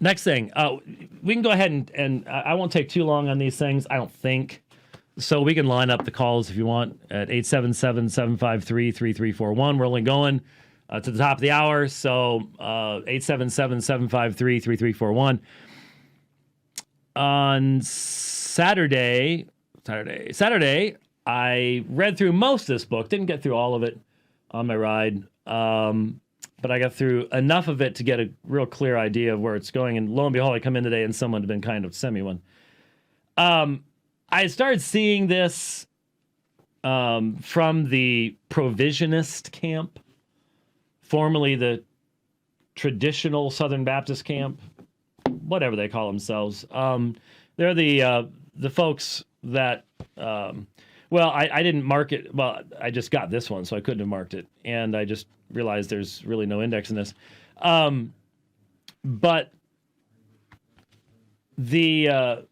Next thing, we can go ahead and I won't take too long on these things, I don't think. So we can line up the calls if you want at 877-753-3341. We're only going to the top of the hour, so 877-753-3341. On Saturday, I read through most of this book. Didn't get through all of it on my ride, but I got through enough of it to get a real clear idea of where it's going. And lo and behold, I come in today and someone had been kind of semi one. I started seeing this from the provisionist camp, formerly the traditional Southern Baptist camp, whatever they call themselves. They're the folks that, I didn't mark it. Well, I just got this one, so I couldn't have marked it. And I just realized there's really no index in this. But there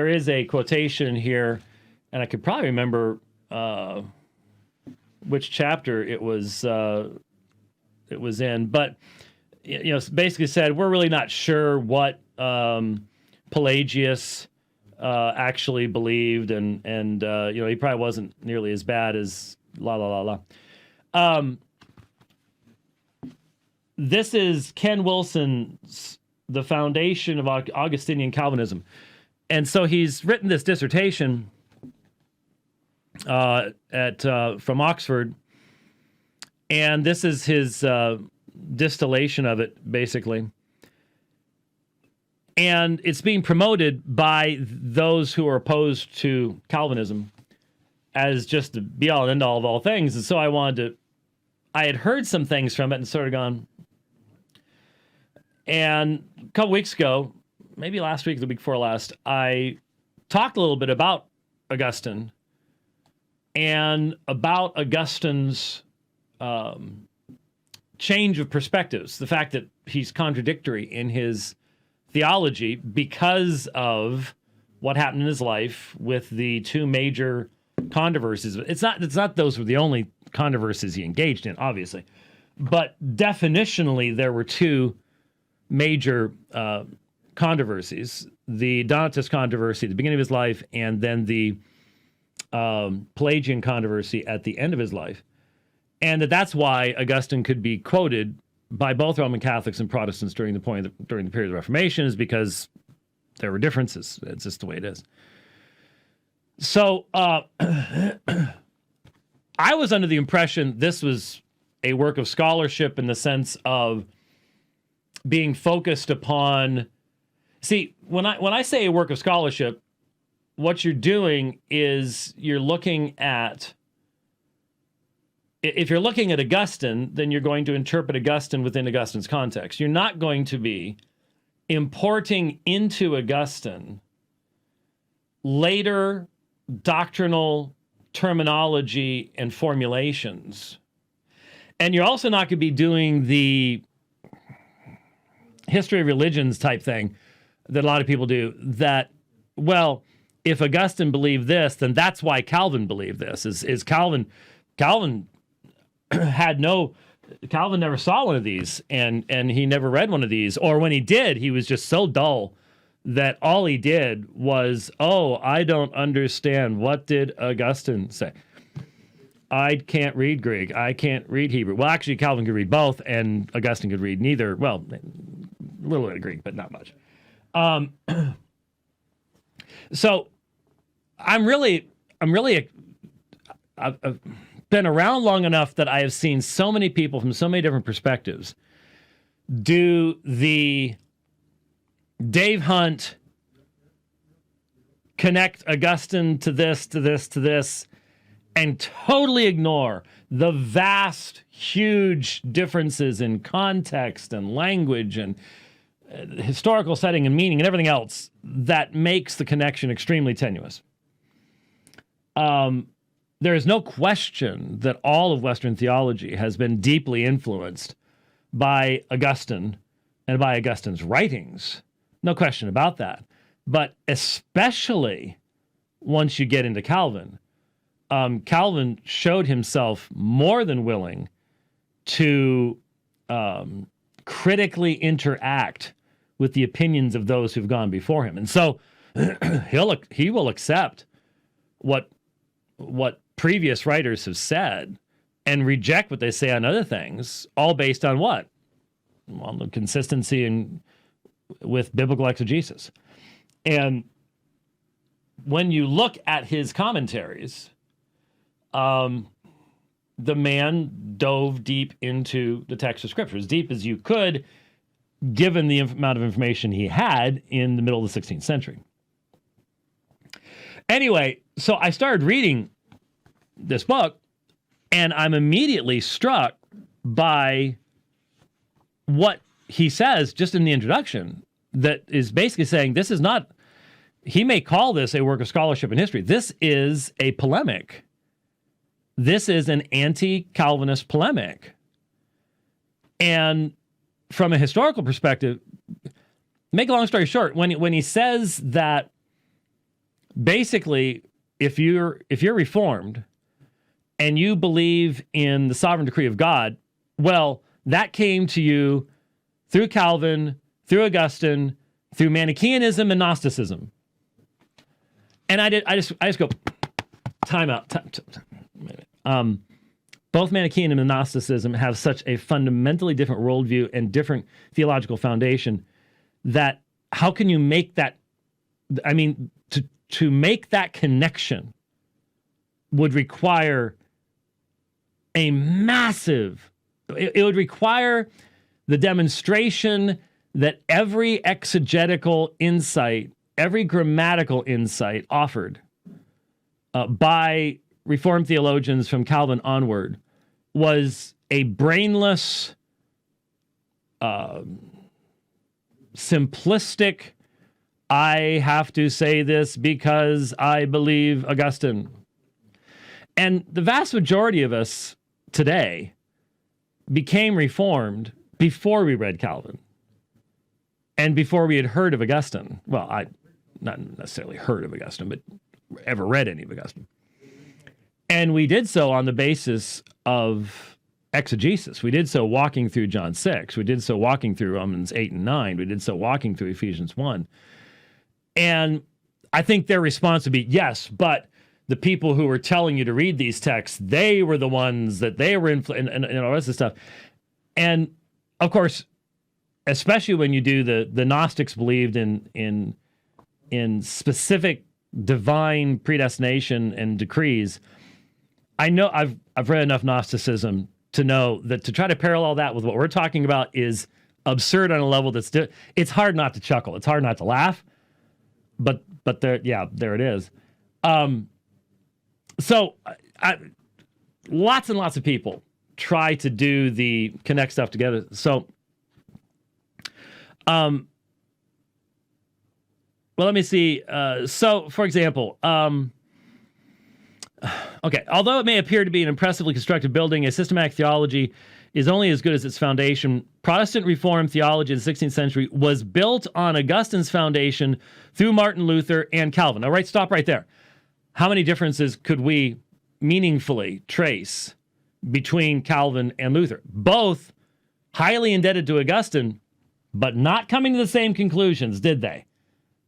is a quotation here, and I could probably remember which chapter it was in, but basically said we're really not sure what Pelagius actually believed, and he probably wasn't nearly as bad as This is Ken Wilson's The Foundation of Augustinian Calvinism. And so he's written this dissertation from Oxford, and this is his distillation of it, basically. And it's being promoted by those who are opposed to Calvinism as just the be-all and end-all of all things. And so I had heard some things from it and sort of gone. And a couple weeks ago, maybe last week, the week before last, I talked a little bit about Augustine and about Augustine's change of perspectives, the fact that he's contradictory in his theology because of what happened in his life with the two major controversies. It's not those were the only controversies he engaged in, obviously, but definitionally there were two major controversies: the Donatist controversy at the beginning of his life, and then the Pelagian controversy at the end of his life. And that's why Augustine could be quoted by both Roman Catholics and Protestants during the period of the Reformation, is because there were differences. It's just the way it is. So I was under the impression this was a work of scholarship in the sense of being focused upon. See, when I say a work of scholarship, what you're doing is you're looking at. If you're looking at Augustine, then you're going to interpret Augustine within Augustine's context. You're not going to be importing into Augustine later doctrinal terminology and formulations. And you're also not going to be doing the history of religions type thing that a lot of people do, that, well, if Augustine believed this, then that's why Calvin believed this. Is Calvin Calvin never saw one of these, and he never read one of these, or when he did, he was just so dull that all he did was, I don't understand. What did Augustine say? I can't read Greek. I can't read Hebrew. Well, actually, Calvin could read both, and Augustine could read neither. Well, a little bit of Greek, but not much. So I've been around long enough that I have seen so many people from so many different perspectives do the Dave Hunt, connect Augustine to this, to this, to this, and totally ignore the vast, huge differences in context and language and historical setting and meaning and everything else that makes the connection extremely tenuous. There is no question that all of Western theology has been deeply influenced by Augustine and by Augustine's writings. No question about that. But especially once you get into Calvin, Calvin showed himself more than willing to critically interact with the opinions of those who've gone before him. And so he will accept what previous writers have said and reject what they say on other things, all based on what? Well, the consistency and with biblical exegesis. And when you look at his commentaries, the man dove deep into the text of Scripture, as deep as you could, given the amount of information he had in the middle of the 16th century. Anyway, so I started reading this book, and I'm immediately struck by what he says just in the introduction, that is basically saying this is not, he may call this a work of scholarship and history. This is a polemic. This is an anti-Calvinist polemic. And from a historical perspective, make a long story short, when he says that basically if you're Reformed and you believe in the sovereign decree of God, well, that came to you through Calvin, through Augustine, through Manichaeanism and Gnosticism. And I just go, time out. Both Manichaeism and Gnosticism have such a fundamentally different worldview and different theological foundation that how can you make that, I mean, to make that connection would require a massive, it would require the demonstration that every exegetical insight, every grammatical insight offered by Reformed theologians from Calvin onward was a brainless, simplistic, I have to say this because I believe Augustine. And the vast majority of us today became Reformed before we read Calvin and before we had heard of Augustine. Well, I not necessarily heard of Augustine, but ever read any of Augustine. And we did so on the basis of exegesis. We did so walking through John 6. We did so walking through Romans 8 and 9. We did so walking through Ephesians 1. And I think their response would be, yes, but the people who were telling you to read these texts, they were the ones that they were and all the rest of stuff. And of course, especially when you do the Gnostics believed in specific divine predestination and decrees. I know I've read enough Gnosticism to know that to try to parallel that with what we're talking about is absurd on a level that's it's hard not to chuckle. It's hard not to laugh. But there it is. So lots and lots of people try to do the connect stuff together. So, well, let me see. So, for example, okay, although it may appear to be an impressively constructed building, a systematic theology is only as good as its foundation. Protestant Reformed theology in the 16th century was built on Augustine's foundation through Martin Luther and Calvin. All right, stop right there. How many differences could we meaningfully trace between Calvin and Luther? Both highly indebted to Augustine, but not coming to the same conclusions, did they?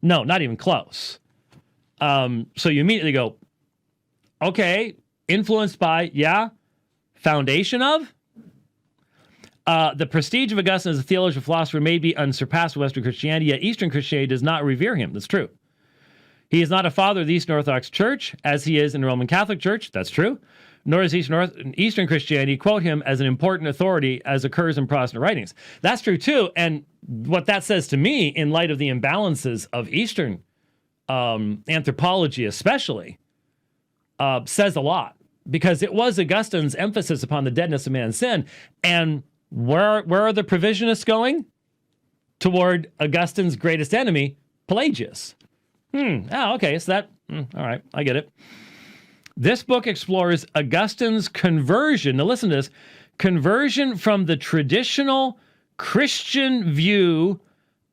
No, not even close. So you immediately go, okay, influenced by, yeah, foundation of? The prestige of Augustine as a theologian and philosopher may be unsurpassed in Western Christianity, yet Eastern Christianity does not revere him. That's true. He is not a father of the Eastern Orthodox Church, as he is in the Roman Catholic Church. That's true. Nor does Eastern Christianity quote him as an important authority as occurs in Protestant writings. That's true, too. And what that says to me, in light of the imbalances of Eastern anthropology especially, says a lot. Because it was Augustine's emphasis upon the deadness of man's sin. And where are the provisionists going? Toward Augustine's greatest enemy, Pelagius. Okay, so that, all right, I get it. This book explores Augustine's conversion. Now listen to this. Conversion from the traditional Christian view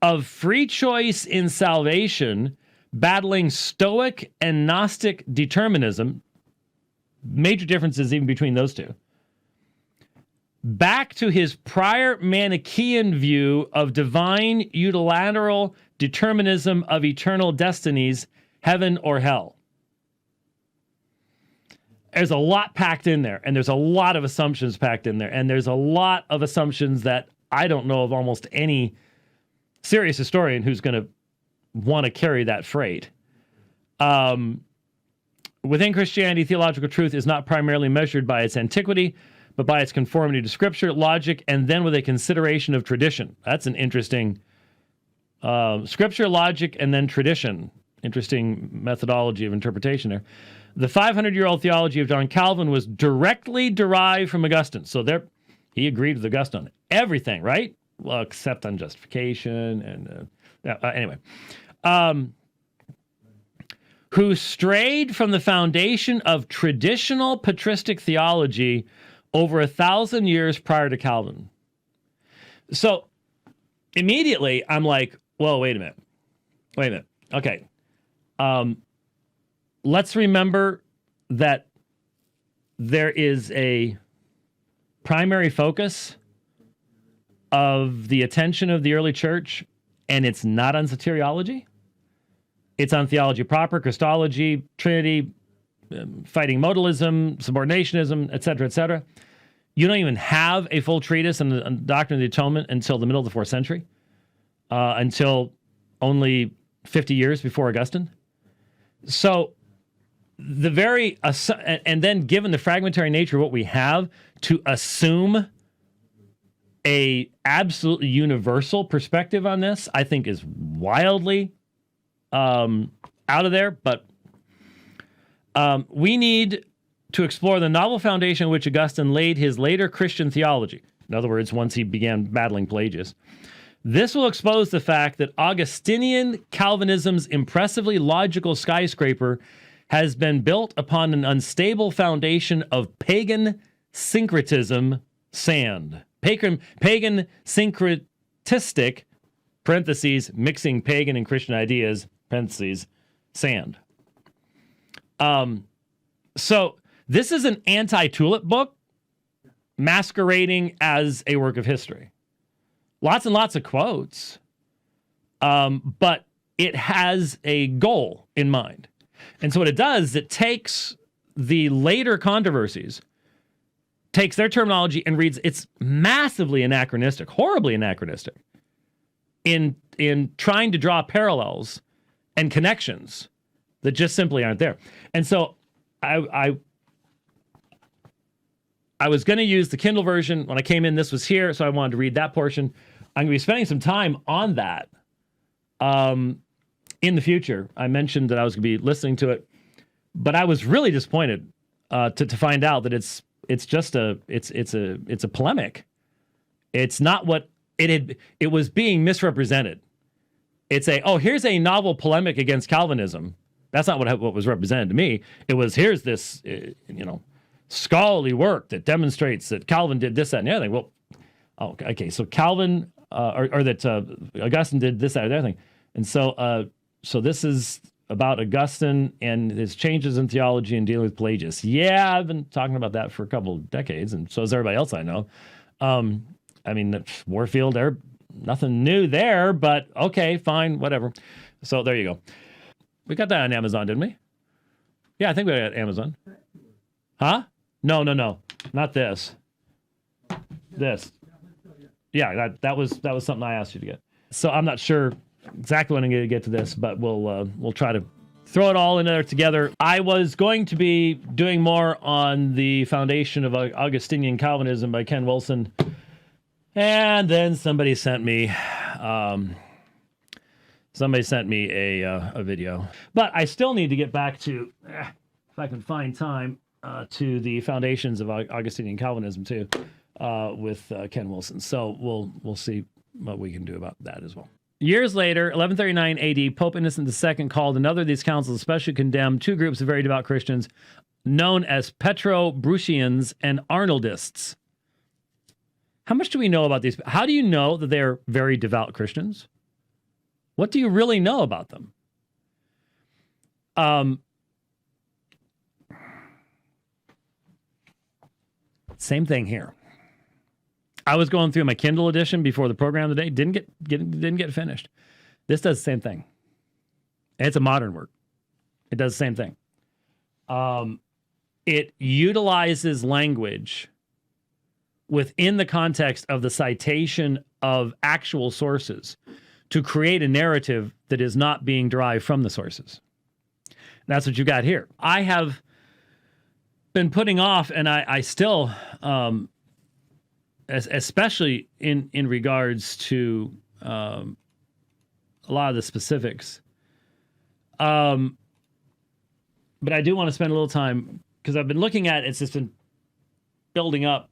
of free choice in salvation, battling Stoic and Gnostic determinism. Major differences even between those two. back to his prior Manichaean view of divine unilateral determinism of eternal destinies, heaven or hell. There's a lot packed in there, and there's a lot of assumptions packed in there, and there's a lot of assumptions that I don't know of almost any serious historian who's going to want to carry that freight. Within Christianity, theological truth is not primarily measured by its antiquity, but by its conformity to Scripture, logic, and then with a consideration of tradition. That's an interesting Scripture, logic, and then tradition. Interesting methodology of interpretation there. The 500-year-old theology of John Calvin was directly derived from Augustine. So there, he agreed with Augustine on everything, right? Well, except on justification and anyway. Who strayed from the foundation of traditional patristic theology over 1,000 years prior to Calvin. So immediately I'm like, whoa, wait a minute. Okay. Let's remember that there is a primary focus of the attention of the early church, and it's not on soteriology. It's on theology proper, Christology, Trinity, fighting modalism, subordinationism, etc., etc. You don't even have a full treatise on the doctrine of the atonement until the middle of the 4th century, until only 50 years before Augustine. So the very, and then given the fragmentary nature of what we have, to assume a absolutely universal perspective on this, I think is wildly out of there. But we need to explore the novel foundation on which Augustine laid his later Christian theology. In other words, once he began battling Pelagius. This will expose the fact that Augustinian Calvinism's impressively logical skyscraper has been built upon an unstable foundation of pagan syncretism, sand. Pagan syncretistic, parentheses, mixing pagan and Christian ideas, parentheses, sand. So this is an anti-tulip book masquerading as a work of history. Lots and lots of quotes, but it has a goal in mind. And so what it does is it takes the later controversies, takes their terminology and reads, it's massively anachronistic, horribly anachronistic, in trying to draw parallels and connections that just simply aren't there. And so I was going to use the Kindle version. When I came in, this was here, so I wanted to read that portion. I'm going to be spending some time on that in the future. I mentioned that I was going to be listening to it, but I was really disappointed to find out that it's a polemic. It's not what it was being misrepresented. It's here's a novel polemic against Calvinism. That's not what was represented to me. It was, here's this scholarly work that demonstrates that Calvin did this, that, and the other thing. Well, okay, so Calvin or that Augustine did this, that, or the other thing. And so this is about Augustine and his changes in theology and dealing with Pelagius. Yeah, I've been talking about that for a couple of decades, and so is everybody else I know. I mean, Warfield, there, nothing new there, but okay, fine, whatever. So there you go. We got that on Amazon, didn't we? Yeah, I think we got it on Amazon. Huh? No, not this. This. Yeah, that was something I asked you to get. So I'm not sure exactly when I'm going to get to this, but we'll try to throw it all in there together. I was going to be doing more on the foundation of Augustinian Calvinism by Ken Wilson, and then somebody sent me a video. But I still need to get back to, if I can find time, to the foundations of Augustinian Calvinism too, with Ken Wilson. So we'll see what we can do about that as well. Years later, 1139 AD, Pope Innocent II called another of these councils, especially condemned two groups of very devout Christians known as Petrobrucians and Arnoldists. How much do we know about these? How do you know that they're very devout Christians? What do you really know about them? Same thing here. I was going through my Kindle edition before the program today. Didn't get finished. This does the same thing. And it's a modern work. It does the same thing. It utilizes language within the context of the citation of actual sources to create a narrative that is not being derived from the sources. That's what you got here. I have been putting off, and I still, especially in regards to a lot of the specifics. But I do want to spend a little time, because I've been looking at it's just been building up.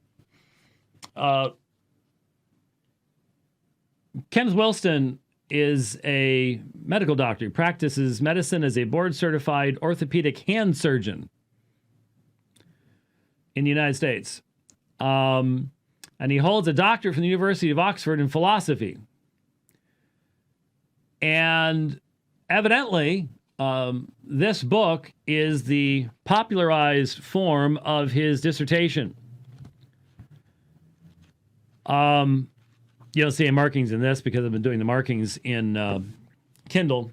Kenneth Wilston is a medical doctor. He practices medicine as a board-certified orthopedic hand surgeon in the United States. And he holds a doctorate from the University of Oxford in philosophy. And evidently, this book is the popularized form of his dissertation. You don't see any markings in this because I've been doing the markings in Kindle.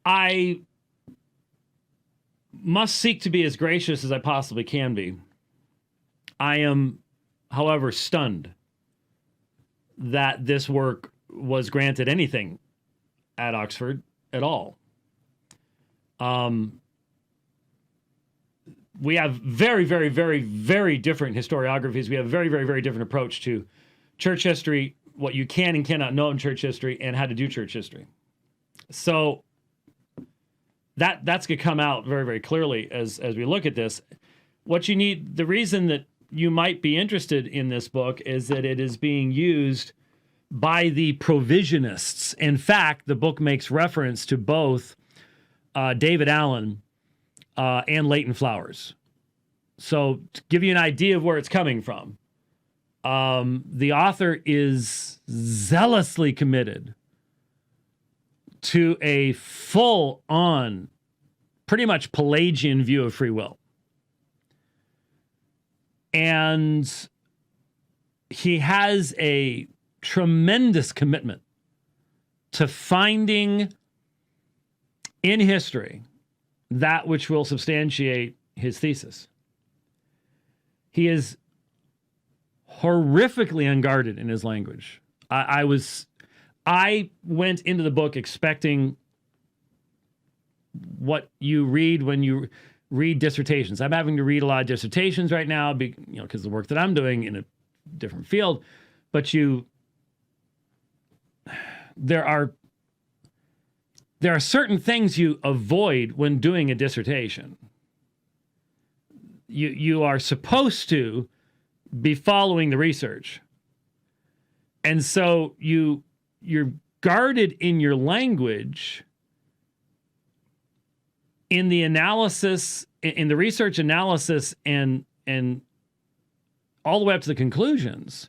I must seek to be as gracious as I possibly can be. I am, however, stunned that this work was granted anything at Oxford at all. We have very, very, very, very different historiographies. We have a very, very, very different approach to church history, what you can and cannot know in church history, and how to do church history. So that's going to come out very, very clearly as we look at this. What you need, the reason that you might be interested in this book is that it is being used by the provisionists. In fact, the book makes reference to both David Allen and Leighton Flowers. So to give you an idea of where it's coming from, the author is zealously committed to a full-on, pretty much Pelagian view of free will. And he has a tremendous commitment to finding in history that which will substantiate his thesis. He is horrifically unguarded in his language. I went into the book expecting what you read when you read dissertations. I'm having to read a lot of dissertations right now, because the work that I'm doing in a different field. But there are certain things you avoid when doing a dissertation. You are supposed to be following the research. And so you're guarded in your language, in the analysis, in the research analysis, and all the way up to the conclusions,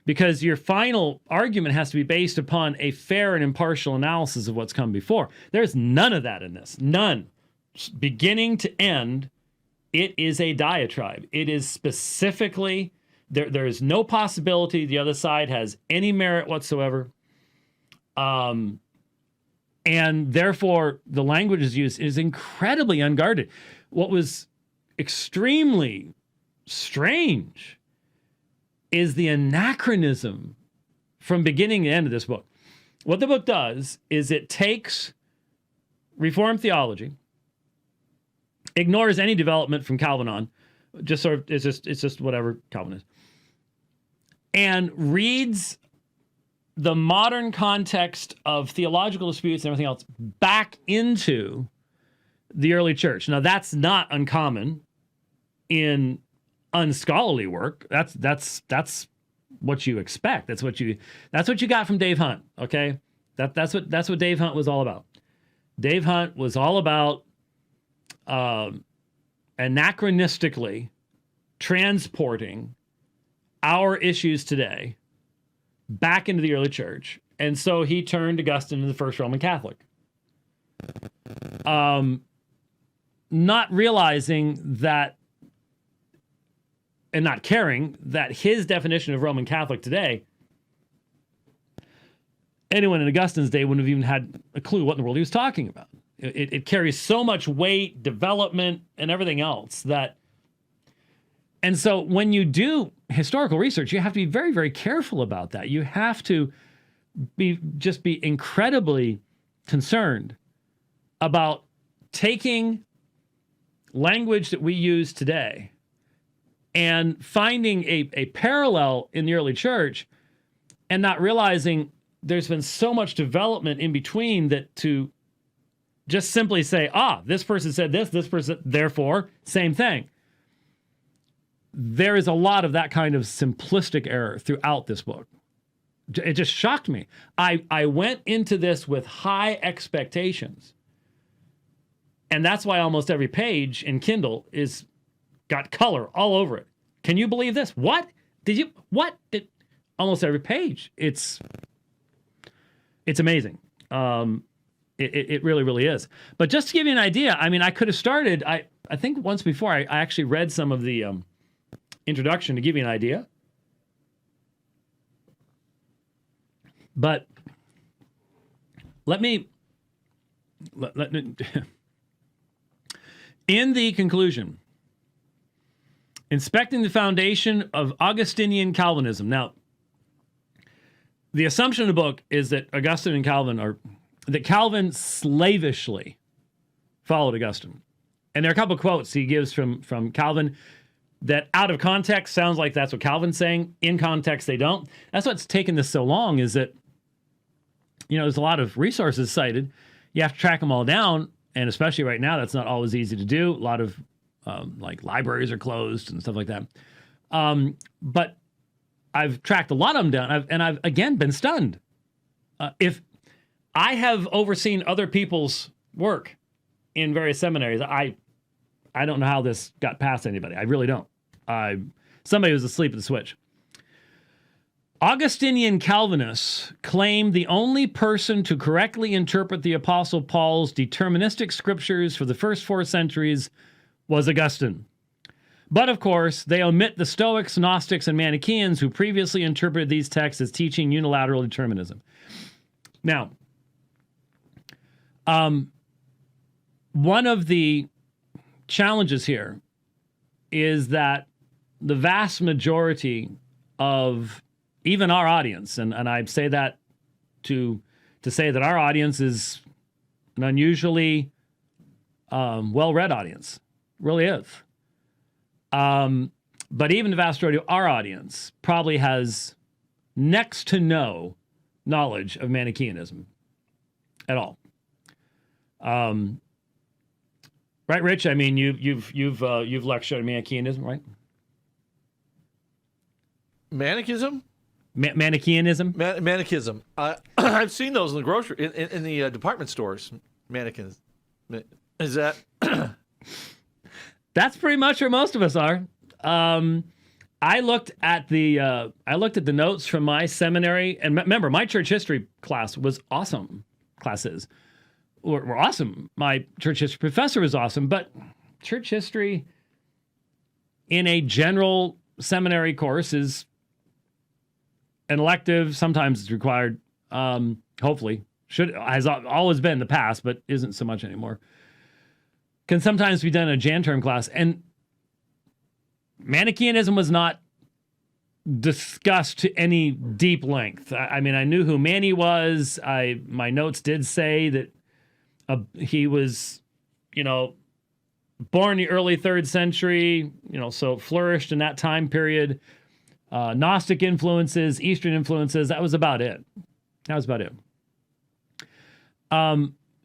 because your final argument has to be based upon a fair and impartial analysis of what's come before. There's none of that in this. None. Beginning to end, it is a diatribe. It is specifically, there is no possibility the other side has any merit whatsoever. And therefore, the language is used is incredibly unguarded. What was extremely strange is the anachronism from beginning to end of this book. What the book does is it takes Reformed theology, ignores any development from Calvin on, just sort of it's just whatever Calvin is, and reads the modern context of theological disputes and everything else back into the early church. Now, that's not uncommon in unscholarly work. That's what you expect. That's what you got from Dave Hunt. Okay, that's what Dave Hunt was all about. Dave Hunt was all about anachronistically transporting our issues today back into the early church. And so he turned Augustine into the first Roman Catholic. Not realizing that and not caring that his definition of Roman Catholic today, anyone in Augustine's day wouldn't have even had a clue what in the world he was talking about. It carries so much weight, development, and everything else that. And so when you do historical research, you have to be very, very careful about that. You have to be incredibly concerned about taking language that we use today and finding a parallel in the early church and not realizing there's been so much development in between that to just simply say, this person said this person, therefore, same thing. There is a lot of that kind of simplistic error throughout this book. It just shocked me. I went into this with high expectations. And that's why almost every page in Kindle is got color all over it. Can you believe this? What? Almost every page. It's amazing. It really, really is. But just to give you an idea, I mean, I could have started, I think once before, I actually read some of the introduction to give you an idea. But let me in the conclusion, inspecting the foundation of Augustinian Calvinism. Now, the assumption in the book is that Augustine and Calvin that Calvin slavishly followed Augustine. And there are a couple of quotes he gives from Calvin that out of context sounds like that's what Calvin's saying. In context, they don't. That's what's taken this so long, is that, there's a lot of resources cited. You have to track them all down. And especially right now, that's not always easy to do. A lot of like libraries are closed and stuff like that. But I've tracked a lot of them down, and I've again been stunned. If I have overseen other people's work in various seminaries, I don't know how this got past anybody. I really don't. Somebody was asleep at the switch. Augustinian Calvinists claim the only person to correctly interpret the Apostle Paul's deterministic scriptures for the first 4 centuries was Augustine. But of course, they omit the Stoics, Gnostics, and Manichaeans who previously interpreted these texts as teaching unilateral determinism. Now, one of the challenges here is that the vast majority of even our audience, and I say that to say that our audience is an unusually well-read audience, really is. But even the vast majority of our audience probably has next to no knowledge of Manichaeanism at all. Right, Rich? I mean, you've lectured on Manichaeanism, right? Manichaeism? Manichaeanism? Manichaeism. I've seen those in the grocery, in the department stores. Mannequins. Is that? That's pretty much where most of us are. I looked at the notes from my seminary, and remember, my church history class was awesome. Classes were awesome. My church history professor was awesome, but church history in a general seminary course is an elective. Sometimes it's required. Hopefully, has always been in the past, but isn't so much anymore. Can sometimes be done in a Jan term class, and Manichaeanism was not discussed to any deep length. I mean, I knew who Mani was. My notes did say that he was, born in the early 3rd century, so flourished in that time period. Gnostic influences, Eastern influences, that was about it.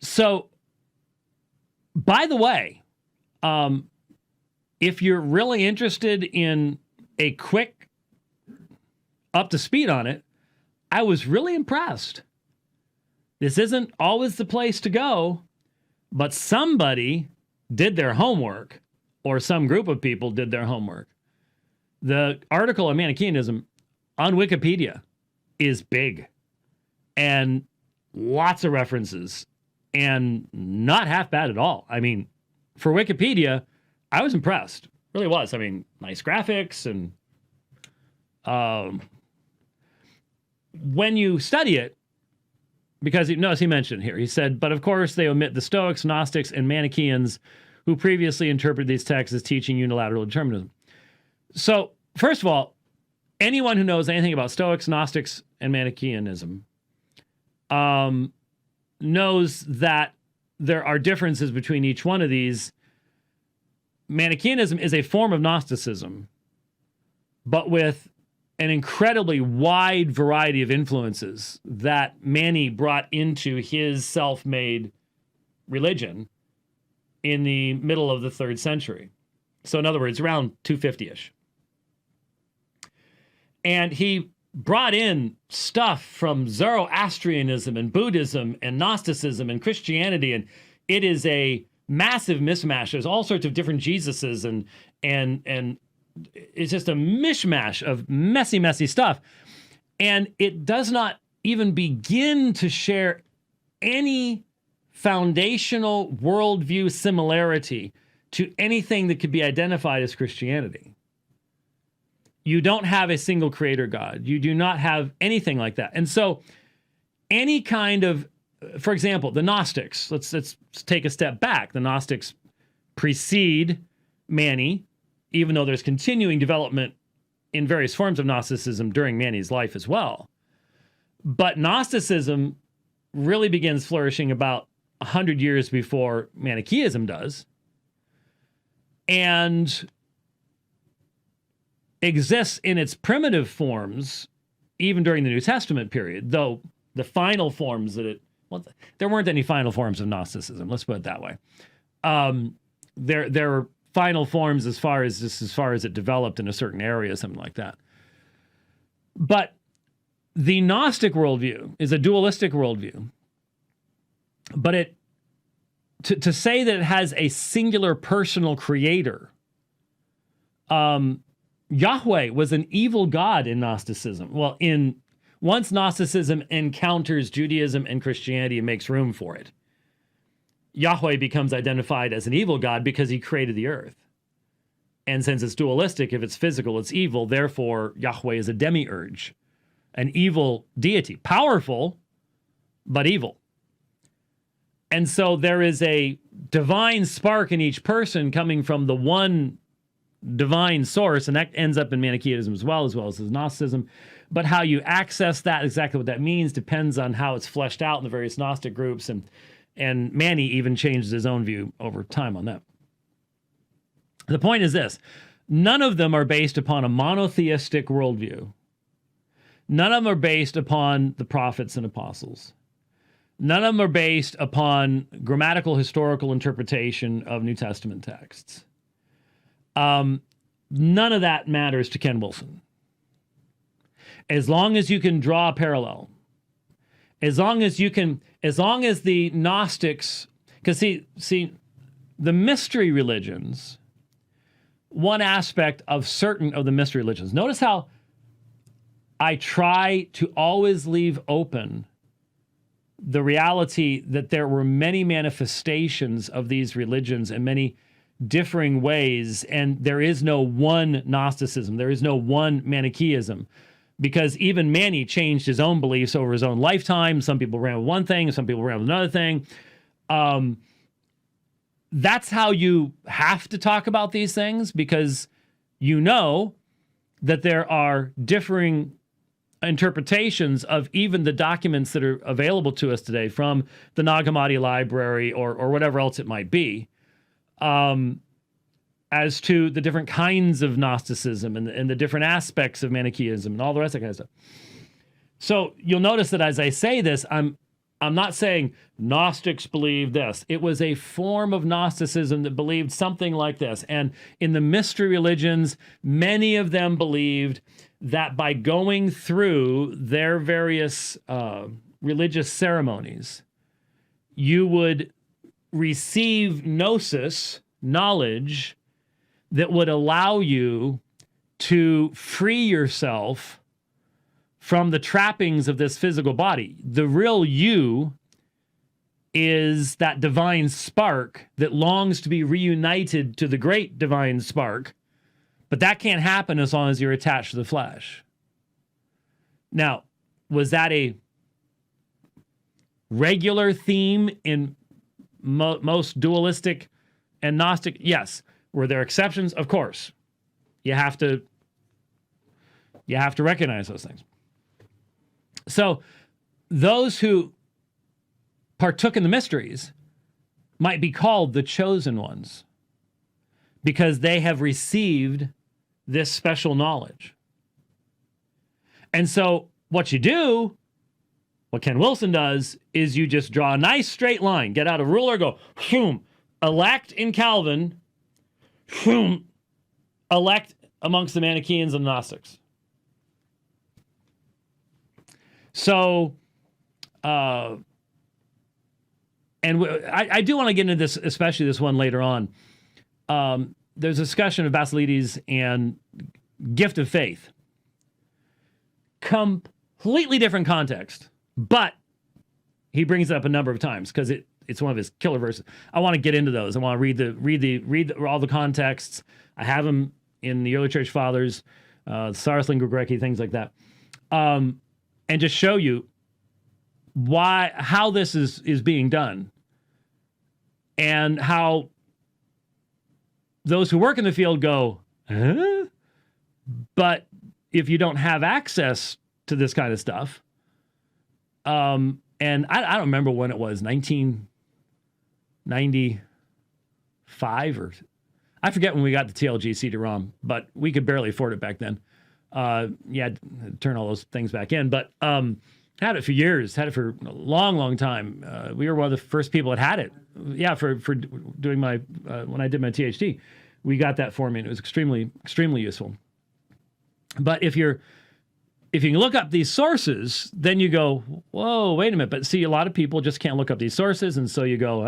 So, by the way, if you're really interested in a quick up to speed on it, I was really impressed. This isn't always the place to go, but somebody did their homework, or some group of people did their homework. The article on Manichaeanism on Wikipedia is big and lots of references and not half bad at all. I mean, for Wikipedia, I was impressed. Really was. I mean, nice graphics. And when you study it, because notice he mentioned here, he said, but of course they omit the Stoics, Gnostics, and Manichaeans who previously interpreted these texts as teaching unilateral determinism. So, first of all, anyone who knows anything about Stoics, Gnostics, and Manichaeanism knows that there are differences between each one of these. Manichaeanism is a form of Gnosticism, but with an incredibly wide variety of influences that Mani brought into his self-made religion in the middle of the 3rd century. So in other words, around 250-ish. And he brought in stuff from Zoroastrianism and Buddhism and Gnosticism and Christianity, and it is a massive mismatch. There's all sorts of different Jesuses, and it's just a mishmash of messy stuff. And it does not even begin to share any foundational worldview similarity to anything that could be identified as Christianity. You don't have a single creator God. You do not have anything like that. And so any kind of, for example, the Gnostics, let's take a step back. The Gnostics precede Mani, even though there's continuing development in various forms of Gnosticism during Mani's life as well. But Gnosticism really begins flourishing about 100 years before Manichaeism does, and exists in its primitive forms even during the New Testament period, though the final forms that there weren't any final forms of Gnosticism, let's put it that way. There were final forms as far as it developed in a certain area, something like that. But the Gnostic worldview is a dualistic worldview. But to say that it has a singular personal creator, Yahweh was an evil god in Gnosticism. Well, once Gnosticism encounters Judaism and Christianity and makes room for it, Yahweh becomes identified as an evil god because he created the earth. And since it's dualistic, if it's physical, it's evil. Therefore, Yahweh is a demiurge, an evil deity, powerful, but evil. And so there is a divine spark in each person coming from the one divine source, and that ends up in Manichaeism as well as Gnosticism. But how you access that, exactly what that means, depends on how it's fleshed out in the various Gnostic groups, and Mani even changes his own view over time on that. The point is this: none of them are based upon a monotheistic worldview. None of them are based upon the prophets and apostles. None of them are based upon grammatical historical interpretation of New Testament texts. None of that matters to Ken Wilson. As long as you can draw a parallel, as long as the Gnostics, because see, the mystery religions, one aspect of certain of the mystery religions, notice how I try to always leave open the reality that there were many manifestations of these religions in many differing ways, and there is no one Gnosticism, there is no one Manichaeism, because even Mani changed his own beliefs over his own lifetime. Some people ran with one thing, some people ran with another thing. That's how you have to talk about these things, because you know that there are differing interpretations of even the documents that are available to us today from the Nag Hammadi library or whatever else it might be, as to the different kinds of Gnosticism and the different aspects of Manichaeism and all the rest of that kind of stuff. So you'll notice that as I say this, I'm not saying Gnostics believe this. It was a form of Gnosticism that believed something like this. And in the mystery religions, many of them believed that by going through their various religious ceremonies, you would receive gnosis, knowledge, that would allow you to free yourself from the trappings of this physical body. The real you is that divine spark that longs to be reunited to the great divine spark But that can't happen as long as you're attached to the flesh. Now, was that a regular theme in most dualistic and Gnostic? Yes. Were there exceptions? Of course. You have to recognize those things. So those who partook in the mysteries might be called the chosen ones because they have received this special knowledge. And so what you do, what Ken Wilson does, is you just draw a nice straight line, get out a ruler, go, boom, elect in Calvin, boom, elect amongst the Manichaeans and Gnostics. So, I do want to get into this, especially this one later on. There's a discussion of Basilides and gift of faith. Completely different context, but he brings it up a number of times because it's one of his killer verses. I want to get into those. I want to read all the contexts. I have them in the early church fathers, Sarsling, Gregoreki, things like that, and just show you how this is being done, and how those who work in the field go, huh? But if you don't have access to this kind of stuff, and I don't remember when it was, 1995 or I forget when we got the TLG CD-ROM, but we could barely afford it back then. Turn all those things back in, but had it for years, had it for a long, long time. We were one of the first people that had it. Yeah, for doing my when I did my THD, we got that for me, and it was extremely, extremely useful. But if you can look up these sources, then you go, whoa, wait a minute. But see, a lot of people just can't look up these sources, and so you go,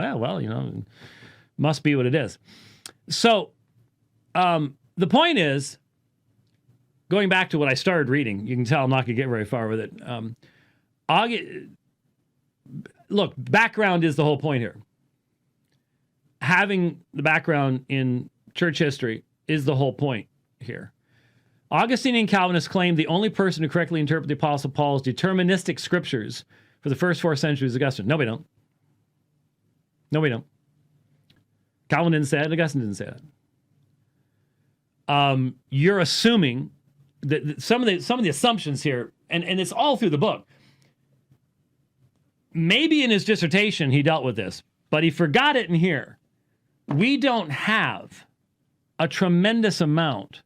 must be what it is. So the point is, going back to what I started reading, you can tell I'm not going to get very far with it. Look, background is the whole point here. Having the background in church history is the whole point here. Augustinian Calvinists claim the only person who correctly interpreted the Apostle Paul's deterministic scriptures for the first 4 centuries is Augustine. No, we don't. No, we don't. Calvin didn't say it. Augustine didn't say that. You're assuming that some of the assumptions here, and it's all through the book. Maybe in his dissertation he dealt with this, but he forgot it in here. We don't have a tremendous amount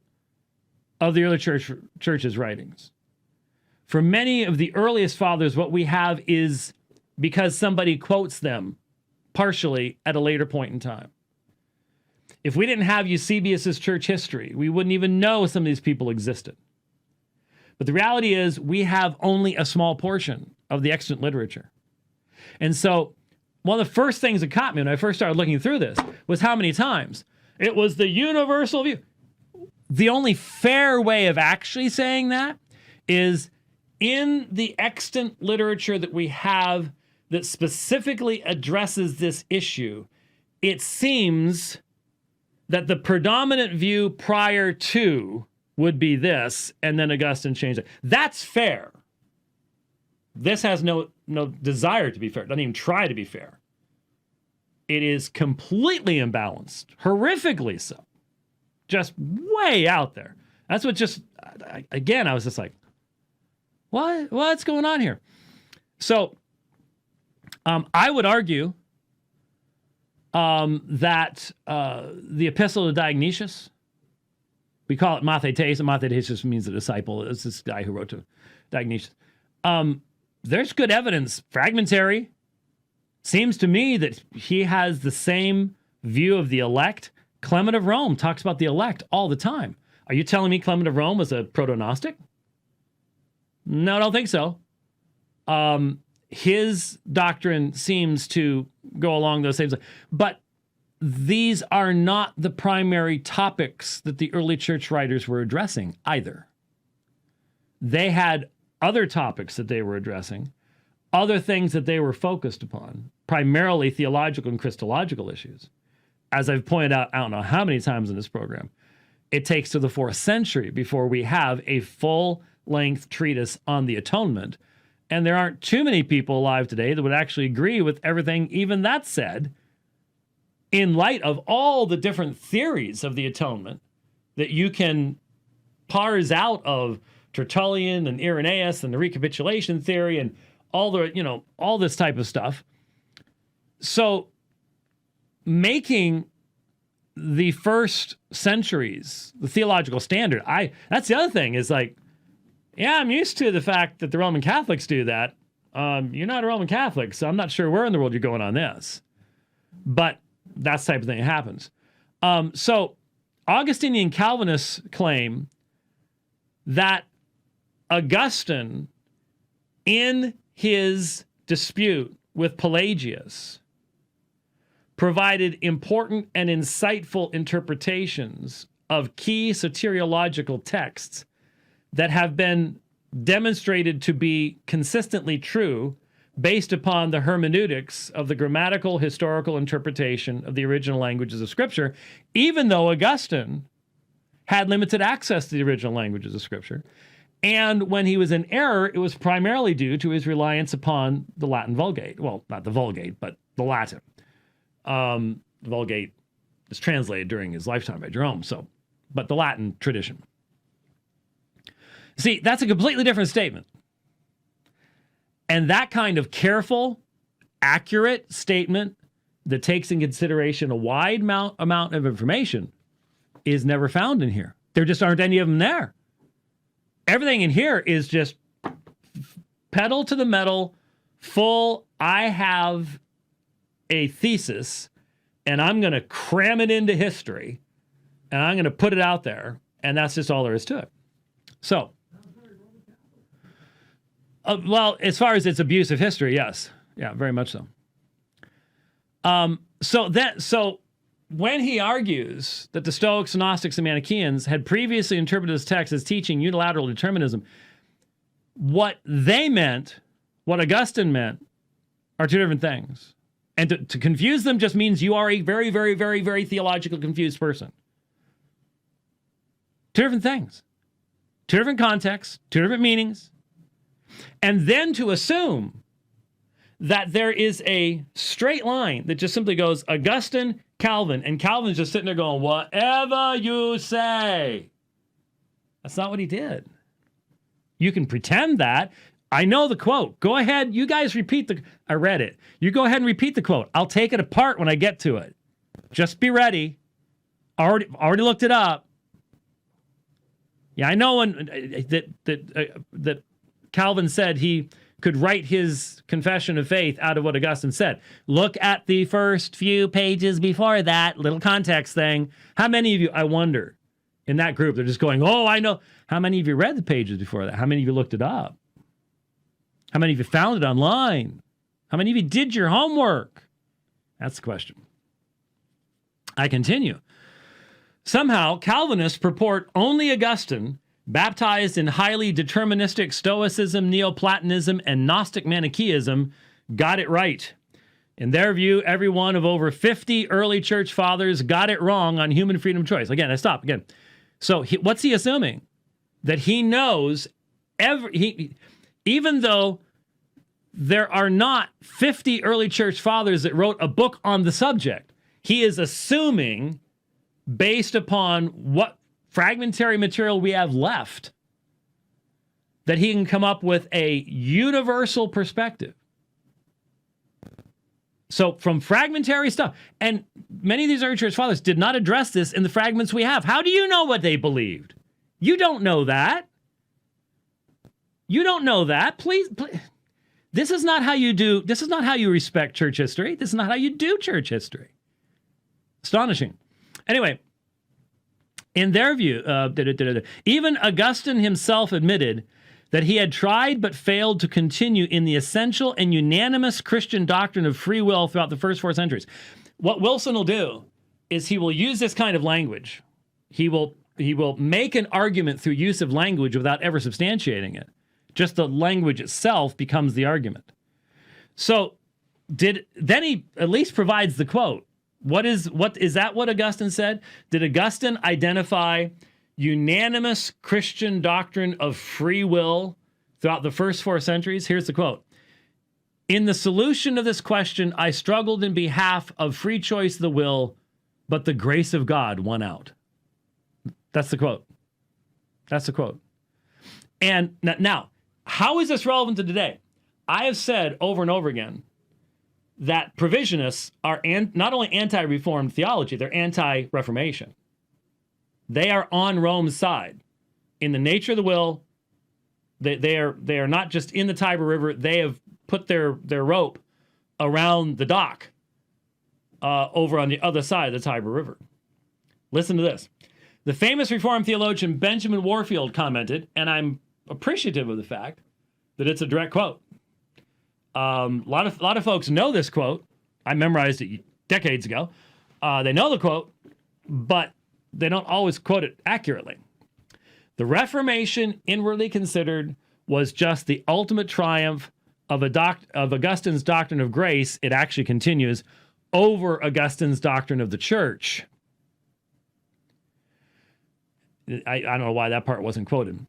of the early church's writings. For many of the earliest fathers, what we have is because somebody quotes them partially at a later point in time. If we didn't have Eusebius's church history, we wouldn't even know some of these people existed. But the reality is we have only a small portion of the extant literature. And so one of the first things that caught me when I first started looking through this was how many times it was the universal view. The only fair way of actually saying that is in the extant literature that we have that specifically addresses this issue, it seems that the predominant view prior to would be this, and then Augustine changed it. That's fair. This has no desire to be fair. It doesn't even try to be fair. It is completely imbalanced, horrifically so. Just way out there. That's what again, I was just like, what's going on here? So I would argue that the Epistle to Dionysius, we call it Mathetes, and Mathetes means a disciple. It's this guy who wrote to Dionysius. There's good evidence, fragmentary. Seems to me that he has the same view of the elect. Clement of Rome talks about the elect all the time. Are you telling me Clement of Rome was a proto-Gnostic? No, I don't think so. His doctrine seems to go along those same lines. But these are not the primary topics that the early church writers were addressing either. They had other topics that they were addressing, other things that they were focused upon, primarily theological and Christological issues. As I've pointed out, I don't know how many times in this program, it takes to the 4th century before we have a full-length treatise on the atonement. And there aren't too many people alive today that would actually agree with everything even that said, in light of all the different theories of the atonement that you can parse out of Tertullian and Irenaeus and the recapitulation theory and all the, all this type of stuff. So making the first centuries the theological standard, that's the other thing is like, yeah, I'm used to the fact that the Roman Catholics do that. You're not a Roman Catholic, so I'm not sure where in the world you're going on this. But that's the type of thing that happens. So Augustinian Calvinists claim that Augustine, in his dispute with Pelagius, provided important and insightful interpretations of key soteriological texts that have been demonstrated to be consistently true based upon the hermeneutics of the grammatical historical interpretation of the original languages of Scripture, even though Augustine had limited access to the original languages of Scripture. And when he was in error, it was primarily due to his reliance upon the Latin Vulgate. Well, not the Vulgate, but the Latin. The Vulgate is translated during his lifetime by Jerome, but the Latin tradition. See, that's a completely different statement. And that kind of careful, accurate statement that takes in consideration a wide amount of information is never found in here. There just aren't any of them there. Everything in here is just pedal to the metal, full, I have a thesis, and I'm going to cram it into history, and I'm going to put it out there, and that's just all there is to it. So, well, as far as its abuse of history, yes. Yeah, very much so. So when he argues that the Stoics, Gnostics, and Manichaeans had previously interpreted this text as teaching unilateral determinism, what they meant, what Augustine meant, are two different things. And to confuse them just means you are a very, very, very, very theologically confused person. Two different things. Two different contexts, two different meanings. And then to assume that there is a straight line that just simply goes Augustine, Calvin, and Calvin's just sitting there going, whatever you say. That's not what he did. You can pretend that. I know the quote. Go ahead. You guys repeat I read it. You go ahead and repeat the quote. I'll take it apart when I get to it. Just be ready. Already looked it up. Yeah, I know that Calvin said he could write his confession of faith out of what Augustine said. Look at the first few pages before that, little context thing. How many of you, I wonder, in that group, they're just going, oh, I know. How many of you read the pages before that? How many of you looked it up? How many of you found it online? How many of you did your homework? That's the question. I continue. Somehow, Calvinists purport only Augustine, baptized in highly deterministic Stoicism, Neoplatonism, and Gnostic Manichaeism, got it right. In their view, every one of over 50 early church fathers got it wrong on human freedom of choice. Again, I stop again. So what's he assuming? That he knows even though there are not 50 early church fathers that wrote a book on the subject, he is assuming, based upon what fragmentary material we have left, that he can come up with a universal perspective. So from fragmentary stuff, and many of these early church fathers did not address this in the fragments we have. How do you know what they believed? You don't know that. You don't know that. Please. This is not how you do. This is not how you respect church history. This is not how you do church history. Astonishing. Anyway, in their view, even Augustine himself admitted that he had tried but failed to continue in the essential and unanimous Christian doctrine of free will throughout the first 4 centuries. What Wilson will do is he will use this kind of language. He will make an argument through use of language without ever substantiating it. Just the language itself becomes the argument. So then he at least provides the quote. What is that what Augustine said? Did Augustine identify unanimous Christian doctrine of free will throughout the first 4 centuries? Here's the quote. In the solution of this question, I struggled in behalf of free choice of the will, but the grace of God won out. That's the quote. That's the quote. And now, how is this relevant to today? I have said over and over again that provisionists are not only anti-Reformed theology, they're anti-Reformation. They are on Rome's side. In the nature of the will, they are not just in the Tiber River, they have put their rope around the dock over on the other side of the Tiber River. Listen to this. The famous Reformed theologian Benjamin Warfield commented, and I'm appreciative of the fact that it's a direct quote. A lot of folks know this quote. I memorized it decades ago. They know the quote, but they don't always quote it accurately. The Reformation, inwardly considered, was just the ultimate triumph of Augustine's doctrine of grace. It actually continues over Augustine's doctrine of the church. I don't know why that part wasn't quoted.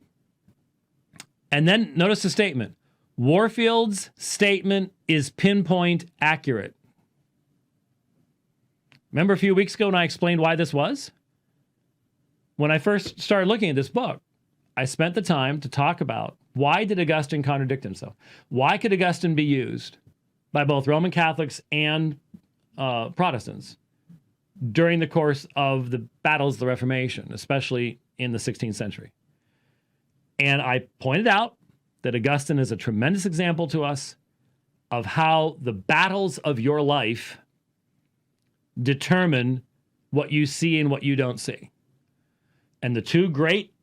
And then notice the statement. Warfield's statement is pinpoint accurate. Remember a few weeks ago when I explained why this was? When I first started looking at this book, I spent the time to talk about why did Augustine contradict himself? Why could Augustine be used by both Roman Catholics and Protestants during the course of the battles of the Reformation, especially in the 16th century? And I pointed out that Augustine is a tremendous example to us of how the battles of your life determine what you see and what you don't see. And the 2 great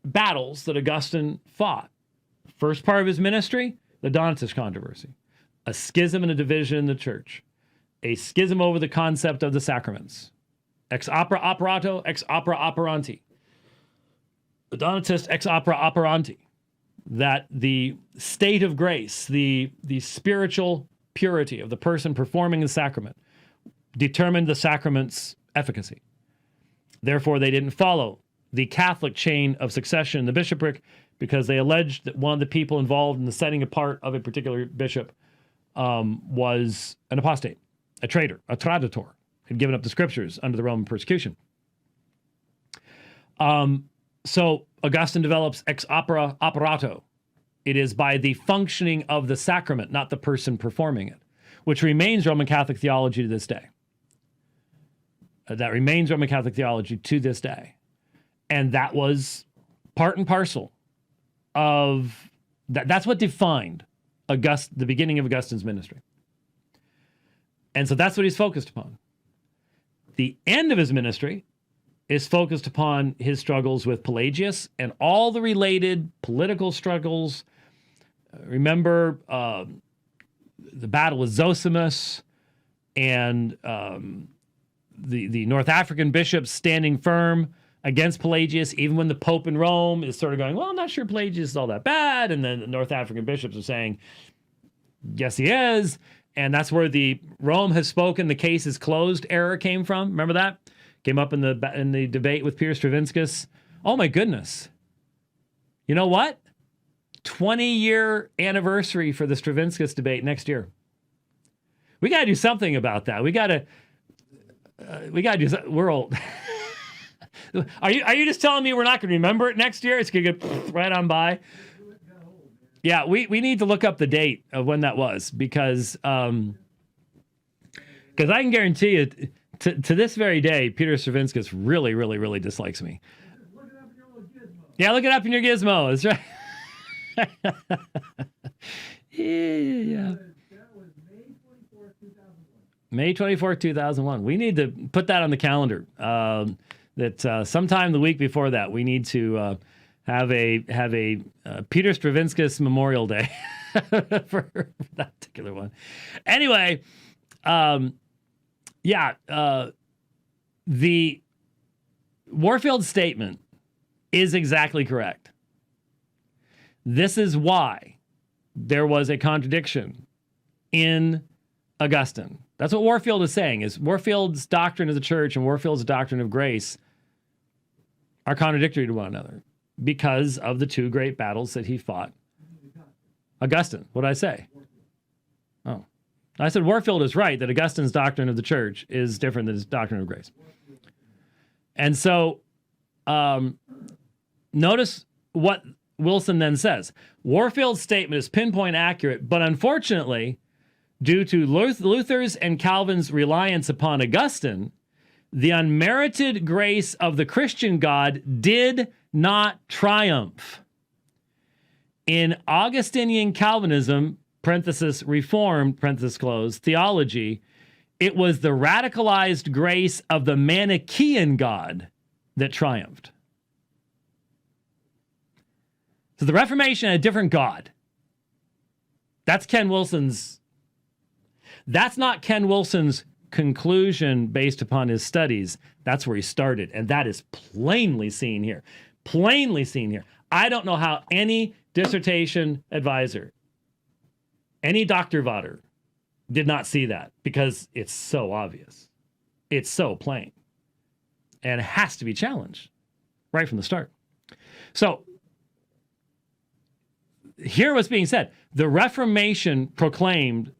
battles that Augustine fought, first part of his ministry, the Donatist controversy, a schism and a division in the church, a schism over the concept of the sacraments, ex opera operato, ex opera operanti, the Donatist ex opera operanti, that the state of grace, the spiritual purity of the person performing the sacrament determined the sacrament's efficacy. Therefore, they didn't follow the Catholic chain of succession in the bishopric because they alleged that one of the people involved in the setting apart of a particular bishop was an apostate, a traitor, a traditor, had given up the scriptures under the Roman persecution. So Augustine develops ex opera operato. It is by the functioning of the sacrament, not the person performing it, which remains Roman Catholic theology to this day. That remains Roman Catholic theology to this day. And that was part and parcel of that. That's what defined the beginning of Augustine's ministry. And so that's what he's focused upon. The end of his ministry is focused upon his struggles with Pelagius and all the related political struggles. Remember the battle with Zosimus and the North African bishops standing firm against Pelagius, even when the Pope in Rome is sort of going, well, I'm not sure Pelagius is all that bad. And then the North African bishops are saying, yes, he is. And that's where the Rome has spoken, the case is closed error came from. Remember that? Came up in the debate with Peter Stravinskas. Oh, my goodness. You know what? 20-year anniversary for the Stravinskas debate next year. We got to do something about that. We got to do something. We're old. Are you just telling me we're not going to remember it next year? It's going to get right on by. Yeah, we need to look up the date of when that was because I can guarantee you to this very day, Peter Stravinskas really, really, really dislikes me. Look it up in your little gizmo. Yeah, look it up in your gizmo. That's right. Yeah. That was May 24th, 2001. May 24th, 2001. We need to put that on the calendar. That sometime the week before that, we need to have a Peter Stravinskas Memorial Day for that particular one. Anyway, the Warfield statement is exactly correct. This is why there was a contradiction in Augustine. That's what Warfield is saying, is Warfield's doctrine of the church and Warfield's doctrine of grace are contradictory to one another because of the two great battles that he fought. Augustine, what did I say? Oh. I said Warfield is right that Augustine's doctrine of the church is different than his doctrine of grace. And so notice what Wilson then says. Warfield's statement is pinpoint accurate, but unfortunately, due to Luther's and Calvin's reliance upon Augustine, the unmerited grace of the Christian God did not triumph. In Augustinian Calvinism, parenthesis, Reformed, parenthesis close, theology, it was the radicalized grace of the Manichaean God that triumphed. So the Reformation had a different God. That's not Ken Wilson's conclusion based upon his studies. That's where he started, and that is plainly seen here. Plainly seen here. I don't know how any dissertation advisor, any Dr. Votter, did not see that, because it's so obvious. It's so plain. And it has to be challenged right from the start. So, hear what's being said. The Reformation proclaimed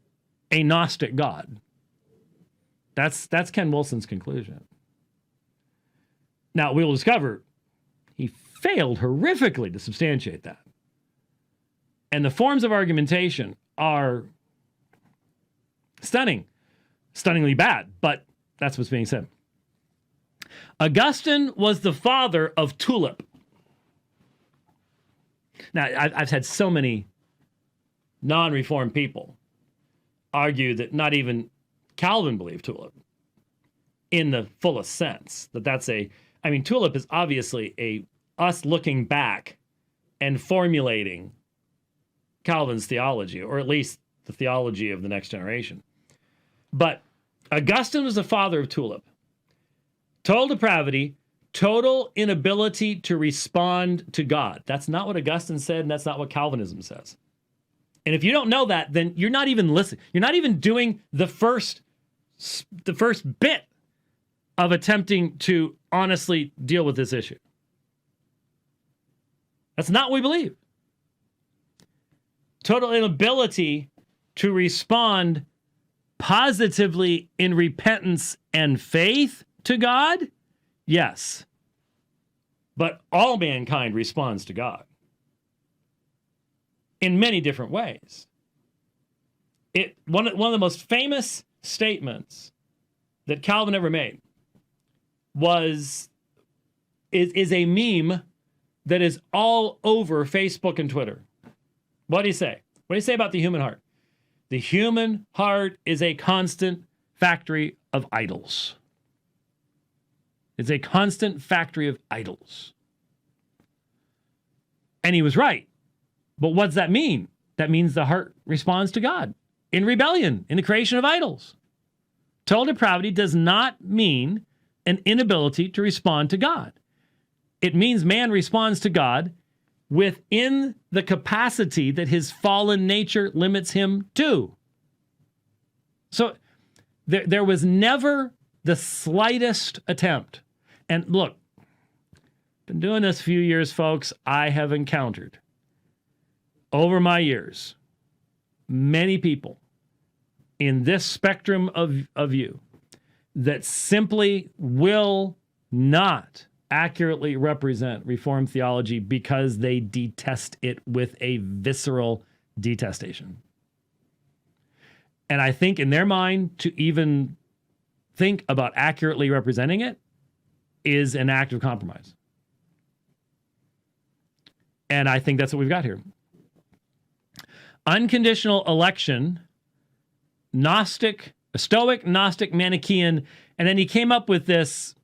a Gnostic God. That's Ken Wilson's conclusion. Now, we will discover he failed horrifically to substantiate that. And the forms of argumentation are stunningly bad, but that's what's being said. Augustine was the father of tulip. Now, I've had so many non-Reformed people argue that not even Calvin believed tulip in the fullest sense. Tulip is obviously us looking back and formulating Calvin's theology, or at least the theology of the next generation. But Augustine was the father of tulip. Total depravity, total inability to respond to God. That's not what Augustine said, and that's not what Calvinism says. And if you don't know that, then you're not even listening. You're not even doing the first bit of attempting to honestly deal with this issue. That's not what we believe. Total inability to respond positively in repentance and faith to God? Yes. But all mankind responds to God in many different ways. One of the most famous statements that Calvin ever made is a meme that is all over Facebook and Twitter. What do you say? What do you say about the human heart? The human heart is a constant factory of idols. It's a constant factory of idols. And he was right. But what does that mean? That means the heart responds to God in rebellion, in the creation of idols. Total depravity does not mean an inability to respond to God. It means man responds to God within the capacity that his fallen nature limits him to. So there was never the slightest attempt. And look, been doing this a few years, folks. I have encountered over my years many people in this spectrum of you that simply will not accurately represent Reformed theology because they detest it with a visceral detestation. And I think in their mind, to even think about accurately representing it is an act of compromise. And I think that's what we've got here. Unconditional election, Gnostic, Stoic, Gnostic, Manichaean, and then he came up with this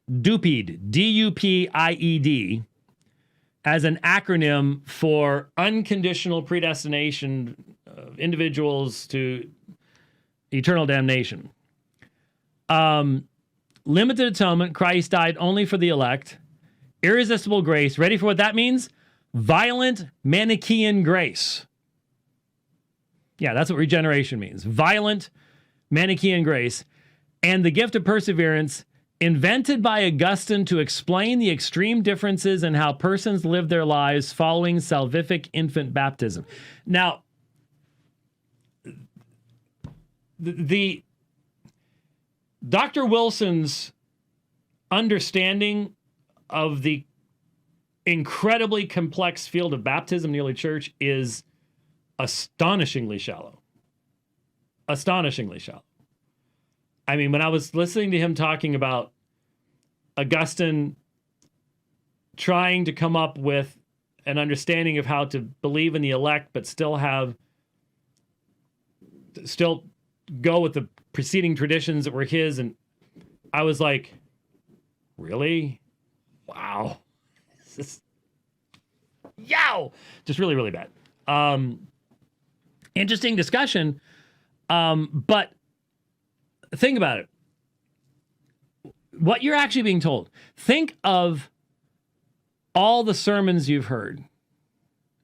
DUPIED, D-U-P-I-E-D, as an acronym for unconditional predestination of individuals to eternal damnation. Limited atonement, Christ died only for the elect. Irresistible grace, ready for what that means? Violent Manichaean grace. Yeah, that's what regeneration means. Violent Manichaean grace, and the gift of perseverance, invented by Augustine to explain the extreme differences in how persons live their lives following salvific infant baptism. Now, the Dr. Wilson's understanding of the incredibly complex field of baptism in the early church is astonishingly shallow. Astonishingly shallow. I mean, when I was listening to him talking about Augustine trying to come up with an understanding of how to believe in the elect, but still go with the preceding traditions that were his, and I was like, really? Wow. Just really, really bad. Interesting discussion. But think about it. What you're actually being told. Think of all the sermons you've heard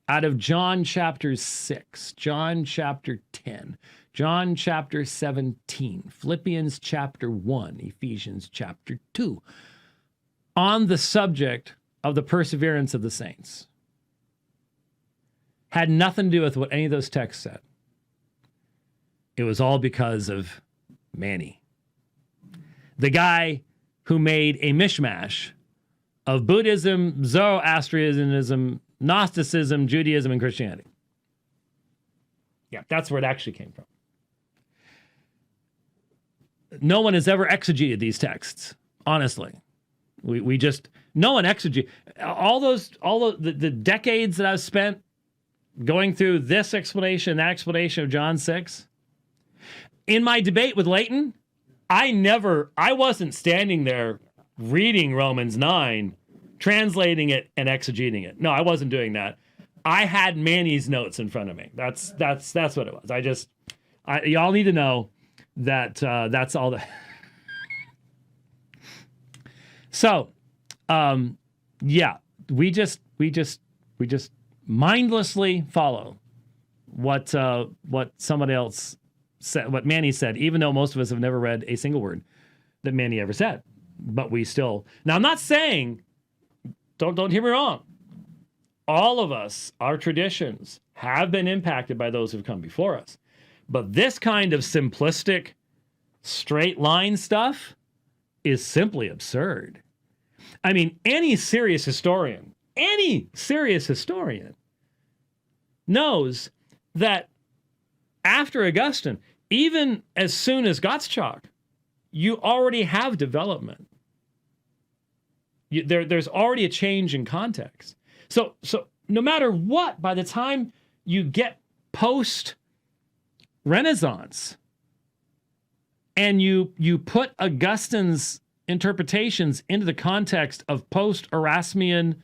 out of John chapter 6, John chapter 10, John chapter 17, Philippians chapter 1, Ephesians chapter 2, on the subject of the perseverance of the saints. Had nothing to do with what any of those texts said. It was all because of Manny, the guy who made a mishmash of Buddhism, Zoroastrianism, Gnosticism, Judaism, and Christianity. Yeah, that's where it actually came from. No one has ever exegeted these texts, honestly. We just, no one exegeted. All the decades that I've spent going through this explanation, that explanation of John 6, in my debate with Leighton, I wasn't standing there reading Romans 9, translating it and exegeting it. No, I wasn't doing that. I had Manny's notes in front of me. That's what it was. Y'all need to know that that's all that. So, yeah, we just mindlessly follow what somebody else said, what Manny said, even though most of us have never read a single word that Manny ever said. But we still. Now, I'm not saying, don't hear me wrong. All of us, our traditions, have been impacted by those who've come before us. But this kind of simplistic, straight line stuff is simply absurd. I mean, any serious historian knows that after Augustine, even as soon as Gottschalk, you already have development. There's already a change in context. So no matter what, by the time you get post-Renaissance and you put Augustine's interpretations into the context of post-Erasmian,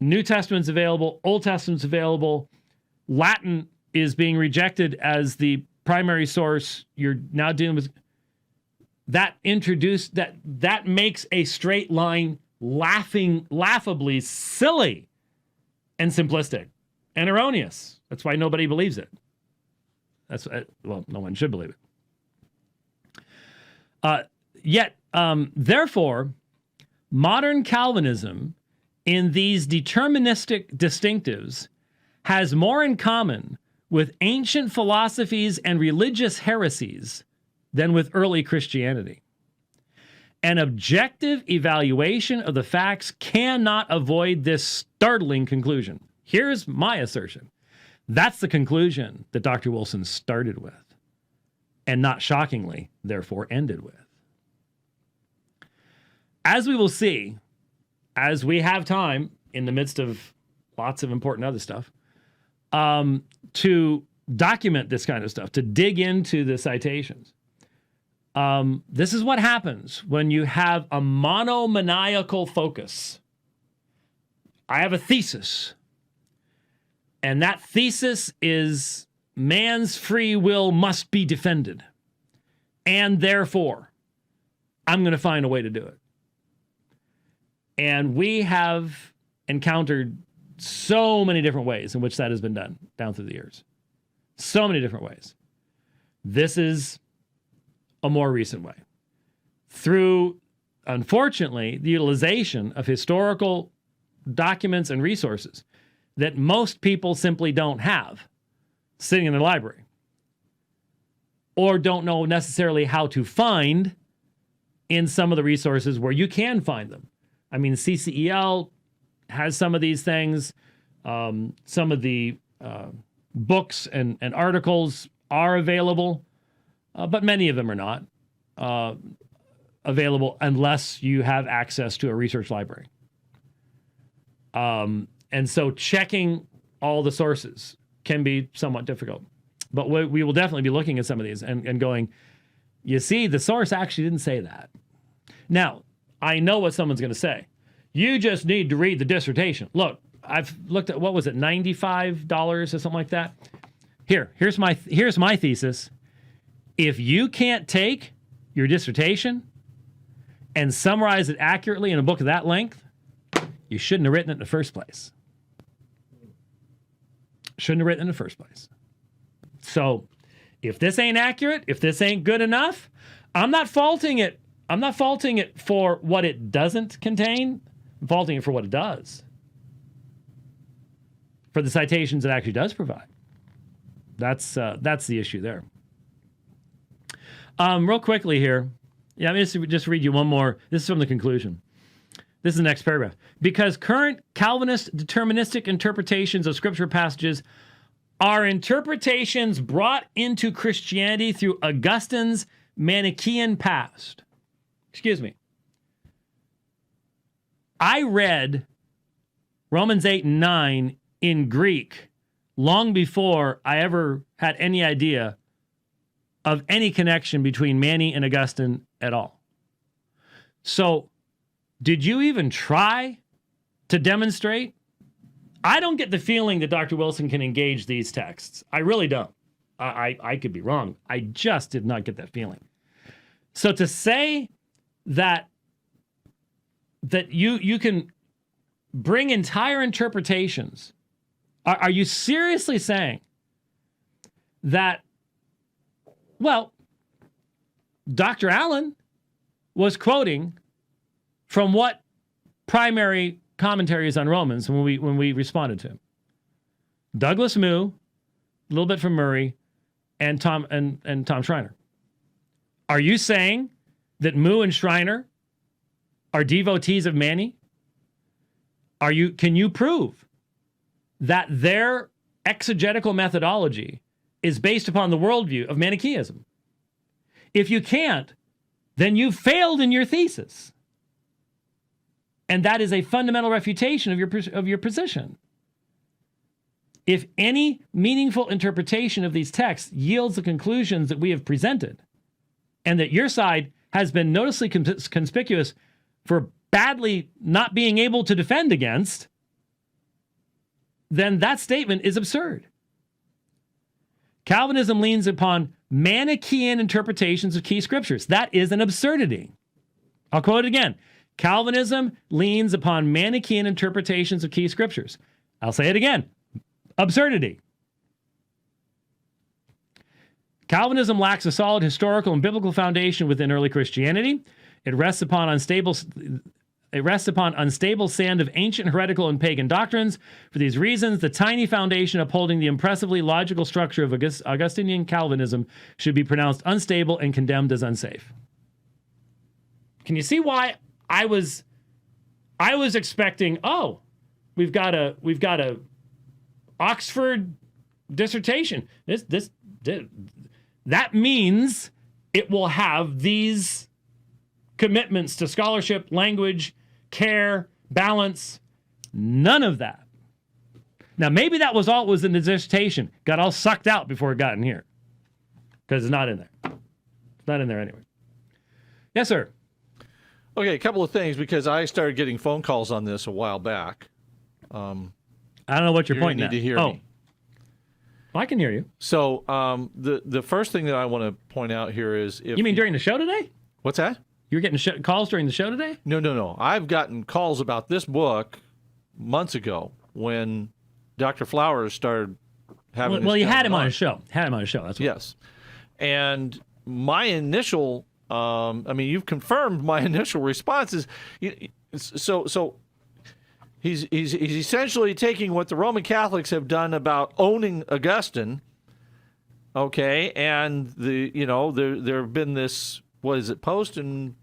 New Testament's available, Old Testament's available, Latin is being rejected as the primary source, you're now dealing with that makes a straight line laughably silly and simplistic and erroneous. That's why nobody believes it. No one should believe it. Therefore, modern Calvinism in these deterministic distinctives has more in common with ancient philosophies and religious heresies than with early Christianity. An objective evaluation of the facts cannot avoid this startling conclusion. Here's my assertion. That's the conclusion that Dr. Wilson started with, and not shockingly, therefore ended with. As we will see, as we have time in the midst of lots of important other stuff, to document this kind of stuff, to dig into the citations. This is what happens when you have a monomaniacal focus. I have a thesis, and that thesis is man's free will must be defended, and therefore, I'm going to find a way to do it. And we have encountered so many different ways in which that has been done down through the years. So many different ways. This is a more recent way. Through, unfortunately, the utilization of historical documents and resources that most people simply don't have sitting in their library or don't know necessarily how to find in some of the resources where you can find them. I mean, CCEL has some of these things. Some of the books and articles are available, but many of them are not available unless you have access to a research library. And so checking all the sources can be somewhat difficult. But we will definitely be looking at some of these and going, you see, the source actually didn't say that. Now, I know what someone's going to say. You just need to read the dissertation. Look, I've looked at, what was it, $95 or something like that? Here's my thesis. If you can't take your dissertation and summarize it accurately in a book of that length, you shouldn't have written it in the first place. Shouldn't have written it in the first place. So if this ain't accurate, if this ain't good enough, I'm not faulting it. I'm not faulting it for what it doesn't contain. I'm faulting it for what it does. For the citations it actually does provide. That's the issue there. Real quickly here. Yeah, let me just read you one more. This is from the conclusion. This is the next paragraph. Because current Calvinist deterministic interpretations of scripture passages are interpretations brought into Christianity through Augustine's Manichaean past. Excuse me. I read Romans 8 and 9 in Greek long before I ever had any idea of any connection between Manny and Augustine at all. So, did you even try to demonstrate? I don't get the feeling that Dr. Wilson can engage these texts. I really don't. I could be wrong. I just did not get that feeling. So to say that you can bring entire interpretations, are you seriously saying that, well, Dr. Allen was quoting from what primary commentaries on Romans when we responded to him? Douglas Moo, a little bit from Murray, and Tom Schreiner. Are you saying that Moo and Schreiner are devotees of Manny? Can you prove that their exegetical methodology is based upon the worldview of Manichaeism? If you can't, then you've failed in your thesis. And that is a fundamental refutation of your position. If any meaningful interpretation of these texts yields the conclusions that we have presented, and that your side has been noticeably conspicuous for badly not being able to defend against, then that statement is absurd. Calvinism leans upon Manichaean interpretations of key scriptures. That is an absurdity. I'll quote it again. Calvinism leans upon Manichaean interpretations of key scriptures. I'll say it again. Absurdity. Calvinism lacks a solid historical and biblical foundation within early Christianity. It rests upon unstable sand of ancient heretical and pagan doctrines. For these reasons, the tiny foundation upholding the impressively logical structure of Augustinian Calvinism should be pronounced unstable and condemned as unsafe. Can you see why I was expecting, we've got a Oxford dissertation. That means it will have these commitments to scholarship, language, care, balance. None of that. Now, maybe that was all it was in the dissertation. Got all sucked out before it got in here. Because it's not in there. It's not in there anyway. Yes, sir. Okay, a couple of things, because I started getting phone calls on this a while back. I don't know what you're pointing at. You need to hear me. I can hear you. So the first thing that I want to point out here is... You mean during the show today? What's that? You were getting calls during the show today? No. I've gotten calls about this book months ago when Dr. Flowers started having you had him on his show. That's what. Yes. And my initial, you've confirmed my initial response is, so he's essentially taking what the Roman Catholics have done about owning Augustine, okay, and there have been this, what is it, post and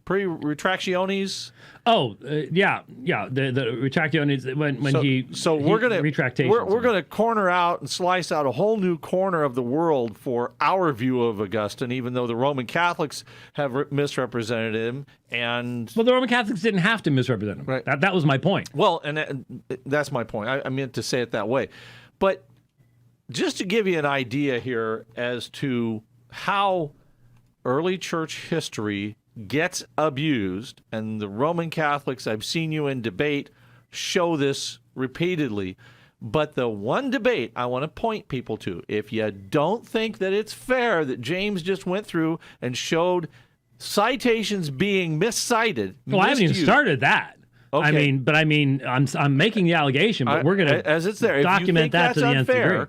pre-retractiones? Oh, yeah. The retractiones we're gonna retractations. We're gonna corner out and slice out a whole new corner of the world for our view of Augustine, even though the Roman Catholics have misrepresented him. And well, the Roman Catholics didn't have to misrepresent him. Right. That was my point. Well, and that's my point. I meant to say it that way, but just to give you an idea here as to how early church history gets abused, and the Roman Catholics, I've seen you in debate, show this repeatedly. But the one debate I want to point people to, if you don't think that it's fair that James just went through and showed citations being miscited. Well, I haven't even started that. Okay. I'm making the allegation, but we're going to as it's there. document that to the nth degree.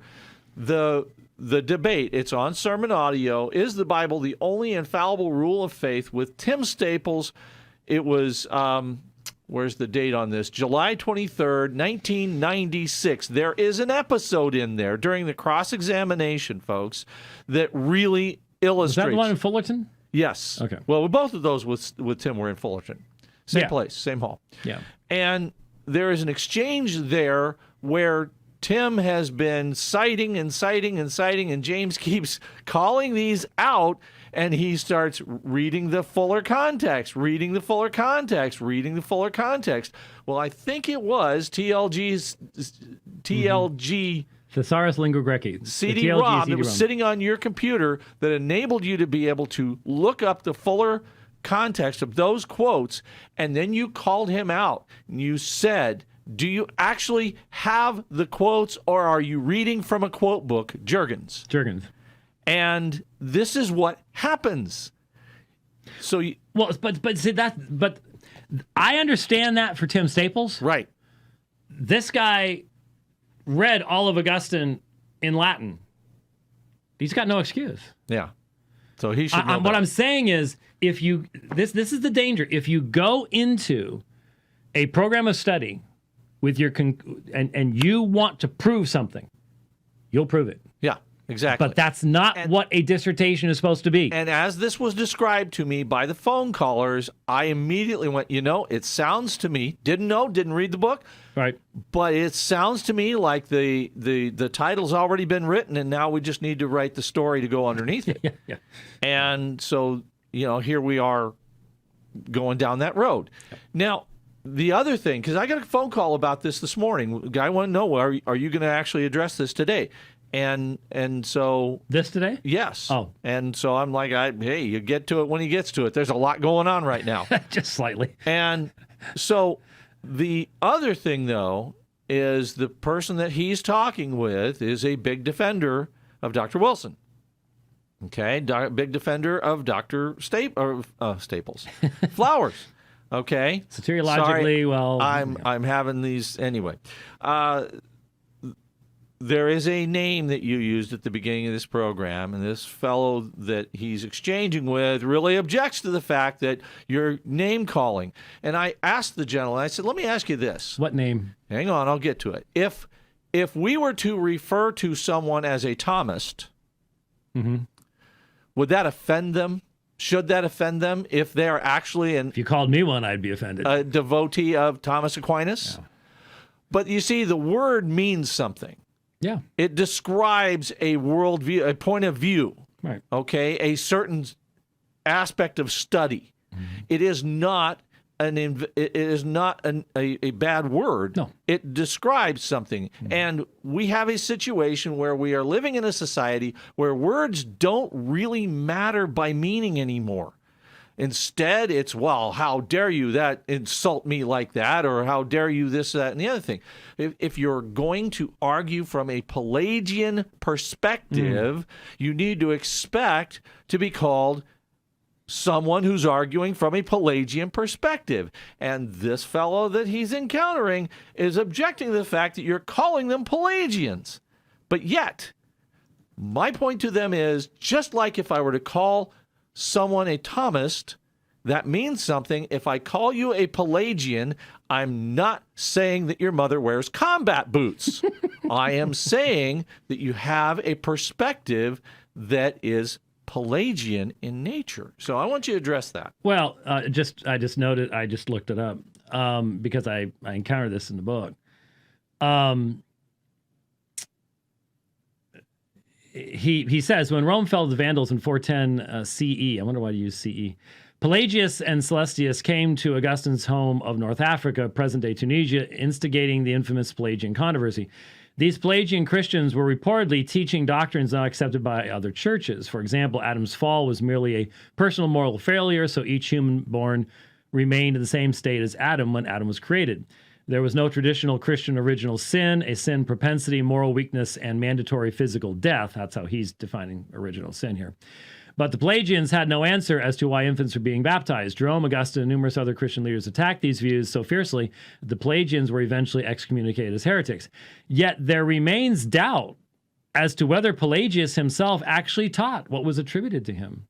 The debate, it's on Sermon Audio, is the Bible the only infallible rule of faith, with Tim Staples. It was, where's the date on this? July 23rd, 1996. There is an episode in there during the cross-examination, folks, that really illustrates. Is that the one in Fullerton? Yes. Okay. Well, both of those with Tim were in Fullerton. Same place, same hall. Yeah. And there is an exchange there where Tim has been citing, and James keeps calling these out, and he starts reading the fuller context. Well, I think it was TLG Thesaurus Lingua Graecae. CD-ROM that was sitting on your computer that enabled you to be able to look up the fuller context of those quotes, and then you called him out, and you said, do you actually have the quotes, or are you reading from a quote book, Jurgens? And this is what happens. So, but I understand that for Tim Staples. Right. This guy read all of Augustine in Latin. He's got no excuse. Yeah. So he should know what I'm saying is, if you this is the danger. If you go into a program of study with your and you want to prove something, you'll prove it. Yeah, exactly. But that's not what a dissertation is supposed to be. And as this was described to me by the phone callers, I immediately went, it sounds to me, didn't read the book, right? But it sounds to me like the title's already been written, and now we just need to write the story to go underneath it. Yeah. And so, here we are going down that road. Now, the other thing, because I got a phone call about this morning. The guy wanted to know, are you going to actually address this today? And so this today? Yes. Oh. And so I'm like, hey, you get to it when he gets to it. There's a lot going on right now. Just slightly. And so the other thing, though, is the person that he's talking with is a big defender of Dr. Wilson. Okay, big defender of Dr. Staples. Flowers. Okay. Soteriologically, well, I'm having these anyway. There is a name that you used at the beginning of this program, and this fellow that he's exchanging with really objects to the fact that you're name calling. And I asked the gentleman, I said, let me ask you this. What name? Hang on, I'll get to it. If we were to refer to someone as a Thomist, would that offend them? Should that offend them if they're actually if you called me one, I'd be offended. A devotee of Thomas Aquinas? Yeah. But you see, the word means something. Yeah. It describes a worldview, a point of view. Right. Okay, a certain aspect of study. It is not a bad word. No. It describes something. And we have a situation where we are living in a society where words don't really matter by meaning anymore. Instead, it's, well, how dare you that insult me like that, or how dare you this, that, and the other thing. If you're going to argue from a Pelagian perspective, you need to expect to be called someone who's arguing from a Pelagian perspective. And this fellow that he's encountering is objecting to the fact that you're calling them Pelagians. But yet, My point to them is, just like if I were to call someone a Thomist, that means something. If I call you a Pelagian, I'm not saying that your mother wears combat boots. I am saying that you have a perspective that is Pelagian in nature. So I want you to address that. Well, I just noted, I just looked it up because I encountered this in the book. He says, when Rome fell to the Vandals in 410 CE, I wonder why you use CE, Pelagius and Celestius came to Augustine's home of North Africa, present-day Tunisia, instigating the infamous Pelagian controversy. These Pelagian Christians were reportedly teaching doctrines not accepted by other churches. For example, Adam's fall was merely a personal moral failure, so each human born remained in the same state as Adam when Adam was created. There was no traditional Christian original sin, a sin propensity, moral weakness, and mandatory physical death. That's how he's defining original sin here. But the Pelagians had no answer as to why infants were being baptized. Jerome, Augustine, and numerous other Christian leaders attacked these views so fiercely that the Pelagians were eventually excommunicated as heretics. Yet there remains doubt as to whether Pelagius himself actually taught what was attributed to him.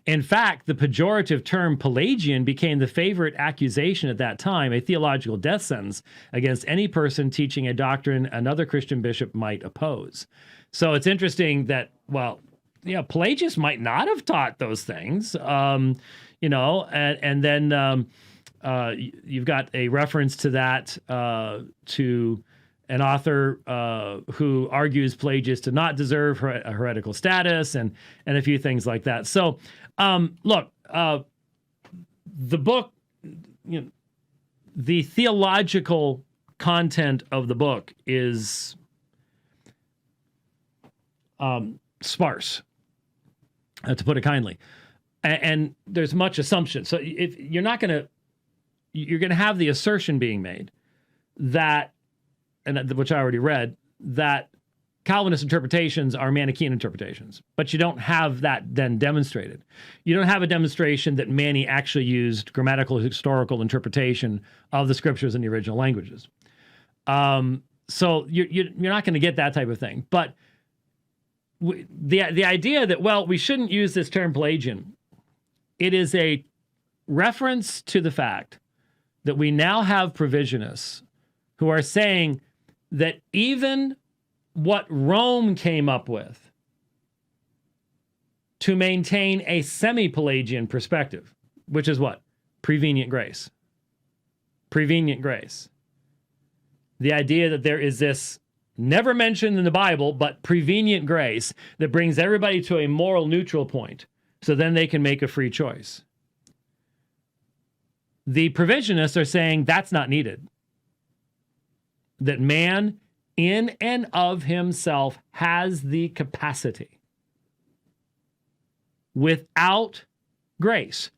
In fact, the pejorative term Pelagian became the favorite accusation at that time, a theological death sentence against any person teaching a doctrine another Christian bishop might oppose. So it's interesting that, well, yeah, Pelagius might not have taught those things, and then you've got a reference to that to an author who argues Pelagius did not deserve a heretical status and a few things like that. So, look, the book, the theological content of the book is sparse. To put it kindly, and there's much assumption. So if you're going to have the assertion being made that, and which I already read, that Calvinist interpretations are Manichaean interpretations, but you don't have that then demonstrated. You don't have a demonstration that Mani actually used grammatical historical interpretation of the scriptures in the original languages. So you're not going to get that type of thing, but the idea that, well, we shouldn't use this term Pelagian, it is a reference to the fact that we now have provisionists who are saying that even what Rome came up with to maintain a semi-Pelagian perspective, which is what? Prevenient grace. Prevenient grace. The idea that there is this never mentioned in the Bible, but prevenient grace that brings everybody to a moral neutral point, so then they can make a free choice. The provisionists are saying that's not needed. That man, in and of himself, has the capacity without grace.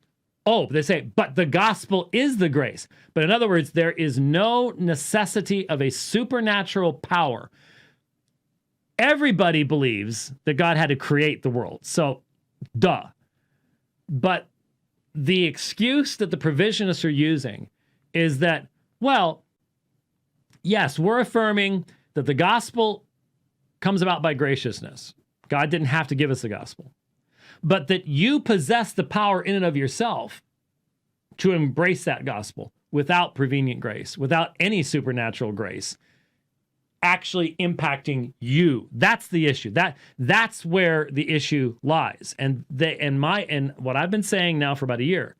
Oh, they say, but the gospel is the grace. But in other words, there is no necessity of a supernatural power. Everybody believes that God had to create the world. So, duh. But the excuse that the provisionists are using is that, well, yes, we're affirming that the gospel comes about by graciousness. God didn't have to give us the gospel. But that you possess the power in and of yourself to embrace that gospel without prevenient grace, without any supernatural grace actually impacting you. That's the issue. That's where the issue lies. And what I've been saying now for about a year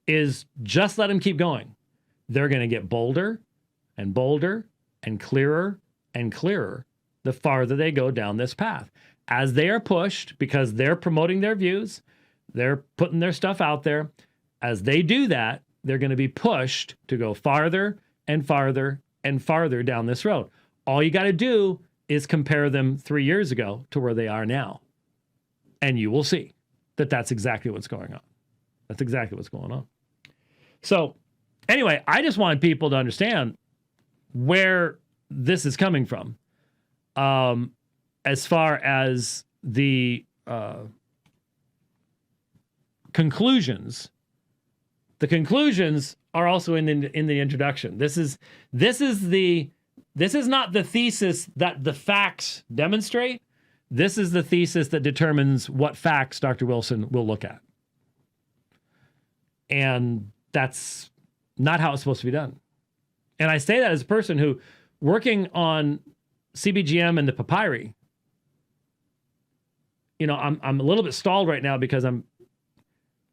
is just let them keep going. They're going to get bolder and bolder and clearer the farther they go down this path. As they are pushed, because they're promoting their views, they're putting their stuff out there. As they do that, they're going to be pushed to go farther and farther and farther down this road. All you got to do is compare them 3 years ago to where they are now. And you will see that that's exactly what's going on. That's exactly what's going on. So anyway, I just want people to understand where this is coming from. As far as the conclusions are also in the introduction. This is not the thesis that the facts demonstrate. This is the thesis that determines what facts Dr. Wilson will look at. And that's not how it's supposed to be done. And I say that as a person who, working on CBGM and the papyri, I'm a little bit stalled right now because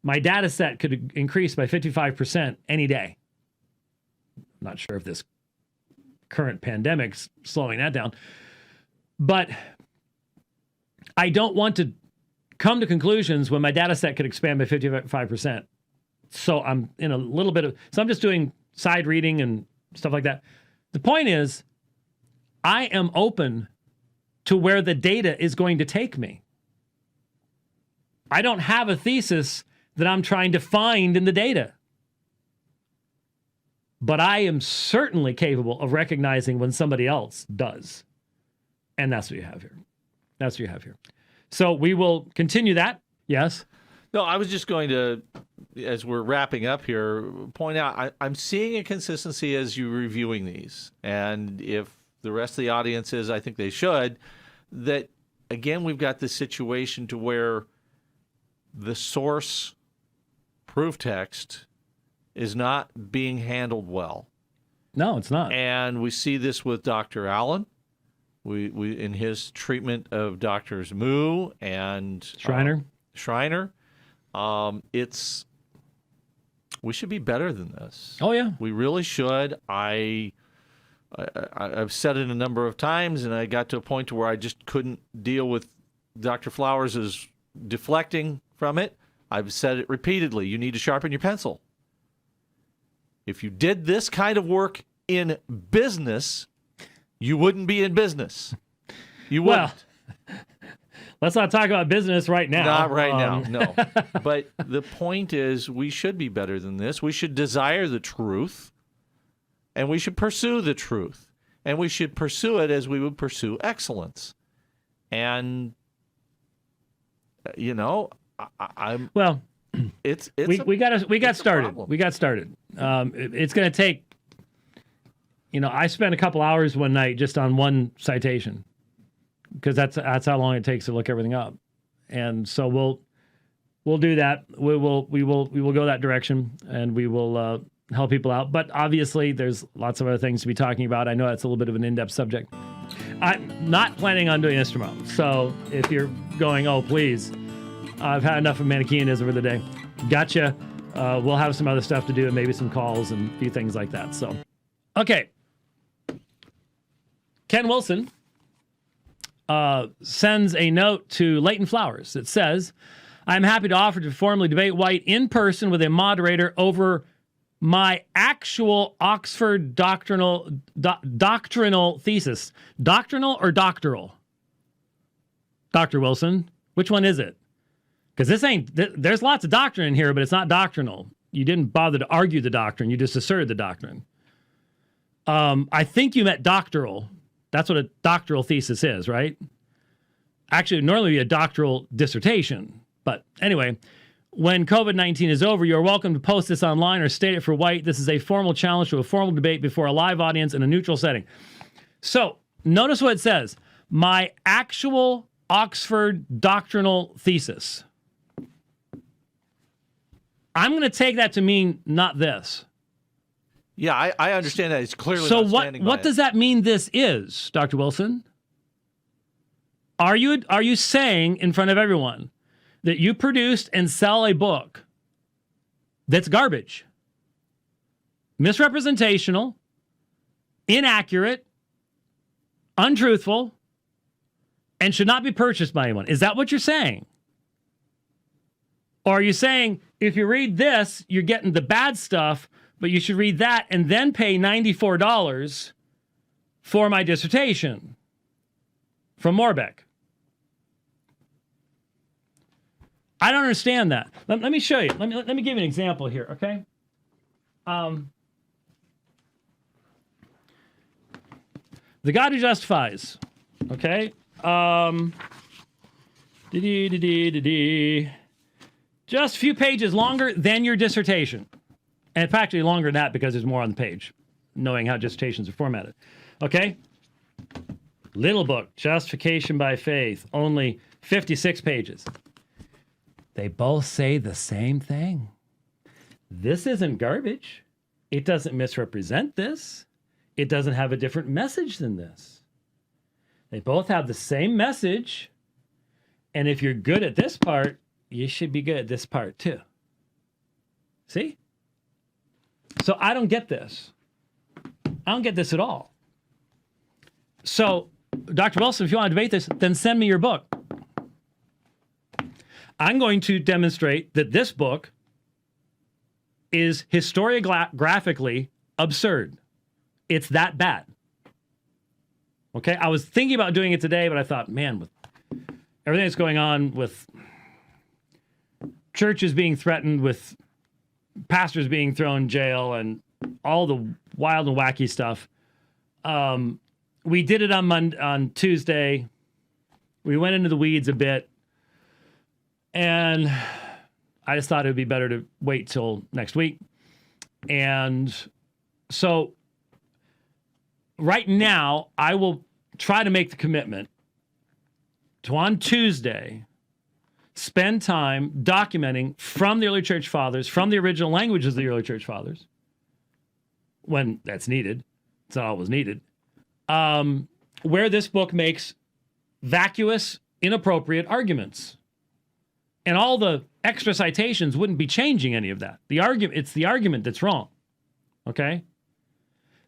my data set could increase by 55% any day. I'm not sure if this current pandemic's slowing that down. But I don't want to come to conclusions when my data set could expand by 55%. So I'm in a little bit of... So I'm just doing side reading and stuff like that. The point is, I am open to where the data is going to take me. I don't have a thesis that I'm trying to find in the data. But I am certainly capable of recognizing when somebody else does. And that's what you have here. That's what you have here. So we will continue that. Yes? No, I was just going to, as we're wrapping up here, point out I'm seeing a consistency as you're reviewing these. And if the rest of the audience is, I think they should, that, again, we've got this situation to where the source proof text is not being handled well. No, it's not. And we see this with Dr. Allen. We in his treatment of Doctors Moo and Schreiner. We should be better than this. Oh yeah, we really should. I've said it a number of times, and I got to a point to where I just couldn't deal with Dr. Flowers' deflecting from it. I've said it repeatedly. You need to sharpen your pencil. If you did this kind of work in business, you wouldn't be in business. You wouldn't. Well, let's not talk about business right now. Not right now, no. But the point is, we should be better than this. We should desire the truth, and we should pursue the truth. And we should pursue it as we would pursue excellence. And, I'm... Well... we got started. Problem. We got started. It's going to take. I spent a couple hours one night just on one citation because that's how long it takes to look everything up, and so we'll do that. We will go that direction, and we will help people out. But obviously, there's lots of other things to be talking about. I know that's a little bit of an in-depth subject. I'm not planning on doing this tomorrow. So if you're going, oh please. I've had enough of Manichaeanism for the day. Gotcha. We'll have some other stuff to do and maybe some calls and a few things like that. So, okay. Ken Wilson sends a note to Leighton Flowers that says, I'm happy to offer to formally debate White in person with a moderator over my actual Oxford doctrinal thesis. Doctrinal or doctoral? Dr. Wilson, which one is it? Because there's lots of doctrine in here, but it's not doctrinal. You didn't bother to argue the doctrine. You just asserted the doctrine. I think you meant doctoral. That's what a doctoral thesis is, right? Actually, it would normally be a doctoral dissertation. But anyway, when COVID-19 is over, you're welcome to post this online or state it for White. This is a formal challenge to a formal debate before a live audience in a neutral setting. So notice what it says. My actual Oxford doctrinal thesis. I'm going to take that to mean not this. Yeah, I understand that. It's clearly so not standing by what does that mean this is, Dr. Wilson? Are you saying in front of everyone that you produced and sell a book that's garbage, misrepresentational, inaccurate, untruthful, and should not be purchased by anyone? Is that what you're saying? Or are you saying, if you read this, you're getting the bad stuff, but you should read that and then pay $94 for my dissertation from Morbeck? I don't understand that. Let me show you. Let me give you an example here, okay? The God Who Justifies, okay? Just a few pages longer than your dissertation. And it's practically longer than that because there's more on the page, knowing how dissertations are formatted. Okay? Little book, Justification by Faith, only 56 pages. They both say the same thing. This isn't garbage. It doesn't misrepresent this. It doesn't have a different message than this. They both have the same message. And if you're good at this part, you should be good at this part too. See? So I don't get this. I don't get this at all. So, Dr. Wilson, if you want to debate this, then send me your book. I'm going to demonstrate that this book is historiographically absurd. It's that bad. Okay? I was thinking about doing it today, but I thought, man, with everything that's going on with churches being threatened, with pastors being thrown in jail, and all the wild and wacky stuff, we did it on Tuesday. We went into the weeds a bit, and I just thought it would be better to wait till next week. And so right now, I will try to make the commitment to, on Tuesday, spend time documenting from the early church fathers, from the original languages of the early church fathers, when that's needed. It's not always needed. Where this book makes vacuous, inappropriate arguments. And all the extra citations wouldn't be changing any of that. It's the argument that's wrong. Okay?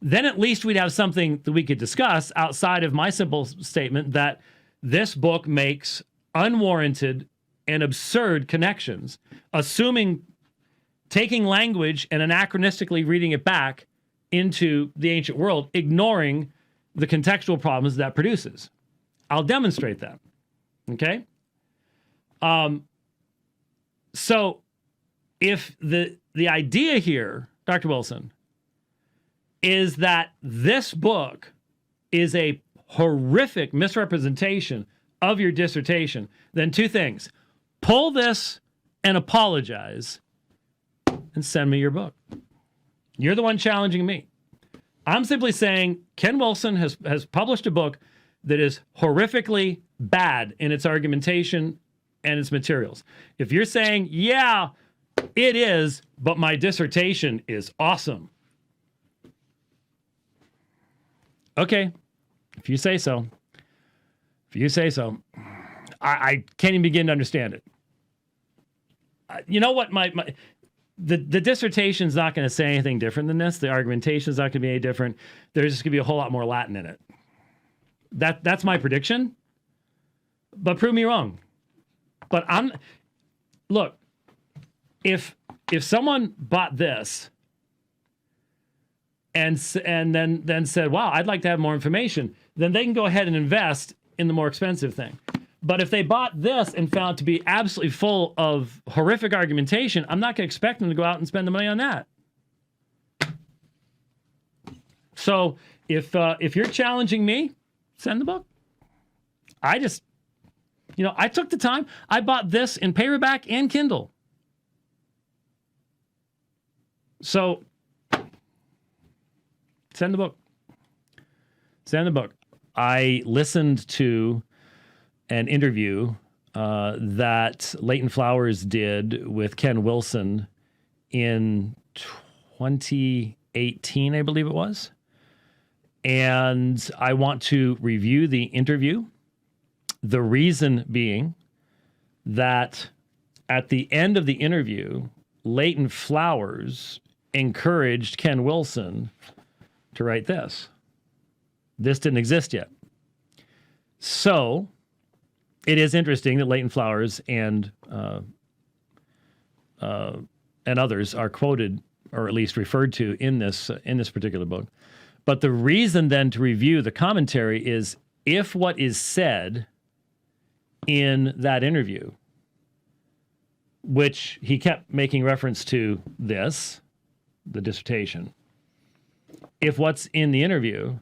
Then at least we'd have something that we could discuss outside of my simple statement that this book makes unwarranted and absurd connections, taking language and anachronistically reading it back into the ancient world, ignoring the contextual problems that produces. I'll demonstrate that. Okay? So if the idea here, Dr. Wilson, is that this book is a horrific misrepresentation of your dissertation, then two things. Pull this and apologize and send me your book. You're the one challenging me. I'm simply saying Ken Wilson has published a book that is horrifically bad in its argumentation and its materials. If you're saying, yeah, it is, but my dissertation is awesome. Okay, if you say so. If you say so. I can't even begin to understand it. You know what? The dissertation's not going to say anything different than this. The argumentation's not going to be any different. There's just going to be a whole lot more Latin in it. That's my prediction. But prove me wrong. But look, if someone bought this and then said, wow, I'd like to have more information, then they can go ahead and invest in the more expensive thing. But if they bought this and found it to be absolutely full of horrific argumentation, I'm not going to expect them to go out and spend the money on that. So if you're challenging me, send the book. I took the time. I bought this in paperback and Kindle. So send the book. Send the book. I listened to an interview that Leighton Flowers did with Ken Wilson in 2018, I believe it was. And I want to review the interview. The reason being that at the end of the interview, Leighton Flowers encouraged Ken Wilson to write this. This didn't exist yet. So it is interesting that Leighton Flowers and others are quoted, or at least referred to, in this particular book. But the reason then to review the commentary is if what is said in that interview, which he kept making reference to this, the dissertation, if what's in the interview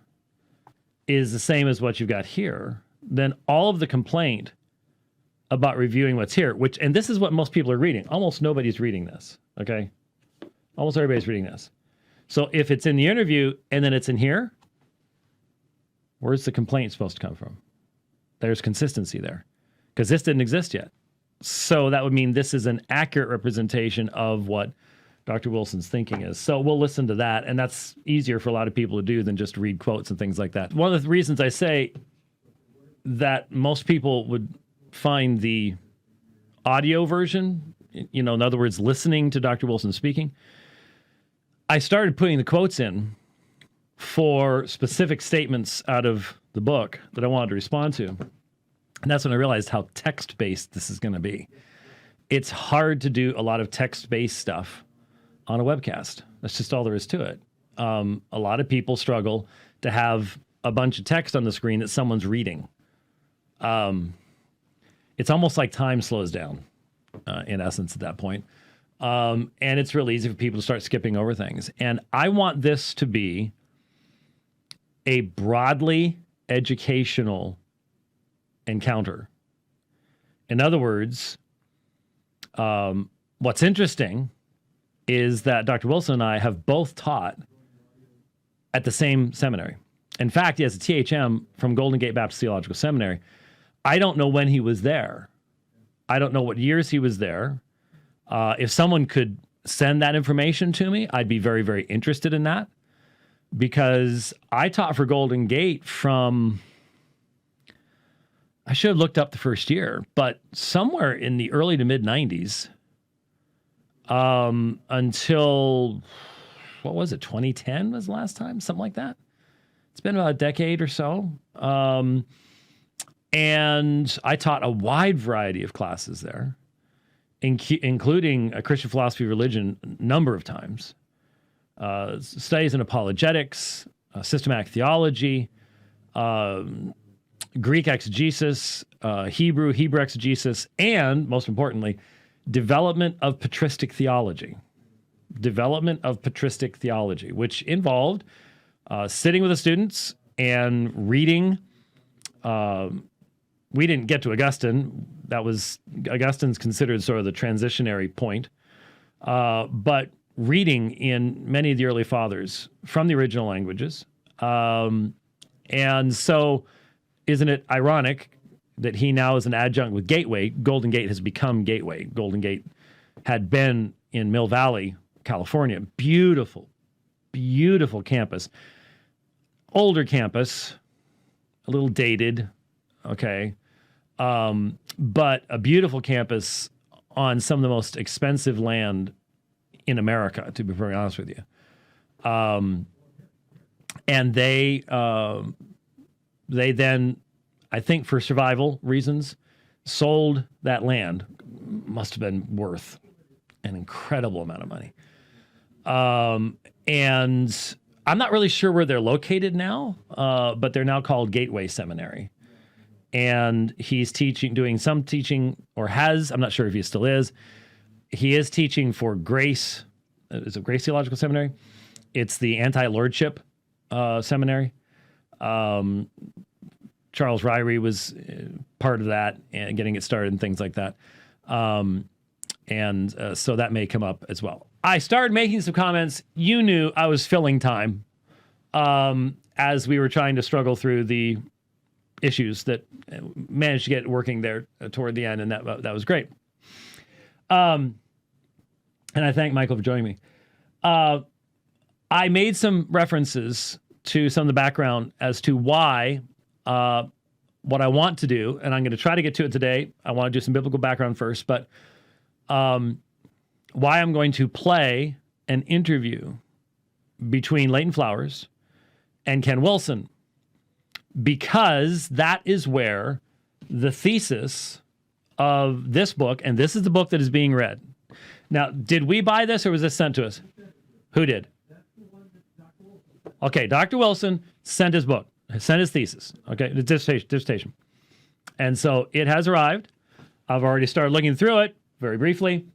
is the same as what you've got here, then all of the complaint about reviewing what's here, and this is what most people are reading. Almost nobody's reading this, okay? Almost everybody's reading this. So if it's in the interview and then it's in here, Where's the complaint supposed to come from? There's consistency there, because this didn't exist yet. So that would mean this is an accurate representation of what Dr. Wilson's thinking is. So we'll listen to that, and that's easier for a lot of people to do than just read quotes and things like that. One of the reasons I say that most people would find the audio version, in other words, listening to Dr. Wilson speaking, I started putting the quotes in for specific statements out of the book that I wanted to respond to. And that's when I realized how text-based this is going to be. It's hard to do a lot of text-based stuff on a webcast. That's just all there is to it. A lot of people struggle to have a bunch of text on the screen that someone's reading. It's almost like time slows down, in essence, at that point. And it's really easy for people to start skipping over things. And I want this to be a broadly educational encounter. In other words, what's interesting is that Dr. Wilson and I have both taught at the same seminary. In fact, he has a THM from Golden Gate Baptist Theological Seminary. I don't know when he was there. I don't know what years he was there. If someone could send that information to me, I'd be very, very interested in that, because I taught for Golden Gate from, I should have looked up the first year, but somewhere in the early to mid 90s until, what was it, 2010 was the last time? Something like that. It's been about a decade or so. And I taught a wide variety of classes there, including a Christian philosophy of religion a number of times, studies in apologetics, systematic theology, Greek exegesis, Hebrew exegesis, and most importantly, development of patristic theology. Development of patristic theology, which involved sitting with the students and reading. We didn't get to Augustine. Augustine's considered sort of the transitionary point. But reading in many of the early fathers from the original languages. And so isn't it ironic that he now is an adjunct with Gateway? Golden Gate has become Gateway. Golden Gate had been in Mill Valley, California. Beautiful, beautiful campus. Older campus, a little dated, okay. But a beautiful campus on some of the most expensive land in America, to be very honest with you. And they then, I think for survival reasons, sold that land. Must have been worth an incredible amount of money. And I'm not really sure where they're located now, but they're now called Gateway Seminary. And he's doing some teaching, or has, I'm not sure if he still is. He is teaching for Grace. Is it Grace Theological Seminary? It's the anti-lordship seminary. Charles Ryrie was part of that and getting it started and things like that. So that may come up as well. I started making some comments. You knew I was filling time as we were trying to struggle through the issues that managed to get working there toward the end, and that was great. And I thank Michael for joining me. I made some references to some of the background as to why what I want to do, and I'm going to try to get to it today. I want to do some biblical background first, but why I'm going to play an interview between Leighton Flowers and Ken Wilson, because that is where the thesis of this book, and this is the book that is being read. Now, did we buy this or was this sent to us? Who did? Okay, Dr. Wilson sent his book, sent his thesis, okay, the dissertation. And so it has arrived. I've already started looking through it very briefly.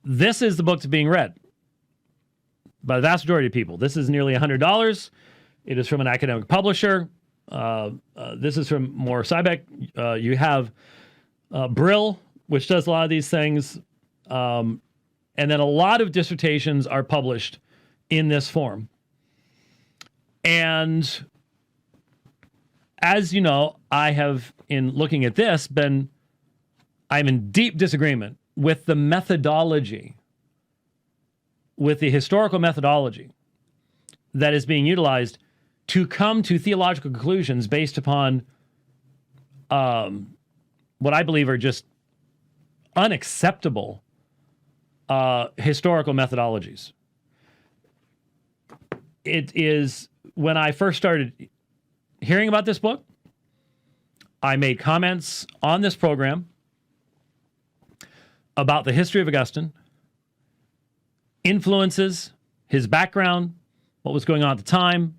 This is the book that's being read by the vast majority of people. This is nearly $100. It is from an academic publisher. This is from Moore Siebeck. You have Brill, which does a lot of these things. And then a lot of dissertations are published in this form. And as you know, I have, in looking at this, I'm in deep disagreement with the methodology, with the historical methodology that is being utilized to come to theological conclusions based upon what I believe are just unacceptable historical methodologies. It is, when I first started hearing about this book, I made comments on this program about the history of Augustine, influences, his background, what was going on at the time,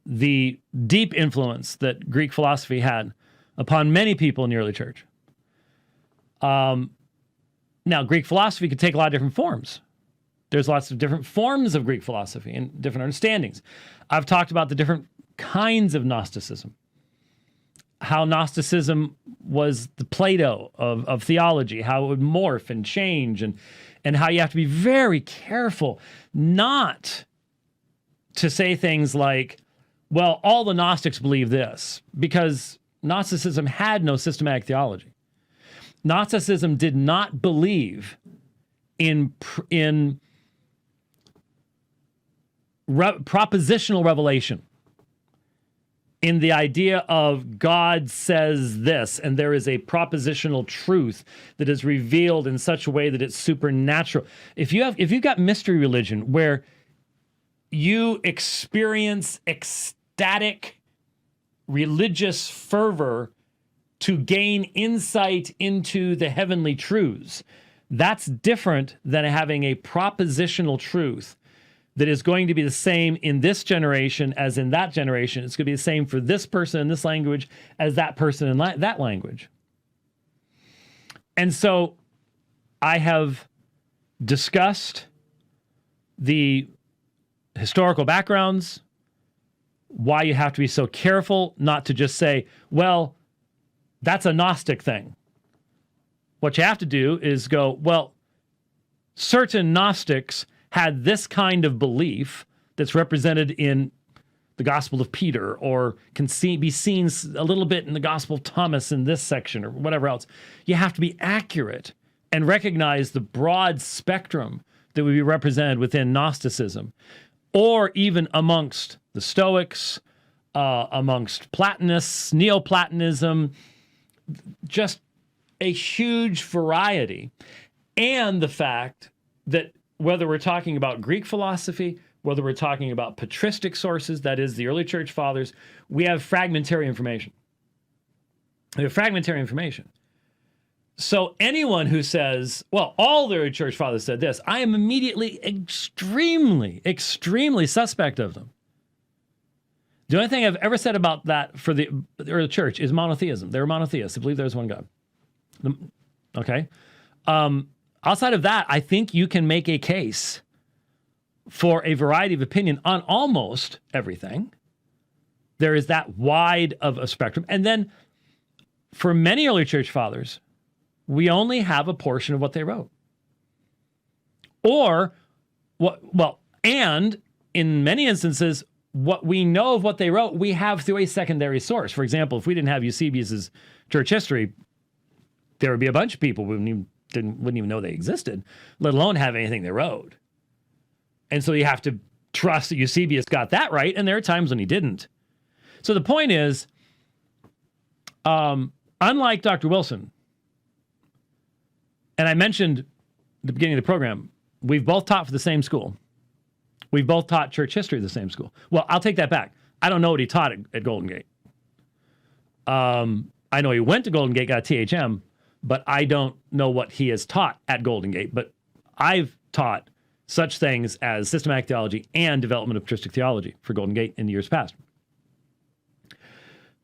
the deep influence that Greek philosophy had upon many people in the early church. Now, Greek philosophy could take a lot of different forms. There's lots of different forms of Greek philosophy and different understandings. I've talked about the different kinds of Gnosticism, how Gnosticism was the Plato of theology, how it would morph and change, and how you have to be very careful not to say things like, well, all the Gnostics believe this, because Gnosticism had no systematic theology. Gnosticism did not believe in propositional revelation, in the idea of God says this, and there is a propositional truth that is revealed in such a way that it's supernatural. If you've got mystery religion where you experience ecstatic religious fervor to gain insight into the heavenly truths, that's different than having a propositional truth that is going to be the same in this generation as in that generation. It's going to be the same for this person in this language as that person in that language. And so I have discussed the historical backgrounds, why you have to be so careful not to just say, well, that's a Gnostic thing. What you have to do is go, well, certain Gnostics had this kind of belief that's represented in the Gospel of Peter, or can be seen a little bit in the Gospel of Thomas in this section, or whatever else. You have to be accurate and recognize the broad spectrum that would be represented within Gnosticism, or even amongst the Stoics, amongst Platonists, Neoplatonism, just a huge variety. And the fact that whether we're talking about Greek philosophy, whether we're talking about patristic sources, that is the early church fathers, we have fragmentary information. We have fragmentary information. So anyone who says, well, all the early church fathers said this, I am immediately extremely, extremely suspect of them. The only thing I've ever said about that for the early church is monotheism. They were monotheists. They believe there's one God. Okay? Outside of that, I think you can make a case for a variety of opinion on almost everything. There is that wide of a spectrum. And then for many early church fathers, we only have a portion of what they wrote. Or, and in many instances, what we know of what they wrote, we have through a secondary source. For example, if we didn't have Eusebius's church history, there would be a bunch of people who wouldn't even know they existed, let alone have anything they wrote. And so you have to trust that Eusebius got that right, and there are times when he didn't. So the point is, unlike Dr. Wilson, and I mentioned at the beginning of the program, we've both taught for the same school. We've both taught church history at the same school. Well, I'll take that back. I don't know what he taught at Golden Gate. I know he went to Golden Gate, got a THM, but I don't know what he has taught at Golden Gate. But I've taught such things as systematic theology and development of patristic theology for Golden Gate in the years past.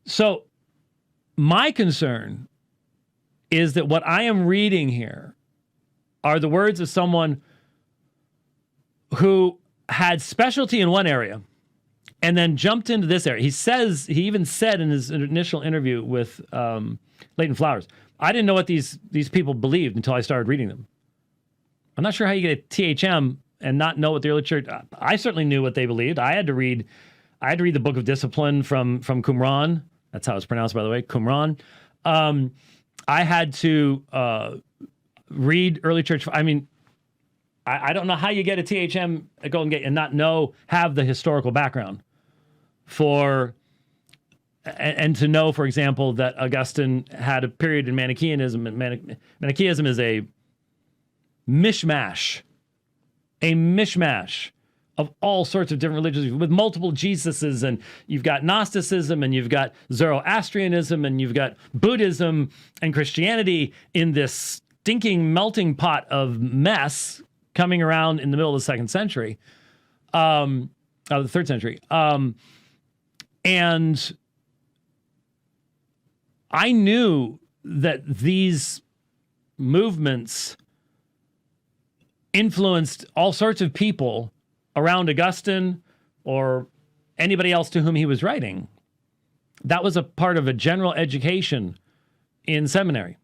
So my concern is that what I am reading here are the words of someone who had specialty in one area and then jumped into this area. He even said in his initial interview with Leighton Flowers, I didn't know what these people believed until I started reading them. I'm not sure how you get a THM and not know what the early church. I certainly knew what they believed. I had to read the Book of Discipline from Qumran. That's how it's pronounced, by the way, Qumran. I had to read early church. I mean, I don't know how you get a THM at Golden Gate and not have the historical background and to know, for example, that Augustine had a period in Manichaeanism. And Manichaeism is a mishmash of all sorts of different religions with multiple Jesuses, and you've got Gnosticism, and you've got Zoroastrianism, and you've got Buddhism and Christianity in this stinking melting pot of mess coming around in the middle of the 2nd century, the 3rd century. And I knew that these movements influenced all sorts of people around Augustine or anybody else to whom he was writing. That was a part of a general education in seminary.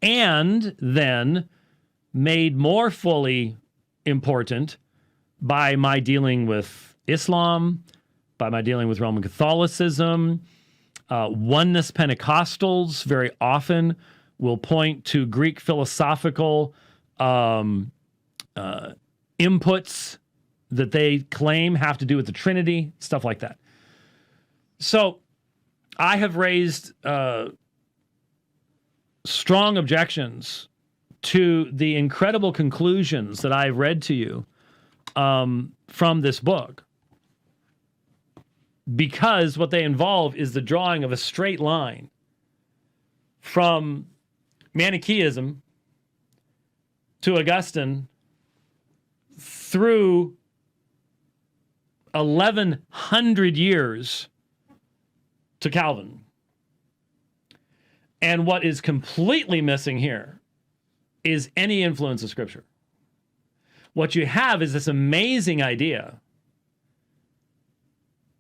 And then made more fully important by my dealing with Islam, by my dealing with Roman Catholicism. Oneness Pentecostals very often will point to Greek philosophical inputs that they claim have to do with the Trinity, stuff like that. So I have raised strong objections to the incredible conclusions that I've read to you from this book, because what they involve is the drawing of a straight line from Manichaeism to Augustine through 1,100 years to Calvin. And what is completely missing here is any influence of Scripture. What you have is this amazing idea,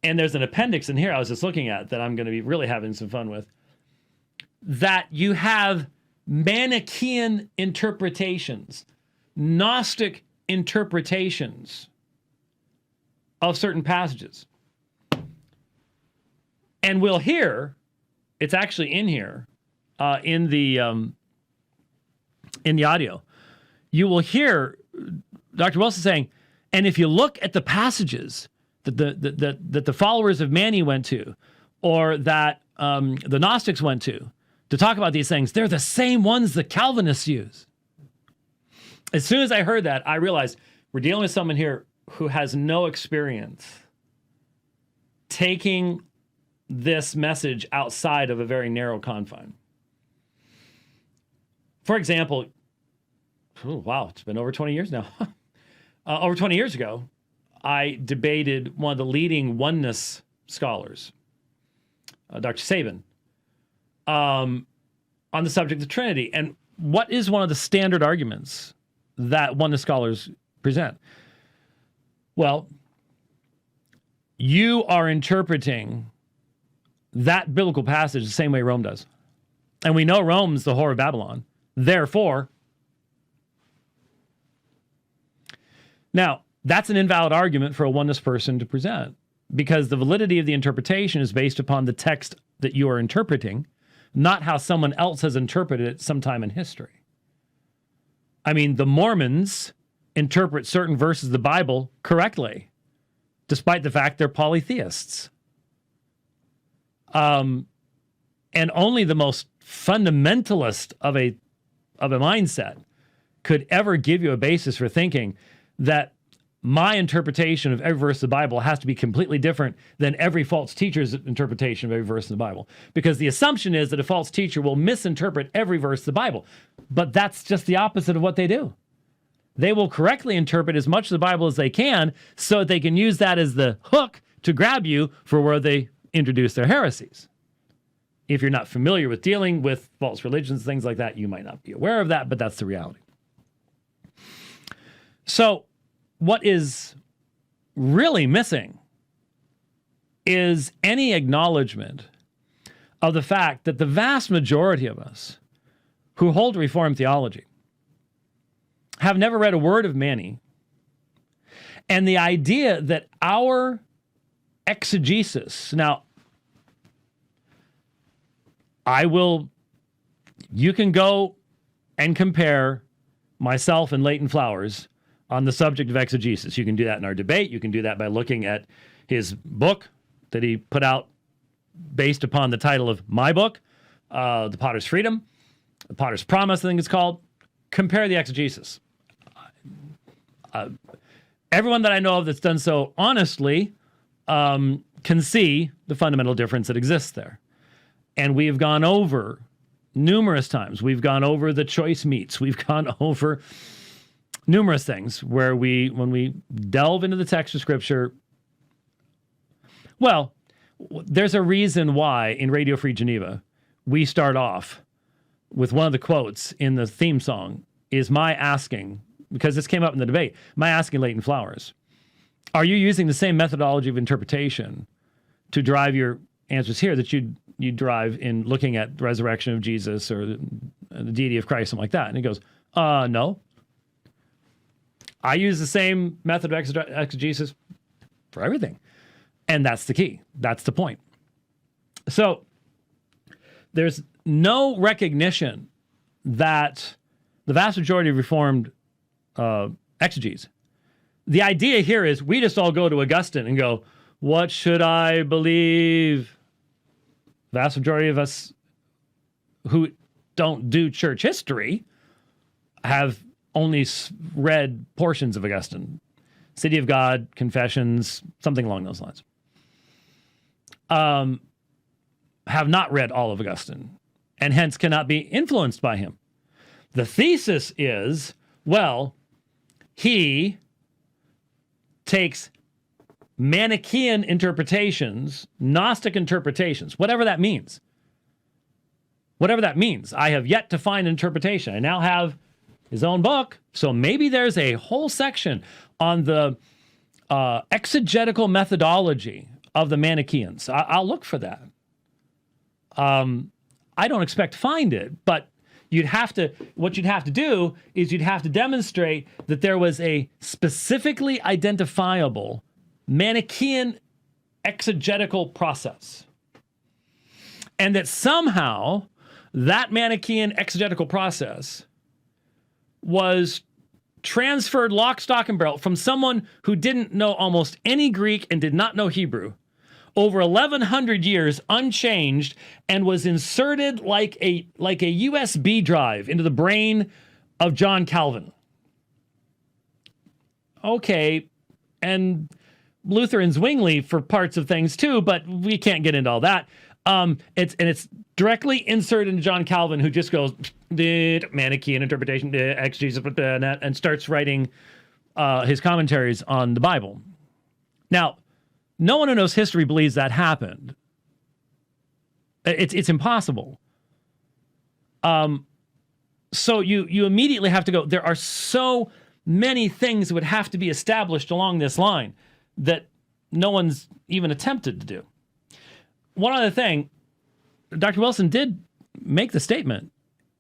and there's an appendix in here I was just looking at that I'm going to be really having some fun with, that you have Manichaean interpretations, Gnostic interpretations of certain passages. And we'll hear, it's actually in here, in the audio, you will hear Dr. Wilson saying, and if you look at the passages that the followers of Mani went to, or that the Gnostics went to talk about these things, they're the same ones the Calvinists use. As soon as I heard that, I realized we're dealing with someone here who has no experience taking this message outside of a very narrow confine. For example, oh, wow, it's been over 20 years now. Over 20 years ago, I debated one of the leading oneness scholars, Dr. Sabin, on the subject of Trinity. And what is one of the standard arguments that oneness scholars present? Well, you are interpreting that biblical passage the same way Rome does. And we know Rome's the whore of Babylon. Therefore, now, that's an invalid argument for a oneness person to present, because the validity of the interpretation is based upon the text that you are interpreting, not how someone else has interpreted it sometime in history. I mean, the Mormons interpret certain verses of the Bible correctly, despite the fact they're polytheists. And only the most fundamentalist of a mindset could ever give you a basis for thinking that my interpretation of every verse of the Bible has to be completely different than every false teacher's interpretation of every verse in the Bible. Because the assumption is that a false teacher will misinterpret every verse of the Bible. But that's just the opposite of what they do. They will correctly interpret as much of the Bible as they can so that they can use that as the hook to grab you for where they introduce their heresies. If you're not familiar with dealing with false religions, things like that, you might not be aware of that, but that's the reality. So, what is really missing is any acknowledgement of the fact that the vast majority of us who hold Reformed theology have never read a word of Mani, And the idea that our exegesis, now, you can go and compare myself and Leighton Flowers on the subject of exegesis. You can do that in our debate. You can do that by looking at his book that he put out based upon the title of my book, The Potter's Freedom, The Potter's Promise, I think it's called. Compare the exegesis. Everyone that I know of that's done so honestly can see the fundamental difference that exists there. And we have gone over numerous times. We've gone over the choice meats. We've gone over numerous things where when we delve into the text of Scripture, well, there's a reason why in Radio Free Geneva we start off with one of the quotes in the theme song is my asking, because this came up in the debate, my asking Leighton Flowers, are you using the same methodology of interpretation to drive your answers here that you drive in looking at the resurrection of Jesus or the deity of Christ, something like that? And he goes, no. I use the same method of exegesis for everything. And that's the key. That's the point. So there's no recognition that the vast majority of Reformed exegetes, the idea here is we just all go to Augustine and go, what should I believe? Vast majority of us who don't do church history have only read portions of Augustine. City of God, Confessions, something along those lines. Have not read all of Augustine, and hence cannot be influenced by him. The thesis is, well, he takes Manichaean interpretations, Gnostic interpretations, whatever that means. Whatever that means. I have yet to find interpretation. I now have his own book, so maybe there's a whole section on the exegetical methodology of the Manichaeans. I'll look for that. I don't expect to find it, but what you'd have to do is you'd have to demonstrate that there was a specifically identifiable Manichaean exegetical process. And that somehow that Manichaean exegetical process was transferred lock, stock, and barrel from someone who didn't know almost any Greek and did not know Hebrew over 1,100 years unchanged, and was inserted like a USB drive into the brain of John Calvin. Okay, and Luther and Zwingli for parts of things too, but we can't get into all that. It's directly inserted into John Calvin, who just goes Manichaean interpretation, exegesis, and starts writing his commentaries on the Bible. Now, no one who knows history believes that happened. It's impossible. So you immediately have to go, there are so many things that would have to be established along this line that no one's even attempted to do. One other thing, Dr. Wilson did make the statement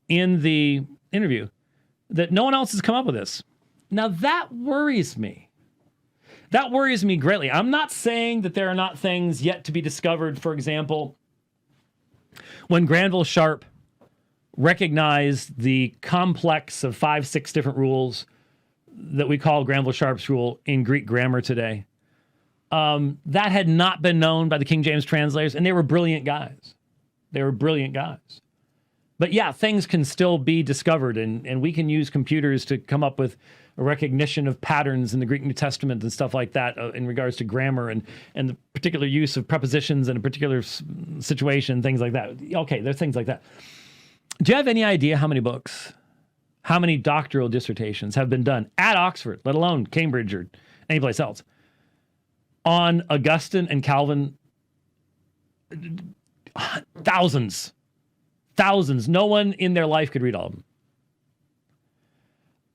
in the interview that no one else has come up with this. Now that worries me. That worries me greatly. I'm not saying that there are not things yet to be discovered. For example, when Granville Sharp recognized the complex of 5-6 different rules that we call Granville Sharp's rule in Greek grammar today, that had not been known by the King James translators, and they were brilliant guys. But yeah, things can still be discovered, and we can use computers to come up with a recognition of patterns in the Greek New Testament and stuff like that in regards to grammar and the particular use of prepositions in a particular situation, things like that. Okay, there's things like that. Do you have any idea how many books, how many doctoral dissertations have been done at Oxford, let alone Cambridge or anyplace else, on Augustine and Calvin? Thousands. No one in their life could read all of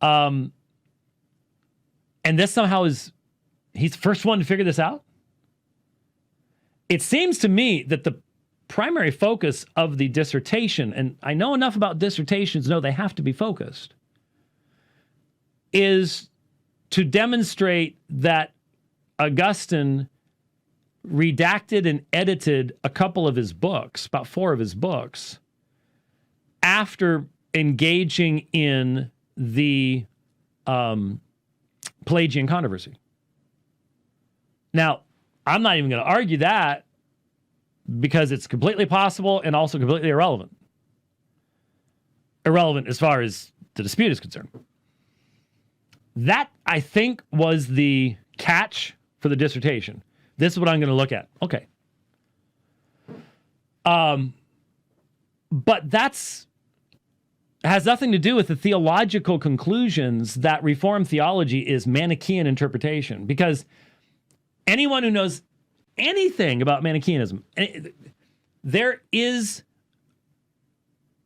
them. And this somehow he's the first one to figure this out? It seems to me that the primary focus of the dissertation, and I know enough about dissertations to know they have to be focused, is to demonstrate that Augustine redacted and edited a couple of his books, about 4 of his books, after engaging in the Pelagian controversy. Now, I'm not even going to argue that because it's completely possible and also completely irrelevant. Irrelevant as far as the dispute is concerned. That, I think, was the catch for the dissertation. This is what I'm going to look at. Okay. But that's has nothing to do with the theological conclusions that Reformed theology is Manichaean interpretation. Because anyone who knows anything about Manichaeanism, there is,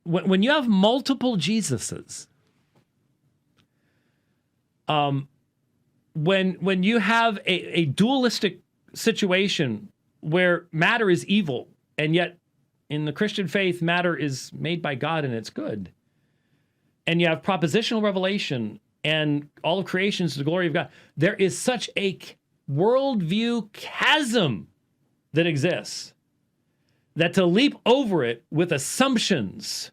when you have multiple Jesuses, when you have a dualistic situation where matter is evil, and yet in the Christian faith, matter is made by God and it's good, and you have propositional revelation and all of creation is the glory of God, there is such a worldview chasm that exists that to leap over it with assumptions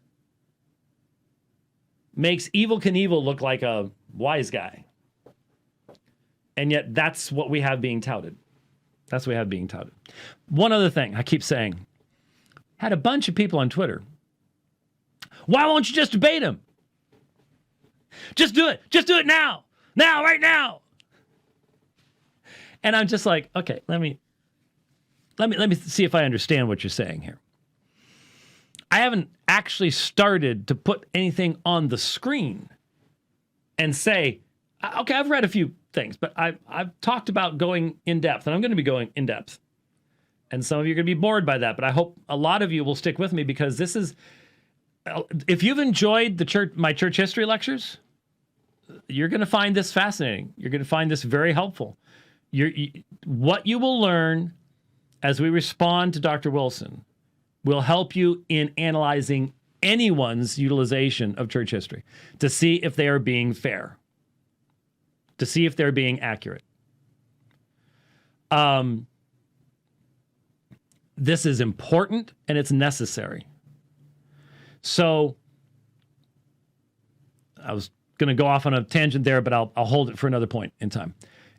makes Evel Knievel look like a wise guy. And yet that's what we have being touted. That's what we have being touted. One other thing I keep saying. Had a bunch of people on Twitter. Why won't you just debate him? Just do it. Just do it now. Now, right now. And I'm just like, okay, let me see if I understand what you're saying here. I haven't actually started to put anything on the screen and say, okay, I've read a few things, but I've talked about going in depth, and I'm going to be going in depth. And some of you are going to be bored by that, but I hope a lot of you will stick with me, because this is, if you've enjoyed my church history lectures, you're going to find this fascinating. You're going to find this very helpful. What you will learn as we respond to Dr. Wilson will help you in analyzing anyone's utilization of church history to see if they are being fair, to see if they're being accurate. This is important and it's necessary. So I was going to go off on a tangent there, but I'll hold it for another point in time.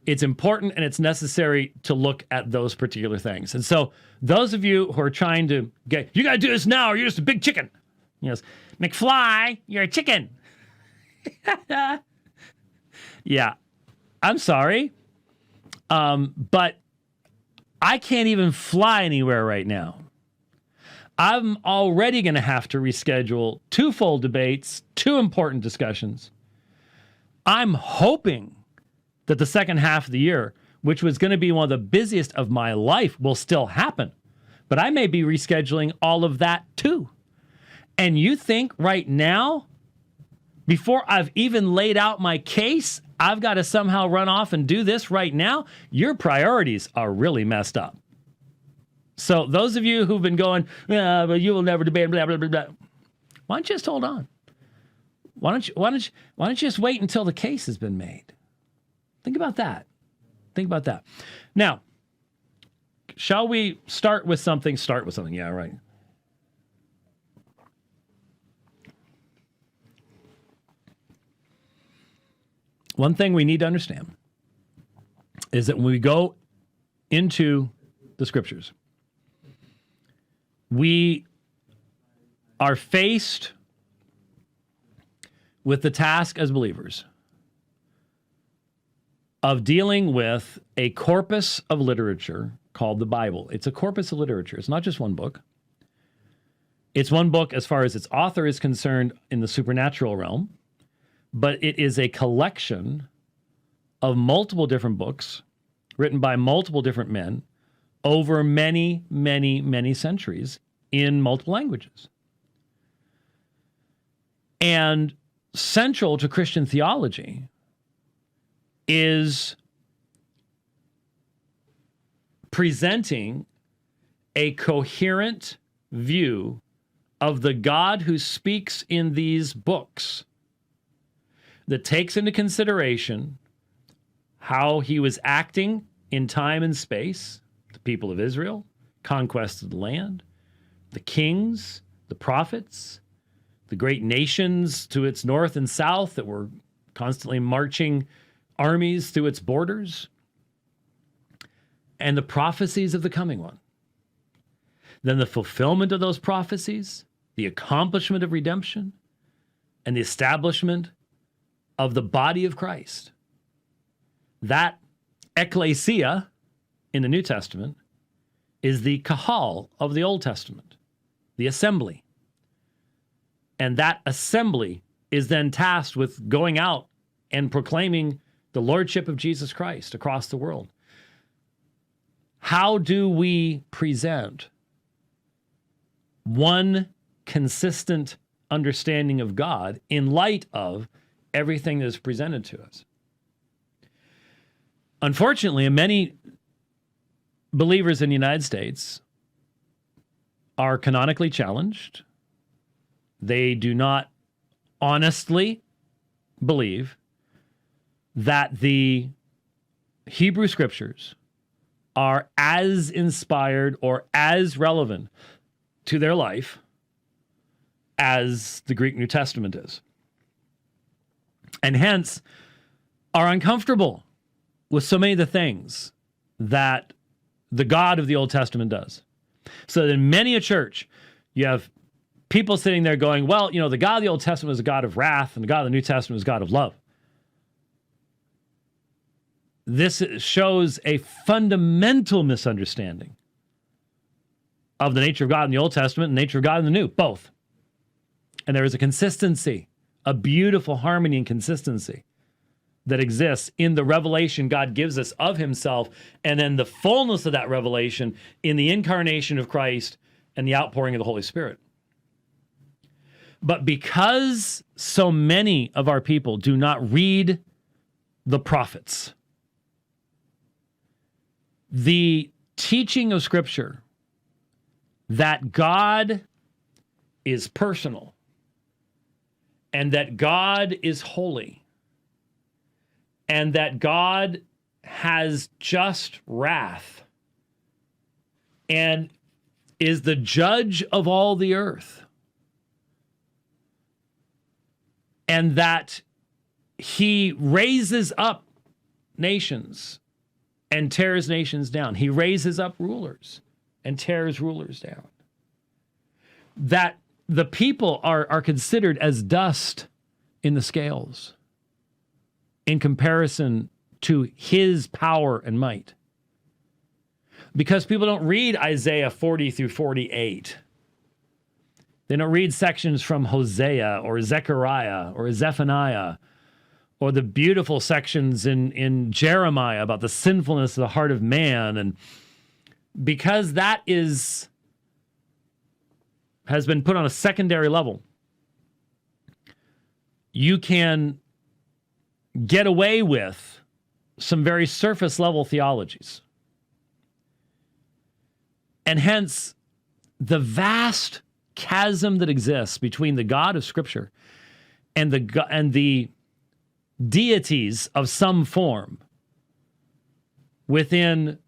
It's important and it's necessary to look at those particular things. And so those of you who are trying to you got to do this now or you're just a big chicken. Yes, McFly, you're a chicken. Yeah, I'm sorry. But I can't even fly anywhere right now. I'm already going to have to reschedule 2 full debates, 2 important discussions. I'm hoping that the second half of the year, which was going to be one of the busiest of my life, will still happen. But I may be rescheduling all of that too. And you think right now, before I've even laid out my case, I've got to somehow run off and do this right now? Your priorities are really messed up. So those of you who've been going, but you will never debate, blah, blah, blah, blah. Why don't you just hold on? Why don't you just wait until the case has been made? Think about that. Think about that. Now, shall we start with something? Start with something. Yeah, right. One thing we need to understand is that when we go into the scriptures, we are faced with the task as believers of dealing with a corpus of literature called the Bible. It's a corpus of literature. It's not just one book. It's one book as far as its author is concerned in the supernatural realm, but it is a collection of multiple different books written by multiple different men over many, many, many centuries in multiple languages. And central to Christian theology is presenting a coherent view of the God who speaks in these books that takes into consideration how he was acting in time and space, the people of Israel, conquest of the land, the kings, the prophets, the great nations to its north and south that were constantly marching armies through its borders, and the prophecies of the coming one. Then the fulfillment of those prophecies, the accomplishment of redemption, and the establishment of the body of Christ. That ecclesia in the New Testament is the kahal of the Old Testament, the assembly. And that assembly is then tasked with going out and proclaiming the lordship of Jesus Christ across the world. How do we present one consistent understanding of God in light of everything that is presented to us? Unfortunately, many believers in the United States are canonically challenged. They do not honestly believe that the Hebrew Scriptures are as inspired or as relevant to their life as the Greek New Testament is. And hence are uncomfortable with so many of the things that the God of the Old Testament does. So that in many a church, you have people sitting there going, well, you know, the God of the Old Testament is a God of wrath, and the God of the New Testament is a God of love. This shows a fundamental misunderstanding of the nature of God in the Old Testament and the nature of God in the New, both. And there is a consistency, a beautiful harmony and consistency that exists in the revelation God gives us of himself, and then the fullness of that revelation in the incarnation of Christ and the outpouring of the Holy Spirit. But because so many of our people do not read the prophets, the teaching of Scripture that God is personal and that God is holy and that God has just wrath and is the judge of all the earth, and that he raises up nations and tears nations down. He raises up rulers and tears rulers down. That the people are considered as dust in the scales in comparison to his power and might. Because people don't read Isaiah 40 through 48. They don't read sections from Hosea or Zechariah or Zephaniah or the beautiful sections in Jeremiah about the sinfulness of the heart of man. And because that has been put on a secondary level, you can get away with some very surface level theologies. And hence, the vast chasm that exists between the God of Scripture and the deities of some form within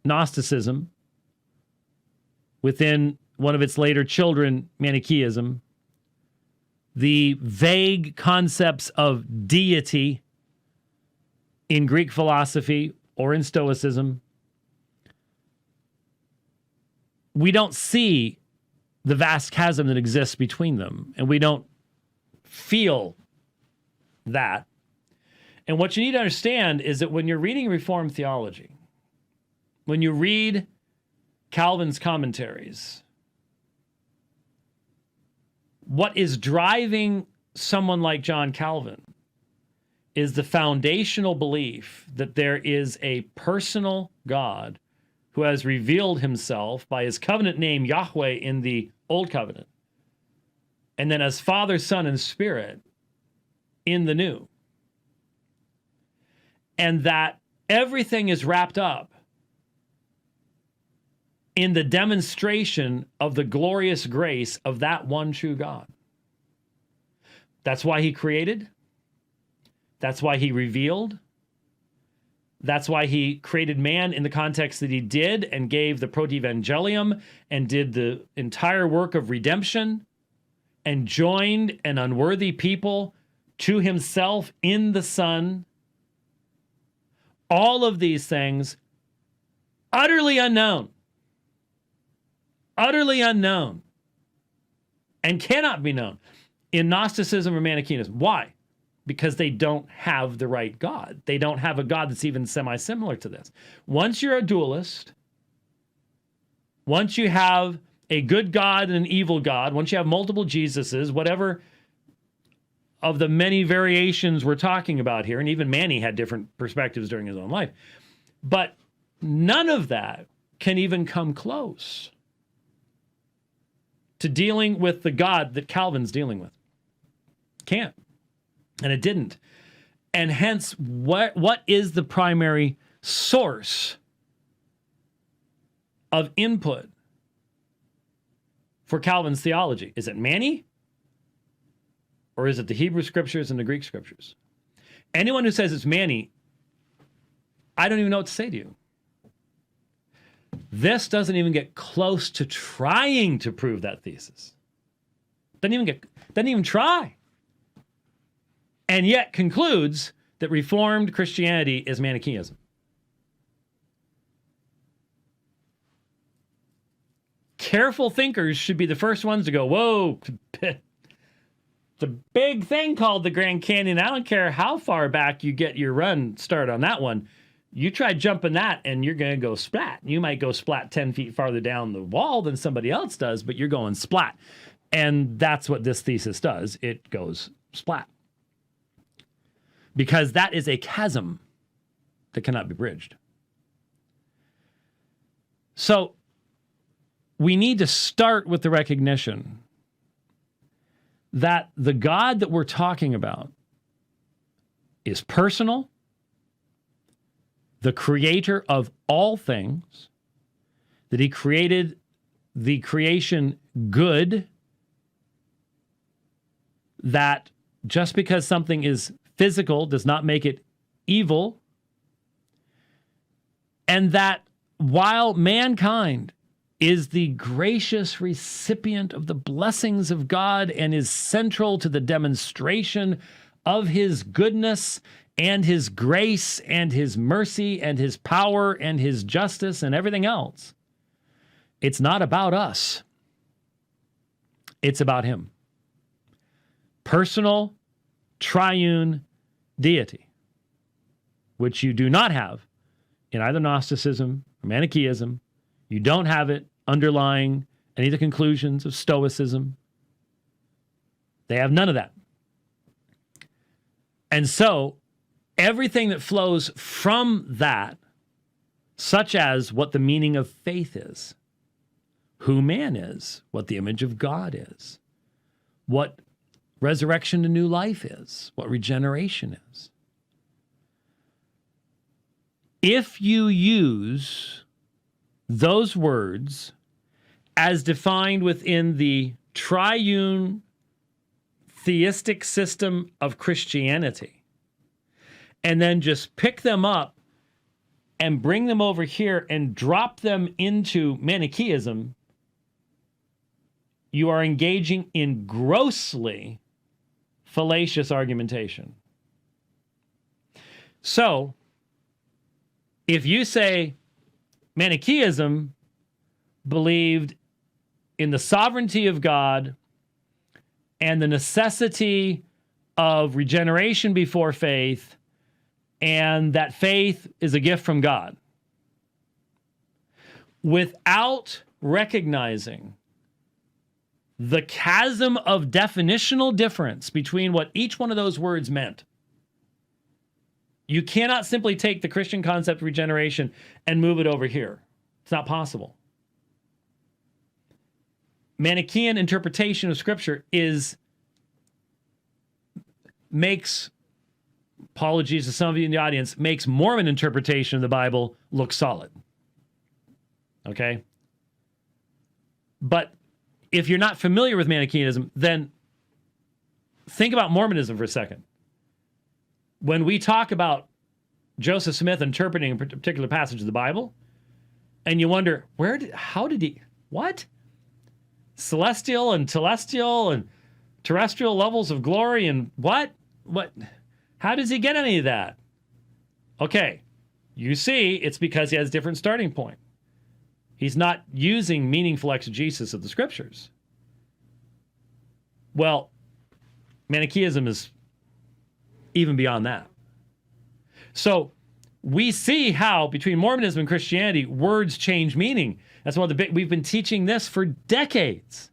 Gnosticism, within one of its later children, Manichaeism, the vague concepts of deity in Greek philosophy or in Stoicism. We don't see the vast chasm that exists between them, and we don't feel that. And what you need to understand is that when you're reading Reformed theology, when you read Calvin's commentaries, what is driving someone like John Calvin is the foundational belief that there is a personal God who has revealed himself by his covenant name Yahweh in the Old Covenant, and then as Father, Son, and Spirit in the New. And that everything is wrapped up in the demonstration of the glorious grace of that one true God. That's why he created. That's why he revealed. That's why he created man in the context that he did and gave the protevangelium and did the entire work of redemption and joined an unworthy people to himself in the Son. All of these things utterly unknown, and cannot be known in Gnosticism or Manichaeism. Why? Because they don't have the right God. They don't have a God that's even semi-similar to this. Once you're a dualist, once you have a good God and an evil God, once you have multiple Jesuses, whatever of the many variations we're talking about here, and even Manny had different perspectives during his own life, but none of that can even come close to dealing with the God that Calvin's dealing with. Can't. And it didn't. And hence, what is the primary source of input for Calvin's theology? Is it Manny? Or is it the Hebrew scriptures and the Greek scriptures? Anyone who says it's Manny, I don't even know what to say to you. This doesn't even get close to trying to prove that thesis. Doesn't even try. And yet concludes that Reformed Christianity is Manichaeism. Careful thinkers should be the first ones to go, whoa, the big thing called the Grand Canyon, I don't care how far back you get your run start on that one. You try jumping that and you're going to go splat. You might go splat 10 feet farther down the wall than somebody else does, but you're going splat. And that's what this thesis does. It goes splat. Because that is a chasm that cannot be bridged. So we need to start with the recognition that the God that we're talking about is personal, the creator of all things, that he created the creation good, that just because something is physical does not make it evil, and that while mankind is the gracious recipient of the blessings of God and is central to the demonstration of his goodness and his grace and his mercy and his power and his justice and everything else, it's not about us. It's about him. Personal, triune deity, which you do not have in either Gnosticism or Manichaeism. You don't have it underlying any of the conclusions of Stoicism. They have none of that. And so everything that flows from that, such as what the meaning of faith is, who man is, what the image of God is, what resurrection to new life is, what regeneration is. If you use those words as defined within the triune theistic system of Christianity, and then just pick them up and bring them over here and drop them into Manichaeism, you are engaging in grossly fallacious argumentation. So, if you say Manichaeism believed in the sovereignty of God and the necessity of regeneration before faith, and that faith is a gift from God, without recognizing the chasm of definitional difference between what each one of those words meant, you cannot simply take the Christian concept of regeneration and move it over here. It's not possible. Manichaean interpretation of Scripture makes, apologies to some of you in the audience, makes Mormon interpretation of the Bible look solid. Okay? But if you're not familiar with Manichaeism, then think about Mormonism for a second. When we talk about Joseph Smith interpreting a particular passage of the Bible, and you wonder, how did he, what? Celestial and telestial and terrestrial levels of glory and what? How does he get any of that? Okay, you see, it's because he has a different starting point. He's not using meaningful exegesis of the scriptures. Well, Manichaeism is even beyond that. So we see how between Mormonism and Christianity, words change meaning. That's one of the we've been teaching this for decades,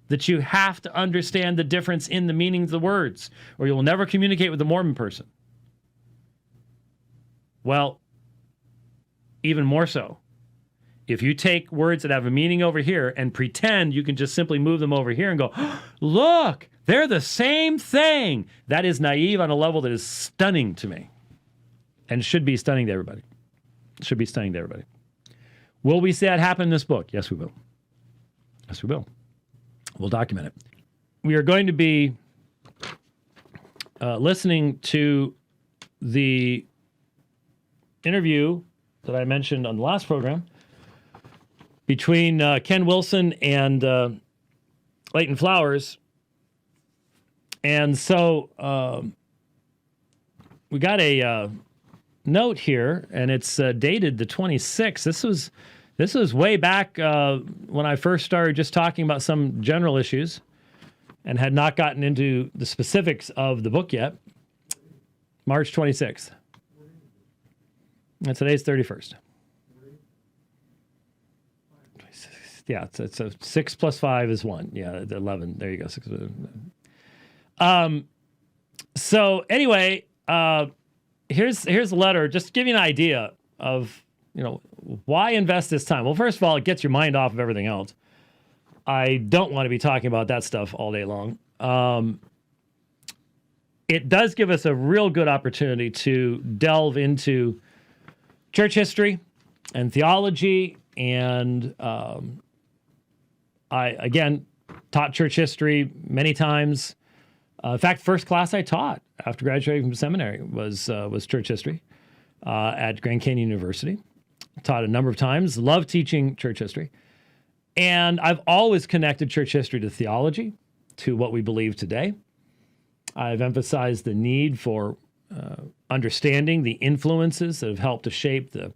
that you have to understand the difference in the meaning of the words, or you will never communicate with a Mormon person. Well, even more so, if you take words that have a meaning over here and pretend you can just simply move them over here and go, oh, look, they're the same thing. That is naive on a level that is stunning to me and should be stunning to everybody. Should be stunning to everybody. Will we see that happen in this book? Yes, we will. Yes, we will. We'll document it. We are going to be listening to the interview that I mentioned on the last program between Ken Wilson and Leighton Flowers. And so we got a note here, and it's dated the 26th. This was way back when I first started just talking about some general issues and had not gotten into the specifics of the book yet. March 26th. And today's 31st. Yeah, so 6 plus 5 is 1. Yeah, 11. There you go. 6. So anyway, here's the letter. Just to give you an idea of, why invest this time? Well, first of all, it gets your mind off of everything else. I don't want to be talking about that stuff all day long. It does give us a real good opportunity to delve into church history and theology. And I, again, taught church history many times. In fact, first class I taught after graduating from seminary was church history at Grand Canyon University. Taught a number of times, love teaching church history. And I've always connected church history to theology, to what we believe today. I've emphasized the need for understanding the influences that have helped to shape the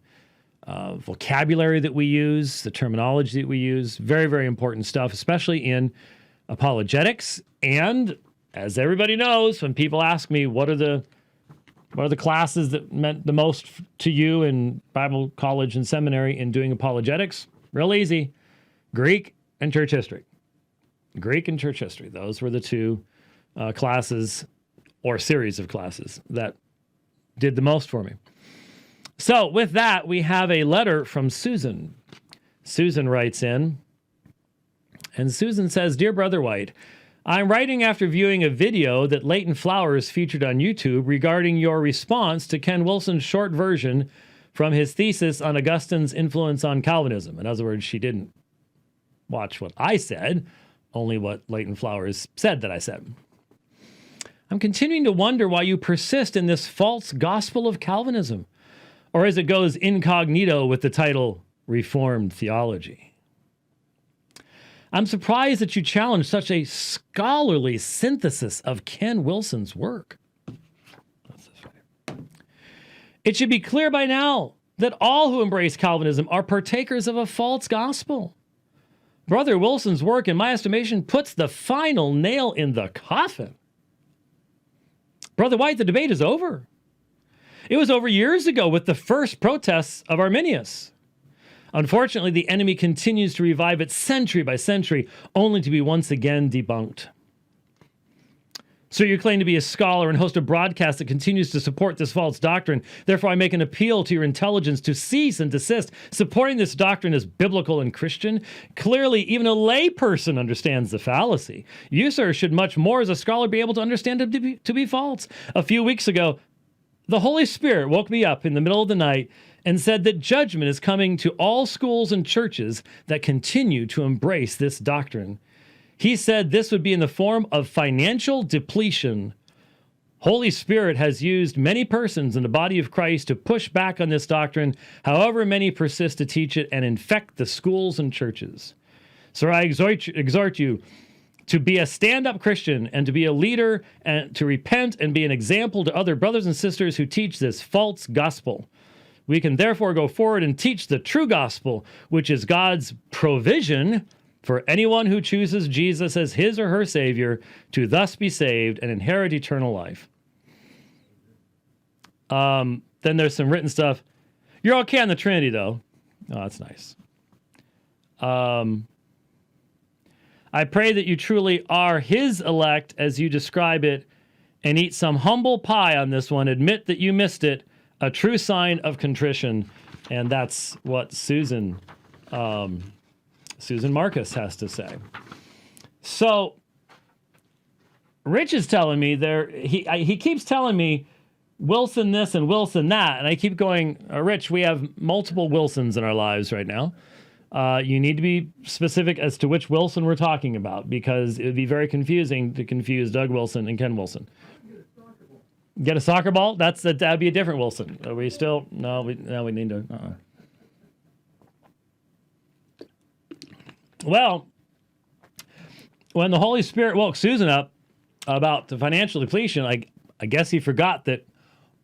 vocabulary that we use, the terminology that we use. Very, very important stuff, especially in apologetics. And as everybody knows, when people ask me, what are the classes that meant the most to you in Bible college and seminary in doing apologetics? Real easy. Greek and church history. Greek and church history. Those were the two classes or series of classes that did the most for me. So with that, we have a letter from Susan. Susan writes in, and Susan says, Dear Brother White, I'm writing after viewing a video that Leighton Flowers featured on YouTube regarding your response to Ken Wilson's short version from his thesis on Augustine's influence on Calvinism. In other words, she didn't watch what I said, only what Leighton Flowers said that I said. I'm continuing to wonder why you persist in this false gospel of Calvinism, or as it goes incognito with the title Reformed Theology. I'm surprised that you challenge such a scholarly synthesis of Ken Wilson's work. It should be clear by now that all who embrace Calvinism are partakers of a false gospel. Brother Wilson's work, in my estimation, puts the final nail in the coffin. Brother White, the debate is over. It was over years ago with the first protests of Arminius. Unfortunately, the enemy continues to revive it century by century, only to be once again debunked. So you claim to be a scholar and host a broadcast that continues to support this false doctrine. Therefore, I make an appeal to your intelligence to cease and desist. Supporting this doctrine as biblical and Christian. Clearly, even a layperson understands the fallacy. You, sir, should much more as a scholar be able to understand it to be false. A few weeks ago, the Holy Spirit woke me up in the middle of the night and said that judgment is coming to all schools and churches that continue to embrace this doctrine. He said this would be in the form of financial depletion, Holy Spirit has used many persons in the body of Christ to push back on this doctrine, however many persist to teach it and infect the schools and churches. So I exhort you to be a stand-up Christian and to be a leader and to repent and be an example to other brothers and sisters who teach this false gospel. We can therefore go forward and teach the true gospel, which is God's provision for anyone who chooses Jesus as his or her Savior to thus be saved and inherit eternal life. Then there's some written stuff. You're okay on the Trinity, though. Oh, that's nice. I pray that you truly are his elect as you describe it, and eat some humble pie on this one. Admit that you missed it, a true sign of contrition. And that's what Susan Marcus has to say. So Rich is telling me he keeps telling me Wilson this and Wilson that, and I keep going, Rich, we have multiple Wilsons in our lives right now. You need to be specific as to which Wilson we're talking about, because it would be very confusing to confuse Doug Wilson and Ken Wilson. Get a soccer ball? That'd be a different Wilson. Are we still? No, we need to. Well, when the Holy Spirit woke Susan up about the financial depletion, I guess he forgot that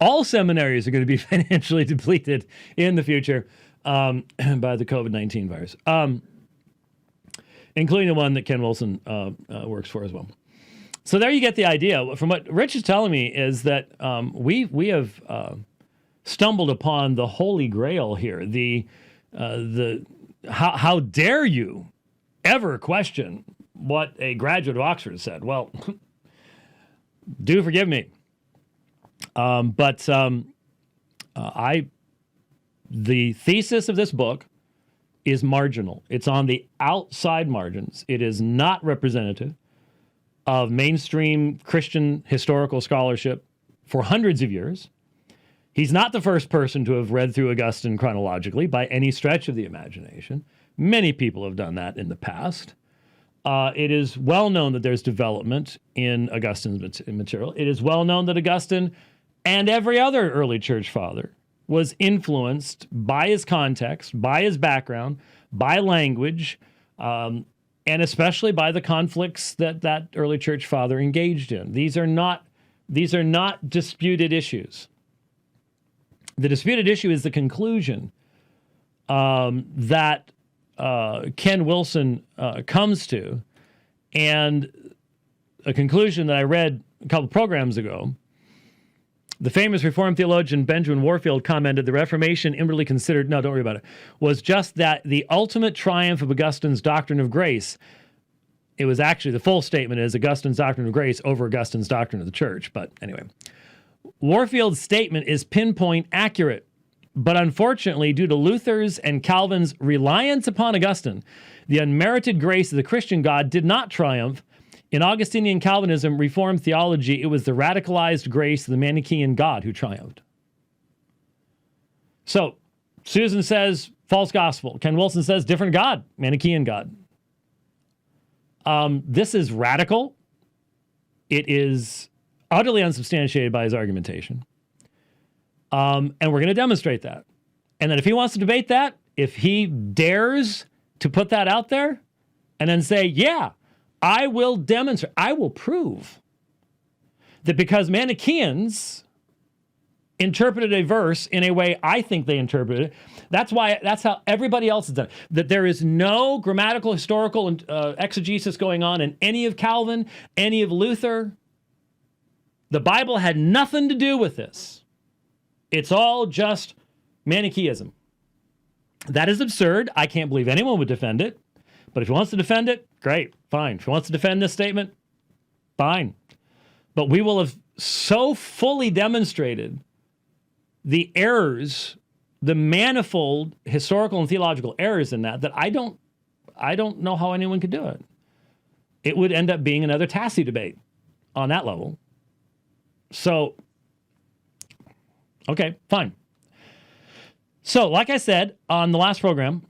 all seminaries are going to be financially depleted in the future by the COVID-19 virus, including the one that Ken Wilson works for as well. So there you get the idea. From what Rich is telling me is that we have stumbled upon the Holy Grail here. How dare you ever question what a graduate of Oxford said? Well, do forgive me. The thesis of this book is marginal. It's on the outside margins. It is not representative of mainstream Christian historical scholarship for hundreds of years. He's not the first person to have read through Augustine chronologically by any stretch of the imagination. Many people have done that in the past. It is well known that there's development in Augustine's material. It is well known that Augustine and every other early church father was influenced by his context, by his background, by language, and especially by the conflicts that early church father engaged in. These are not disputed issues. The disputed issue is the conclusion that Ken Wilson comes to, and a conclusion that I read a couple programs ago. The famous Reformed theologian Benjamin Warfield commented, the Reformation, inwardly considered, no, don't worry about it, was just that the ultimate triumph of Augustine's doctrine of grace. It was actually, the full statement is Augustine's doctrine of grace over Augustine's doctrine of the church. But anyway, Warfield's statement is pinpoint accurate. But unfortunately, due to Luther's and Calvin's reliance upon Augustine, the unmerited grace of the Christian God did not triumph. In Augustinian Calvinism, Reformed theology, it was the radicalized grace of the Manichaean God who triumphed. So, Susan says, false gospel. Ken Wilson says, different God, Manichaean God. This is radical. It is utterly unsubstantiated by his argumentation. And we're going to demonstrate that. And then if he wants to debate that, if he dares to put that out there and then say, yeah, I will demonstrate, I will prove that because Manichaeans interpreted a verse in a way I think they interpreted it, that's how everybody else has done it. That there is no grammatical, historical exegesis going on in any of Calvin, any of Luther. The Bible had nothing to do with this. It's all just Manichaeism. That is absurd. I can't believe anyone would defend it. But if he wants to defend it, great, fine. If he wants to defend this statement, fine. But we will have so fully demonstrated the errors, the manifold historical and theological errors in that I don't know how anyone could do it. It would end up being another Tassi debate on that level. So, okay, fine. So, like I said on the last program,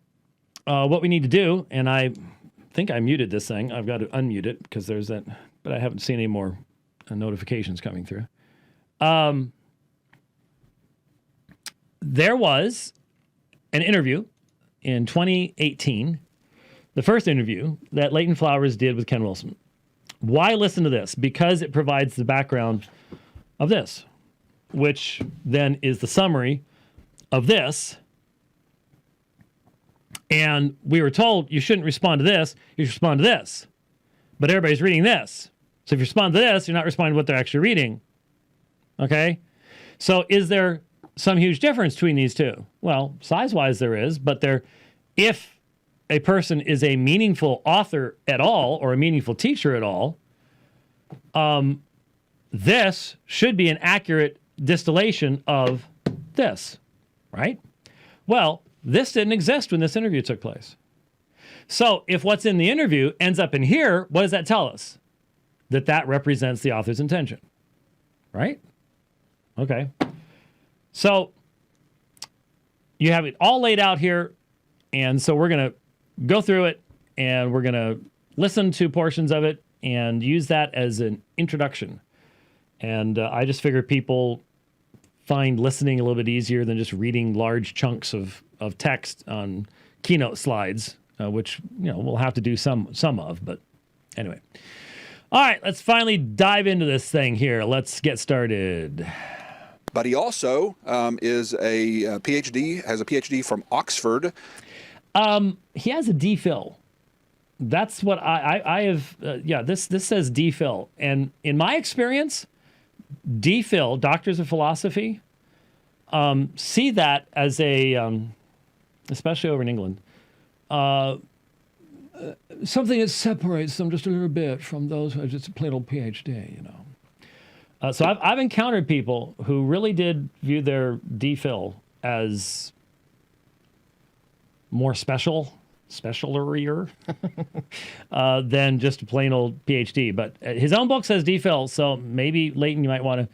what we need to do, and I think I muted this thing. I've got to unmute it because there's that, but I haven't seen any more notifications coming through. There was an interview in 2018, the first interview that Leighton Flowers did with Ken Wilson. Why listen to this? Because it provides the background of this, which then is the summary of this. And we were told you shouldn't respond to this, you should respond to this. But everybody's reading this. So if you respond to this, you're not responding to what they're actually reading. Okay? So is there some huge difference between these two? Well, size-wise there is, but if a person is a meaningful author at all or a meaningful teacher at all, this should be an accurate distillation of this, right? Well, this didn't exist when this interview took place. So if what's in the interview ends up in here, what does that tell us? That represents the author's intention, right? Okay. So you have it all laid out here, and so we're going to go through it, and we're going to listen to portions of it and use that as an introduction. And I just figured people find listening a little bit easier than just reading large chunks of text on keynote slides, which we'll have to do some of. But anyway. All right, let's finally dive into this thing here. Let's get started. But he also is a PhD, has a PhD from Oxford. He has a DPhil. That's what I have. This says DPhil. And in my experience, DPhil, Doctors of Philosophy, see that as a, especially over in England, something that separates them just a little bit from those who are just a plain old PhD, So I've encountered people who really did view their DPhil as more specialier than just a plain old PhD. But his own book says DPhil, so maybe, Leighton, you might want to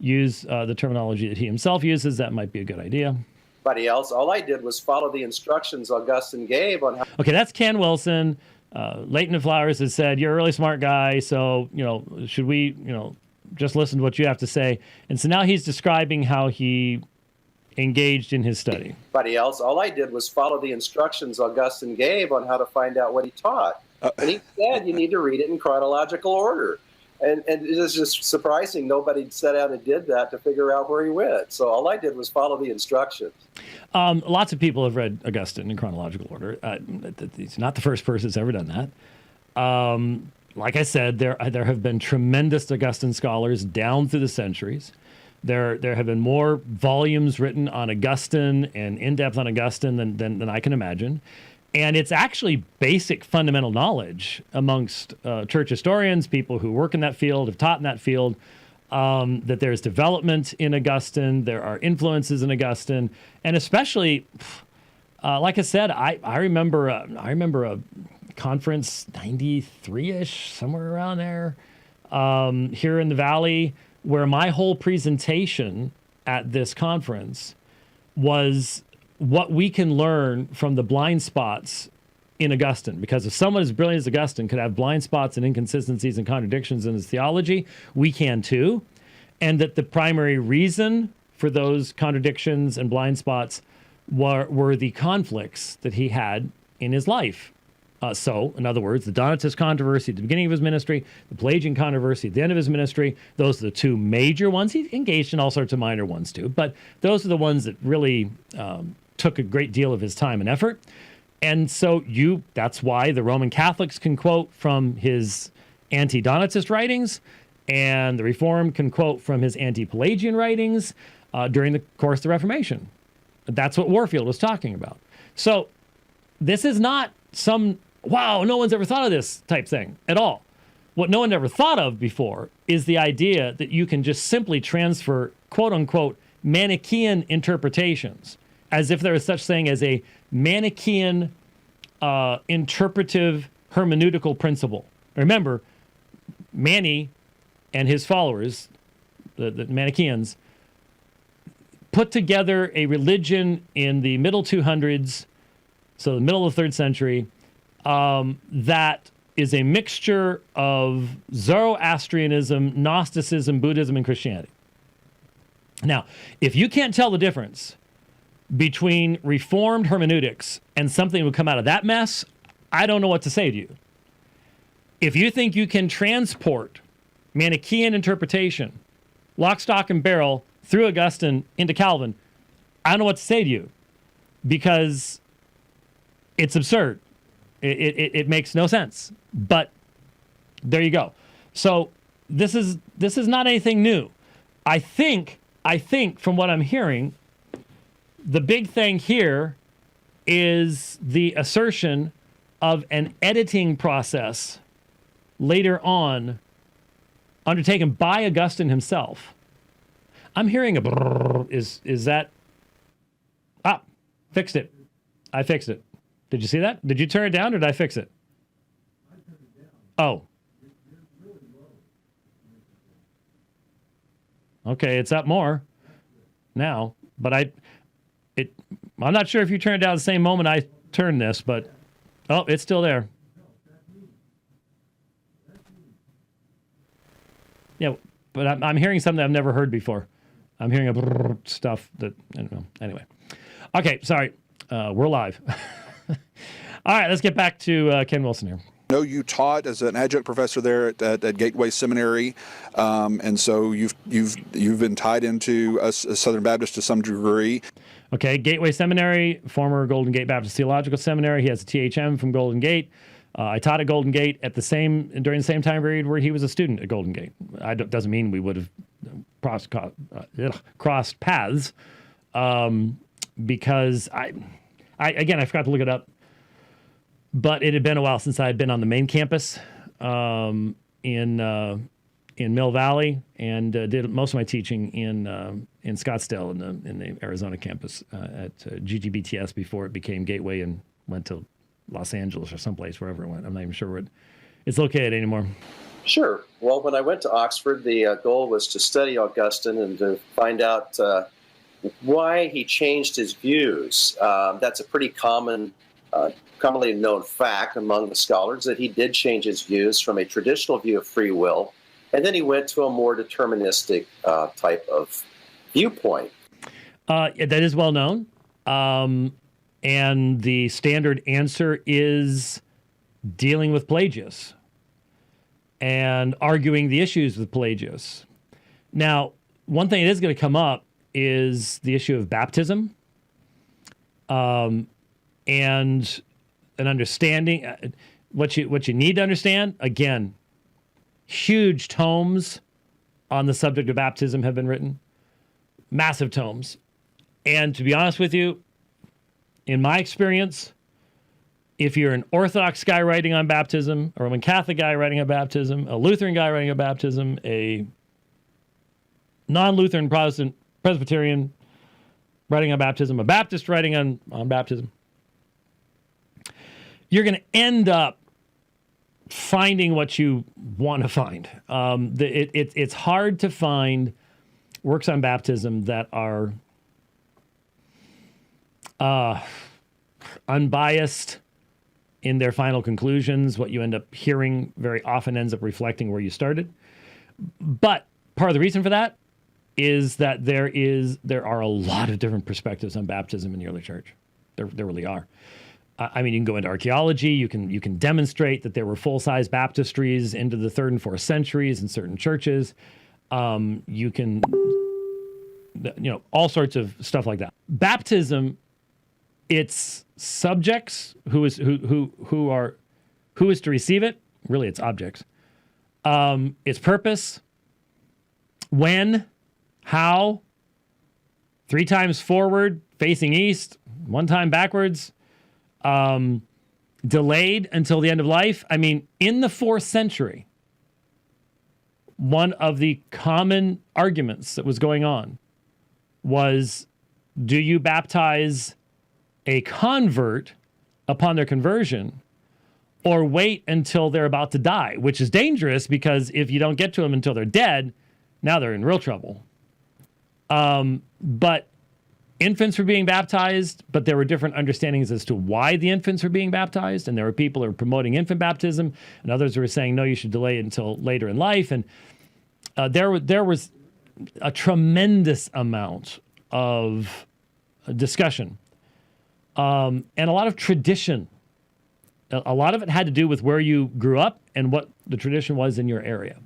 use the terminology that he himself uses. That might be a good idea. Anybody else. All I did was follow the instructions Augustine gave on how. Okay, that's Ken Wilson. Leighton Flowers has said, you're a really smart guy, so, should we, just listen to what you have to say. And so now he's describing how he engaged in his study. Anybody else. All I did was follow the instructions Augustine gave on how to find out what he taught. And he said you need to read it in chronological order. And it is just surprising nobody sat down and did that to figure out where he went. So all I did was follow the instructions. Lots of people have read Augustine in chronological order. He's not the first person that's ever done that. Like I said, there have been tremendous Augustine scholars down through the centuries. There have been more volumes written on Augustine and in-depth on Augustine than I can imagine. And it's actually basic fundamental knowledge amongst church historians, people who work in that field, have taught in that field, that there's development in Augustine, there are influences in Augustine, and especially, like I said, I remember a conference 93-ish, somewhere around there, here in the Valley, where my whole presentation at this conference was what we can learn from the blind spots in Augustine. Because if someone as brilliant as Augustine could have blind spots and inconsistencies and contradictions in his theology, we can too. And that the primary reason for those contradictions and blind spots were the conflicts that he had in his life. So, in other words, the Donatist controversy at the beginning of his ministry, the Pelagian controversy at the end of his ministry, those are the two major ones. He engaged in all sorts of minor ones too, but those are the ones that really took a great deal of his time and effort. And so that's why the Roman Catholics can quote from his anti-Donatist writings, and the Reformed can quote from his anti-Pelagian writings during the course of the Reformation. That's what Warfield was talking about. So this is not some, wow, no one's ever thought of this type thing at all. What no one ever thought of before is the idea that you can just simply transfer, quote unquote, Manichaean interpretations, as if there is such thing as a Manichaean interpretive hermeneutical principle. Remember, Mani and his followers, the Manichaeans, put together a religion in the middle 200s, so the middle of the 3rd century, that is a mixture of Zoroastrianism, Gnosticism, Buddhism, and Christianity. Now, if you can't tell the difference between Reformed hermeneutics and something that would come out of that mess, I don't know what to say to you. If you think you can transport Manichaean interpretation, lock, stock, and barrel, through Augustine into Calvin, I don't know what to say to you, because it's absurd. It makes no sense. But there you go. So this is not anything new. I think from what I'm hearing, the big thing here is the assertion of an editing process later on undertaken by Augustine himself. I'm hearing a brrr. Is that... Fixed it. I fixed it. Did you see that? Did you turn it down or did I fix it? I turned it down. Oh. Okay, it's up more now, but I'm not sure if you turned it down the same moment I turned this, but it's still there. Yeah, but I'm hearing something I've never heard before. I'm hearing a brrr stuff that, I don't know. Anyway. Okay, sorry. We're live. All right, let's get back to Ken Wilson here. I know you taught as an adjunct professor there at Gateway Seminary, and so you've been tied into a Southern Baptist to some degree. Okay, Gateway Seminary, former Golden Gate Baptist Theological Seminary. He has a THM from Golden Gate. I taught at Golden Gate during the same time period where he was a student at Golden Gate. Doesn't mean we would have crossed paths, because I forgot to look it up, but it had been a while since I had been on the main campus in Mill Valley, and did most of my teaching in Scottsdale in the Arizona campus at GGBTS before it became Gateway and went to Los Angeles or someplace, wherever it went. I'm not even sure where it's located anymore. Sure. Well, when I went to Oxford, the goal was to study Augustine and to find out why he changed his views. That's a pretty commonly known fact among the scholars, that he did change his views from a traditional view of free will, and then he went to a more deterministic type of viewpoint. That is well known. And the standard answer is dealing with Pelagius and arguing the issues with Pelagius. Now, one thing that is going to come up is the issue of baptism, and an understanding. What you need to understand, again, huge tomes on the subject of baptism have been written, massive tomes. And to be honest with you, in my experience, if you're an Orthodox guy writing on baptism, a Roman Catholic guy writing on baptism, a Lutheran guy writing on baptism, a non-Lutheran Protestant Presbyterian writing on baptism, a Baptist writing on baptism, you're going to end up finding what you want to find. It's hard to find works on baptism that are unbiased in their final conclusions. What you end up hearing very often ends up reflecting where you started. But part of the reason for that is that there are a lot of different perspectives on baptism in the early church. There really are. I mean, you can go into archaeology. You can demonstrate that there were full-size baptistries into the 3rd and 4th centuries in certain churches. You can, all sorts of stuff like that. Baptism, its subjects, who is to receive it. Really, it's objects. Its purpose, when, how, 3 times forward, facing east, 1 time backwards, delayed until the end of life. I mean, in the 4th century, one of the common arguments that was going on was, do you baptize a convert upon their conversion or wait until they're about to die, which is dangerous because if you don't get to them until they're dead, now they're in real trouble. But infants were being baptized, but there were different understandings as to why the infants were being baptized. And there were people who were promoting infant baptism, and others were saying, no, you should delay it until later in life. And there was a tremendous amount of discussion and a lot of tradition. A lot of it had to do with where you grew up and what the tradition was in your area.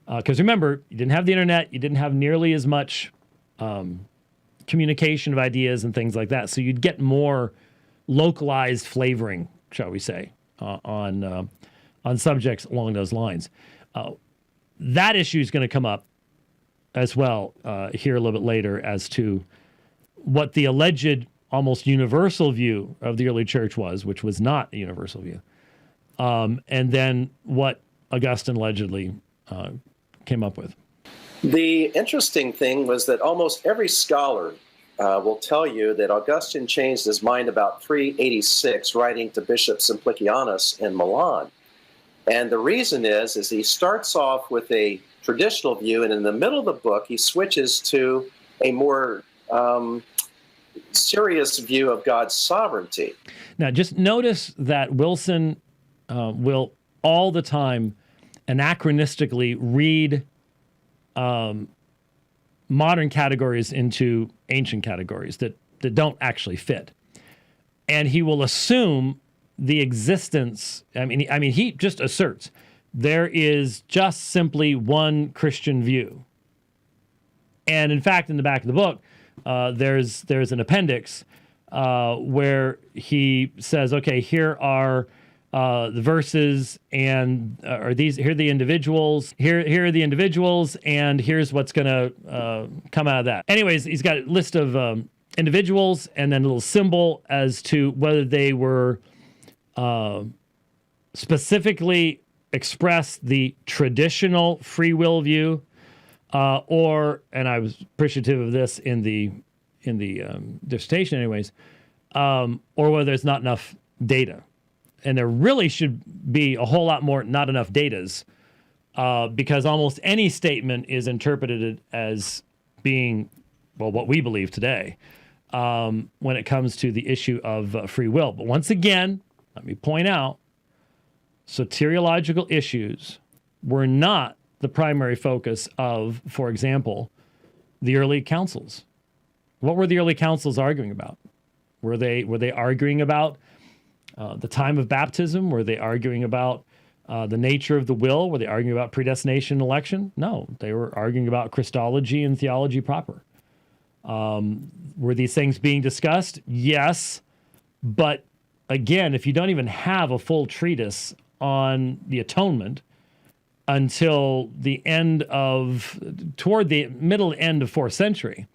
Because remember, you didn't have the internet, you didn't have nearly as much communication of ideas and things like that. So you'd get more localized flavoring, shall we say, on subjects along those lines. That issue is going to come up as well here a little bit later as to what the alleged almost universal view of the early church was, which was not a universal view. And then what Augustine allegedly came up with. The interesting thing was that almost every scholar will tell you that Augustine changed his mind about 386, writing to Bishop Simplicianus in Milan. And the reason is he starts off with a traditional view, and in the middle of the book, he switches to a more serious view of God's sovereignty. Now, just notice that Wilson will all the time anachronistically read modern categories into ancient categories that don't actually fit. And he will assume the existence, I mean, he just asserts there is just simply one Christian view. And in fact, in the back of the book, there's an appendix where he says, okay, here are the verses, and here are the individuals. Here are the individuals, and here's what's going to come out of that. Anyways, he's got a list of individuals, and then a little symbol as to whether they were specifically express the traditional free will view, or, and I was appreciative of this in the dissertation, anyways, or whether there's not enough data. And there really should be a whole lot more not enough datas, because almost any statement is interpreted as being, well, what we believe today when it comes to the issue of free will. But once again, let me point out, soteriological issues were not the primary focus of, for example, the early councils. What were the early councils arguing about? Were they arguing about the time of baptism? Were they arguing about the nature of the will? Were they arguing about predestination and election? No, they were arguing about Christology and theology proper. Were these things being discussed? Yes, but again, if you don't even have a full treatise on the atonement until toward the middle end of 4th century,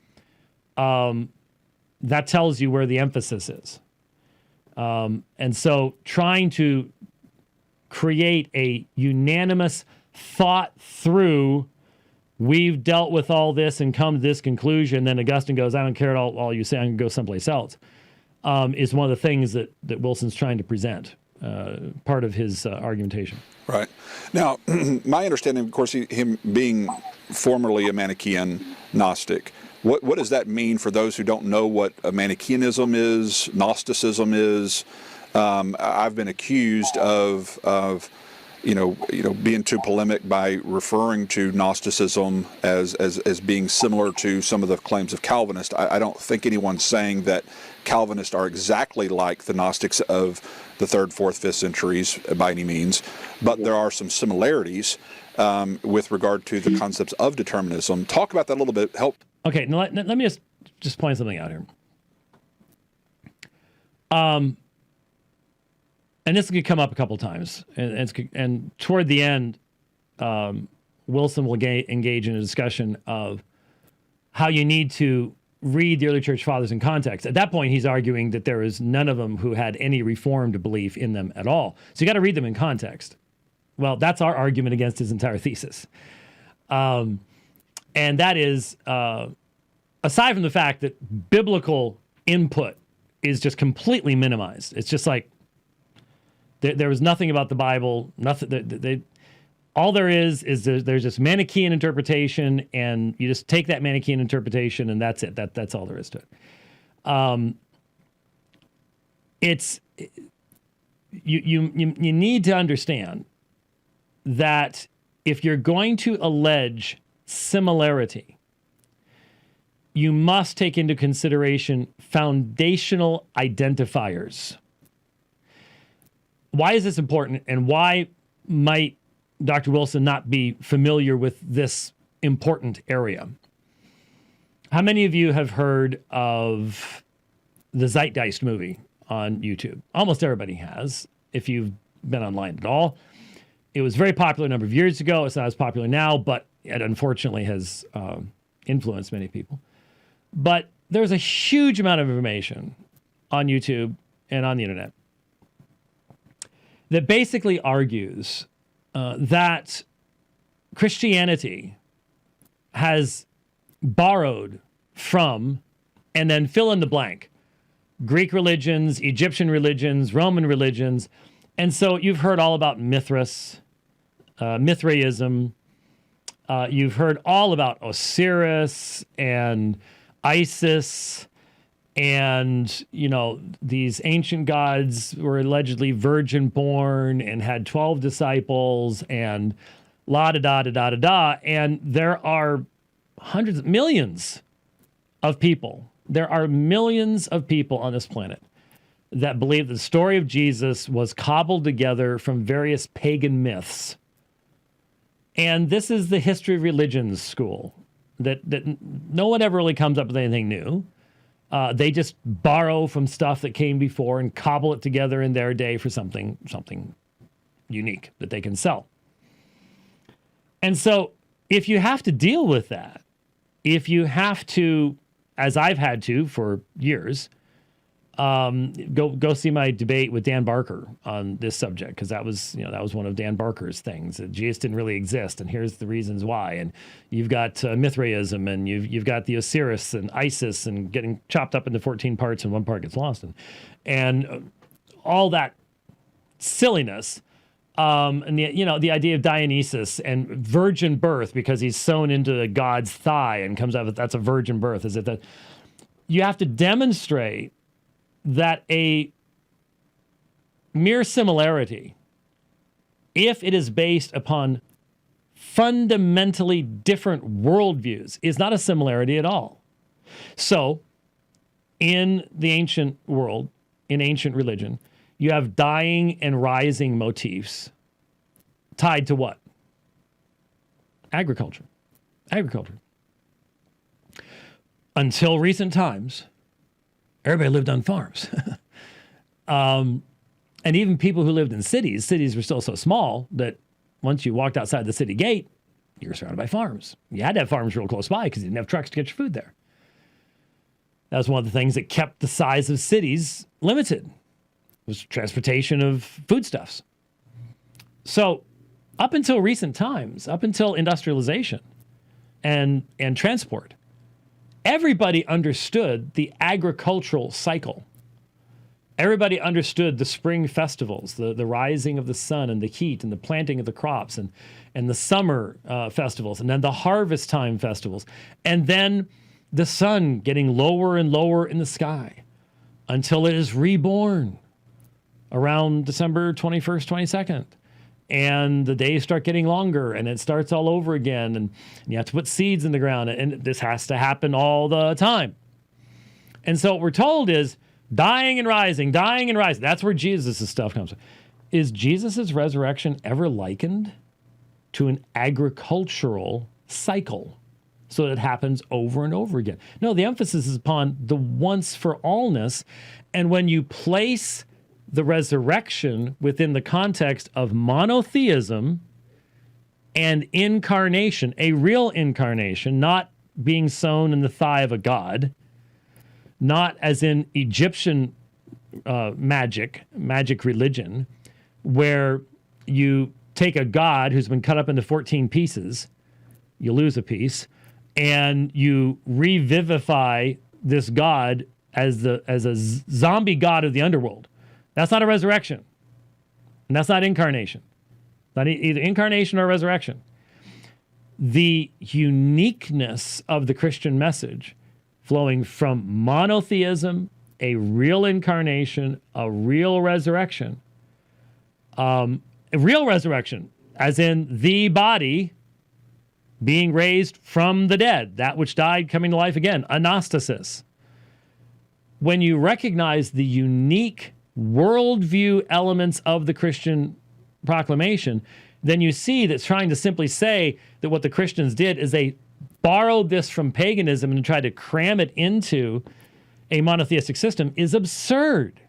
that tells you where the emphasis is. And so trying to create a unanimous thought through, we've dealt with all this and come to this conclusion, then Augustine goes, I don't care all you say, I'm going to go someplace else, is one of the things that Wilson's trying to present, part of his argumentation. Right. Now, my understanding, of course, him being formerly a Manichaean Gnostic, what does that mean for those who don't know what a Manichaeanism is, Gnosticism is? I've been accused of being too polemic by referring to Gnosticism as being similar to some of the claims of Calvinists. I don't think anyone's saying that Calvinists are exactly like the Gnostics of the 3rd, 4th, 5th centuries by any means, but there are some similarities with regard to the concepts of determinism. Talk about that a little bit. Help. Okay, now let me just point something out here. And this could come up a couple times, and toward the end, Wilson will engage in a discussion of how you need to read the early church fathers in context. At that point, he's arguing that there is none of them who had any reformed belief in them at all. So you got to read them in context. Well, that's our argument against his entire thesis. And that is, aside from the fact that biblical input is just completely minimized. It's just like, there was nothing about the Bible. Nothing. All there is there's just Manichaean interpretation, and you just take that Manichaean interpretation, and that's it. That's all there is to it. You need to understand that if you're going to allege similarity, you must take into consideration foundational identifiers. Why is this important, and why might Dr. Wilson not be familiar with this important area? How many of you have heard of the Zeitgeist movie on YouTube? Almost everybody has, if you've been online at all. It was very popular a number of years ago. It's not as popular now, but it unfortunately has influenced many people. But there's a huge amount of information on YouTube and on the internet that basically argues that Christianity has borrowed from, and then fill in the blank, Greek religions, Egyptian religions, Roman religions. And so you've heard all about Mithras, Mithraism. You've heard all about Osiris and Isis, and, you know, these ancient gods were allegedly virgin born and had 12 disciples and la-da-da-da-da-da-da. And there are hundreds, millions of people. There are millions of people on this planet that believe the story of Jesus was cobbled together from various pagan myths. And this is the history of religions school, that no one ever really comes up with anything new. They just borrow from stuff that came before and cobble it together in their day for something unique that they can sell. And so if you have to deal with that, if you have to, as I've had to for years, go see my debate with Dan Barker on this subject, because that was one of Dan Barker's things. That Jesus didn't really exist, and here's the reasons why. And you've got Mithraism, and you've got the Osiris and Isis, and getting chopped up into 14 parts, and one part gets lost, and all that silliness. And the idea of Dionysus and virgin birth, because he's sewn into God's thigh and comes out with that's a virgin birth. Is it that you have to demonstrate that a mere similarity, if it is based upon fundamentally different worldviews, is not a similarity at all. So, in the ancient world, in ancient religion, you have dying and rising motifs tied to what? Agriculture. Agriculture. Until recent times, everybody lived on farms. And even people who lived in cities were still so small that once you walked outside the city gate, you were surrounded by farms. You had to have farms real close by because you didn't have trucks to get your food there. That was one of the things that kept the size of cities limited, was transportation of foodstuffs. So up until recent times, up until industrialization and transport, everybody understood the agricultural cycle. Everybody understood the spring festivals, the rising of the sun and the heat and the planting of the crops, and the summer festivals, and then the harvest time festivals, and then the sun getting lower and lower in the sky until it is reborn around December 21st, 22nd. And the days start getting longer, and it starts all over again, and you have to put seeds in the ground, and this has to happen all the time. And so what we're told is dying and rising, dying and rising. That's where Jesus' stuff comes from. Is Jesus' resurrection ever likened to an agricultural cycle so that it happens over and over again? No, the emphasis is upon the once-for-allness, and when you place the resurrection within the context of monotheism and incarnation, a real incarnation, not being sown in the thigh of a god, not as in Egyptian magic religion, where you take a god who's been cut up into 14 pieces, you lose a piece, and you revivify this god as a zombie god of the underworld. That's not a resurrection. And that's not incarnation. Not either incarnation or resurrection. The uniqueness of the Christian message flowing from monotheism, a real incarnation, a real resurrection, as in the body being raised from the dead, that which died coming to life again, anastasis. When you recognize the unique worldview elements of the Christian proclamation, then you see that trying to simply say that what the Christians did is they borrowed this from paganism and tried to cram it into a monotheistic system is absurd.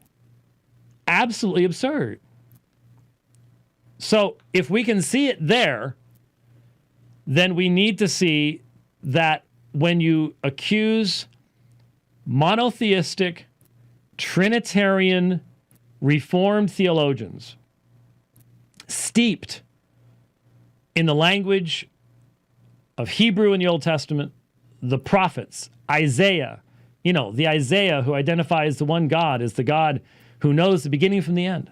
Absolutely absurd. So if we can see it there, then we need to see that when you accuse monotheistic, Trinitarian, Reformed theologians steeped in the language of Hebrew in the Old Testament, the prophets, Isaiah, the Isaiah who identifies the one God as the God who knows the beginning from the end,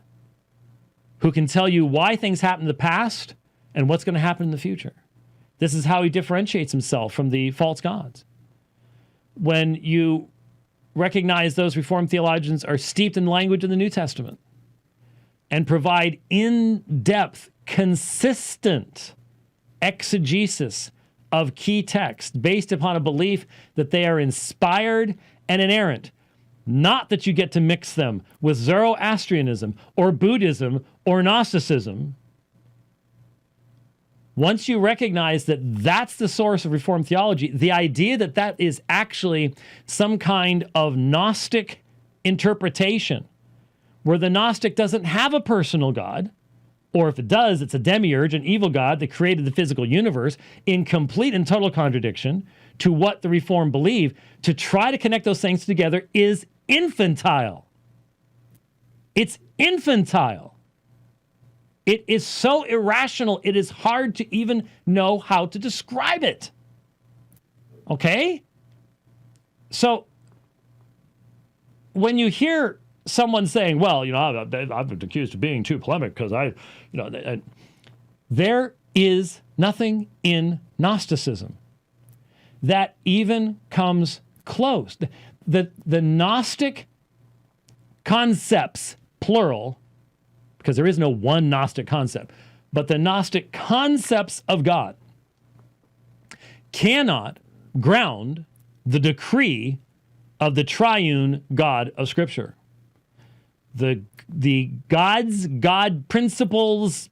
who can tell you why things happened in the past and what's going to happen in the future. This is how he differentiates himself from the false gods. When you recognize those Reformed theologians are steeped in the language of the New Testament and provide in-depth, consistent exegesis of key texts based upon a belief that they are inspired and inerrant, not that you get to mix them with Zoroastrianism or Buddhism or Gnosticism. Once you recognize that that's the source of Reformed theology, the idea that that is actually some kind of Gnostic interpretation, where the Gnostic doesn't have a personal God, or if it does, it's a demiurge, an evil God that created the physical universe, in complete and total contradiction to what the Reformed believe, to try to connect those things together is infantile. It's infantile. It is so irrational, it is hard to even know how to describe it. Okay? So, when you hear someone saying, well, I've been accused of being too polemic because there is nothing in Gnosticism that even comes close. The Gnostic concepts, plural, because there is no one Gnostic concept, but the Gnostic concepts of God cannot ground the decree of the triune God of Scripture. The God principles,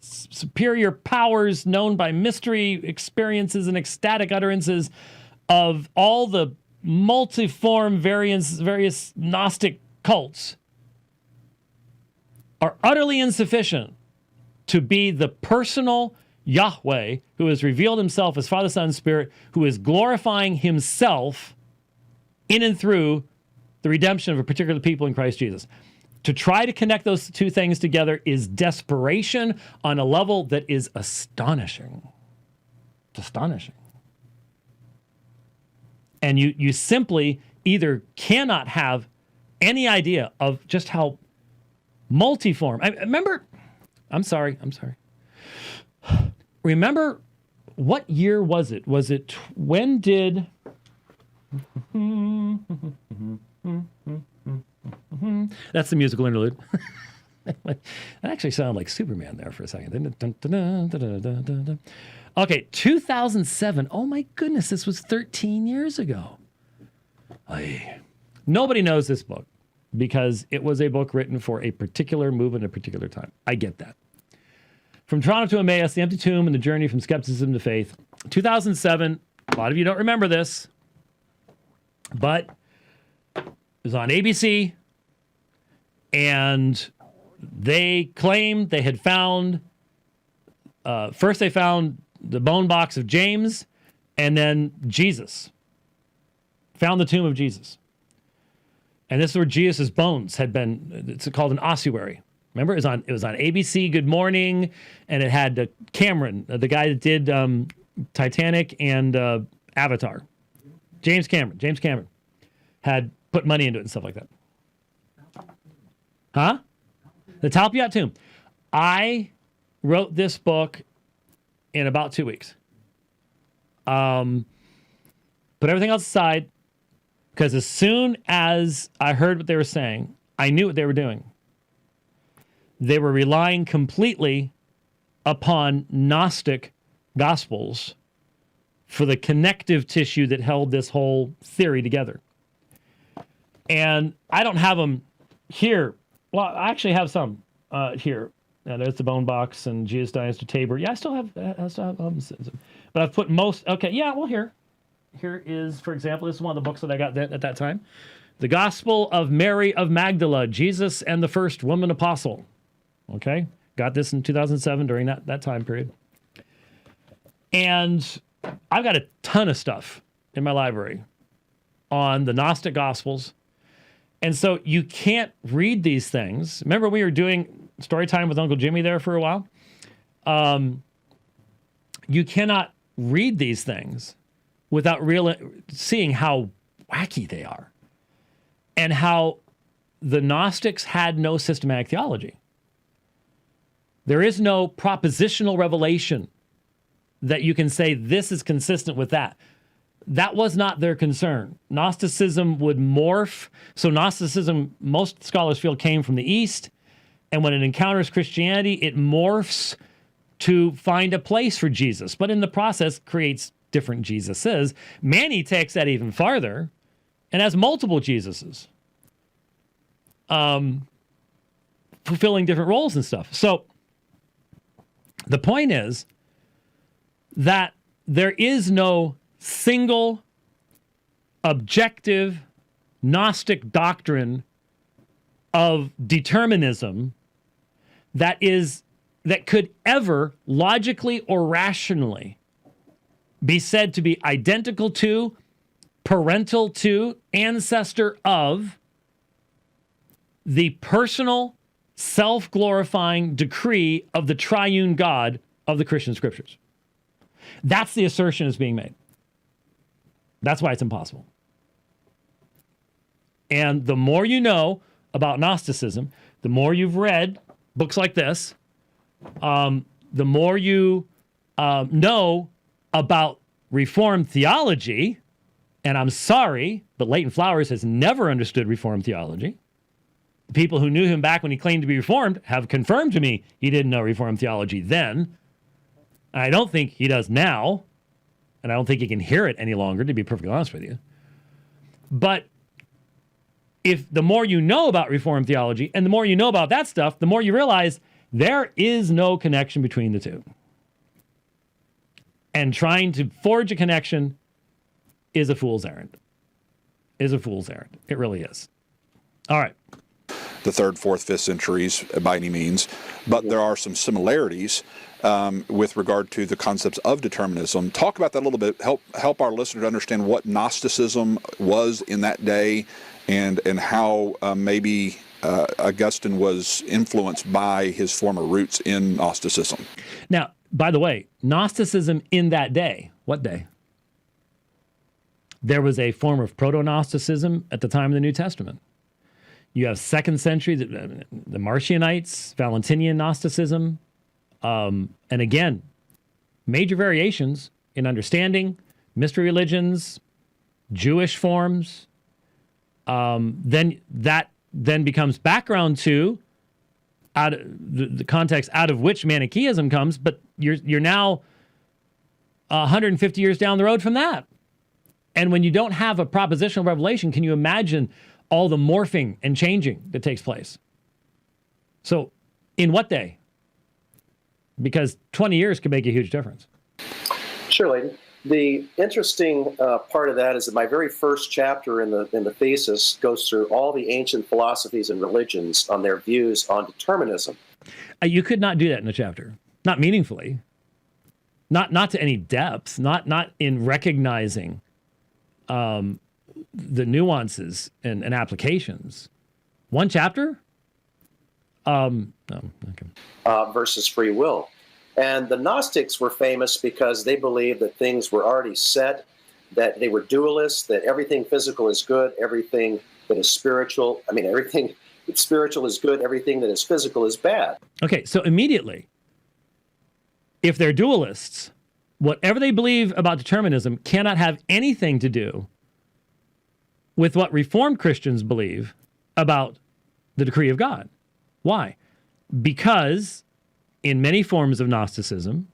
superior powers known by mystery experiences and ecstatic utterances of all the multiform various Gnostic cults are utterly insufficient to be the personal Yahweh who has revealed himself as Father, Son, and Spirit, who is glorifying himself in and through the redemption of a particular people in Christ Jesus. To try to connect those two things together is desperation on a level that is astonishing. It's astonishing. And you simply either cannot have any idea of just how multiform. Remember, what year was it? When did... That's the musical interlude. That actually sounded like Superman there for a second. Okay, 2007. Oh my goodness, this was 13 years ago. Nobody knows this book because it was a book written for a particular movement at a particular time. I get that. From Toronto to Emmaus, The Empty Tomb and the Journey from Skepticism to Faith. 2007. A lot of you don't remember this, but it was on ABC, and they claimed they had found, first they found the bone box of James, and then Jesus. Found the tomb of Jesus. And this is where Jesus' bones had been, it's called an ossuary. Remember, it was on ABC Good Morning, and it had Cameron, the guy that did Titanic and Avatar. James Cameron had put money into it and stuff like that. Huh? The Talpiot Tomb. I wrote this book in about 2 weeks. Put everything else aside, because as soon as I heard what they were saying, I knew what they were doing. They were relying completely upon Gnostic Gospels for the connective tissue that held this whole theory together. And I don't have them here. Well, I actually have some here. There's the bone box and Jesus Dies to Tabor. Yeah, I still have but I've put most. Okay, yeah, well, here is, for example, this is one of the books that I got at that time. The Gospel of Mary of Magdala, Jesus and the First Woman Apostle. Okay, got this in 2007 during that time period. And I've got a ton of stuff in my library on the Gnostic Gospels. And so you can't read these things. Remember we were doing story time with Uncle Jimmy there for a while? You cannot read these things without seeing how wacky they are and how the Gnostics had no systematic theology. There is no propositional revelation that you can say this is consistent with that. That was not their concern. Gnosticism would morph. So Gnosticism, most scholars feel, came from the East. And when it encounters Christianity, it morphs to find a place for Jesus. But in the process, creates different Jesuses. Manny takes that even farther and has multiple Jesuses. Fulfilling different roles and stuff. So the point is that there is no single objective Gnostic doctrine of determinism that could ever logically or rationally be said to be identical to, parental to, ancestor of the personal, self-glorifying decree of the triune God of the Christian scriptures. That's the assertion that's being made. That's why it's impossible. And the more you know about Gnosticism, the more you've read books like this, the more you know about Reformed theology. And I'm sorry, but Leighton Flowers has never understood Reformed theology. The people who knew him back when he claimed to be Reformed have confirmed to me he didn't know Reformed theology then. I don't think he does now. And I don't think he can hear it any longer, to be perfectly honest with you. But if the more you know about Reformed theology and the more you know about that stuff, the more you realize there is no connection between the two. And trying to forge a connection is a fool's errand. Is a fool's errand. It really is. All right. The 3rd, 4th, 5th centuries by any means, but there are some similarities with regard to the concepts of determinism. Talk about that a little bit. Help our listener to understand what Gnosticism was in that day, and how maybe Augustine was influenced by his former roots in Gnosticism. Now, by the way, Gnosticism in that day, what day? There was a form of proto-Gnosticism at the time of the New Testament. You have 2nd century, the Marcionites, Valentinian Gnosticism, and again, major variations in understanding, mystery religions, Jewish forms. Then that becomes background to out of the context out of which Manichaeism comes, but you're now 150 years down the road from that. And when you don't have a propositional revelation, can you imagine all the morphing and changing that takes place? So, in what day? Because 20 years could make a huge difference. Sure, Leighton. The interesting part of that is that my very first chapter in the thesis goes through all the ancient philosophies and religions on their views on determinism. You could not do that in a chapter, not meaningfully, not to any depth, not in recognizing the nuances and applications. One chapter? No, okay. Versus free will. And the Gnostics were famous because they believed that things were already set, that they were dualists, that everything physical is good, everything that is spiritual, everything that's spiritual is good, everything that is physical is bad. Okay, so immediately, if they're dualists, whatever they believe about determinism cannot have anything to do with what Reformed Christians believe about the decree of God. Why? Because in many forms of Gnosticism,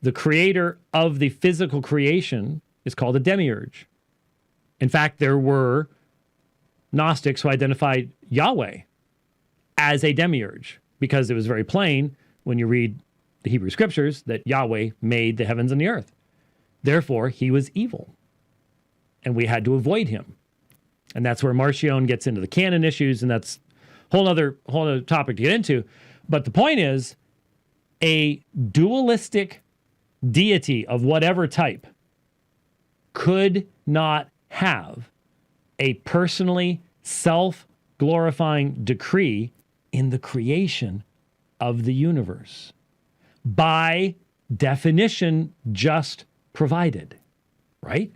the creator of the physical creation is called a demiurge. In fact, there were Gnostics who identified Yahweh as a demiurge because it was very plain when you read the Hebrew scriptures that Yahweh made the heavens and the earth. Therefore, he was evil, and we had to avoid him. And that's where Marcion gets into the canon issues, and that's a whole other topic to get into. But the point is, a dualistic deity of whatever type could not have a personally self-glorifying decree in the creation of the universe. By definition, just provided, right?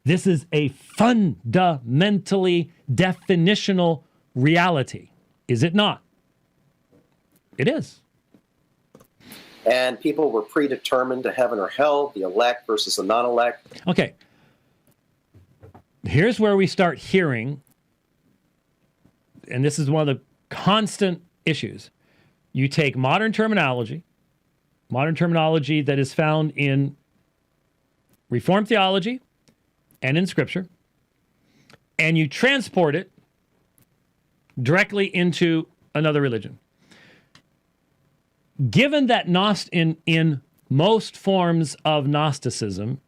This is a fundamentally definitional reality, is it not? It is. And people were predetermined to heaven or hell, the elect versus the non-elect. Okay. Here's where we start hearing, and this is one of the constant issues. You take modern terminology that is found in Reformed theology and in Scripture, and you transport it directly into another religion. Given that in most forms of Gnosticism,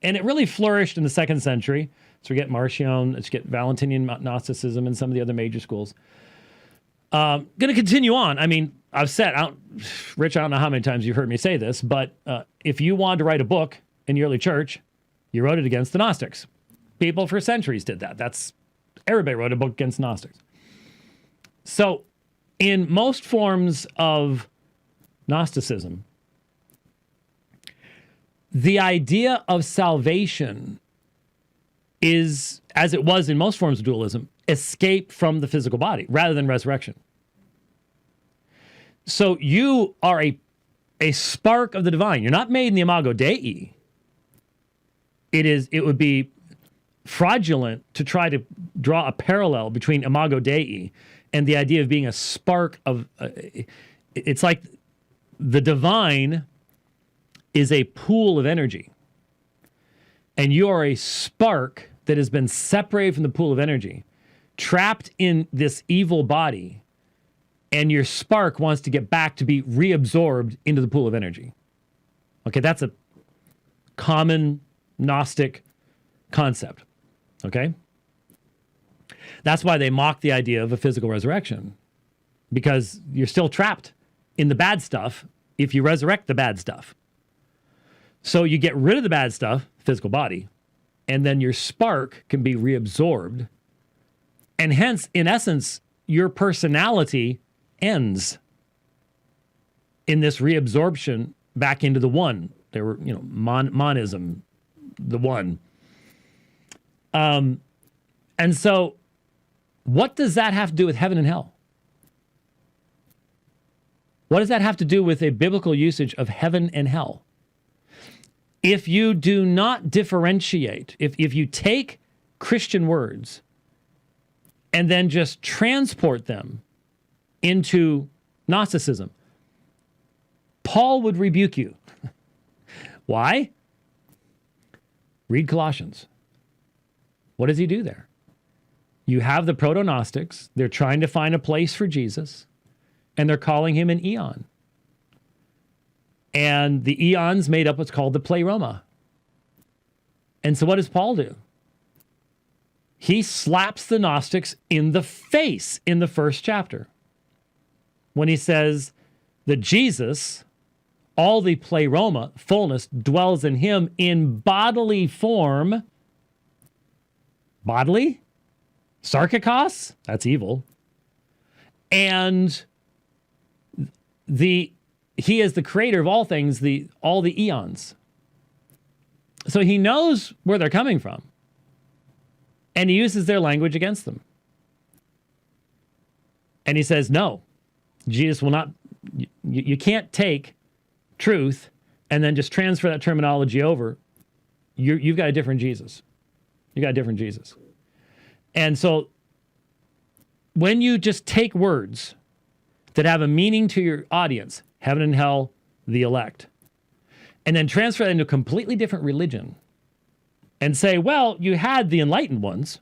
and it really flourished in the 2nd century, so we get Marcion, let's get Valentinian Gnosticism and some of the other major schools. Going to continue on. I mean, I've said, Rich, I don't know how many times you've heard me say this, but if you wanted to write a book in the early church, you wrote it against the Gnostics. People for centuries did that. Everybody wrote a book against Gnostics. So in most forms of Gnosticism, the idea of salvation is, as it was in most forms of dualism, escape from the physical body rather than resurrection. So you are a spark of the divine. You're not made in the imago Dei. It would be fraudulent to try to draw a parallel between imago Dei and the idea of being a spark of... it's like the divine is a pool of energy, and you are a spark that has been separated from the pool of energy, trapped in this evil body, and your spark wants to get back to be reabsorbed into the pool of energy. Okay, that's a common Gnostic concept. Okay? That's why they mock the idea of a physical resurrection, because you're still trapped in the bad stuff if you resurrect the bad stuff. So you get rid of the bad stuff, physical body, and then your spark can be reabsorbed. And hence, in essence, your personality ends in this reabsorption back into the one. There were, monism, the one. And so what does that have to do with heaven and hell? What does that have to do with a biblical usage of heaven and hell? If you do not differentiate, if you take Christian words and then just transport them into Gnosticism, Paul would rebuke you. Why? Read Colossians. What does he do there? You have the proto-Gnostics. They're trying to find a place for Jesus, and they're calling him an eon. And the eons made up what's called the pleroma. And so what does Paul do? He slaps the Gnostics in the face in the 1st chapter when he says that Jesus, all the pleroma, fullness, dwells in him in bodily form. Bodily? Sarkikos? That's evil. And he is the creator of all things, all the eons. So he knows where they're coming from. And he uses their language against them. And he says, no, Jesus will not, you can't take truth and then just transfer that terminology over. You've got a different Jesus. You got a different Jesus. And so when you just take words that have a meaning to your audience, heaven and hell, the elect, and then transfer that into a completely different religion and say, well, you had the enlightened ones.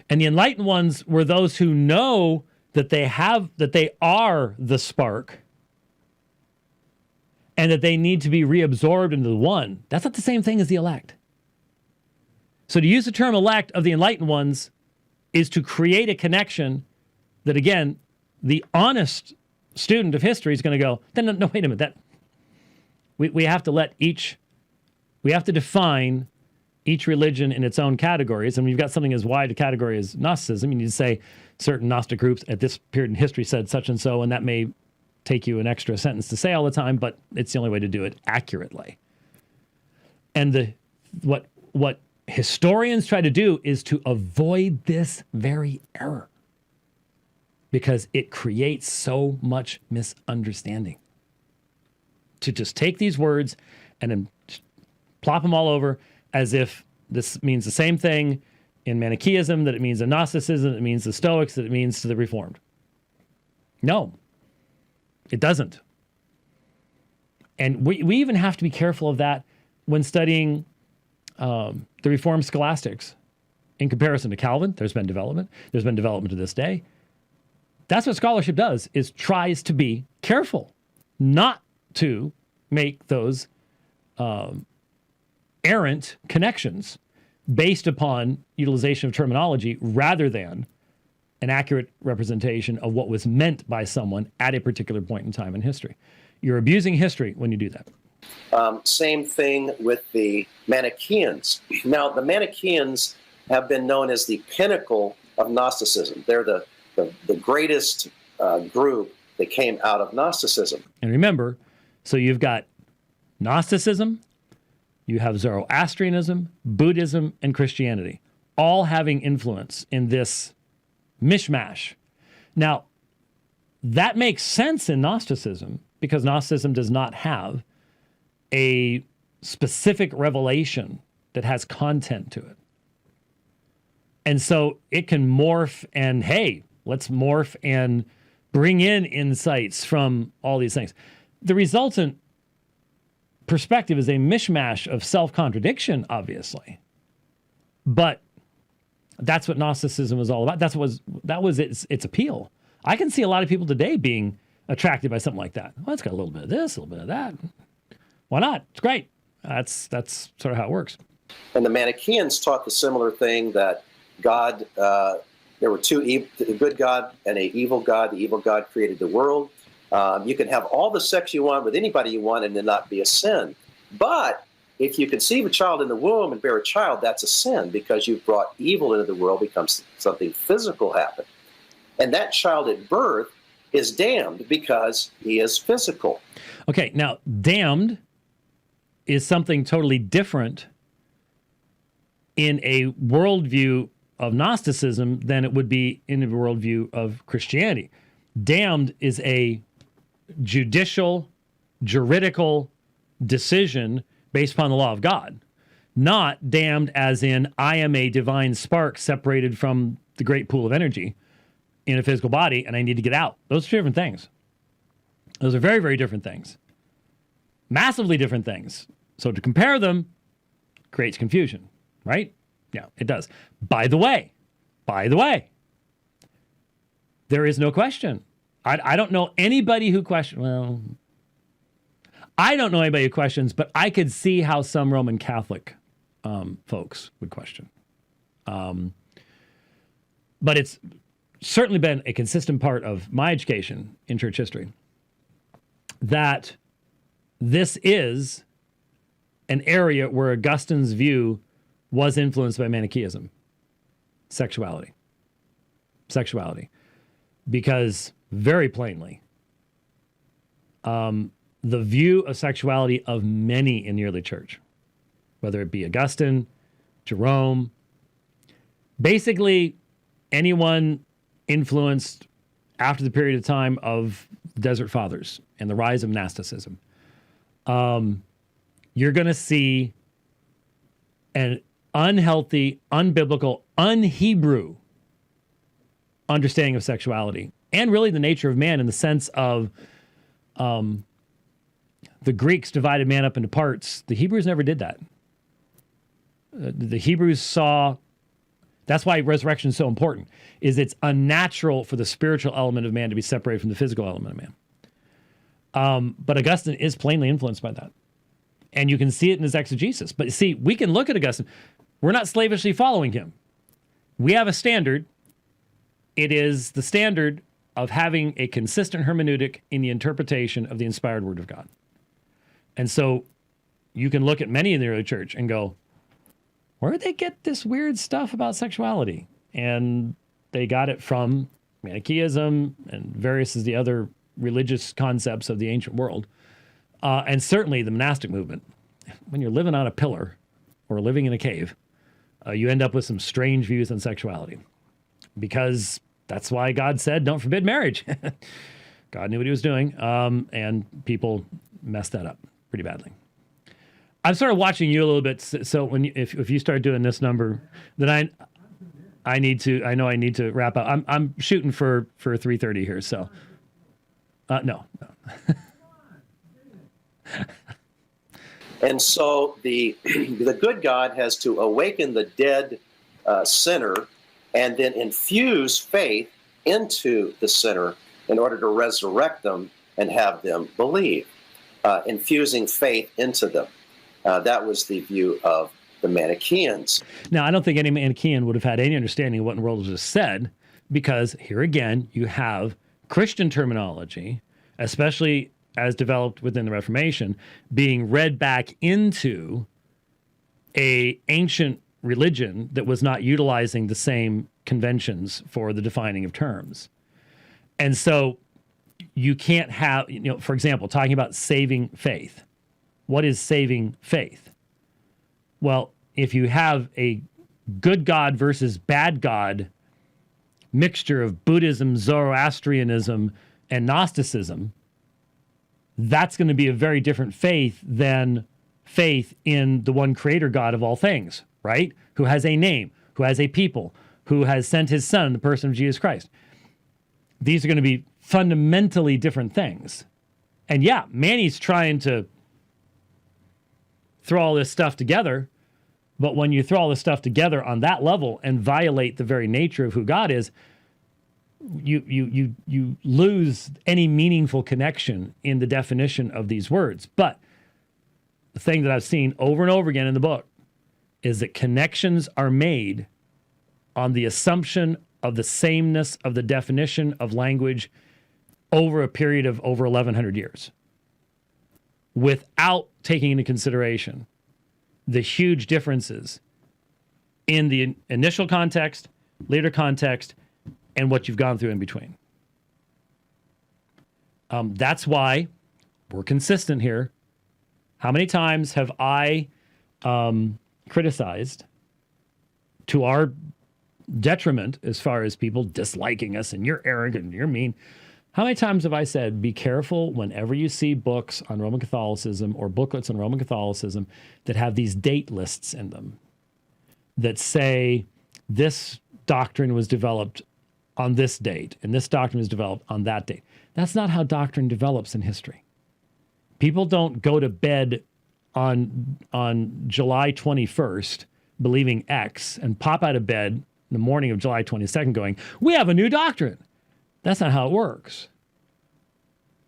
And the enlightened ones were those who know that they are the spark and that they need to be reabsorbed into the one. That's not the same thing as the elect. So to use the term elect of the enlightened ones is to create a connection that, again, the honest student of history is going to go, no, wait a minute. We have to define each religion in its own categories. And when you've got something as wide a category as Gnosticism, you need to say certain Gnostic groups at this period in history said such and so, and that may take you an extra sentence to say all the time, but it's the only way to do it accurately. And what historians try to do is to avoid this very error because it creates so much misunderstanding. To just take these words and then plop them all over as if this means the same thing in Manichaeism, that it means in Gnosticism, that it means the Stoics, that it means to the Reformed. No, it doesn't. And we even have to be careful of that when studying the Reformed scholastics. In comparison to Calvin, there's been development. There's been development to this day. That's what scholarship does, is tries to be careful not to make those errant connections based upon utilization of terminology rather than an accurate representation of what was meant by someone at a particular point in time in history. You're abusing history when you do that. Same thing with the Manichaeans. Now, the Manichaeans have been known as the pinnacle of Gnosticism. They're the greatest group that came out of Gnosticism. And remember, so you've got Gnosticism, you have Zoroastrianism, Buddhism, and Christianity, all having influence in this mishmash. Now, that makes sense in Gnosticism because Gnosticism does not have a specific revelation that has content to it. And so it can morph and, hey, let's morph and bring in insights from all these things. The resultant perspective is a mishmash of self-contradiction, obviously. But that's what Gnosticism was all about. That was its appeal. I can see a lot of people today being attracted by something like that. Well, it's got a little bit of this, a little bit of that. Why not? It's great. That's sort of how it works. And the Manichaeans taught the similar thing, that God, there were a good God and an evil God. The evil God created the world. You can have all the sex you want with anybody you want and it not be a sin. But if you conceive a child in the womb and bear a child, that's a sin because you've brought evil into the world, becomes something physical happen. And that child at birth is damned because he is physical. Okay, now damned is something totally different in a worldview of Gnosticism than it would be in a worldview of Christianity. Damned is a juridical decision based upon the law of God, not damned as in I am a divine spark separated from the great pool of energy in a physical body and I need to get out. Those are two different things. Those are very, very different things. Massively different things. So to compare them creates confusion, right? Yeah, it does. By the way, there is no question. I don't know anybody who questions, I don't know anybody who questions, but I could see how some Roman Catholic folks would question. But it's certainly been a consistent part of my education in church history that this is an area where Augustine's view was influenced by Manichaeism, sexuality. Because very plainly, the view of sexuality of many in the early church, whether it be Augustine, Jerome, basically anyone influenced after the period of time of the Desert Fathers and the rise of monasticism, you're going to see an unhealthy, unbiblical, un-Hebrew understanding of sexuality and really the nature of man in the sense of the Greeks divided man up into parts. The Hebrews never did that. The Hebrews saw, that's why resurrection is so important, is it's unnatural for the spiritual element of man to be separated from the physical element of man. But Augustine is plainly influenced by that. And you can see it in his exegesis. But see, we can look at Augustine. We're not slavishly following him. We have a standard. It is the standard of having a consistent hermeneutic in the interpretation of the inspired word of God. And so you can look at many in the early church and go, where did they get this weird stuff about sexuality? And they got it from Manichaeism and various of the other religious concepts of the ancient world. And certainly the monastic movement. When you're living on a pillar or living in a cave, you end up with some strange views on sexuality. Because that's why God said, don't forbid marriage. God knew what he was doing. And people messed that up pretty badly. I'm sort of watching you a little bit. So when if you start doing this number, then I need to wrap up. I'm shooting for 3:30 here. So no. And so the good God has to awaken the dead sinner and then infuse faith into the sinner in order to resurrect them and have them believe, infusing faith into them. That was the view of the Manichaeans. Now, I don't think any Manichaean would have had any understanding of what in the world was just said, because here again, you have Christian terminology, especially as developed within the Reformation, being read back into a ancient religion that was not utilizing the same conventions for the defining of terms. And so you can't have, for example, talking about saving faith. What is saving faith? Well, if you have a good God versus bad God mixture of Buddhism, Zoroastrianism, and Gnosticism, that's going to be a very different faith than faith in the one creator God of all things, right? Who has a name, who has a people, who has sent his son in the person of Jesus Christ. These are going to be fundamentally different things. And yeah, Manny's trying to throw all this stuff together, but when you throw all this stuff together on that level and violate the very nature of who God is, you lose any meaningful connection in the definition of these words. But the thing that I've seen over and over again in the book is that connections are made on the assumption of the sameness of the definition of language over a period of over 1,100 years, without taking into consideration the huge differences in the initial context, later context, and what you've gone through in between. That's why we're consistent here. How many times have I criticized, to our detriment as far as people disliking us and you're arrogant and you're mean? How many times have I said, be careful whenever you see books on Roman Catholicism or booklets on Roman Catholicism that have these date lists in them that say this doctrine was developed on this date and this doctrine was developed on that date. That's not how doctrine develops in history. People don't go to bed on July 21st believing X and pop out of bed in the morning of July 22nd going, we have a new doctrine. That's not how it works.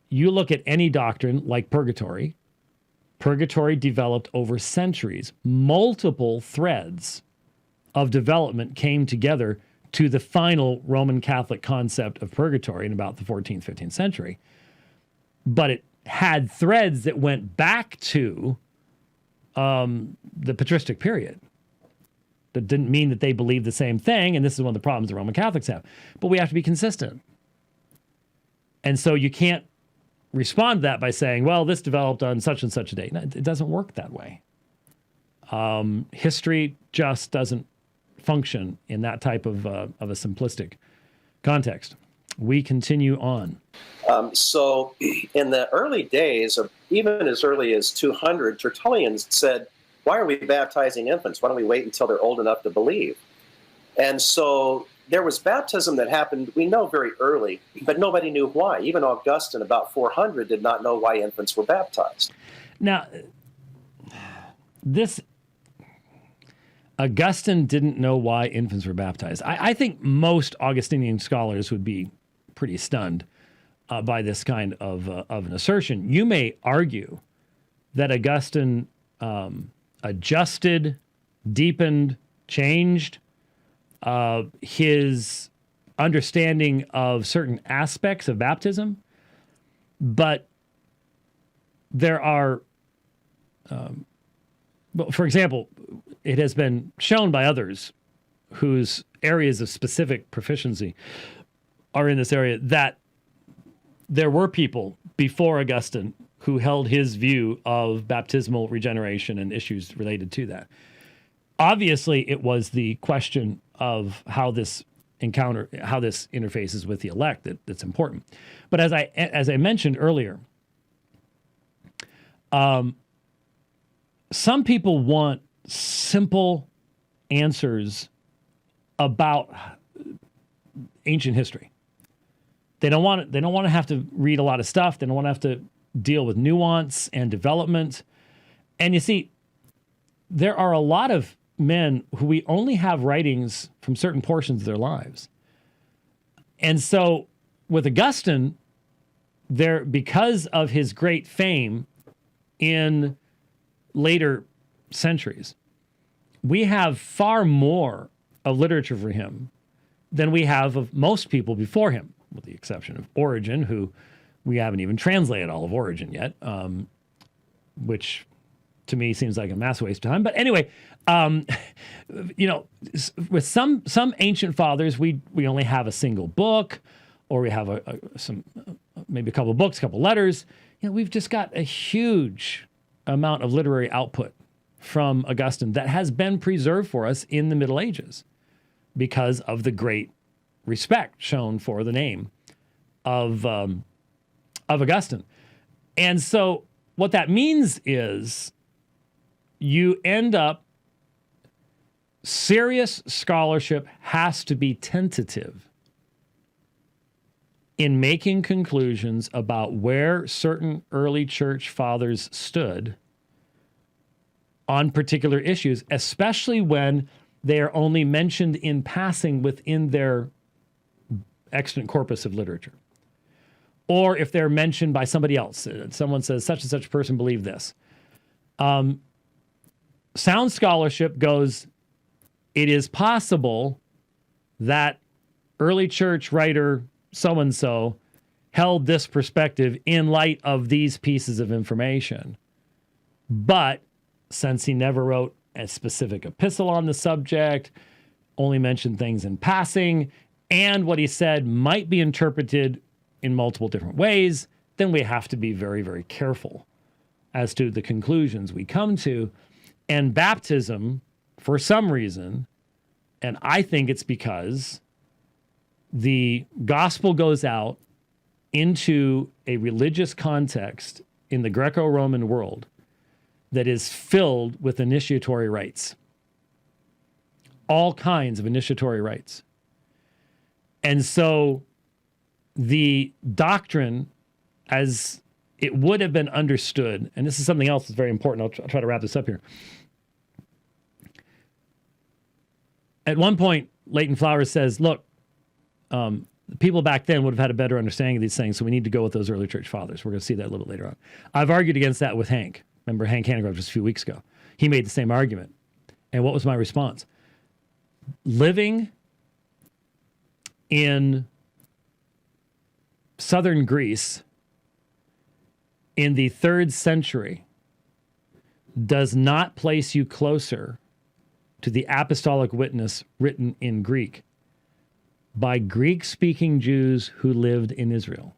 You look at any doctrine like purgatory. Purgatory developed over centuries. Multiple threads of development came together to the final Roman Catholic concept of purgatory in about the 14th, 15th century. But it had threads that went back to the patristic period. That didn't mean that they believed the same thing, and this is one of the problems the Roman Catholics have. But we have to be consistent. And so you can't respond to that by saying, well, this developed on such and such a date. No, it doesn't work that way. History just doesn't function in that type of a simplistic context. We continue on. So in the early days, of even as early as 200, Tertullian said, why are we baptizing infants? Why don't we wait until they're old enough to believe? And so there was baptism that happened, we know, very early, but nobody knew why. Even Augustine, about 400, did not know why infants were baptized. Now, Augustine didn't know why infants were baptized. I think most Augustinian scholars would be pretty stunned by this kind of an assertion. You may argue that Augustine adjusted, deepened, changed his understanding of certain aspects of baptism, but there are, for example, it has been shown by others whose areas of specific proficiency are in this area that there were people before Augustine who held his view of baptismal regeneration and issues related to that. Obviously, it was the question of how this interfaces with the elect that's important. But as I mentioned earlier, some people want simple answers about ancient history. They don't want to have to read a lot of stuff. They don't want to have to deal with nuance and development. And you see, there are a lot of men who we only have writings from certain portions of their lives. And so with Augustine, because of his great fame in later centuries, we have far more of literature for him than we have of most people before him, with the exception of Origen, who we haven't even translated all of Origen yet, which to me seems like a mass waste of time. But anyway, with some ancient fathers, we only have a single book, or we have maybe a couple of books, a couple of letters. We've just got a huge amount of literary output from Augustine that has been preserved for us in the Middle Ages because of the great respect shown for the name of Augustine. And so what that means is you end up, serious scholarship has to be tentative in making conclusions about where certain early church fathers stood on particular issues, especially when they are only mentioned in passing within their extant corpus of literature. Or if they're mentioned by somebody else. Someone says, such and such person believed this. Sound scholarship goes, it is possible that early church writer so-and-so held this perspective in light of these pieces of information. But since he never wrote a specific epistle on the subject, only mentioned things in passing, and what he said might be interpreted in multiple different ways, then we have to be very, very careful as to the conclusions we come to. And baptism, for some reason, and I think it's because the gospel goes out into a religious context in the Greco-Roman world that is filled with initiatory rites. All kinds of initiatory rites. And so the doctrine, as it would have been understood, and this is something else that's very important, I'll try to wrap this up here. At one point, Leighton Flowers says, look, people back then would have had a better understanding of these things, so we need to go with those early church fathers. We're going to see that a little bit later on. I've argued against that with Hank. Remember Hank Hanegraaff just a few weeks ago. He made the same argument. And what was my response? Living in southern Greece in the 3rd century does not place you closer to the apostolic witness written in Greek by Greek-speaking Jews who lived in Israel.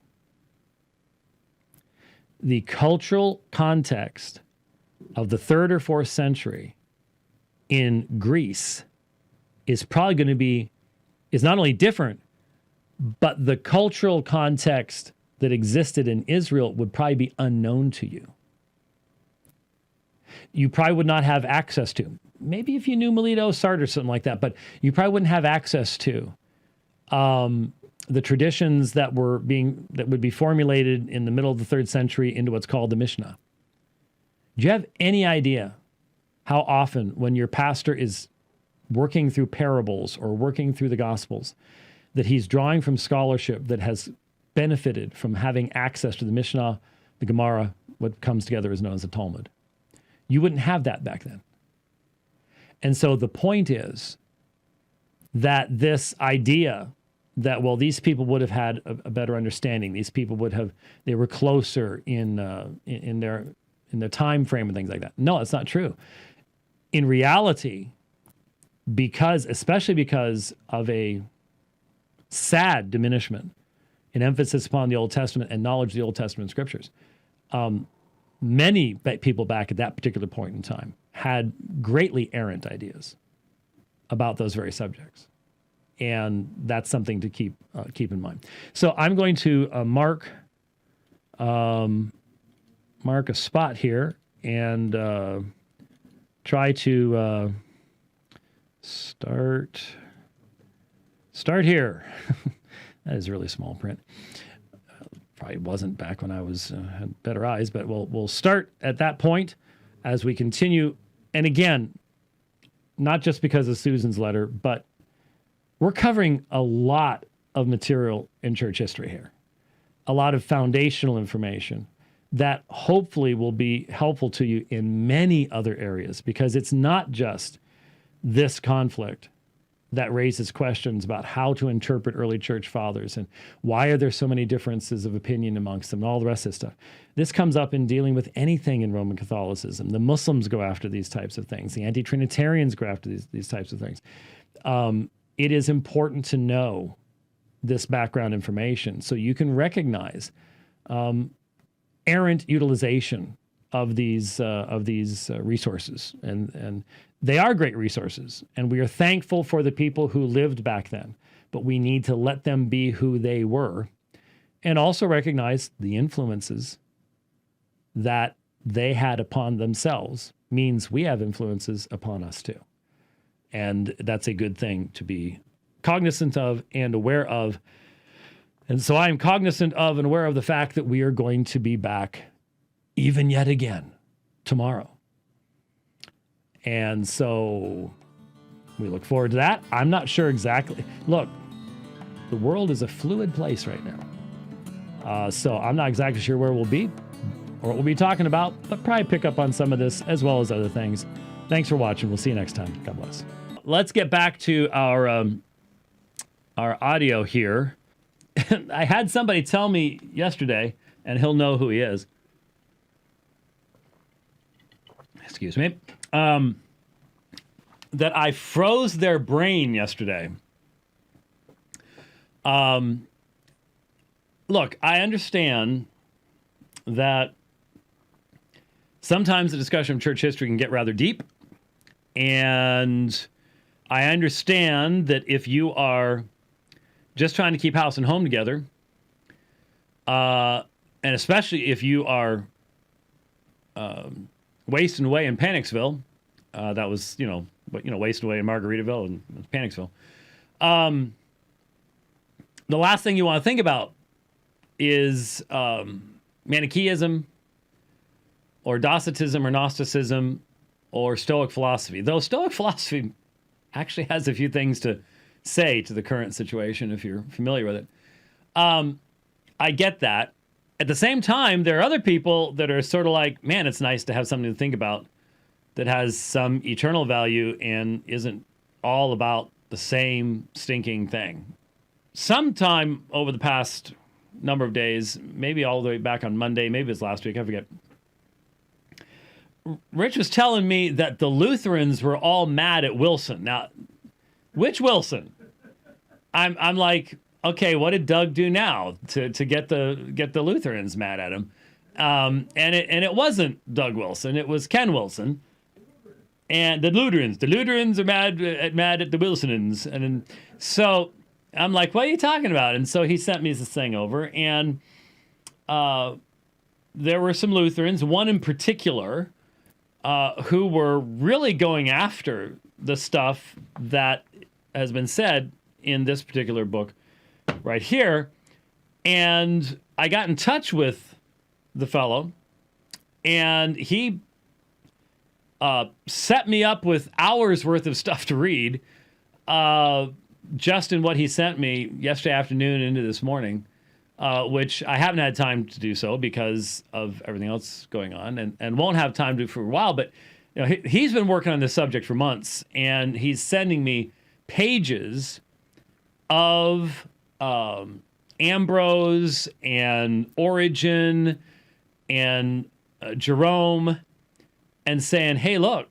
The cultural context of the 3rd or 4th century in Greece is probably going to be, is not only different, but the cultural context that existed in Israel would probably be unknown to you. You probably would not have access to, maybe if you knew Melito, Sartre, or something like that, but you probably wouldn't have access to the traditions that would be formulated in the middle of the 3rd century into what's called the Mishnah. Do you have any idea how often when your pastor is working through parables or working through the Gospels that he's drawing from scholarship that has benefited from having access to the Mishnah, the Gemara, what comes together is known as the Talmud? You wouldn't have that back then. And so the point is that this idea that, well, these people would have had a better understanding, these people they were closer in their time frame and things like that. No, it's not true. In reality, especially because of a sad diminishment in emphasis upon the Old Testament and knowledge of the Old Testament scriptures, many people back at that particular point in time had greatly errant ideas about those very subjects. And that's something to keep in mind. So I'm going to mark a spot here and try to start here. That is really small print. Probably wasn't back when I had better eyes, but we'll start at that point as we continue. And again, not just because of Susan's letter, but we're covering a lot of material in church history here, a lot of foundational information that hopefully will be helpful to you in many other areas, because it's not just this conflict that raises questions about how to interpret early church fathers and why are there so many differences of opinion amongst them and all the rest of this stuff. This comes up in dealing with anything in Roman Catholicism. The Muslims go after these types of things. The anti-Trinitarians go after these types of things. It is important to know this background information so you can recognize errant utilization of these resources, and they are great resources, and we are thankful for the people who lived back then, but we need to let them be who they were and also recognize the influences that they had upon themselves means we have influences upon us too. And that's a good thing to be cognizant of and aware of. And so I am cognizant of and aware of the fact that we are going to be back even yet again tomorrow. And so we look forward to that. I'm not sure exactly. Look, the world is a fluid place right now. So I'm not exactly sure where we'll be or what we'll be talking about, but probably pick up on some of this as well as other things. Thanks for watching. We'll see you next time. God bless. Let's get back to our audio here. I had somebody tell me yesterday, and he'll know who he is. Excuse me. That I froze their brain yesterday. Look, I understand that sometimes the discussion of church history can get rather deep, and I understand that if you are just trying to keep house and home together, and especially if you are wasting away in Panicsville, that was, wasting away in Margaritaville and Panicsville. The last thing you want to think about is Manichaeism or Docetism or Gnosticism or Stoic philosophy. Though Stoic philosophy actually has a few things to say to the current situation if you're familiar with it. I get that. At the same time, there are other people that are sort of like, man, it's nice to have something to think about that has some eternal value and isn't all about the same stinking thing. Sometime over the past number of days, maybe all the way back on Monday, maybe it was last week, I forget, Rich was telling me that the Lutherans were all mad at Wilson. Now, which Wilson? I'm like, okay, what did Doug do now to get the Lutherans mad at him? And it wasn't Doug Wilson, it was Ken Wilson. And the Lutherans are mad at the Wilsonans. And so I'm like, what are you talking about? And so he sent me this thing over, and there were some Lutherans, one in particular, who were really going after the stuff that has been said in this particular book right here. And I got in touch with the fellow, and he set me up with hours worth of stuff to read, just in what he sent me yesterday afternoon into this morning, which I haven't had time to do so because of everything else going on, and won't have time to for a while. But he's been working on this subject for months, and he's sending me pages of Ambrose and Origen and Jerome, and saying, hey, look,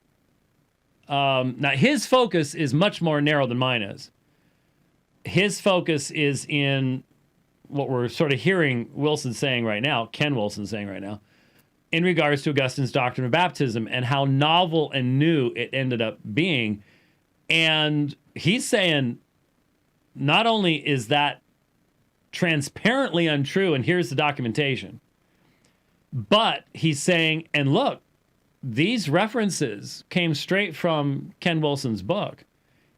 now his focus is much more narrow than mine is. His focus is in what we're sort of hearing Wilson saying right now, Ken Wilson saying right now, in regards to Augustine's doctrine of baptism and how novel and new it ended up being. And he's saying, not only is that transparently untrue, and here's the documentation, but he's saying, and look, these references came straight from Ken Wilson's book.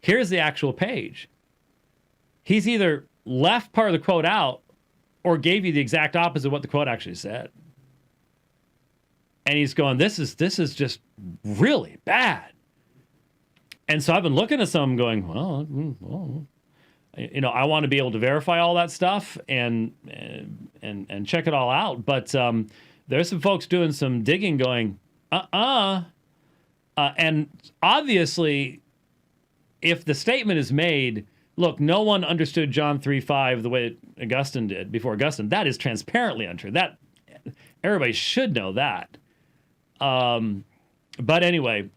Here's the actual page. He's either left part of the quote out or gave you the exact opposite of what the quote actually said. And he's going, this is just really bad. And so I've been looking at some going, well, I want to be able to verify all that stuff and check it all out. But there's some folks doing some digging going, and obviously, if the statement is made, look, no one understood John 3:5 the way Augustine did before Augustine, that is transparently untrue. That everybody should know that. But anyway,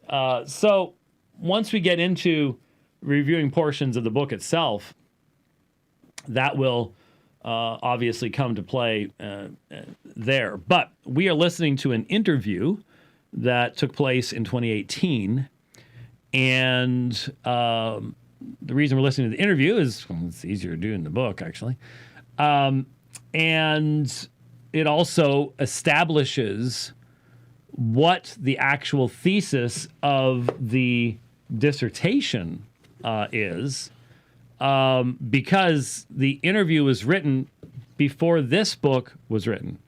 so once we get into reviewing portions of the book itself, that will obviously come to play there. But we are listening to an interview that took place in 2018. And the reason we're listening to the interview is it's easier to do in the book, actually. And it also establishes what the actual thesis of the dissertation is, because the interview was written before this book was written.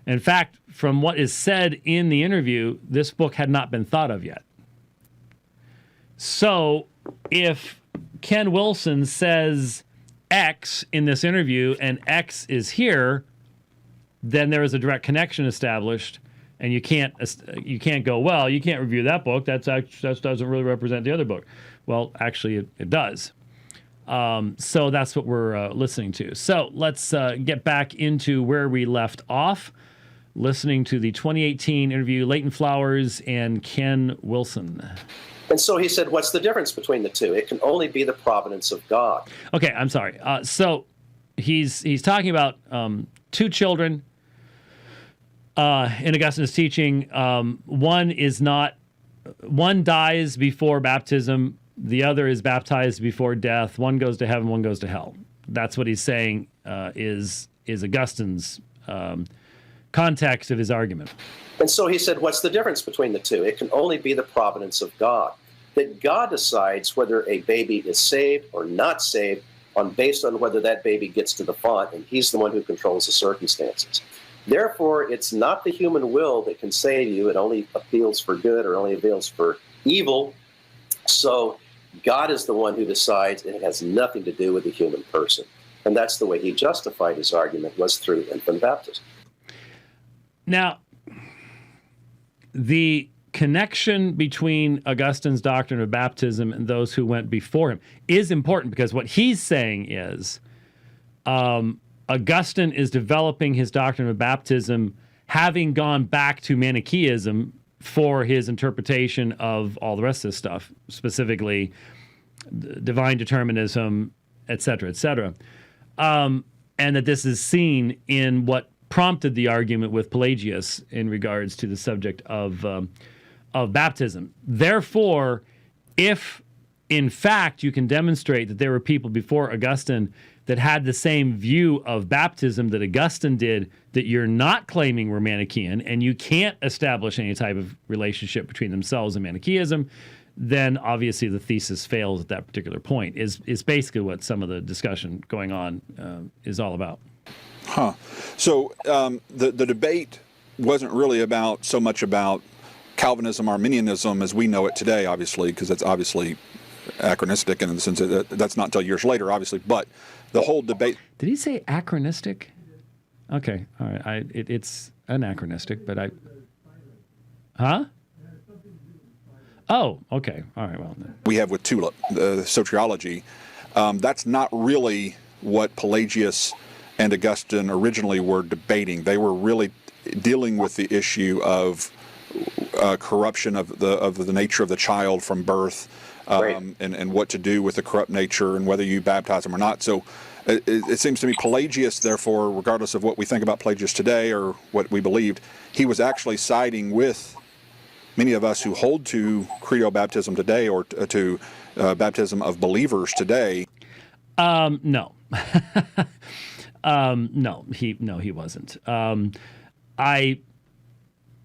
In fact, from what is said in the interview, this book had not been thought of yet. So if Ken Wilson says X in this interview and X is here, then there is a direct connection established, and you can't go, well, you can't review that book. That doesn't really represent the other book. Well, actually, it does. So that's what we're listening to. So let's get back into where we left off, listening to the 2018 interview, Leighton Flowers and Ken Wilson. And so he said, what's the difference between the two? It can only be the providence of God. Okay, I'm sorry. So he's talking about two children in Augustine's teaching. One dies before baptism. The other is baptized before death. One goes to heaven, one goes to hell. That's what he's saying is Augustine's context of his argument. And so he said, what's the difference between the two? It can only be the providence of God. That God decides whether a baby is saved or not saved based on whether that baby gets to the font, and he's the one who controls the circumstances. Therefore, it's not the human will that can save you. It only appeals for good or only appeals for evil. So God is the one who decides, and it has nothing to do with the human person. And that's the way he justified his argument, was through infant baptism. Now, the connection between Augustine's doctrine of baptism and those who went before him is important, because what he's saying is Augustine is developing his doctrine of baptism having gone back to Manichaeism for his interpretation of all the rest of this stuff, specifically divine determinism, et cetera, and that this is seen in what prompted the argument with Pelagius in regards to the subject of baptism. Therefore, if in fact you can demonstrate that there were people before Augustine that had the same view of baptism that Augustine did, that you're not claiming were Manichaean, and you can't establish any type of relationship between themselves and Manichaeism, then obviously the thesis fails at that particular point, is basically what some of the discussion going on is all about. Huh. So the debate wasn't really so much about Calvinism, Arminianism as we know it today, obviously, because that's obviously anachronistic in the sense that that's not until years later, obviously. But the whole debate. Did he say anachronistic? Okay, all right. It's anachronistic, but huh? Oh, okay. All right. Well, we have with Tulip, soteriology, that's not really what Pelagius and Augustine originally were debating. They were really dealing with the issue of corruption of the nature of the child from birth, and what to do with the corrupt nature and whether you baptize them or not. So it seems to me Pelagius, therefore, regardless of what we think about Pelagius today or what we believed, he was actually siding with many of us who hold to credo baptism today or to baptism of believers today. No. No, he wasn't. I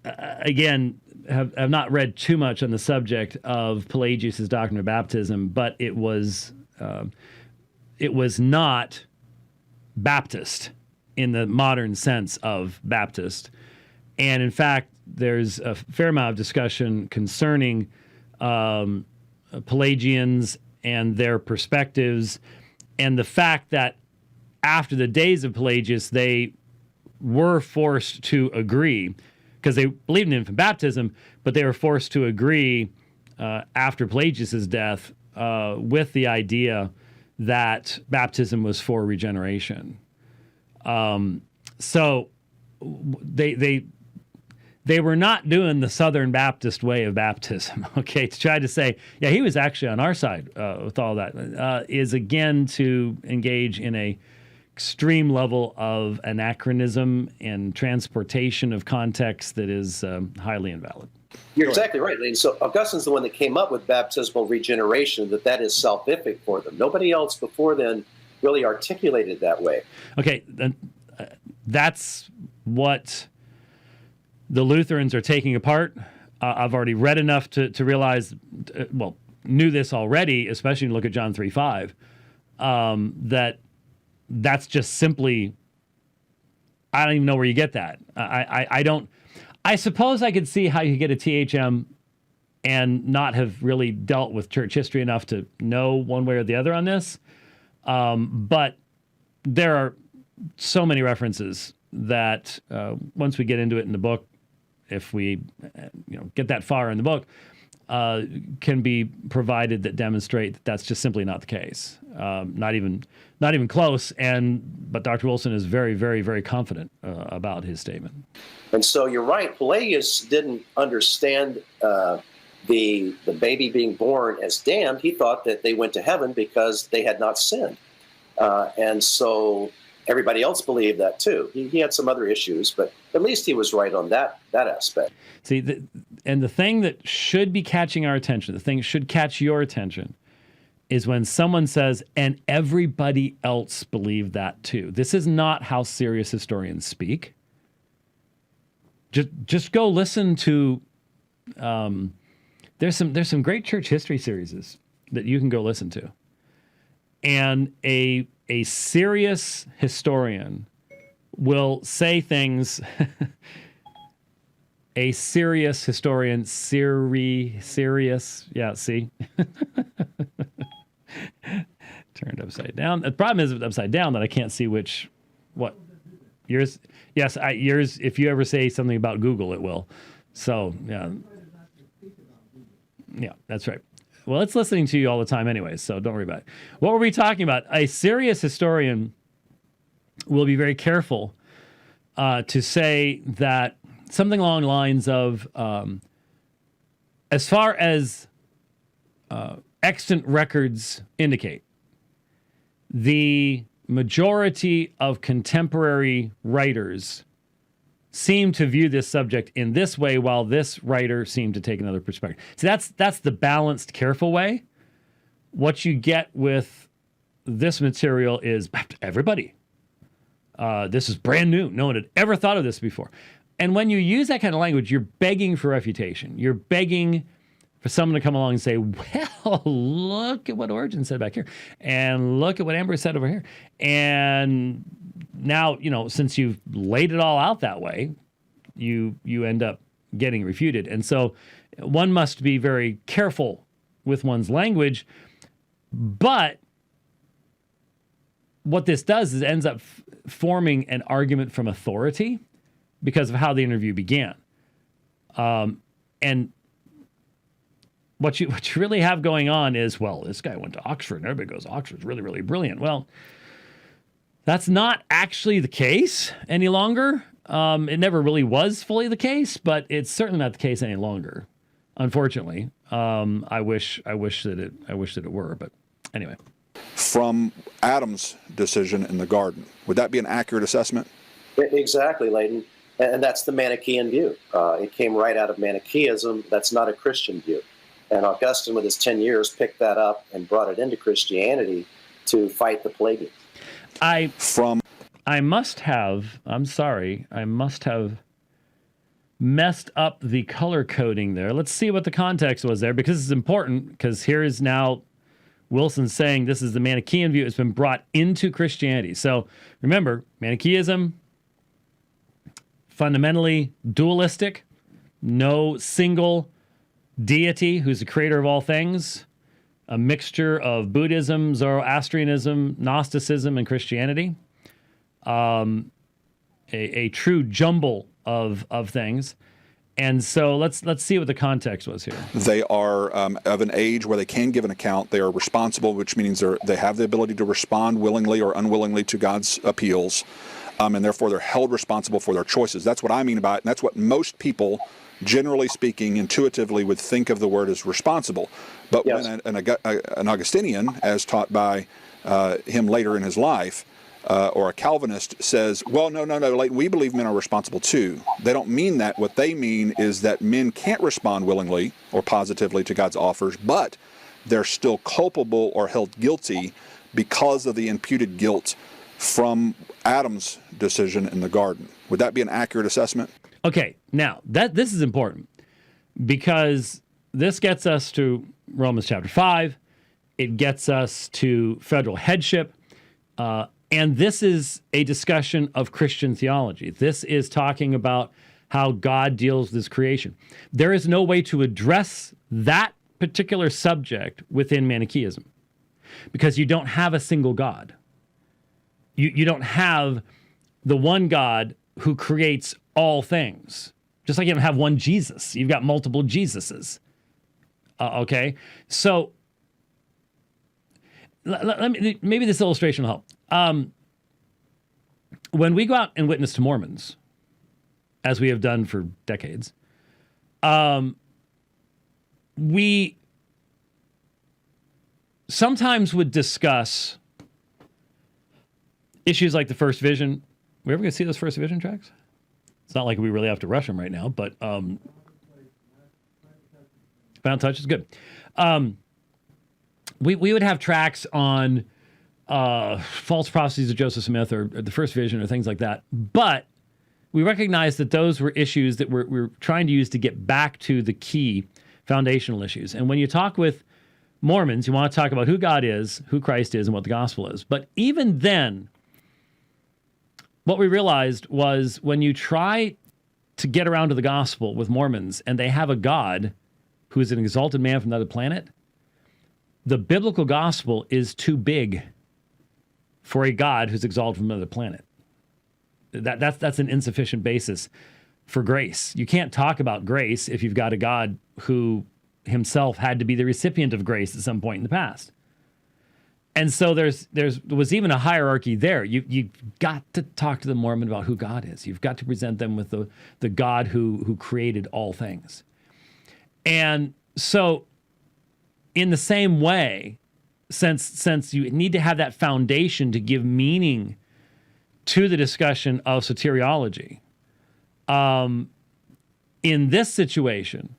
again have not read too much on the subject of Pelagius's doctrine of baptism, but it was not Baptist in the modern sense of Baptist, and in fact, there's a fair amount of discussion concerning Pelagians and their perspectives, and the fact that after the days of Pelagius, they were forced to agree, because they believed in infant baptism, but they were forced to agree after Pelagius's death with the idea that baptism was for regeneration. So they were not doing the Southern Baptist way of baptism, okay? To try to say, yeah, he was actually on our side with all that, is again to engage in a extreme level of anachronism and transportation of context that is highly invalid. You're exactly right, Lane. So Augustine's the one that came up with baptismal regeneration, that is salvific for them. Nobody else before then really articulated that way. Okay, that's what the Lutherans are taking apart. I've already read enough to realize, knew this already, especially when you look at John 3:5, that's just simply, I don't even know where you get that. I don't. I suppose I could see how you get a THM and not have really dealt with church history enough to know one way or the other on this. But there are so many references that once we get into it in the book, if we get that far in the book, can be provided that demonstrate that that's just simply not the case. Not even close. But Dr. Wilson is very, very, very confident about his statement. And so you're right. Pelagius didn't understand the baby being born as damned. He thought that they went to heaven because they had not sinned. And so everybody else believed that too. He had some other issues, but at least he was right on that aspect. See, the thing that should be catching our attention, the thing that should catch your attention, is when someone says, and everybody else believed that too. This is not how serious historians speak. Just go listen to, there's some great church history series that you can go listen to. And a serious historian will say things. A serious historian, serious, yeah, see? Turned upside down. The problem is upside down that I can't see yours. Yes, yours, if you ever say something about Google, it will. So, yeah. Yeah, that's right. Well, it's listening to you all the time anyway, so don't worry about it. What were we talking about? A serious historian will be very careful to say that something along the lines of, as far as extant records indicate, the majority of contemporary writers seem to view this subject in this way, while this writer seemed to take another perspective. So that's the balanced, careful way. What you get with this material is everybody. This is brand new. No one had ever thought of this before. And when you use that kind of language, you're begging for refutation. You're begging for someone to come along and say, well, look at what Origen said back here, and look at what Ambrose said over here. And now, since you've laid it all out that way, you end up getting refuted. And so one must be very careful with one's language. But what this does is it ends up forming an argument from authority because of how the interview began. And what you really have going on is, well, this guy went to Oxford, and everybody goes, Oxford's really, really brilliant. Well, that's not actually the case any longer. It never really was fully the case, but it's certainly not the case any longer, unfortunately. I wish that it were, but anyway. From Adam's decision in the garden, would that be an accurate assessment? Exactly, Leighton. And that's the Manichaean view. It came right out of Manichaeism. That's not a Christian view. And Augustine, with his 10 years, picked that up and brought it into Christianity to fight the Pelagians. I must have messed up the color coding there. Let's see what the context was there, because it's important, because here is now Wilson saying this is the Manichaean view. It's been brought into Christianity. So remember, Manichaeism, fundamentally dualistic, no single deity who's the creator of all things, a mixture of Buddhism, Zoroastrianism, Gnosticism, and Christianity, a true jumble of things. And so let's see what the context was here. They are of an age where they can give an account. They are responsible, which means they have the ability to respond willingly or unwillingly to God's appeals, and therefore they're held responsible for their choices. That's what I mean by it, and that's what most people, generally speaking, intuitively would think of the word as responsible. But yes, when an Augustinian, as taught by him later in his life, or a Calvinist says, well, no, Leighton, we believe men are responsible too. They don't mean that. What they mean is that men can't respond willingly or positively to God's offers, but they're still culpable or held guilty because of the imputed guilt from Adam's decision in the garden. Would that be an accurate assessment? Okay, now this is important because this gets us to Romans chapter 5. It gets us to federal headship. And this is a discussion of Christian theology. This is talking about how God deals with his creation. There is no way to address that particular subject within Manichaeism because you don't have a single God. You don't have the one God who creates all things. Just like you don't have one Jesus. You've got multiple Jesuses. Okay? So let me, maybe this illustration will help. When we go out and witness to Mormons, as we have done for decades, we sometimes would discuss issues like the First Vision. We ever going to see those First Vision tracks? It's not like we really have to rush them right now, but Final Touch is good. We would have tracks on false prophecies of Joseph Smith or the First Vision or things like that. But we recognize that those were issues that we're trying to use to get back to the key foundational issues. And when you talk with Mormons, you want to talk about who God is, who Christ is, and what the gospel is. But even then, what we realized was when you try to get around to the gospel with Mormons and they have a God who is an exalted man from another planet, the biblical gospel is too big for a God who's exalted from another planet. That's an insufficient basis for grace. You can't talk about grace if you've got a God who himself had to be the recipient of grace at some point in the past. And so there was even a hierarchy there. You've got to talk to the Mormon about who God is. You've got to present them with the God who created all things. And so in the same way, since you need to have that foundation to give meaning to the discussion of soteriology, in this situation,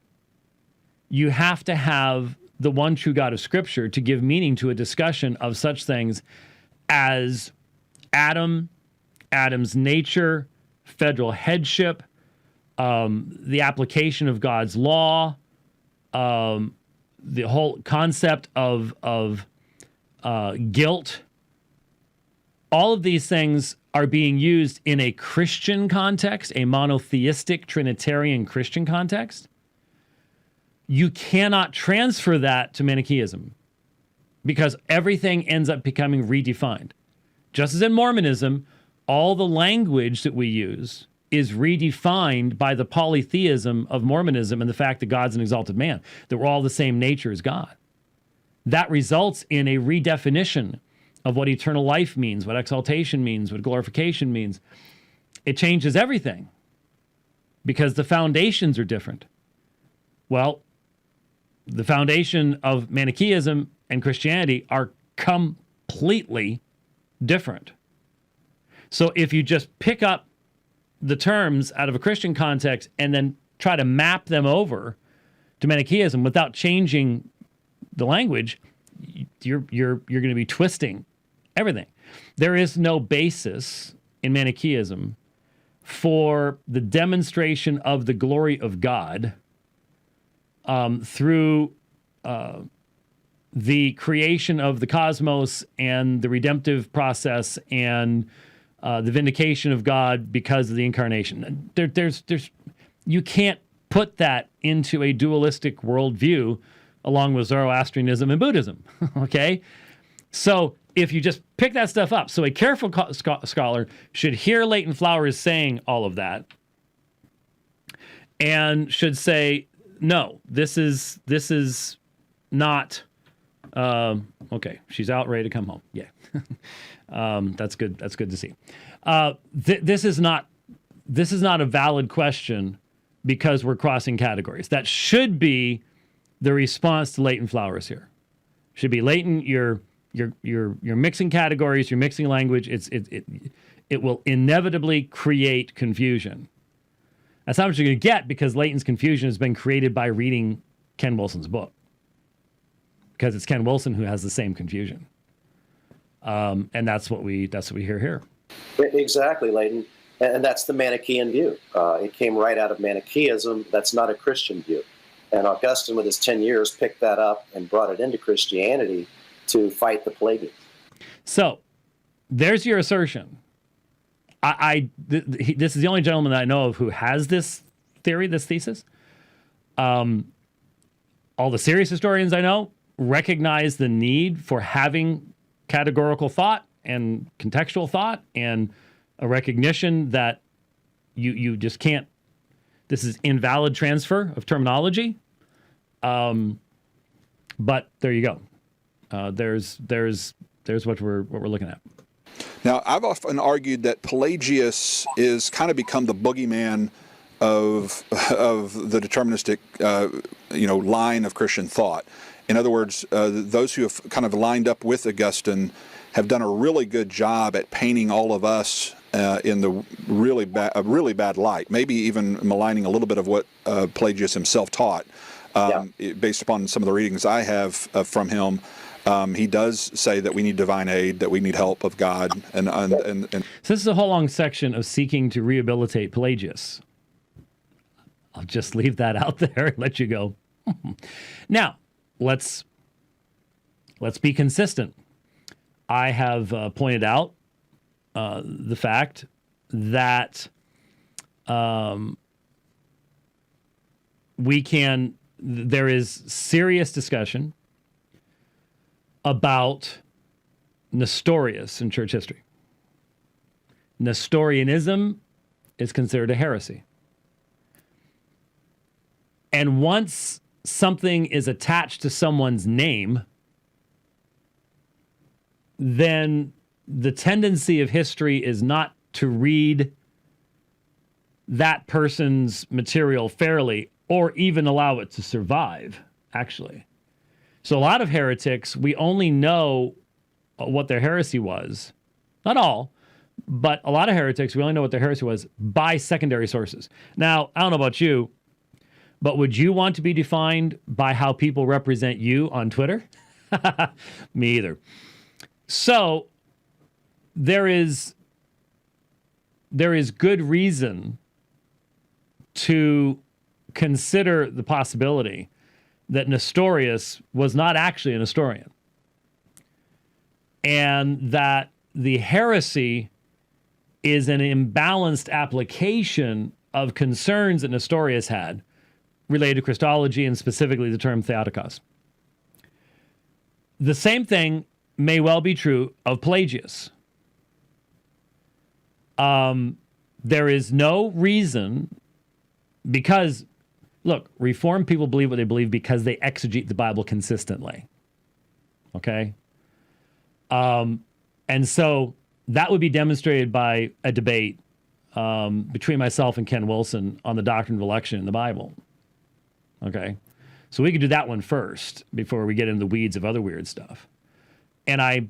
you have to have the one true God of Scripture to give meaning to a discussion of such things as Adam, Adam's nature, federal headship, the application of God's law, the whole concept of guilt. All of these things are being used in a Christian context, a monotheistic Trinitarian Christian context. You cannot transfer that to Manichaeism because everything ends up becoming redefined. Just as in Mormonism, all the language that we use is redefined by the polytheism of Mormonism and the fact that God's an exalted man, that we're all the same nature as God. That results in a redefinition of what eternal life means, what exaltation means, what glorification means. It changes everything because the foundations are different. Well, the foundation of Manichaeism and Christianity are completely different. So if you just pick up the terms out of a Christian context and then try to map them over to Manichaeism without changing the language, you're going to be twisting everything. There is no basis in Manichaeism for the demonstration of the glory of God through the creation of the cosmos and the redemptive process and the vindication of God because of the incarnation. There's you can't put that into a dualistic worldview along with Zoroastrianism and Buddhism, okay? So if you just pick that stuff up, so a careful scholar should hear Leighton Flowers saying all of that and should say, no, this is not, okay, she's out, ready to come home. Yeah. That's good. That's good to see. This is not a valid question because we're crossing categories. That should be the response to Leighton Flowers here. Should be, Leighton, you're mixing categories, you're mixing language. It will inevitably create confusion. That's not what you're going to get because Leighton's confusion has been created by reading Ken Wilson's book. Because it's Ken Wilson who has the same confusion. And that's what we hear here. Exactly, Leighton. And that's the Manichaean view. It came right out of Manichaeism. That's not a Christian view. And Augustine, with his 10 years, picked that up and brought it into Christianity to fight the Pelagians. So, there's your assertion. This is the only gentleman that I know of who has this theory, this thesis. All the serious historians I know recognize the need for having categorical thought and contextual thought and a recognition that you just can't, this is invalid transfer of terminology. But there you go. There's what we're looking at. Now, I've often argued that Pelagius is kind of become the boogeyman of the deterministic, line of Christian thought. In other words, those who have kind of lined up with Augustine have done a really good job at painting all of us in the really bad light, maybe even maligning a little bit of what Pelagius himself taught. Based upon some of the readings I have from him, he does say that we need divine aid, that we need help of God. And so this is a whole long section of seeking to rehabilitate Pelagius. I'll just leave that out there and let you go. Now, let's be consistent. I have pointed out the fact that there is serious discussion about Nestorius in church history. Nestorianism is considered a heresy. And once something is attached to someone's name, then the tendency of history is not to read that person's material fairly or even allow it to survive, actually. So a lot of heretics, we only know what their heresy was. Not all, but a lot of heretics, we only know what their heresy was by secondary sources. Now, I don't know about you, but would you want to be defined by how people represent you on Twitter? Me either. So there is good reason to consider the possibility that Nestorius was not actually a Nestorian, and that the heresy is an imbalanced application of concerns that Nestorius had related to Christology and specifically the term Theotokos. The same thing may well be true of Pelagius. There is no reason, because, look, Reformed people believe what they believe because they exegete the Bible consistently. Okay? And so that would be demonstrated by a debate between myself and Ken Wilson on the doctrine of election in the Bible. Okay? So we could do that one first before we get into the weeds of other weird stuff. And I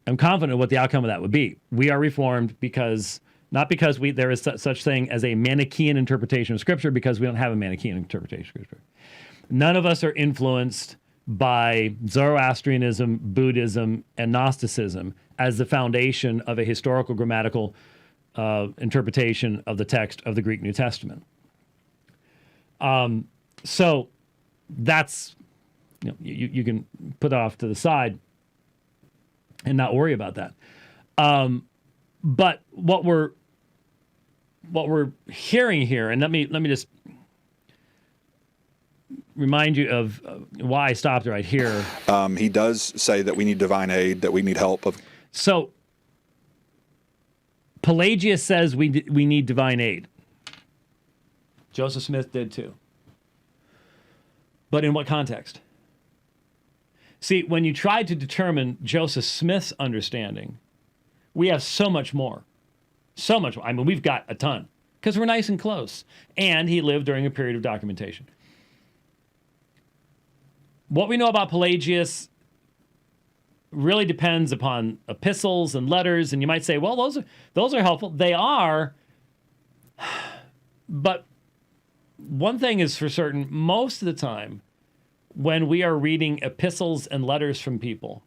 am confident of what the outcome of that would be. We are Reformed because, not because there is such thing as a Manichaean interpretation of Scripture, because we don't have a Manichaean interpretation of Scripture. None of us are influenced by Zoroastrianism, Buddhism, and Gnosticism as the foundation of a historical grammatical interpretation of the text of the Greek New Testament. So that's, you can put that off to the side and not worry about that. But what we're hearing here, and let me just remind you of why I stopped right here. He does say that we need divine aid, that we need help. So Pelagius says we need divine aid. Joseph Smith did too. But in what context? See, when you try to determine Joseph Smith's understanding, we have so much more. So much more. I mean, we've got a ton because we're nice and close. And he lived during a period of documentation. What we know about Pelagius really depends upon epistles and letters, and you might say, well, those are helpful. They are, but one thing is for certain, most of the time when we are reading epistles and letters from people,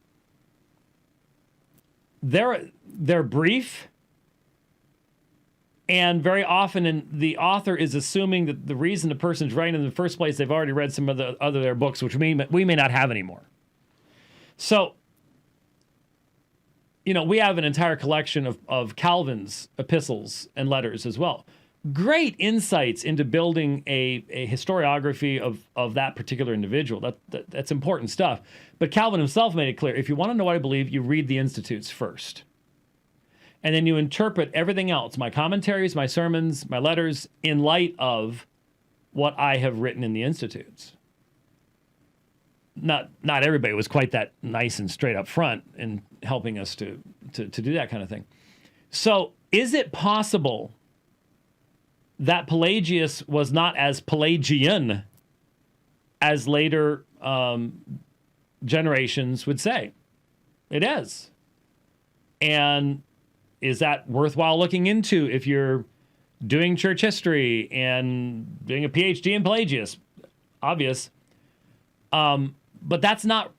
they're brief, and very often the author is assuming that the reason the person's writing in the first place, they've already read some of the other their books, which we may not have anymore. So, we have an entire collection of Calvin's epistles and letters as well. Great insights into building a historiography of that particular individual. That's important stuff. But Calvin himself made it clear, if you want to know what I believe, you read the Institutes first. And then you interpret everything else, my commentaries, my sermons, my letters, in light of what I have written in the Institutes. Not everybody was quite that nice and straight up front in helping us to do that kind of thing. So is it possible that Pelagius was not as Pelagian as later generations would say? It is. And is that worthwhile looking into if you're doing church history and doing a PhD in Pelagius? Obvious. But that's not.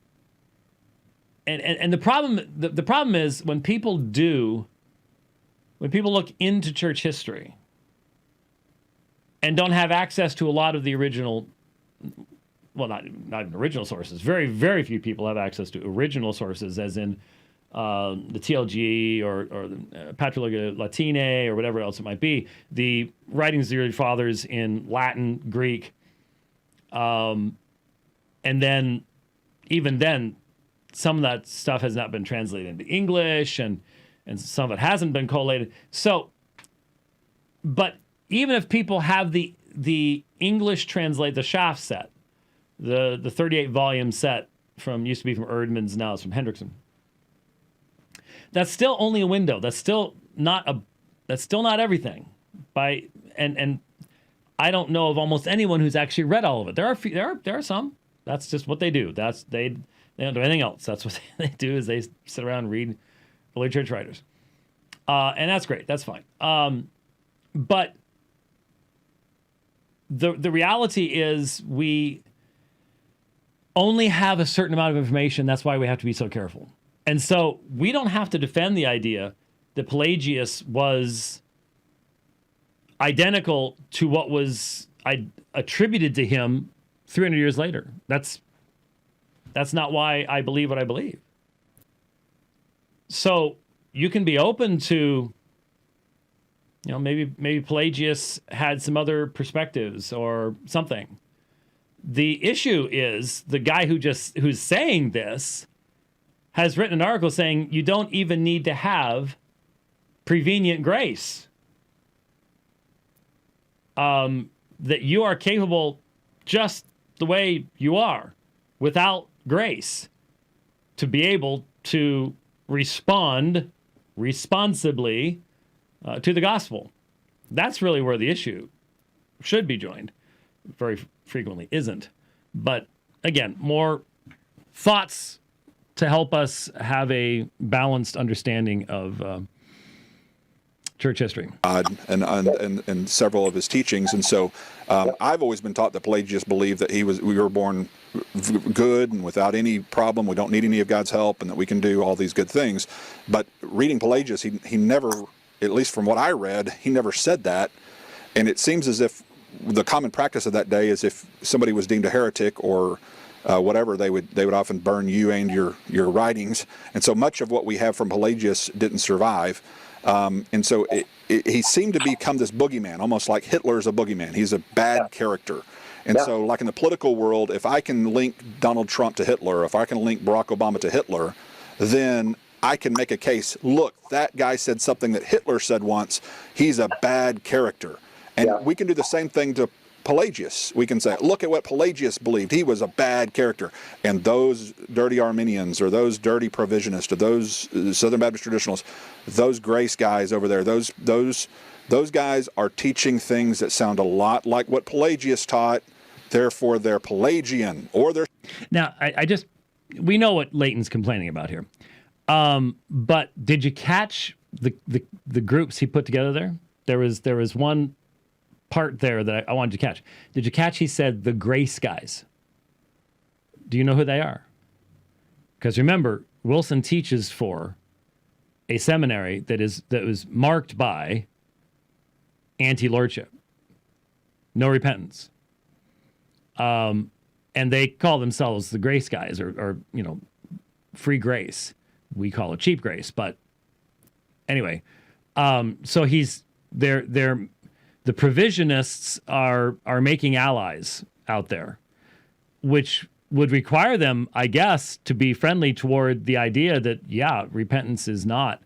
And the problem is when people look into church history and don't have access to a lot of the original, well, not even original sources. Very, very few people have access to original sources, as in the TLG or the Patrologia Latinae or whatever else it might be. The writings of the early fathers in Latin, Greek, and then even then, some of that stuff has not been translated into English, and some of it hasn't been collated. So, but even if people have the English translate, the Schaff set, the 38 volume set used to be from Erdman's, now it's from Hendrickson. That's still only a window. That's still not everything. And I don't know of almost anyone who's actually read all of it. There are some. That's just what they do. They don't do anything else. That's what they do, is they sit around and read early church writers. And that's great. That's fine. But the reality is we only have a certain amount of information. That's why we have to be so careful. And so we don't have to defend the idea that Pelagius was identical to what was attributed to him 300 years later. That's not why I believe what I believe. So you can be open to, maybe Pelagius had some other perspectives or something. The issue is the guy who's saying this has written an article saying you don't even need to have prevenient grace. That you are capable just the way you are without grace to be able to respond responsibly to the gospel. That's really where the issue should be joined. Very frequently isn't. But again, more thoughts to help us have a balanced understanding of church history. And several of his teachings. And so I've always been taught that Pelagius believed that we were born good and without any problem. We don't need any of God's help and that we can do all these good things. But reading Pelagius, he never, at least from what I read, he never said that. And it seems as if the common practice of that day is if somebody was deemed a heretic or whatever, they would often burn you and your writings. And so much of what we have from Pelagius didn't survive. And so he seemed to become this boogeyman, almost like Hitler's a boogeyman. He's a bad character. And so like in the political world, if I can link Donald Trump to Hitler, if I can link Barack Obama to Hitler, then I can make a case, look, that guy said something that Hitler said once. He's a bad character. And we can do the same thing to Pelagius. We can say, look at what Pelagius believed. He was a bad character. And those dirty Arminians or those dirty provisionists or those Southern Baptist traditionalists, those grace guys over there, those guys are teaching things that sound a lot like what Pelagius taught. Therefore, they're Pelagian or they're... Now, we know what Leighton's complaining about here. But did you catch the groups he put together there? There was one part there that I wanted to catch. Did you catch he said the grace guys? Do you know who they are? Because remember, Wilson teaches for a seminary that was marked by anti-lordship, no repentance. And they call themselves the grace guys or free grace. We call it cheap grace, but anyway, so they're the provisionists are making allies out there, which would require them, I guess, to be friendly toward the idea that, repentance is not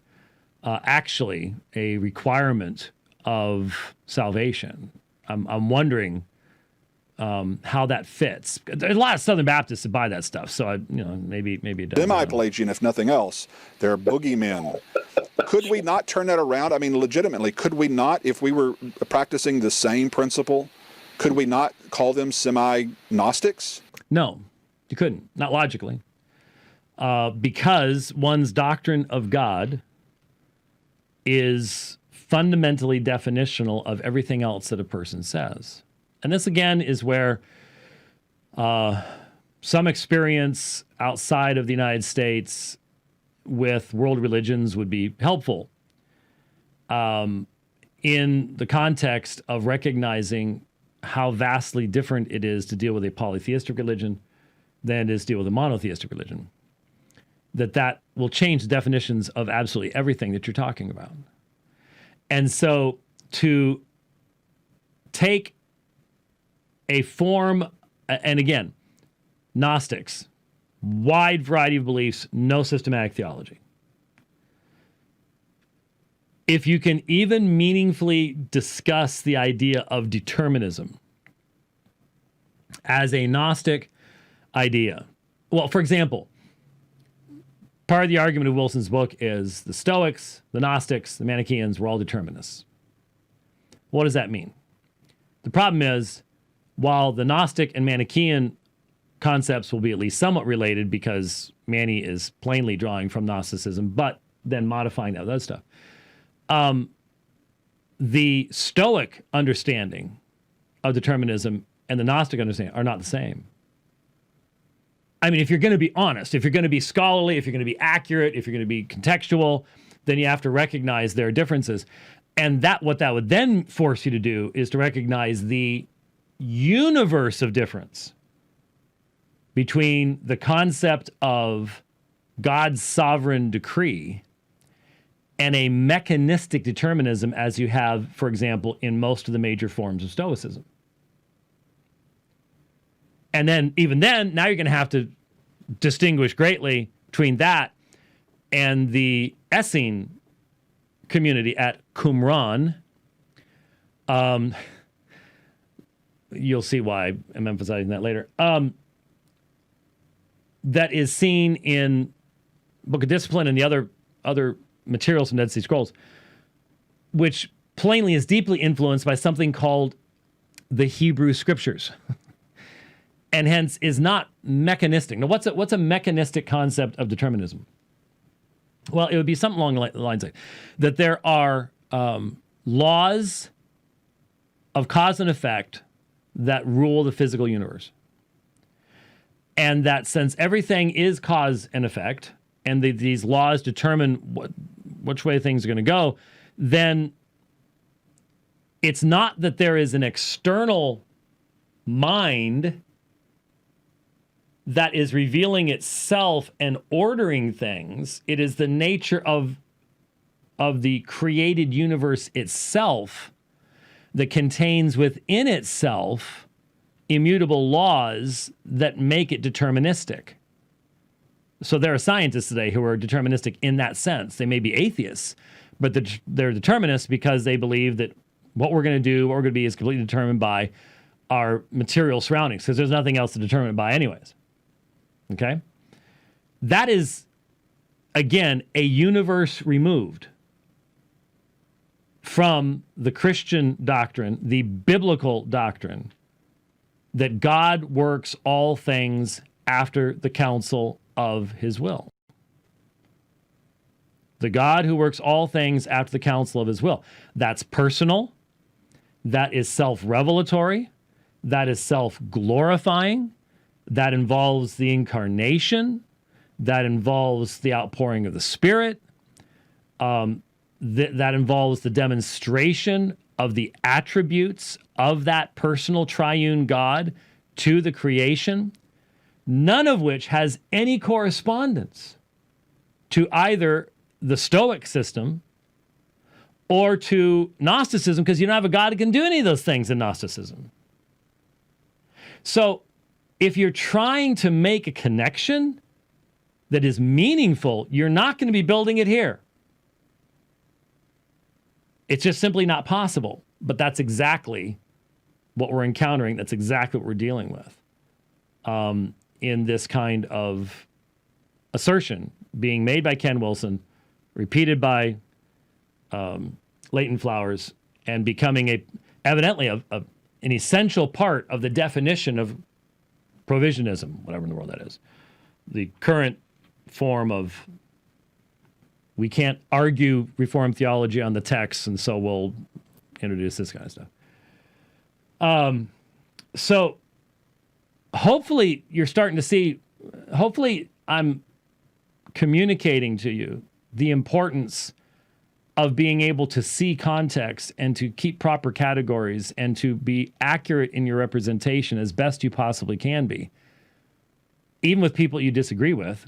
actually a requirement of salvation. I'm wondering how that fits. There's a lot of Southern Baptists that buy that stuff, so maybe it does. Semi-Pelagian, if nothing else. They're boogeymen. Could we not turn that around? I mean, legitimately, could we not, if we were practicing the same principle, could we not call them semi-Gnostics? No, you couldn't. Not logically. Because one's doctrine of God is fundamentally definitional of everything else that a person says. And this, again, is where some experience outside of the United States with world religions would be helpful in the context of recognizing how vastly different it is to deal with a polytheistic religion than it is to deal with a monotheistic religion. That will change the definitions of absolutely everything that you're talking about. And so to take a form, and again, Gnostics, wide variety of beliefs, no systematic theology. If you can even meaningfully discuss the idea of determinism as a Gnostic idea, well, for example, part of the argument of Wilson's book is the Stoics, the Gnostics, the Manichaeans were all determinists. What does that mean? The problem is, while the Gnostic and Manichaean concepts will be at least somewhat related because Mani is plainly drawing from Gnosticism, but then modifying that with other stuff. The Stoic understanding of determinism and the Gnostic understanding are not the same. I mean, if you're going to be honest, if you're going to be scholarly, if you're going to be accurate, if you're going to be contextual, then you have to recognize their differences. And what that would then force you to do is to recognize the universe of difference between the concept of God's sovereign decree and a mechanistic determinism as you have, for example, in most of the major forms of Stoicism. And then, even then, now you're going to have to distinguish greatly between that and the Essene community at Qumran. You'll see why I'm emphasizing that later. That is seen in Book of Discipline and the other materials from Dead Sea Scrolls, which plainly is deeply influenced by something called the Hebrew Scriptures, and hence is not mechanistic. Now, what's a mechanistic concept of determinism? Well, it would be something along the lines like that there are laws of cause and effect that rule the physical universe. And that since everything is cause and effect, and these laws determine which way things are going to go, then it's not that there is an external mind that is revealing itself and ordering things. It is the nature of the created universe itself that contains within itself immutable laws that make it deterministic. So there are scientists today who are deterministic in that sense. They may be atheists, but they're determinists because they believe that what we're going to do, what we're going to be, is completely determined by our material surroundings, because there's nothing else to determine it by anyways. Okay? That is, again, a universe removed from the Christian doctrine, the biblical doctrine, that God works all things after the counsel of his will. The God who works all things after the counsel of his will. That's personal. That is self-revelatory. That is self-glorifying. That involves the incarnation. That involves the outpouring of the Spirit. That involves the demonstration of the attributes of that personal triune God to the creation, none of which has any correspondence to either the Stoic system or to Gnosticism, because you don't have a God who can do any of those things in Gnosticism. So if you're trying to make a connection that is meaningful, you're not going to be building it here. It's just simply not possible. But that's exactly what we're encountering. That's exactly what we're dealing with in this kind of assertion being made by Ken Wilson, repeated by Leighton Flowers, and becoming evidently an essential part of the definition of provisionism, whatever in the world that is. The current form of, we can't argue Reformed theology on the text, and so we'll introduce this kind of stuff. So hopefully you're starting to see, hopefully I'm communicating to you the importance of being able to see context and to keep proper categories and to be accurate in your representation as best you possibly can be, even with people you disagree with,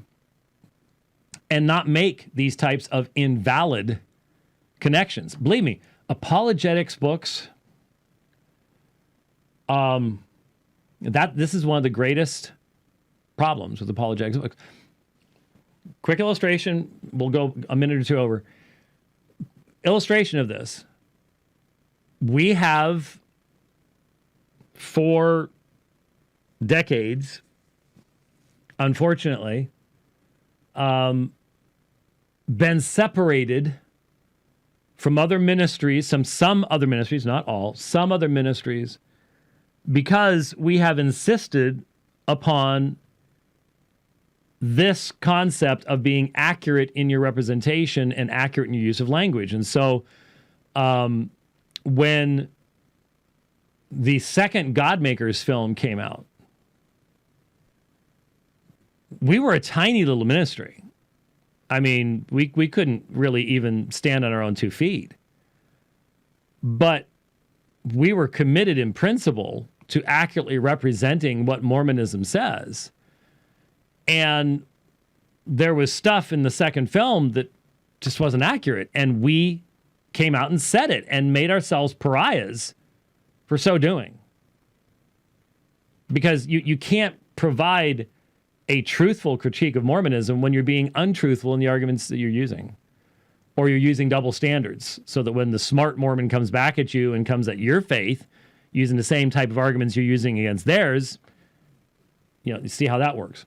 and not make these types of invalid connections. Believe me, apologetics books, this is one of the greatest problems with apologetics books. Quick illustration, we'll go a minute or two over. Illustration of this. We have, for decades, unfortunately, been separated from other ministries, some other ministries, not all, some other ministries, because we have insisted upon this concept of being accurate in your representation and accurate in your use of language. And so when the second Godmakers film came out, we were a tiny little ministry. I mean, we couldn't really even stand on our own 2 feet. But we were committed in principle to accurately representing what Mormonism says. And there was stuff in the second film that just wasn't accurate. And we came out and said it and made ourselves pariahs for so doing. Because you can't provide a truthful critique of Mormonism when you're being untruthful in the arguments that you're using. Or you're using double standards, so that when the smart Mormon comes back at you and comes at your faith using the same type of arguments you're using against theirs, you see how that works.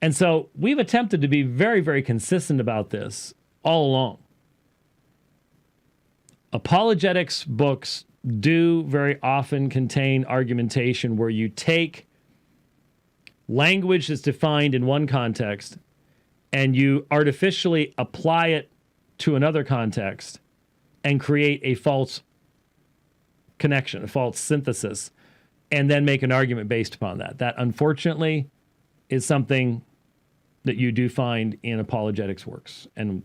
And so we've attempted to be very, very consistent about this all along. Apologetics books do very often contain argumentation where you take language that's defined in one context and you artificially apply it to another context and create a false connection, a false synthesis, and then make an argument based upon that. That, unfortunately, is something that you do find in apologetics works. And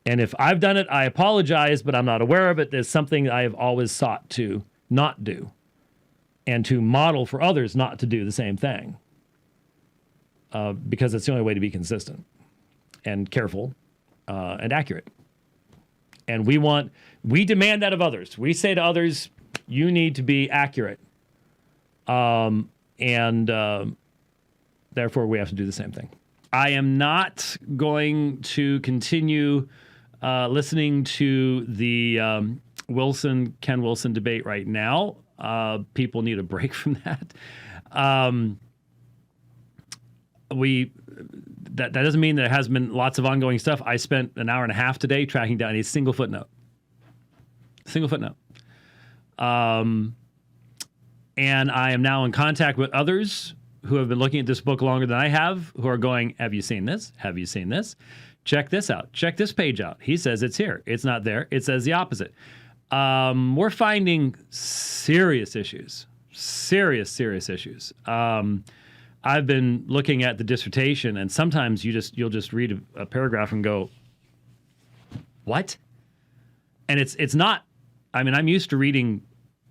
if I've done it, I apologize, but I'm not aware of it. There's something I have always sought to not do and to model for others not to do the same thing, because it's the only way to be consistent and careful and accurate. And we demand that of others. We say to others, you need to be accurate. And therefore we have to do the same thing. I am not going to continue listening to the Ken Wilson debate right now. People need a break from that. That doesn't mean there hasn't been lots of ongoing stuff. I spent an hour and a half today tracking down a single footnote. And I am now in contact with others who have been looking at this book longer than I have, who are going, have you seen this? Have you seen this? Check this out. Check this page out. He says it's here. It's not there. It says the opposite. We're finding serious issues. Serious issues. I've been looking at the dissertation, and sometimes you'll just read a paragraph and go, what? And it's not, I mean, I'm used to reading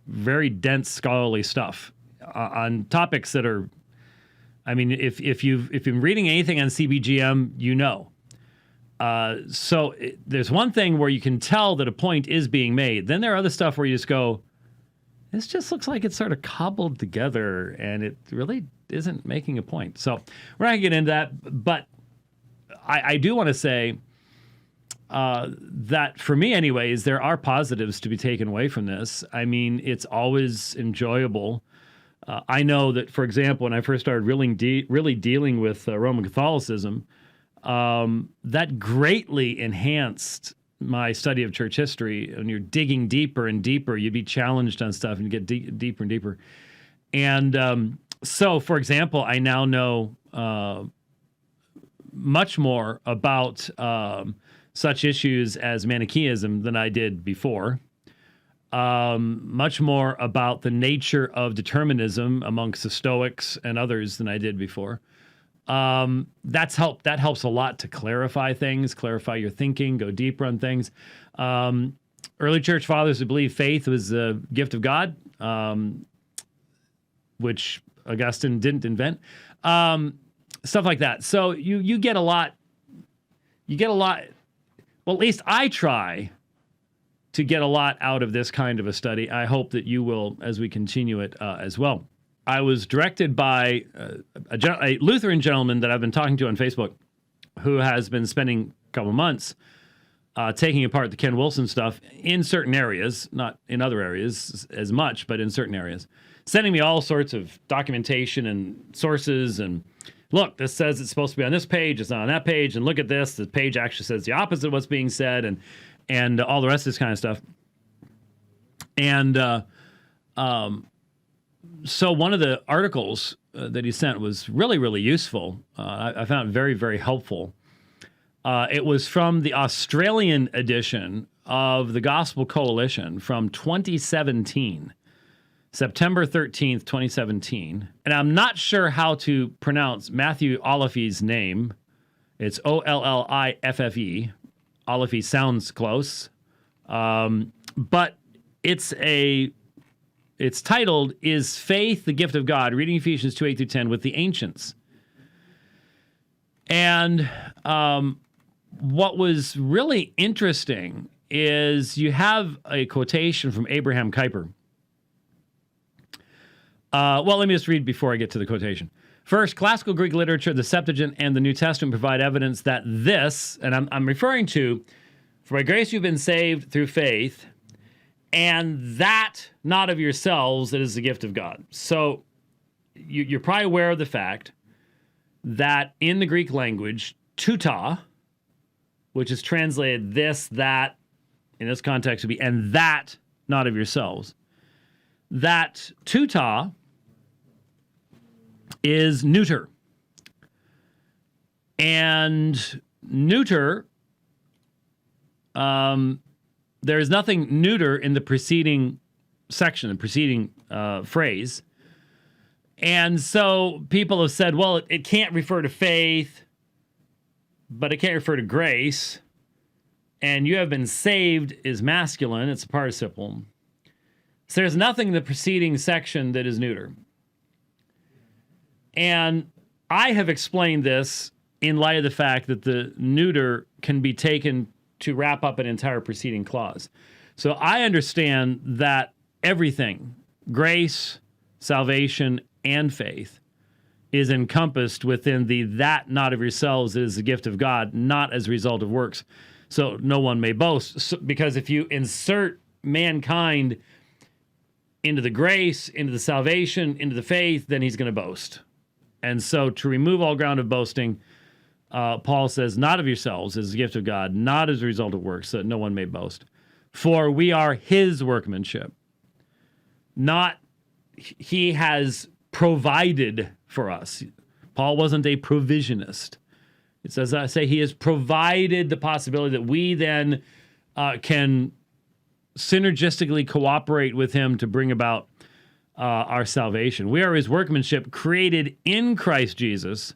very dense scholarly stuff on topics that are, I mean, if you've been reading anything on CBGM, you know. So there's one thing where you can tell that a point is being made. Then there are other stuff where you just go, this just looks like it's sort of cobbled together, and it really isn't making a point. So we're not going to get into that, but I do want to say that for me anyways, there are positives to be taken away from this. I mean, it's always enjoyable. I know that, for example, when I first started really dealing with Roman Catholicism, that greatly enhanced my study of church history. When you're digging deeper and deeper, you'd be challenged on stuff and you get deeper and deeper. And so, for example, I now know much more about such issues as Manichaeism than I did before. Much more about the nature of determinism amongst the Stoics and others than I did before. That helps a lot to clarify things, clarify your thinking, go deeper on things. Early church fathers would believe faith was a gift of God, which Augustine didn't invent. Stuff like that. So you get a lot. Well, at least I try to get a lot out of this kind of a study. I hope that you will as we continue it as well. I was directed by a Lutheran gentleman that I've been talking to on Facebook who has been spending a couple months taking apart the Ken Wilson stuff in certain areas, not in other areas as much, but in certain areas, sending me all sorts of documentation and sources and, look, this says it's supposed to be on this page, it's not on that page, and look at this, the page actually says the opposite of what's being said, and all the rest of this kind of stuff. And so one of the articles that he sent was really, really useful. I found it very, very helpful. It was from the Australian edition of the Gospel Coalition from 2017, September 13th, 2017. And I'm not sure how to pronounce Matthew Olliffe's name. It's Olliffe. Ollifffe sounds close. But it's titled, Is Faith the Gift of God? Reading Ephesians 2:8-10 with the Ancients. And what was really interesting is you have a quotation from Abraham Kuyper. Well, let me just read before I get to the quotation. First, classical Greek literature, the Septuagint, and the New Testament provide evidence that this, and I'm referring to, for by grace you've been saved through faith, and that not of yourselves, it is the gift of God. So you're probably aware of the fact that in the Greek language, tuta, which is translated this, that, in this context would be, and that not of yourselves, that tuta is neuter. And neuter, there is nothing neuter in the preceding section, the preceding phrase. And so people have said, well, it can't refer to faith, but it can't refer to grace. And you have been saved is masculine, it's a participle. So there's nothing in the preceding section that is neuter. And I have explained this in light of the fact that the neuter can be taken to wrap up an entire preceding clause. So I understand that everything, grace, salvation, and faith, is encompassed within the that not of yourselves is the gift of God, not as a result of works. So no one may boast. So, because if you insert mankind into the grace, into the salvation, into the faith, then he's going to boast. And so to remove all ground of boasting, Paul says, not of yourselves is the gift of God, not as a result of works, so that no one may boast. For we are his workmanship. Not he has provided for us. Paul wasn't a provisionist. It says, I say, he has provided the possibility that we then can synergistically cooperate with him to bring about our salvation. We are his workmanship created in Christ Jesus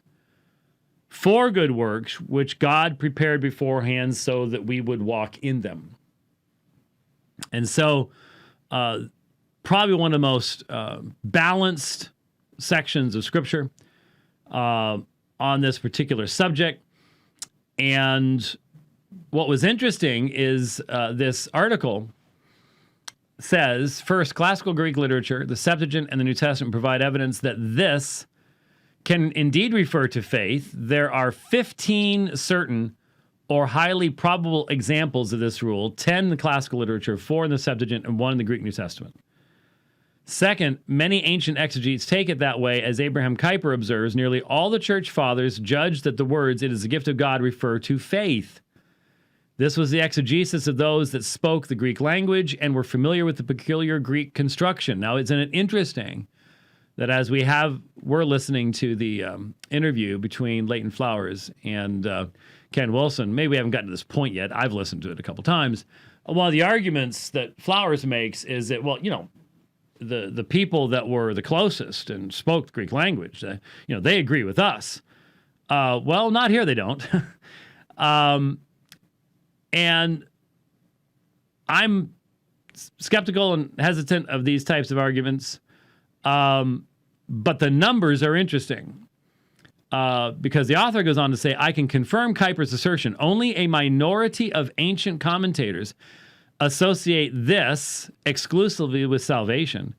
for good works, which God prepared beforehand so that we would walk in them. And so probably one of the most balanced sections of Scripture on this particular subject. And what was interesting is this article says, first, classical Greek literature, the Septuagint, and the New Testament provide evidence that this can indeed refer to faith. There are 15 certain or highly probable examples of this rule, 10 in the classical literature, 4 in the Septuagint, and 1 in the Greek New Testament. Second, many ancient exegetes take it that way. As Abraham Kuyper observes, nearly all the church fathers judged that the words, it is the gift of God, refer to faith. This was the exegesis of those that spoke the Greek language and were familiar with the peculiar Greek construction. Now, isn't it interesting that as we're listening to the interview between Leighton Flowers and Ken Wilson, maybe we haven't gotten to this point yet. I've listened to it a couple times. One of the arguments that Flowers makes is that, well, the people that were the closest and spoke the Greek language, they agree with us. Well, not here, they don't. And I'm skeptical and hesitant of these types of arguments. But the numbers are interesting. Because the author goes on to say, I can confirm Kuyper's assertion. Only a minority of ancient commentators associate this exclusively with salvation.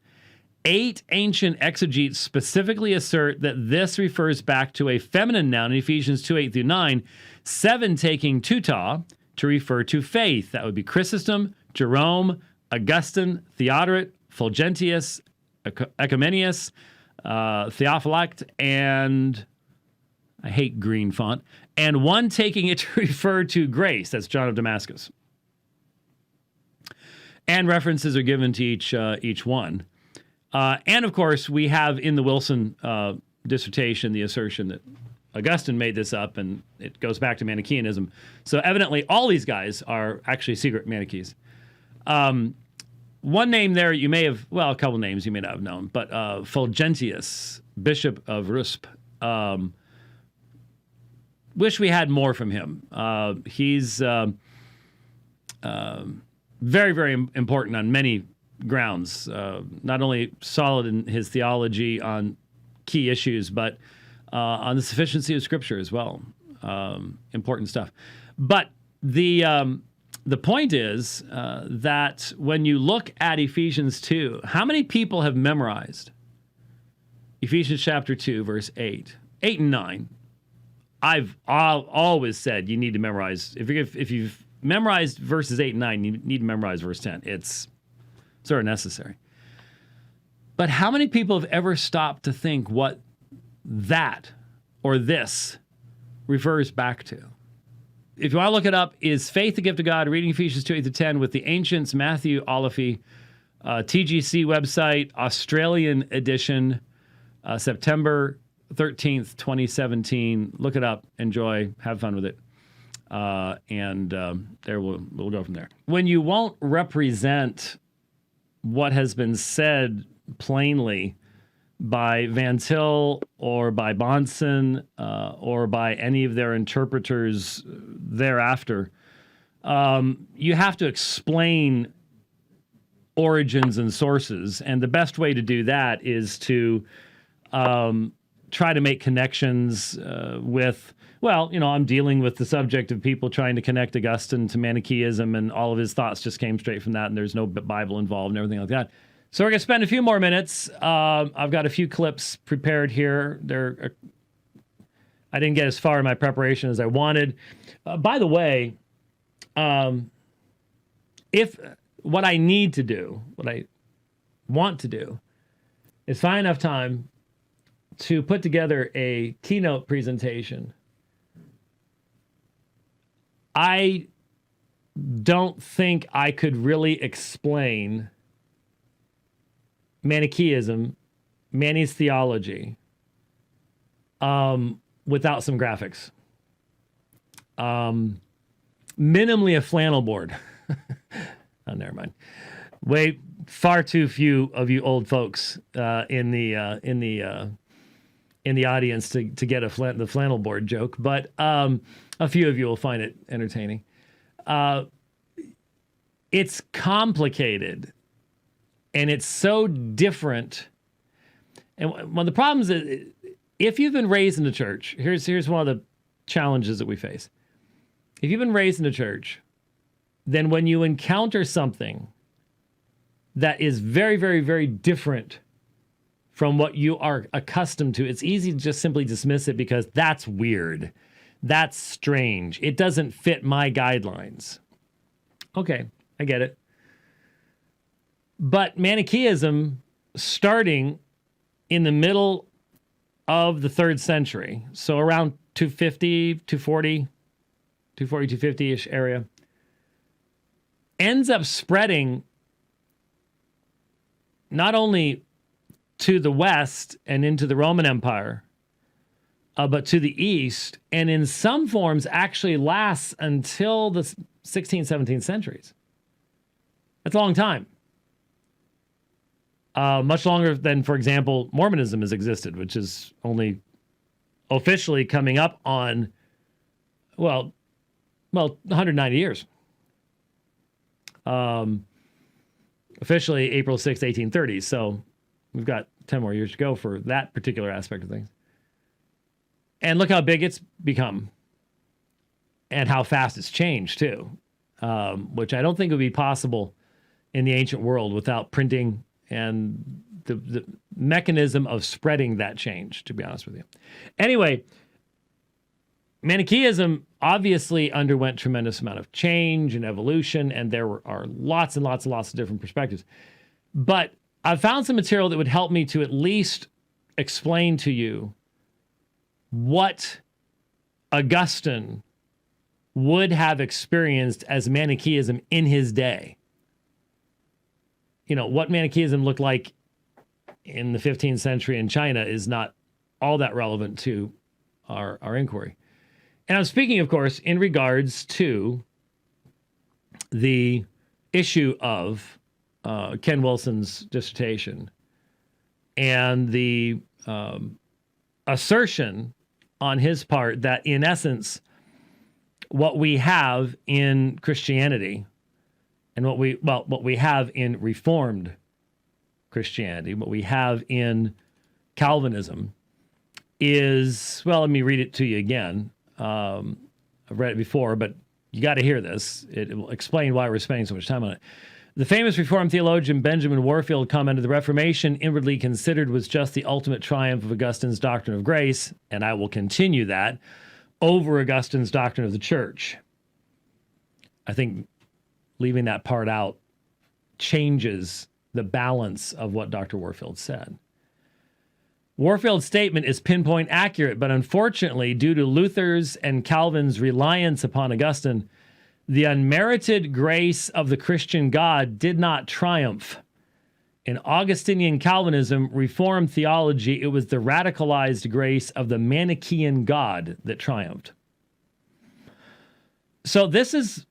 8 ancient exegetes specifically assert that this refers back to a feminine noun in Ephesians 2:8-9, 7 taking tuta to refer to faith. That would be Chrysostom, Jerome, Augustine, Theodoret, Fulgentius, Ecumenius, Theophylact, and I hate green font, and 1 taking it to refer to grace. That's John of Damascus. And references are given to each one. And of course, we have in the Wilson dissertation the assertion that Augustine made this up, and it goes back to Manichaeanism. So evidently, all these guys are actually secret Manichaeans. One name there you may have, well, a couple names you may not have known, but Fulgentius, Bishop of Rusp. Wish we had more from him. He's very, very important on many grounds. Not only solid in his theology on key issues, but on the sufficiency of Scripture as well. Important stuff. But the point is that when you look at Ephesians 2, how many people have memorized Ephesians chapter 2, verse 8 and 9? I've always said you need to memorize. If you've memorized verses 8 and 9, you need to memorize verse 10. It's sort of necessary. But how many people have ever stopped to think what that or this refers back to? If you want to look it up, is Faith the Gift of God? Reading Ephesians 2, 8-10 with the Ancients, Matthew Oliphey, TGC website, Australian edition, September 13th, 2017. Look it up, enjoy, have fun with it. And there we'll go from there. When you won't represent what has been said plainly by Van Til or by Bahnsen or by any of their interpreters thereafter, you have to explain origins and sources. And the best way to do that is to try to make connections with, well, I'm dealing with the subject of people trying to connect Augustine to Manichaeism, and all of his thoughts just came straight from that, and there's no Bible involved and everything like that. So we're going to spend a few more minutes. I've got a few clips prepared here. I didn't get as far in my preparation as I wanted. By the way, if what I need to do, what I want to do, is find enough time to put together a keynote presentation, I don't think I could really explain Manichaeism, Mani's theology, without some graphics. Minimally a flannel board. Oh, never mind. Far too few of you old folks in the audience to get the flannel board joke, but a few of you will find it entertaining. It's complicated, and it's so different. And one of the problems is, if you've been raised in the church, here's one of the challenges that we face. If you've been raised in the church, then when you encounter something that is very, very, very different from what you are accustomed to, it's easy to just simply dismiss it because that's weird. That's strange. It doesn't fit my guidelines. Okay, I get it. But Manichaeism, starting in the middle of the 3rd century, so around 250, 240, 250-ish area, ends up spreading not only to the west and into the Roman Empire, but to the east, and in some forms actually lasts until the 16th, 17th centuries. That's a long time. Much longer than, for example, Mormonism has existed, which is only officially coming up on, well, 190 years. Officially April 6, 1830. So we've got 10 more years to go for that particular aspect of things. And look how big it's become and how fast it's changed too, which I don't think would be possible in the ancient world without printing and the mechanism of spreading that change, to be honest with you. Anyway, Manichaeism obviously underwent tremendous amount of change and evolution, and there are lots and lots and lots of different perspectives. But I've found some material that would help me to at least explain to you what Augustine would have experienced as Manichaeism in his day. What Manichaeism looked like in the 15th century in China is not all that relevant to our inquiry. And I'm speaking, of course, in regards to the issue of Ken Wilson's dissertation and the assertion on his part that, in essence, what we have in Christianity and what we have in Reformed Christianity, what we have in Calvinism is, well, let me read it to you again. I've read it before, but you got to hear this. It will explain why we're spending so much time on it. The famous Reformed theologian Benjamin Warfield commented, "The Reformation, inwardly considered, was just the ultimate triumph of Augustine's doctrine of grace, and I will continue that, over Augustine's doctrine of the church." I think leaving that part out changes the balance of what Dr. Warfield said. Warfield's statement is pinpoint accurate, but unfortunately, due to Luther's and Calvin's reliance upon Augustine, the unmerited grace of the Christian God did not triumph. In Augustinian Calvinism, Reformed theology, it was the radicalized grace of the Manichaean God that triumphed. So this is,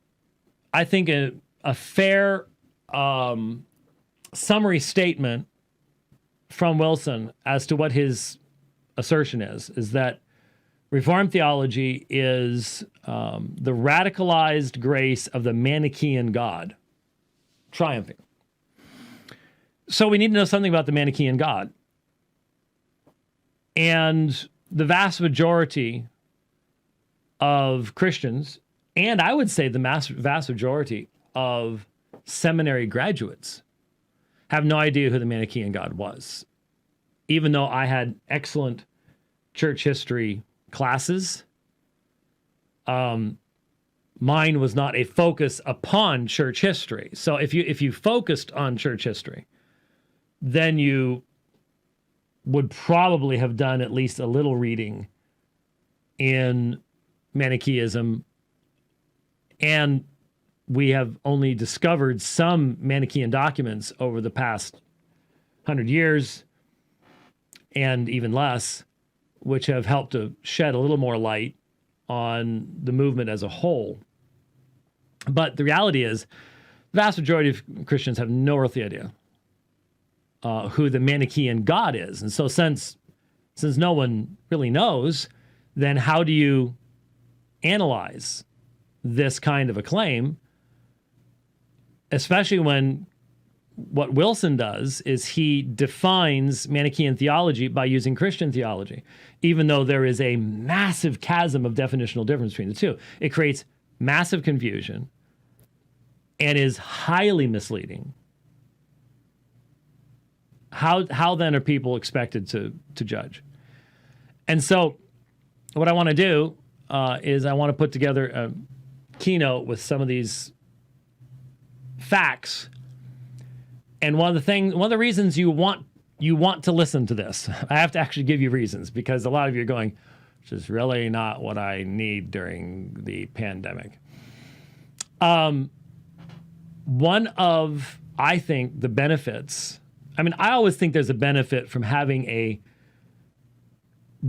I think, a fair summary statement from Wilson as to what his assertion is that Reformed theology is the radicalized grace of the Manichaean God triumphing. So we need to know something about the Manichaean God. And the vast majority of Christians, and I would say the vast majority of seminary graduates, have no idea who the Manichaean God was. Even though I had excellent church history classes, mine was not a focus upon church history. So if you focused on church history, then you would probably have done at least a little reading in Manichaeism. And we have only discovered some Manichaean documents over the past 100 years, and even less, which have helped to shed a little more light on the movement as a whole. But the reality is, the vast majority of Christians have no earthly idea who the Manichaean God is. And so since no one really knows, then how do you analyze this kind of a claim, especially when what Wilson does is he defines Manichaean theology by using Christian theology, even though there is a massive chasm of definitional difference between the two. It creates massive confusion and is highly misleading. How then are people expected to judge? And so what I want to do is I want to put together a keynote with some of these facts. And one of the reasons you want to listen to this, I have to actually give you reasons, because a lot of you are going, which is really not what I need during the pandemic. One of, I think, the benefits, I always think there's a benefit from having a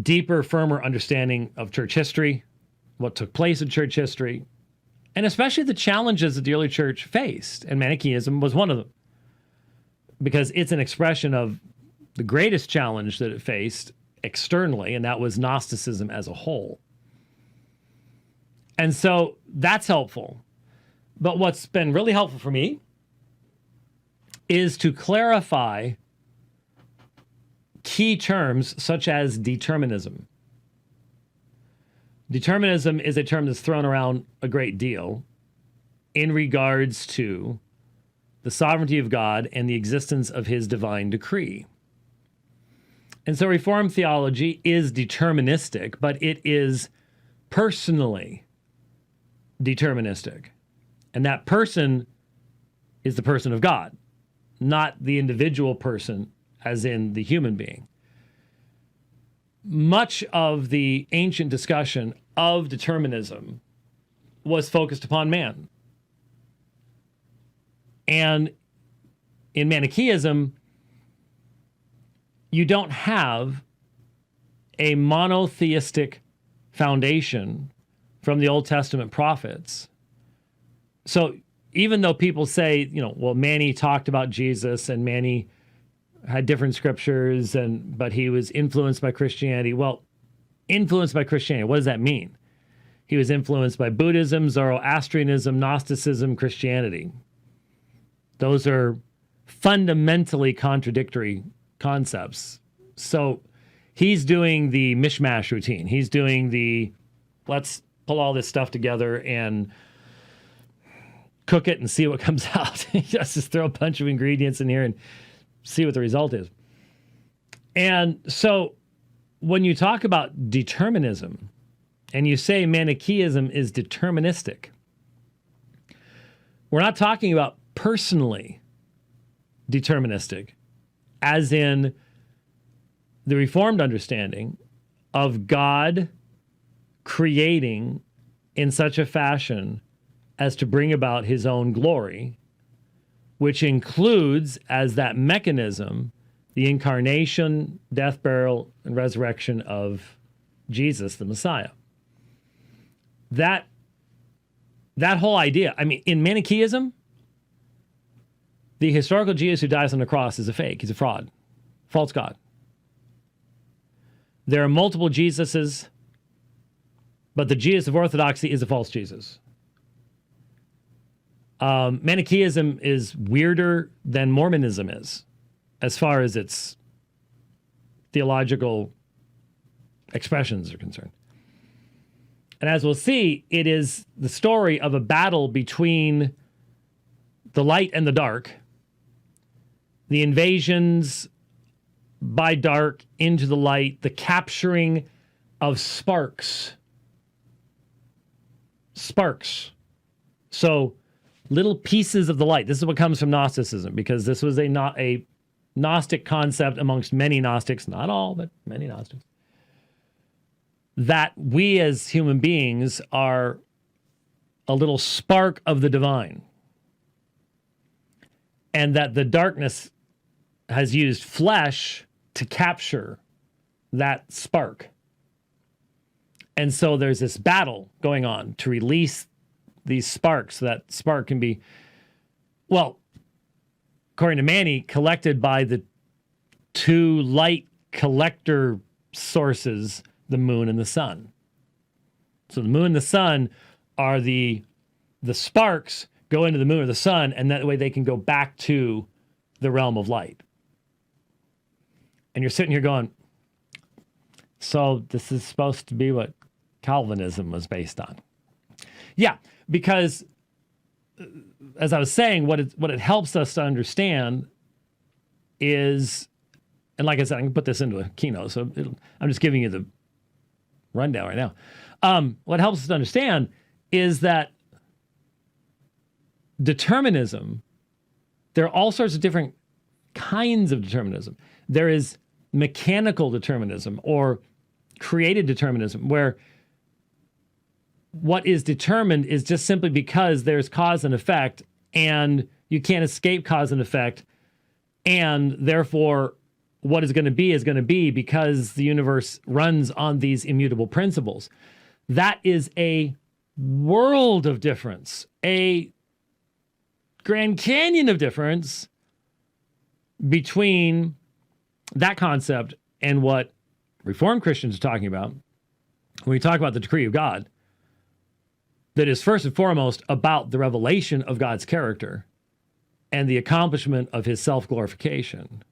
deeper, firmer understanding of church history, what took place in church history, and especially the challenges that the early church faced. And Manichaeism was one of them, because it's an expression of the greatest challenge that it faced externally, and that was Gnosticism as a whole. And so that's helpful. But what's been really helpful for me is to clarify key terms such as determinism. Determinism is a term that's thrown around a great deal in regards to the sovereignty of God and the existence of his divine decree. And so Reformed theology is deterministic, but it is personally deterministic. And that person is the person of God, not the individual person, as in the human being. Much of the ancient discussion of determinism was focused upon man. And in Manichaeism, you don't have a monotheistic foundation from the Old Testament prophets. So even though people say, Manny talked about Jesus and Manny had different scriptures, but he was influenced by Christianity. Well, influenced by Christianity, what does that mean? He was influenced by Buddhism, Zoroastrianism, Gnosticism, Christianity. Those are fundamentally contradictory concepts. So he's doing the mishmash routine. He's doing the let's pull all this stuff together and cook it and see what comes out. Just throw a bunch of ingredients in here and see what the result is. And so when you talk about determinism and you say Manichaeism is deterministic, we're not talking about personally deterministic, as in the Reformed understanding of God creating in such a fashion as to bring about his own glory, which includes as that mechanism the incarnation, death, burial, and resurrection of Jesus, the Messiah. That whole idea, I mean, in Manichaeism, the historical Jesus who dies on the cross is a fake. He's a fraud. False God. There are multiple Jesuses, but the Jesus of Orthodoxy is a false Jesus. Manichaeism is weirder than Mormonism is, as far as its theological expressions are concerned. And as we'll see, it is the story of a battle between the light and the dark, the invasions by dark into the light, the capturing of sparks. Sparks. So little pieces of the light. This is what comes from Gnosticism, because this was a Gnostic concept amongst many Gnostics, not all, but many Gnostics, that we as human beings are a little spark of the divine, and that the darkness has used flesh to capture that spark. And so there's this battle going on to release these sparks, so that spark can be, well, according to Manny, collected by the two light collector sources, the moon and the sun. So the moon and the sun are the sparks go into the moon or the sun, and that way they can go back to the realm of light. And you're sitting here going, so this is supposed to be what Calvinism was based on. Yeah, because as I was saying, what it helps us to understand is, and like I said, I can put this into a keynote, so I'm just giving you the rundown right now. What helps us to understand is that determinism, there are all sorts of different kinds of determinism. There is mechanical determinism or created determinism, where what is determined is just simply because there's cause and effect, and you can't escape cause and effect, and therefore what is going to be because the universe runs on these immutable principles. That is a world of difference, a Grand Canyon of difference between that concept and what Reformed Christians are talking about when we talk about the decree of God, that is first and foremost about the revelation of God's character and the accomplishment of his self-glorification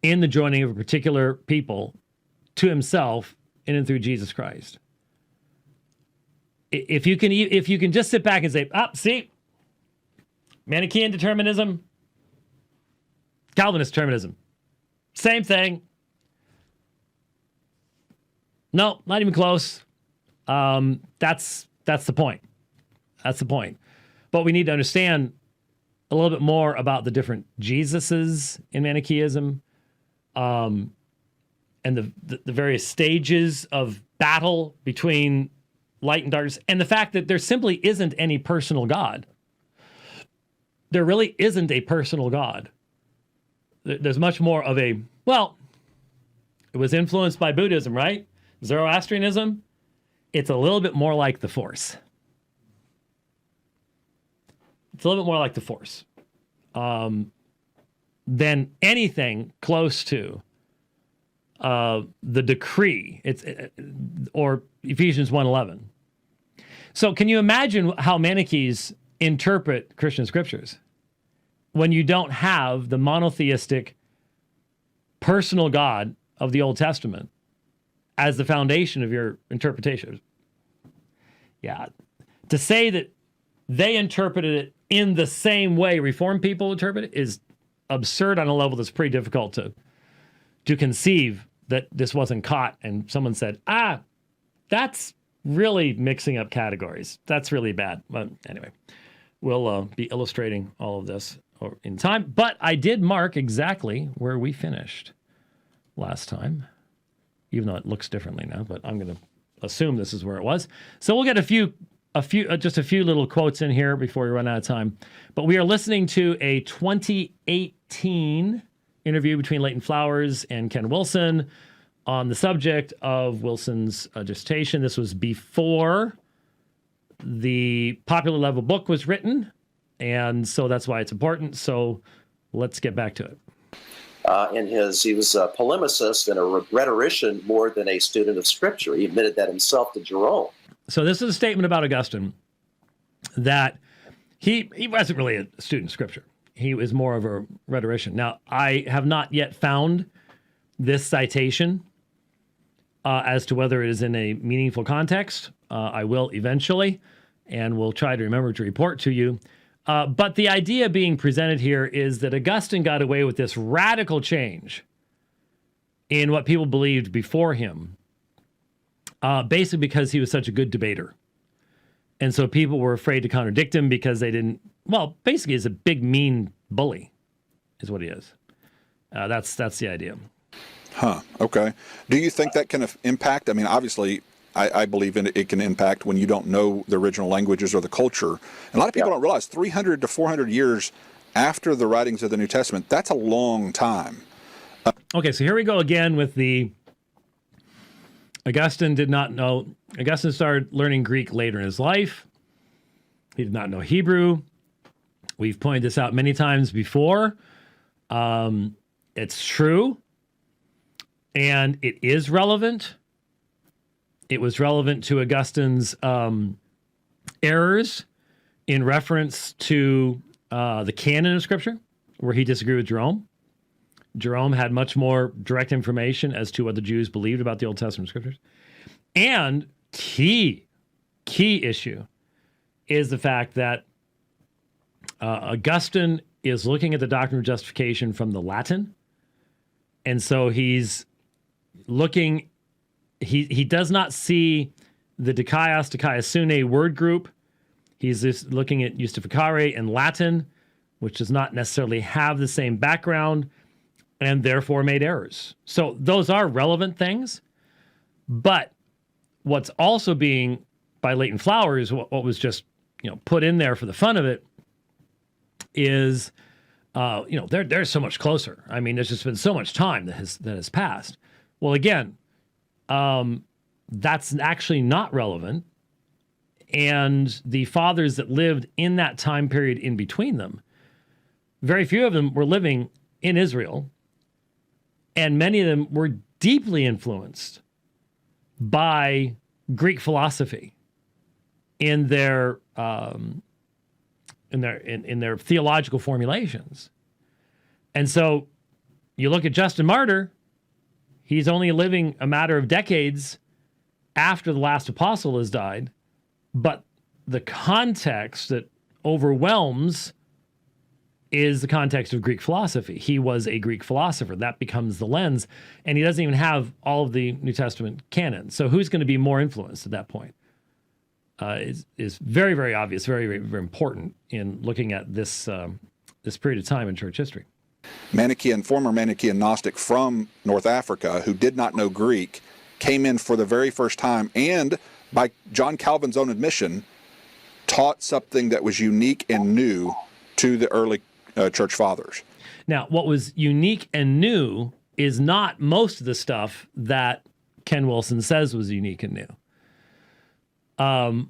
in the joining of a particular people to himself in and through Jesus Christ. If you can just sit back and say, see, Manichaean determinism, Calvinist determinism, same thing. No, not even close. That's the point. That's the point. But we need to understand a little bit more about the different Jesuses in Manichaeism, and the various stages of battle between light and darkness, and the fact that there simply isn't any personal God. There really isn't a personal God. There's much more of a, well, it was influenced by Buddhism, right? Zoroastrianism. It's a little bit more like the Force. It's a little bit more like the Force than anything close to the decree. Or Ephesians 1:11. So can you imagine how Manichaees interpret Christian scriptures when you don't have the monotheistic personal God of the Old Testament as the foundation of your interpretation? Yeah. To say that they interpreted it in the same way Reformed people interpret it is absurd on a level that's pretty difficult to conceive that this wasn't caught and someone said, that's really mixing up categories. That's really bad. But anyway, we'll be illustrating all of this in time. But I did mark exactly where we finished last time, even though it looks differently now, but I'm going to assume this is where it was. So we'll get just a few little quotes in here before we run out of time. But we are listening to a 2018 interview between Leighton Flowers and Ken Wilson on the subject of Wilson's dissertation. This was before the popular level book was written, and so that's why it's important. So let's get back to it. He was a polemicist and a rhetorician more than a student of Scripture. He admitted that himself to Jerome. So this is a statement about Augustine that he wasn't really a student of Scripture. He was more of a rhetorician. Now, I have not yet found this citation as to whether it is in a meaningful context. I will eventually, and we'll try to remember to report to you. But the idea being presented here is that Augustine got away with this radical change in what people believed before him, basically because he was such a good debater. And so people were afraid to contradict him because they didn't, well, basically he's a big, mean bully is what he is. That's the idea. Huh. Okay. Do you think that can impact? I mean, obviously, I believe it can impact when you don't know the original languages or the culture. And a lot of people don't realize 300 to 400 years after the writings of the New Testament, that's a long time. Okay, so here we go again with the Augustine did not know. Augustine started learning Greek later in his life. He did not know Hebrew. We've pointed this out many times before. It's true. And it is relevant. It was relevant to Augustine's errors in reference to the canon of Scripture, where he disagreed with Jerome. Jerome had much more direct information as to what the Jews believed about the Old Testament Scriptures. And key issue is the fact that Augustine is looking at the doctrine of justification from the Latin. And so he's looking, he does not see the dikaiosune word group. He's just looking at justificare in Latin, which does not necessarily have the same background and therefore made errors. So those are relevant things. But what's also being, by Leighton Flowers, what was just put in there for the fun of it is, they're so much closer. I mean, there's just been so much time that has passed. Well, again, that's actually not relevant. And the fathers that lived in that time period in between them, very few of them were living in Israel, and many of them were deeply influenced by Greek philosophy in their theological formulations. And so you look at Justin Martyr, he's only living a matter of decades after the last apostle has died, but the context that overwhelms is the context of Greek philosophy. He was a Greek philosopher. That becomes the lens, and he doesn't even have all of the New Testament canon. So who's going to be more influenced at that point? Is very, very obvious, very, very, very important in looking at this period of time in church history. Former Manichaean Gnostic from North Africa who did not know Greek came in for the very first time and, by John Calvin's own admission, taught something that was unique and new to the early church fathers. Now, what was unique and new is not most of the stuff that Ken Wilson says was unique and new.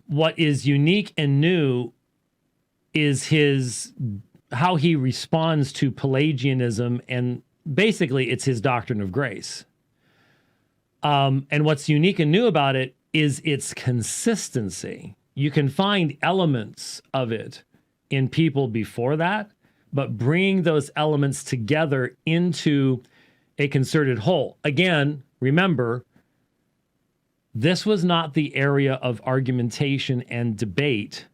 What is unique and new is how he responds to Pelagianism, and basically it's his doctrine of grace. And what's unique and new about it is its consistency. You can find elements of it in people before that, but bringing those elements together into a concerted whole. Again, remember, This was not the area of argumentation and debate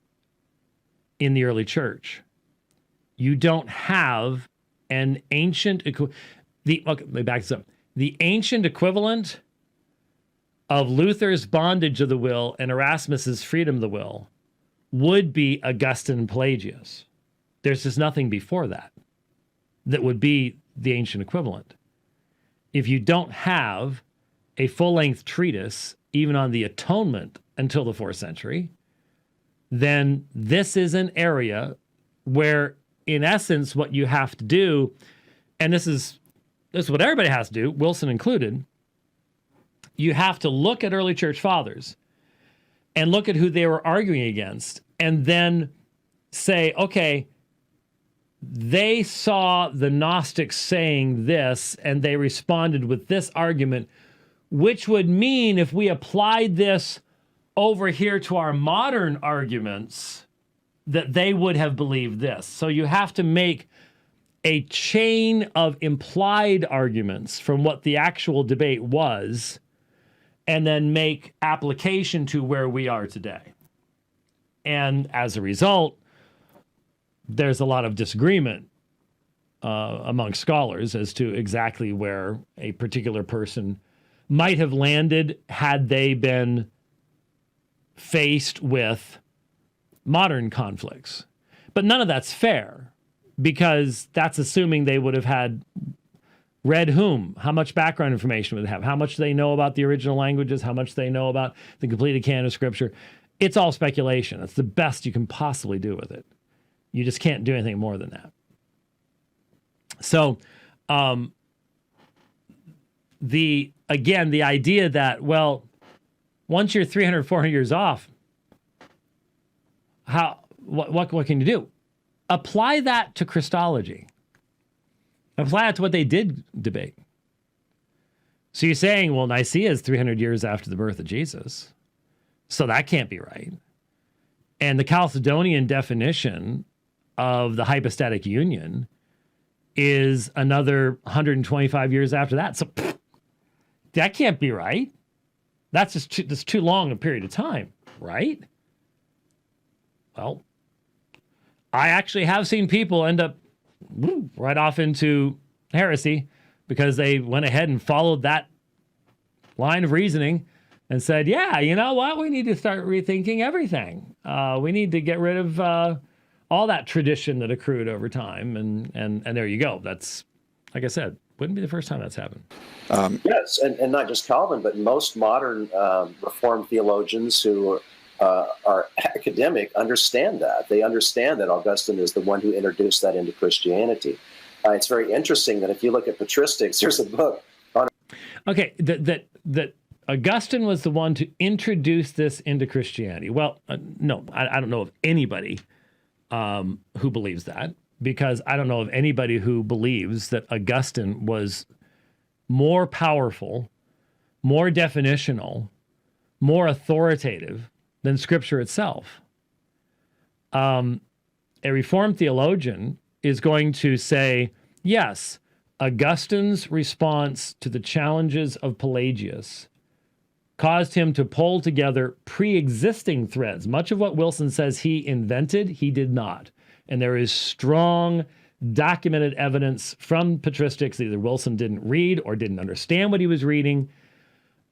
in the early church. You don't have an ancient let me back this up. The ancient equivalent of Luther's bondage of the will and Erasmus's freedom of the will would be Augustine and Pelagius. There's just nothing before that would be the ancient equivalent. If you don't have a full-length treatise, even on the atonement until the 4th century, then this is an area where, in essence, what you have to do, and this is what everybody has to do, Wilson included, you have to look at early church fathers and look at who they were arguing against, and then say, okay, they saw the Gnostics saying this, and they responded with this argument, which would mean if we applied this over here to our modern arguments, that they would have believed this. So you have to make a chain of implied arguments from what the actual debate was, and then make application to where we are today. And as a result, there's a lot of disagreement among scholars as to exactly where a particular person might have landed had they been faced with modern conflicts. But none of that's fair, because that's assuming they would have had read whom, how much background information would they have, how much they know about the original languages, how much they know about the completed canon of Scripture. It's all speculation. It's the best you can possibly do with it. You just can't do anything more than that. So, the idea that, well, once you're 300, 400 years off, what can you do? Apply that to Christology. Apply that to what they did debate. So you're saying, well, Nicaea is 300 years after the birth of Jesus, so that can't be right. And the Chalcedonian definition of the hypostatic union is another 125 years after that. So that can't be right. That's too long a period of time, right? Well, I actually have seen people end up right off into heresy because they went ahead and followed that line of reasoning and said, yeah, you know what? We need to start rethinking everything. We need to get rid of all that tradition that accrued over time. And there you go. That's, like I said, wouldn't be the first time that's happened. Yes, and not just Calvin, but most modern Reformed theologians who are academic understand that. They understand that Augustine is the one who introduced that into Christianity. It's very interesting that if you look at patristics, there's a book on... Okay, that Augustine was the one to introduce this into Christianity. Well, no, I don't know of anybody who believes that, because I don't know of anybody who believes that Augustine was more powerful, more definitional, more authoritative than Scripture itself. A Reformed theologian is going to say, yes, Augustine's response to the challenges of Pelagius caused him to pull together pre-existing threads. Much of what Wilson says he invented, he did not. And there is strong documented evidence from patristics that either Wilson didn't read or didn't understand what he was reading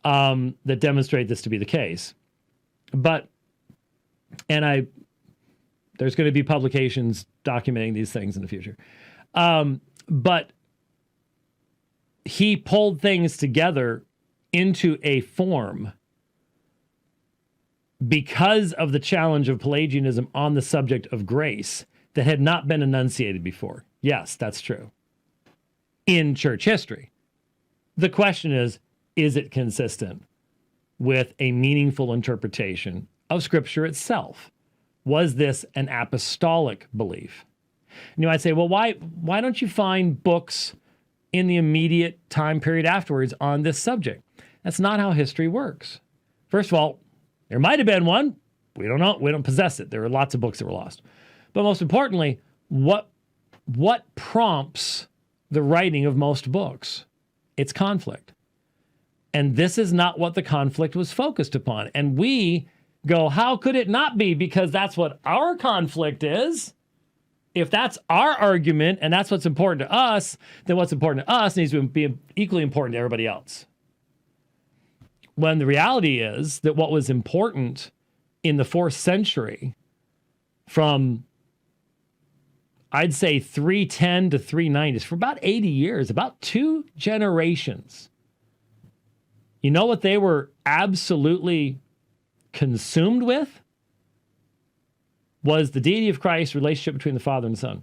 that demonstrate this to be the case. But, and there's going to be publications documenting these things in the future. But he pulled things together into a form because of the challenge of Pelagianism on the subject of grace that had not been enunciated before. Yes, that's true. In church history. The question is it consistent with a meaningful interpretation of Scripture itself? Was this an apostolic belief? And you might say, well, why don't you find books in the immediate time period afterwards on this subject? That's not how history works. First of all, there might have been one. We don't know. We don't possess it. There are lots of books that were lost. But most importantly, what prompts the writing of most books? It's conflict. And this is not what the conflict was focused upon. And we go, how could it not be? Because that's what our conflict is. If that's our argument and that's what's important to us, then what's important to us needs to be equally important to everybody else. When the reality is that what was important in the 4th century from, I'd say, 310 to 390, for about 80 years, about 2 generations, you know what they were absolutely consumed with? Was the deity of Christ, relationship between the Father and the Son.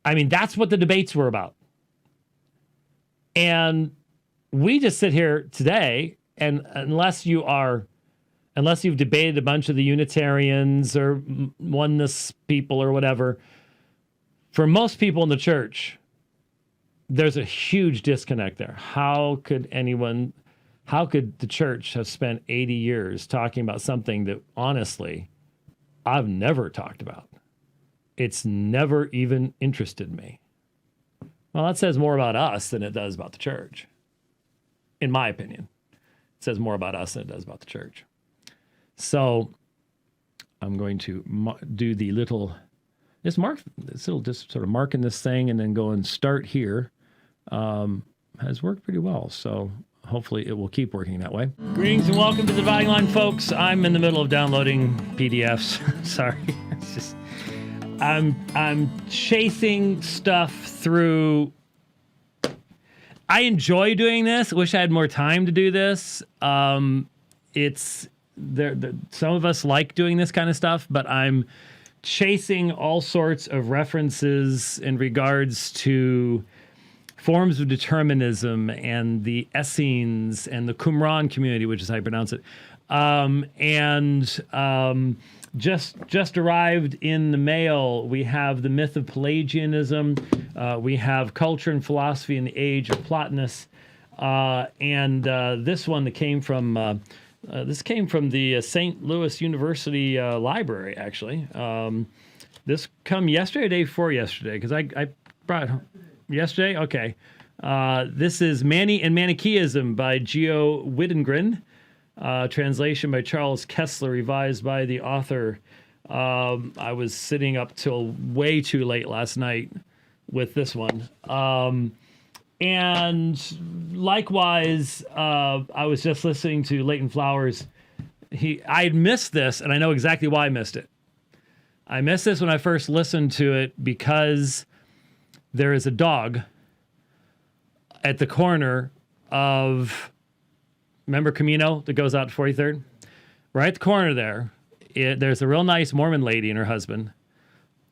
I mean, that's what the debates were about. And we just sit here today, and unless you've debated a bunch of the Unitarians or oneness people or whatever, for most people in the church, there's a huge disconnect there. How could the church have spent 80 years talking about something that, honestly, I've never talked about? It's never even interested me. Well, that says more about us than it does about the church. In my opinion, it says more about us than it does about the church. So I'm going to do the little, just sort of marking this thing and then go and start here. Has worked pretty well. So hopefully it will keep working that way. Greetings and welcome to the Dividing Line, folks. I'm in the middle of downloading PDFs. Sorry. It's just, I'm chasing stuff through. I enjoy doing this. Wish I had more time to do this. It's there. Some of us like doing this kind of stuff, but I'm chasing all sorts of references in regards to forms of determinism and the Essenes and the Qumran community, which is how you pronounce it. Just arrived in the mail. We have the myth of Pelagianism. We have culture and philosophy in the age of Plotinus. This one that came from the St. Louis University library, actually. This come yesterday, day before yesterday, because I brought it home. Yesterday? Okay. This is Mani and Manichaeism by Geo Widengren. Translation by Charles Kessler, revised by the author. I was sitting up till way too late last night with this one. And likewise, I was just listening to Leighton Flowers. I had missed this, and I know exactly why I missed it. I missed this when I first listened to it because there is a dog at the corner of, remember Camino that goes out to 43rd? Right at the corner there, there's a real nice Mormon lady and her husband.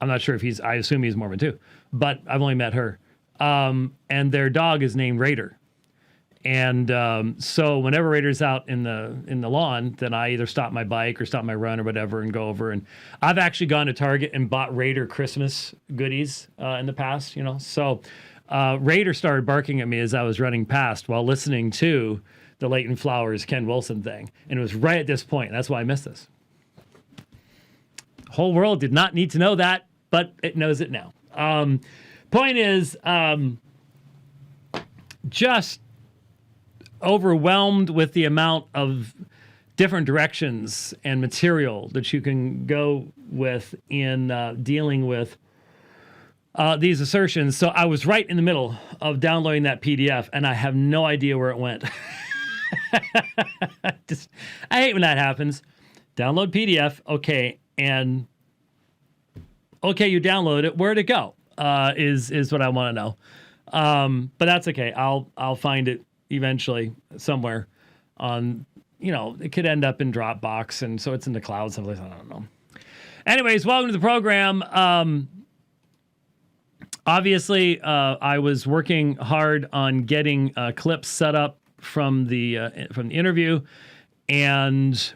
I'm not sure if I assume he's Mormon too, but I've only met her. And their dog is named Raider. And so whenever Raider's out in the lawn, then I either stop my bike or stop my run or whatever and go over. And I've actually gone to Target and bought Raider Christmas goodies in the past, you know. So Raider started barking at me as I was running past while listening to the Leighton Flowers Ken Wilson thing. And it was right at this point. That's why I missed this. The whole world did not need to know that, but it knows it now. Point is, just overwhelmed with the amount of different directions and material that you can go with in dealing with these assertions. So I was right in the middle of downloading that PDF, and I have no idea where it went. I hate when that happens. Download PDF, okay, and okay, you download it. Where'd it go? Is what I want to know. But that's okay. I'll find it eventually somewhere on, it could end up in Dropbox, and so it's in the cloud someplace. I don't know. Anyways, welcome to the program. Obviously, I was working hard on getting clips set up from the interview, and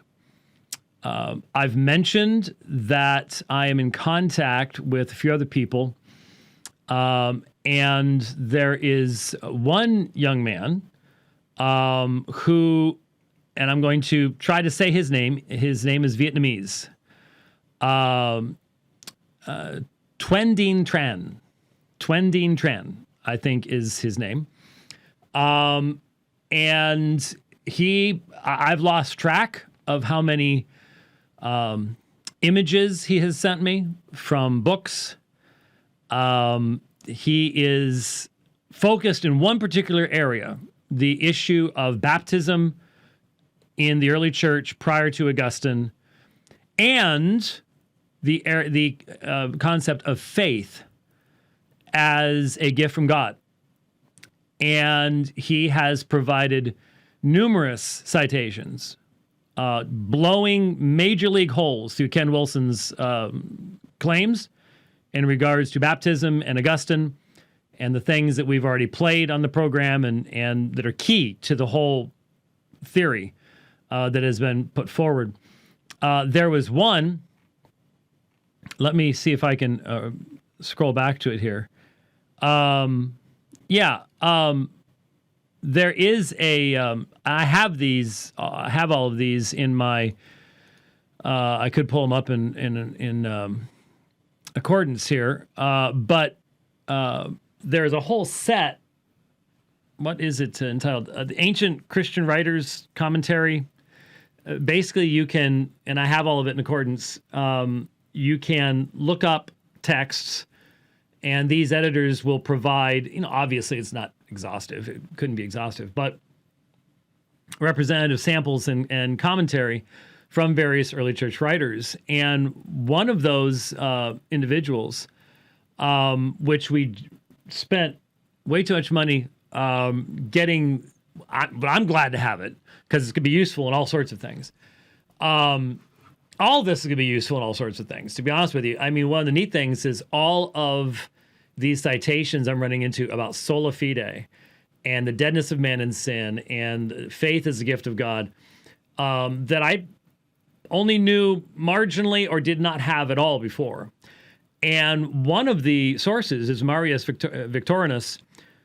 I've mentioned that I am in contact with a few other people, and there is one young man who, and I'm going to try to say his name. His name is Vietnamese. Truyen Dien Tran. Truyen Dien Tran, I think, is his name. And I've lost track of how many images he has sent me from books. He is focused in one particular area, the issue of baptism in the early church prior to Augustine, and the concept of faith as a gift from God. And he has provided numerous citations, blowing major league holes through Ken Wilson's claims in regards to baptism and Augustine and the things that we've already played on the program and that are key to the whole theory that has been put forward. There was one, let me see if I can scroll back to it here. There is I have all of these in my, I could pull them up in accordance here, but there's a whole set. What is it entitled? The Ancient Christian Writers Commentary. Basically, you can, and I have all of it in accordance, you can look up texts, and these editors will provide, obviously it's not exhaustive, it couldn't be exhaustive, but representative samples and commentary from various early church writers. And one of those individuals, which we spent way too much money getting, but I'm glad to have it because it's going to be useful in all sorts of things. All this is going to be useful in all sorts of things, to be honest with you. I mean, one of the neat things is all of these citations I'm running into about sola fide and the deadness of man in sin and faith as a gift of God that I only knew marginally or did not have at all before. And one of the sources is Marius Victorinus,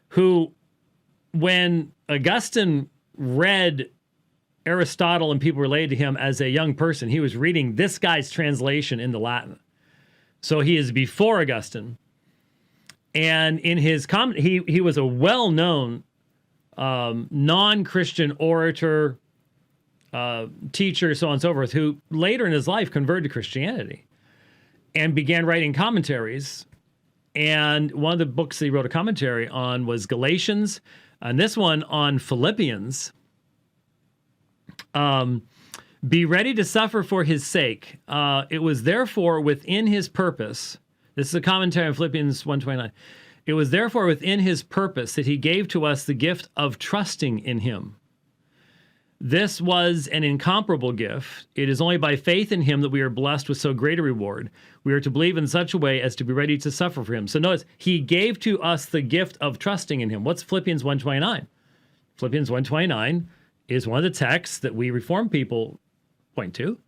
who, when Augustine read Aristotle and people related to him as a young person, he was reading this guy's translation into Latin. So he is before Augustine. And in his comment, he was a well-known non-Christian orator, teacher, so on and so forth, who later in his life converted to Christianity and began writing commentaries. And one of the books that he wrote a commentary on was Galatians, and this one on Philippians. Be ready to suffer for his sake. It was therefore within his purpose. This is a commentary on Philippians 1:29. It was therefore within his purpose that he gave to us the gift of trusting in him. This was an incomparable gift. It is only by faith in him that we are blessed with so great a reward. We are to believe in such a way as to be ready to suffer for him. So notice, he gave to us the gift of trusting in him. What's Philippians 1:29? Philippians 1:29 is one of the texts that we Reformed people point to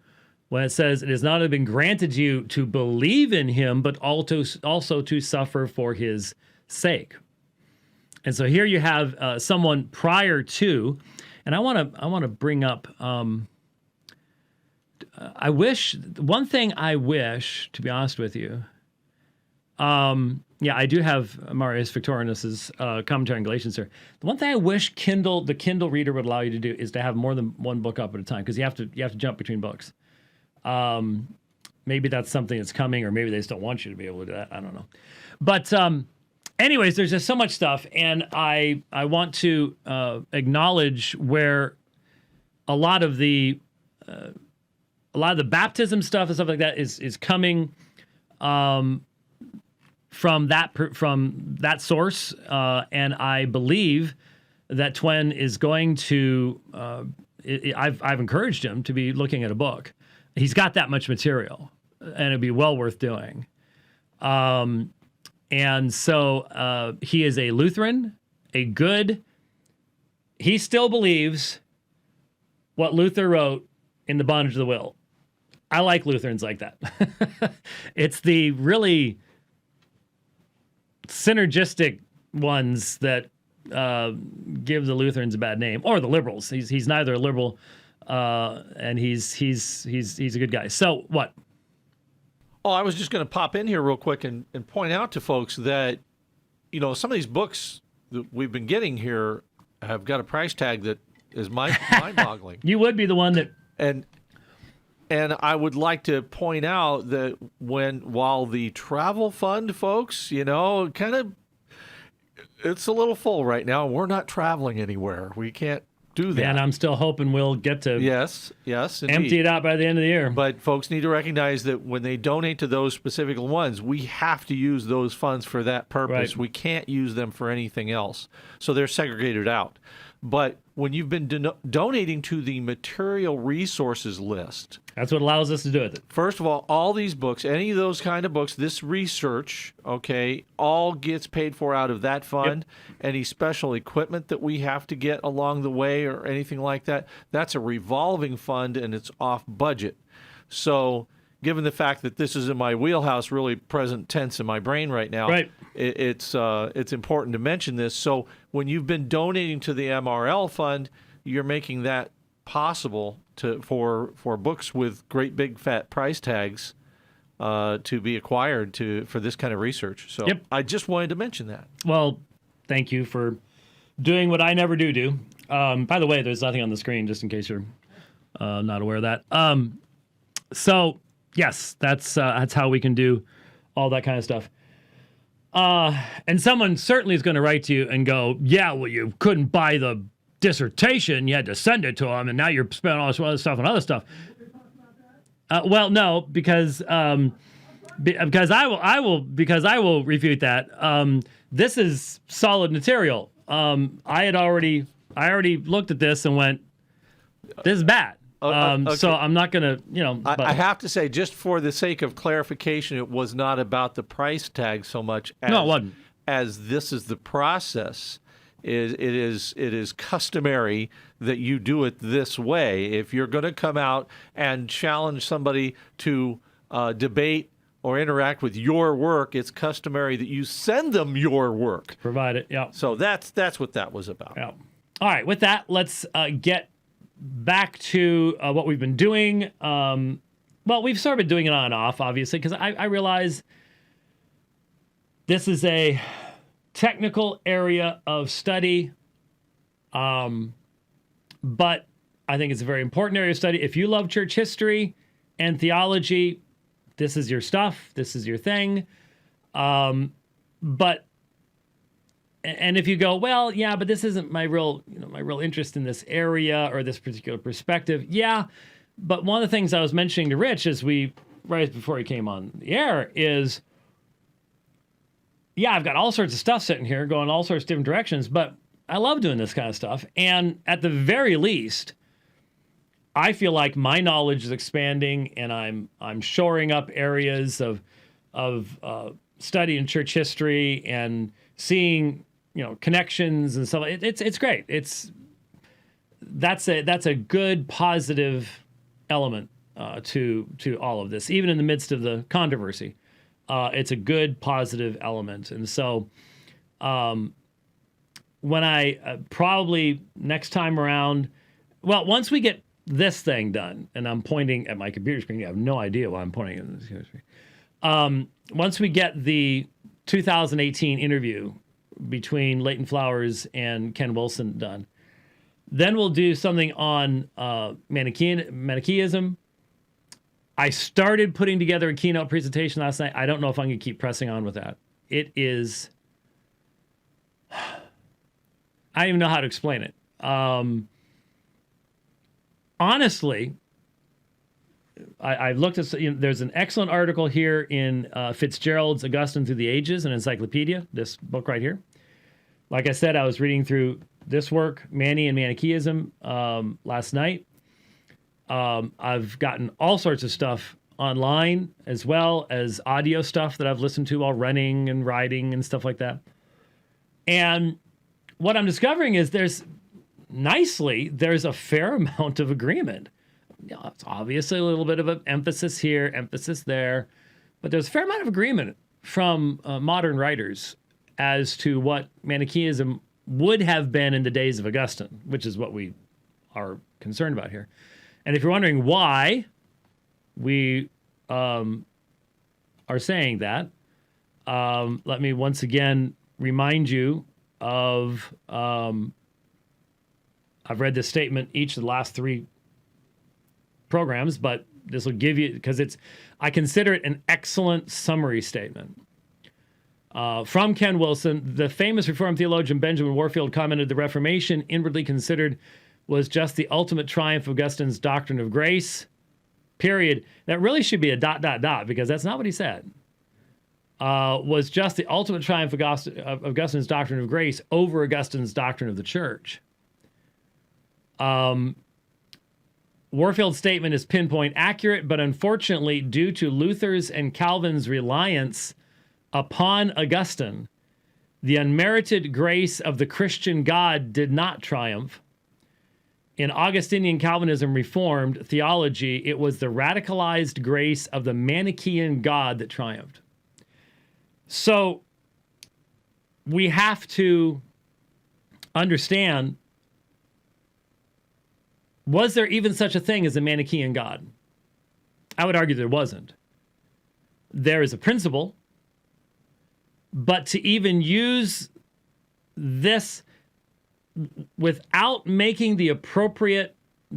when it says, it has not only been granted you to believe in him, but also to suffer for his sake. And so here you have someone prior to, and I want to bring up, I wish, to be honest with you, I do have Marius Victorinus's commentary on Galatians here. The one thing I wish the Kindle reader would allow you to do is to have more than one book up at a time, because you have to jump between books. Maybe that's something that's coming, or maybe they just don't want you to be able to do that. I don't know. But anyways, there's just so much stuff, and I want to acknowledge where a lot of the baptism stuff and stuff like that is coming from that source, and I believe that Twen is going to. I've encouraged him to be looking at a book. He's got that much material, and it'd be well worth doing. And so he is a Lutheran, he still believes what Luther wrote in The Bondage of the Will. I like Lutherans like that. It's the really synergistic ones that give the Lutherans a bad name, or the liberals. He's neither a liberal, and he's a good guy. So what? Oh, I was just going to pop in here real quick and point out to folks that, some of these books that we've been getting here have got a price tag that is mind-boggling. You would be the one that. And I would like to point out that while the travel fund, folks, it's a little full right now. We're not traveling anywhere. We can't do that. And I'm still hoping we'll get to yes, indeed. empty it out by the end of the year. But folks need to recognize that when they donate to those specific ones, we have to use those funds for that purpose. Right. We can't use them for anything else. So they're segregated out. But when you've been donating to the material resources list, that's what allows us to do it. first of all these books, any of those kind of books, this research, okay, all gets paid for out of that fund. Yep. Any special equipment that we have to get along the way or anything like that, that's a revolving fund and it's off budget. So given the fact that this is in my wheelhouse, really present tense in my brain right now, right. It's important to mention this. So when you've been donating to the MRL fund, you're making that possible for books with great big fat price tags to be acquired for this kind of research. So yep. I just wanted to mention that. Well, thank you for doing what I never do. By the way, there's nothing on the screen, just in case you're not aware of that. So yes, that's how we can do all that kind of stuff. And someone certainly is going to write to you and go, yeah, well, you couldn't buy the dissertation. You had to send it to them, and now you're spending all this other stuff on other stuff. Well, no, because I will refute that. This is solid material. I already looked at this and went, this is bad. Okay. So I'm not going to, I have to say, just for the sake of clarification, it was not about the price tag so much as, no, it wasn't. As this is the process. It is customary that you do it this way. If you're going to come out and challenge somebody to debate or interact with your work, it's customary that you send them your work. Provide it, yeah. So that's what that was about. Yeah. All right, with that, let's get back to what we've been doing. Well, we've sort of been doing it on and off, obviously, because I realize this is a technical area of study, but I think it's a very important area of study. If you love church history and theology, this is your stuff. This is your thing. But if you go, well, yeah, but this isn't my real interest in this area or this particular perspective. Yeah, but one of the things I was mentioning to Rich right before he came on the air is, yeah, I've got all sorts of stuff sitting here going all sorts of different directions, but I love doing this kind of stuff. And at the very least, I feel like my knowledge is expanding, and I'm shoring up areas of study in church history and seeing connections and stuff. It's great. That's a good positive element to all of this, even in the midst of the controversy. It's a good positive element, and so when I probably next time around, well, once we get this thing done, and I'm pointing at my computer screen, you have no idea why I'm pointing at this computer screen. Once we get the 2018 interview between Leighton Flowers and Ken Wilson done, then we'll do something on Manichaeism. I started putting together a keynote presentation last night. I don't know if I'm going to keep pressing on with that. It is, I don't even know how to explain it. Honestly, I've looked at, there's an excellent article here in Fitzgerald's Augustine Through the Ages, an encyclopedia, this book right here. Like I said, I was reading through this work, Mani and Manichaeism, last night. I've gotten all sorts of stuff online, as well as audio stuff that I've listened to while running and riding and stuff like that. And what I'm discovering is there's a fair amount of agreement. It's obviously a little bit of an emphasis here, emphasis there, but there's a fair amount of agreement from modern writers as to what Manichaeism would have been in the days of Augustine, which is what we are concerned about here. And if you're wondering why we are saying that, let me once again remind you of I've read this statement each of the last 3 programs, but this will give you, because I consider it an excellent summary statement. From Ken Wilson, the famous Reformed theologian Benjamin Warfield commented, the Reformation, inwardly considered, was just the ultimate triumph of Augustine's doctrine of grace, period. That really should be a ... because that's not what he said. Was just the ultimate triumph of Augustine's doctrine of grace over Augustine's doctrine of the church. Warfield's statement is pinpoint accurate, but unfortunately, due to Luther's and Calvin's reliance upon Augustine, the unmerited grace of the Christian God did not triumph. In Augustinian Calvinism Reformed theology, it was the radicalized grace of the Manichaean God that triumphed. So we have to understand, was there even such a thing as a Manichaean God? I would argue there wasn't. There is a principle, but to even use this without making the appropriate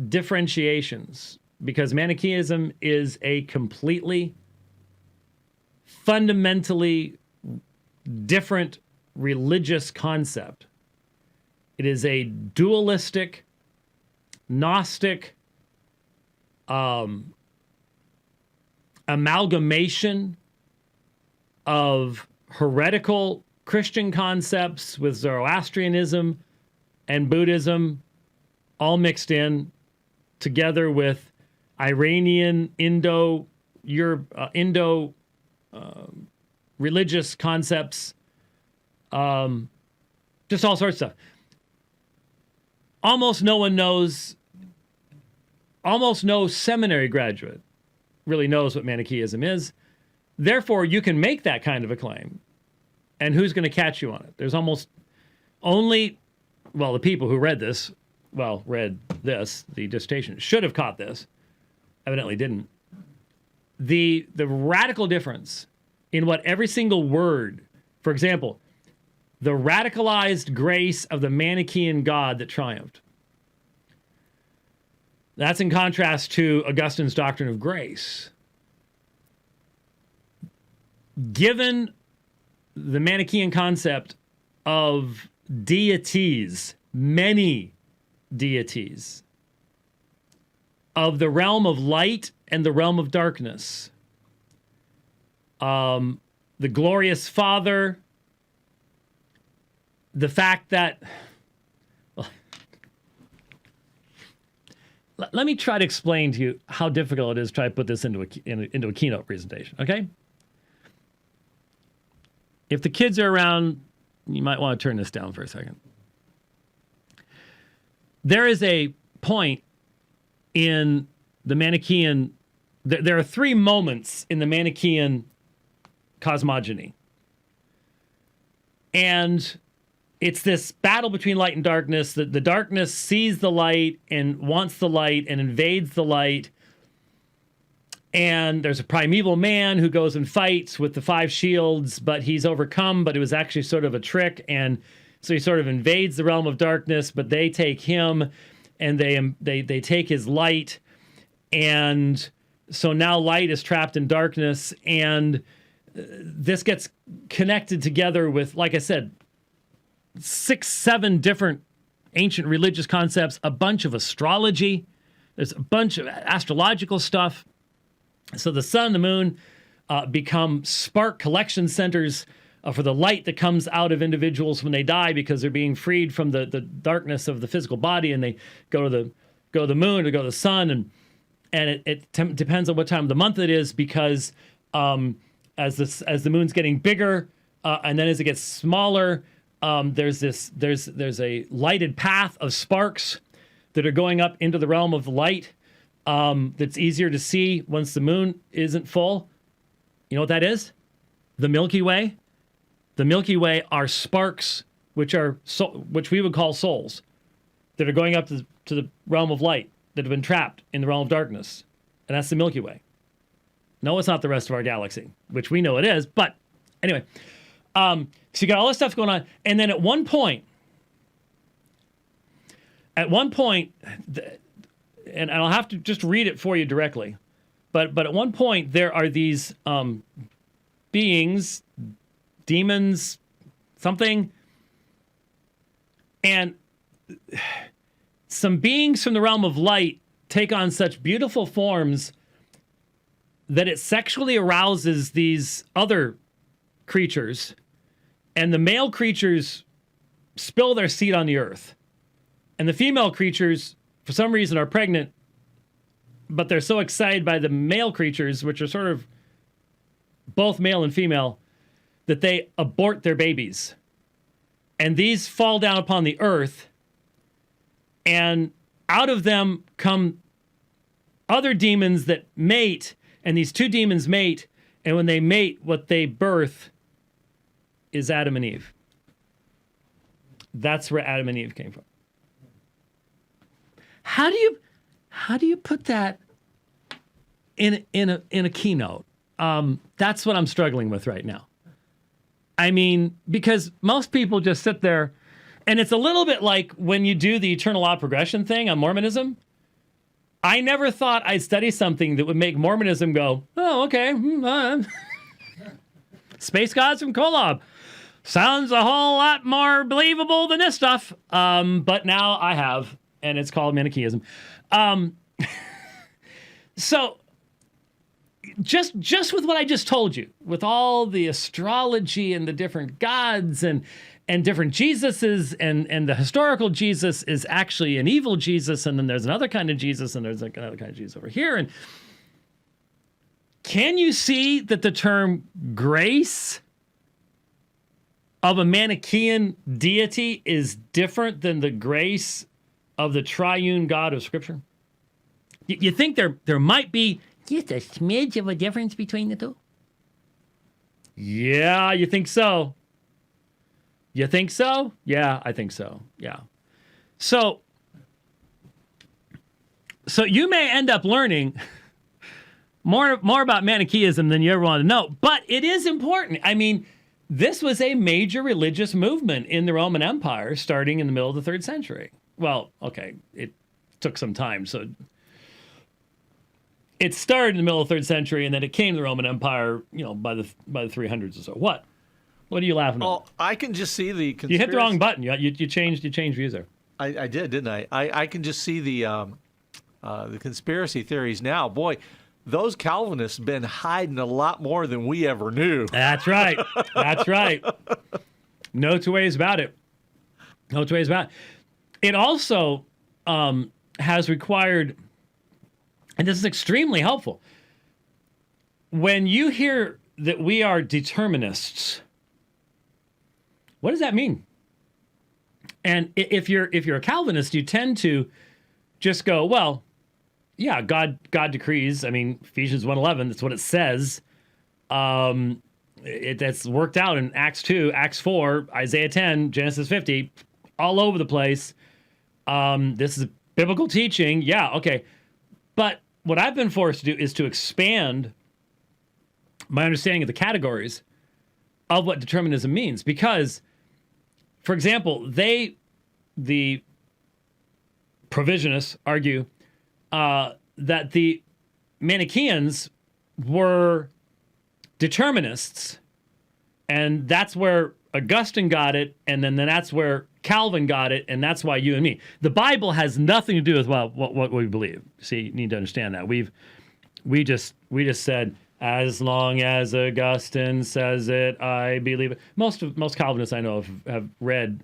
differentiations, because Manichaeism is a completely, fundamentally different religious concept. It is a dualistic, Gnostic amalgamation of heretical Christian concepts with Zoroastrianism and Buddhism all mixed in together with Iranian, Indo religious concepts, just all sorts of stuff. Almost no seminary graduate really knows what Manichaeism is. Therefore, you can make that kind of a claim. And who's going to catch you on it? There's almost only, well, the people who read this, the dissertation, should have caught this. Evidently didn't. The radical difference in what every single word, for example, the radicalized grace of the Manichaean God that triumphed. That's in contrast to Augustine's doctrine of grace. Given the Manichaean concept of deities, many deities, of the realm of light and the realm of darkness, the glorious Father, the fact that, let me try to explain to you how difficult it is to try to put this into a keynote presentation, okay? If the kids are around, you might want to turn this down for a second. There is a point in the Manichaean, there are 3 moments in the Manichaean cosmogony. And it's this battle between light and darkness. The darkness sees the light and wants the light and invades the light. And there's a primeval man who goes and fights with the 5 shields, but he's overcome, but it was actually sort of a trick. And so he sort of invades the realm of darkness, but they take him and they take his light. And so now light is trapped in darkness. And this gets connected together with, like I said, 6, 7 different ancient religious concepts, a bunch of astrology. There's a bunch of astrological stuff. So the sun and the moon become spark collection centers for the light that comes out of individuals when they die, because they're being freed from the darkness of the physical body, and they go to the moon or go to the sun, and it depends on what time of the month it is, because as the moon's getting bigger, and then as it gets smaller, there's a lighted path of sparks that are going up into the realm of the light. That's easier to see once the moon isn't full. You know what that is? The Milky Way. The Milky Way are sparks, which we would call souls, that are going up to the realm of light, that have been trapped in the realm of darkness. And that's the Milky Way. No, it's not the rest of our galaxy, which we know it is. But anyway, so you got all this stuff going on. And then at one point, At one point, and I'll have to just read it for you directly, but at one point there are these beings, demons, something, and some beings from the realm of light take on such beautiful forms that it sexually arouses these other creatures, and the male creatures spill their seed on the earth. And the female creatures, for some reason, are pregnant, but they're so excited by the male creatures, which are sort of both male and female, that they abort their babies. And these fall down upon the earth, and out of them come other demons that mate, and these two demons mate, and when they mate, what they birth is Adam and Eve. That's where Adam and Eve came from. How do you put that in a keynote? That's what I'm struggling with right now. I mean, because most people just sit there, and it's a little bit like when you do the eternal law progression thing on Mormonism. I never thought I'd study something that would make Mormonism go, oh, okay. Space gods from Kolob. Sounds a whole lot more believable than this stuff. But now I have, and it's called Manichaeism. So just with what I just told you, with all the astrology and the different gods and different Jesuses, and the historical Jesus is actually an evil Jesus, and then there's another kind of Jesus, and there's another kind of Jesus over here. And can you see that the term grace of a Manichaean deity is different than the grace of the triune God of Scripture? You think there might be just a smidge of a difference between the two? Yeah, you think so? You think so? Yeah, I think so. Yeah. So you may end up learning more about Manichaeism than you ever want to know, but it is important. I mean, this was a major religious movement in the Roman Empire starting in the middle of the 3rd century. Well, okay, it took some time. So it started in the middle of the 3rd century, and then it came to the Roman Empire, by the 300s or so. What are you laughing at? Well, I can just see the conspiracy. You hit the wrong button. You changed views there. I did, didn't I? I can just see the conspiracy theories now. Boy, those Calvinists have been hiding a lot more than we ever knew. That's right. That's right. No two ways about it. No two ways about it. It also has required, and this is extremely helpful, when you hear that we are determinists, what does that mean? And if you're a Calvinist, you tend to just go, well, yeah, God decrees. I mean, Ephesians 1:11, that's what it says. That's worked out in Acts 2, Acts 4, Isaiah 10, Genesis 50, all over the place. This is biblical teaching. Yeah, okay. But what I've been forced to do is to expand my understanding of the categories of what determinism means. Because, for example, the provisionists argue that the Manichaeans were determinists, and that's where Augustine got it, and then that's where Calvin got it, and that's why you and me. The Bible has nothing to do with what we believe. See, you need to understand that. We just said, as long as Augustine says it, I believe it. Most Calvinists I know have read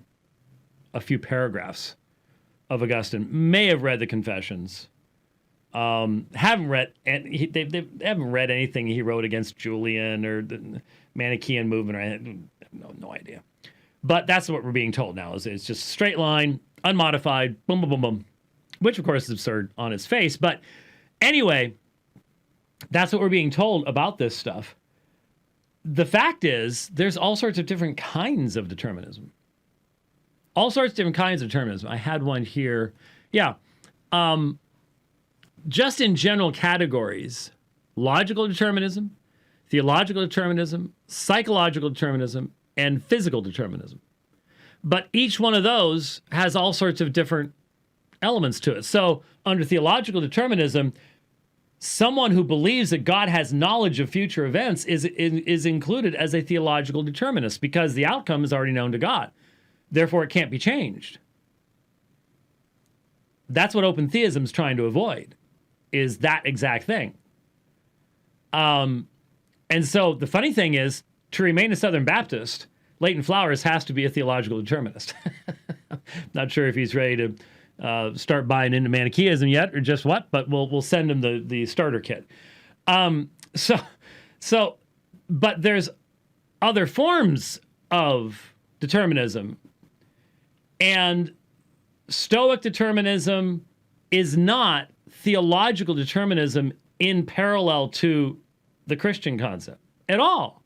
a few paragraphs of Augustine, may have read the Confessions. Haven't read, and they haven't read anything he wrote against Julian or the Manichaean movement or anything. No idea. But that's what we're being told now. Is it's just straight line, unmodified, boom, boom, boom, boom, which of course is absurd on its face. But anyway, that's what we're being told about this stuff. The fact is, there's all sorts of different kinds of determinism. All sorts of different kinds of determinism. I had one here. Yeah. Just in general categories: logical determinism, theological determinism, psychological determinism, and physical determinism. But each one of those has all sorts of different elements to it. So under theological determinism, someone who believes that God has knowledge of future events is included as a theological determinist because the outcome is already known to God. Therefore, it can't be changed. That's what open theism is trying to avoid, is that exact thing. And so the funny thing is, to remain a Southern Baptist, Leighton Flowers has to be a theological determinist. Not sure if he's ready to start buying into Manichaeism yet or just what, but we'll send him the starter kit. But there's other forms of determinism, and Stoic determinism is not theological determinism in parallel to the Christian concept at all.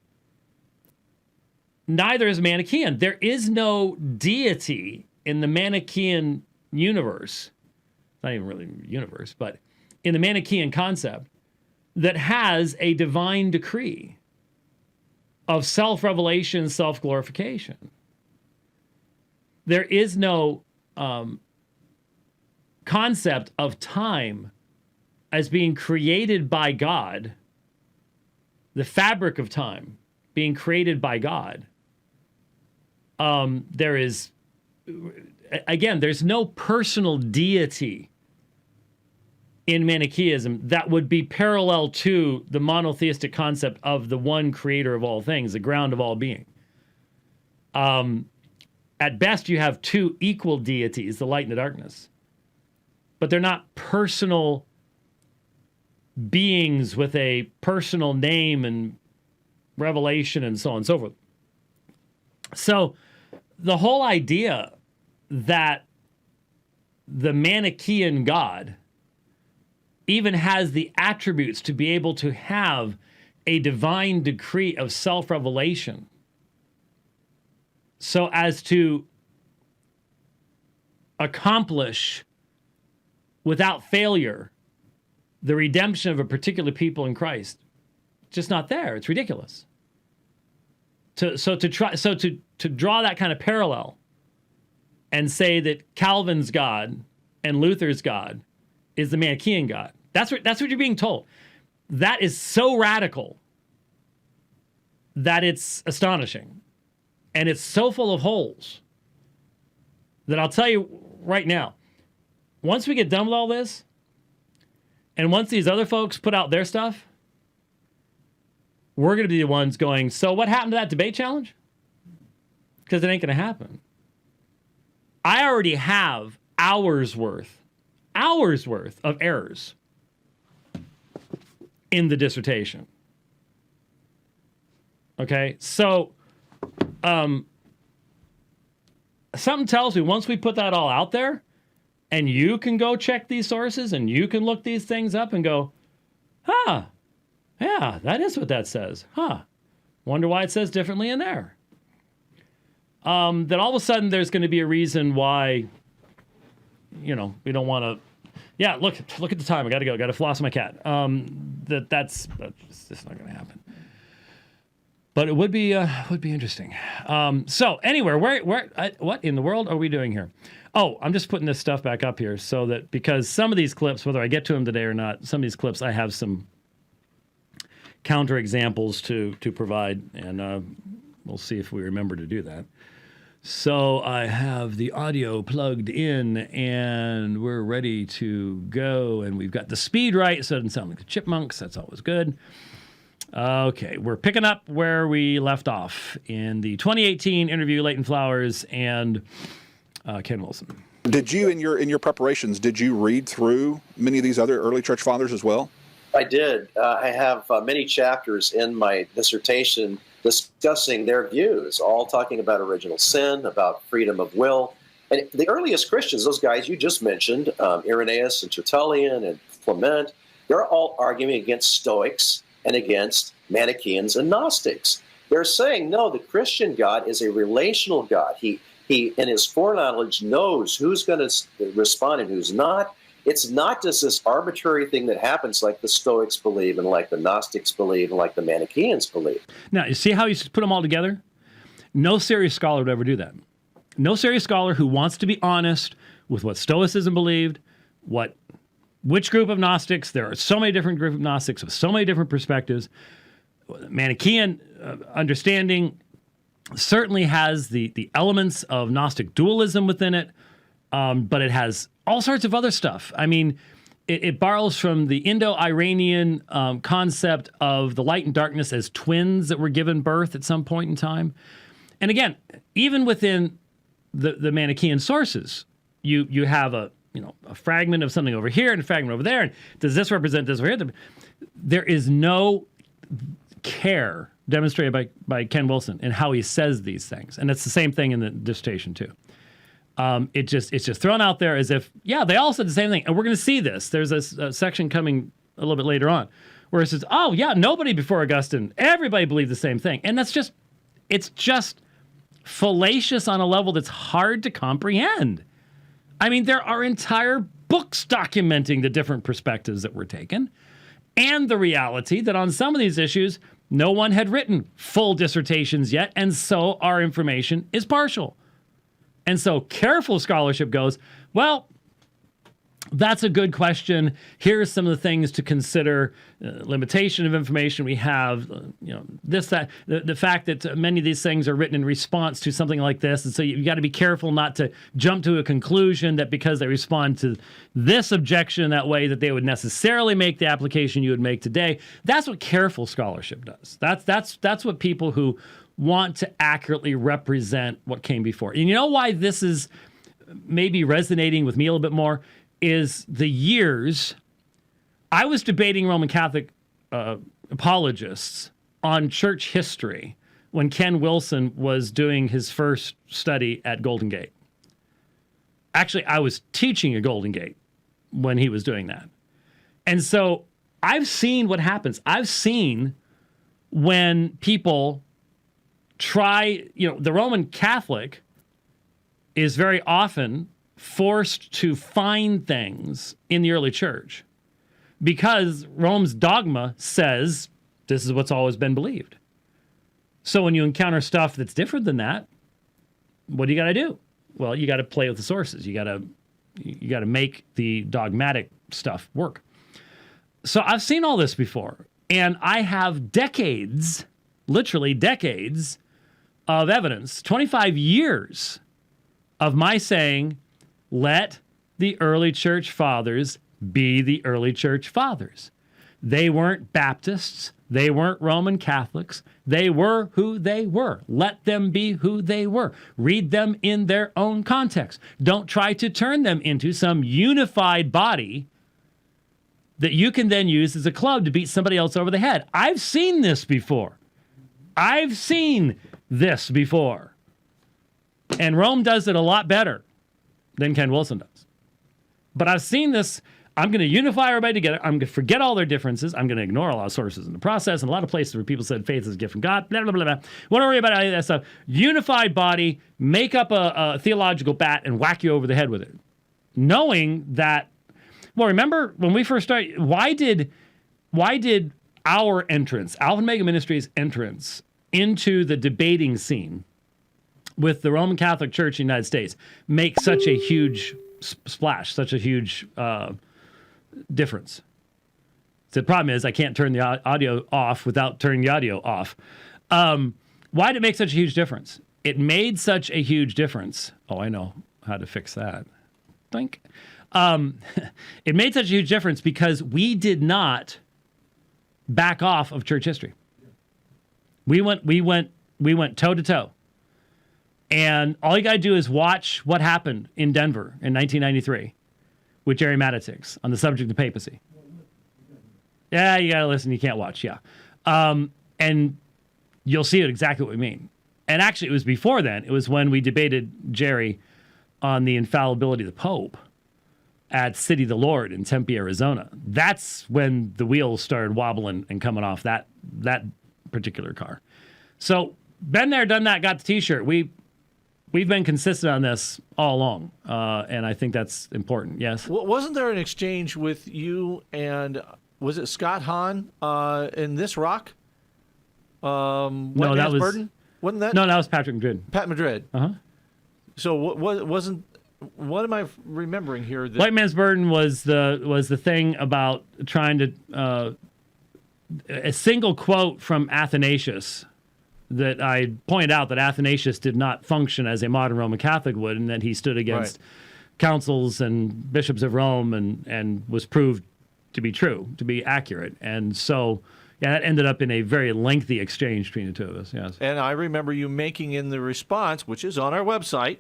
Neither is Manichaean. There is no deity in the Manichaean universe, not even really universe, but in the Manichaean concept, that has a divine decree of self-revelation, self-glorification. There is no concept of time as being created by God, the fabric of time being created by God. There is, again, there's no personal deity in Manichaeism that would be parallel to the monotheistic concept of the one creator of all things, the ground of all being. At best, you have two equal deities, the light and the darkness. But they're not personal beings with a personal name and revelation and so on and so forth. So the whole idea that the Manichaean God even has the attributes to be able to have a divine decree of self-revelation so as to accomplish without failure the redemption of a particular people in Christ, just not there. It's ridiculous. To draw that kind of parallel and say that Calvin's God and Luther's God is the Manichaean God. That's what you're being told. That is so radical that it's astonishing. And it's so full of holes that I'll tell you right now, once we get done with all this, and once these other folks put out their stuff, we're going to be the ones going, so what happened to that debate challenge? Because it ain't going to happen. I already have hours worth of errors in the dissertation. Okay, so something tells me once we put that all out there, and you can go check these sources, and you can look these things up and go, yeah, that is what that says. Wonder why it says differently in there. Then all of a sudden there's going to be a reason why, we don't want to. Yeah, look at the time. I got to go. Got to floss my cat. That's just not going to happen. But it would be interesting. So anyway, what in the world are we doing here? Oh, I'm just putting this stuff back up here so that because some of these clips, whether I get to them today or not, some of these clips I have some counter examples to provide, and we'll see if we remember to do that. So I have the audio plugged in, and we're ready to go, and we've got the speed right, so it doesn't sound like the chipmunks. That's always good. Okay, we're picking up where we left off in the 2018 interview, Leighton Flowers and Ken Wilson. Did you, in your preparations, did you read through many of these other early church fathers as well? I did. I have many chapters in my dissertation discussing their views, all talking about original sin, about freedom of will. And the earliest Christians, those guys you just mentioned, Irenaeus and Tertullian and Clement, they're all arguing against Stoics and against Manichaeans and Gnostics. They're saying, no, the Christian God is a relational God. He in his foreknowledge, knows who's going to respond and who's not. It's not just this arbitrary thing that happens like the Stoics believe and like the Gnostics believe and like the Manichaeans believe. Now, you see how you put them all together? No serious scholar would ever do that. No serious scholar who wants to be honest with what Stoicism believed, which group of Gnostics. There are so many different groups of Gnostics with so many different perspectives. Manichaean understanding certainly has the elements of Gnostic dualism within it, but it has all sorts of other stuff. I mean, it borrows from the Indo-Iranian concept of the light and darkness as twins that were given birth at some point in time. And again, even within the Manichaean sources, you have a fragment of something over here and a fragment over there. And does this represent this over here? There is no care demonstrated by Ken Wilson in how he says these things. And it's the same thing in the dissertation too. It's just thrown out there as if, yeah, they all said the same thing. And we're going to see this. There's a section coming a little bit later on where it says, oh yeah, nobody before Augustine, everybody believed the same thing. And it's just fallacious on a level that's hard to comprehend. I mean, there are entire books documenting the different perspectives that were taken and the reality that on some of these issues, no one had written full dissertations yet, and so our information is partial. And so careful scholarship goes, well, that's a good question. Here's some of the things to consider. Limitation of information we have, this, that, the fact that many of these things are written in response to something like this. And so you got to be careful not to jump to a conclusion that because they respond to this objection that way that they would necessarily make the application you would make today. That's what careful scholarship does. That's what people who want to accurately represent what came before. And you know why this is maybe resonating with me a little bit more? Is the years I was debating Roman Catholic apologists on church history when Ken Wilson was doing his first study at Golden Gate. Actually, I was teaching at Golden Gate when he was doing that. And so I've seen what happens. I've seen when people try, the Roman Catholic is very often forced to find things in the early church because Rome's dogma says this is what's always been believed. So when you encounter stuff that's different than that, what do you got to do? Well, you got to play with the sources. You got to make the dogmatic stuff work. So I've seen all this before, and I have decades, literally decades of evidence, 25 years of my saying, let the early church fathers be the early church fathers. They weren't Baptists. They weren't Roman Catholics. They were who they were. Let them be who they were. Read them in their own context. Don't try to turn them into some unified body that you can then use as a club to beat somebody else over the head. I've seen this before. I've seen this before. And Rome does it a lot better than Ken Wilson does. But I've seen this. I'm going to unify everybody together. I'm going to forget all their differences. I'm going to ignore a lot of sources in the process and a lot of places where people said faith is a gift from God, blah, blah, blah, blah. Won't worry about any of that stuff. Unified body, make up a theological bat and whack you over the head with it. Knowing that, well, remember when we first started, why did our entrance, Alpha and Omega Ministries' entrance into the debating scene with the Roman Catholic Church in the United States make such a huge splash, such a huge difference? So the problem is I can't turn the audio off without turning the audio off. Why did it make such a huge difference? It made such a huge difference. Oh, I know how to fix that. Think. It made such a huge difference because we did not back off of church history. We went toe to toe. And all you got to do is watch what happened in Denver in 1993 with Jerry Matatics on the subject of papacy. Yeah, you got to listen. You can't watch. Yeah. And you'll see exactly what we mean. And actually, it was before then. It was when we debated Jerry on the infallibility of the Pope at City of the Lord in Tempe, Arizona. That's when the wheels started wobbling and coming off that particular car. So been there, done that, got the T-shirt. We've been consistent on this all along, and I think that's important. Yes. Wasn't there an exchange with you and was it Scott Hahn in this rock? No, that was Burden? Wasn't that? No, that was Patrick Madrid. Pat Madrid. Uh huh. So wasn't What am I remembering here? White man's burden was the thing about trying to a single quote from Athanasius that I pointed out that Athanasius did not function as a modern Roman Catholic would, and that he stood against councils and bishops of Rome and was proved to be true, to be accurate. And so, yeah, that ended up in a very lengthy exchange between the two of us, yes. And I remember you making in the response, which is on our website,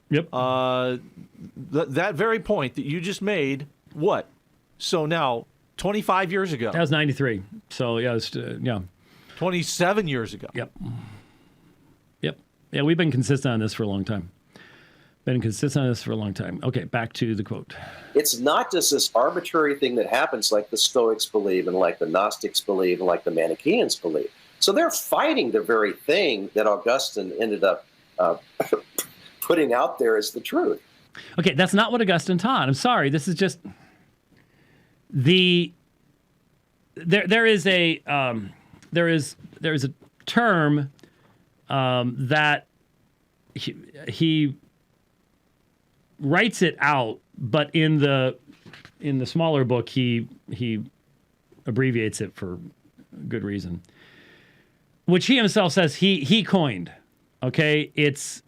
Yep. That very point that you just made, what? So now, 25 years ago. That was 93. So, yeah, it's, yeah. 27 years ago. Yep. Yeah, we've been consistent on this for a long time. Okay, back to the quote. It's not just this arbitrary thing that happens like the Stoics believe and like the Gnostics believe and like the Manichaeans believe. So they're fighting the very thing that Augustine ended up putting out there as the truth. Okay, that's not what Augustine taught. I'm sorry. This is just there is a term that he writes it out, but in the smaller book he abbreviates it for good reason, which he himself says he coined. Okay, it's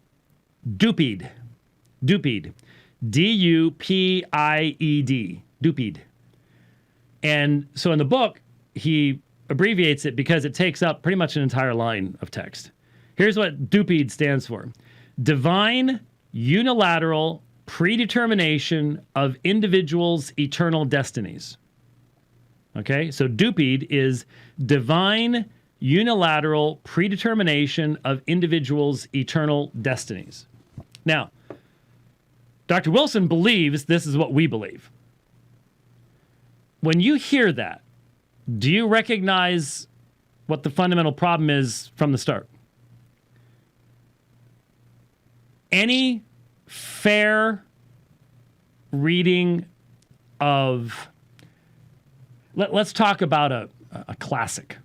Dupid, D-U-P-I-E-D, Dupid. And so in the book, he abbreviates it because it takes up pretty much an entire line of text. Here's what Dupid stands for: divine unilateral predetermination of individuals' eternal destinies. Okay, so Dupid is divine unilateral predetermination of individuals' eternal destinies. Now, Dr. Wilson believes this is what we believe. When you hear that, do you recognize what the fundamental problem is from the start? Any fair reading of... Let's talk about a classic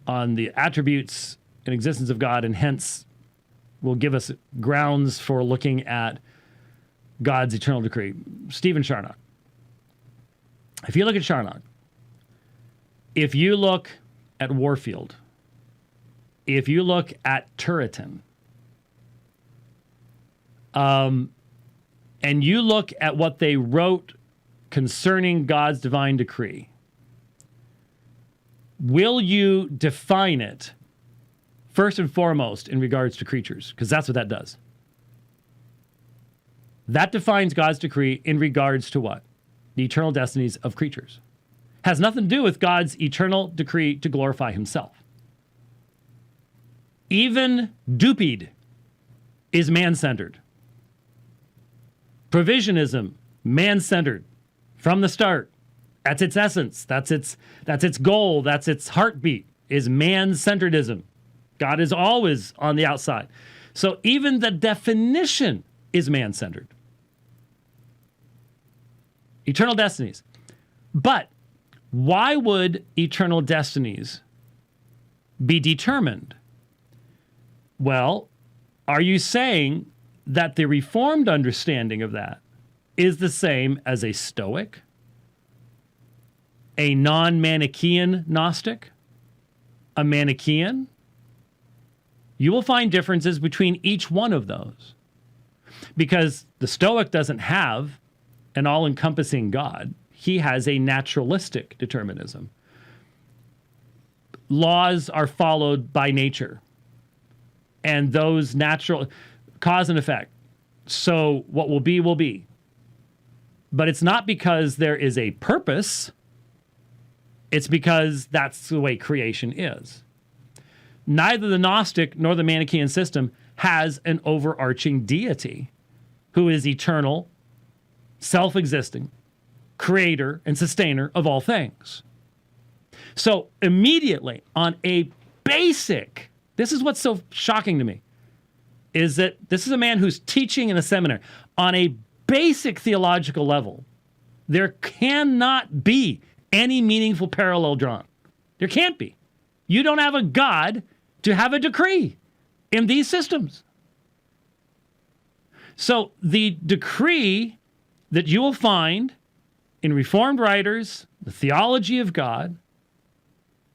on the attributes and existence of God, and hence will give us grounds for looking at God's eternal decree. Stephen Charnock. If you look at Charnock, if you look at Warfield, if you look at Turretin, and you look at what they wrote concerning God's divine decree, will you define it first and foremost in regards to creatures? Because that's what that does. That defines God's decree in regards to what? The eternal destinies of creatures. Has nothing to do with God's eternal decree to glorify himself. Even Dupid is man-centered. Provisionism, man-centered from the start. That's its essence. That's its goal. That's its heartbeat, is man-centeredism. God is always on the outside. So even the definition is man-centered. Eternal destinies. But why would eternal destinies be determined? Well, are you saying that the Reformed understanding of that is the same as a Stoic, a non-Manichaean Gnostic, a Manichaean? You will find differences between each one of those, because the Stoic doesn't have an all-encompassing God. He has a naturalistic determinism. Laws are followed by nature, and those natural cause and effect. So what will be, will be. But it's not because there is a purpose. It's because that's the way creation is. Neither the Gnostic nor the Manichaean system has an overarching deity who is eternal, self-existing, creator and sustainer of all things. So immediately on a basic, this is what's so shocking to me, is that this is a man who's teaching in a seminary. On a basic theological level, there cannot be any meaningful parallel drawn. There can't be. You don't have a God to have a decree in these systems. So the decree that you will find in Reformed writers, the theology of God,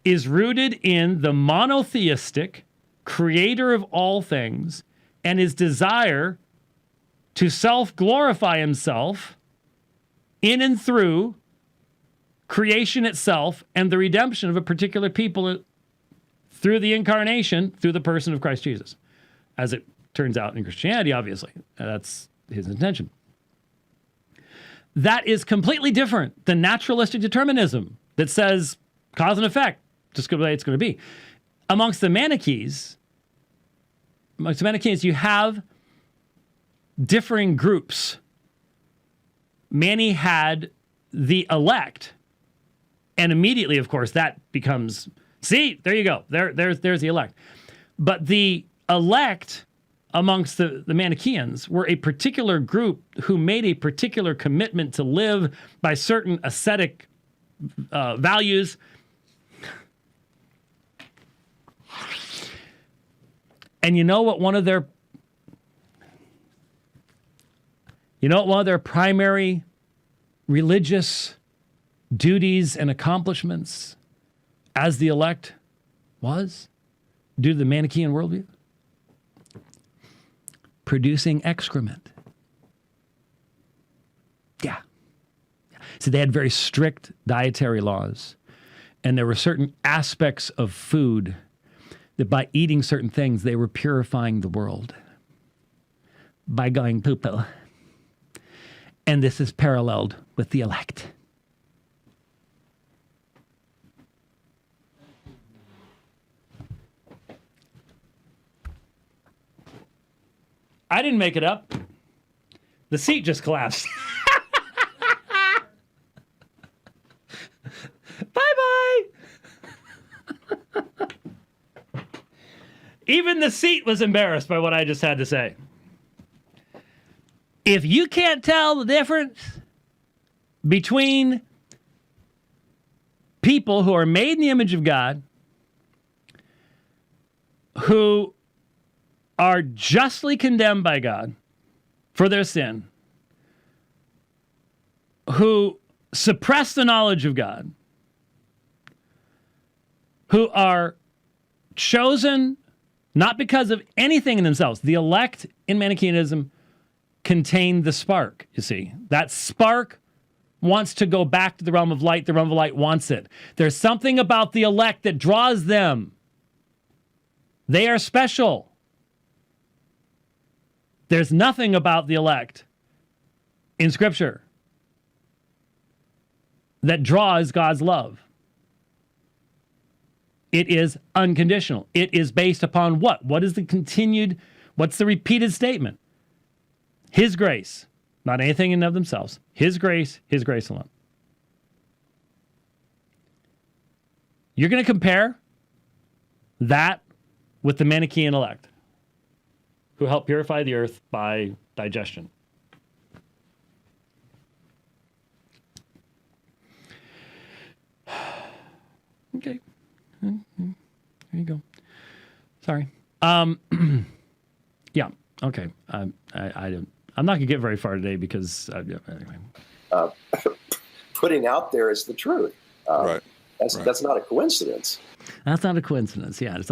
is rooted in the monotheistic creator of all things and his desire to self-glorify himself in and through creation itself and the redemption of a particular people through the incarnation, through the person of Christ Jesus. As it turns out in Christianity, obviously. That's his intention. That is completely different than naturalistic determinism that says cause and effect, just the way it's going to be. Amongst the Manichees, you have differing groups. Many had the elect, and immediately, of course, that becomes, see, there you go. There's the elect. But the elect amongst the Manichaeans were a particular group who made a particular commitment to live by certain ascetic values. And you know what one of their primary religious duties and accomplishments as the elect was, due to the Manichaean worldview? Producing excrement. Yeah. So they had very strict dietary laws, and there were certain aspects of food that by eating certain things, they were purifying the world by going poo-poo. And this is paralleled with the elect. I didn't make it up. The seat just collapsed. Bye-bye. Even the seat was embarrassed by what I just had to say. If you can't tell the difference between people who are made in the image of God, who are justly condemned by God for their sin, who suppress the knowledge of God, who are chosen not because of anything in themselves. The elect in Manichaeanism contain the spark, you see. That spark wants to go back to the realm of light. The realm of light wants it. There's something about the elect that draws them. They are special. There's nothing about the elect in Scripture that draws God's love. It is unconditional. It is based upon what? What's the repeated statement? His grace, not anything in and of themselves. His grace alone. You're going to compare that with the Manichaean elect, who help purify the earth by digestion. Okay. There you go. Sorry. Yeah. Okay. I'm not going to get very far today because anyway. Putting out there is the truth. Right. That's not a coincidence. That's not a coincidence. Yeah. It's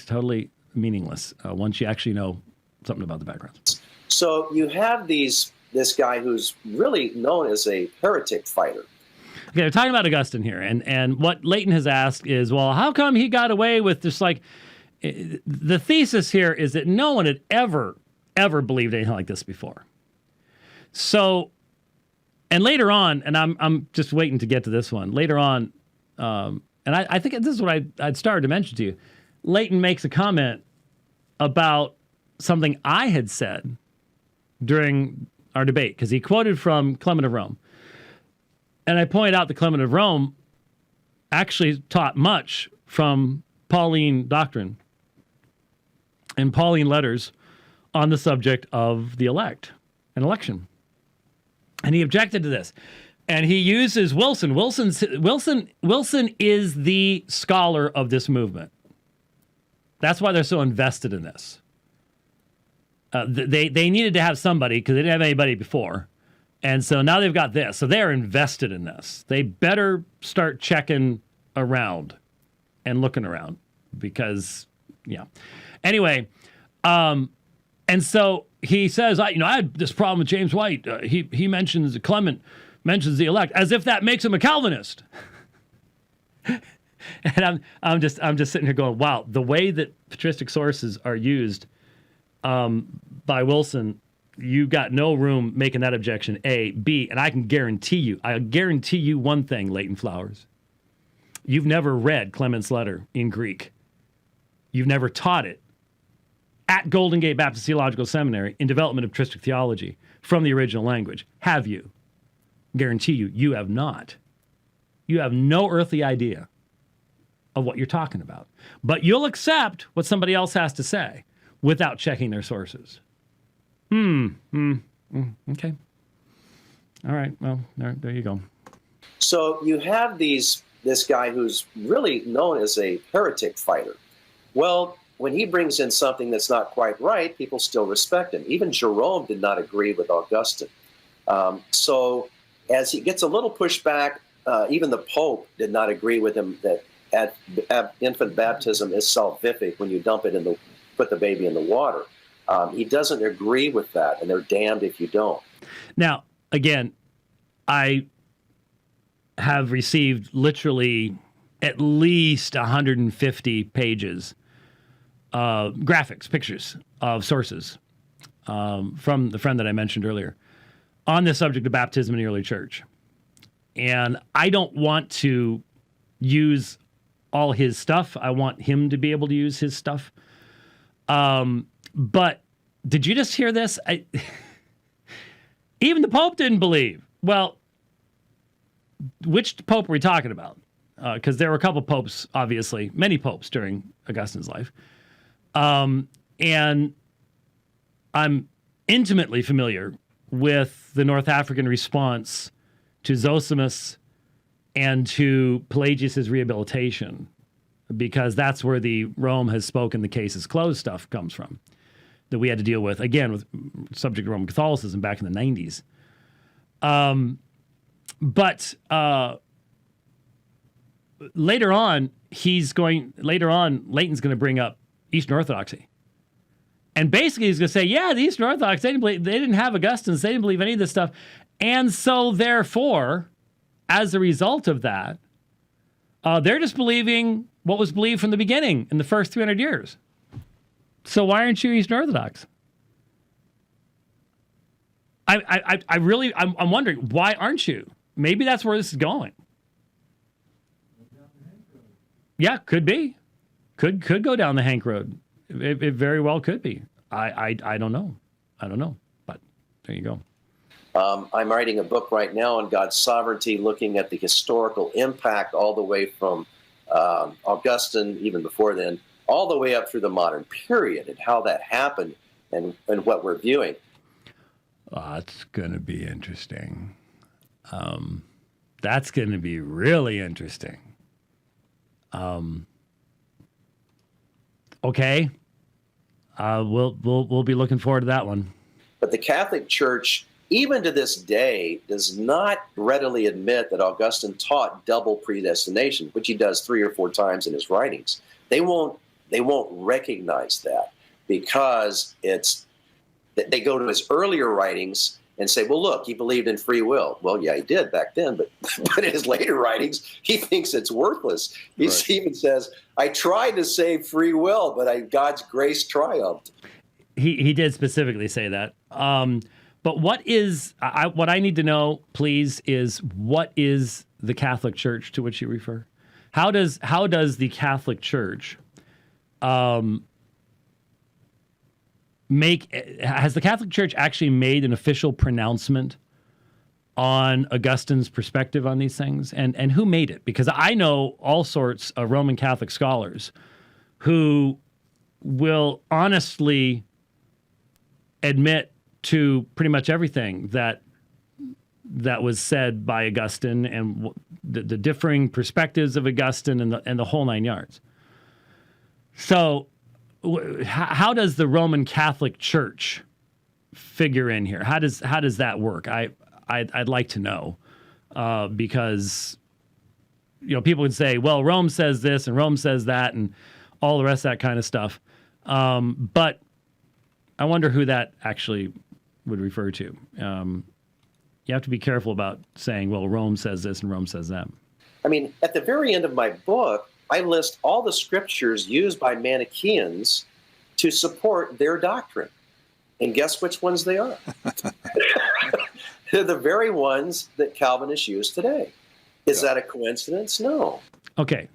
totally meaningless once you actually know something about the background. So you have this guy who's really known as a heretic fighter. Okay, we're talking about Augustine here, and what Leighton has asked is, well, how come he got away with just like, the thesis here is that no one had ever believed anything like this before. So, and later on, and I'm just waiting to get to this one, later on, and I think this is what I'd started to mention to you, Leighton makes a comment about something I had said during our debate, because he quoted from Clement of Rome. And I pointed out that Clement of Rome actually taught much from Pauline doctrine and Pauline letters on the subject of the elect and election. And he objected to this. And he uses Wilson. Wilson is the scholar of this movement. That's why they're so invested in this. They needed to have somebody because they didn't have anybody before. And so now they've got this. So they're invested in this. They better start checking around and looking around because, yeah. Anyway, and so he says, I had this problem with James White. He mentions, Clement mentions the elect, as if that makes him a Calvinist. And I'm just sitting here going, wow, the way that patristic sources are used by Wilson, you got no room making that objection, A. B, and I guarantee you one thing, Leighton Flowers. You've never read Clement's letter in Greek. You've never taught it at Golden Gate Baptist Theological Seminary in development of patristic theology from the original language. Have you? Guarantee you, you have not. You have no earthly idea of what you're talking about. But you'll accept what somebody else has to say without checking their sources. Okay. All right. Well, there you go. So you have this guy who's really known as a heretic fighter. Well, when he brings in something that's not quite right, people still respect him. Even Jerome did not agree with Augustine. So as he gets a little pushback, even the Pope did not agree with him that infant baptism is salvific when you put the baby in the water. He doesn't agree with that, and they're damned if you don't. Now, again, I have received literally at least 150 pages of graphics, pictures of sources from the friend that I mentioned earlier on the subject of baptism in the early church. And I don't want to use all his stuff. I want him to be able to use his stuff. But did you just hear this? Even the Pope didn't believe. Well, which Pope are we talking about? Because there were a couple popes, obviously, many popes during Augustine's life. And I'm intimately familiar with the North African response to Zosimus and to Pelagius' rehabilitation, because that's where the Rome has spoken, the case is closed stuff comes from, that we had to deal with, again, with subject to Roman Catholicism back in the 90s. But later on, Leighton's going to bring up Eastern Orthodoxy. And basically he's going to say, yeah, the Eastern Orthodox, they didn't have Augustine, they didn't believe any of this stuff. And so therefore, as a result of that, they're just believing what was believed from the beginning in the first 300 years. So why aren't you Eastern Orthodox? I'm wondering, why aren't you? Maybe that's where this is going. Yeah, could be. Could go down the Hank Road. It very well could be. I don't know. But there you go. I'm writing a book right now on God's sovereignty, looking at the historical impact all the way from Augustine, even before then, all the way up through the modern period, and how that happened and what we're viewing. That's going to be interesting. That's going to be really interesting. Okay. We'll be looking forward to that one. But the Catholic Church, even to this day, does not readily admit that Augustine taught double predestination, which he does 3 or 4 times in his writings. They won't recognize that because they go to his earlier writings and say, well, look, he believed in free will. Well, yeah, he did back then, but in his later writings, he thinks it's worthless. He even says, I tried to say free will, but God's grace triumphed. He did specifically say that. But what I need to know, please, is what is the Catholic Church to which you refer? How does the Catholic Church has the Catholic Church actually made an official pronouncement on Augustine's perspective on these things? And who made it? Because I know all sorts of Roman Catholic scholars who will honestly admit to pretty much everything that was said by Augustine and the differing perspectives of Augustine and the whole 9 yards. So how does the Roman Catholic Church figure in here? How does that work? I'd like to know, because people would say, well, Rome says this and Rome says that and all the rest of that kind of stuff. But I wonder who that actually would refer to. You have to be careful about saying, well, Rome says this and Rome says that. I mean, at the very end of my book, I list all the scriptures used by Manichaeans to support their doctrine. And guess which ones they are? They're the very ones that Calvinists use today. Is that a coincidence? No. Okay.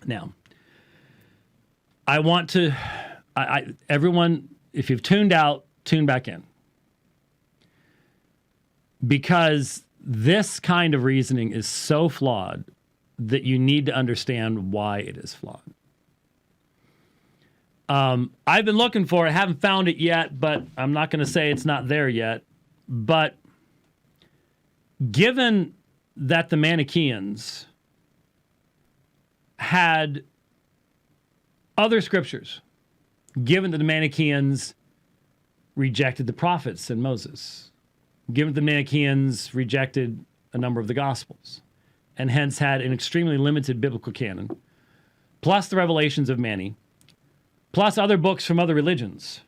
Now, I want to, everyone, if you've tuned out, tune back in. Because this kind of reasoning is so flawed that you need to understand why it is flawed. I've been looking for it, haven't found it yet, but I'm not going to say it's not there yet. But given that the Manichaeans had other scriptures, given that the Manichaeans rejected the prophets and Moses, given that the Manichaeans rejected a number of the Gospels, and hence had an extremely limited biblical canon, plus the revelations of Mani, plus other books from other religions.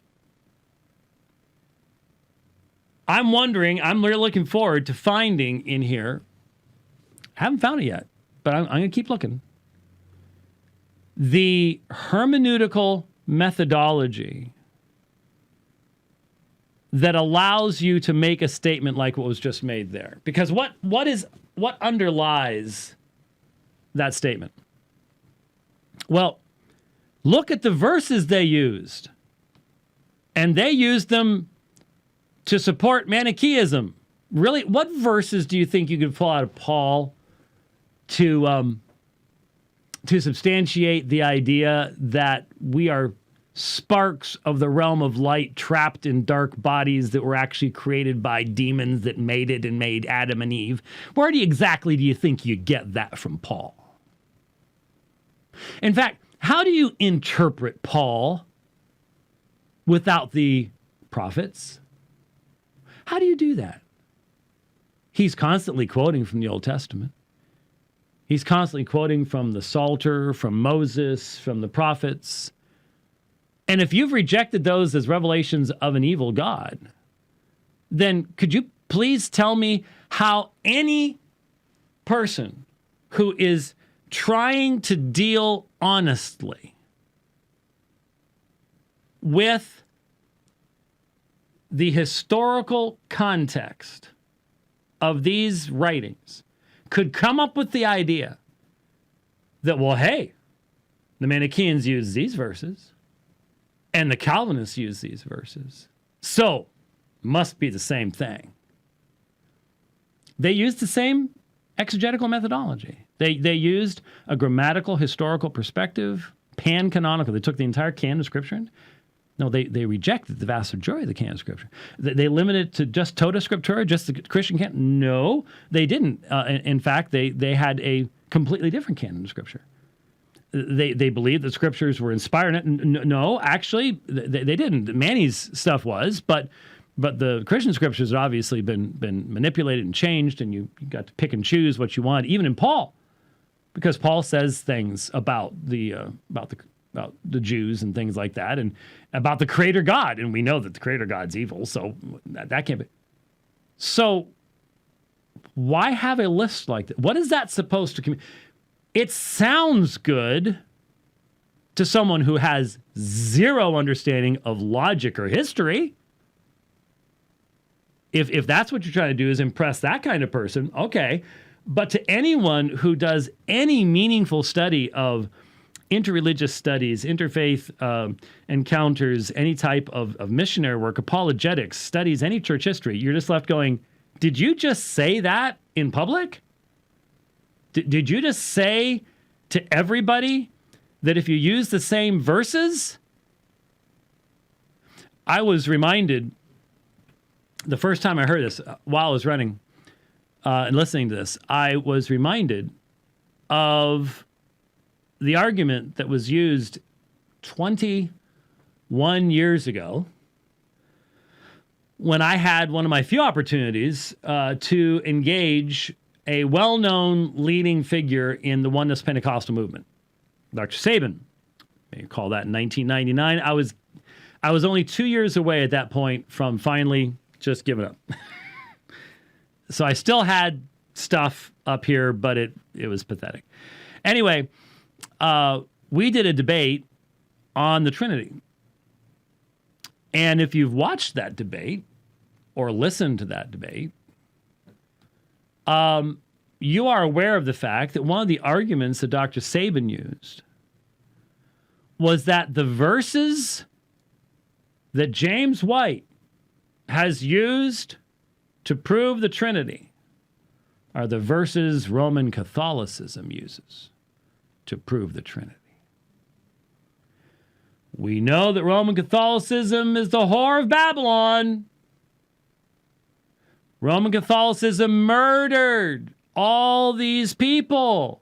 I'm wondering, I'm really looking forward to finding in here, I haven't found it yet, but I'm going to keep looking, the hermeneutical methodology that allows you to make a statement like what was just made there. Because what underlies that statement? Well, look at the verses they used. And they used them to support Manichaeism. Really, what verses do you think you could pull out of Paul to substantiate the idea that we are sparks of the realm of light trapped in dark bodies that were actually created by demons that made it and made Adam and Eve? Where exactly do you think you get that from Paul? In fact, how do you interpret Paul without the prophets? How do you do that? He's constantly quoting from the Old Testament. He's constantly quoting from the Psalter, from Moses, from the prophets. And if you've rejected those as revelations of an evil God, then could you please tell me how any person who is trying to deal honestly with the historical context of these writings could come up with the idea that, well, hey, the Manichaeans use these verses and the Calvinists use these verses, so must be the same thing. They used the same exegetical methodology. They used a grammatical, historical perspective, pan-canonical. They took the entire canon of Scripture. No, they rejected the vast majority of the canon of Scripture. They limited it to just tota scriptura, just the Christian canon. No, they didn't. In fact, they had a completely different canon of Scripture. They believed that Scriptures were inspired. No, actually, they didn't. Mani's stuff was, but the Christian Scriptures had obviously been manipulated and changed, and you got to pick and choose what you want, even in Paul, because Paul says things about the Jews and things like that, and about the Creator God, and we know that the Creator God's evil, so that can't be. So why have a list like that? What is that supposed to communicate? It sounds good to someone who has zero understanding of logic or history. If that's what you're trying to do is impress that kind of person, okay. But to anyone who does any meaningful study of interreligious studies, interfaith encounters, any type of missionary work, apologetics, studies any church history, you're just left going, did you just say that in public? Did you just say to everybody that if you use the same verses? I was reminded the first time I heard this while I was running and listening to this, I was reminded of the argument that was used 21 years ago, when I had one of my few opportunities to engage a well-known leading figure in the Oneness Pentecostal movement, Dr. Saban. You may call that in 1999. I was only 2 years away at that point from finally just giving up. So I still had stuff up here, but it was pathetic. Anyway, we did a debate on the Trinity. And if you've watched that debate or listened to that debate, you are aware of the fact that one of the arguments that Dr. Saban used was that the verses that James White has used to prove the Trinity are the verses Roman Catholicism uses to prove the Trinity. We know that Roman Catholicism is the whore of Babylon. Roman Catholicism murdered all these people.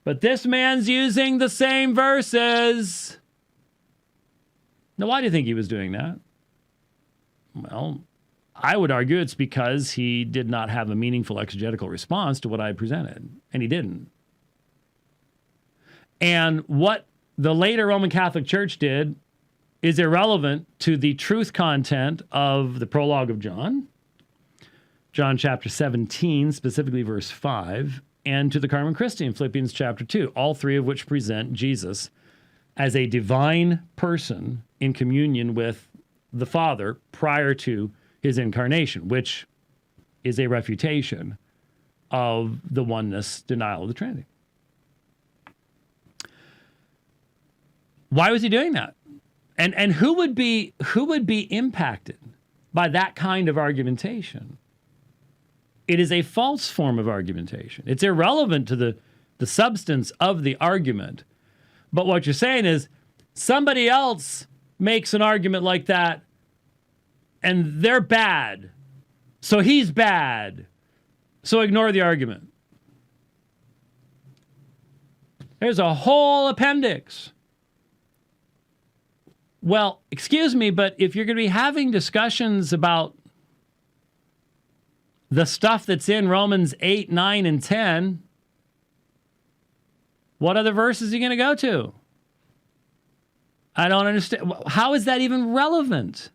But this man's using the same verses. Now, why do you think he was doing that? Well, I would argue it's because he did not have a meaningful exegetical response to what I presented, and he didn't. And what the later Roman Catholic Church did is irrelevant to the truth content of the prologue of John chapter 17, specifically verse 5, and to the Carmen Christi in Philippians chapter 2, all three of which present Jesus as a divine person in communion with the Father prior to his incarnation, which is a refutation of the oneness denial of the Trinity. Why was he doing that? And who would be impacted by that kind of argumentation? It is a false form of argumentation. It's irrelevant to the substance of the argument. But what you're saying is somebody else makes an argument like that and they're bad. So he's bad. So ignore the argument. There's a whole appendix. Well, excuse me, but if you're going to be having discussions about the stuff that's in Romans 8, 9, and 10, what other verses are you going to go to? I don't understand. How is that even relevant?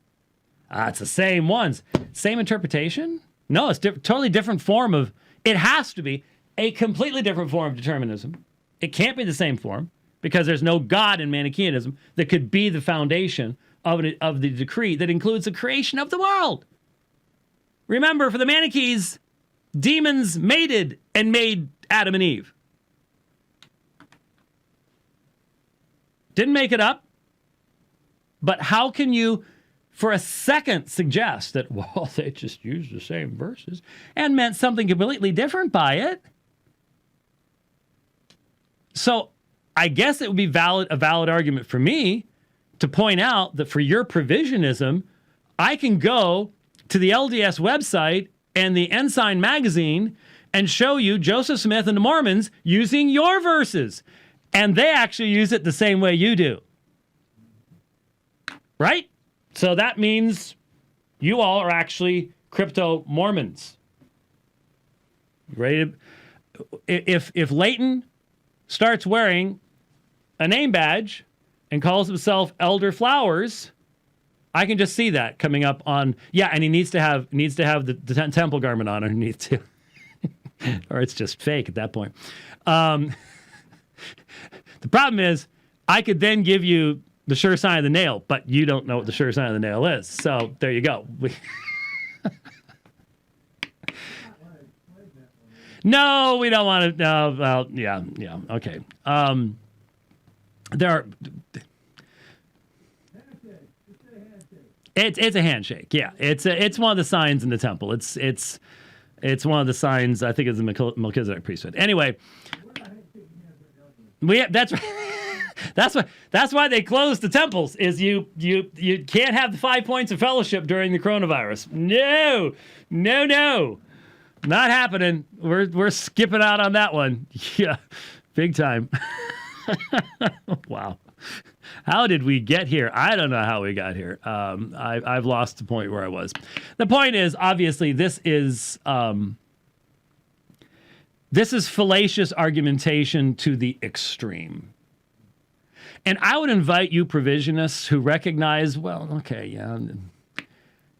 It's the same ones. Same interpretation? No, it's totally different form of, it has to be a completely different form of determinism. It can't be the same form because there's no God in Manichaeanism that could be the foundation of the decree that includes the creation of the world. Remember, for the Manichees, demons mated and made Adam and Eve. Didn't make it up. But how can you, for a second, suggest that, well, they just used the same verses and meant something completely different by it? So I guess it would be a valid argument for me to point out that for your provisionism, I can go to the LDS website and the Ensign magazine and show you Joseph Smith and the Mormons using your verses. And they actually use it the same way you do. Right? So that means you all are actually crypto-Mormons. Ready to, if Leighton starts wearing a name badge and calls himself Elder Flowers, I can just see that coming up on, yeah, and he needs to have the temple garment on underneath too. Or it's just fake at that point. The problem is I could then give you the sure sign of the nail, but you don't know what the sure sign of the nail is. So there you go. No, we don't want to. No, well, yeah, okay. There are. It's a handshake. Yeah, it's one of the signs in the temple. It's one of the signs. I think it's the Melchizedek priesthood. Anyway, that's why they closed the temples. Is you can't have the 5 points of fellowship during the coronavirus. No, not happening. We're skipping out on that one. Yeah, big time. Wow. How did we get here? I don't know how we got here. I've lost the point where I was. The point is, obviously, this is fallacious argumentation to the extreme. And I would invite you provisionists who recognize, well, okay,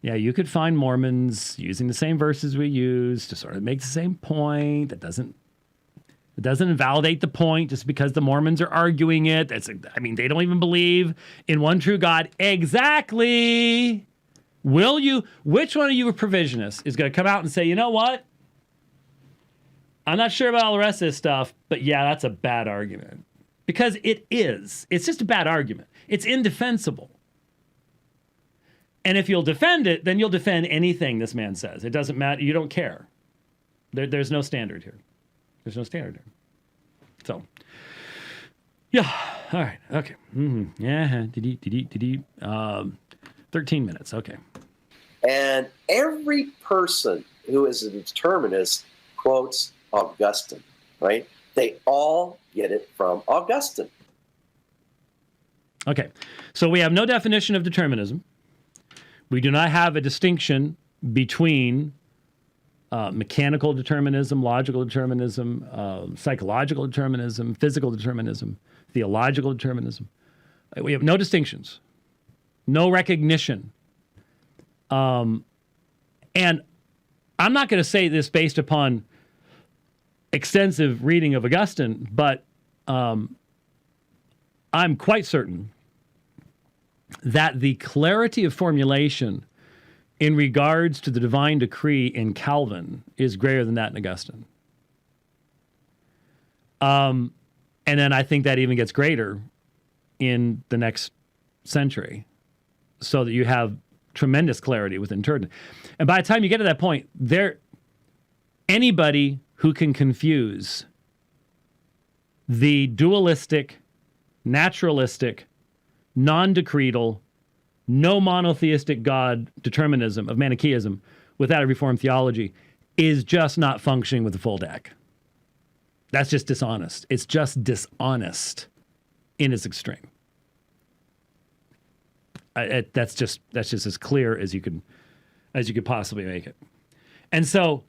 yeah, you could find Mormons using the same verses we use to sort of make the same point. It doesn't invalidate the point just because the Mormons are arguing it. They don't even believe in one true God. Exactly. Which one of you provisionists is going to come out and say, you know what? I'm not sure about all the rest of this stuff, but yeah, that's a bad argument. Because it is. It's just a bad argument. It's indefensible. And if you'll defend it, then you'll defend anything this man says. It doesn't matter. You don't care. There's no standard here. There's no standard here. So, yeah. All right. Okay. Mm-hmm. Yeah. 13 minutes. Okay. And every person who is a determinist quotes Augustine, right? They all get it from Augustine. Okay. So we have no definition of determinism. We do not have a distinction between mechanical determinism, logical determinism, psychological determinism, physical determinism, theological determinism. We have no distinctions, no recognition. And I'm not going to say this based upon extensive reading of Augustine, but I'm quite certain that the clarity of formulation in regards to the divine decree in Calvin is greater than that in Augustine. And then I think that even gets greater in the next century, so that you have tremendous clarity within Turton. And by the time you get to that point, anybody who can confuse the dualistic, naturalistic, non-decretal, no monotheistic God determinism of Manichaeism without a Reformed theology is just not functioning with the full deck. That's just dishonest. It's just dishonest in its extreme. That's just as clear as you could possibly make it. And so,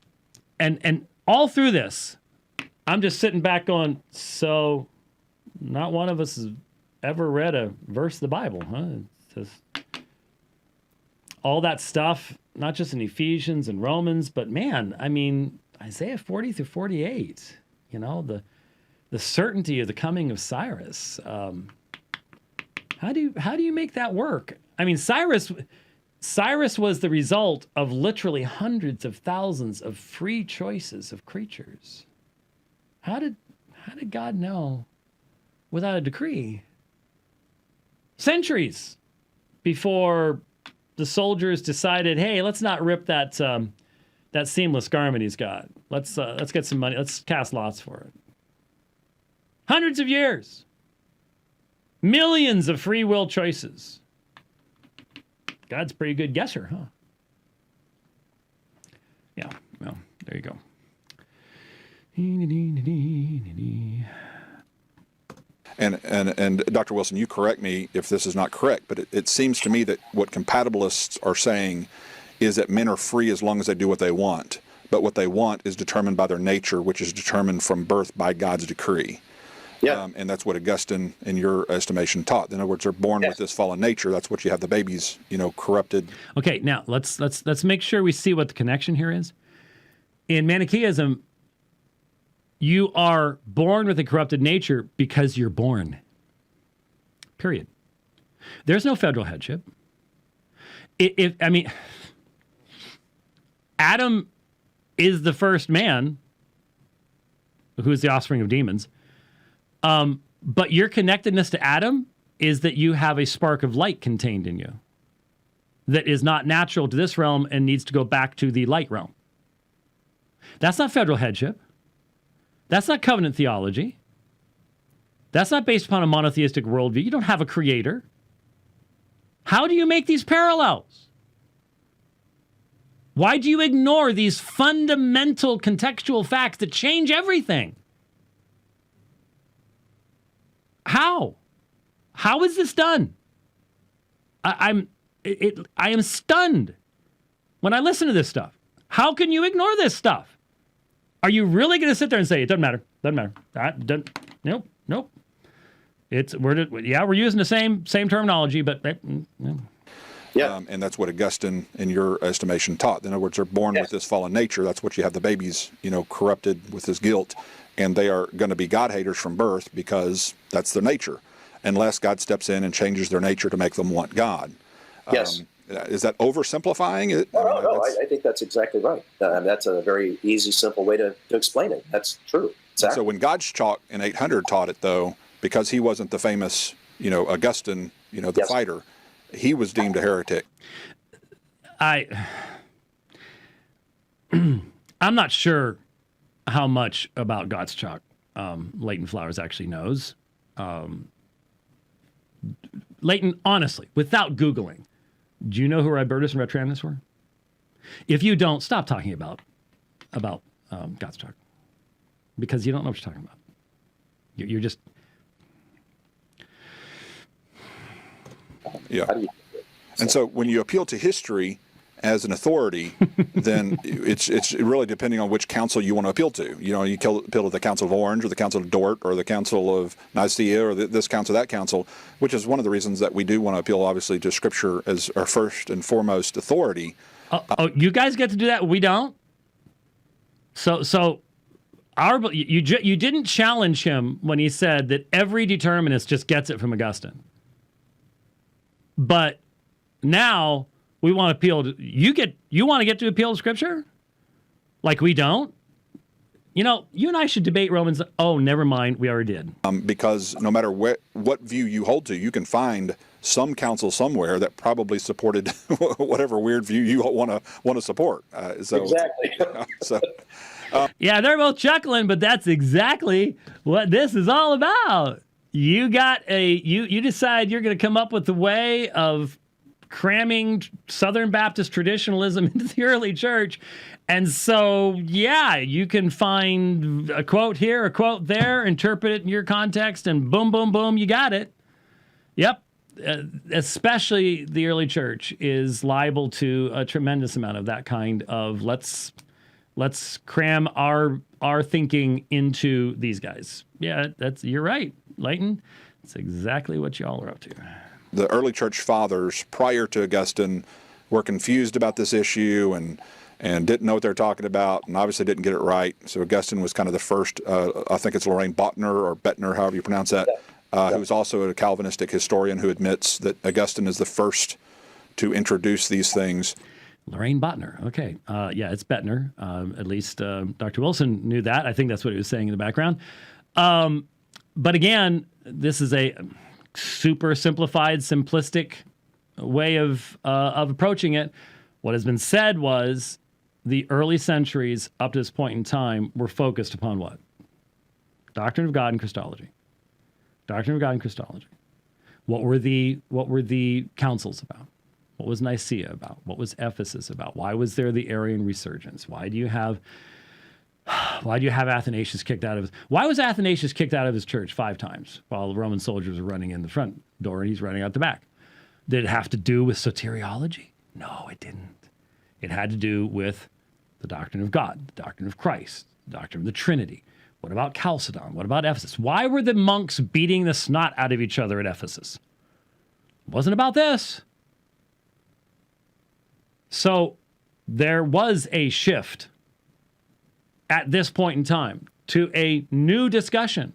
and all through this, I'm just sitting back going, so not one of us has ever read a verse of the Bible, huh? It's just all that stuff, not just in Ephesians and Romans, but man, I mean, Isaiah 40 through 48, the certainty of the coming of Cyrus. How do you make that work? I mean, Cyrus was the result of literally hundreds of thousands of free choices of creatures. How did God know without a decree? Centuries before the soldiers decided, hey, let's not rip that seamless garment he's got. Let's get some money. Let's cast lots for it. Hundreds of years. Millions of free will choices. God's a pretty good guesser, huh? Yeah, well, there you go. And Dr. Wilson, you correct me if this is not correct, but it seems to me that what compatibilists are saying is that men are free as long as they do what they want, but what they want is determined by their nature, which is determined from birth by God's decree. Yeah. And that's what Augustine, in your estimation, taught. In other words, they're born with this fallen nature. That's what you have the babies, corrupted. Okay, now let's make sure we see what the connection here is. In Manichaeism, you are born with a corrupted nature because you're born. Period. There's no federal headship. Adam is the first man who is the offspring of demons. But your connectedness to Adam is that you have a spark of light contained in you that is not natural to this realm and needs to go back to the light realm. That's not federal headship. That's not covenant theology. That's not based upon a monotheistic worldview. You don't have a creator. How do you make these parallels? Why do you ignore these fundamental contextual facts that change everything? How How is this done? I am stunned when I listen to this stuff. How can you ignore this stuff? Are you really going to sit there and say it doesn't matter? Doesn't matter. That doesn't. Nope. We're using the same terminology, but Yeah. And that's what Augustine, in your estimation, taught. In other words, they're born with this fallen nature. That's what you have the babies, corrupted with this guilt, and they are going to be God haters from birth because that's their nature, unless God steps in and changes their nature to make them want God. Yes. Is that oversimplifying it? No, I think that's exactly right. That's a very easy, simple way to explain it. That's true. Exactly. So when Gottschalk in 800 taught it, though, because he wasn't the famous, Augustine, the fighter, he was deemed a heretic. I'm not sure how much about Gottschalk Leighton Flowers actually knows. Leighton, honestly, without Googling, do you know who Robertus and Retrandus were? If you don't, stop talking about Gottschalk, because you don't know what you're talking about. You're just... Yeah. And so when you appeal to history as an authority, then it's really depending on which council you want to appeal to. You appeal to the Council of Orange or the Council of Dort or the Council of Nicaea or this council, that council, which is one of the reasons that we do want to appeal, obviously, to Scripture as our first and foremost authority. You guys get to do that? We don't? So you didn't challenge him when he said that every determinist just gets it from Augustine. But now we want to appeal to you want to get to appeal to Scripture? Like we don't? You and I should debate Romans. Oh, never mind. We already did. Because no matter what view you hold to, you can find some council somewhere that probably supported whatever weird view you want to support. Exactly. Yeah, they're both chuckling, but that's exactly what this is all about. You decide you're going to come up with a way of cramming Southern Baptist traditionalism into the early church. And so, yeah, you can find a quote here, a quote there, interpret it in your context, and boom, boom, boom, you got it. Yep. Especially the early church is liable to a tremendous amount of that kind of let's cram our thinking into these guys. Yeah, you're right, Leighton. That's exactly what y'all are up to. The early church fathers, prior to Augustine, were confused about this issue and didn't know what they were talking about, and obviously didn't get it right. So Augustine was kind of the first, I think it's Lorraine Bottner or Bettner, however you pronounce that, who's also a Calvinistic historian who admits that Augustine is the first to introduce these things. Lorraine Bottner. Okay. Yeah, it's Bettner. At least Dr. Wilson knew that. I think that's what he was saying in the background. But again, this is a super simplified, simplistic way of approaching it. What has been said was the early centuries up to this point in time were focused upon what? Doctrine of God and Christology. Doctrine of God and Christology. What were the councils about? What was Nicaea about? What was Ephesus about? Why was there the Arian resurgence? Why do you have Athanasius kicked out of his... Why was Athanasius kicked out of his church 5 times while the Roman soldiers were running in the front door and he's running out the back? Did it have to do with soteriology? No, it didn't. It had to do with the doctrine of God, the doctrine of Christ, the doctrine of the Trinity. What about Chalcedon? What about Ephesus? Why were the monks beating the snot out of each other at Ephesus? It wasn't about this. So there was a shift at this point in time to a new discussion.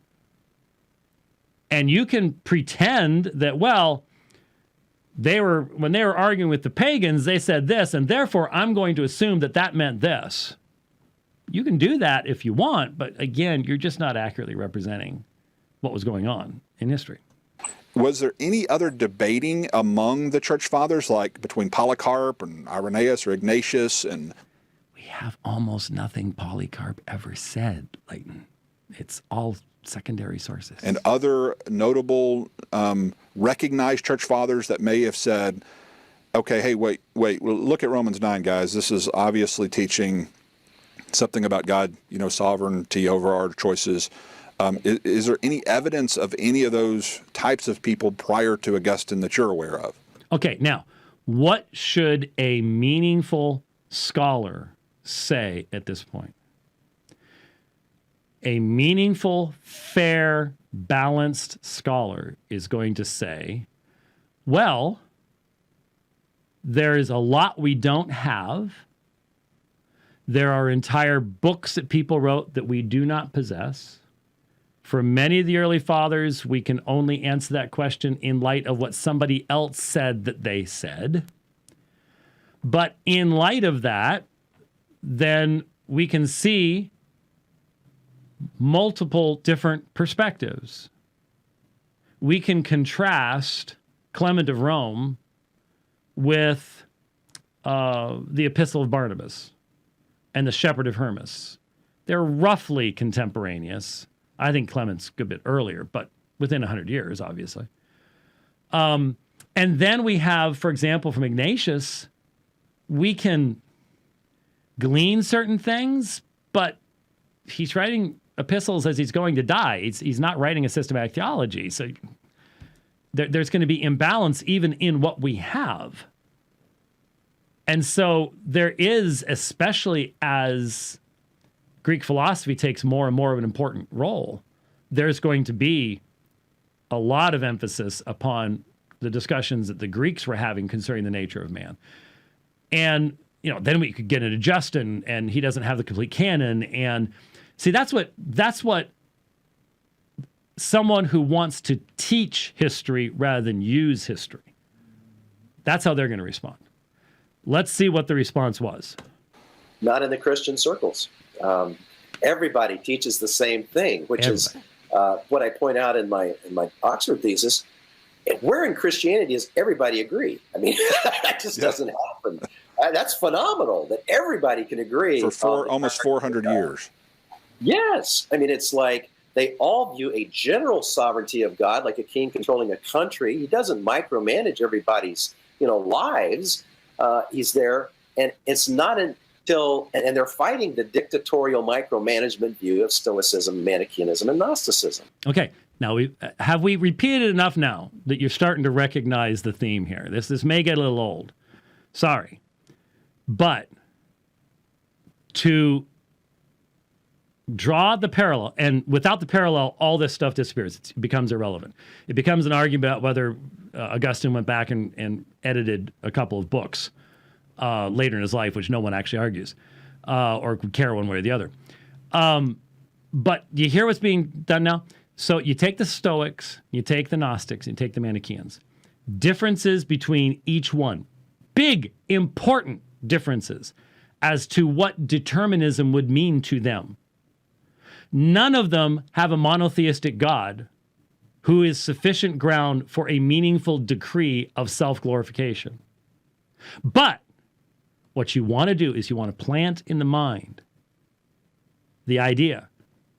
And you can pretend that, well, when they were arguing with the pagans, they said this, and therefore I'm going to assume that meant this. You can do that if you want, but again, you're just not accurately representing what was going on in history. Was there any other debating among the church fathers, like between Polycarp and Irenaeus or Ignatius? And we have almost nothing Polycarp ever said, Leighton. It's all secondary sources. And other notable, recognized church fathers that may have said, okay, hey, wait, well, look at Romans 9, guys. This is obviously teaching something about God, sovereignty over our choices. Is there any evidence of any of those types of people prior to Augustine that you're aware of? Okay, now, what should a meaningful scholar say at this point? A meaningful, fair, balanced scholar is going to say, well, there is a lot we don't have. There are entire books that people wrote that we do not possess. For many of the early fathers, we can only answer that question in light of what somebody else said that they said. But in light of that, then we can see multiple different perspectives. We can contrast Clement of Rome with the Epistle of Barnabas and the Shepherd of Hermas. They're roughly contemporaneous. I think Clement's a good bit earlier, but within 100 years, obviously. And then we have, for example, from Ignatius, we can glean certain things, but he's writing epistles as he's going to die. He's not writing a systematic theology. So there's going to be imbalance even in what we have. And so there is, especially as Greek philosophy takes more and more of an important role, there's going to be a lot of emphasis upon the discussions that the Greeks were having concerning the nature of man. And, then we could get into Justin, and he doesn't have the complete canon. And see, that's what someone who wants to teach history rather than use history, that's how they're going to respond. Let's see what the response was. Not in the Christian circles. Everybody teaches the same thing, which is what I point out in my Oxford thesis. Where in Christianity does everybody agree? I mean, that just doesn't happen. That's phenomenal that everybody can agree. For almost 400 years. Yes. I mean, it's like they all view a general sovereignty of God like a king controlling a country. He doesn't micromanage everybody's, lives. He's there. And it's not until, and they're fighting the dictatorial micromanagement view of Stoicism, Manichaeanism, and Gnosticism. Okay. Now, have we repeated enough now that you're starting to recognize the theme here? This may get a little old. Sorry. But to draw the parallel, and without the parallel, all this stuff disappears. It becomes irrelevant. It becomes an argument about whether Augustine went back and edited a couple of books later in his life, which no one actually argues or would care one way or the other. But you hear what's being done now? So you take the Stoics, you take the Gnostics, you take the Manichaeans. Differences between each one. Big, important differences as to what determinism would mean to them. None of them have a monotheistic God who is sufficient ground for a meaningful decree of self-glorification. But what you want to do is you want to plant in the mind the idea.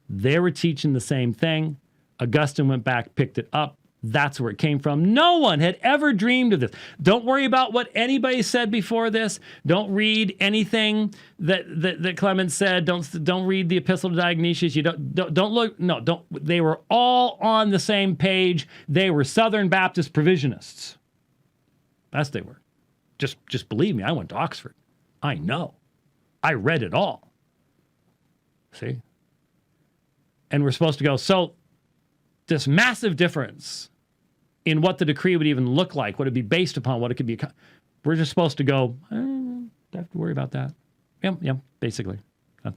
They were teaching the same thing. Augustine went back, picked it up. That's where it came from. No one had ever dreamed of this. Don't worry about what anybody said before this. Don't read anything that Clement said. Don't read the Epistle to Dionysius. You don't look. No, don't. They were all on the same page. They were Southern Baptist provisionists. That's they were. Just believe me. I went to Oxford. I know. I read it all. See? And we're supposed to go, so this massive difference in what the decree would even look like, what it'd be based upon, what it could be. We're just supposed to go, don't have to worry about that. Yeah, basically.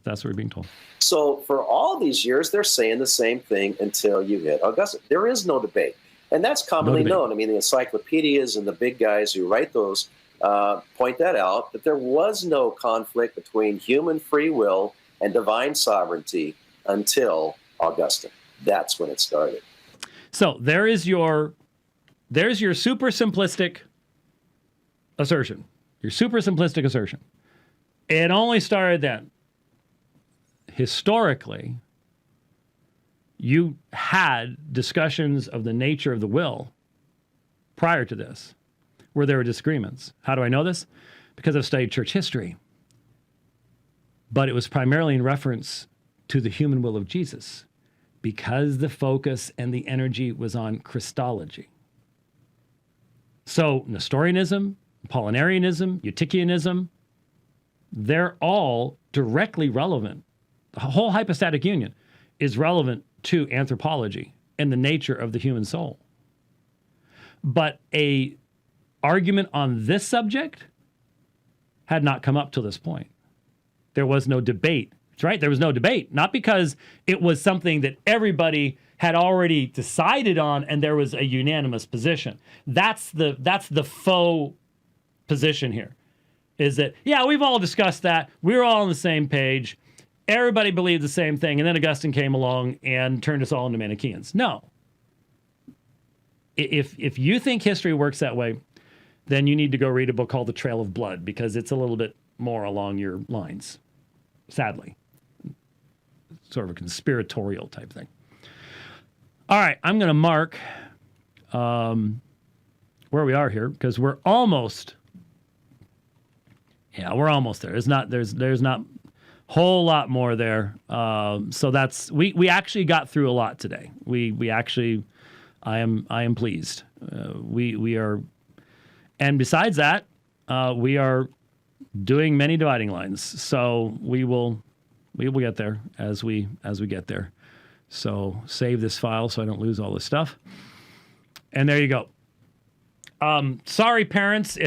That's what we're being told. So for all these years, they're saying the same thing until you hit Augustine. There is no debate. And that's commonly known. I mean, the encyclopedias and the big guys who write those point that out, that there was no conflict between human free will and divine sovereignty until Augustine. That's when it started. So there's your super simplistic assertion. Your super simplistic assertion. It only started then. Historically, you had discussions of the nature of the will prior to this, where there were disagreements. How do I know this? Because I've studied church history. But it was primarily in reference to the human will of Jesus. Because the focus and the energy was on Christology. So Nestorianism, Apollinarianism, Eutychianism, they're all directly relevant. The whole hypostatic union is relevant to anthropology and the nature of the human soul. But a argument on this subject had not come up till this point. There was no debate. That's right, there was no debate. Not because it was something that everybody had already decided on and there was a unanimous position. That's the faux position here. Is that, yeah, we've all discussed that. We're all on the same page. Everybody believed the same thing. And then Augustine came along and turned us all into Manichaeans. No. If you think history works that way, then you need to go read a book called The Trail of Blood, because it's a little bit more along your lines, sadly. Sort of a conspiratorial type thing. All right, I'm going to mark where we are here, because we're almost there. There's not a whole lot more there. So that's we actually got through a lot today. We actually, I am pleased. We are, and besides that, we are doing many dividing lines. So we will get there as we get there. So save this file so I don't lose all this stuff. And there you go. Sorry, parents,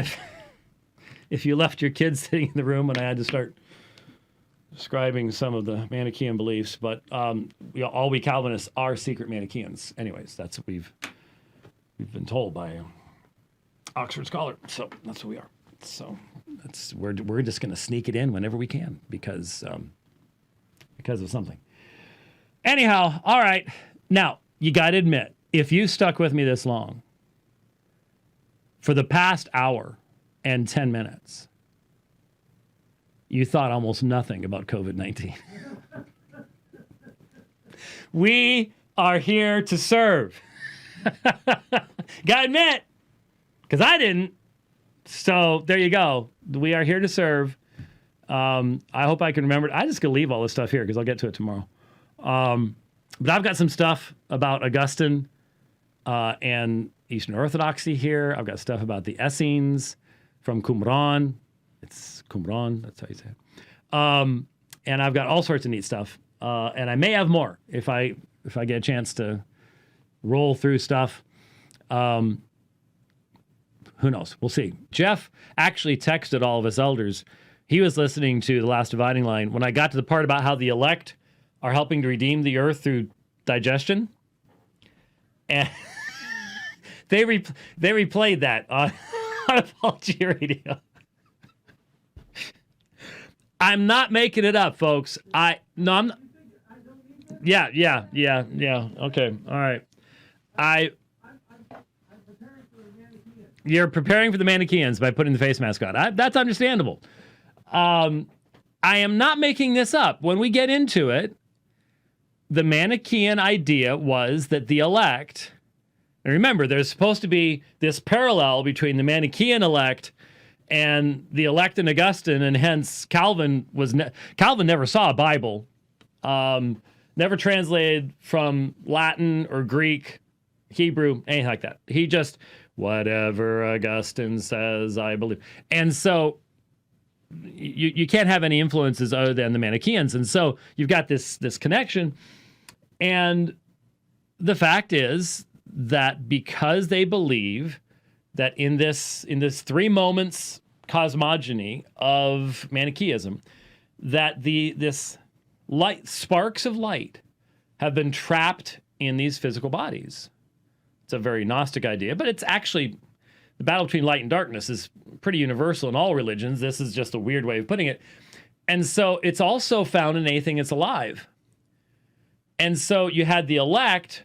if you left your kids sitting in the room when I had to start describing some of the Manichaean beliefs, but all we Calvinists are secret Manichaeans. Anyways, that's what we've been told by an Oxford scholar. So that's what we are. So we're just going to sneak it in whenever we can because of something. Anyhow, all right. Now, you got to admit, if you stuck with me this long, for the past hour and 10 minutes, you thought almost nothing about COVID-19. We are here to serve. Gotta admit, because I didn't. So there you go. We are here to serve. I hope I can remember it. I just gonna leave all this stuff here because I'll get to it tomorrow. But I've got some stuff about Augustine and Eastern Orthodoxy here. I've got stuff about the Essenes from Qumran. It's Qumran, that's how you say it. And I've got all sorts of neat stuff. And I may have more if I get a chance to roll through stuff. Who knows? We'll see. Jeff actually texted all of us elders. He was listening to the last dividing line when I got to the part about how the elect are helping to redeem the earth through digestion. And they replayed that on Apology Radio. I'm not making it up, folks. I'm not. Yeah. Okay. All right. You're preparing for the Manichaeans by putting the face mask on. That's understandable. I am not making this up. When we get into it, the Manichaean idea was that the elect, and remember, there's supposed to be this parallel between the Manichaean elect and the elect in Augustine, and hence Calvin never saw a Bible, never translated from Latin or Greek, Hebrew, anything like that. He just, whatever Augustine says, I believe. And so you can't have any influences other than the Manichaeans. And so you've got this connection. And the fact is that because they believe that in this 3 moments cosmogony of Manichaeism, that this light, sparks of light, have been trapped in these physical bodies. It's a very Gnostic idea, but it's actually, the battle between light and darkness is pretty universal in all religions. This is just a weird way of putting it. And so it's also found in anything that's alive. And so you had the elect,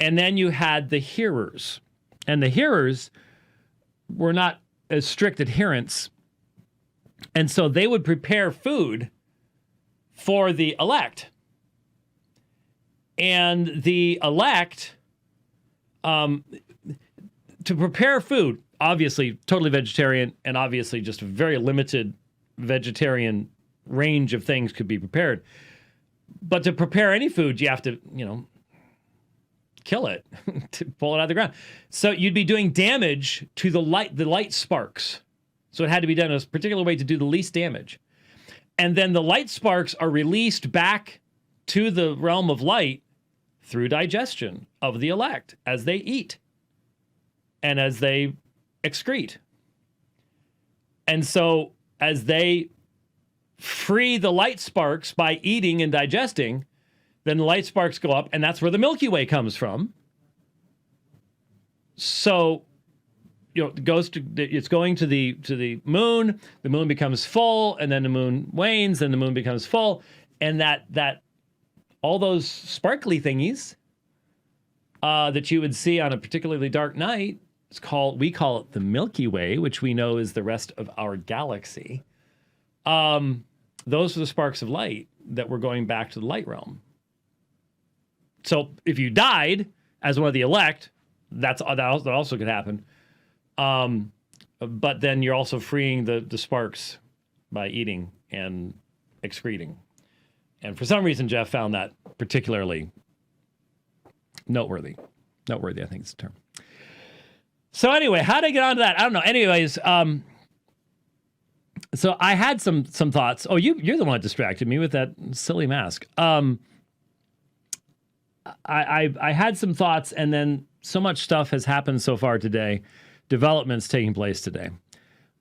and then you had the hearers. And the hearers were not as strict adherents. And so they would prepare food for the elect. And the elect, to prepare food, obviously totally vegetarian, and obviously just a very limited vegetarian range of things could be prepared. But to prepare any food, you have to, kill it to pull it out of the ground. So you'd be doing damage to the light sparks. So it had to be done in a particular way to do the least damage. And then the light sparks are released back to the realm of light through digestion of the elect as they eat and as they excrete. And so as they free the light sparks by eating and digesting, then the light sparks go up, and that's where the Milky Way comes from. So, it's going to the moon. The moon becomes full, and then the moon wanes, and the moon becomes full, and that all those sparkly thingies that you would see on a particularly dark night, we call it the Milky Way, which we know is the rest of our galaxy. Those are the sparks of light that were going back to the light realm. So if you died as one of the elect, that also could happen. But then you're also freeing the sparks by eating and excreting. And for some reason, Jeff found that particularly noteworthy. Noteworthy, I think is the term. So anyway, how did I get onto that? I don't know. Anyways, so I had some thoughts. Oh, you're the one that distracted me with that silly mask. I had some thoughts, and then so much stuff has happened so far today, developments taking place today,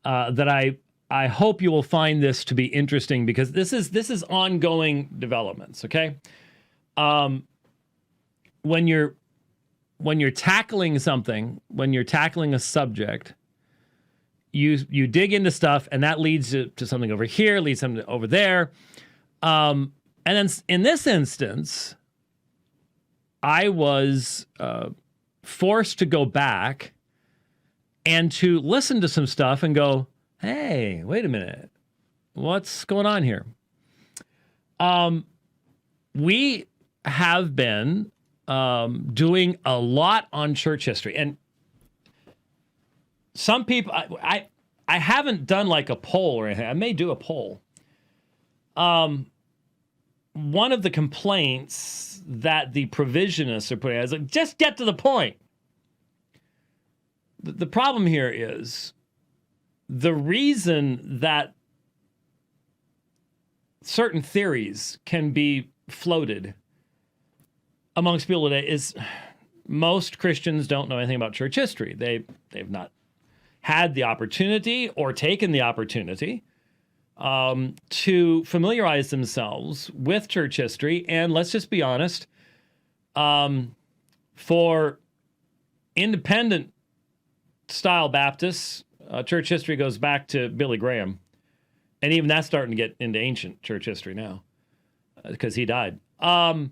that I hope you will find this to be interesting, because this is ongoing developments. Okay, when you're tackling something, when you're tackling a subject, you dig into stuff, and that leads to something over here, leads something over there, and then in this instance, I was forced to go back and to listen to some stuff and go, hey, wait a minute, what's going on here? We have been doing a lot on church history, and some people, I haven't done like a poll or anything. I may do a poll. One of the complaints that the provisionists are putting out is like, just get to the point. The problem here is the reason that certain theories can be floated amongst people today is most Christians don't know anything about church history. They've not had the opportunity or taken the opportunity to familiarize themselves with church history. And let's just be honest, for independent style Baptists, church history goes back to Billy Graham. And even that's starting to get into ancient church history now because he died. And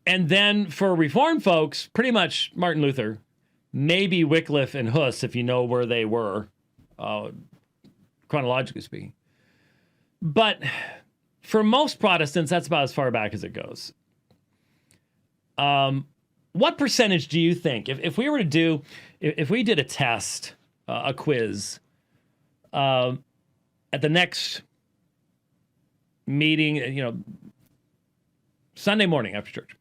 then for Reformed folks, pretty much Martin Luther, maybe Wycliffe and Huss, if you know where they were, chronologically speaking. But for most Protestants, that's about as far back as it goes. What percentage do you think, if we were to do, if we did a test, a quiz, at the next meeting, Sunday morning after church,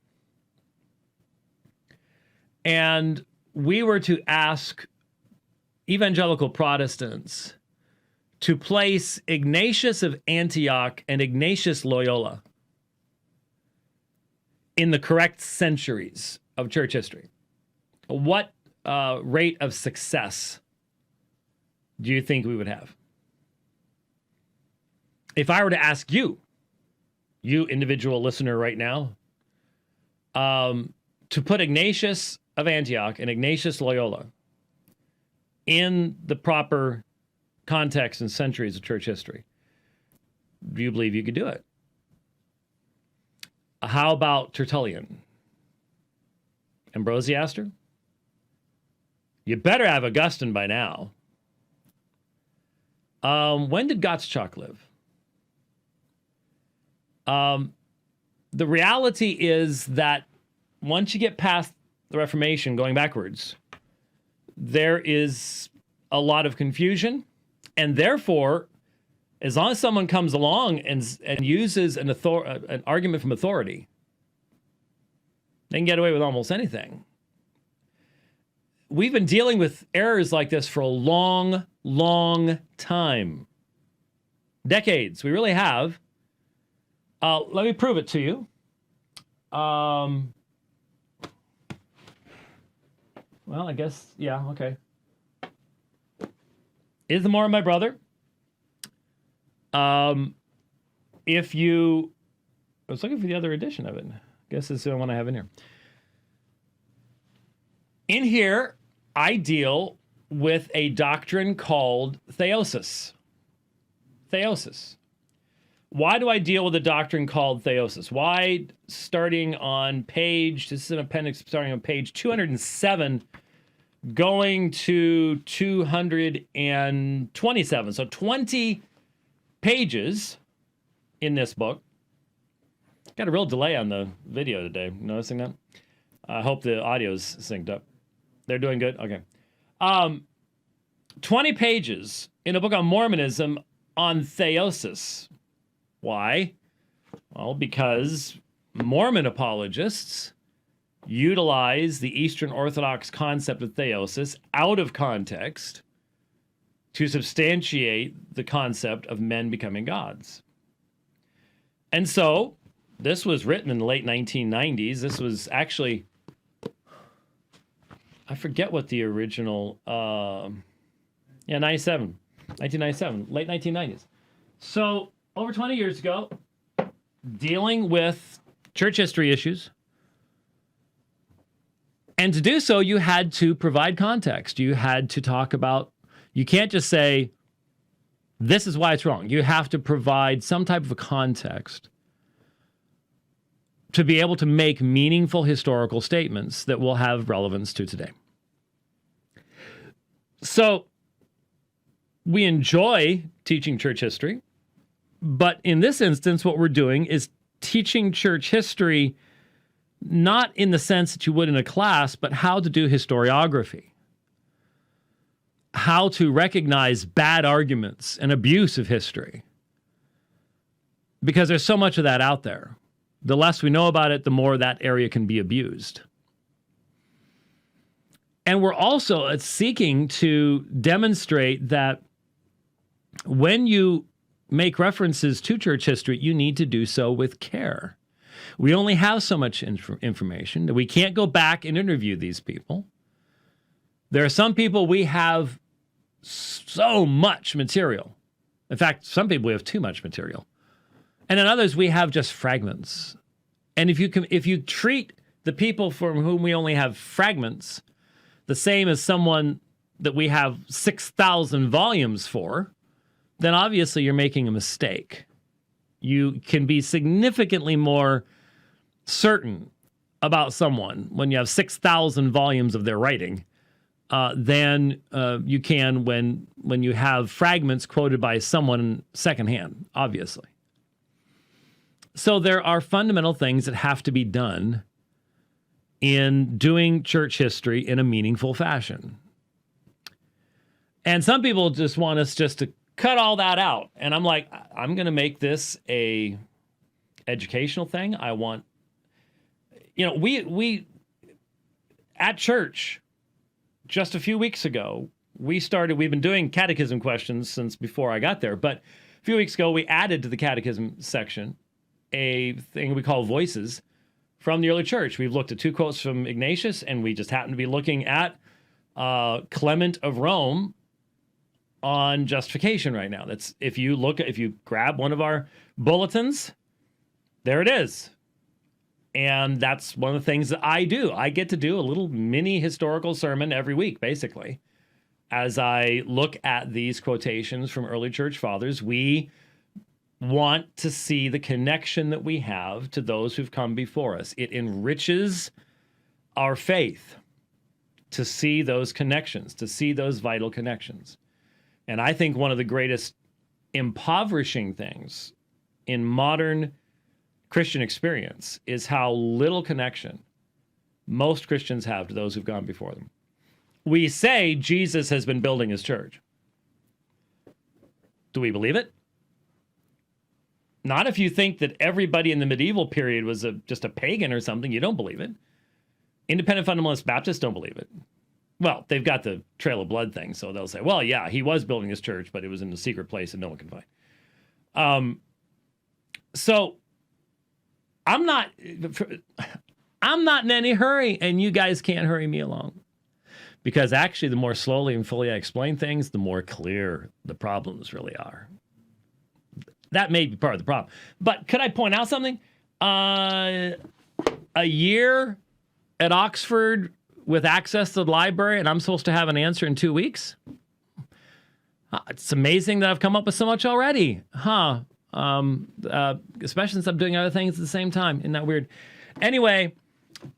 and we were to ask evangelical Protestants to place Ignatius of Antioch and Ignatius Loyola in the correct centuries of church history, what rate of success do you think we would have? If I were to ask you individual listener right now, to put Ignatius of Antioch and Ignatius Loyola in the proper context and centuries of church history, do you believe you could do it? How about Tertullian? Ambrosiaster? You better have Augustine by now. When did Gottschalk live? The reality is that once you get past the Reformation, going backwards, there is a lot of confusion, and therefore As long as someone comes along and uses an argument from authority, they can get away with almost anything. We've been dealing with errors like this for a long, long time. Decades. We really have. Let me prove it to you. Well, I guess, yeah, okay. Is the more my brother? If you, I was looking for the other edition of it. I guess this is the one I have in here. In here, I deal with a doctrine called theosis. Theosis. Why do I deal with a doctrine called theosis? Why, starting on page, this is an appendix starting on page 207, going to 227. So 20 pages in this book. Got a real delay on the video today. Noticing that? I hope the audio's synced up. They're doing good? Okay. 20 pages in a book on Mormonism on theosis. Why? Well, because Mormon apologists utilize the Eastern Orthodox concept of theosis out of context to substantiate the concept of men becoming gods. And so, this was written in the late 1990s. This was actually, I forget what the original, 1997, late 1990s. So, over 20 years ago, dealing with church history issues. And to do so, you had to provide context. You had to talk about, you can't just say, this is why it's wrong. You have to provide some type of a context to be able to make meaningful historical statements that will have relevance to today. So, we enjoy teaching church history, but in this instance, what we're doing is teaching church history not in the sense that you would in a class, but how to do historiography, how to recognize bad arguments and abuse of history, because there's so much of that out there. The less we know about it, the more that area can be abused. And we're also seeking to demonstrate that when you make references to church history, you need to do so with care. We only have so much information that we can't go back and interview these people. There are some people we have so much material. In fact, some people we have too much material. And in others, we have just fragments. And if you treat the people from whom we only have fragments the same as someone that we have 6,000 volumes for, then obviously you're making a mistake. You can be significantly more certain about someone when you have 6,000 volumes of their writing than you can when you have fragments quoted by someone secondhand, obviously. So there are fundamental things that have to be done in doing church history in a meaningful fashion. And some people just want us just to cut all that out. And I'm like, I'm going to make this a educational thing. I want, we at church just a few weeks ago, we've been doing catechism questions since before I got there, but a few weeks ago, we added to the catechism section a thing we call voices from the early church. We've looked at 2 quotes from Ignatius, and we just happen to be looking at Clement of Rome on justification right now. That's if you grab one of our bulletins, there it is. And that's one of the things that I do. I get to do a little mini historical sermon every week, basically. As I look at these quotations from early church fathers, we want to see the connection that we have to those who've come before us. It enriches our faith to see those connections, to see those vital connections. And I think one of the greatest impoverishing things in modern Christian experience is how little connection most Christians have to those who've gone before them. We say Jesus has been building his church. Do we believe it? Not if you think that everybody in the medieval period was just a pagan or something. You don't believe it. Independent fundamentalist Baptists don't believe it. Well, they've got the Trail of Blood thing, so they'll say, well, yeah, he was building his church, but it was in a secret place and no one can find. So I'm not in any hurry, and you guys can't hurry me along. Because actually, the more slowly and fully I explain things, the more clear the problems really are. That may be part of the problem. But could I point out something? A year at Oxford with access to the library, and I'm supposed to have an answer in 2 weeks? It's amazing that I've come up with so much already. Especially since I'm doing other things at the same time. Isn't that weird? Anyway,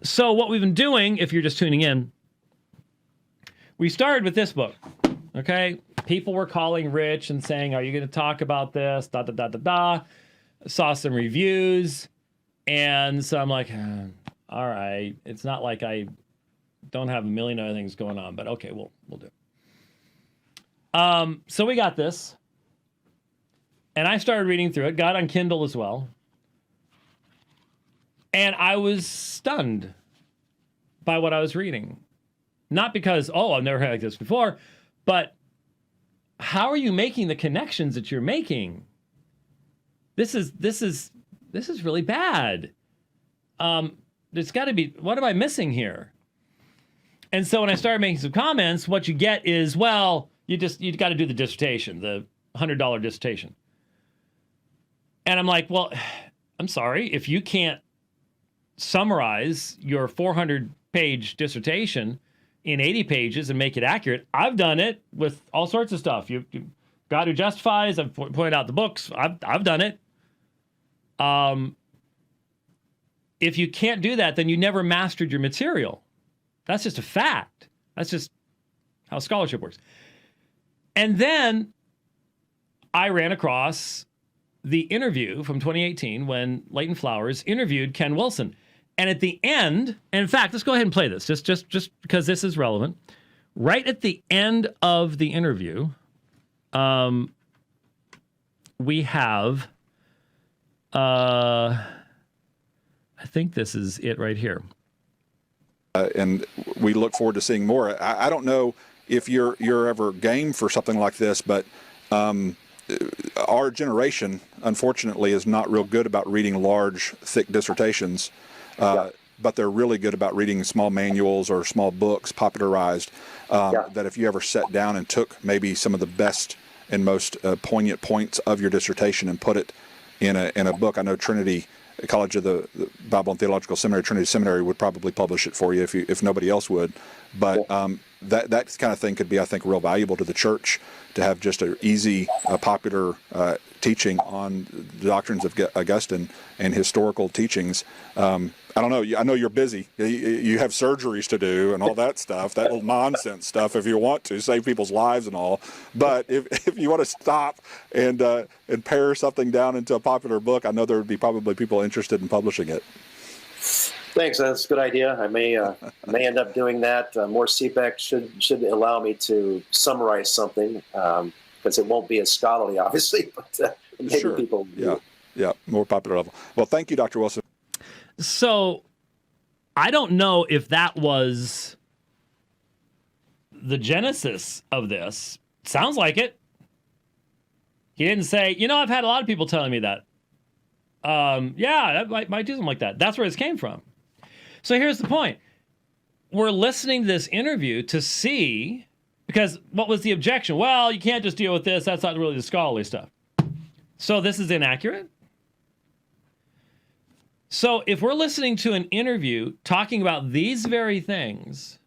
so what we've been doing, if you're just tuning in, we started with this book, okay? People were calling Rich and saying, are you going to talk about this? Saw some reviews. And so I'm like, all right. It's not like I don't have a million other things going on, but okay, we'll do it. So we got this. And I started reading through it. Got on Kindle as well. And I was stunned by what I was reading. Not because, I've never heard like this before, but how are you making the connections that you're making? This is really bad. There's got to be, what am I missing here? And so when I started making some comments, what you get is, well, you got to do the dissertation, the $100 dissertation. And I'm like, well, I'm sorry, if you can't summarize your 400-page dissertation in 80 pages and make it accurate. I've done it with all sorts of stuff. You God Who Justifies, I've pointed out the books. I've done it. If you can't do that, then you never mastered your material. That's just a fact. That's just how scholarship works. And then I ran across the interview from 2018 when Leighton Flowers interviewed Ken Wilson. And at the end, and in fact, let's go ahead and play this, just because this is relevant. Right at the end of the interview, we have, I think this is it right here. And we look forward to seeing more. I don't know if you're ever game for something like this, but our generation, unfortunately, is not real good about reading large, thick dissertations. But they're really good about reading small manuals or small books popularized that if you ever sat down and took maybe some of the best and most poignant points of your dissertation and put it in a book. I know Trinity College of the Bible and Theological Seminary, Trinity Seminary, would probably publish it for you if nobody else would. But that kind of thing could be, I think, real valuable to the church to have just an easy, popular teaching on the doctrines of Augustine and historical teachings. I don't know. I know you're busy. You have surgeries to do and all that stuff, that little nonsense stuff, if you want to save people's lives and all. But if you want to stop and pare something down into a popular book, I know there would be probably people interested in publishing it. Thanks. That's a good idea. I may end up doing that. More CPEC should allow me to summarize something because it won't be as scholarly, obviously, but maybe sure. People. Yeah, more popular level. Well, thank you, Dr. Wilson. So I don't know if that was the genesis of this. Sounds like it. He didn't say, I've had a lot of people telling me that. That might do something like that. That's where this came from. So here's the point. We're listening to this interview to see, because what was the objection? Well, you can't just deal with this. That's not really the scholarly stuff. So this is inaccurate? So if we're listening to an interview talking about these very things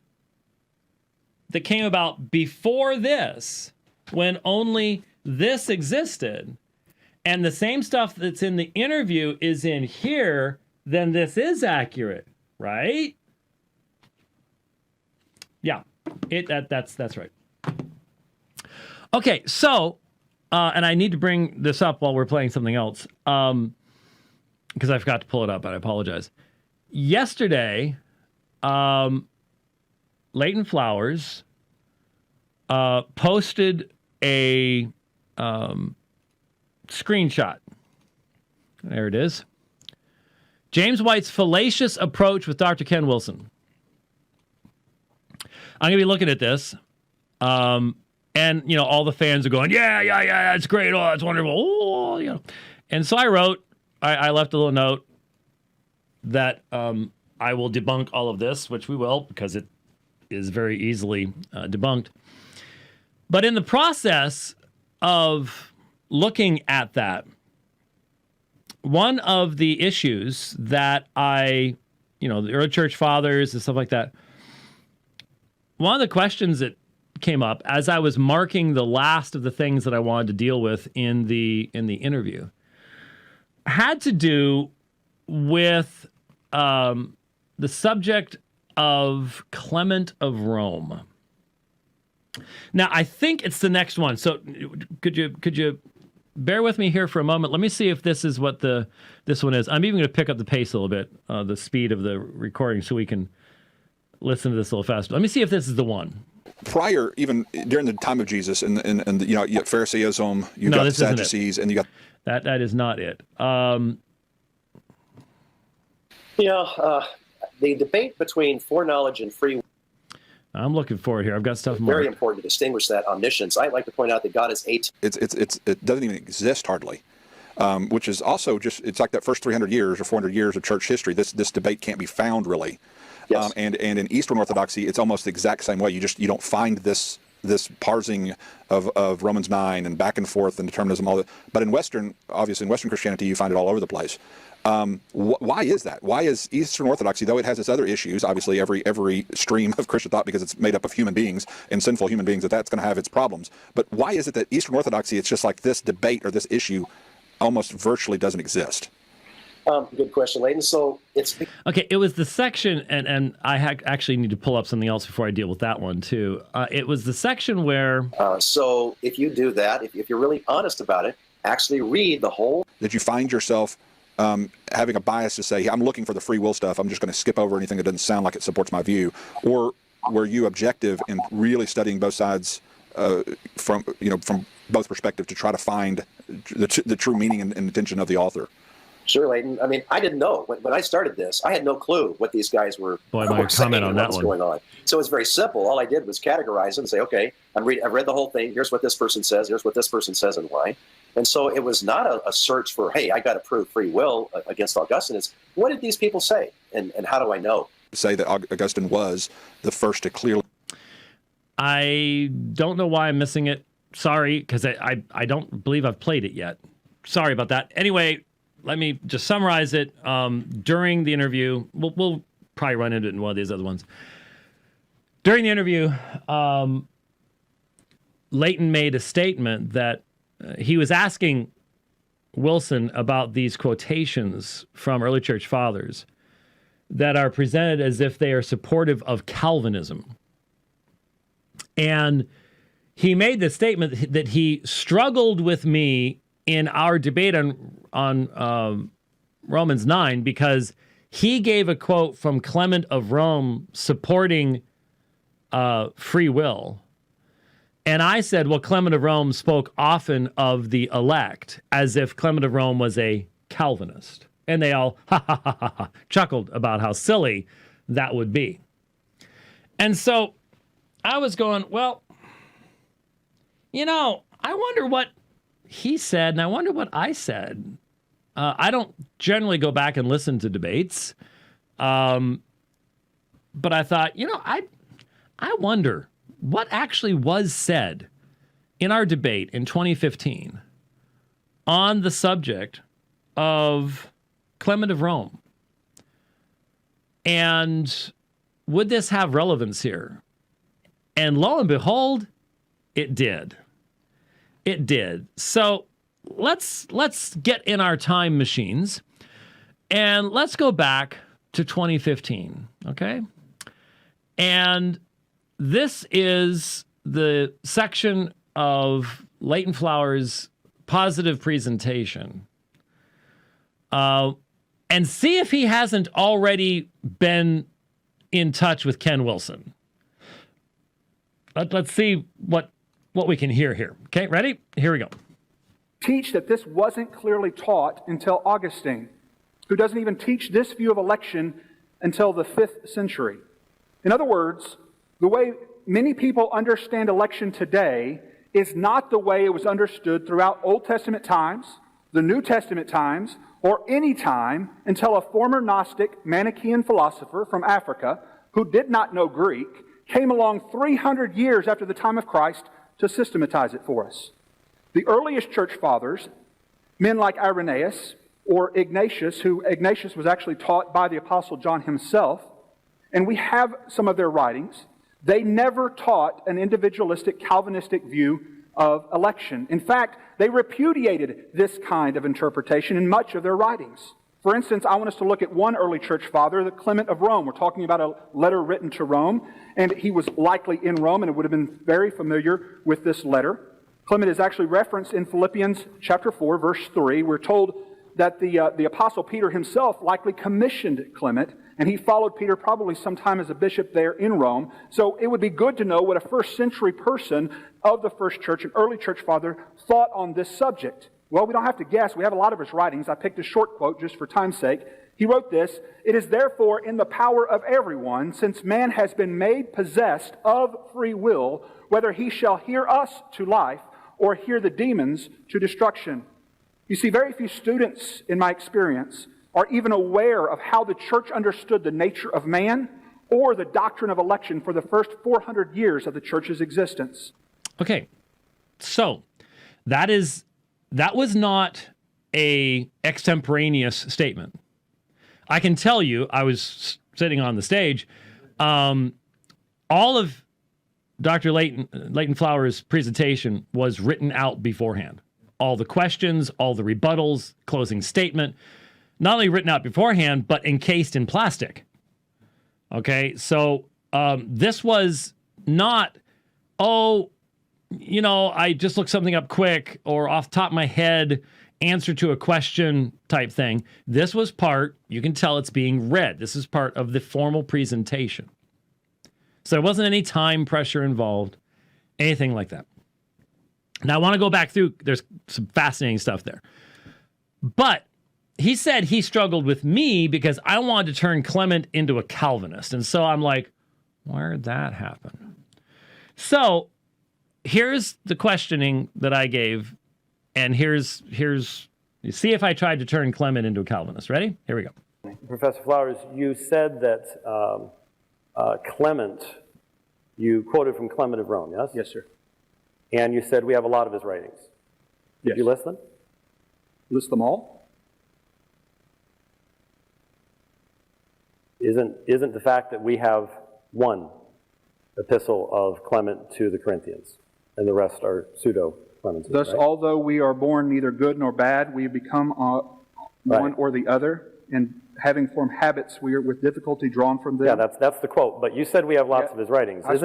that came about before this, when only this existed, and the same stuff that's in the interview is in here, then this is accurate, right? Yeah, that's right. Okay, so, and I need to bring this up while we're playing something else. Because I forgot to pull it up, and I apologize. Yesterday, Leighton Flowers posted a screenshot There it is. James White's fallacious approach with Dr. Ken Wilson. I'm going to be looking at this. And, all the fans are going, yeah, it's great. Oh, it's wonderful. Oh, And so I wrote, I left a little note that I will debunk all of this, which we will, because it is very easily debunked. But in the process of looking at that, one of the issues that the early church fathers and stuff like that, one of the questions that came up as I was marking the last of the things that I wanted to deal with in the interview had to do with the subject of Clement of Rome. Now, I think it's the next one. So could you bear with me here for a moment? Let me see if this is what this one is. I'm even going to pick up the pace a little bit, the speed of the recording, so we can listen to this a little faster. Let me see if this is the one. Prior, even during the time of Jesus, and you got Pharisaism, you got the Sadducees, and you got that is not it. The debate between foreknowledge and free will. I'm looking forward here. I've got stuff more. Very important to distinguish that omniscience. I'd like to point out that God is it doesn't even exist hardly, which is also it's like that first 300 years or 400 years of church history. This debate can't be found really. Yes. And in Eastern Orthodoxy, it's almost the exact same way. You don't find this parsing of Romans 9 and back and forth and determinism, all that. But in Western Christianity, you find it all over the place. Why is that? Why is Eastern Orthodoxy, though it has its other issues, obviously every stream of Christian thought, because it's made up of human beings and sinful human beings, that's going to have its problems. But why is it that Eastern Orthodoxy, it's just like this debate or this issue almost virtually doesn't exist? Good question, Leighton. So it's okay. It was the section, and I actually need to pull up something else before I deal with that one too. It was the section where. So if you do that, if you're really honest about it, actually read the whole. Did you find yourself having a bias to say, I'm looking for the free will stuff, I'm just going to skip over anything that doesn't sound like it supports my view, or were you objective in really studying both sides from both perspectives to try to find the true meaning and intention of the author? Sure, Leighton. I mean, I didn't know. When I started this, I had no clue what these guys were saying and what was going on. So it's very simple. All I did was categorize them and say, okay, I've read the whole thing. Here's what this person says. Here's what this person says and why. And so it was not a search for, hey, I got to prove free will against Augustine. It's, what did these people say? And how do I know? Say that Augustine was the first to clearly. I don't know why I'm missing it. Sorry, because I don't believe I've played it yet. Sorry about that. Anyway, let me just summarize it. During the interview, we'll probably run into it in one of these other ones. During the interview, Leighton made a statement that he was asking Wilson about these quotations from early church fathers that are presented as if they are supportive of Calvinism. And he made the statement that he struggled with me in our debate on Romans 9 because he gave a quote from Clement of Rome supporting free will. And I said, well, Clement of Rome spoke often of the elect as if Clement of Rome was a Calvinist. And they all chuckled about how silly that would be. And so I was going, well, I wonder what he said, and I wonder what I said. I don't generally go back and listen to debates. But I thought, I wonder what actually was said in our debate in 2015 on the subject of Clement of Rome. And would this have relevance here? And lo and behold, it did. It did. So let's get in our time machines and let's go back to 2015, okay? And this is the section of Leighton Flower's positive presentation. And see if he hasn't already been in touch with Ken Wilson. Let's see what we can hear here. Okay, ready? Here we go. teach that this wasn't clearly taught until Augustine, who doesn't even teach this view of election until the 5th century. In other words, the way many people understand election today is not the way it was understood throughout Old Testament times, the New Testament times, or any time until a former Gnostic Manichaean philosopher from Africa who did not know Greek came along 300 years after the time of Christ to systematize it for us. The earliest church fathers, men like Irenaeus or Ignatius, who Ignatius was actually taught by the Apostle John himself, and we have some of their writings, they never taught an individualistic Calvinistic view of election. In fact, they repudiated this kind of interpretation in much of their writings. For instance, I want us to look at one early church father, the Clement of Rome. We're talking about a letter written to Rome, and he was likely in Rome and would have been very familiar with this letter. Clement is actually referenced in Philippians chapter 4, verse 3. We're told that the Apostle Peter himself likely commissioned Clement, and he followed Peter probably sometime as a bishop there in Rome. So it would be good to know what a first century person of the first church, an early church father, thought on this subject. Well, we don't have to guess. We have a lot of his writings. I picked a short quote just for time's sake. He wrote this: "It is therefore in the power of everyone, since man has been made possessed of free will, whether he shall hear us to life or hear the demons to destruction." You see, very few students, in my experience, are even aware of how the church understood the nature of man or the doctrine of election for the first 400 years of the church's existence. Okay, so that was not a extemporaneous statement. I can tell you, I was sitting on the stage, all of Dr. Leighton Flower's presentation was written out beforehand. All the questions, all the rebuttals, closing statement, not only written out beforehand, but encased in plastic. Okay, so this was not, I just looked something up quick or off the top of my head, answer to a question type thing. This was part, you can tell it's being read. This is part of the formal presentation. So there wasn't any time pressure involved, anything like that. Now I want to go back through, there's some fascinating stuff there. But he said he struggled with me because I wanted to turn Clement into a Calvinist. And so I'm like, where'd that happen? So here's the questioning that I gave, and here's you see if I tried to turn Clement into a Calvinist. Ready? Here we go. Professor Flowers, you said that Clement, you quoted from Clement of Rome, yes? Yes, sir. And you said we have a lot of his writings. Yes. Did you list them? List them all? Isn't the fact that we have one epistle of Clement to the Corinthians, and the rest are pseudo-Clements. Thus, right? although we are born neither good nor bad, we become one or the other, and having formed habits, we are with difficulty drawn from them. Yeah, that's the quote. But you said we have lots of his writings. I've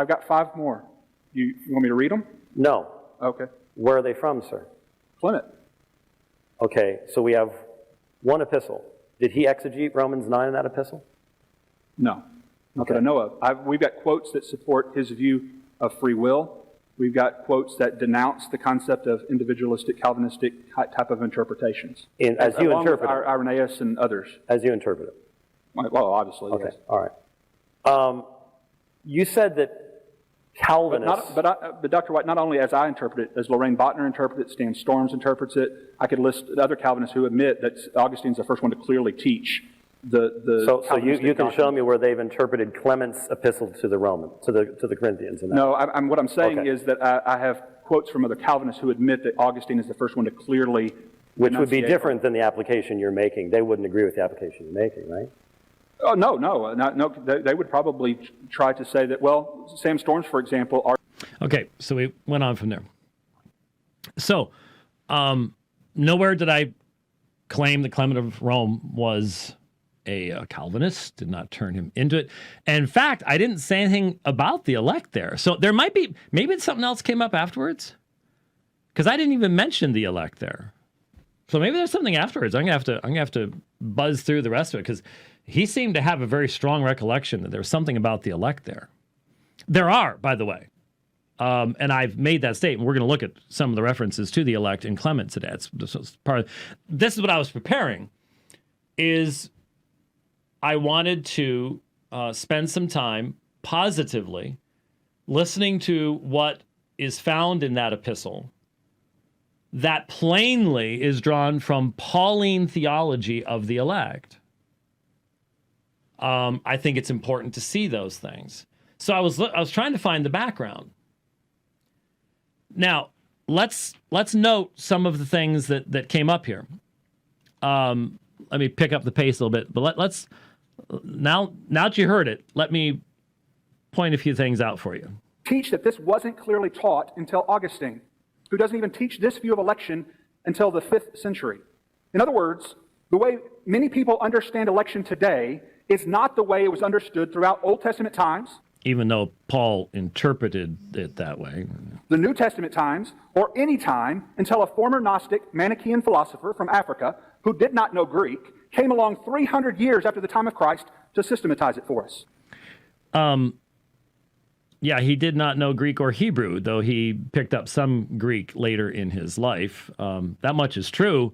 got 5 more. You want me to read them? No. Okay. Where are they from, sir? Clement. Okay, so we have one epistle. Did he exegete Romans 9 in that epistle? No. Not that I know of. We've got quotes that support his view of free will. We've got quotes that denounce the concept of individualistic Calvinistic type of interpretations. As you interpret it. Irenaeus and others. As you interpret it. Well, obviously, okay. Yes. All right. You said that Calvinists... But Dr. White, not only as I interpret it, as Lorraine Botner interprets it, Stan Storms interprets it, I could list other Calvinists who admit that Augustine's the first one to clearly teach So you can show me where they've interpreted Clement's epistle to the to the Corinthians. No, what I'm saying is that I have quotes from other Calvinists who admit that Augustine is the first one to clearly... Which would be different than the application you're making. They wouldn't agree with the application you're making, right? Oh, no. They would probably try to say that, well, Sam Storms, for example, are... Okay, so we went on from there. So, nowhere did I claim that Clement of Rome was a Calvinist, did not turn him into it. And in fact, I didn't say anything about the elect there. So there might be, maybe something else came up afterwards, because I didn't even mention the elect there. So maybe there's something afterwards. I'm gonna have to buzz through the rest of it, because he seemed to have a very strong recollection that there was something about the elect there. There are, by the way, And I've made that statement. We're going to look at some of the references to the elect in Clement today. This is what I was preparing, is I wanted to spend some time positively listening to what is found in that epistle that plainly is drawn from Pauline theology of the elect. I think it's important to see those things. So I was trying to find the background. Now, let's note some of the things that came up here. Let me pick up the pace a little bit, but let's now that you heard it, let me point a few things out for you. Teach that this wasn't clearly taught until Augustine, who doesn't even teach this view of election until the 5th century. In other words, the way many people understand election today is not the way it was understood throughout Old Testament times, even though Paul interpreted it that way, the New Testament times, or any time until a former Gnostic Manichaean philosopher from Africa who did not know Greek came along 300 years after the time of Christ to systematize it for us. Yeah, he did not know Greek or Hebrew, though he picked up some Greek later in his life. That much is true.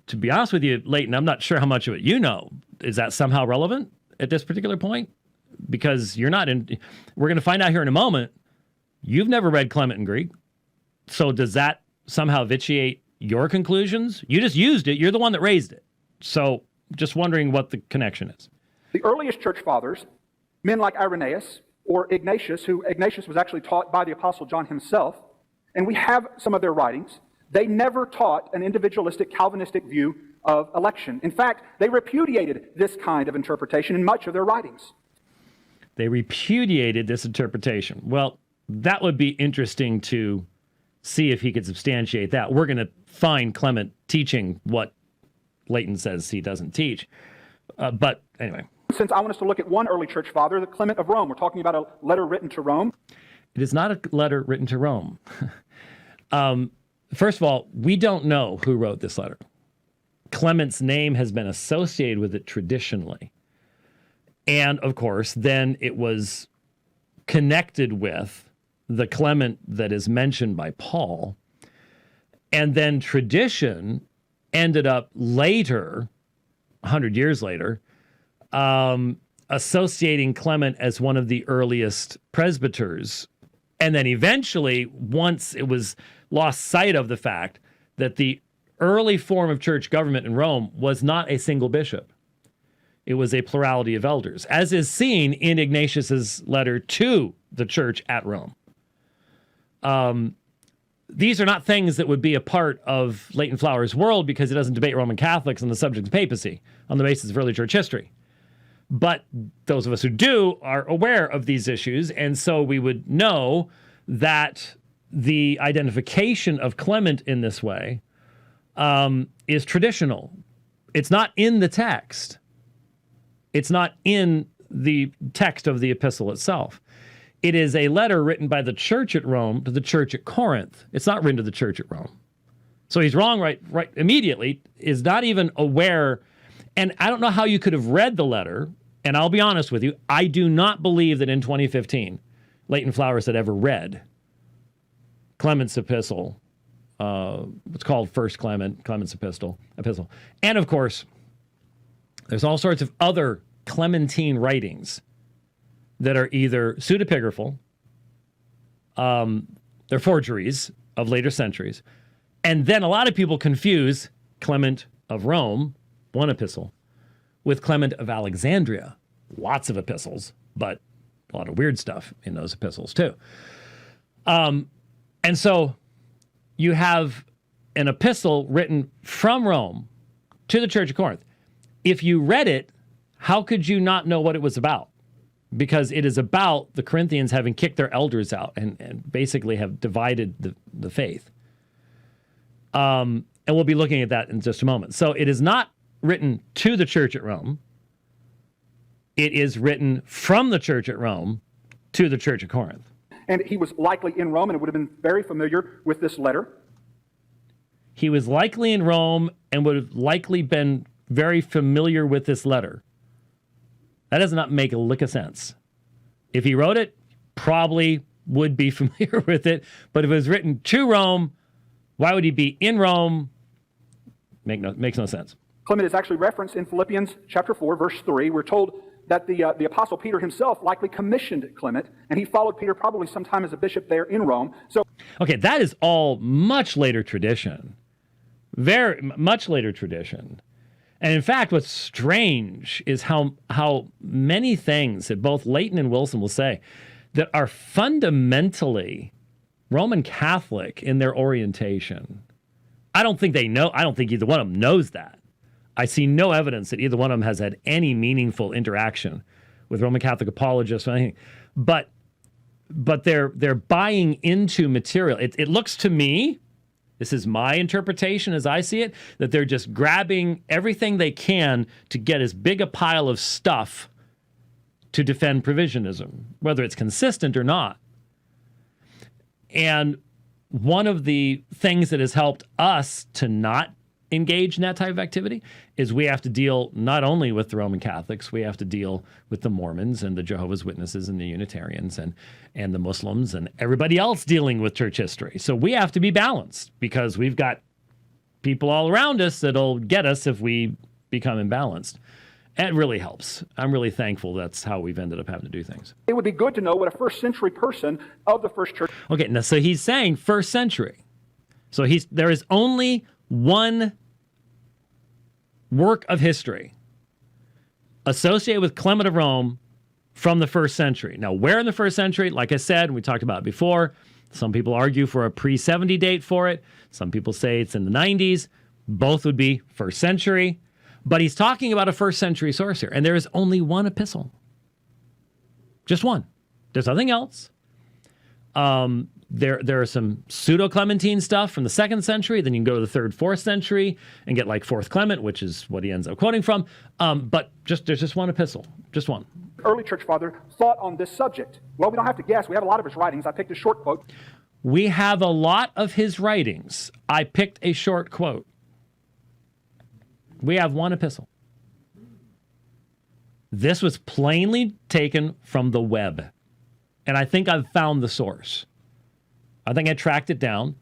To be honest with you, Leighton, I'm not sure how much of it you know. Is that somehow relevant at this particular point? Because you're not in... We're going to find out here in a moment. You've never read Clement in Greek. So does that somehow vitiate your conclusions? You just used it. You're the one that raised it. So just wondering what the connection is. The earliest church fathers, men like Irenaeus or Ignatius, who Ignatius was actually taught by the Apostle John himself, and we have some of their writings, they never taught an individualistic Calvinistic view of election. In fact, they repudiated this kind of interpretation in much of their writings. They repudiated this interpretation. Well, that would be interesting to see if he could substantiate that. We're going to find Clement teaching what Leighton says he doesn't teach. But anyway. Since I want us to look at one early church father, the Clement of Rome. We're talking about a letter written to Rome. It is not a letter written to Rome. First of all, we don't know who wrote this letter. Clement's name has been associated with it traditionally. And, of course, then it was connected with the Clement that is mentioned by Paul. And then tradition ended up later, 100 years later, associating Clement as one of the earliest presbyters. And then eventually, once it was lost sight of the fact that the early form of church government in Rome was not a single bishop. It was a plurality of elders, as is seen in Ignatius's letter to the church at Rome. These are not things that would be a part of Leighton Flower's world because he doesn't debate Roman Catholics on the subject of papacy on the basis of early church history. But those of us who do are aware of these issues, and so we would know that the identification of Clement in this way is traditional. It's not in the text. It's not in the text of the epistle itself. It is a letter written by the church at Rome to the church at Corinth. It's not written to the church at Rome. So he's wrong right immediately, is not even aware. And I don't know how you could have read the letter, and I'll be honest with you, I do not believe that in 2015, Leighton Flowers had ever read Clement's epistle. It's called First Clement's epistle. And of course, there's all sorts of other Clementine writings that are either pseudepigraphal, they're forgeries of later centuries, and then a lot of people confuse Clement of Rome, one epistle, with Clement of Alexandria. Lots of epistles, but a lot of weird stuff in those epistles too. And so you have an epistle written from Rome to the Church of Corinth. If you read it, how could you not know what it was about? Because it is about the Corinthians having kicked their elders out and basically have divided the faith. And we'll be looking at that in just a moment. So it is not written to the church at Rome. It is written from the church at Rome to the church at Corinth. And he was likely in Rome and would have been very familiar with this letter. He was likely in Rome and would have likely been very familiar with this letter. That does not make a lick of sense. If he wrote it, probably would be familiar with it. But if it was written to Rome, why would he be in Rome? Makes no sense. Clement is actually referenced in Philippians chapter 4, verse 3. We're told that the Apostle Peter himself likely commissioned Clement, and he followed Peter probably sometime as a bishop there in Rome. So, okay, that is all much later tradition. Very much later tradition. And in fact, what's strange is how many things that both Leighton and Wilson will say that are fundamentally Roman Catholic in their orientation. I don't think either one of them knows that. I see no evidence that either one of them has had any meaningful interaction with Roman Catholic apologists or anything. But they're buying into material. It looks to me, this is my interpretation as I see it, that they're just grabbing everything they can to get as big a pile of stuff to defend provisionism, whether it's consistent or not. And one of the things that has helped us to not engage in that type of activity is we have to deal not only with the Roman Catholics, we have to deal with the Mormons and the Jehovah's Witnesses and the Unitarians and the Muslims and everybody else dealing with church history. So we have to be balanced because we've got people all around us that'll get us if we become imbalanced. And it really helps. I'm really thankful that's how we've ended up having to do things. it would be good to know what a first century person of the first church. Okay, now so he's saying first century. So there is only one work of history associated with Clement of Rome from the first century. Now, where in the first century? Like I said, we talked about it before. Some people argue for a pre-70 date for it. Some people say it's in the 90s. Both would be first century. But he's talking about a first century source here. And there is only one epistle. Just one. There's nothing else. There are some pseudo-Clementine stuff from the 2nd century. Then you can go to the 3rd, 4th century and get like 4th Clement, which is what he ends up quoting from. But there's just one epistle. Just one. Early church father thought on this subject. Well, we don't have to guess. We have a lot of his writings. I picked a short quote. We have a lot of his writings. I picked a short quote. We have one epistle. This was plainly taken from the web. And I think I've found the source. I think I tracked it down.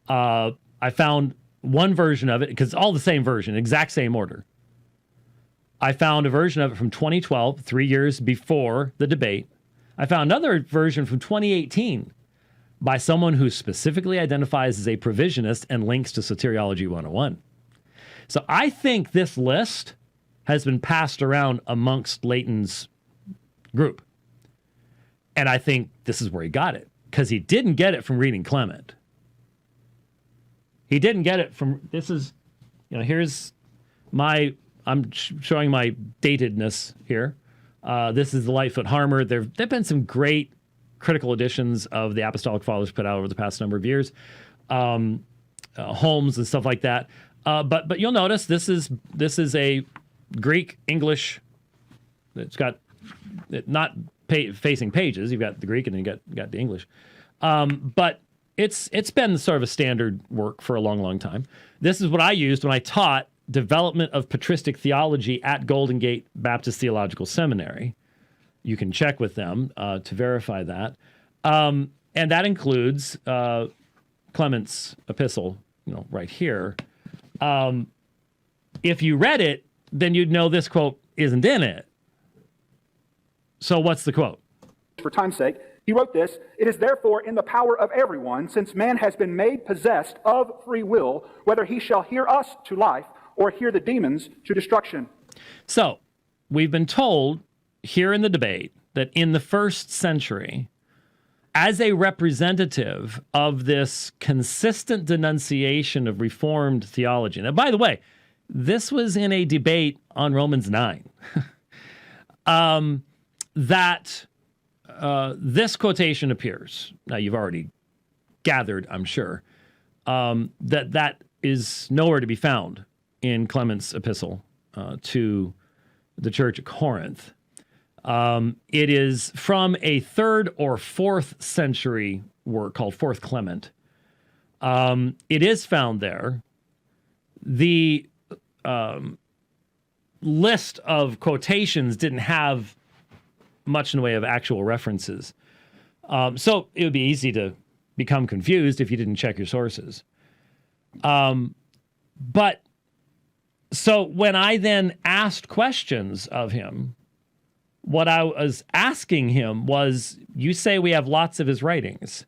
I found one version of it, because it's all the same version, exact same order. I found a version of it from 2012, 3 years before the debate. I found another version from 2018 by someone who specifically identifies as a provisionist and links to Soteriology 101. So I think this list has been passed around amongst Leighton's group. And I think this is where he got it, because he didn't get it from reading Clement. He didn't get it from, here's I'm showing my datedness here. This is the Lightfoot Harmer. There have been some great critical editions of the Apostolic Fathers put out over the past number of years. Holmes and stuff like that. But you'll notice this is a Greek English. It's got not facing pages. You've got the Greek and then you got the English. But it's been sort of a standard work for a long time. This is what I used when I taught development of patristic theology at Golden Gate Baptist Theological Seminary. You can check with them to verify that. And that includes Clement's epistle, right here. If you read it, then you'd know this quote isn't in it. So what's the quote? For time's sake, he wrote this: "It is therefore in the power of everyone, since man has been made possessed of free will, whether he shall hear us to life or hear the demons to destruction." So we've been told here in the debate that in the first century, as a representative of this consistent denunciation of Reformed theology. Now, by the way, this was in a debate on Romans 9. That this quotation appears. Now, you've already gathered, I'm sure, that is nowhere to be found in Clement's epistle to the church at Corinth. It is from a 3rd or 4th century work called 4th Clement. It is found there. The list of quotations didn't have much in the way of actual references. So it would be easy to become confused if you didn't check your sources. But so when I then asked questions of him, what I was asking him was, you say we have lots of his writings.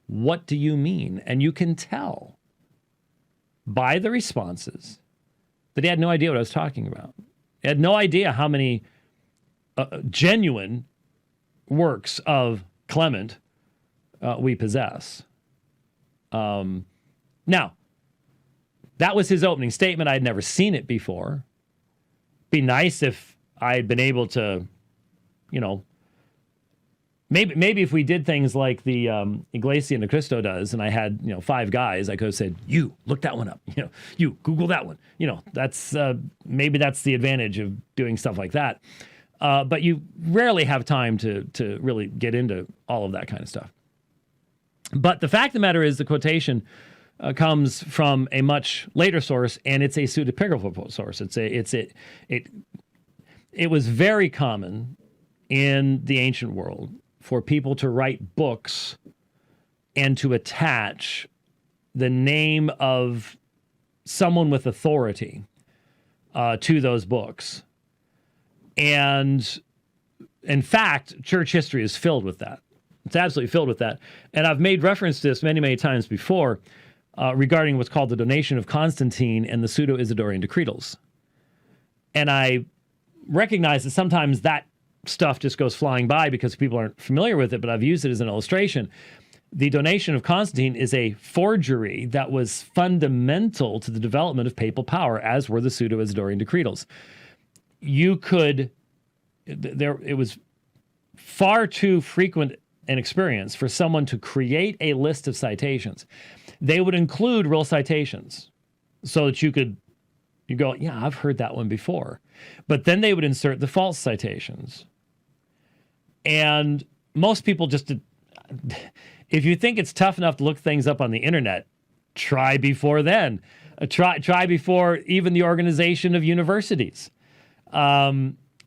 What do you mean? And you can tell by the responses that he had no idea what I was talking about. He had no idea how many genuine works of Clement we possess. Now, that was his opening statement. I had never seen it before. Be nice if I had been able to, maybe if we did things like the Iglesia de Cristo does, and I had 5 guys, I could have said, "You look that one up. You Google that one." That's maybe that's the advantage of doing stuff like that. But you rarely have time to really get into all of that kind of stuff. But the fact of the matter is, the quotation comes from a much later source, and it's a pseudepigraphal source. It was very common in the ancient world for people to write books and to attach the name of someone with authority to those books. And in fact, church history is filled with that. It's absolutely filled with that. And I've made reference to this many, many times before regarding what's called the donation of Constantine and the pseudo-Isidorian decretals. And I recognize that sometimes that stuff just goes flying by because people aren't familiar with it, but I've used it as an illustration. The donation of Constantine is a forgery that was fundamental to the development of papal power, as were the pseudo-Isidorian decretals. It was far too frequent an experience for someone to create a list of citations. They would include real citations so that you go, yeah, I've heard that one before. But then they would insert the false citations. And most people just, if you think it's tough enough to look things up on the internet, try before then. Try before even the organization of universities.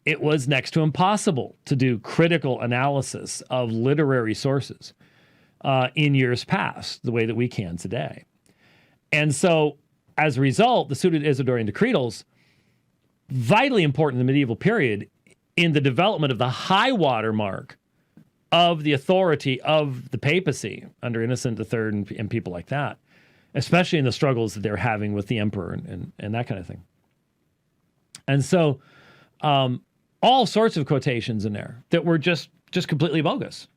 It was next to impossible to do critical analysis of literary sources in years past, the way that we can today. And so, as a result, the pseudo-Isidorian decretals, vitally important in the medieval period in the development of the high water mark of the authority of the papacy under Innocent III and people like that, especially in the struggles that they're having with the emperor and that kind of thing. And so, all sorts of quotations in there that were just completely bogus.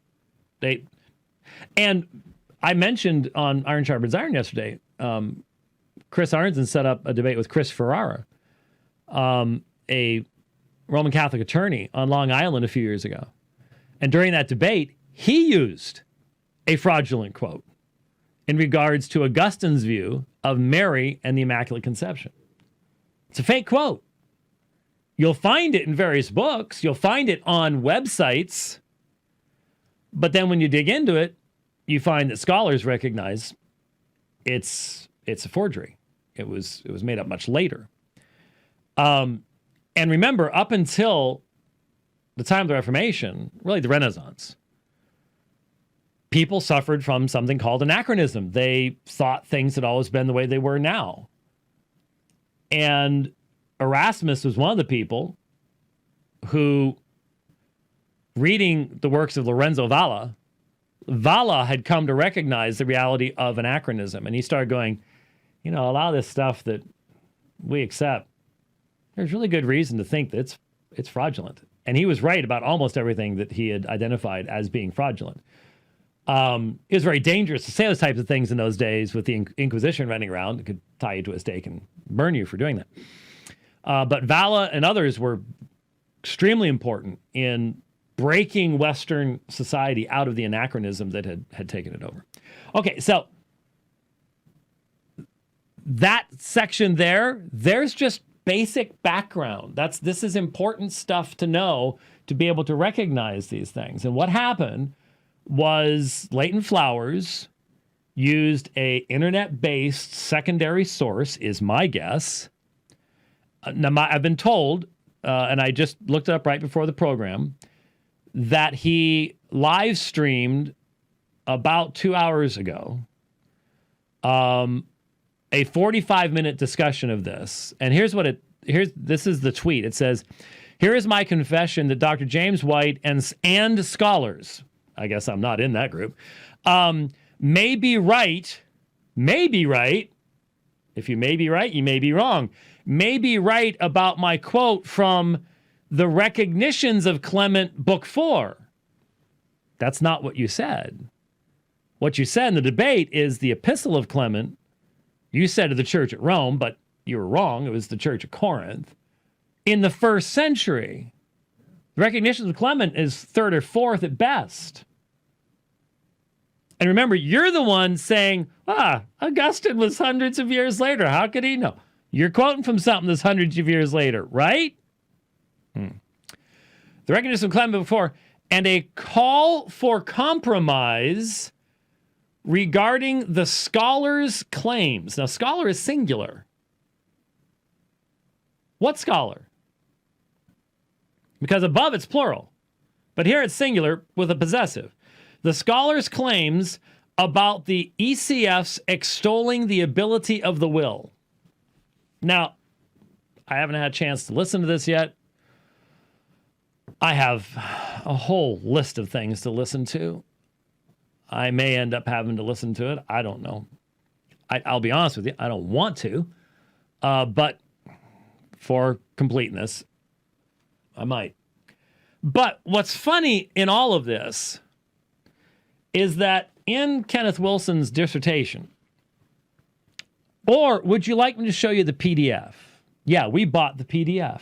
And I mentioned on Iron Sharpens Iron yesterday, Chris Arnzen set up a debate with Chris Ferrara, a Roman Catholic attorney on Long Island a few years ago. And during that debate, he used a fraudulent quote in regards to Augustine's view of Mary and the Immaculate Conception. It's a fake quote. You'll find it in various books. You'll find it on websites. But then when you dig into it, you find that scholars recognize it's a forgery. It was made up much later. And remember, up until the time of the Reformation, really the Renaissance, people suffered from something called anachronism. They thought things had always been the way they were now. And Erasmus was one of the people who, reading the works of Lorenzo Valla had come to recognize the reality of anachronism. And he started going, a lot of this stuff that we accept, there's really good reason to think that it's fraudulent. And he was right about almost everything that he had identified as being fraudulent. It was very dangerous to say those types of things in those days with the Inquisition running around. It could tie you to a stake and burn you for doing that. But Valla and others were extremely important in breaking Western society out of the anachronism that had taken it over. Okay, so that section there's just basic background. This is important stuff to know to be able to recognize these things. And what happened was Leighton Flowers used a internet-based secondary source, is my guess. Now, I've been told, and I just looked it up right before the program, that he live streamed about 2 hours ago, a 45-minute discussion of this. And this is the tweet. It says, "Here is my confession that Dr. James White and scholars," I guess I'm not in that group, may be right. If you may be right, you may be wrong. May be right about my quote from the Recognitions of Clement, Book 4. That's not what you said. What you said in the debate is the Epistle of Clement. You said to the church at Rome, but you were wrong. It was the church at Corinth. In the first century, the Recognitions of Clement is 3rd or 4th at best. And remember, you're the one saying, Augustine was hundreds of years later. How could he know? You're quoting from something that's hundreds of years later, right? The Recognition of Clement before, and a call for compromise regarding the scholar's claims. Now, scholar is singular. What scholar? Because above it's plural. But here it's singular with a possessive. The scholar's claims about the ECF's extolling the ability of the will. Now, I haven't had a chance to listen to this yet. I have a whole list of things to listen to. I may end up having to listen to it. I don't know. I'll be honest with you. I don't want to. But for completeness, I might. But what's funny in all of this is that in Kenneth Wilson's dissertation, or would you like me to show you the PDF? Yeah, we bought the PDF.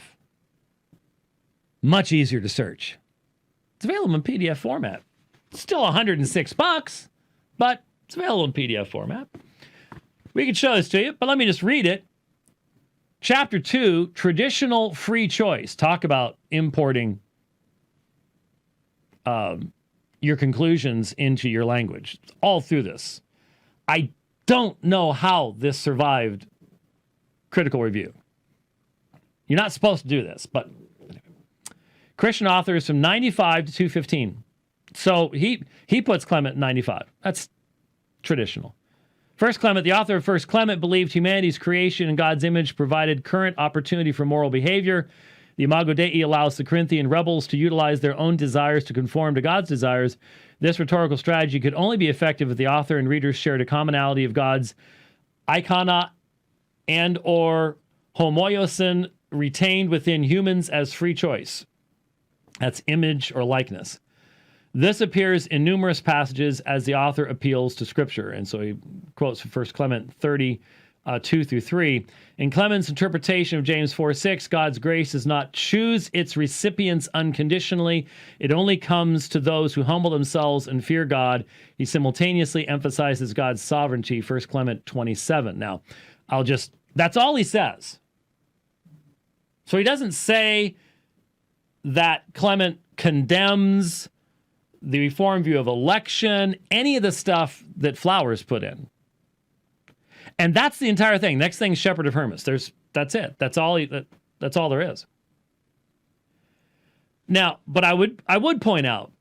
Much easier to search. It's available in PDF format. It's still $106, but it's available in PDF format. We can show this to you, but let me just read it. Chapter 2, Traditional Free Choice. Talk about importing your conclusions into your language. It's all through this. I don't know how this survived critical review. You're not supposed to do this, but Christian authors from 95 to 215. So he puts Clement 95. That's traditional. First Clement, the author of First Clement, believed humanity's creation in God's image provided current opportunity for moral behavior. The Imago Dei allows the Corinthian rebels to utilize their own desires to conform to God's desires. This rhetorical strategy could only be effective if the author and readers shared a commonality of God's icona and or homoiosin retained within humans as free choice. That's image or likeness. This appears in numerous passages as the author appeals to Scripture. And so he quotes from 1 Clement 30, 2 through 3. In Clement's interpretation of James 4:6, God's grace does not choose its recipients unconditionally. It only comes to those who humble themselves and fear God. He simultaneously emphasizes God's sovereignty, 1 Clement 27. Now, that's all he says. So he doesn't say that Clement condemns the Reformed view of election, any of the stuff that Flowers put in. And that's the entire thing. Next thing, Shepherd of Hermas. That's it. That's all there is. Now, but I would point out,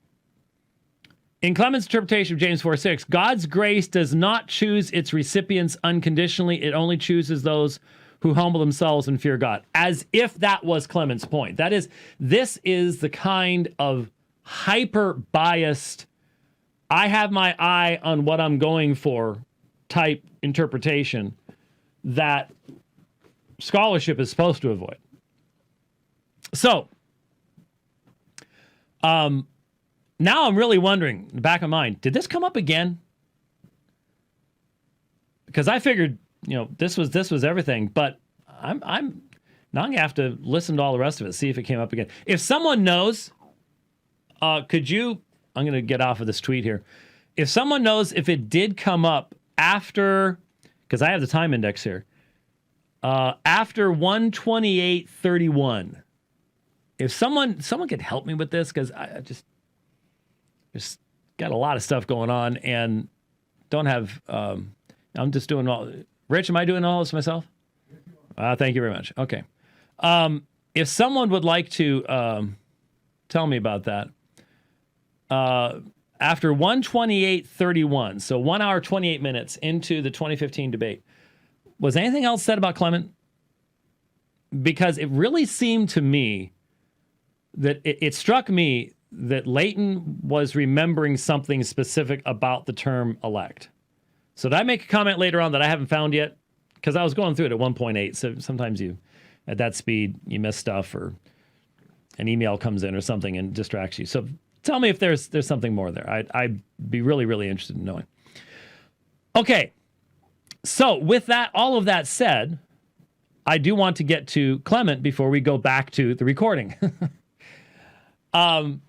in Clement's interpretation of James 4:6, God's grace does not choose its recipients unconditionally. It only chooses those who humble themselves and fear God. As if that was Clement's point. This is the kind of hyper-biased, I have my eye on what I'm going for type interpretation that scholarship is supposed to avoid. So, now I'm really wondering, in the back of my mind, did this come up again? Because I figured, this was everything, but I'm now I'm gonna have to listen to all the rest of it, see if it came up again. If someone knows, I'm gonna get off of this tweet here. If someone knows if it did come up after, because I have the time index here, after 128:31. If someone could help me with this, because I just got a lot of stuff going on and don't have. I'm just doing all. Rich, am I doing all this myself? Thank you very much. Okay. If someone would like to tell me about that, after 1:28:31, so 1 hour 28 minutes into the 2015 debate, was anything else said about Clement? Because it really seemed to me that it struck me that Leighton was remembering something specific about the term elect. So did I make a comment later on that I haven't found yet? Because I was going through it at 1.8, so sometimes you, at that speed, you miss stuff or an email comes in or something and distracts you. So tell me if there's something more there. I'd be really, really interested in knowing. Okay, so with that, all of that said, I do want to get to Clement before we go back to the recording. And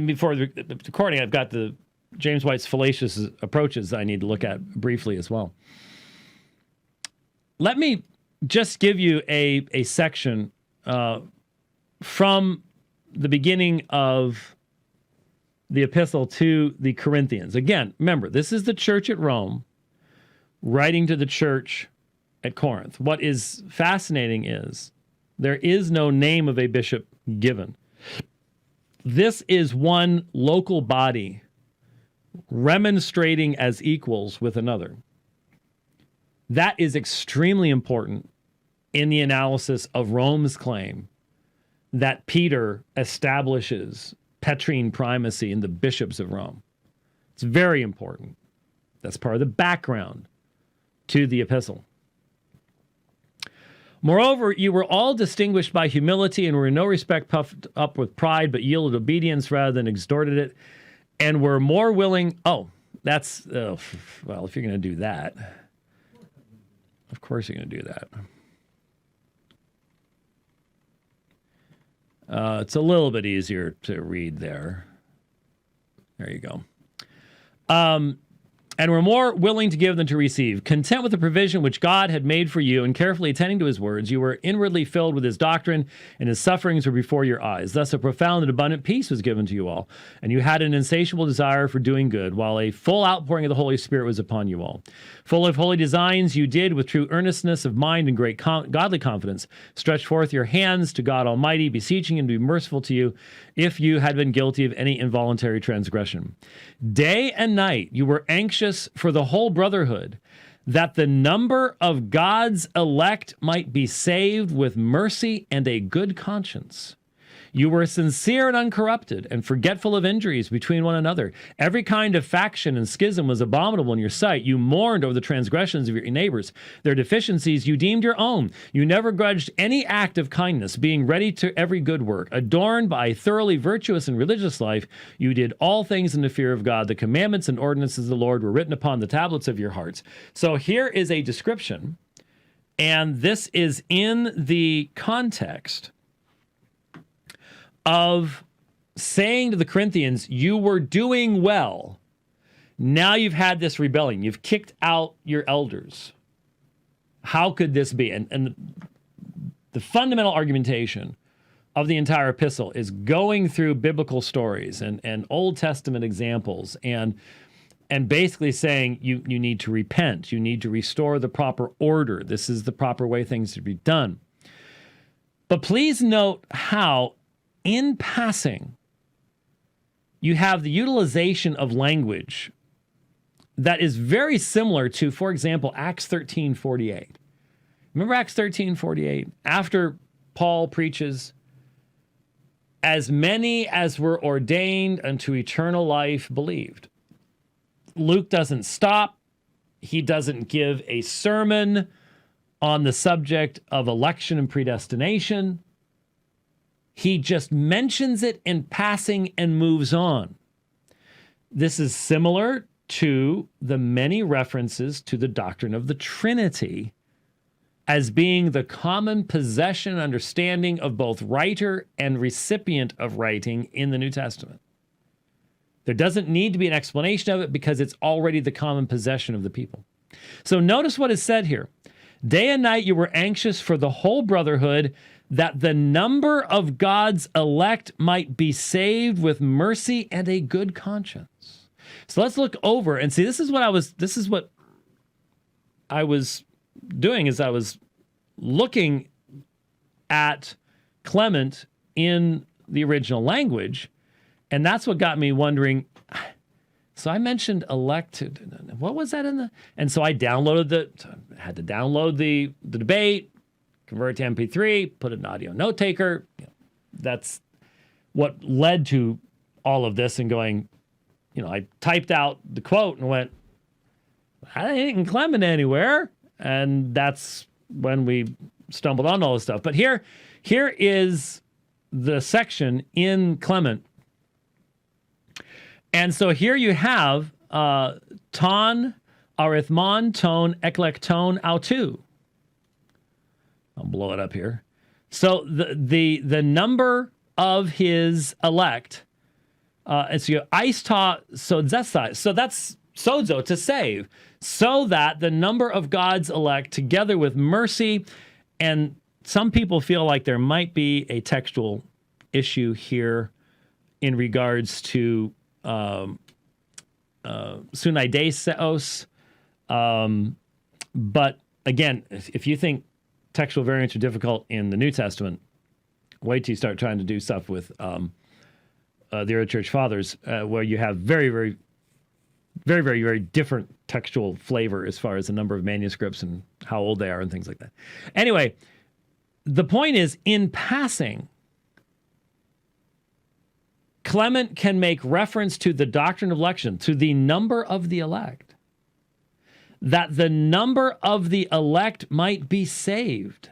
before the recording, I've got the James White's fallacious approaches I need to look at briefly as well. Let me just give you a section from the beginning of the epistle to the Corinthians. Again, remember, this is the church at Rome writing to the church at Corinth. What is fascinating is there is no name of a bishop given. This is one local body remonstrating as equals with another. That is extremely important in the analysis of Rome's claim that Peter establishes Petrine primacy in the bishops of Rome. It's very important. That's part of the background to the epistle. Moreover, you were all distinguished by humility and were in no respect puffed up with pride, but yielded obedience rather than extorted it, and were more willing... well, if you're going to do that, of course you're going to do that. It's a little bit easier to read there. There you go. And were more willing to give than to receive. Content with the provision which God had made for you, and carefully attending to his words, you were inwardly filled with his doctrine, and his sufferings were before your eyes. Thus a profound and abundant peace was given to you all, and you had an insatiable desire for doing good, while a full outpouring of the Holy Spirit was upon you all. Full of holy designs, you did, with true earnestness of mind and great godly confidence, stretch forth your hands to God Almighty, beseeching him to be merciful to you, if you had been guilty of any involuntary transgression. Day and night you were anxious for the whole brotherhood, that the number of God's elect might be saved with mercy and a good conscience. You were sincere and uncorrupted, and forgetful of injuries between one another. Every kind of faction and schism was abominable in your sight. You mourned over the transgressions of your neighbors. Their deficiencies you deemed your own. You never grudged any act of kindness, being ready to every good work. Adorned by a thoroughly virtuous and religious life, you did all things in the fear of God. The commandments and ordinances of the Lord were written upon the tablets of your hearts. So here is a description, and this is in the context of saying to the Corinthians, you were doing well. Now you've had this rebellion. You've kicked out your elders. How could this be? And the fundamental argumentation of the entire epistle is going through biblical stories and Old Testament examples and basically saying you need to repent. You need to restore the proper order. This is the proper way things should be done. But please note how, in passing, you have the utilization of language that is very similar to, for example, Acts 13:48. Remember Acts 13:48? After Paul preaches, as many as were ordained unto eternal life believed. Luke doesn't stop. He doesn't give a sermon on the subject of election and predestination. He just mentions it in passing and moves on. This is similar to the many references to the doctrine of the Trinity as being the common possession and understanding of both writer and recipient of writing in the New Testament. There doesn't need to be an explanation of it because it's already the common possession of the people. So notice what is said here. Day and night you were anxious for the whole brotherhood, that the number of God's elect might be saved with mercy and a good conscience. So let's look over and see. This is what I was doing, is I was looking at Clement in the original language And that's what got me wondering. So I mentioned elect. What was that in the? And so I downloaded had to download the debate, convert it to MP3, put it in audio note taker. That's what led to all of this and going, I typed out the quote and went, I ain't Clement anywhere. And that's when we stumbled on all this stuff. But here is the section in Clement. And so here you have ton, arithmon, tone, eklekton, autou. I'll blow it up here. So the number of his elect, and so you eista sodzesai. So that's sozo, to save, so that the number of God's elect together with mercy, and some people feel like there might be a textual issue here in regards to sunaideseos. But again, if you think textual variants are difficult in the New Testament, wait till you start trying to do stuff with the early church fathers, where you have very, very, very, very, very different textual flavor as far as the number of manuscripts and how old they are and things like that. Anyway, the point is, in passing, Clement can make reference to the doctrine of election, to the number of the elect, that the number of the elect might be saved.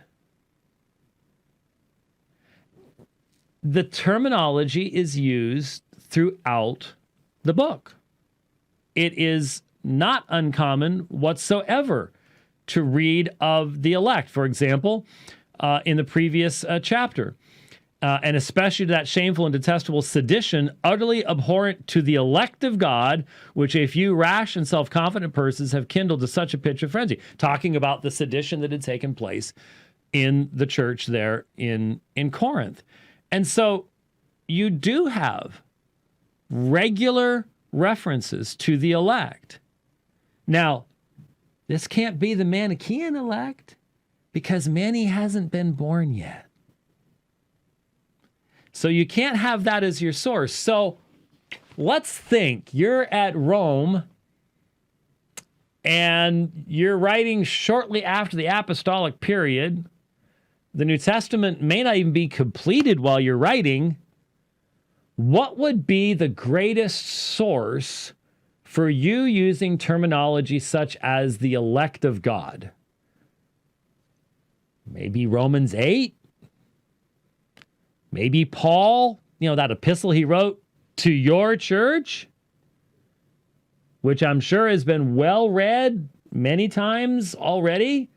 The terminology is used throughout the book. It is not uncommon whatsoever to read of the elect. For example, in the previous chapter, and especially to that shameful and detestable sedition, utterly abhorrent to the elect of God, which a few rash and self-confident persons have kindled to such a pitch of frenzy. Talking about the sedition that had taken place in the church there in Corinth. And so you do have regular references to the elect. Now, this can't be the Manichaean elect, because Mani hasn't been born yet. So you can't have that as your source. So let's think you're at Rome and you're writing shortly after the apostolic period. The New Testament may not even be completed while you're writing. What would be the greatest source for you using terminology such as the elect of God? Maybe Romans 8? Maybe Paul, that epistle he wrote to your church, which I'm sure has been well read many times already,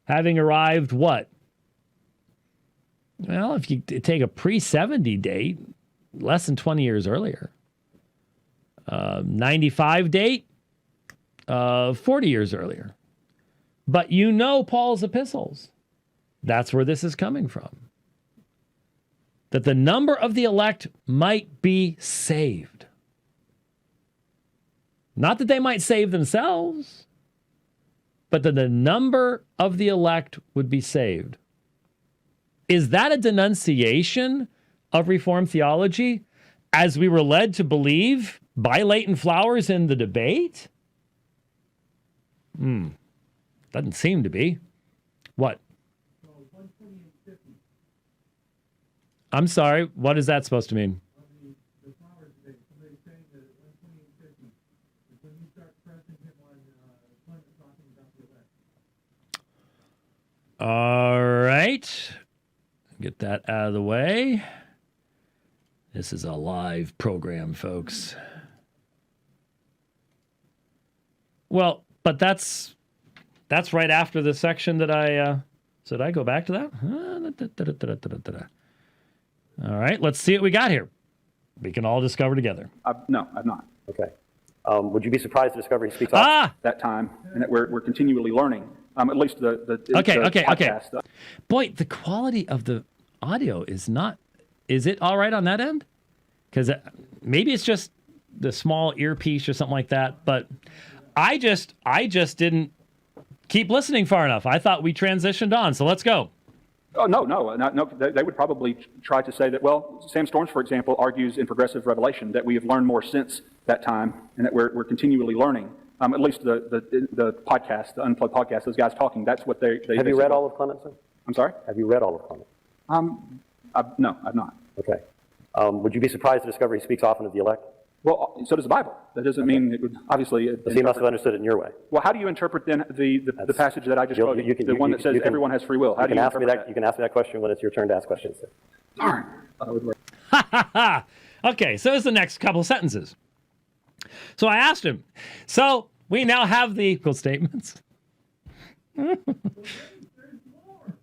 having arrived what? Well, if you take a pre-70 date, less than 20 years earlier. 95 date, 40 years earlier. But Paul's epistles. That's where this is coming from. That the number of the elect might be saved. Not that they might save themselves, but that the number of the elect would be saved. Is that a denunciation of Reformed theology, as we were led to believe by Leighton Flowers in the debate? Doesn't seem to be. What? I'm sorry, what is that supposed to mean? All right. Get that out of the way. This is a live program, folks. Well, but that's right after the section that I... so did I go back to that? All right, let's see what we got here. We can all discover together. No, I've not. Okay. Would you be surprised to discover he speaks off that time, and that we're continually learning. At least the Okay. podcast. Boy, the quality of the audio is not... Is it all right on that end? Because maybe it's just the small earpiece or something like that, but I just didn't keep listening far enough. I thought we transitioned on, so let's go. Oh, no. They would probably try to say that, well, Sam Storms, for example, argues in Progressive Revelation that we have learned more since that time and that we're continually learning. At least the podcast, the Unplugged podcast, those guys talking, that's what they Have you read all of Clement, sir? I'm sorry? Have you read all of Clement? No, I've not. Okay. Would you be surprised to discover he speaks often of the elect? Well, so does the Bible. That doesn't mean it would obviously. So he must have understood it in your way. Well, how do you interpret then the passage that I just quoted, the one that says everyone has free will? How do you interpret that? You can ask me that question when it's your turn to ask questions, sir. Darn. I would work. Okay, so here's the next couple sentences. So I asked him, so we now have the equal statements.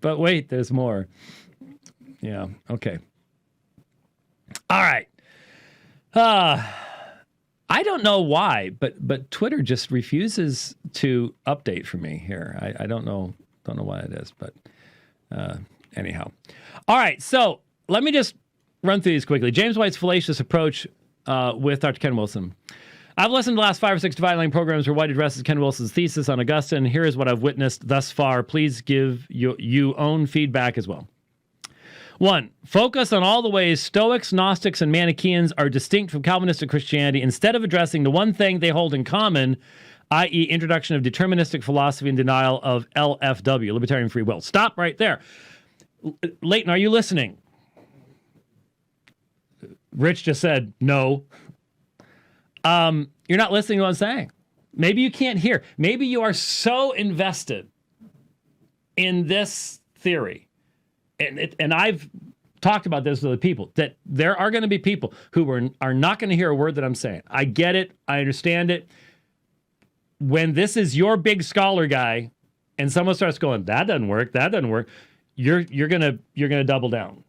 But wait, there's more. Yeah, okay. All right. I don't know why, but Twitter just refuses to update for me here. I don't know why it is, but anyhow. All right, so let me just run through these quickly. James White's fallacious approach with Dr. Ken Wilson. I've listened to the last 5 or 6 Dividing Line programs where White addresses Ken Wilson's thesis on Augustine. Here is what I've witnessed thus far. Please give you own feedback as well. 1, focus on all the ways Stoics, Gnostics, and Manichaeans are distinct from Calvinistic Christianity instead of addressing the one thing they hold in common, i.e. introduction of deterministic philosophy and denial of LFW, libertarian free will. Stop right there. Leighton, are you listening? Rich just said no. You're not listening to what I'm saying. Maybe you can't hear. Maybe you are so invested in this theory. And I've talked about this with other people, that there are going to be people who are not going to hear a word that I'm saying. I get it. I understand it. When this is your big scholar guy and someone starts going, that doesn't work, you're gonna double down.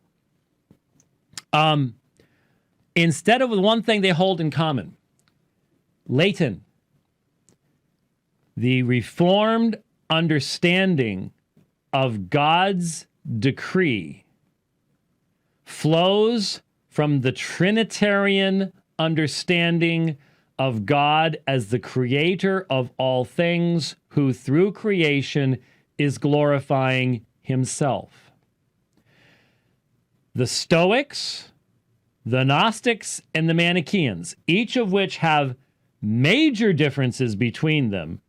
Instead of the one thing they hold in common, Leighton, the Reformed understanding of God's decree flows from the Trinitarian understanding of God as the creator of all things, who through creation is glorifying himself. The Stoics, the Gnostics, and the Manichaeans, each of which have major differences between them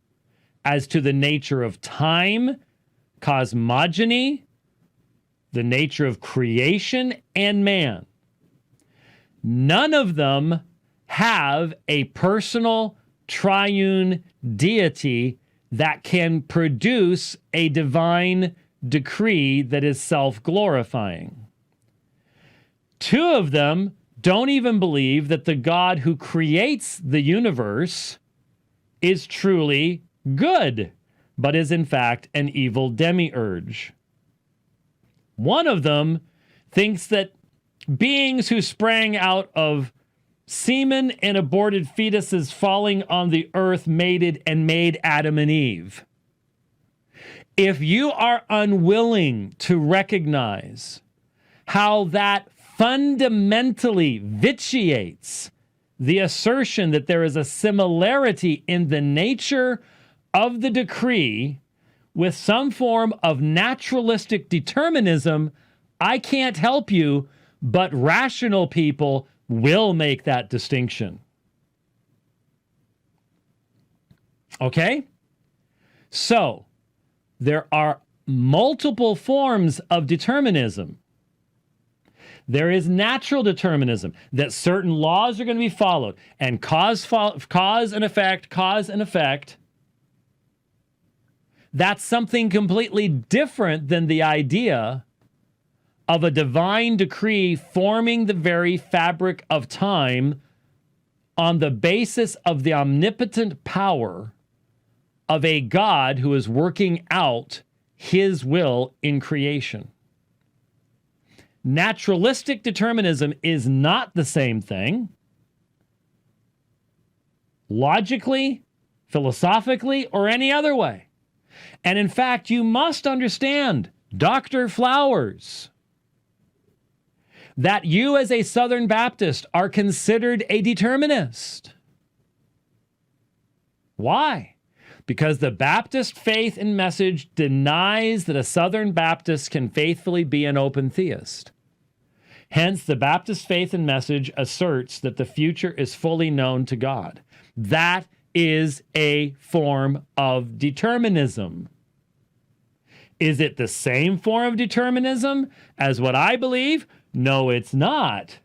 as to the nature of time, cosmogony, the nature of creation, and man. None of them have a personal triune deity that can produce a divine decree that is self-glorifying. 2 of them don't even believe that the God who creates the universe is truly good, but is in fact an evil demiurge. 1 of them thinks that beings who sprang out of semen and aborted fetuses falling on the earth mated and made Adam and Eve. If you are unwilling to recognize how that fundamentally vitiates the assertion that there is a similarity in the nature of the decree with some form of naturalistic determinism, I can't help you, but rational people will make that distinction. Okay? So, there are multiple forms of determinism. There is natural determinism, that certain laws are going to be followed, and cause and effect. That's something completely different than the idea of a divine decree forming the very fabric of time on the basis of the omnipotent power of a God who is working out his will in creation. Naturalistic determinism is not the same thing. Logically, philosophically, or any other way. And in fact, you must understand, Dr. Flowers, that you as a Southern Baptist are considered a determinist. Why? because the Baptist faith and message denies that a Southern Baptist can faithfully be an open theist. Hence, the Baptist faith and message asserts that the future is fully known to God. That is a form of determinism. Is it the same form of determinism as what I believe? No, it's not.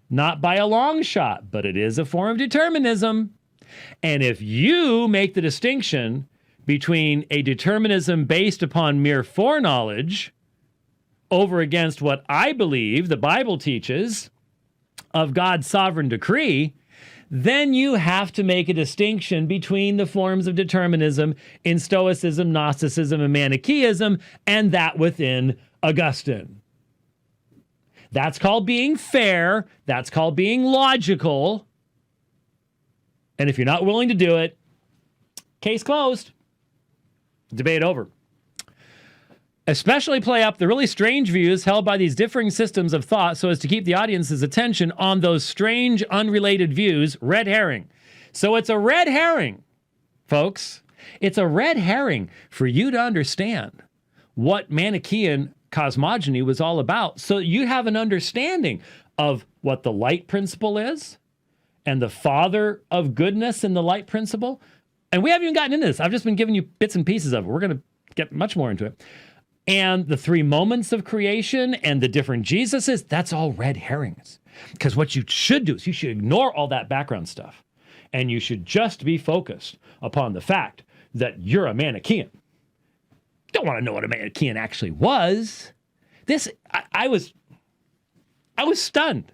Not by a long shot, but it is a form of determinism. And if you make the distinction between a determinism based upon mere foreknowledge over against what I believe the Bible teaches of God's sovereign decree, then you have to make a distinction between the forms of determinism in Stoicism, Gnosticism, and Manichaeism, and that within Augustine. That's called being fair. That's called being logical. And if you're not willing to do it, case closed. Debate over. Especially play up the really strange views held by these differing systems of thought so as to keep the audience's attention on those strange, unrelated views. Red herring. So it's a red herring, folks. It's a red herring for you to understand what Manichaean cosmogony was all about, so you have an understanding of what the light principle is and the father of goodness in the light principle. And we haven't even gotten into this. I've just been giving you bits and pieces of it. We're going to get much more into it. And the three moments of creation and the different Jesuses, that's all red herrings. Because what you should do is you should ignore all that background stuff. And you should just be focused upon the fact that you're a Manichaean. Don't want to know what a Manichaean actually was. I was stunned.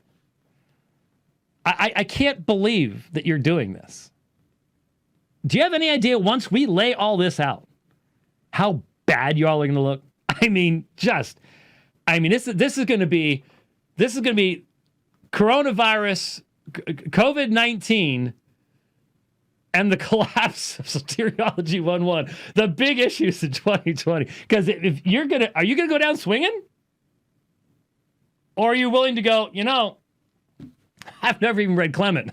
I can't believe that you're doing this. Do you have any idea, once we lay all this out, how bad you all are going to look? This is going to be coronavirus, COVID-19, and the collapse of Soteriology 1.1, the big issues in 2020. Because are you going to go down swinging? Or are you willing to go, I've never even read Clement.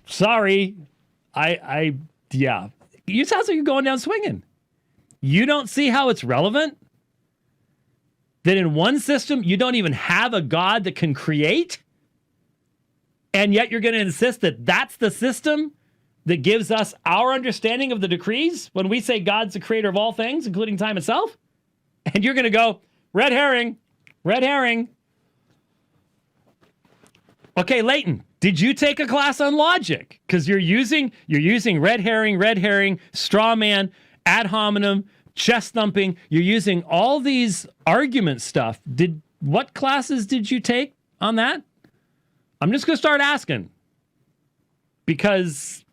Sorry. Yeah. You sound like you're going down swinging. You don't see how it's relevant? That in one system, you don't even have a God that can create? And yet you're going to insist that that's the system that gives us our understanding of the decrees when we say God's the creator of all things, including time itself? And you're going to go, red herring, red herring. Okay, Leighton, did you take a class on logic? Because you're using red herring, straw man, ad hominem, chest thumping. You're using all these argument stuff. What classes did you take on that? I'm just going to start asking. Because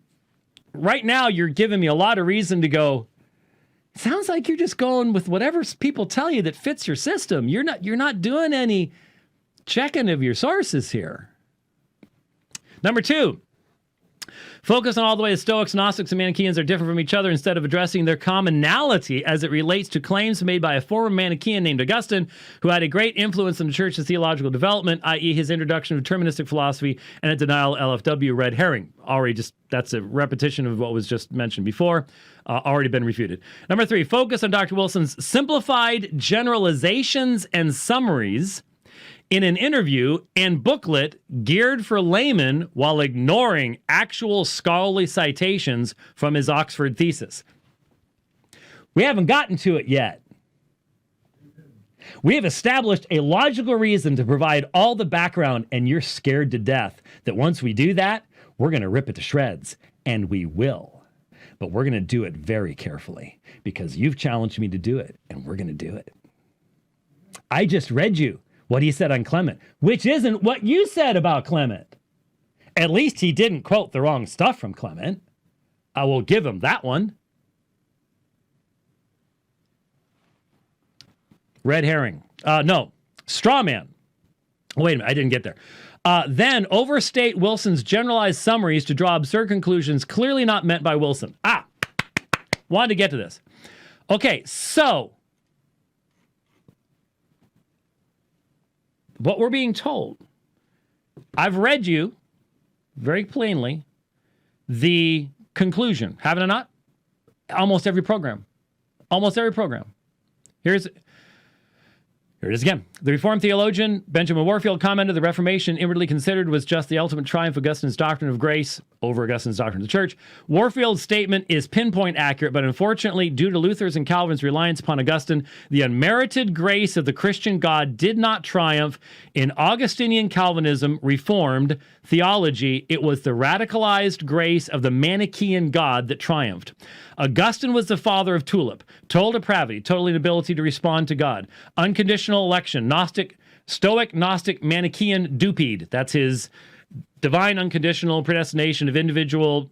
right now you're giving me a lot of reason to go, sounds like you're just going with whatever people tell you that fits your system. You're not doing any checking of your sources here. Number 2, focus on all the ways Stoics, Gnostics, and Manichaeans are different from each other instead of addressing their commonality as it relates to claims made by a former Manichaean named Augustine, who had a great influence on the church's theological development, i.e. his introduction of deterministic philosophy and a denial of LFW, red herring. That's a repetition of what was just mentioned before, already been refuted. Number 3, focus on Dr. Wilson's simplified generalizations and summaries in an interview and booklet geared for laymen while ignoring actual scholarly citations from his Oxford thesis. We haven't gotten to it yet. We have established a logical reason to provide all the background, and you're scared to death that once we do that, we're going to rip it to shreds, and we will. But we're going to do it very carefully because you've challenged me to do it, and we're going to do it. I just read you what he said on Clement, which isn't what you said about Clement. At least he didn't quote the wrong stuff from Clement. I will give him that one. Red herring. No, straw man. Wait a minute, I didn't get there. Then overstate Wilson's generalized summaries to draw absurd conclusions clearly not meant by Wilson. Wanted to get to this. Okay, so what we're being told, I've read you very plainly the conclusion, haven't I not? Almost every program. Almost every program. Here it is again. The Reformed theologian Benjamin Warfield commented the Reformation inwardly considered was just the ultimate triumph of Augustine's doctrine of grace over Augustine's doctrine of the church. Warfield's statement is pinpoint accurate, but unfortunately, due to Luther's and Calvin's reliance upon Augustine, the unmerited grace of the Christian God did not triumph. In Augustinian Calvinism, Reformed theology, it was the radicalized grace of the Manichaean God that triumphed. Augustine was the father of tulip, total depravity, total inability to respond to God, unconditional election, Gnostic, Stoic, Gnostic, Manichaean duped. That's his divine unconditional predestination of individual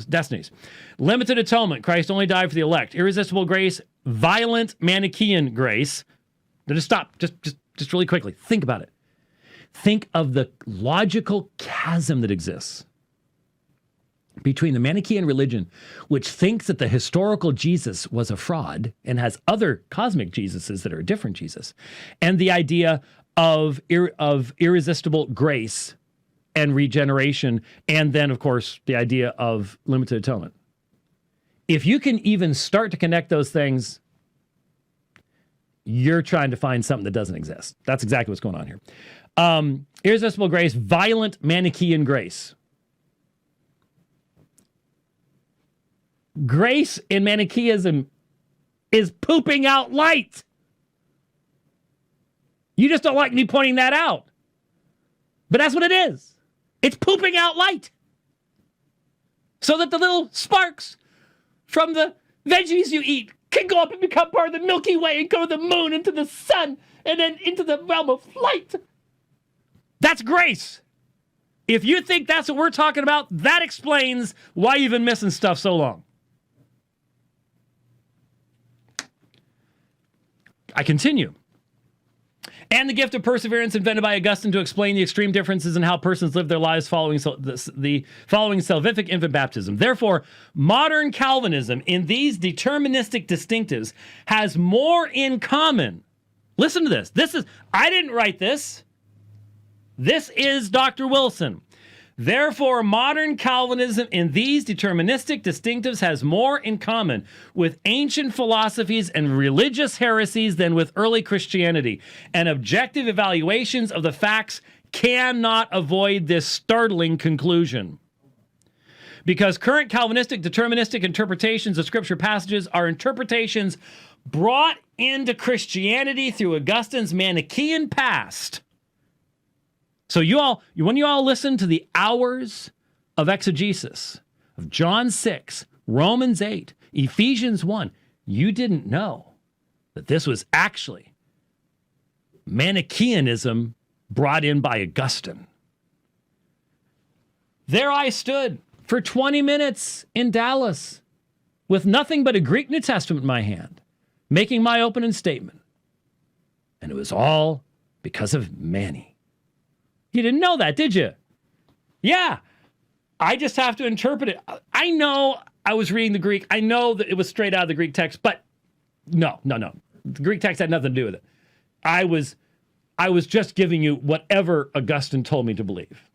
destinies. Limited atonement, Christ only died for the elect. Irresistible grace, violent Manichaean grace. Now just stop, just really quickly, think about it. Think of the logical chasm that exists between the Manichaean religion, which thinks that the historical Jesus was a fraud and has other cosmic Jesuses that are a different Jesus, and the idea of irresistible grace and regeneration, and then, of course, the idea of limited atonement. If you can even start to connect those things, you're trying to find something that doesn't exist. That's exactly what's going on here. Irresistible grace, violent Manichaean grace. Grace in Manichaeism is pooping out light. You just don't like me pointing that out. But that's what it is. It's pooping out light. So that the little sparks from the veggies you eat can go up and become part of the Milky Way and go to the moon, into the sun, and then into the realm of light. That's grace. If you think that's what we're talking about, that explains why you've been missing stuff so long. I continue. And the gift of perseverance invented by Augustine to explain the extreme differences in how persons live their lives following salvific infant baptism. Therefore, modern Calvinism in these deterministic distinctives has more in common. Listen to this. I didn't write this. This is Dr. Wilson. Therefore, modern Calvinism in these deterministic distinctives has more in common with ancient philosophies and religious heresies than with early Christianity, and objective evaluations of the facts cannot avoid this startling conclusion. Because current Calvinistic deterministic interpretations of scripture passages are interpretations brought into Christianity through Augustine's Manichaean past. So when you all listen to the hours of exegesis of John 6, Romans 8, Ephesians 1, you didn't know that this was actually Manichaeanism brought in by Augustine. There I stood for 20 minutes in Dallas with nothing but a Greek New Testament in my hand, making my opening statement. And it was all because of Manny. You didn't know that, did you? Yeah. I just have to interpret it. I know I was reading the Greek. I know that it was straight out of the Greek text, but no. The Greek text had nothing to do with it. I was just giving you whatever Augustine told me to believe.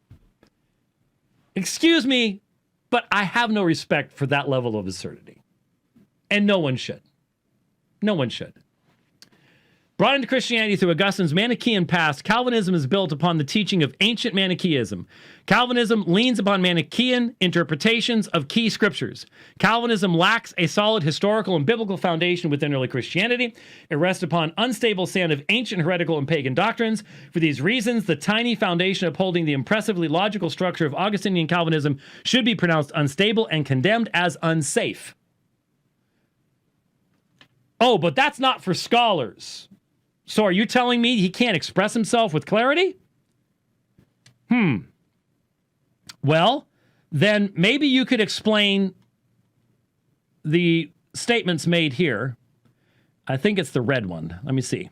Excuse me, but I have no respect for that level of absurdity. And no one should. No one should. Brought into Christianity through Augustine's Manichaean past, Calvinism is built upon the teaching of ancient Manichaeism. Calvinism leans upon Manichaean interpretations of key scriptures. Calvinism lacks a solid historical and biblical foundation within early Christianity. It rests upon unstable sand of ancient heretical and pagan doctrines. For these reasons, the tiny foundation upholding the impressively logical structure of Augustinian Calvinism should be pronounced unstable and condemned as unsafe. Oh, but that's not for scholars. So are you telling me he can't express himself with clarity? Well, then maybe you could explain the statements made here. I think it's the red one. Let me see.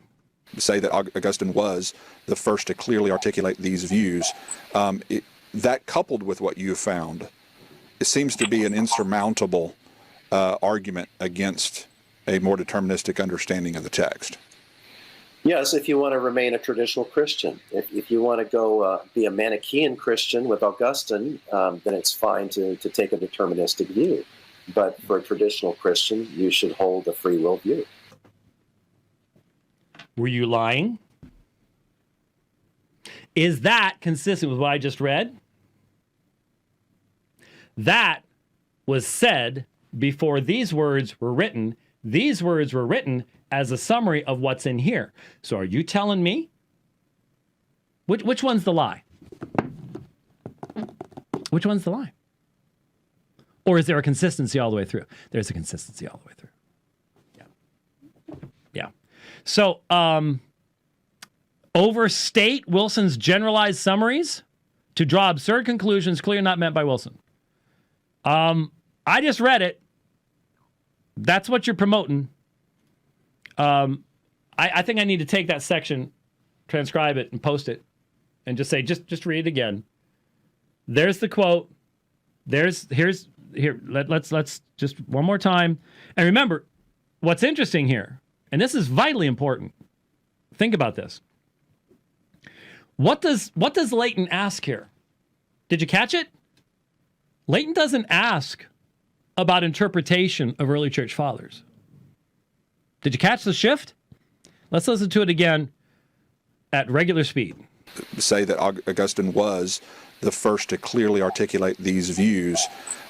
Say that Augustine was the first to clearly articulate these views. That coupled with what you found, it seems to be an insurmountable argument against a more deterministic understanding of the text. Yes, if you want to remain a traditional Christian. If you want to go be a Manichaean Christian with Augustine, then it's fine to take a deterministic view. But for a traditional Christian, you should hold a free will view. Were you lying? Is that consistent with what I just read? That was said before these words were written. These words were written as a summary of what's in here. So are you telling me? Which one's the lie? Which one's the lie? Or is there a consistency all the way through? There's a consistency all the way through. Yeah. So, overstate Wilson's generalized summaries to draw absurd conclusions clearly not meant by Wilson. I just read it. That's what you're promoting. I think I need to take that section, transcribe it, and post it, and just say, just read it again. There's the quote. Let's just one more time. And remember, what's interesting here, and this is vitally important. Think about this. What does Leighton ask here? Did you catch it? Leighton doesn't ask about interpretation of early church fathers. Did you catch the shift? Let's listen to it again at regular speed. Say that Augustine was the first to clearly articulate these views.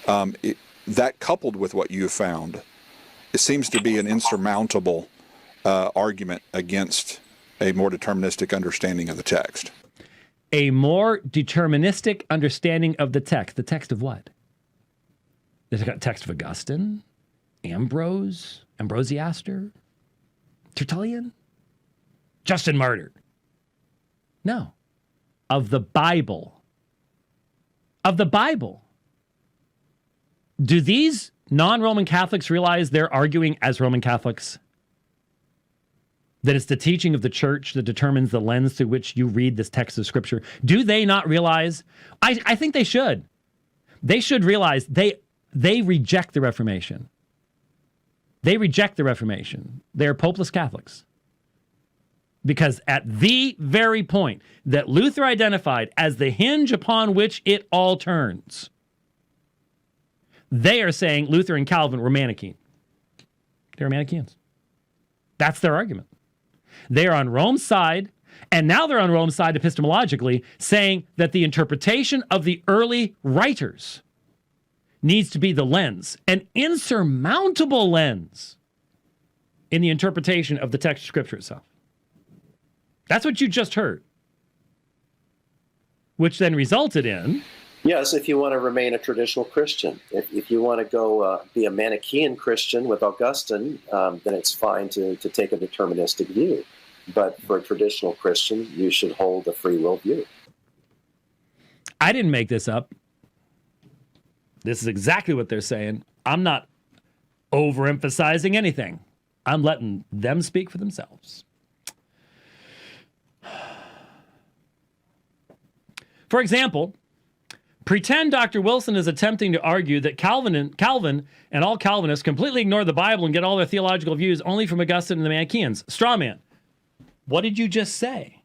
That coupled with what you have found, it seems to be an insurmountable argument against a more deterministic understanding of the text. A more deterministic understanding of the text. The text of what? The text of Augustine, Ambrose, Ambrosiaster, Tertullian, Justin Martyr. No. Of the Bible. Of the Bible. Do these non-Roman Catholics realize they're arguing as Roman Catholics? That it's the teaching of the church that determines the lens through which you read this text of Scripture? Do they not realize? I think they should. They should realize they reject the Reformation. They reject the Reformation. They're popeless Catholics. Because at the very point that Luther identified as the hinge upon which it all turns, they are saying Luther and Calvin were Manichaean. They're Manichaeans. That's their argument. They're on Rome's side, and now they're on Rome's side epistemologically, saying that the interpretation of the early writers needs to be the lens, an insurmountable lens in the interpretation of the text of Scripture itself. That's what you just heard. Which then resulted in... Yes, if you want to remain a traditional Christian. If you want to go be a Manichaean Christian with Augustine, then it's fine to take a deterministic view. But for a traditional Christian, you should hold a free will view. I didn't make this up. This is exactly what they're saying. I'm not overemphasizing anything. I'm letting them speak for themselves. For example, pretend Dr. Wilson is attempting to argue that Calvin and all Calvinists completely ignore the Bible and get all their theological views only from Augustine and the Manichaeans. Straw man. What did you just say?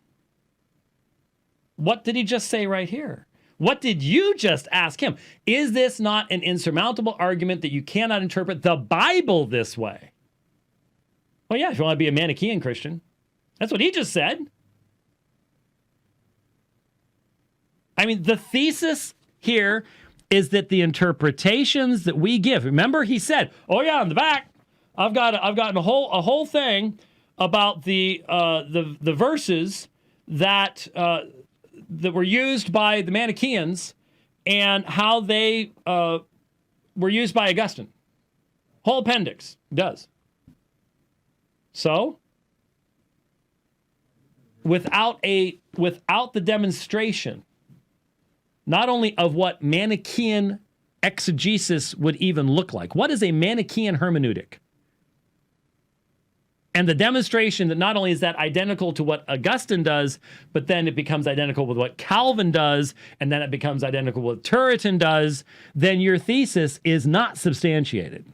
What did he just say right here? What did you just ask him? Is this not an insurmountable argument that you cannot interpret the Bible this way? Well, yeah, if you want to be a Manichaean Christian. That's what he just said. I mean, the thesis here is that the interpretations that we give, remember he said, oh yeah, on the back, I've got a whole thing about the verses that were used by the Manichaeans and how they were used by Augustine. Whole appendix does. So, without the demonstration, not only of what Manichaean exegesis would even look like. What is a Manichaean hermeneutic? And the demonstration that not only is that identical to what Augustine does, but then it becomes identical with what Calvin does, and then it becomes identical with what Turretin does, then your thesis is not substantiated.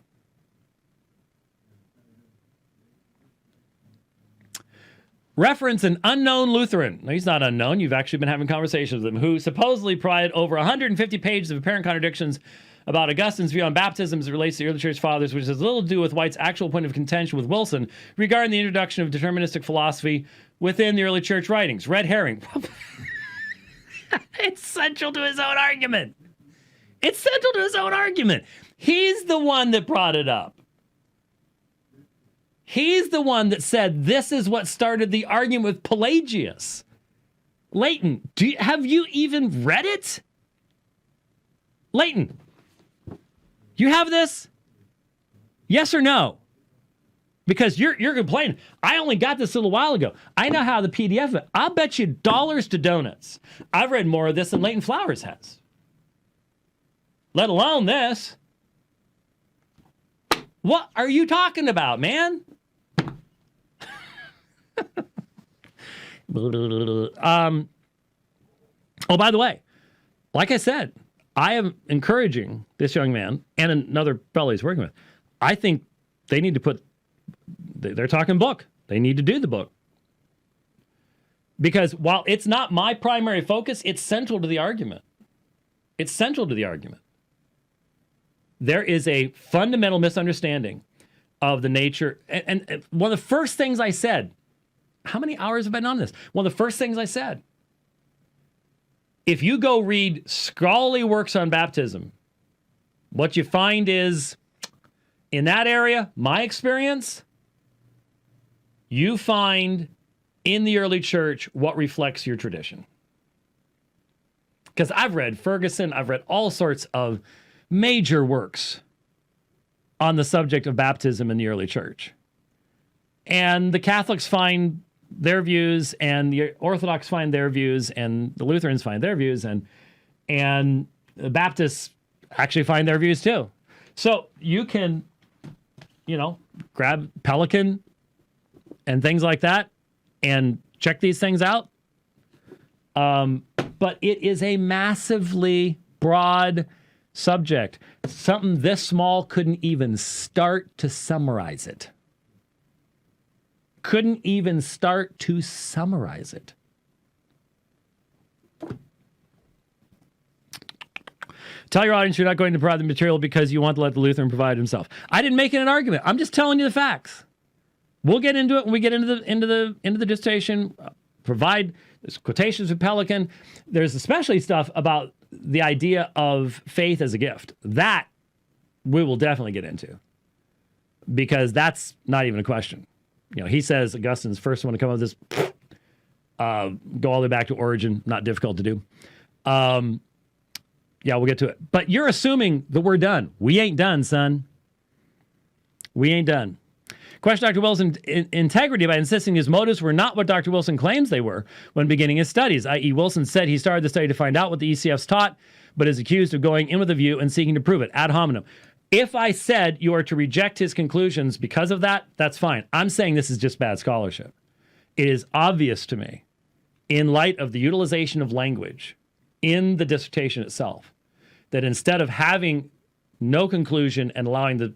reference an unknown Lutheran. No, he's not unknown. You've actually been having conversations with him, who supposedly provided over 150 pages of apparent contradictions about Augustine's view on baptism as it relates to the early church fathers, which has little to do with White's actual point of contention with Wilson regarding the introduction of deterministic philosophy within the early church writings. Red herring. It's central to his own argument. It's central to his own argument. He's the one that brought it up. He's the one that said this is what started the argument with Pelagius. Leighton, have you even read it? Leighton, you have this? Yes or no? Because you're complaining. I only got this a little while ago. I now have the PDF of it. I'll bet you dollars to donuts I've read more of this than Leighton Flowers has. Let alone this. What are you talking about, man? Oh, by the way, like I said, I am encouraging this young man and another fellow he's working with. I think they need to put, they're talking book. They need to do the book. Because while it's not my primary focus, it's central to the argument. It's central to the argument. There is a fundamental misunderstanding of the nature. And one of the first things I said, how many hours have I been on this? One of the first things I said, if you go read scholarly works on baptism, what you find is, in that area, my experience, you find in the early church what reflects your tradition. Because I've read Ferguson, I've read all sorts of major works on the subject of baptism in the early church. And the Catholics find their views, and the Orthodox find their views, and the Lutherans find their views, and the Baptists actually find their views too. So you can, grab Pelican and things like that and check these things out. But it is a massively broad subject. Something this small couldn't even start to summarize it. Couldn't even start to summarize it. Tell your audience you're not going to provide the material because you want to let the Lutheran provide himself. I didn't make it an argument. I'm just telling you the facts. We'll get into it when we get into the dissertation. Provide quotations with Pelican. There's especially stuff about the idea of faith as a gift. That we will definitely get into, because that's not even a question. He says Augustine's first one to come up with this. Go all the way back to Origen. Not difficult to do. Yeah, we'll get to it. But you're assuming that we're done. We ain't done, son. We ain't done. Question Dr. Wilson's integrity by insisting his motives were not what Dr. Wilson claims they were when beginning his studies, i.e. Wilson said he started the study to find out what the ECFs taught, but is accused of going in with a view and seeking to prove it ad hominem. If I said you are to reject his conclusions because of that, that's fine. I'm saying this is just bad scholarship. It is obvious to me, in light of the utilization of language in the dissertation itself, that instead of having no conclusion and allowing the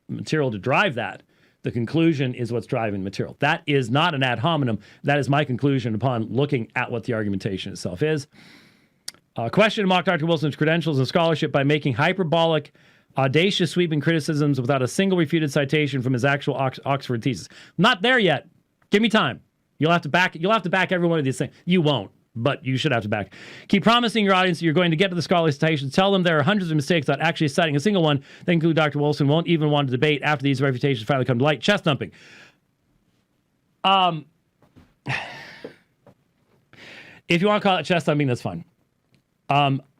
material to drive that, the conclusion is what's driving the material. That is not an ad hominem. That is my conclusion upon looking at what the argumentation itself is. Question to mock Dr. Wilson's credentials and scholarship by making hyperbolic, audacious, sweeping criticisms without a single refuted citation from his actual Oxford thesis. Not there yet. Give me time. You'll have to back every one of these things. You won't, but you should have to back. Keep promising your audience that you're going to get to the scholarly citations. Tell them there are hundreds of mistakes without actually citing a single one. They include Dr. Wilson won't even want to debate after these refutations finally come to light. Chest thumping. If you want to call it chest thumping, that's fine.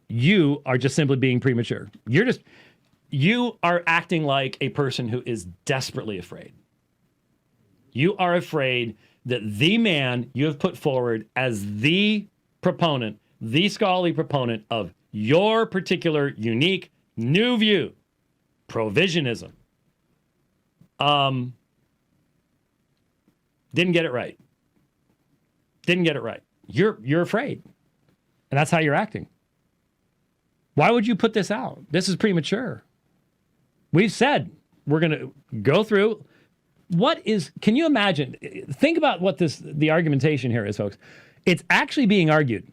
You are just simply being premature. You are acting like a person who is desperately afraid. You are afraid that the man you have put forward as the proponent, the scholarly proponent of your particular unique new view, provisionism, didn't get it right. Didn't get it right. You're afraid. And that's how you're acting. Why would you put this out? This is premature. We've said we're going to go through Can you imagine? Think about what the argumentation here is, folks. It's actually being argued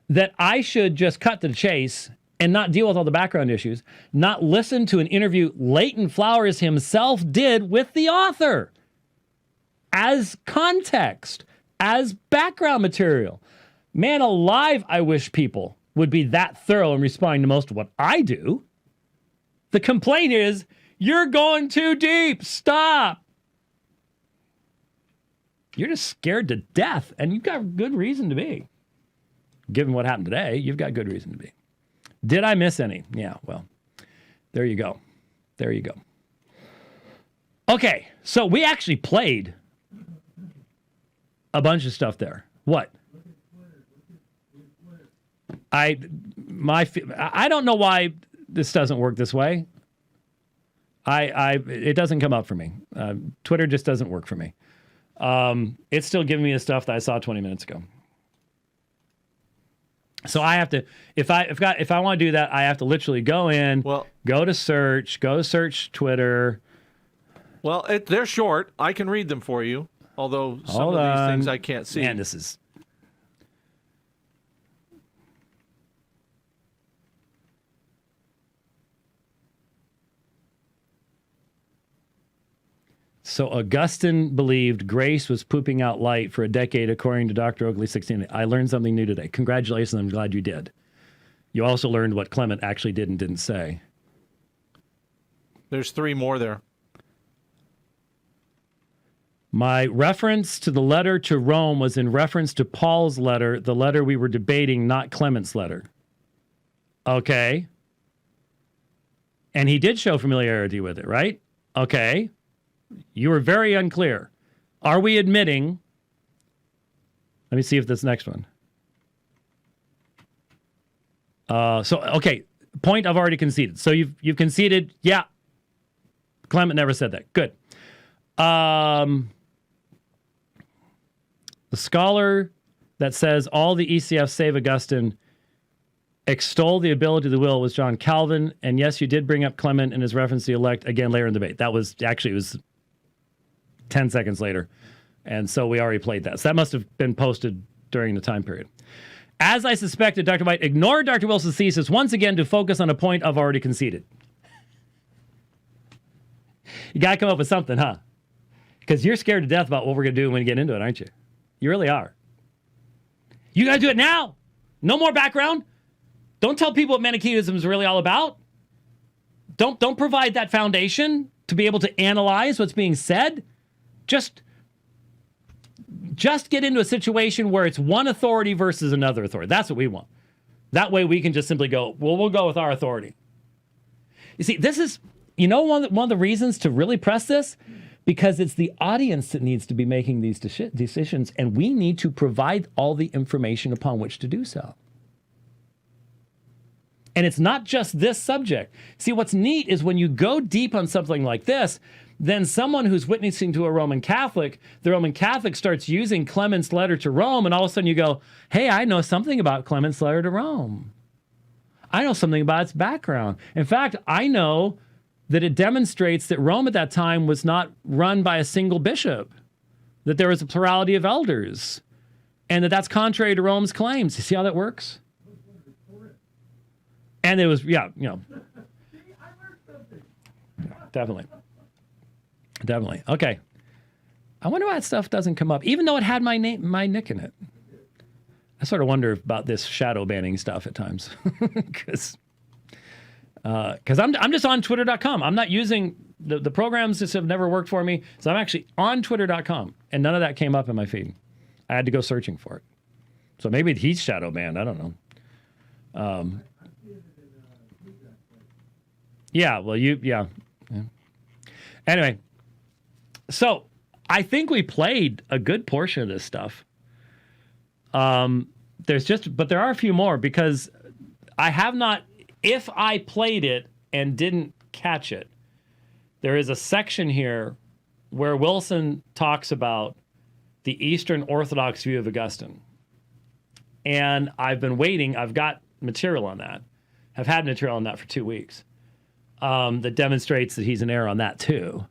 that I should just cut to the chase and not deal with all the background issues, not listen to an interview Leighton Flowers himself did with the author as context, as background material. Man alive, I wish people would be that thorough in responding to most of what I do. The complaint is, you're going too deep. Stop. You're just scared to death, and you've got good reason to be. Given what happened today, you've got good reason to be. Did I miss any? Yeah, well, there you go. There you go. Okay, so we actually played a bunch of stuff there. What? I don't know why this doesn't work this way. It doesn't come up for me. Twitter just doesn't work for me. It's still giving me the stuff that I saw 20 minutes ago. So I have to, if I want to do that, I have to literally go in, go to search Twitter. Well, they're short. I can read them for you. Although some of these things I can't see. Man, this is. So Augustine believed grace was pooping out light for a decade, according to Dr. Oakley 16. I learned something new today. Congratulations, I'm glad you did. You also learned what Clement actually did and didn't say. There's 3 more there. My reference to the letter to Rome was in reference to Paul's letter, the letter we were debating, not Clement's letter. Okay. And he did show familiarity with it, right? Okay. You were very unclear. Are we admitting? Let me see if this next one. Okay. Point I've already conceded. So you've conceded, yeah. Clement never said that. Good. The scholar that says all the ECF save Augustine extol the ability of the will was John Calvin. And yes, you did bring up Clement in his reference to the elect again later in the debate. That was actually, it was 10 seconds later. And so we already played that. So that must have been posted during the time period. As I suspected, Dr. White ignored Dr. Wilson's thesis once again to focus on a point I've already conceded. You got to come up with something, huh? Because you're scared to death about what we're going to do when we get into it, aren't you? You really are. You got to do it now. No more background. Don't tell people what Manichaeism is really all about. Don't provide that foundation to be able to analyze what's being said. Just get into a situation where it's one authority versus another authority. That's what we want. That way we can just simply go, well, we'll go with our authority. You see, this is, one of the reasons to really press this, because it's the audience that needs to be making these decisions, and we need to provide all the information upon which to do so. And it's not just this subject. See, what's neat is when you go deep on something like this, then someone who's witnessing to a Roman Catholic, the Roman Catholic starts using Clement's letter to Rome, and all of a sudden you go, hey, I know something about Clement's letter to Rome. I know something about its background. In fact, I know that it demonstrates that Rome at that time was not run by a single bishop, that there was a plurality of elders, and that's contrary to Rome's claims. You see how that works? And it was, definitely. Okay. I wonder why that stuff doesn't come up, even though it had my nick in it. I sort of wonder about this shadow banning stuff at times, because I'm just on twitter.com. I'm not using the programs. Just have never worked for me, so I'm actually on twitter.com, and none of that came up in my feed. I had to go searching for it. So maybe he's shadow banned. I don't know. Yeah. Well, yeah. Anyway, so I think we played a good portion of this stuff. But there are a few more, because I have not. If I played it and didn't catch it, there is a section here where Wilson talks about the Eastern Orthodox view of Augustine. And I've been waiting. I've got material on that. I've had material on that for 2 weeks that demonstrates that he's in error on that too.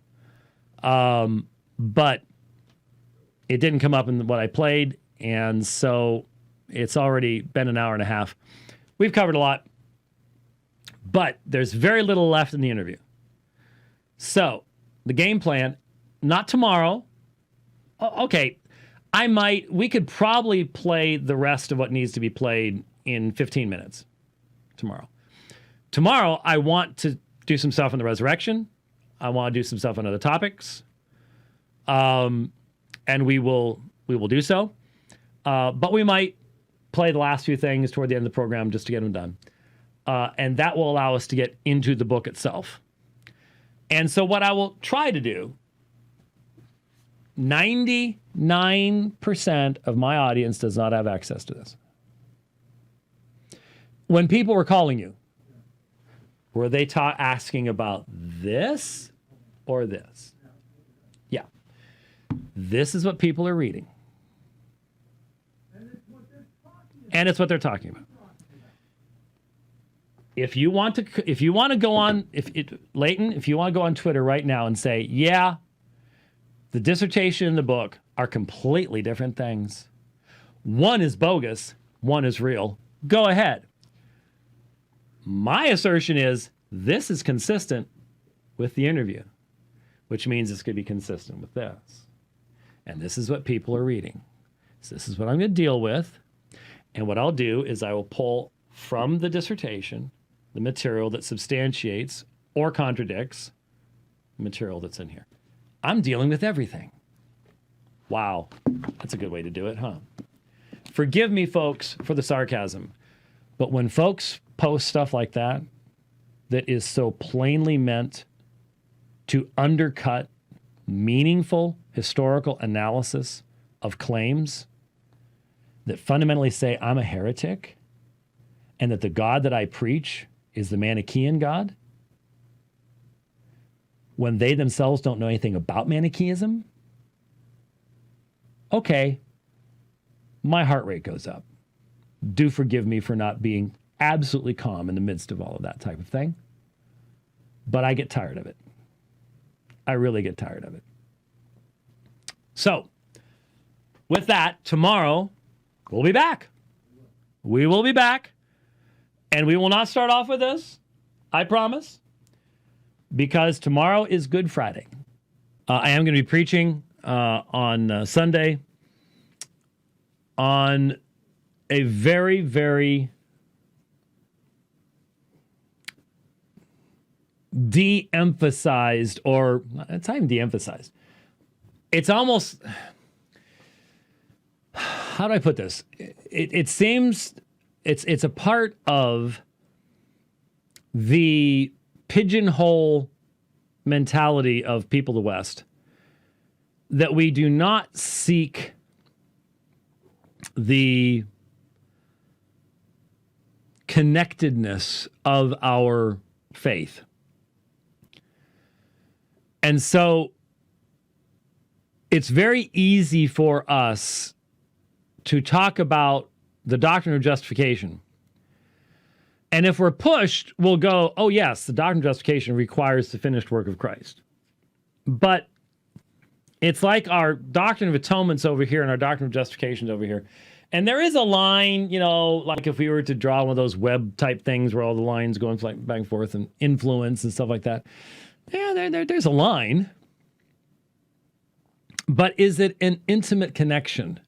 But it didn't come up in what I played, and so it's already been an hour and a half. We've covered a lot, but there's very little left in the interview. So the game plan, not tomorrow. Okay, we could probably play the rest of what needs to be played in 15 minutes tomorrow. Tomorrow, I want to do some stuff on the resurrection. I want to do some stuff on other topics. And we will do so. But we might play the last few things toward the end of the program just to get them done. And that will allow us to get into the book itself. And so what I will try to do, 99% of my audience does not have access to this. When people were calling you, were they asking about this or this? Yeah. This is what people are reading. And it's what they're talking about. If you want to go on, Leighton, if you want to go on Twitter right now and say, yeah, the dissertation and the book are completely different things. One is bogus, one is real. Go ahead. My assertion is this is consistent with the interview, which means it's going to be consistent with this. And this is what people are reading. So this is what I'm going to deal with. And what I'll do is I will pull from the dissertation the material that substantiates or contradicts the material that's in here. I'm dealing with everything. Wow. That's a good way to do it, huh? Forgive me, folks, for the sarcasm. But when folks post stuff like that is so plainly meant to undercut meaningful historical analysis of claims that fundamentally say I'm a heretic and that the God that I preach is the Manichaean God, when they themselves don't know anything about Manichaeism, okay, my heart rate goes up. Do forgive me for not being absolutely calm in the midst of all of that type of thing. But I get tired of it. I really get tired of it. So, with that, tomorrow, we'll be back. We will be back. And we will not start off with this, I promise, because tomorrow is Good Friday. I am going to be preaching on Sunday on a very, very de-emphasized, or it's not even de-emphasized. It's almost, how do I put this? It seems it's a part of the pigeonhole mentality of people of the West that we do not seek the connectedness of our faith. And so it's very easy for us to talk about the doctrine of justification. And if we're pushed, we'll go, oh yes, the doctrine of justification requires the finished work of Christ. But it's like our doctrine of atonement's over here and our doctrine of justification's over here. And there is a line, like if we were to draw one of those web type things where all the lines going back and forth and influence and stuff like that. Yeah, there's a line. But is it an intimate connection?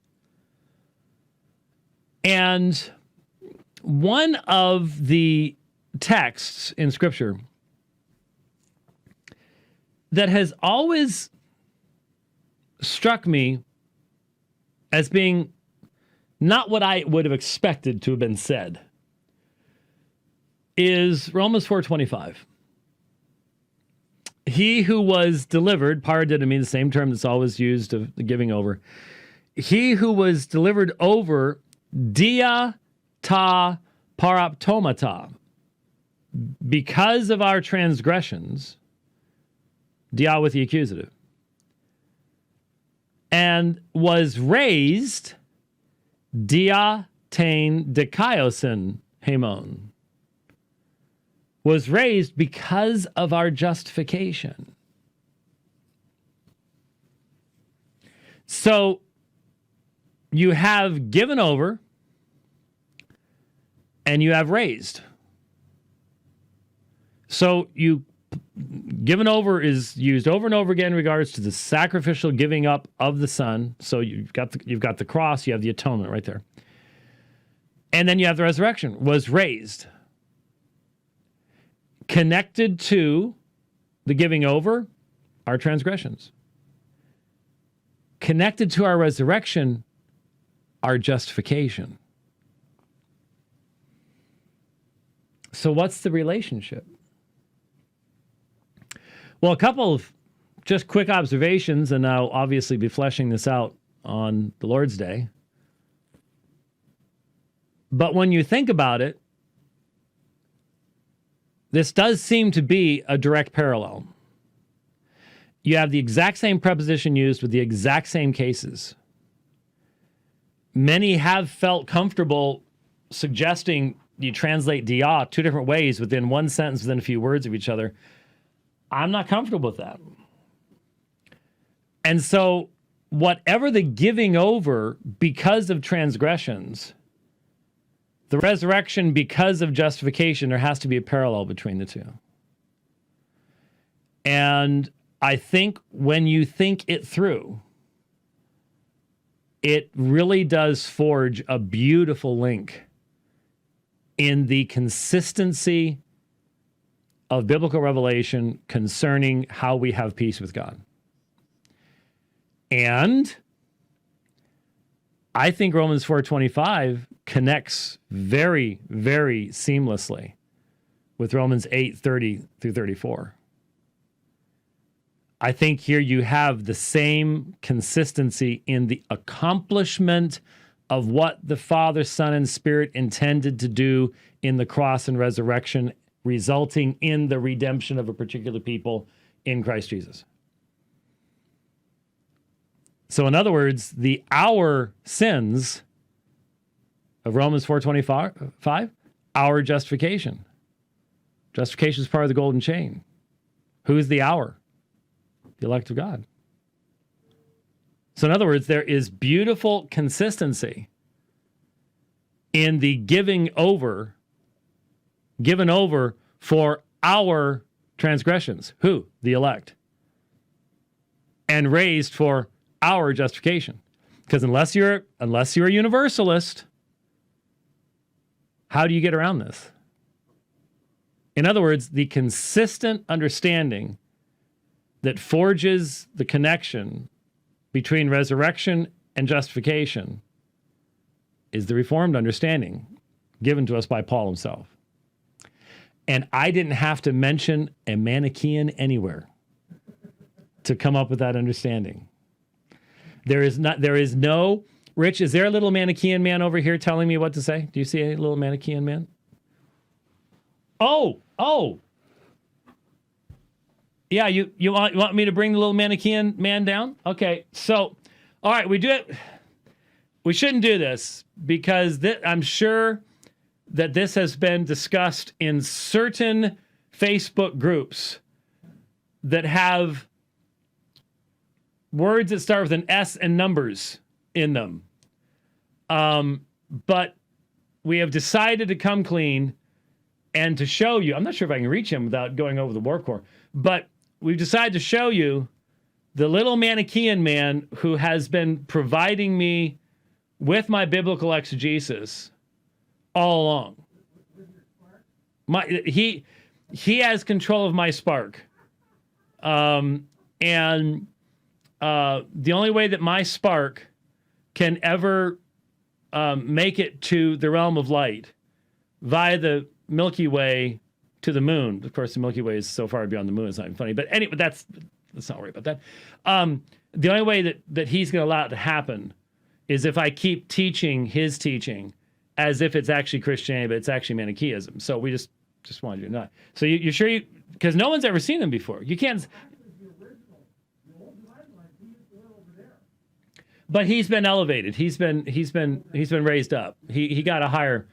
And one of the texts in Scripture that has always struck me as being not what I would have expected to have been said is Romans 4:25. He who was delivered, paradidomi, the same term that's always used of the giving over. He who was delivered over dia ta paraptomata, because of our transgressions, dia with the accusative, and was raised dia tain dikaiosin hemon, was raised because of our justification. So you have given over and you have raised. So given over is used over and over again in regards to the sacrificial giving up of the Son. So you've got the cross, you have the atonement right there. And then you have the resurrection, was raised. Connected to the giving over, our transgressions. Connected to our resurrection, our justification. So what's the relationship? Well, a couple of just quick observations, and I'll obviously be fleshing this out on the Lord's Day. But when you think about it, this does seem to be a direct parallel. You have the exact same preposition used with the exact same cases. Many have felt comfortable suggesting you translate dia two different ways within one sentence, within a few words of each other. I'm not comfortable with that. And so, whatever the giving over because of transgressions, the resurrection because of justification, there has to be a parallel between the two. And I think when you think it through, it really does forge a beautiful link in the consistency of biblical revelation concerning how we have peace with God. And I think Romans 4:25 connects very, very seamlessly with Romans 8:30 through 34. I think here you have the same consistency in the accomplishment of what the Father, Son, and Spirit intended to do in the cross and resurrection, resulting in the redemption of a particular people in Christ Jesus. So in other words, our sins of Romans 4:25, our justification. Justification is part of the golden chain. Who is the our? The elect of God. So in other words, there is beautiful consistency in the given over for our transgressions. Who? The elect. And raised for our justification. Because unless you're a universalist, how do you get around this? In other words, the consistent understanding that forges the connection between resurrection and justification is the Reformed understanding given to us by Paul himself. And I didn't have to mention a Manichaean anywhere to come up with that understanding. There is no, Rich, is there a little Manichaean man over here telling me what to say? Do you see a little Manichaean man? Oh. Yeah, you want me to bring the little Manichaean man down? Okay, so, all right, we shouldn't do this because I'm sure that this has been discussed in certain Facebook groups that have words that start with an S and numbers in them. But we have decided to come clean and to show you, I'm not sure if I can reach him without going over the Warp Core, but we've decided to show you the little Manichaean man who has been providing me with my biblical exegesis all along. He has control of my spark. And the only way that my spark can ever make it to the realm of light via the Milky Way to the moon. Of course, the Milky Way is so far beyond the moon, it's not even funny. But anyway, let's not worry about that. The only way that he's going to allow it to happen is if I keep teaching his teaching as if it's actually Christianity, but it's actually Manichaeism. So we just wanted you to know. So you're sure because no one's ever seen him before. You can't. But he's been elevated. He's been raised up. He got a higher.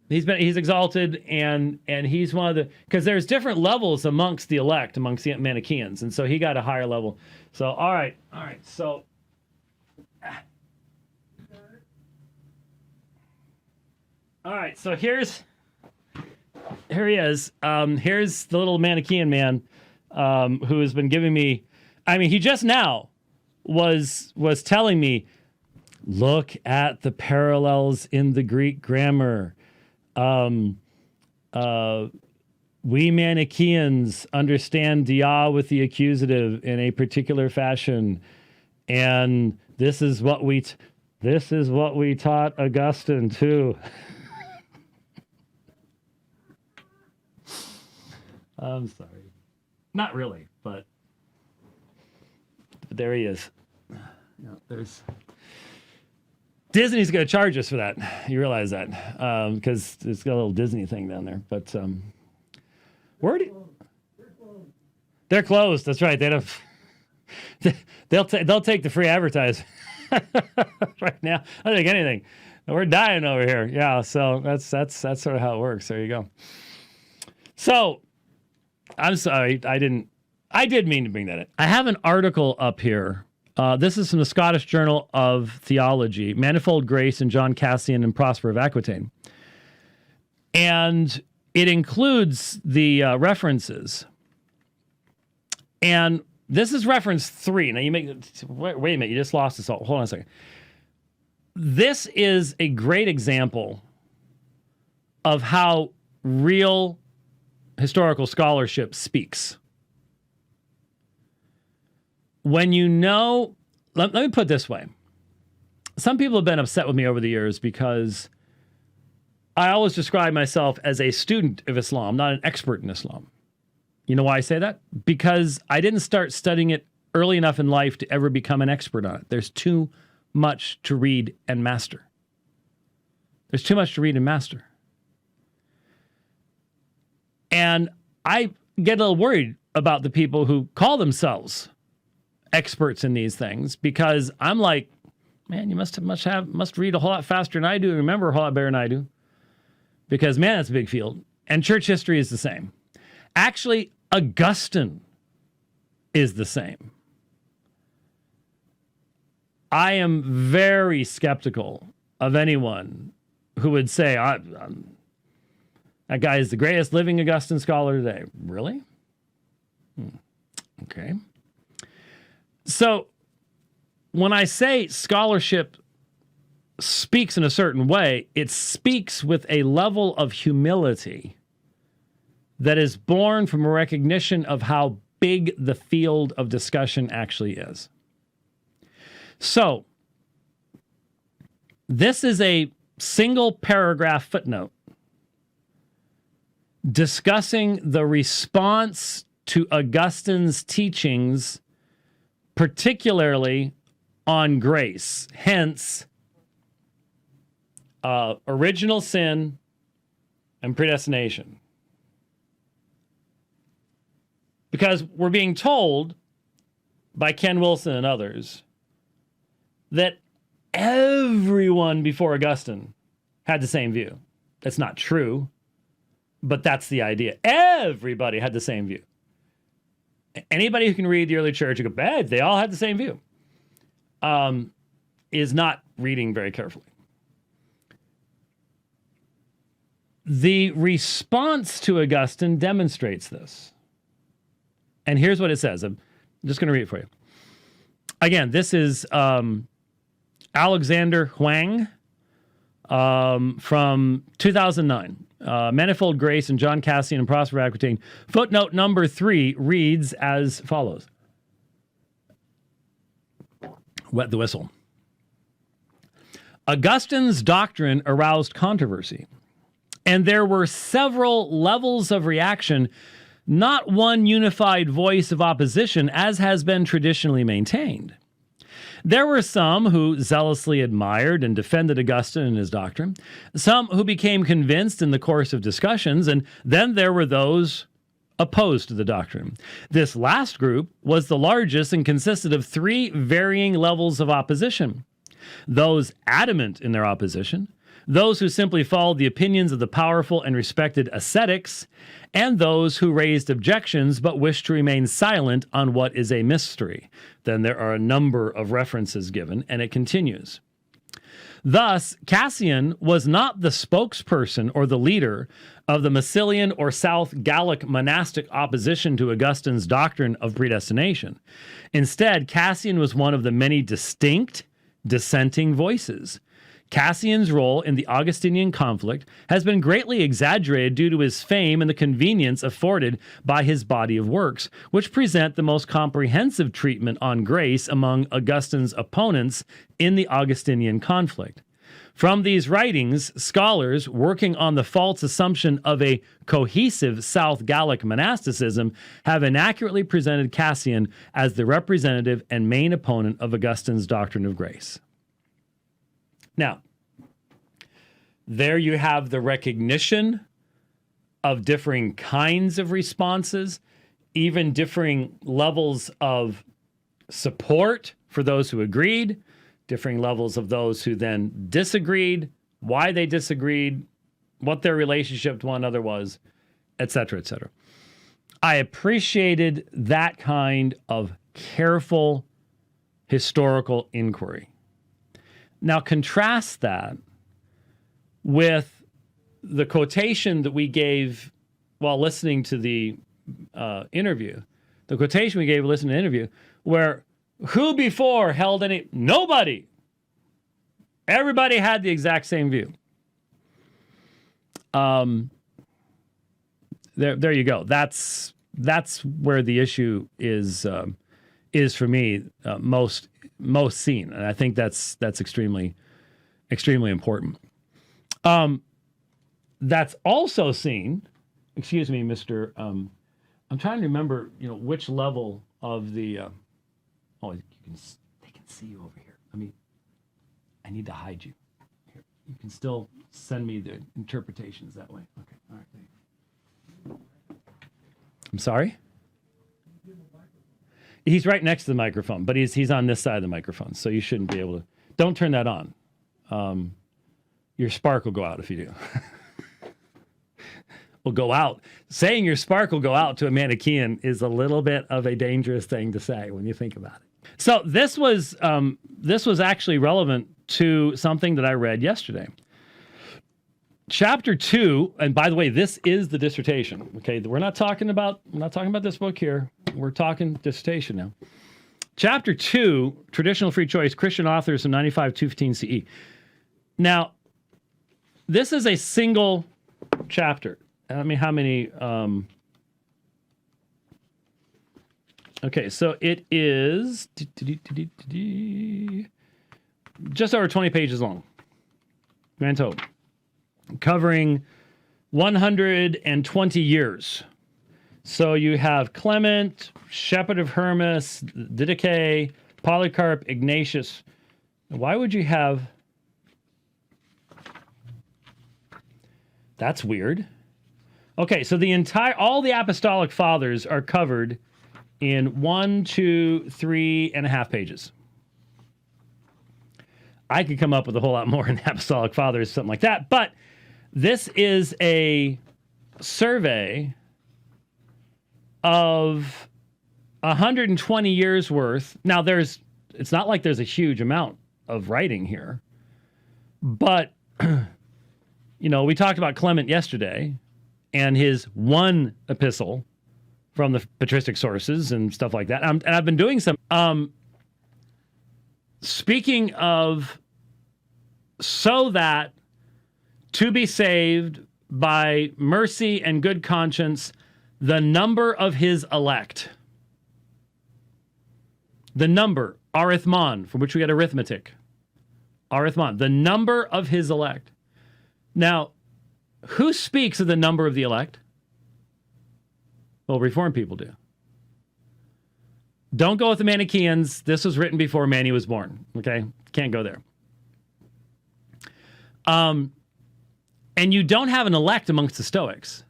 He's exalted, and he's one of the, because there's different levels amongst the elect, amongst the Manichaeans, and so he got a higher level. So all right. So All right, so here he is. Here's the little Manichaean man who has been giving me. I mean, he just now was telling me, look at the parallels in the Greek grammar. We Manichaeans understand dia with the accusative in a particular fashion, and this is what we taught Augustine too. I'm sorry, not really, but there he is. There's Disney's going to charge us for that. You realize that because it's got a little Disney thing down there, but. They're closed. That's right. They don't. They'll take the free advertising right now. I don't think anything. We're dying over here. Yeah. So that's sort of how it works. There you go. So I'm sorry. I did mean to bring that in. I have an article up here. This is from the Scottish Journal of Theology, Manifold Grace and John Cassian and Prosper of Aquitaine, and it includes the references. And this is reference 3. Now, wait a minute, you just lost us all. Hold on a second. This is a great example of how real historical scholarship speaks. When you know, let me put it this way. Some people have been upset with me over the years because I always describe myself as a student of Islam, not an expert in Islam. You know why I say that? Because I didn't start studying it early enough in life to ever become an expert on it. There's too much to read and master. There's too much to read and master. And I get a little worried about the people who call themselves experts in these things because I'm like, man, you must read a whole lot faster than I do, remember a whole lot better than I do. Because, man, that's a big field. And church history is the same. Actually, Augustine is the same. I am very skeptical of anyone who would say, that guy is the greatest living Augustine scholar today. Really? Okay. So, when I say scholarship speaks in a certain way, it speaks with a level of humility that is born from a recognition of how big the field of discussion actually is. So, this is a single paragraph footnote discussing the response to Augustine's teachings, particularly on grace, hence original sin and predestination. Because we're being told by Ken Wilson and others that everyone before Augustine had the same view. That's not true, but that's the idea. Everybody had the same view. Anybody who can read the early church and go, bad, they all had the same view, is not reading very carefully. The response to Augustine demonstrates this. And here's what it says. I'm just going to read it for you. Again, this is Alexander Huang from 2009. Manifold Grace and John Cassian and Prosper Aquitaine. Footnote number 3 reads as follows. Wet the whistle. Augustine's doctrine aroused controversy, and there were several levels of reaction, not one unified voice of opposition, as has been traditionally maintained. There were some who zealously admired and defended Augustine and his doctrine, some who became convinced in the course of discussions, and then there were those opposed to the doctrine. This last group was the largest and consisted of 3 varying levels of opposition. Those adamant in their opposition, those who simply followed the opinions of the powerful and respected ascetics, and those who raised objections but wished to remain silent on what is a mystery. Then there are a number of references given, and it continues. Thus, Cassian was not the spokesperson or the leader of the Massilian or South Gallic monastic opposition to Augustine's doctrine of predestination. Instead, Cassian was one of the many distinct dissenting voices. Cassian's role in the Augustinian conflict has been greatly exaggerated due to his fame and the convenience afforded by his body of works, which present the most comprehensive treatment on grace among Augustine's opponents in the Augustinian conflict. From these writings, scholars working on the false assumption of a cohesive South Gallic monasticism have inaccurately presented Cassian as the representative and main opponent of Augustine's doctrine of grace. Now, there you have the recognition of differing kinds of responses, even differing levels of support for those who agreed, differing levels of those who then disagreed, why they disagreed, what their relationship to one another was, etc., etc. I appreciated that kind of careful historical inquiry. Now contrast that with the quotation that we gave while listening to the interview. The quotation we gave listening to the interview, where who before held any... Nobody. Everybody had the exact same view. There you go. That's where the issue is for me most seen, and I think that's extremely important. That's also seen. Excuse me, Mr. I'm trying to remember, which level of the. They can see you over here. I need to hide you. Here, you can still send me the interpretations that way. Okay, all right. I'm sorry? He's right next to the microphone, but he's on this side of the microphone, so you shouldn't be able to. Don't turn that on. Your spark will go out if you do. Will go out. Saying your spark will go out to a Manichaean is a little bit of a dangerous thing to say when you think about it. So this was actually relevant to something that I read yesterday. Chapter 2, and by the way, this is the dissertation. Okay, we're not talking about this book here. We're talking dissertation now. Chapter 2, Traditional Free Choice, Christian Authors from 95 to 215 CE. Now, this is a single chapter. How many? Okay, so it is just over 20 pages long. Grand total. Covering 120 years. So you have Clement, Shepherd of Hermas, Didache, Polycarp, Ignatius. Why would you have... That's weird. Okay, so all the apostolic fathers are covered in 1, 2, 3.5 pages. I could come up with a whole lot more in the apostolic fathers, something like that, but this is a survey of 120 years worth. Now, it's not like there's a huge amount of writing here, but we talked about Clement yesterday and his one epistle from the patristic sources and stuff like that. And I've been doing some. Speaking of, so that to be saved by mercy and good conscience, the number of his elect. The number, arithmon, from which we get arithmetic. Arithmon, the number of his elect. Now, who speaks of the number of the elect? Well, Reformed people do. Don't go with the Manichaeans. This was written before Mani was born. Okay? Can't go there. And you don't have an elect amongst the Stoics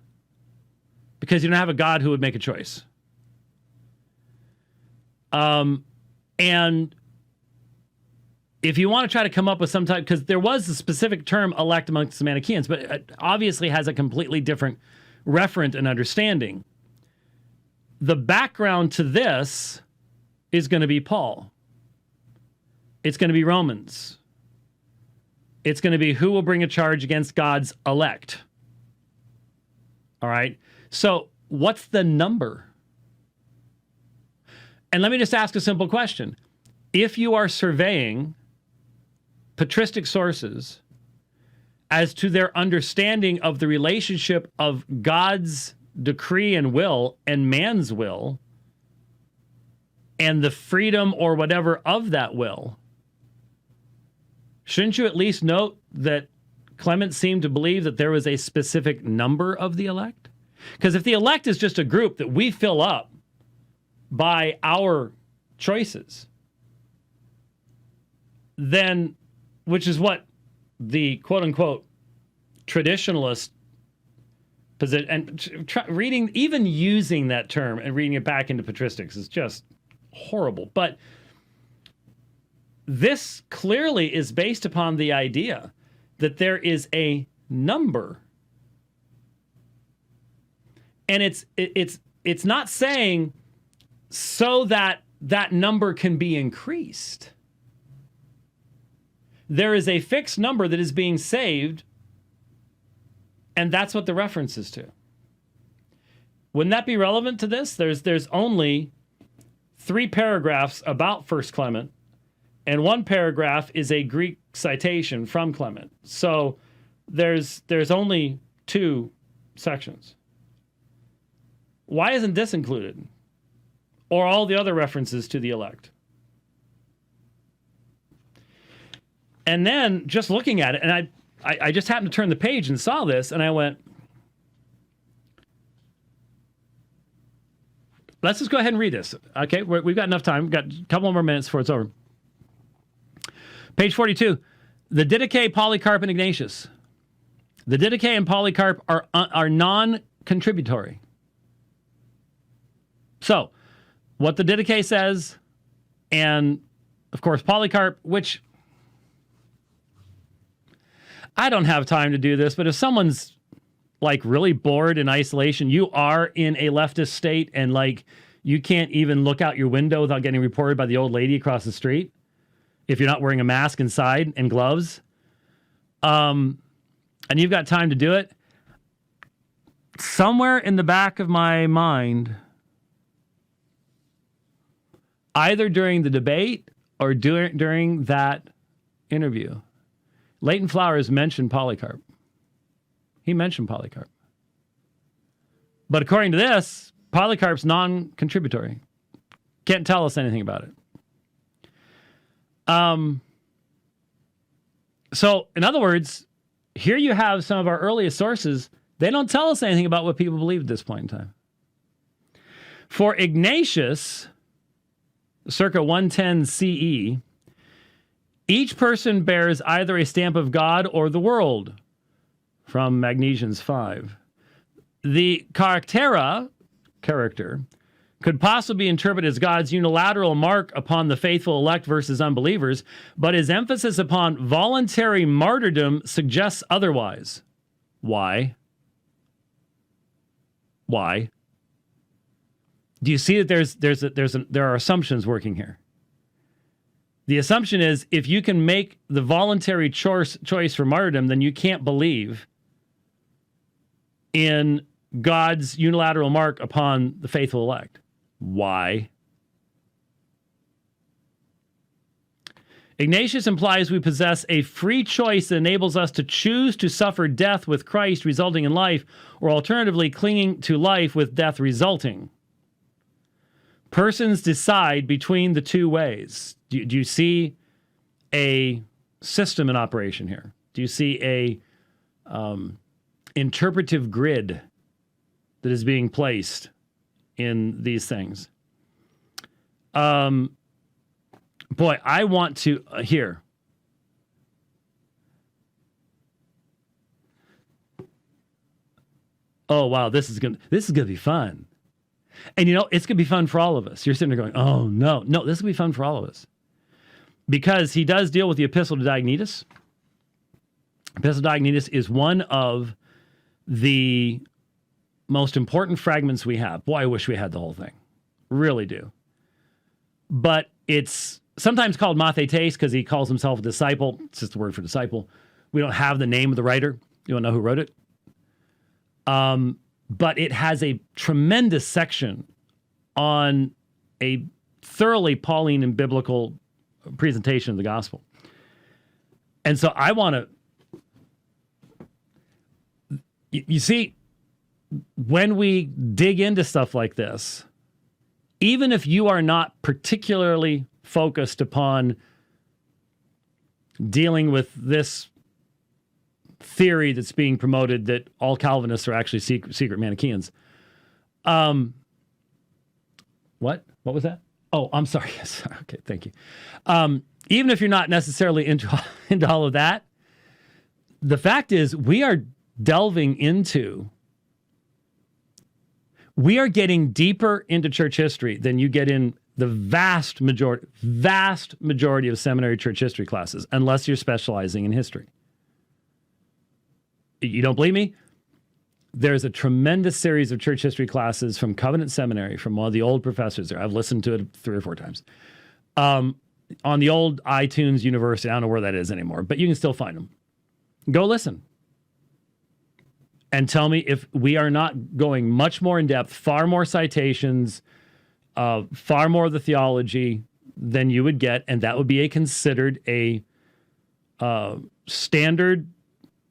because you don't have a God who would make a choice. And if you want to try to come up with some type, because there was a specific term elect amongst the Manichaeans, but it obviously has a completely different referent and understanding. The background to this is going to be Paul. It's going to be Romans. It's going to be who will bring a charge against God's elect. All right. So what's the number? And let me just ask a simple question. If you are surveying patristic sources as to their understanding of the relationship of God's decree and will and man's will and the freedom or whatever of that will, shouldn't you at least note that Clement seemed to believe that there was a specific number of the elect? Because if the elect is just a group that we fill up by our choices, then, which is what the quote-unquote traditionalist position, and reading, even using that term and reading it back into patristics is just horrible. But this clearly is based upon the idea that there is a number. And it's not saying so that that number can be increased. There is a fixed number that is being saved, and that's what the reference is to. Wouldn't that be relevant to this? There's only 3 paragraphs about 1 Clement, and 1 paragraph is a Greek citation from Clement. So there's only 2 sections. Why isn't this included? Or all the other references to the elect? And then just looking at it, and I just happened to turn the page and saw this, and I went, let's just go ahead and read this. Okay, we've got enough time. We've got a couple more minutes before it's over. Page 42, the Didache, Polycarp, and Ignatius. The Didache and Polycarp are non-contributory. So, what the Didache says, and of course Polycarp, which I don't have time to do this, but if someone's like really bored in isolation, you are in a leftist state and like you can't even look out your window without getting reported by the old lady across the street if you're not wearing a mask inside and gloves, and you've got time to do it, somewhere in the back of my mind, either during the debate or during that interview, Leighton Flowers mentioned Polycarp. He mentioned Polycarp. But according to this, Polycarp's non-contributory. Can't tell us anything about it. So, in other words, here you have some of our earliest sources. They don't tell us anything about what people believe at this point in time. For Ignatius, circa 110 CE, each person bears either a stamp of God or the world, from Magnesians 5. The charactera, character, could possibly be interpreted as God's unilateral mark upon the faithful elect versus unbelievers, but his emphasis upon voluntary martyrdom suggests otherwise. Why? Why? Do you see that there are assumptions working here? The assumption is if you can make the voluntary choice for martyrdom, then you can't believe in God's unilateral mark upon the faithful elect. Why? Ignatius implies we possess a free choice that enables us to choose to suffer death with Christ resulting in life, or alternatively clinging to life with death resulting. Persons decide between the two ways. Do you see a system in operation here? Do you see a interpretive grid that is being placed in these things? Boy, I want to here. Oh wow, this is gonna be fun. And you know, it's going to be fun for all of us. You're sitting there going, oh, no, this will be fun for all of us. Because he does deal with the Epistle to Diognetus. Epistle to Diognetus is one of the most important fragments we have. Boy, I wish we had the whole thing. Really do. But it's sometimes called Mathetes because he calls himself a disciple. It's just a word for disciple. We don't have the name of the writer. You don't know who wrote it. But it has a tremendous section on a thoroughly Pauline and biblical presentation of the gospel. And so I want to, you see, when we dig into stuff like this, even if you are not particularly focused upon dealing with this theory that's being promoted that all Calvinists are actually secret Manichaeans. What was that? Oh, I'm sorry. Yes. Okay, thank you. Even if you're not necessarily into all of that, the fact is we are delving into, we are getting deeper into church history than you get in the vast majority of seminary church history classes, unless you're specializing in history. You don't believe me? There's a tremendous series of church history classes from Covenant Seminary, from one of the old professors there. I've listened to it 3 or 4 times. On the old iTunes University, I don't know where that is anymore, but you can still find them. Go listen. And tell me if we are not going much more in depth, far more citations, far more of the theology than you would get, and that would be considered a standard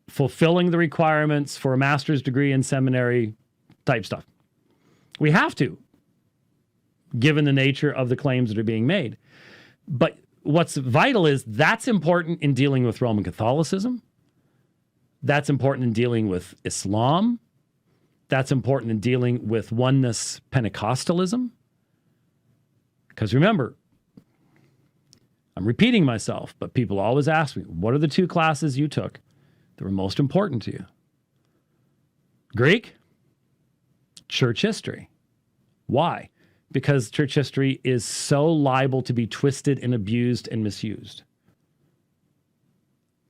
fulfilling the requirements for a master's degree in seminary type stuff. We have to, given the nature of the claims that are being made. But what's vital is that's important in dealing with Roman Catholicism. That's important in dealing with Islam. That's important in dealing with oneness Pentecostalism. Because remember, I'm repeating myself, but people always ask me, what are the 2 classes you took that were most important to you? Greek, church history. Why? Because church history is so liable to be twisted and abused and misused.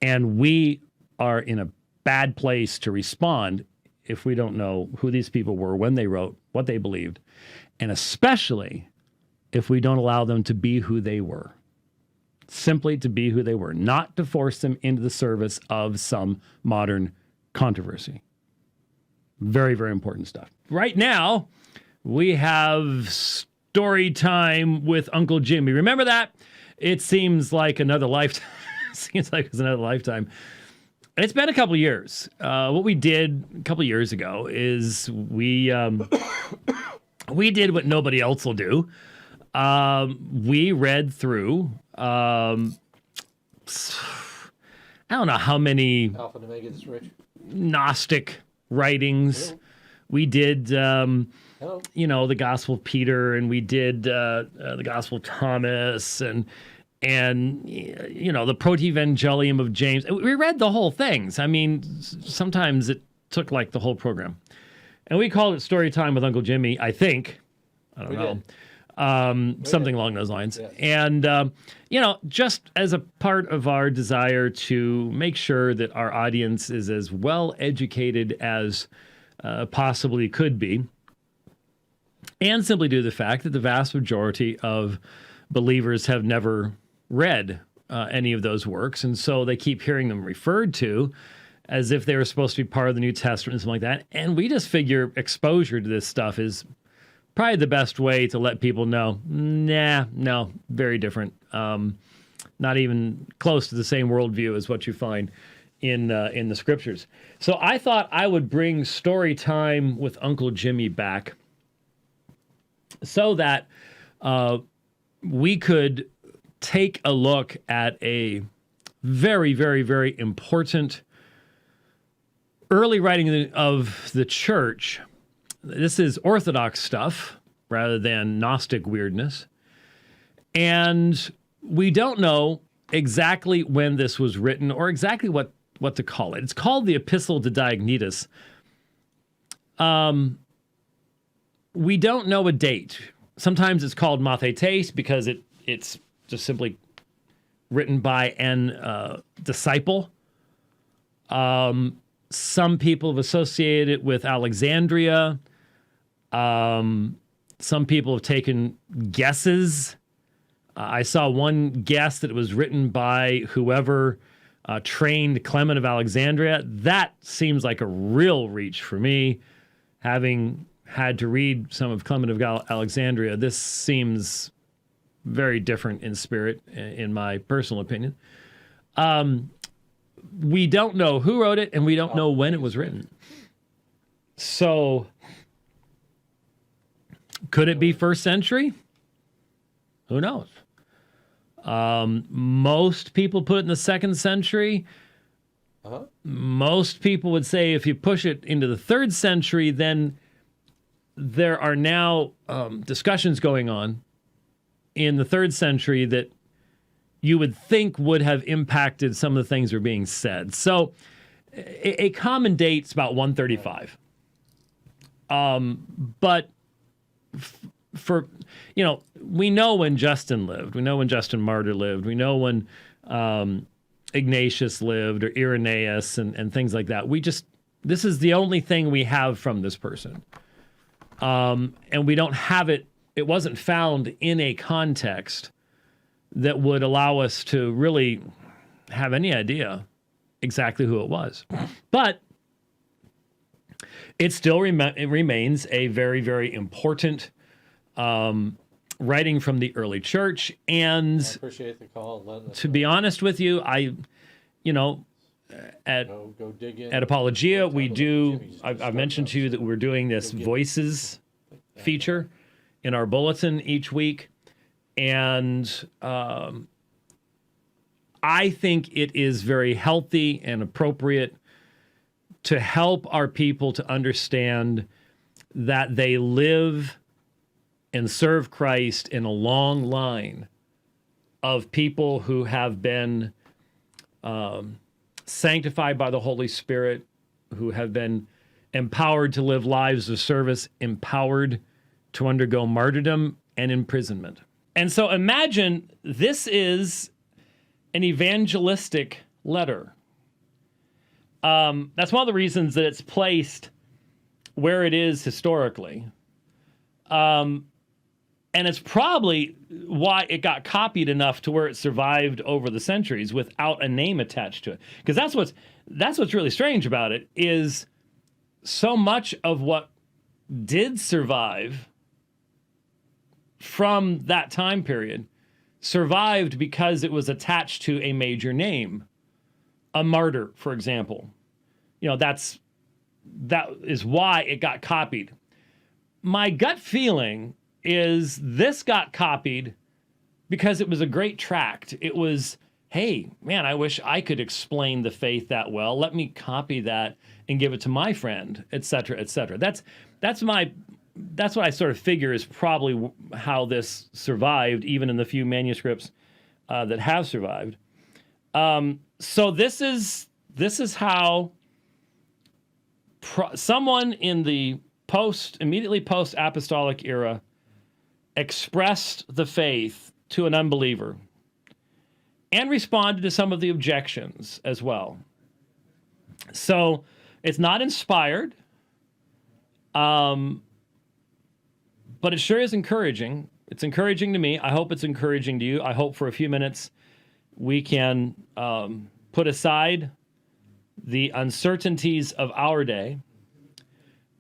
And we are in a bad place to respond if we don't know who these people were, when they wrote, what they believed, and especially if we don't allow them to be who they were. Simply to be who they were, not to force them into the service of some modern controversy. Very, very important stuff. Right now, we have story time with Uncle Jimmy. Remember that? It seems like another lifetime. Seems like it's another lifetime. It's been a couple of years. What we did a couple of years ago is we did what nobody else will do. We read through, I don't know how many Alpha and Omega is rich. Gnostic writings. Hello. We did, Hello. The Gospel of Peter, and we did the Gospel of Thomas, and the Protevangelium of James. We read the whole things. I mean, sometimes it took like the whole program. And we called it Story Time with Uncle Jimmy, I think. I don't know. Something along those lines. Yes. And, just as a part of our desire to make sure that our audience is as well educated as possibly could be, and simply due to the fact that the vast majority of believers have never read any of those works, and so they keep hearing them referred to as if they were supposed to be part of the New Testament and something like that. And we just figure exposure to this stuff is probably the best way to let people know, no, very different. Not even close to the same worldview as what you find in the scriptures. So I thought I would bring Story Time with Uncle Jimmy back so that we could take a look at a very, very, very important early writing of the church. This is Orthodox stuff rather than Gnostic weirdness. And we don't know exactly when this was written or exactly what to call it. It's called the Epistle to Diognetus. We don't know a date. Sometimes it's called Mathetes because it's just simply written by an disciple. Some people have associated it with Alexandria. Some people have taken guesses. I saw one guess that it was written by whoever trained Clement of Alexandria. That seems like a real reach for me. Having had to read some of Clement of Alexandria, this seems very different in spirit, in my personal opinion. We don't know who wrote it, and we don't know when it was written. So, could it be first century? Who knows? Most people put it in the second century. Most people would say if you push it into the 3rd century, then there are now discussions going on in the 3rd century that you would think would have impacted some of the things that are being said. So a common date's about 135. But for, we know when Justin lived. We know when Justin Martyr lived. We know when Ignatius lived, or Irenaeus, and things like that. This is the only thing we have from this person. And we don't have it. It wasn't found in a context that would allow us to really have any idea exactly who it was. But it still remains a very, very important writing from the early church. And I appreciate the call. To be honest with you, at Apologia, we do, I've mentioned to you that we're doing this Voices feature in our bulletin each week. And I think it is very healthy and appropriate to help our people to understand that they live and serve Christ in a long line of people who have been sanctified by the Holy Spirit, who have been empowered to live lives of service, empowered to undergo martyrdom and imprisonment. And so imagine this is an evangelistic letter. That's one of the reasons that it's placed where it is historically. And it's probably why it got copied enough to where it survived over the centuries without a name attached to it. Because that's what's really strange about it, is so much of what did survive from that time period survived because it was attached to a major name. A martyr, for example. That is why it got copied. My gut feeling is this got copied because it was a great tract. It was, hey, man, I wish I could explain the faith that well. Let me copy that and give it to my friend, et cetera, et cetera. That's what I sort of figure is probably how this survived, even in the few manuscripts that have survived. So this is how someone in the immediately post-apostolic era expressed the faith to an unbeliever and responded to some of the objections as well. So it's not inspired, but it sure is encouraging. It's encouraging to me. I hope it's encouraging to you. I hope for a few minutes we can put aside the uncertainties of our day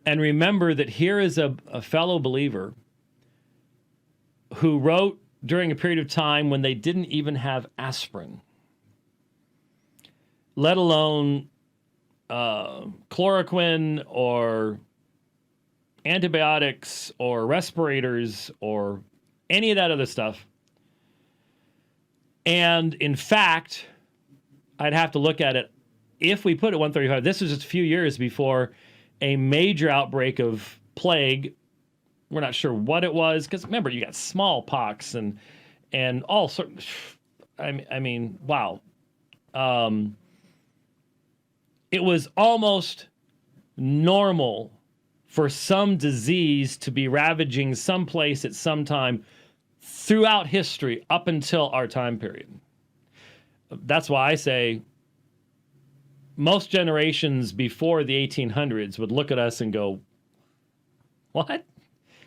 and remember that here is a fellow believer who wrote during a period of time when they didn't even have aspirin, let alone chloroquine or antibiotics or respirators or any of that other stuff. And in fact, I'd have to look at it. If we put it 135, this was just a few years before a major outbreak of plague. We're not sure what it was, because remember, you got smallpox and all sorts. I mean, wow. It was almost normal for some disease to be ravaging some place at some time throughout history up until our time period. That's why I say most generations before the 1800s would look at us and go, what?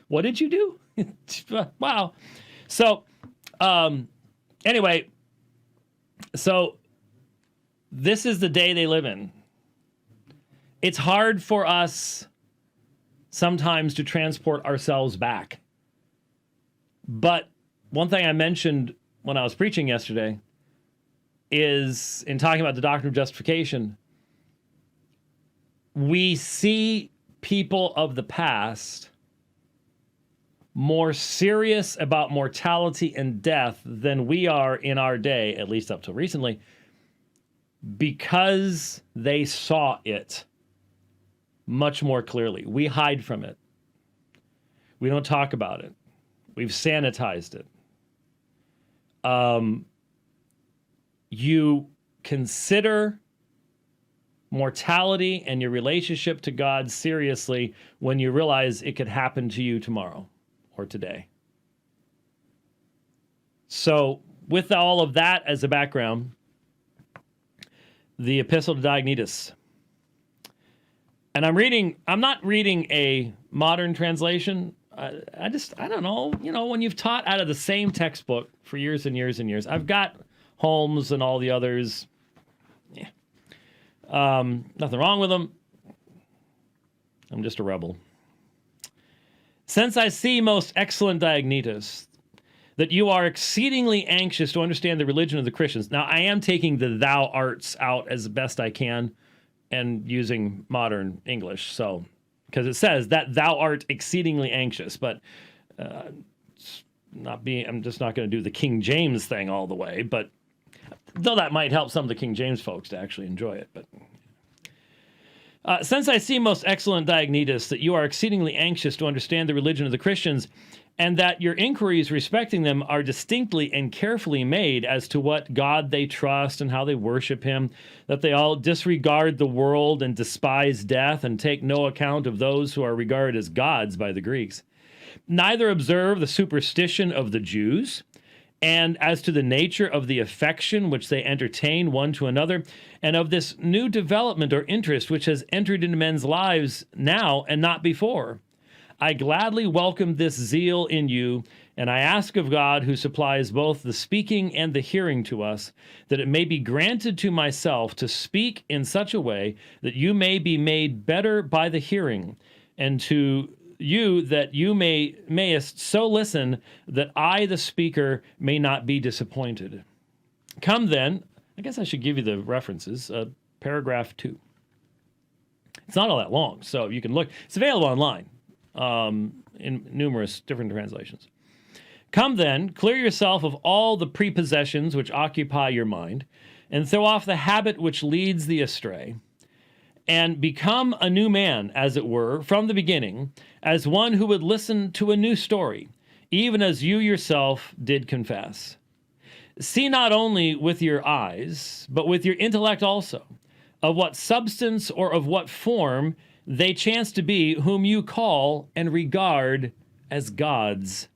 What did you do? Wow. So, anyway, so This is the day they live in. It's hard for us sometimes to transport ourselves back. But one thing I mentioned when I was preaching yesterday is, in talking about the doctrine of justification, we see people of the past more serious about mortality and death than we are in our day, at least up till recently, because they saw it much more clearly. We hide from it. We don't talk about it. We've sanitized it. You consider mortality and your relationship to God seriously when you realize it could happen to you tomorrow or today. So, with all of that as a background, the Epistle to Diognetus. And I'm not reading a modern translation. I don't know, when you've taught out of the same textbook for years and years and years, I've got Holmes and all the others. Yeah. Nothing wrong with them. I'm just a rebel. Since I see, most excellent Diognetus, that you are exceedingly anxious to understand the religion of the Christians. Now, I am taking the thou arts out as best I can and using modern English, so, because it says that thou art exceedingly anxious, but I'm just not going to do the King James thing all the way, but though that might help some of the King James folks to actually enjoy it. But since I see, most excellent Diognetus, that you are exceedingly anxious to understand the religion of the Christians, and that your inquiries respecting them are distinctly and carefully made as to what God they trust and how they worship him, that they all disregard the world and despise death and take no account of those who are regarded as gods by the Greeks, neither observe the superstition of the Jews, and as to the nature of the affection which they entertain one to another, and of this new development or interest which has entered into men's lives now and not before, I gladly welcome this zeal in you, and I ask of God, who supplies both the speaking and the hearing to us, that it may be granted to myself to speak in such a way that you may be made better by the hearing, and to you that you mayest so listen that I, the speaker, may not be disappointed. Come then, I guess I should give you the references, paragraph 2. It's not all that long, so you can look. It's available online. In numerous different translations. Come then, clear yourself of all the prepossessions which occupy your mind, and throw off the habit which leads thee astray, and become a new man, as it were, from the beginning, as one who would listen to a new story, even as you yourself did confess. See not only with your eyes, but with your intellect also, of what substance or of what form they chance to be whom you call and regard as gods.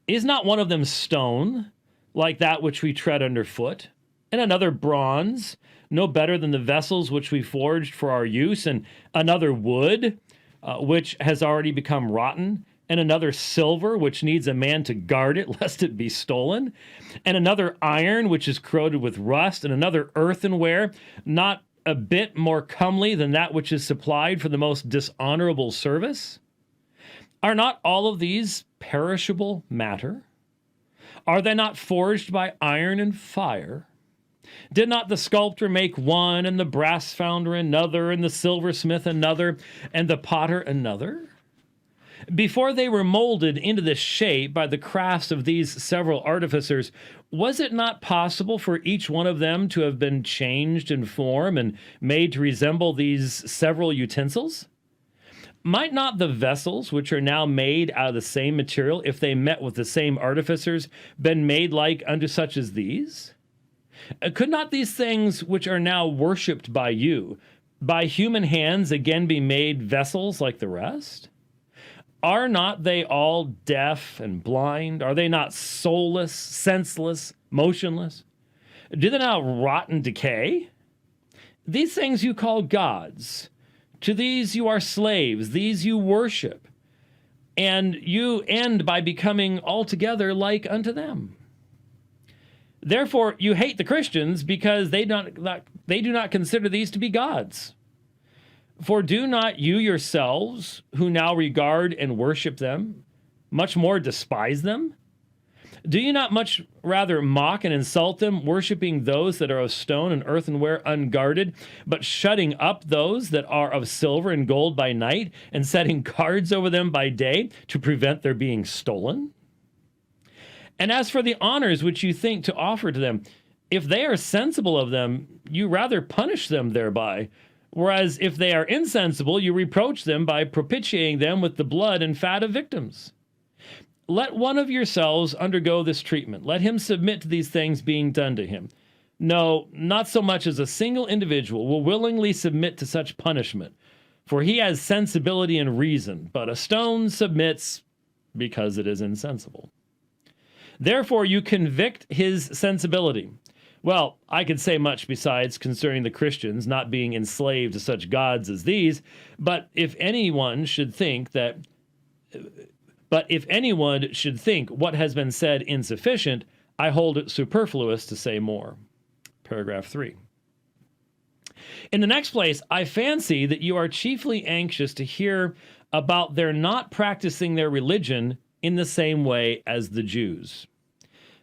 Is not one of them stone, like that which we tread underfoot, and another bronze, no better than the vessels which we forged for our use, and another wood, which has already become rotten, and another silver, which needs a man to guard it, lest it be stolen, and another iron, which is corroded with rust, and another earthenware, not a bit more comely than that which is supplied for the most dishonorable service? Are not all of these perishable matter? Are they not forged by iron and fire? Did not the sculptor make one, and the brass founder another, and the silversmith another, and the potter another? Before they were molded into this shape by the crafts of these several artificers, was it not possible for each one of them to have been changed in form and made to resemble these several utensils? Might not the vessels, which are now made out of the same material, if they met with the same artificers, been made like unto such as these? Could not these things which are now worshipped by you, by human hands again be made vessels like the rest? Are not they all deaf and blind? Are they not soulless, senseless, motionless? Do they not rot and decay? These things you call gods. To these you are slaves. These you worship. And you end by becoming altogether like unto them. Therefore, you hate the Christians because they do not consider these to be gods. For do not you yourselves, who now regard and worship them, much more despise them? Do you not much rather mock and insult them, worshiping those that are of stone and earthenware unguarded, but shutting up those that are of silver and gold by night, and setting guards over them by day to prevent their being stolen? And as for the honors which you think to offer to them, if they are sensible of them, you rather punish them thereby. Whereas if they are insensible, you reproach them by propitiating them with the blood and fat of victims. Let one of yourselves undergo this treatment. Let him submit to these things being done to him. No, not so much as a single individual will willingly submit to such punishment, for he has sensibility and reason, but a stone submits because it is insensible. Therefore, you convict his sensibility. Well, I could say much besides concerning the Christians not being enslaved to such gods as these, but if anyone should think what has been said insufficient, I hold it superfluous to say more. Paragraph 3. In the next place, I fancy that you are chiefly anxious to hear about their not practicing their religion in the same way as the Jews.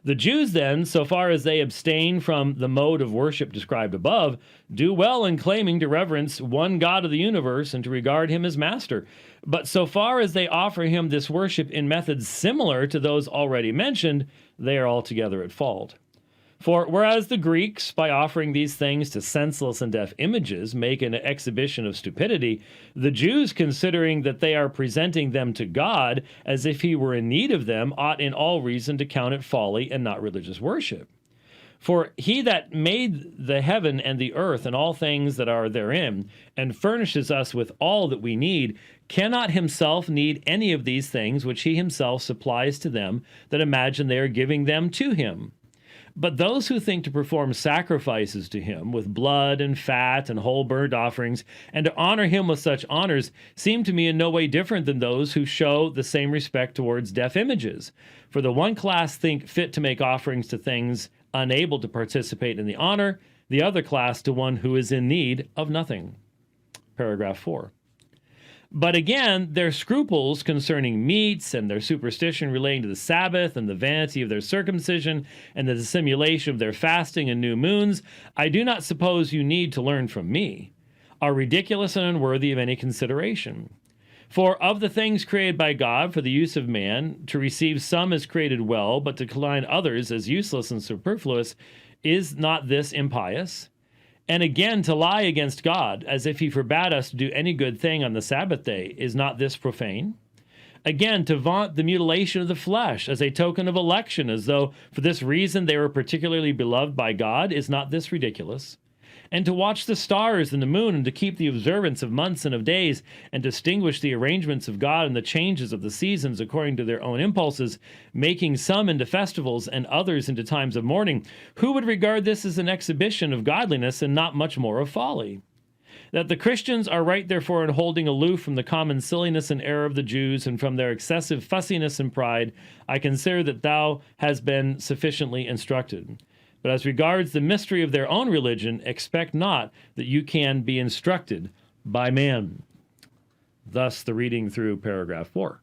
The Jews, then, so far as they abstain from the mode of worship described above, do well in claiming to reverence one God of the universe and to regard him as master. But so far as they offer him this worship in methods similar to those already mentioned, they are altogether at fault. For whereas the Greeks, by offering these things to senseless and deaf images, make an exhibition of stupidity, the Jews, considering that they are presenting them to God as if he were in need of them, ought in all reason to count it folly and not religious worship. For he that made the heaven and the earth and all things that are therein, and furnishes us with all that we need, cannot himself need any of these things which he himself supplies to them that imagine they are giving them to him. But those who think to perform sacrifices to him with blood and fat and whole burnt offerings, and to honor him with such honors, seem to me in no way different than those who show the same respect towards deaf images. For the one class think fit to make offerings to things unable to participate in the honor, the other class to one who is in need of nothing. Paragraph 4. But again, their scruples concerning meats and their superstition relating to the Sabbath and the vanity of their circumcision and the dissimulation of their fasting and new moons, I do not suppose you need to learn from me, are ridiculous and unworthy of any consideration. For of the things created by God for the use of man, to receive some as created well, but to decline others as useless and superfluous, is not this impious? And again, to lie against God, as if he forbade us to do any good thing on the Sabbath day, is not this profane? Again, to vaunt the mutilation of the flesh as a token of election, as though for this reason they were particularly beloved by God, is not this ridiculous? And to watch the stars and the moon, and to keep the observance of months and of days, and distinguish the arrangements of God and the changes of the seasons according to their own impulses, making some into festivals and others into times of mourning, who would regard this as an exhibition of godliness and not much more of folly? That the Christians are right, therefore, in holding aloof from the common silliness and error of the Jews and from their excessive fussiness and pride, I consider that thou hast been sufficiently instructed. But as regards the mystery of their own religion, expect not that you can be instructed by man. Thus the reading through paragraph 4.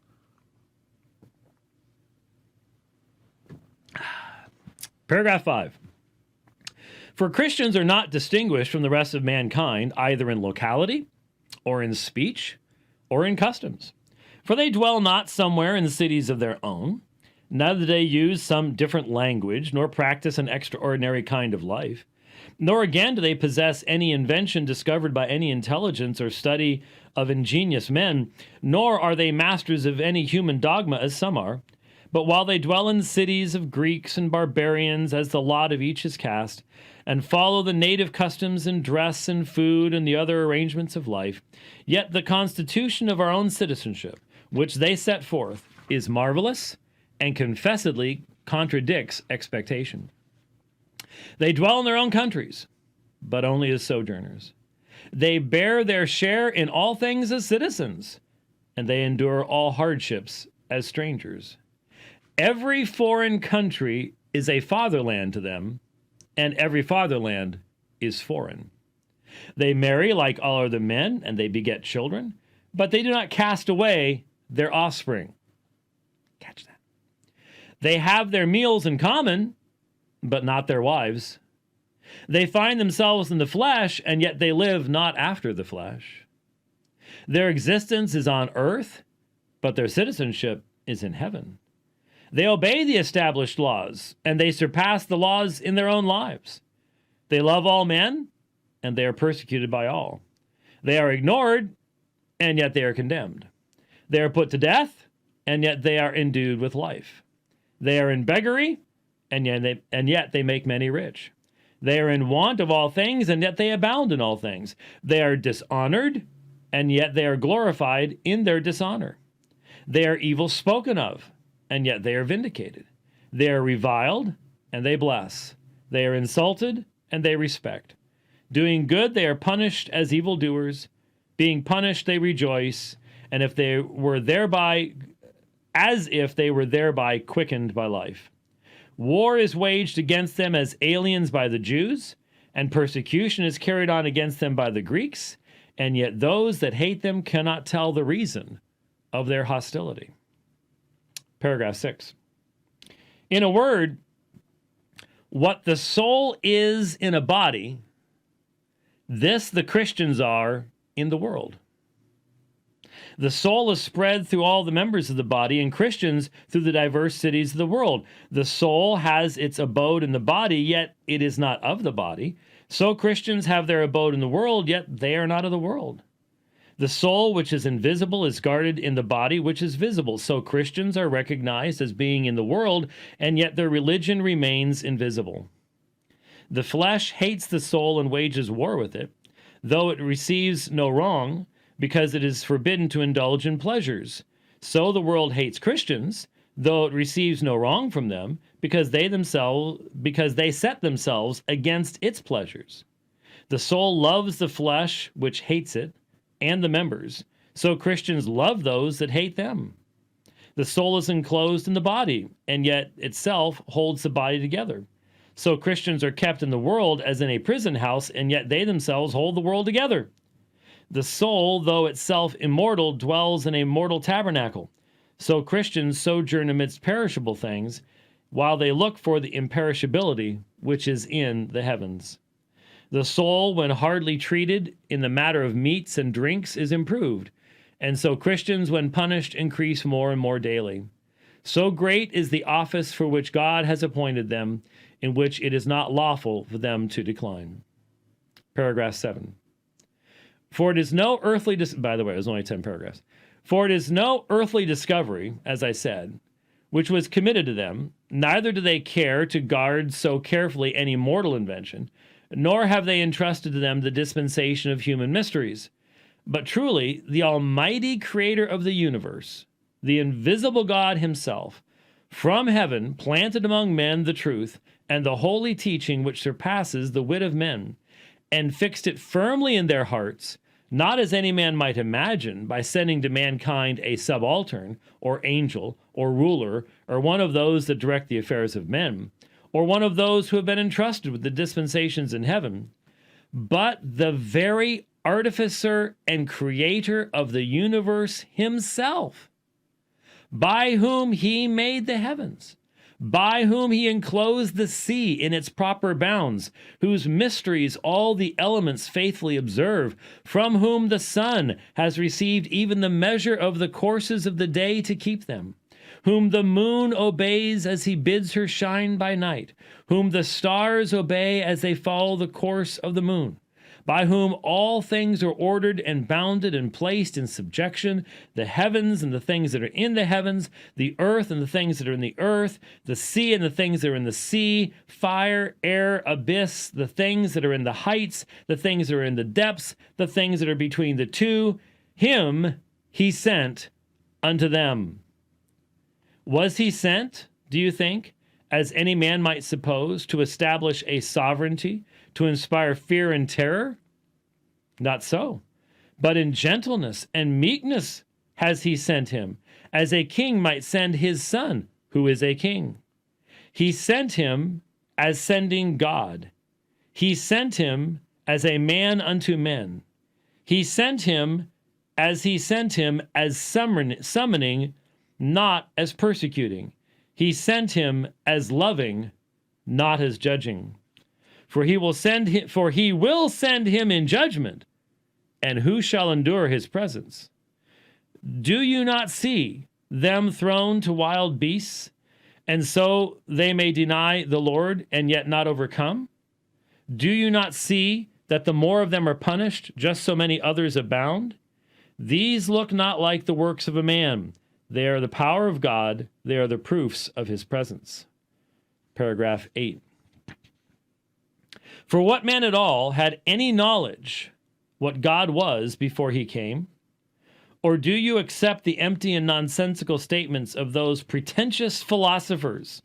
Paragraph 5. For Christians are not distinguished from the rest of mankind either in locality, or in speech, or in customs. For they dwell not somewhere in cities of their own, neither do they use some different language, nor practice an extraordinary kind of life. Nor again do they possess any invention discovered by any intelligence or study of ingenious men, nor are they masters of any human dogma as some are. But while they dwell in cities of Greeks and barbarians, as the lot of each is cast, and follow the native customs in dress and food and the other arrangements of life, yet the constitution of our own citizenship, which they set forth, is marvelous, and confessedly contradicts expectation. They dwell in their own countries, but only as sojourners. They bear their share in all things as citizens, and they endure all hardships as strangers. Every foreign country is a fatherland to them, and every fatherland is foreign. They marry like all other men, and they beget children, but they do not cast away their offspring. Catch that. They have their meals in common, but not their wives. They find themselves in the flesh, and yet they live not after the flesh. Their existence is on earth, but their citizenship is in heaven. They obey the established laws, and they surpass the laws in their own lives. They love all men, and they are persecuted by all. They are ignored, and yet they are condemned. They are put to death, and yet they are endued with life. They are in beggary, and yet they make many rich. They are in want of all things, and yet they abound in all things. They are dishonored, and yet they are glorified in their dishonor. They are evil spoken of, and yet they are vindicated. They are reviled, and they bless. They are insulted, and they respect. Doing good, they are punished as evildoers. Being punished, they rejoice, and if they were thereby quickened by life. War is waged against them as aliens by the Jews, and persecution is carried on against them by the Greeks, and yet those that hate them cannot tell the reason of their hostility. Paragraph 6. In a word, what the soul is in a body, this the Christians are in the world. The soul is spread through all the members of the body, and Christians through the diverse cities of the world. The soul has its abode in the body, yet it is not of the body. So Christians have their abode in the world, yet they are not of the world. The soul, which is invisible, is guarded in the body, which is visible. So Christians are recognized as being in the world, and yet their religion remains invisible. The flesh hates the soul and wages war with it, though it receives no wrong, because it is forbidden to indulge in pleasures. So the world hates Christians, though it receives no wrong from them, because they set themselves against its pleasures. The soul loves the flesh, which hates it, and the members. So Christians love those that hate them. The soul is enclosed in the body, and yet itself holds the body together. So Christians are kept in the world as in a prison house, and yet they themselves hold the world together. The soul, though itself immortal, dwells in a mortal tabernacle. So Christians sojourn amidst perishable things, while they look for the imperishability which is in the heavens. The soul, when hardly treated in the matter of meats and drinks, is improved, and so Christians, when punished, increase more and more daily. So great is the office for which God has appointed them, in which it is not lawful for them to decline. Paragraph 7. For it is no earthly by the way, it was only 10 paragraphs. For it is no earthly discovery, as I said, which was committed to them, neither do they care to guard so carefully any mortal invention, nor have they entrusted to them the dispensation of human mysteries. But truly, the almighty creator of the universe, the invisible God himself, from heaven planted among men the truth and the holy teaching which surpasses the wit of men, and fixed it firmly in their hearts, not as any man might imagine, by sending to mankind a subaltern, or angel, or ruler, or one of those that direct the affairs of men, or one of those who have been entrusted with the dispensations in heaven, but the very artificer and creator of the universe himself, by whom he made the heavens, by whom he enclosed the sea in its proper bounds, whose mysteries all the elements faithfully observe, from whom the sun has received even the measure of the courses of the day to keep them, whom the moon obeys as he bids her shine by night, whom the stars obey as they follow the course of the moon, by whom all things are ordered and bounded and placed in subjection, the heavens and the things that are in the heavens, the earth and the things that are in the earth, the sea and the things that are in the sea, fire, air, abyss, the things that are in the heights, the things that are in the depths, the things that are between the two. Him he sent unto them. Was he sent, do you think, as any man might suppose, to establish a sovereignty, to inspire fear and terror? Not so. But in gentleness and meekness has he sent him, as a king might send his son, who is a king. He sent him as sending God. He sent him as a man unto men. He sent him as summoning, not as persecuting. He sent him as loving, not as judging. For he will send him in judgment, and who shall endure his presence? Do you not see them thrown to wild beasts, and so they may deny the Lord and yet not overcome? Do you not see that the more of them are punished, just so many others abound? These look not like the works of a man. They are the power of God. They are the proofs of his presence. Paragraph 8. For what man at all had any knowledge what God was before he came? Or do you accept the empty and nonsensical statements of those pretentious philosophers,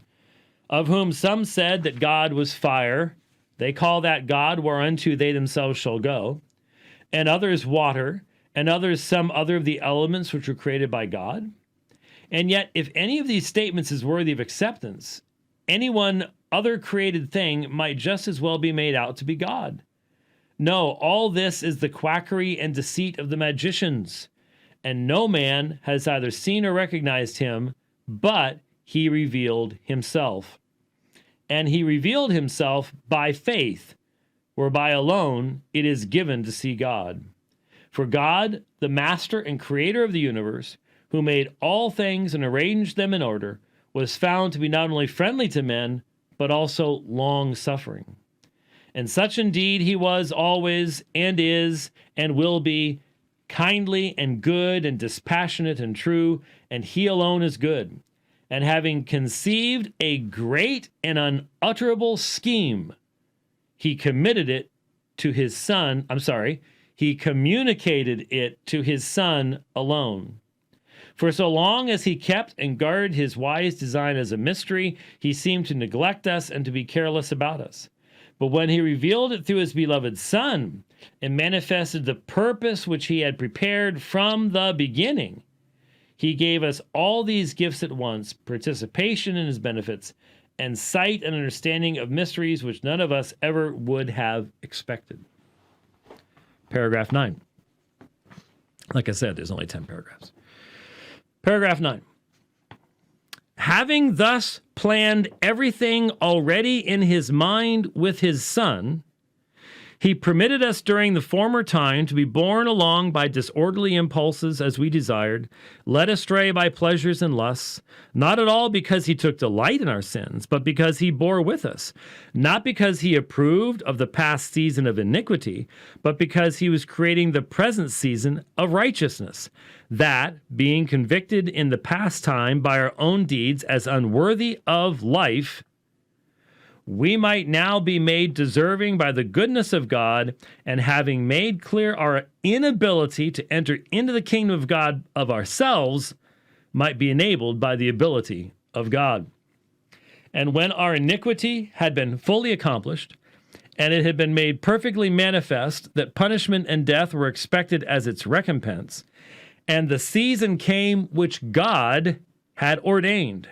of whom some said that God was fire? They call that God whereunto they themselves shall go, and others water, and others some other of the elements which were created by God? And yet, if any of these statements is worthy of acceptance, any one other created thing might just as well be made out to be God. No, all this is the quackery and deceit of the magicians, and no man has either seen or recognized him, but he revealed himself. And he revealed himself by faith, whereby alone it is given to see God. For God, the master and creator of the universe, who made all things and arranged them in order, was found to be not only friendly to men, but also long-suffering. And such indeed he was always, and is, and will be, kindly and good and dispassionate and true, and he alone is good. And having conceived a great and unutterable scheme, he communicated it to his Son alone. For so long as he kept and guarded his wise design as a mystery, he seemed to neglect us and to be careless about us. But when he revealed it through his beloved Son, and manifested the purpose which he had prepared from the beginning, he gave us all these gifts at once, participation in his benefits, and sight and understanding of mysteries which none of us ever would have expected. Paragraph 9. Like I said, there's only 10 paragraphs. Paragraph 9. Having thus planned everything already in his mind with his Son, he permitted us during the former time to be borne along by disorderly impulses as we desired, led astray by pleasures and lusts, not at all because he took delight in our sins, but because he bore with us, not because he approved of the past season of iniquity, but because he was creating the present season of righteousness, that, being convicted in the past time by our own deeds as unworthy of life, we might now be made deserving by the goodness of God, and having made clear our inability to enter into the kingdom of God of ourselves, might be enabled by the ability of God. And when our iniquity had been fully accomplished, and it had been made perfectly manifest that punishment and death were expected as its recompense, and the season came which God had ordained,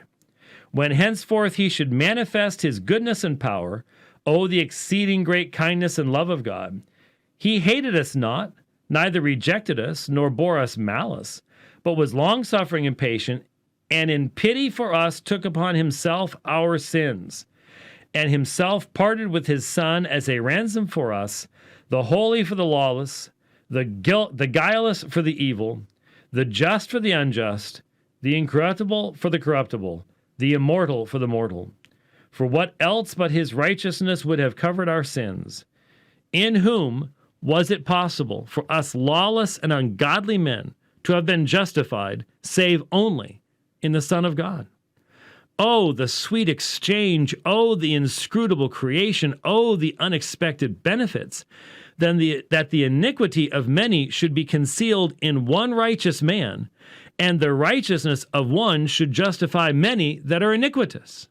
when henceforth he should manifest his goodness and power, oh, the exceeding great kindness and love of God. He hated us not, neither rejected us, nor bore us malice, but was longsuffering and patient, and in pity for us took upon himself our sins, and himself parted with his Son as a ransom for us, the holy for the lawless, the guileless for the evil, the just for the unjust, the incorruptible for the corruptible, the immortal for the mortal. For what else but his righteousness would have covered our sins? In whom was it possible for us lawless and ungodly men to have been justified, save only in the Son of God? Oh, the sweet exchange! Oh, the inscrutable creation! Oh, the unexpected benefits! That the iniquity of many should be concealed in one righteous man, and the righteousness of one should justify many that are iniquitous.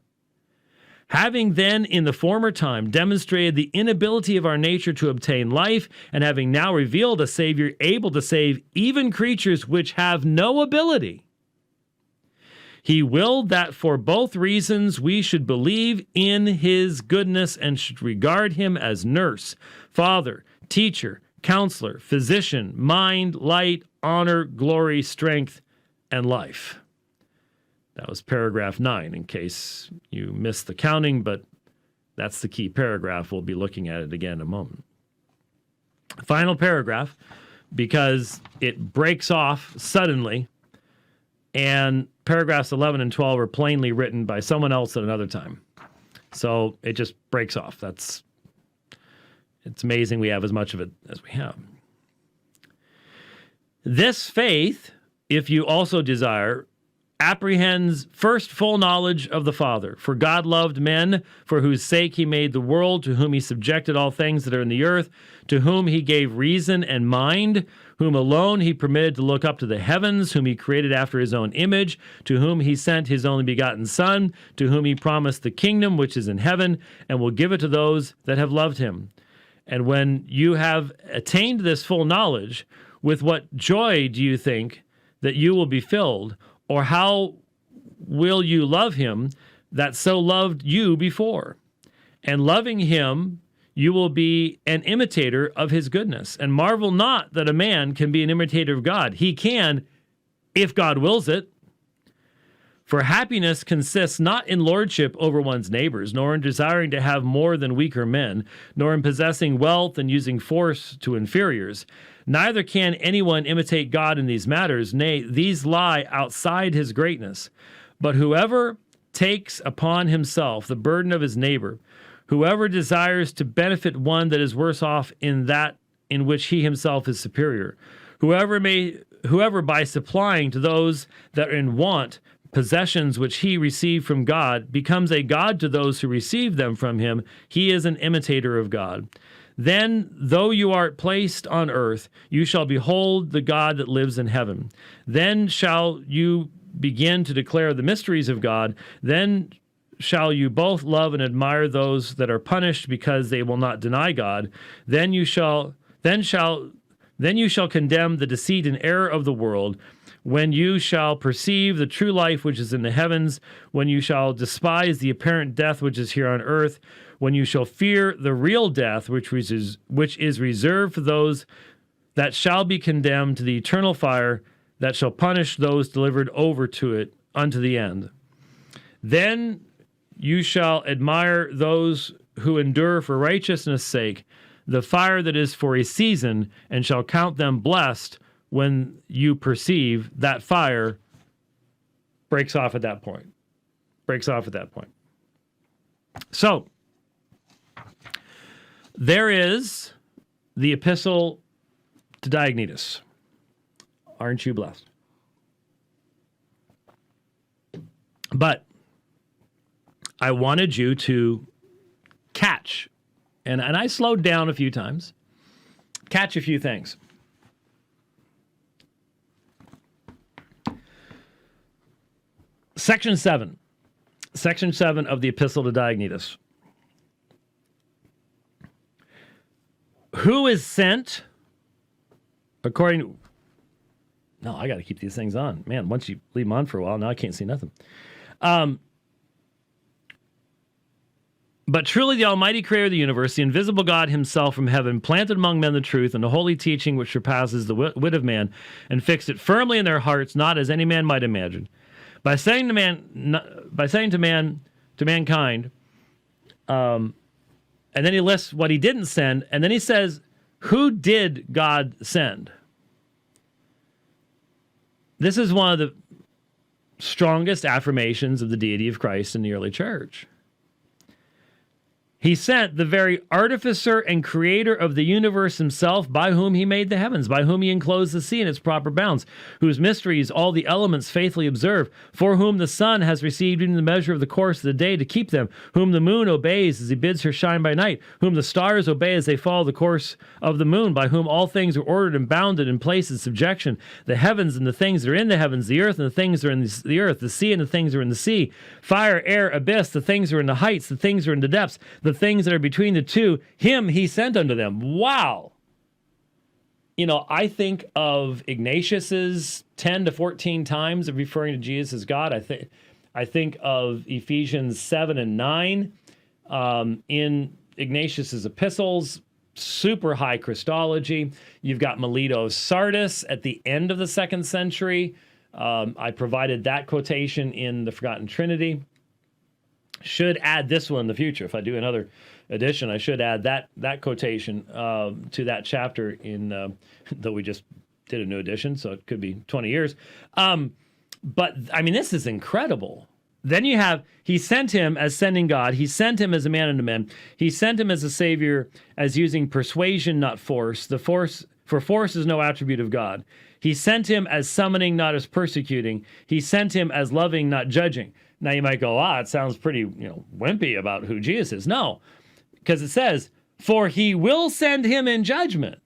Having then in the former time demonstrated the inability of our nature to obtain life, and having now revealed a Savior able to save even creatures which have no ability, He willed that for both reasons we should believe in his goodness and should regard him as nurse, father, teacher, counselor, physician, mind, light, honor, glory, strength, and life. That was paragraph 9, in case you missed the counting, but that's the key paragraph. We'll be looking at it again in a moment. Final paragraph, because it breaks off suddenly, and paragraphs 11 and 12 are plainly written by someone else at another time. So it just breaks off. It's amazing we have as much of it as we have. This faith, if you also desire, apprehends first full knowledge of the Father. For God loved men, for whose sake he made the world, to whom he subjected all things that are in the earth, to whom he gave reason and mind, whom alone he permitted to look up to the heavens, whom he created after his own image, to whom he sent his only begotten Son, to whom he promised the kingdom which is in heaven, and will give it to those that have loved him. And when you have attained this full knowledge, with what joy do you think that you will be filled? Or how will you love him that so loved you before? And loving him, you will be an imitator of his goodness. And marvel not that a man can be an imitator of God. He can, if God wills it. For happiness consists not in lordship over one's neighbors, nor in desiring to have more than weaker men, nor in possessing wealth and using force to inferiors. Neither can anyone imitate God in these matters. Nay, these lie outside his greatness. But whoever takes upon himself the burden of his neighbor, whoever desires to benefit one that is worse off in that in which he himself is superior, whoever by supplying to those that are in want possessions which he received from God, becomes a God to those who receive them from him, he is an imitator of God. Then, though you art placed on earth, you shall behold the God that lives in heaven. Then shall you begin to declare the mysteries of God. Then shall you both love and admire those that are punished because they will not deny God. Then you shall condemn the deceit and error of the world. When you shall perceive the true life which is in the heavens, when you shall despise the apparent death which is here on earth, when you shall fear the real death which is reserved for those that shall be condemned to the eternal fire that shall punish those delivered over to it unto the end. Then you shall admire those who endure for righteousness' sake the fire that is for a season, and shall count them blessed when you perceive that fire breaks off at that point. So, there is the epistle to Diognetus. Aren't you blessed? But I wanted you to catch, and I slowed down a few times, catch a few things. Section 7 of the epistle to Diognetus. Who is sent according to... No, I got to keep these things on. Man, once you leave them on for a while, now I can't see nothing. But truly the Almighty Creator of the universe, the invisible God himself from heaven, planted among men the truth and the holy teaching which surpasses the wit of man, and fixed it firmly in their hearts, not as any man might imagine. By saying to mankind, and then he lists what he didn't send, and then he says, who did God send? This is one of the strongest affirmations of the deity of Christ in the early church. He sent the very artificer and creator of the universe himself, by whom he made the heavens, by whom he enclosed the sea in its proper bounds, whose mysteries all the elements faithfully observe, for whom the sun has received in the measure of the course of the day to keep them, whom the moon obeys as he bids her shine by night, whom the stars obey as they follow the course of the moon, by whom all things are ordered and bounded and placed in subjection, the heavens and the things that are in the heavens, the earth and the things that are in the earth, the sea and the things that are in the sea, fire, air, abyss, the things that are in the heights, the things that are in the depths, the things that are between the two, him he sent unto them. Wow. I think of Ignatius's 10 to 14 times of referring to Jesus as God. I think of Ephesians 7 and 9 in Ignatius's epistles, super high Christology. You've got Melito's Sardis at the end of the 2nd century. I provided that quotation in the Forgotten Trinity. Should add this one in the future. If I do another edition, I should add that quotation to that chapter in, though we just did a new edition, so it could be 20 years. But, I mean, this is incredible. Then you have, he sent him as sending God. He sent him as a man unto men. He sent him as a savior, as using persuasion, not force. For force is no attribute of God. He sent him as summoning, not as persecuting. He sent him as loving, not judging. Now you might go, it sounds pretty, wimpy about who Jesus is. No, because it says, for he will send him in judgment.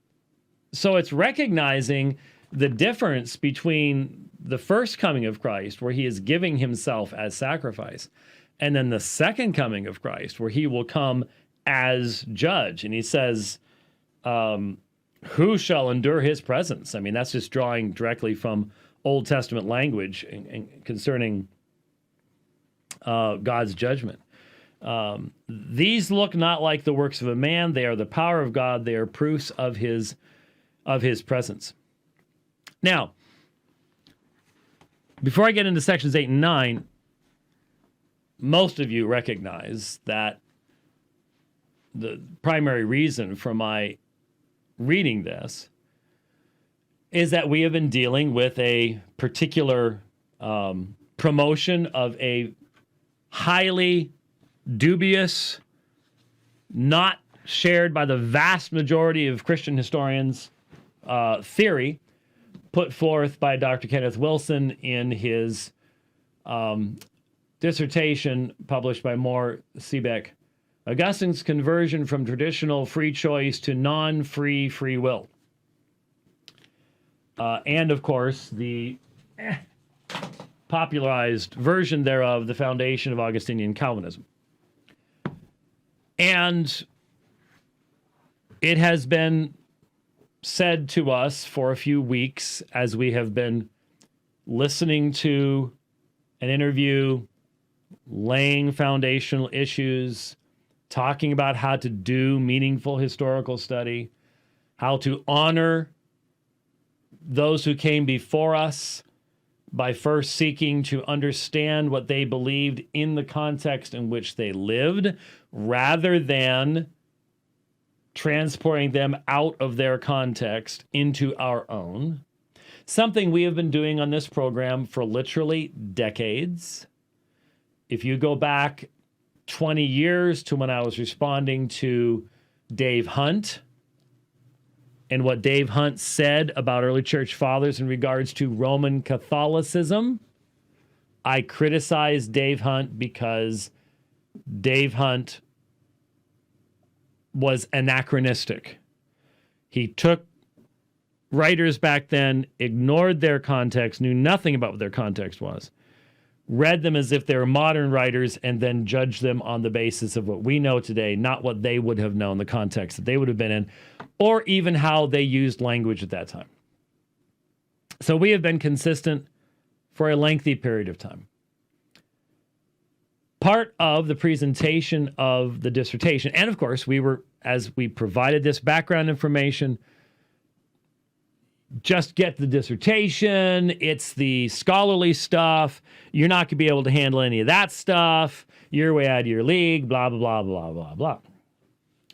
So it's recognizing the difference between the first coming of Christ, where he is giving himself as sacrifice, and then the second coming of Christ, where he will come as judge. And he says, who shall endure his presence? I mean, that's just drawing directly from Old Testament language concerning God's judgment. These look not like the works of a man. They are the power of God. They are proofs of his presence. Now, before I get into sections 8 and 9, most of you recognize that the primary reason for my reading this is that we have been dealing with a particular promotion of a highly dubious, not shared by the vast majority of Christian historians, theory put forth by Dr. Kenneth Wilson in his dissertation published by Moore Seebeck, Augustine's Conversion from Traditional Free Choice to Non-Free Free Will. And, of course, the popularized version thereof, the foundation of Augustinian Calvinism. And it has been said to us for a few weeks as we have been listening to an interview, laying foundational issues, talking about how to do meaningful historical study, how to honor those who came before us by first seeking to understand what they believed in the context in which they lived, rather than transporting them out of their context into our own. Something we have been doing on this program for literally decades. If you go back 20 years to when I was responding to Dave Hunt and what Dave Hunt said about early church fathers in regards to Roman Catholicism, I criticized Dave Hunt because Dave Hunt was anachronistic. He took writers back then, ignored their context, knew nothing about what their context was, read them as if they were modern writers, and then judged them on the basis of what we know today, not what they would have known, the context that they would have been in, or even how they used language at that time. So we have been consistent for a lengthy period of time. Part of the presentation of the dissertation, and of course we were, as we provided this background information, just get the dissertation, it's the scholarly stuff, you're not going to be able to handle any of that stuff, you're way out of your league, blah, blah, blah, blah, blah, blah.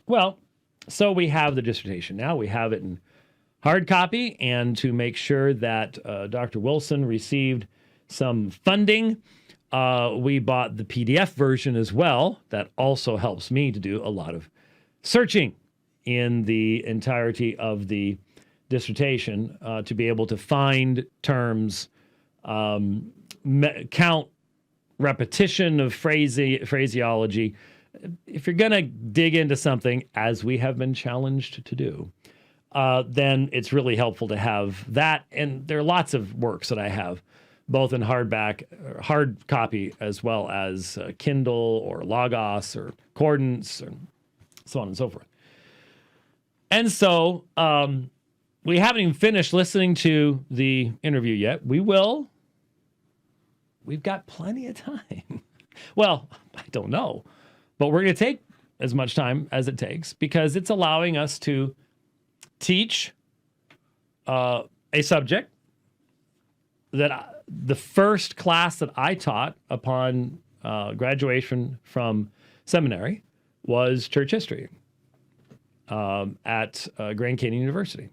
Well, so we have the dissertation now, we have it in hard copy, and to make sure that Dr. Wilson received some funding, we bought the PDF version as well. That also helps me to do a lot of searching in the entirety of the dissertation to be able to find terms, count repetition of phraseology. If you're going to dig into something, as we have been challenged to do, then it's really helpful to have that. And there are lots of works that I have, both in hard copy, as well as Kindle or Logos or Concordance, or so on and so forth. And so we haven't even finished listening to the interview yet. We will. We've got plenty of time. Well, I don't know. But we're going to take as much time as it takes because it's allowing us to teach a subject that the first class that I taught upon graduation from seminary was church history at Grand Canyon University.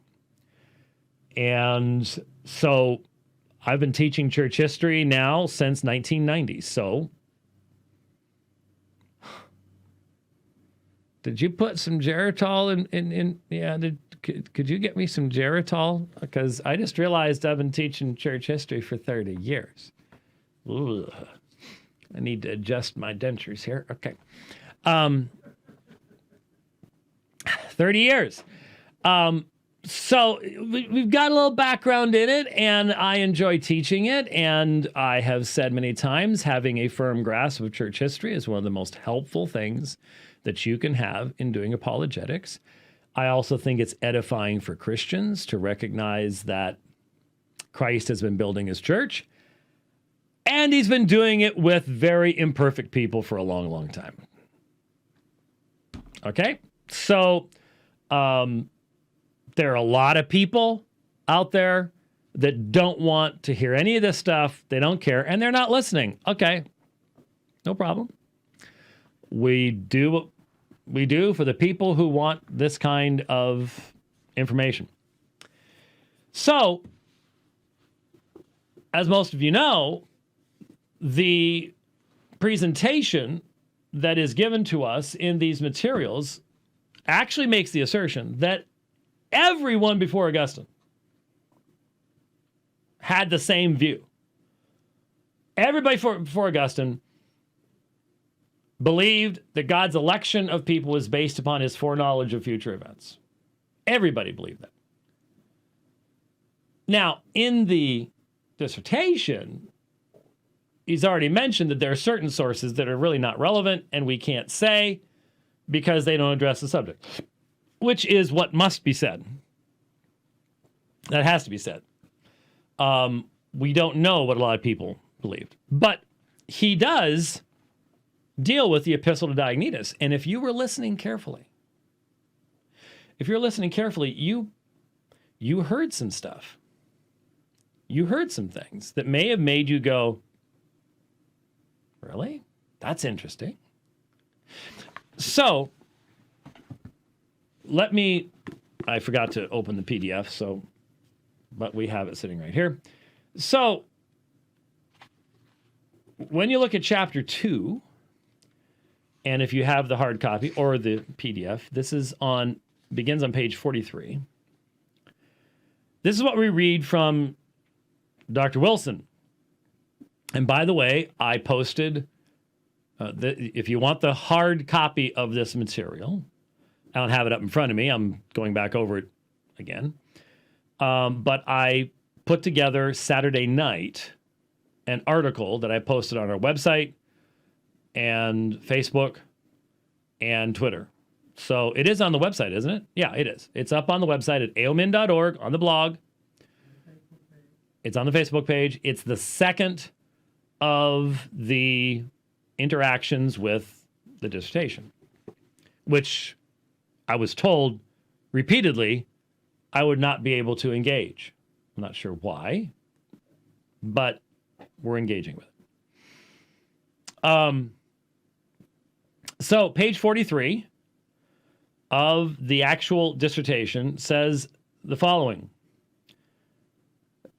And so I've been teaching church history now since 1990. So did you put some Geritol in yeah, could you get me some Geritol? Because I just realized I've been teaching church history for 30 years. Ugh. I need to adjust my dentures here. Okay. 30 years. So we've got a little background in it, and I enjoy teaching it. And I have said many times, having a firm grasp of church history is one of the most helpful things that you can have in doing apologetics. I also think it's edifying for Christians to recognize that Christ has been building his church, and he's been doing it with very imperfect people for a long, long time. Okay? So, there are a lot of people out there that don't want to hear any of this stuff. They don't care, and they're not listening. Okay, no problem. We do what we do for the people who want this kind of information. So, as most of you know, the presentation that is given to us in these materials actually makes the assertion that everyone before Augustine had the same view. Everybody before Augustine believed that God's election of people was based upon his foreknowledge of future events. Everybody believed that. Now, in the dissertation, he's already mentioned that there are certain sources that are really not relevant and we can't say because they don't address the subject, which is what must be said. That has to be said. We don't know what a lot of people believed, but he does deal with the Epistle to Diognetus. And if you were listening carefully, you heard some stuff. You heard some things that may have made you go, really? That's interesting. So, I forgot to open the PDF, but we have it sitting right here. So, when you look at chapter 2, and if you have the hard copy or the PDF, begins on page 43. This is what we read from Dr. Wilson. And by the way, I posted, if you want the hard copy of this material, I don't have it up in front of me. I'm going back over it again. But I put together Saturday night an article that I posted on our website and Facebook and Twitter. So it is on the website, isn't it? Yeah, it is. It's up on the website at aomin.org on the blog. It's on the Facebook page. It's the second of the interactions with the dissertation, which I was told repeatedly I would not be able to engage. I'm not sure why, but we're engaging with it. So page 43 of the actual dissertation says the following.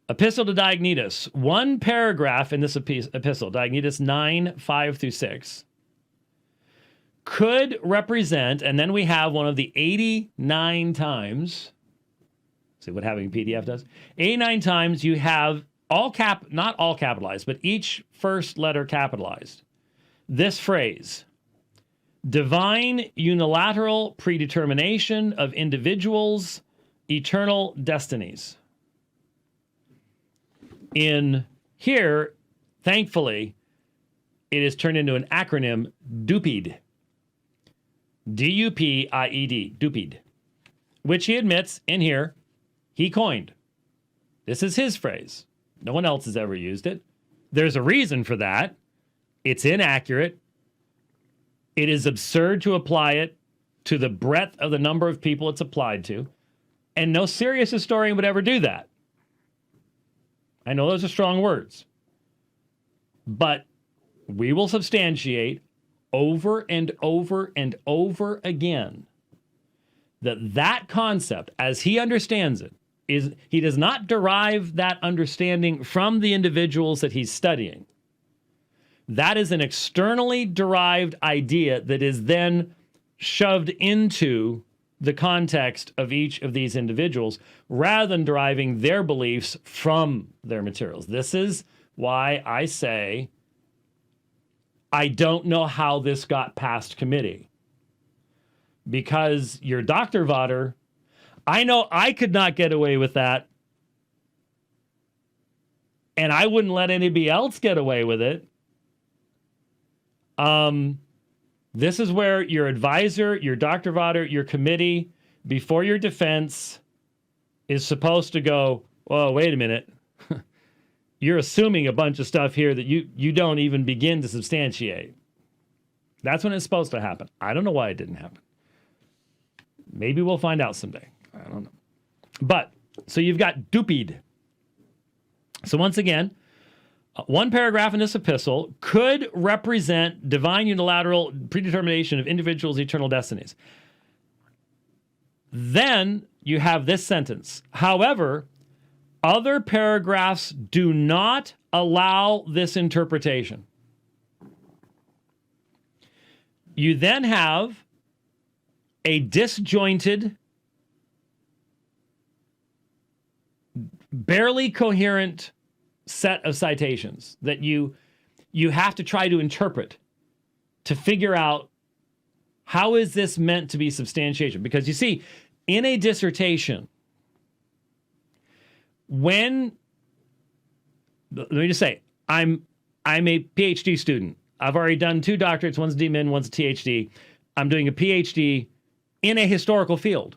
Epistle to Diognetus, one paragraph in this epistle, Diognetus 9, 5 through 6, could represent, and then we have one of the 89 times, see what having a PDF does? 89 times you have not all capitalized, but each first letter capitalized. This phrase, divine unilateral predetermination of individuals' eternal destinies. In here, thankfully, it is turned into an acronym, DUPID. D-U-P-I-E-D, DUPID, which he admits in here he coined. This is his phrase. No one else has ever used it. There's a reason for that. It's inaccurate. It is absurd to apply it to the breadth of the number of people it's applied to. And no serious historian would ever do that. I know those are strong words. But we will substantiate over and over and over again that concept, as he understands it, is he does not derive that understanding from the individuals that he's studying. That is an externally derived idea that is then shoved into the context of each of these individuals rather than deriving their beliefs from their materials. This is why I say I don't know how this got past committee. Because your Dr. Votter, I know I could not get away with that, and I wouldn't let anybody else get away with it. This is where your advisor, your Dr. Votter, your committee, before your defense, is supposed to go, oh, wait a minute. You're assuming a bunch of stuff here that you don't even begin to substantiate. That's when it's supposed to happen. I don't know why it didn't happen. Maybe we'll find out someday. I don't know. But, so you've got dupied. So once again, one paragraph in this epistle could represent divine unilateral predetermination of individuals' eternal destinies. Then you have this sentence. However, other paragraphs do not allow this interpretation. You then have a disjointed, barely coherent set of citations that you have to try to interpret to figure out how is this meant to be substantiation. Because you see, in a dissertation, let me just say, I'm a PhD student. I've already done 2 doctorates, one's DMin, one's a THD. I'm doing a PhD in a historical field.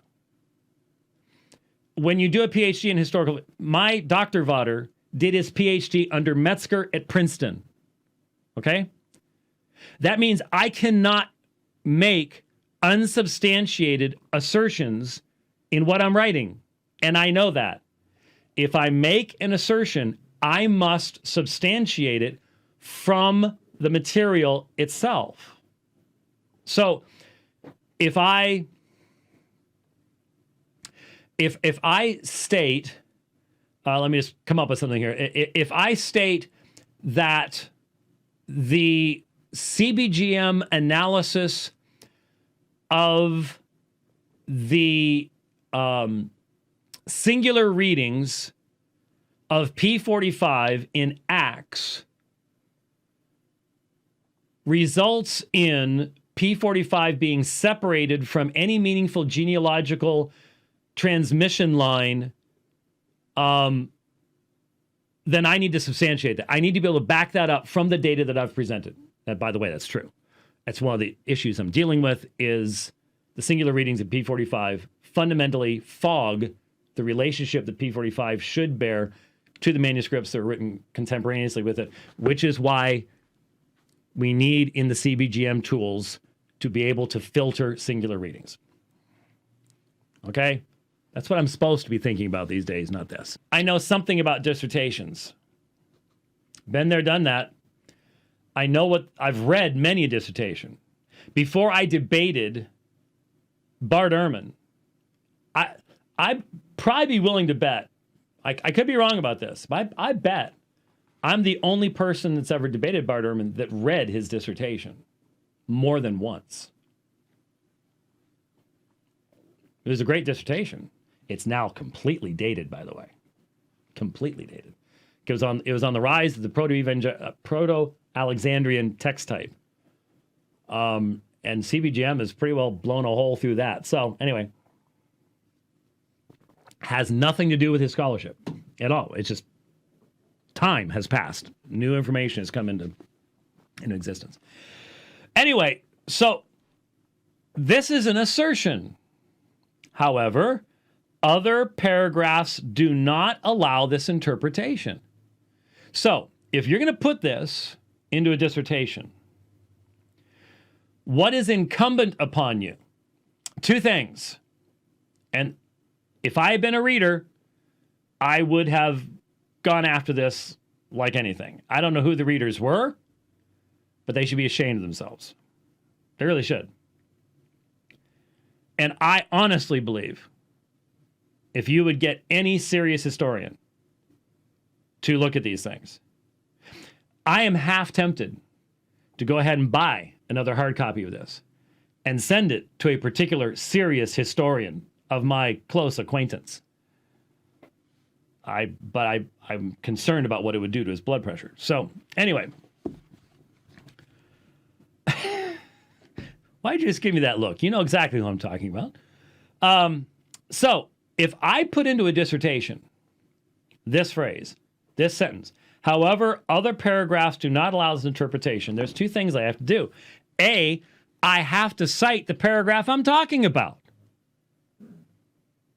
When you do a PhD in historical, my Dr. Votter did his PhD under Metzger at Princeton. Okay? That means I cannot make unsubstantiated assertions in what I'm writing. And I know that. If I make an assertion, I must substantiate it from the material itself. So if I state, let me just come up with something here. If I state that the CBGM analysis of the singular readings of P45 in Acts results in P45 being separated from any meaningful genealogical transmission line, then I need to substantiate that. I need to be able to back that up from the data that I've presented. And by the way, that's true. That's one of the issues I'm dealing with is the singular readings of P45 fundamentally fog the relationship that P45 should bear to the manuscripts that are written contemporaneously with it, which is why we need in the CBGM tools to be able to filter singular readings. Okay? That's what I'm supposed to be thinking about these days, not this. I know something about dissertations. Been there, done that. I know what I've read many a dissertation. Before I debated Bart Ehrman, I'd probably be willing to bet. I could be wrong about this, but I bet I'm the only person that's ever debated Bart Ehrman that read his dissertation more than once. It was a great dissertation. It's now completely dated, by the way. Completely dated. It was on the rise of the Proto-Alexandrian text type. And CBGM has pretty well blown a hole through that. So anyway, has nothing to do with his scholarship at all. It's just time has passed. New information has come into existence. Anyway, so this is an assertion. However, other paragraphs do not allow this interpretation. So, if you're going to put this into a dissertation, what is incumbent upon you? Two things. And if I had been a reader, I would have gone after this like anything. I don't know who the readers were, but they should be ashamed of themselves. They really should. And I honestly believe if you would get any serious historian to look at these things, I am half tempted to go ahead and buy another hard copy of this and send it to a particular serious historian of my close acquaintance. But I'm concerned about what it would do to his blood pressure. So, anyway. Why'd you just give me that look? You know exactly what I'm talking about. So, if I put into a dissertation this phrase, this sentence, however, other paragraphs do not allow this interpretation, there's two things I have to do. A, I have to cite the paragraph I'm talking about.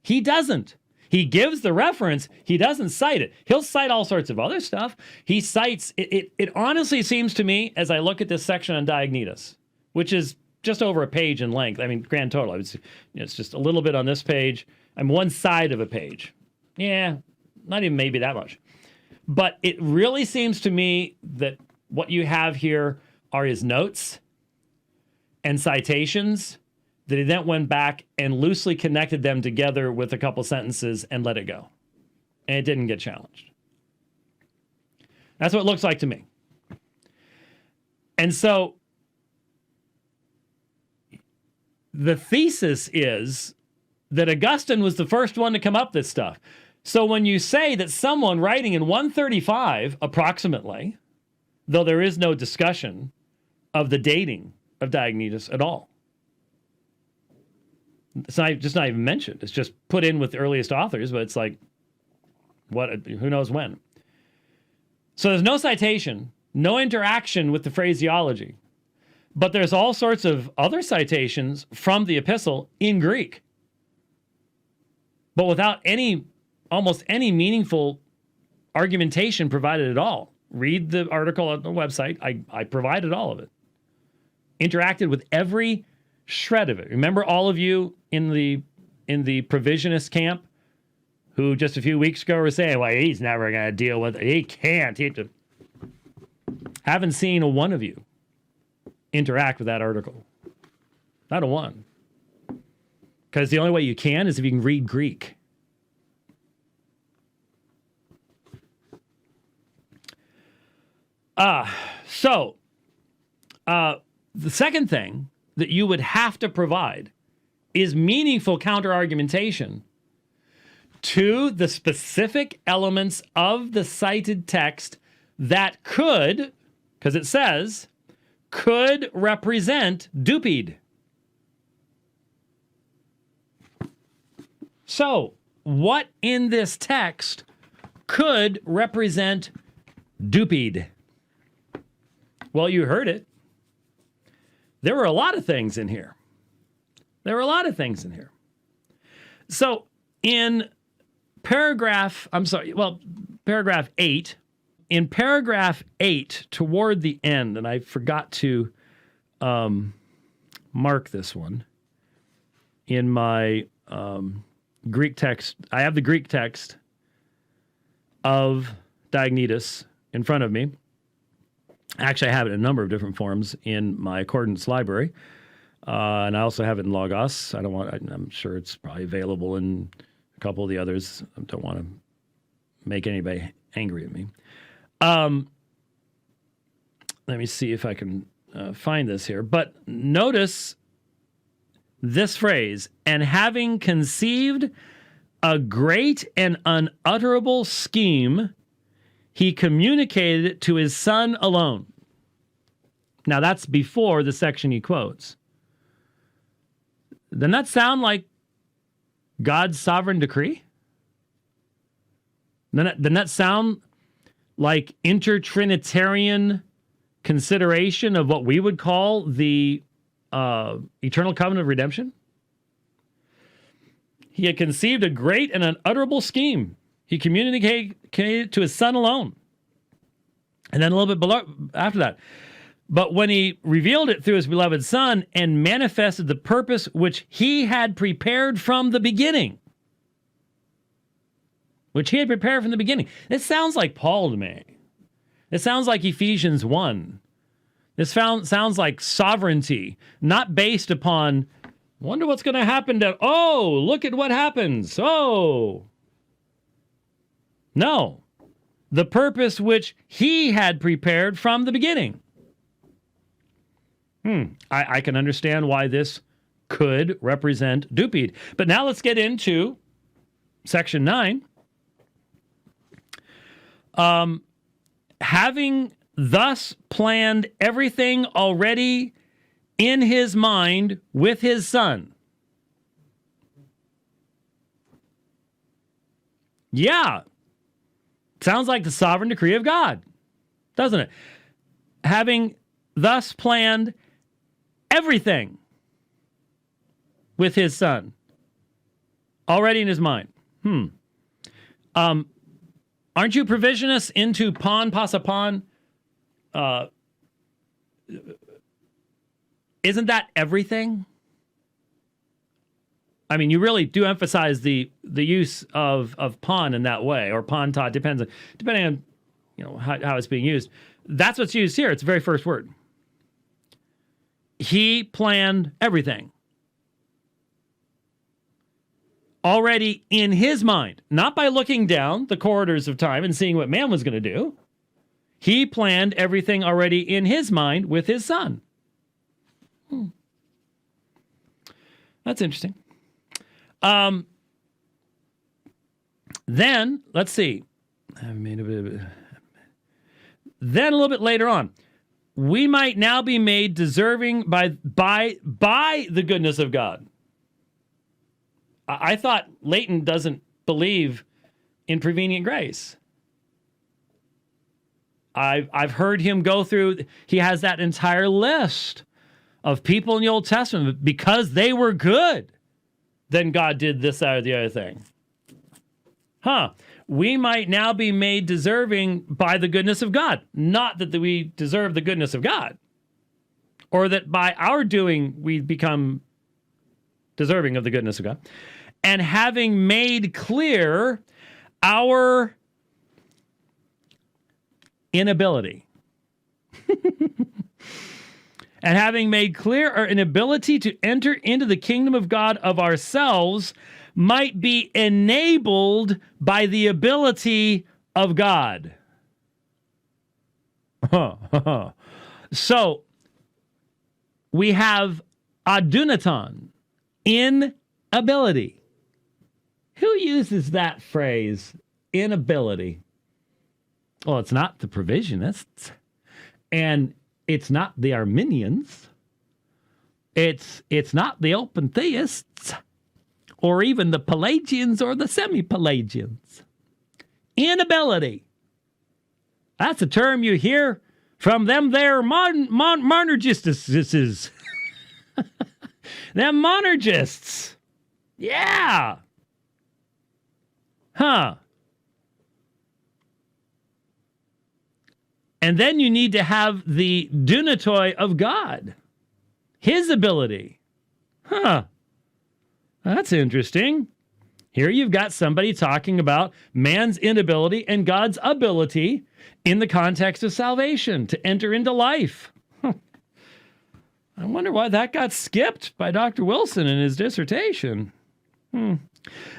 He doesn't. He gives the reference. He doesn't cite it. He'll cite all sorts of other stuff. He cites, it honestly seems to me, as I look at this section on Diognetus, which is just over a page in length. I mean, grand total, I would say, it's just a little bit on this page. I'm one side of a page. Yeah, not even maybe that much. But it really seems to me that what you have here are his notes and citations that he then went back and loosely connected them together with a couple sentences and let it go. And it didn't get challenged. That's what it looks like to me. And so the thesis is that Augustine was the first one to come up with this stuff. So when you say that someone writing in 135, approximately, though there is no discussion of the dating of Diognetus at all, it's not even mentioned. It's just put in with the earliest authors, but it's like, who knows when. So there's no citation, no interaction with the phraseology, but there's all sorts of other citations from the epistle in Greek, but without almost any meaningful argumentation provided at all. Read the article on the website. I provided all of it. Interacted with every shred of it. Remember all of you in the provisionist camp who just a few weeks ago were saying, well, he's never going to deal with it. He can't. Haven't seen a one of you interact with that article. Not a one. Because the only way you can is if you can read Greek. So the second thing that you would have to provide is meaningful counter-argumentation to the specific elements of the cited text that could, because it says, could represent Dupid. So, what in this text could represent Dupid? Well, you heard it. There were a lot of things in here. So, in paragraph 8, in paragraph 8, toward the end, and I forgot to mark this one in my Greek text. I have the Greek text of Diognetus in front of me. Actually, I have it in a number of different forms in my Accordance library. And I also have it in Logos. I'm sure it's probably available in a couple of the others. I don't want to make anybody angry at me. Let me see if I can find this here. But notice this phrase, and having conceived a great and unutterable scheme, he communicated it to his son alone. Now that's before the section he quotes. Doesn't that sound like God's sovereign decree? Doesn't that sound like intertrinitarian consideration of what we would call the eternal covenant of redemption? he had conceived a great and unutterable scheme. He communicated it to his Son alone. And then a little bit below, after that. But when he revealed it through his beloved Son and manifested the purpose which he had prepared from the beginning. Which he had prepared from the beginning. This sounds like Paul to me. It sounds like Ephesians 1. This sounds like sovereignty, not based upon, wonder what's going to happen to, oh, look at what happens. Oh. No. The purpose which he had prepared from the beginning. I can understand why this could represent Dupid. But now let's get into section 9. Having thus planned everything already in his mind with his Son. Yeah. Sounds like the sovereign decree of God, doesn't it? Having thus planned everything with his Son already in his mind. Aren't you provisionists into pon passapon? Isn't that everything? I mean, you really do emphasize the use of pon in that way, or ponta, depending on how it's being used. That's what's used here. It's the very first word. He planned everything already in his mind, not by looking down the corridors of time and seeing what man was going to do. He planned everything already in his mind with his Son. That's interesting. Then, let's see. Then a little bit later on, we might now be made deserving by the goodness of God. I thought Leighton doesn't believe in prevenient grace. I've heard him go through, he has that entire list of people in the Old Testament, because they were good, then God did this, that, or the other thing. We might now be made deserving by the goodness of God. Not that we deserve the goodness of God, or that by our doing we become deserving of the goodness of God. And having made clear our inability. And having made clear our inability to enter into the kingdom of God of ourselves, might be enabled by the ability of God. So, we have adunaton, inability. Who uses that phrase, inability? Well, it's not the provisionists, and it's not the Arminians. It's not the open theists, or even the Pelagians or the semi-Pelagians. Inability. That's a term you hear from them there monergists. Them monergists. Yeah. And then you need to have the dunatoi of God. His ability. That's interesting. Here you've got somebody talking about man's inability and God's ability in the context of salvation to enter into life. I wonder why that got skipped by Dr. Wilson in his dissertation.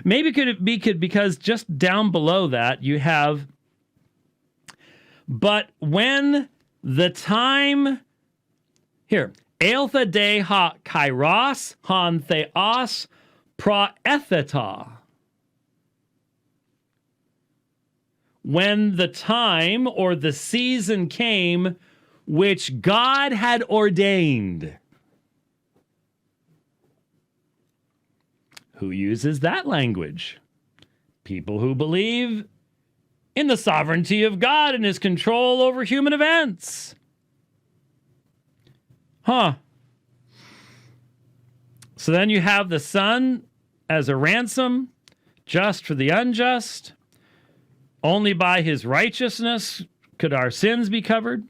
Maybe could it be because just down below that you have, but when the time, here, Eiltha de ha kairos han theos praetheta. When the time or the season came which God had ordained. Who uses that language? People who believe in the sovereignty of God and his control over human events. So then you have the Son as a ransom, just for the unjust. Only by his righteousness could our sins be covered.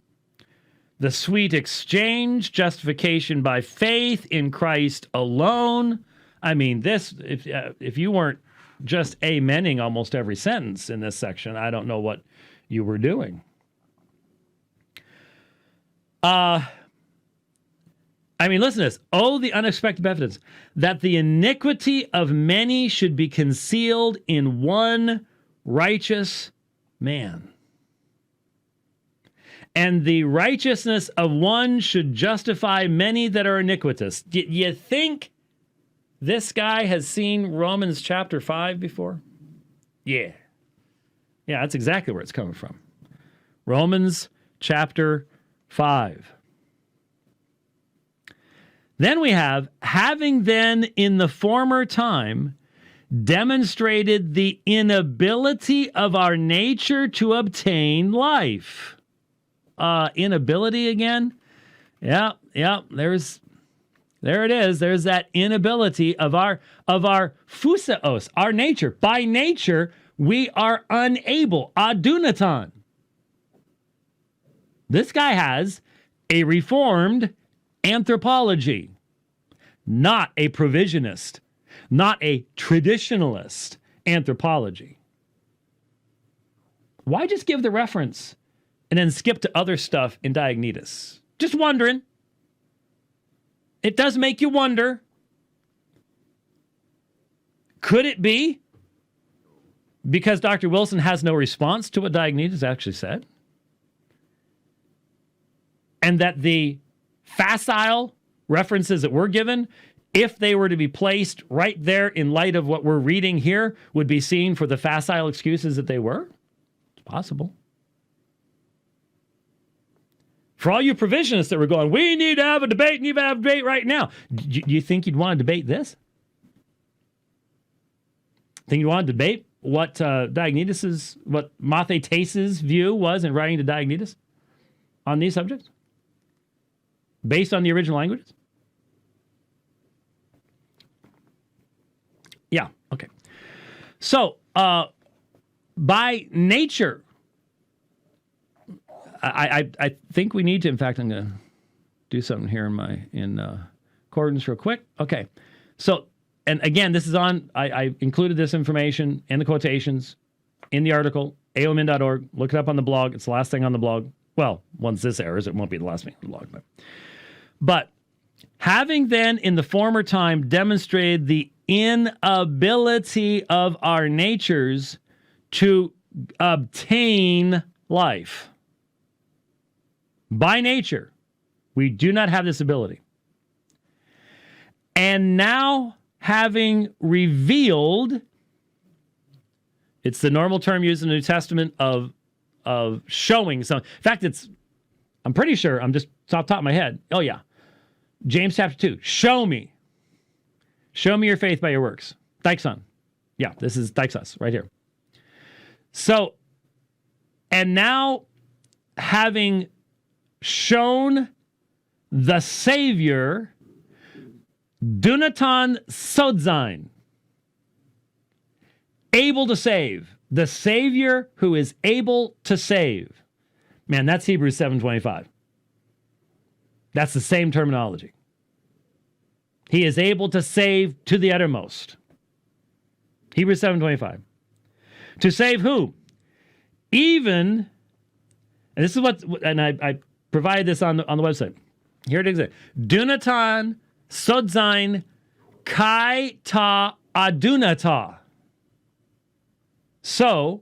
The sweet exchange, justification by faith in Christ alone. I mean, this, if you weren't just amening almost every sentence in this section, I don't know what you were doing. I mean, listen to this. Oh, the unexpected evidence that the iniquity of many should be concealed in one righteous man. And the righteousness of one should justify many that are iniquitous. Do you think this guy has seen Romans chapter 5 before? Yeah. Yeah, that's exactly where it's coming from. Romans chapter 5. Then we have, having then in the former time demonstrated the inability of our nature to obtain life. Inability again? Yeah, there it is. There's that inability of our phuseos, our nature. By nature, we are unable. Adunaton. This guy has a reformed anthropology, not a provisionist, not a traditionalist anthropology. Why just give the reference and then skip to other stuff in Diognetus? Just wondering. It does make you wonder. Could it be because Dr. Wilson has no response to what Diognetus actually said? And that the facile references that we're given, if they were to be placed right there in light of what we're reading here, would be seen for the facile excuses that they were? It's possible. For all you provisionists that were going, we need to have a debate, need to have a debate right now. Do you think you'd want to debate this? Think you want to debate what Diognetus's, what Mathetes' view was in writing to Diognetus on these subjects? Based on the original languages? Yeah, okay. So, by nature, I think we need to, in fact, I'm going to do something here in accordance real quick. Okay. So, and again, this is on, I included this information in the quotations in the article, aomin.org. Look it up on the blog. It's the last thing on the blog. Well, once this airs, it won't be the last thing on the blog. But having then in the former time demonstrated the inability of our natures to obtain life. By nature, we do not have this ability. And now having revealed, it's the normal term used in the New Testament of showing some. In fact, I'm pretty sure, I'm just off the top of my head. Oh, yeah. James chapter 2. Show me your faith by your works. Dixon. Yeah, this is Dixos right here. So, and now having shown the Savior, Dunaton Sodzine, able to save. The Savior who is able to save. Man, that's Hebrews 7:25. That's the same terminology. He is able to save to the uttermost. Hebrews 7:25. To save who? Even, and this is what, and I provided this on the website. Here it is. Dunaton Sodzine Kai Ta Adunata. So,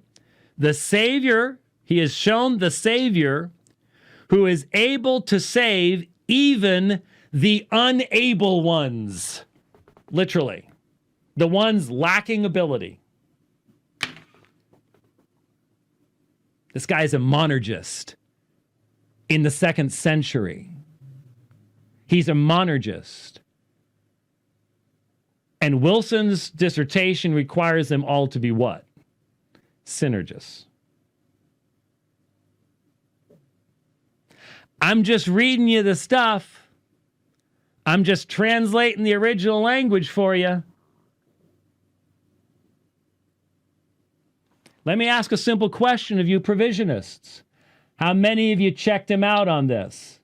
the Savior, he has shown the Savior who is able to save even the unable ones. Literally. The ones lacking ability. This guy is a monergist in the 2nd century. He's a monergist. And Wilson's dissertation requires them all to be what? Synergists. I'm just reading you the stuff. I'm just translating the original language for you. Let me ask a simple question of you provisionists. How many of you checked him out on this?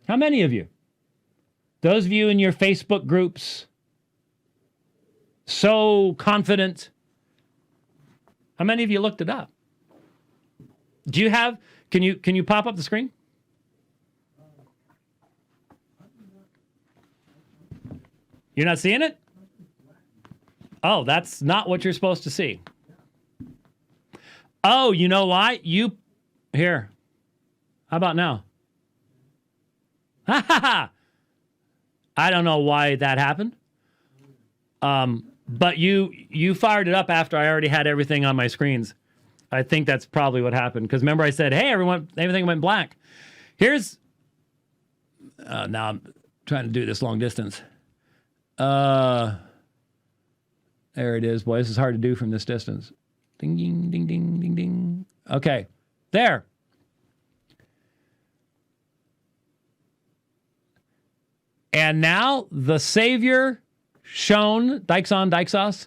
How many of you? Those of you in your Facebook groups, so confident. How many of you looked it up? Do you have, can you pop up the screen? You're not seeing it? Oh, that's not what you're supposed to see. Oh, you know why? Here. How about now? Ha ha ha! I don't know why that happened. But you fired it up after I already had everything on my screens. I think that's probably what happened. Because remember I said, hey, everything went black. Here's... now I'm trying to do this long distance. There it is. Boy, this is hard to do from this distance. Ding, ding, ding, ding, ding, ding. Okay. There. And now the Savior shown, Dixon, Dixos,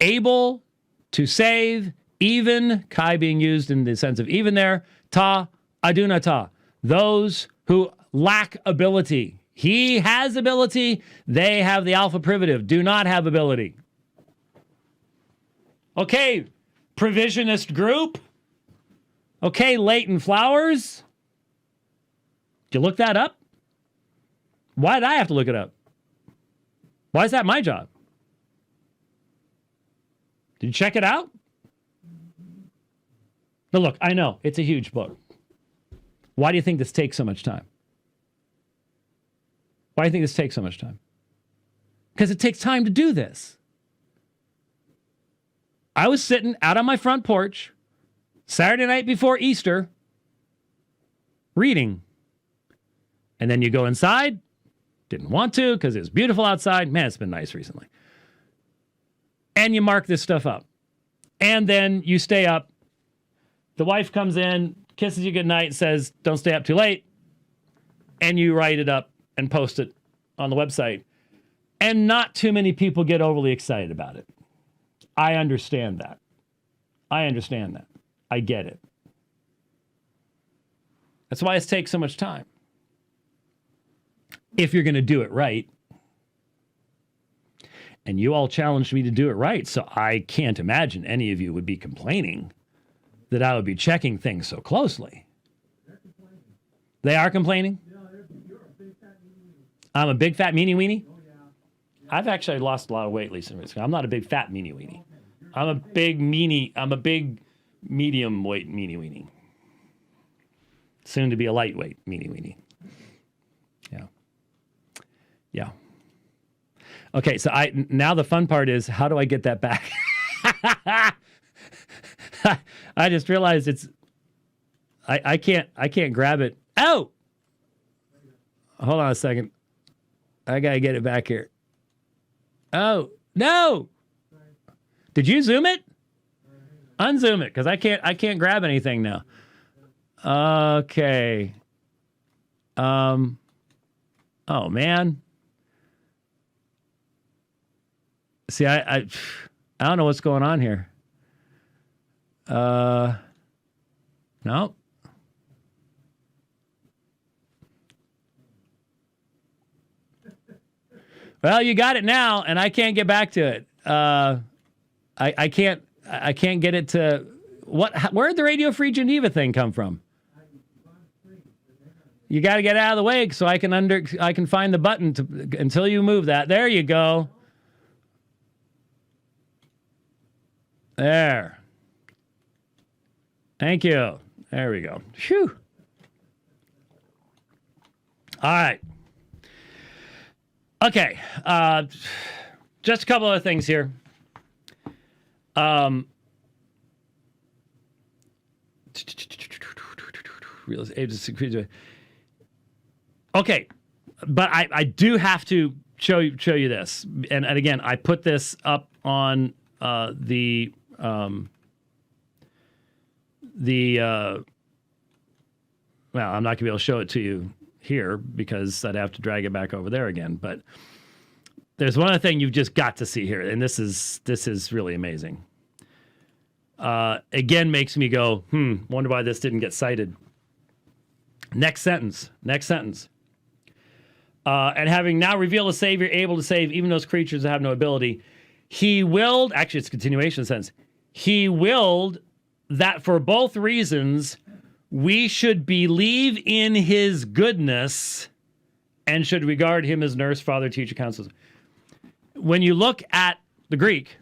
able to save, even, Kai being used in the sense of even there, ta, adunata, those who lack ability. He has ability, they have the alpha privative, do not have ability. Okay, provisionist group. Okay, Leighton Flowers. Did you look that up? Why did I have to look it up? Why is that my job? Did you check it out? Now look, I know, it's a huge book. Why do you think this takes so much time? Why do you think this takes so much time? Because it takes time to do this. I was sitting out on my front porch Saturday night before Easter reading. And then you go inside. Didn't want to because it was beautiful outside. Man, it's been nice recently. And you mark this stuff up. And then you stay up. The wife comes in, kisses you goodnight, and says, don't stay up too late. And you write it up and post it on the website. And not too many people get overly excited about it. I understand that. I understand that. I get it. That's why it takes so much time. If you're going to do it right. And you all challenged me to do it right, so I can't imagine any of you would be complaining that I would be checking things so closely. They are complaining? I'm a big fat meanie weenie? I've actually lost a lot of weight recently. I'm not a big fat meanie weenie. I'm a big medium weight meanie weenie. Soon to be a lightweight meanie weenie. Yeah. Yeah. Okay, so now the fun part is, how do I get that back? I just realized I can't grab it. Oh! Hold on a second. I gotta get it back here. Oh, no! Did you zoom it? Unzoom it, because I can't grab anything now. Okay. Oh man. See, I don't know what's going on here. No. Well, you got it now, and I can't get back to it. I can't get it to where'd the Radio Free Geneva thing come from? You got to get out of the way so I can find the button until you move that. There you go. There. Thank you. There we go. Phew. All right. Okay. Just a couple of things here. Okay, but I do have to show you this, and again, I put this up on the well, I'm not gonna be able to show it to you here because I'd have to drag it back over there again. But there's one other thing you've just got to see here, and this is really amazing. again makes me go, wonder why this didn't get cited. Next sentence. And having now revealed a Savior able to save even those creatures that have no ability, he willed, actually it's a continuation of the sentence, he willed that for both reasons we should believe in his goodness and should regard him as nurse, father, teacher, counselor. When you look at the Greek,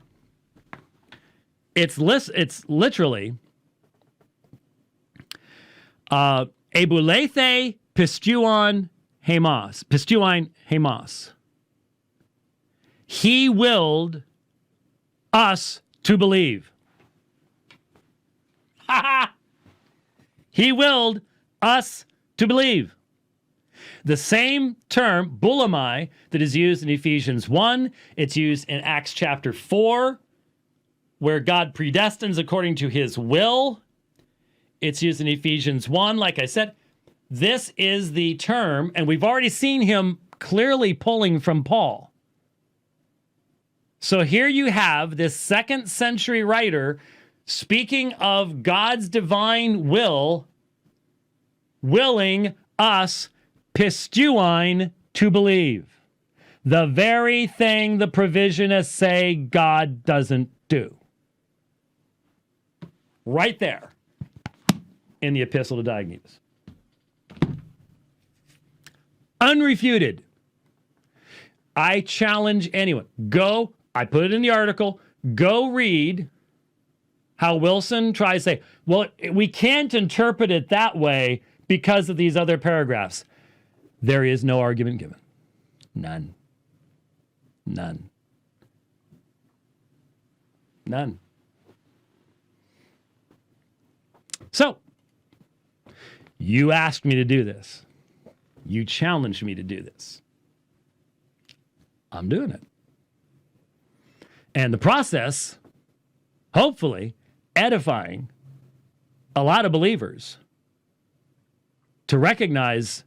it's literally ebulethe pistuon hemos. He willed us to believe. He willed us to believe. The same term, bulimai, that is used in Ephesians 1, it's used in Acts chapter 4, where God predestines according to his will. It's used in Ephesians 1, like I said. This is the term, and we've already seen him clearly pulling from Paul. So here you have this 2nd century writer speaking of God's divine will, willing us, pistuine, to believe. The very thing the provisionists say God doesn't do. Right there in the Epistle to Diognetus. Unrefuted. I challenge anyone. Go, I put it in the article, go read how Wilson tries to say, well, we can't interpret it that way because of these other paragraphs. There is no argument given. None. So, you asked me to do this. You challenged me to do this. I'm doing it. And the process, hopefully, edifying a lot of believers to recognize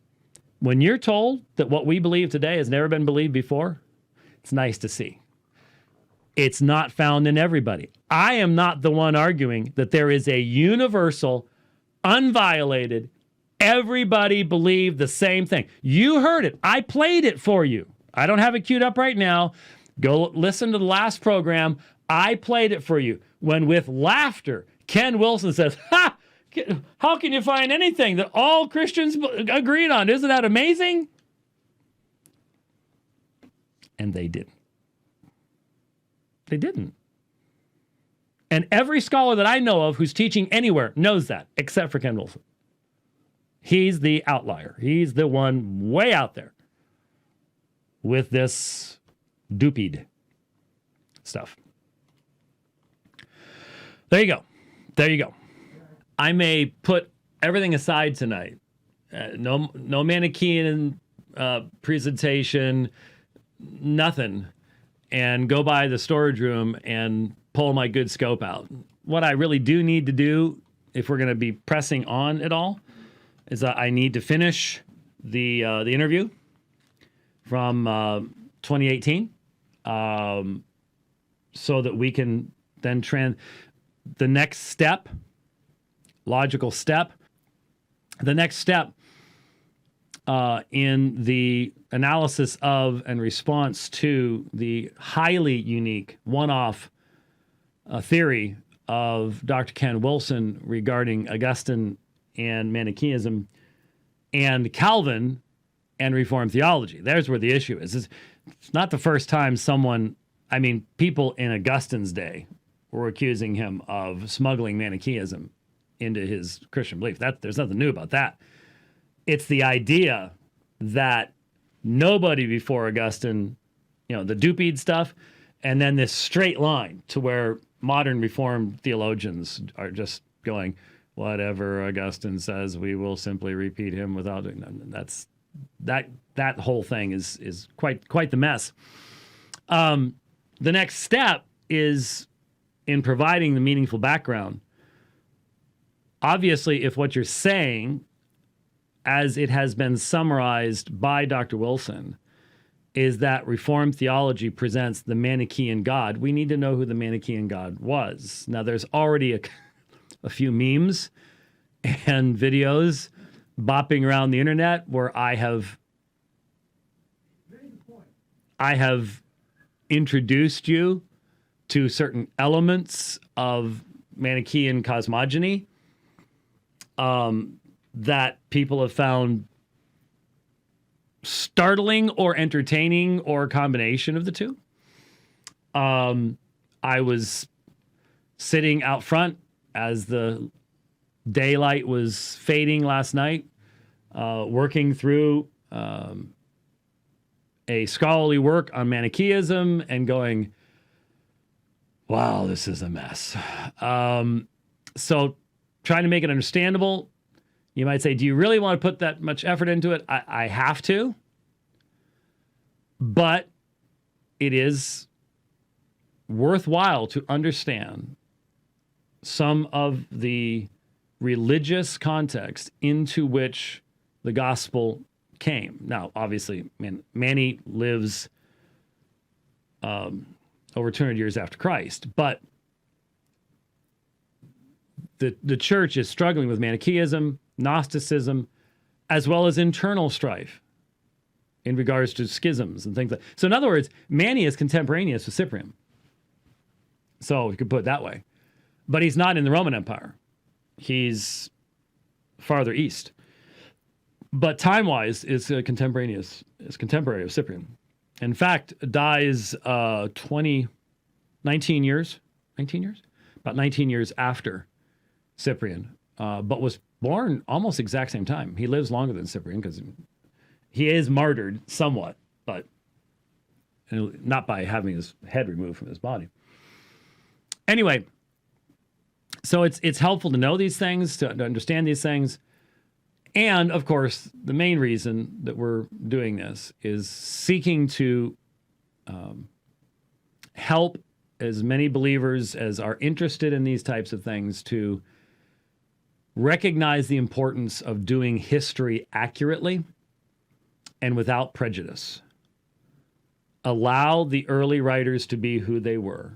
when you're told that what we believe today has never been believed before, it's nice to see. It's not found in everybody. I am not the one arguing that there is a universal, unviolated, everybody believed the same thing. You heard it. I played it for you. I don't have it queued up right now. Go listen to the last program. I played it for you. When with laughter, Ken Wilson says, "Ha! How can you find anything that all Christians agreed on? Isn't that amazing?" And they didn't. They didn't. And every scholar that I know of who's teaching anywhere knows that, except for Ken Wilson. He's the outlier. He's the one way out there with this dupied stuff. There you go. I may put everything aside tonight. No Manichaean presentation, nothing, and go by the storage room and pull my good scope out. What I really do need to do, if we're going to be pressing on at all, is that I need to finish the interview from 2018, so that we can then the next step, logical step, the next step in the analysis of and response to the highly unique one-off theory of Dr. Ken Wilson regarding Augustine and Manichaeism and Calvin and Reformed theology. There's where the issue is. It's not the first time people in Augustine's day were accusing him of smuggling Manichaeism into his Christian belief. There's nothing new about that. It's the idea that nobody before Augustine, the dupied stuff, and then this straight line to where modern Reformed theologians are just going, whatever Augustine says, we will simply repeat him without doing that. That whole thing is quite the mess. The next step is in providing the meaningful background. Obviously, if what you're saying, as it has been summarized by Dr. Wilson, is that Reformed theology presents the Manichaean God. We need to know who the Manichaean God was. Now, there's already a few memes and videos bopping around the internet where I have introduced you to certain elements of Manichaean cosmogony that people have found startling or entertaining or a combination of the two. I was sitting out front as the daylight was fading last night, working through a scholarly work on Manichaeism and going, wow, this is a mess. So trying to make it understandable. You might say, do you really want to put that much effort into it? I have to. But it is worthwhile to understand some of the religious context into which the gospel came. Now, obviously, Manny lives over 200 years after Christ, but the church is struggling with Manichaeism, Gnosticism, as well as internal strife in regards to schisms and things like that. So in other words, Manny is contemporaneous with Cyprian. So you could put it that way. But he's not in the Roman Empire. He's farther east. But time-wise is contemporary of Cyprian. In fact, dies 19 years? About 19 years after Cyprian, but was born almost exact same time. He lives longer than Cyprian because he is martyred somewhat, but not by having his head removed from his body. Anyway, so it's helpful to know these things, to understand these things. And, of course, the main reason that we're doing this is seeking to help as many believers as are interested in these types of things to recognize the importance of doing history accurately and without prejudice. Allow the early writers to be who they were.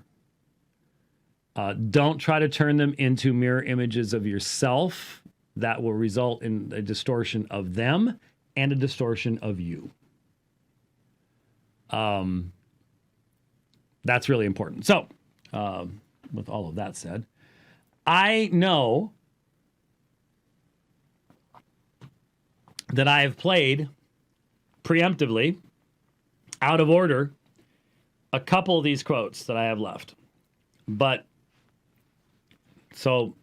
Don't try to turn them into mirror images of yourself. That will result in a distortion of them and a distortion of you. That's really important. So, with all of that said, I know that I have played preemptively, out of order, a couple of these quotes that I have left. But, so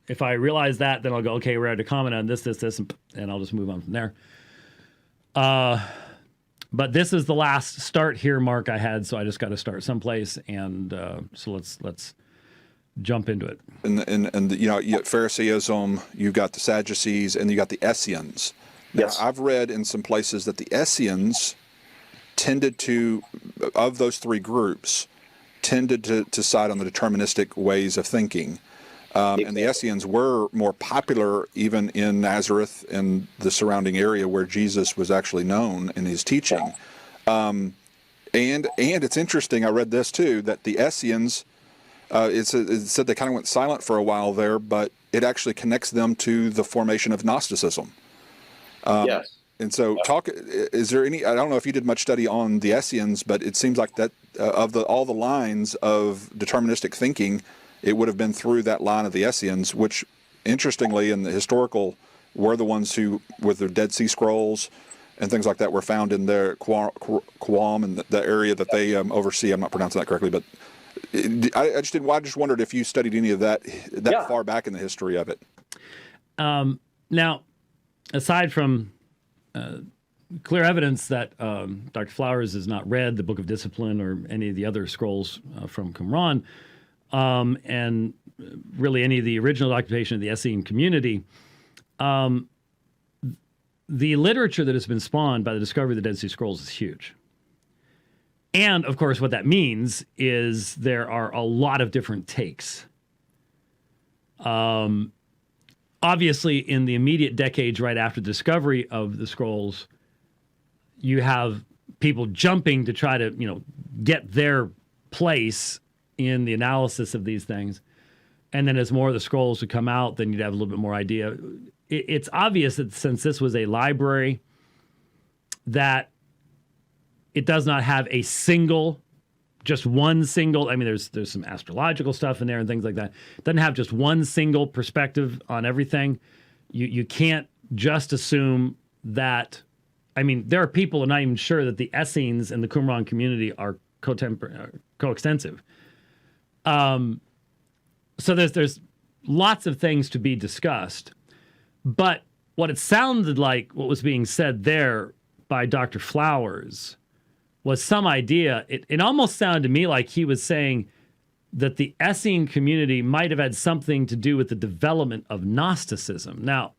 if I realize that, then I'll go, okay, we're ready to comment on this, and I'll just move on from there. But this is the last start here mark I had, so I just got to start someplace, and so let's jump into it. And you got Pharisaism, you've got the Sadducees, and you got the Essenes. Now, Yes. I've read in some places that the Essenes tended to, of those three groups, tended to side on the deterministic ways of thinking. And the Essenes were more popular even in Nazareth and the surrounding area where Jesus was actually known in his teaching. And it's interesting, I read this too, that the Essenes, it said they kind of went silent for a while there, but it actually connects them to the formation of Gnosticism. Yes. And so, is there any? I don't know if you did much study on the Essenes, but it seems like that of all the lines of deterministic thinking, it would have been through that line of the Essenes, which, interestingly, in the historical, were the ones who, with their Dead Sea Scrolls and things like that, were found in their Qam and the area that they oversee. I'm not pronouncing that correctly, but I just wondered if you studied any of that far back in the history of it. Now, aside from clear evidence that Dr. Flowers has not read the Book of Discipline or any of the other scrolls from Qumran, and really any of the original documentation of the Essene community, the literature that has been spawned by the discovery of the Dead Sea Scrolls is huge. And, of course, what that means is there are a lot of different takes. Obviously, in the immediate decades right after the discovery of the scrolls, you have people jumping to try to, get their place in the analysis of these things. And then as more of the scrolls would come out, then you'd have a little bit more idea. It's obvious that since this was a library, that it does not have just one single, I mean, there's some astrological stuff in there and things like that. It doesn't have just one single perspective on everything. You can't just assume that, I mean, there are people who are not even sure that the Essenes and the Qumran community are coextensive. So there's lots of things to be discussed. But what it sounded like, what was being said there by Dr. Flowers, was some idea. It almost sounded to me like he was saying that the Essene community might have had something to do with the development of Gnosticism. Now,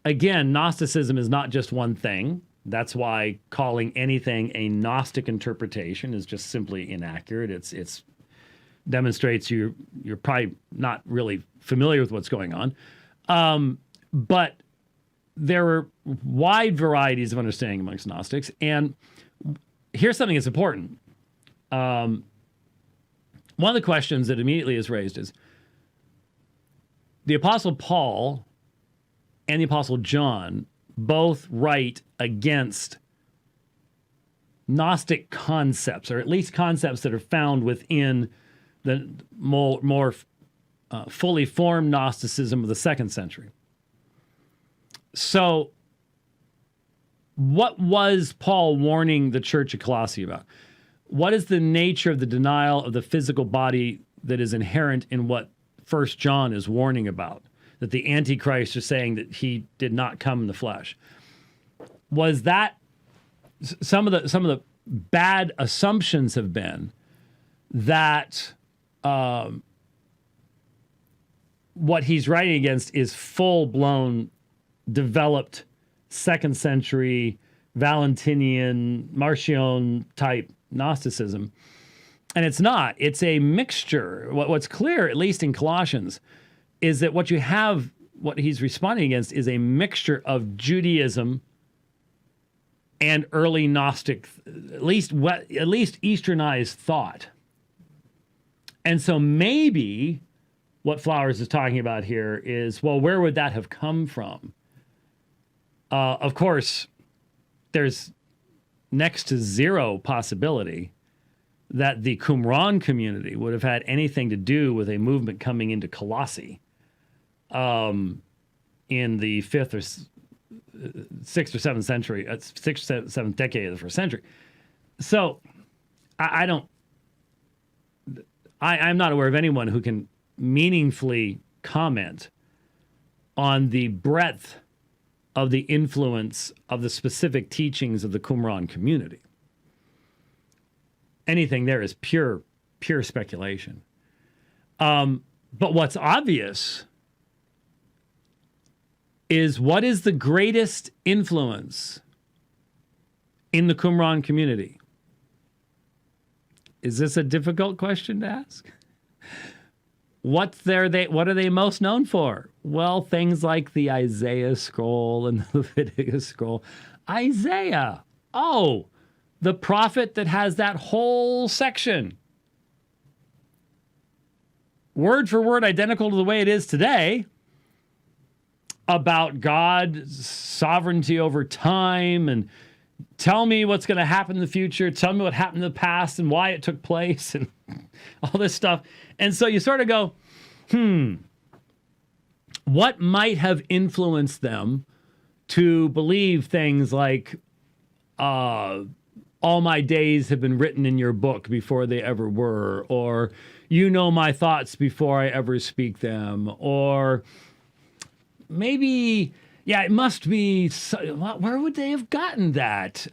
again, Gnosticism is not just one thing. That's why calling anything a Gnostic interpretation is just simply inaccurate. It's demonstrates you're probably not really familiar with what's going on. But there are wide varieties of understanding amongst Gnostics. And here's something that's important. One of the questions that immediately is raised is the Apostle Paul and the Apostle John both write against Gnostic concepts, or at least concepts that are found within the more fully formed Gnosticism of the 2nd century. So what was Paul warning the church at Colossae about? What is the nature of the denial of the physical body that is inherent in what 1 John is warning about? That the Antichrist is saying that he did not come in the flesh. Was that some of the bad assumptions have been that what he's writing against is full-blown, developed 2nd century Valentinian, Marcion type Gnosticism. And it's not. It's a mixture. What's clear, at least in Colossians, is that what he's responding against is a mixture of Judaism and early Gnostic, at least Easternized thought. And so maybe what Flowers is talking about here is, well, where would that have come from? Of course, there's next to zero possibility that the Qumran community would have had anything to do with a movement coming into Colossae in the 5th or 6th or 7th century, 6th or 7th decade of the 1st century. So I'm not aware of anyone who can meaningfully comment on the breadth of the influence of the specific teachings of the Qumran community. Anything there is pure speculation. But what's obvious is, what is the greatest influence in the Qumran community? Is this a difficult question to ask? What are they most known for? Well, things like the Isaiah scroll and the Leviticus scroll. Isaiah, the prophet that has that whole section, word for word identical to the way it is today, about God's sovereignty over time, and tell me what's going to happen in the future, tell me what happened in the past and why it took place, and all this stuff. And so you sort of go, what might have influenced them to believe things like, all my days have been written in your book before they ever were, or you know my thoughts before I ever speak them, or maybe, it must be. Where would they have gotten that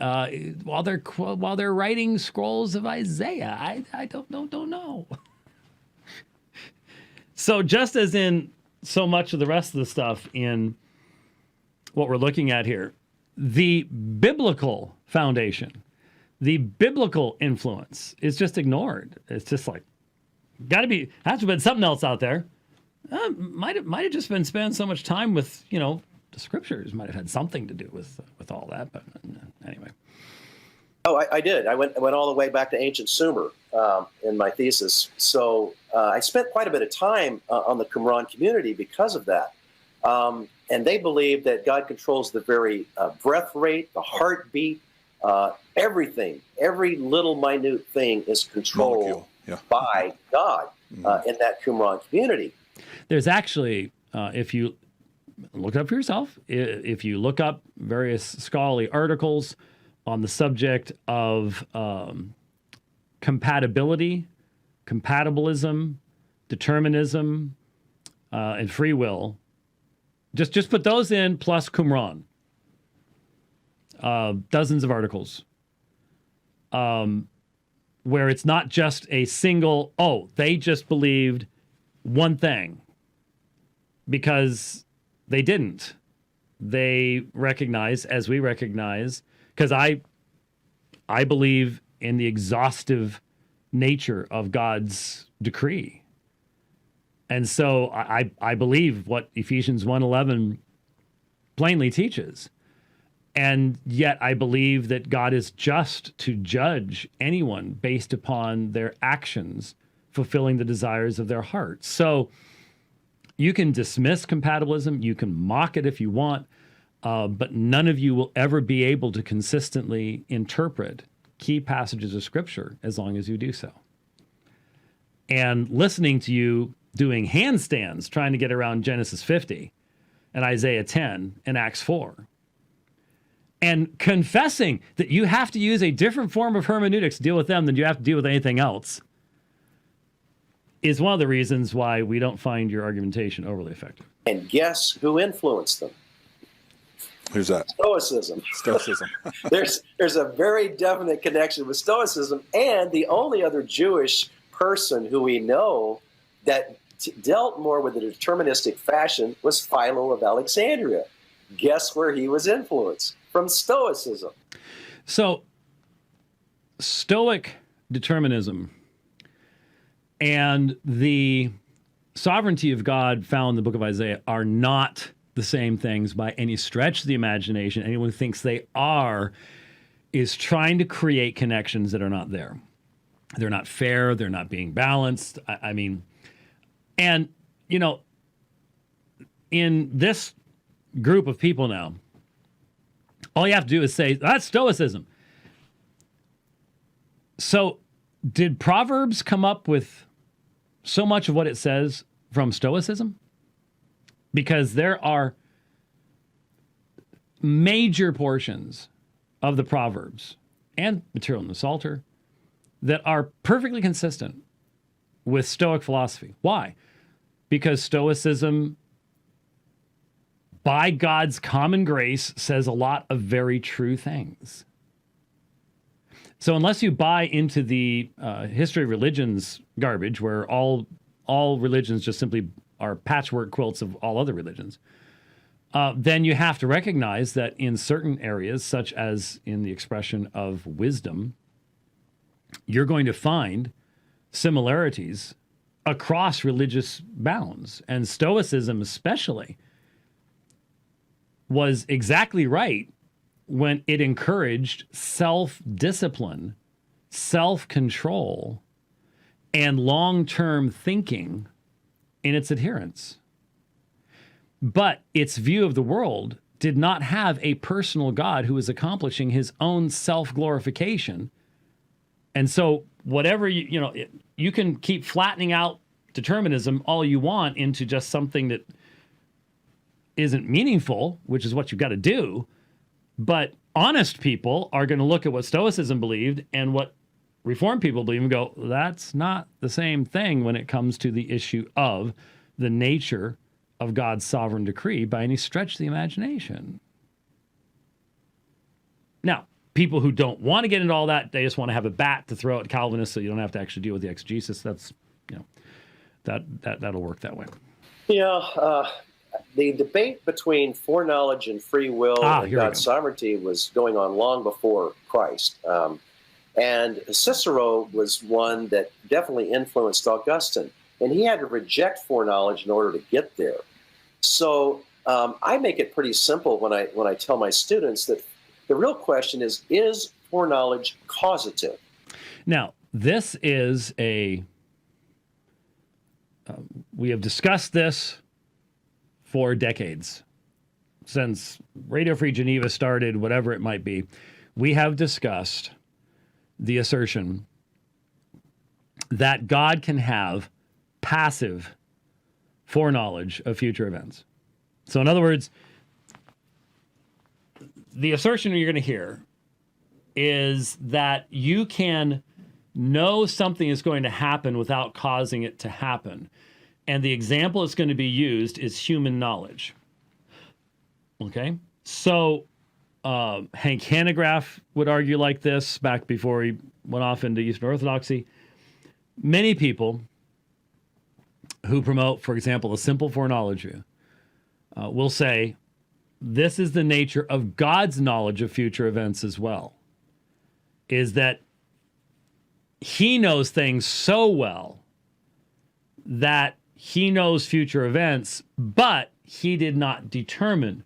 while they're writing scrolls of Isaiah? I don't know. So just as in so much of the rest of the stuff in what we're looking at here, the biblical foundation, the biblical influence is just ignored. It's just like, has to have been something else out there. Might have just been spending so much time with, the scriptures. Might have had something to do with all that, but anyway. Oh, I did. I went all the way back to ancient Sumer in my thesis. So I spent quite a bit of time on the Qumran community because of that. And they believe that God controls the very breath rate, the heartbeat, everything. Every little minute thing is controlled by God in that Qumran community. There's actually, if you look it up for yourself, if you look up various scholarly articles on the subject of compatibility, compatibilism, determinism, and free will, just put those in plus Qumran. Dozens of articles where it's not just a single, they just believed one thing, because they didn't. They recognize, as we recognize, because I believe in the exhaustive nature of God's decree. And so I believe what Ephesians 1:11 plainly teaches. And yet I believe that God is just to judge anyone based upon their actions fulfilling the desires of their hearts. So you can dismiss compatibilism, you can mock it if you want, but none of you will ever be able to consistently interpret key passages of Scripture as long as you do so. And listening to you doing handstands trying to get around Genesis 50 and Isaiah 10 and Acts 4, and confessing that you have to use a different form of hermeneutics to deal with them than you have to deal with anything else, is one of the reasons why we don't find your argumentation overly effective. And guess who influenced them? Who's that? Stoicism. Stoicism. There's a very definite connection with Stoicism, and the only other Jewish person who we know that dealt more with a deterministic fashion was Philo of Alexandria. Guess where he was influenced? From Stoicism. So, Stoic determinism and the sovereignty of God found in the book of Isaiah are not the same things by any stretch of the imagination. Anyone who thinks they are is trying to create connections that are not there. They're not fair. They're not being balanced. I mean, and, you know, in this group of people now, all you have to do is say, that's Stoicism. So did Proverbs come up with so much of what it says from Stoicism? Because there are major portions of the Proverbs and material in the Psalter that are perfectly consistent with Stoic philosophy. Why? Because Stoicism, by God's common grace, says a lot of very true things. So unless you buy into the history of religions garbage, where all religions just simply are patchwork quilts of all other religions, then you have to recognize that in certain areas, such as in the expression of wisdom, you're going to find similarities across religious bounds. And Stoicism especially was exactly right when it encouraged self-discipline, self-control, and long-term thinking in its adherents. But its view of the world did not have a personal God who was accomplishing his own self-glorification. And so whatever you can keep flattening out determinism all you want into just something that isn't meaningful, which is what you've got to do. But honest people are going to look at what Stoicism believed and what Reformed people believe and go, that's not the same thing when it comes to the issue of the nature of God's sovereign decree by any stretch of the imagination. Now, people who don't want to get into all that, they just want to have a bat to throw at Calvinists so you don't have to actually deal with the exegesis. That's, that'll work that way. The debate between foreknowledge and free will and God's sovereignty was going on long before Christ. And Cicero was one that definitely influenced Augustine. And he had to reject foreknowledge in order to get there. So I make it pretty simple when I tell my students that The real question is foreknowledge causative? Now, this is we have discussed this for decades. Since Radio Free Geneva started, whatever it might be, we have discussed the assertion that God can have passive foreknowledge of future events. So in other words, the assertion you're going to hear is that you can know something is going to happen without causing it to happen. And the example that's going to be used is human knowledge. Okay? So Hank Hanegraaff would argue like this back before he went off into Eastern Orthodoxy. Many people who promote, for example, a simple foreknowledge view will say this is the nature of God's knowledge of future events as well, is that he knows things so well that he knows future events, but he did not determine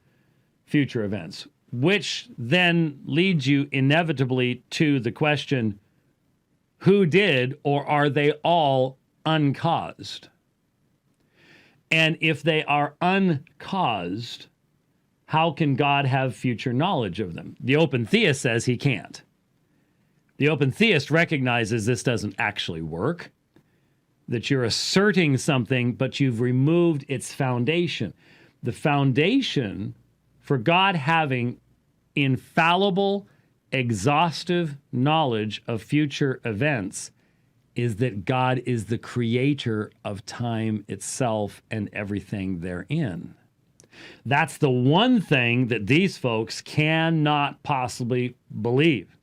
future events, which then leads you inevitably to the question, who did, or are they all uncaused? And if they are uncaused, how can God have future knowledge of them? The open theist says he can't. The open theist recognizes this doesn't actually work, that you're asserting something, but you've removed its foundation. The foundation for God having infallible, exhaustive knowledge of future events is that God is the creator of time itself and everything therein. That's the one thing that these folks cannot possibly believe.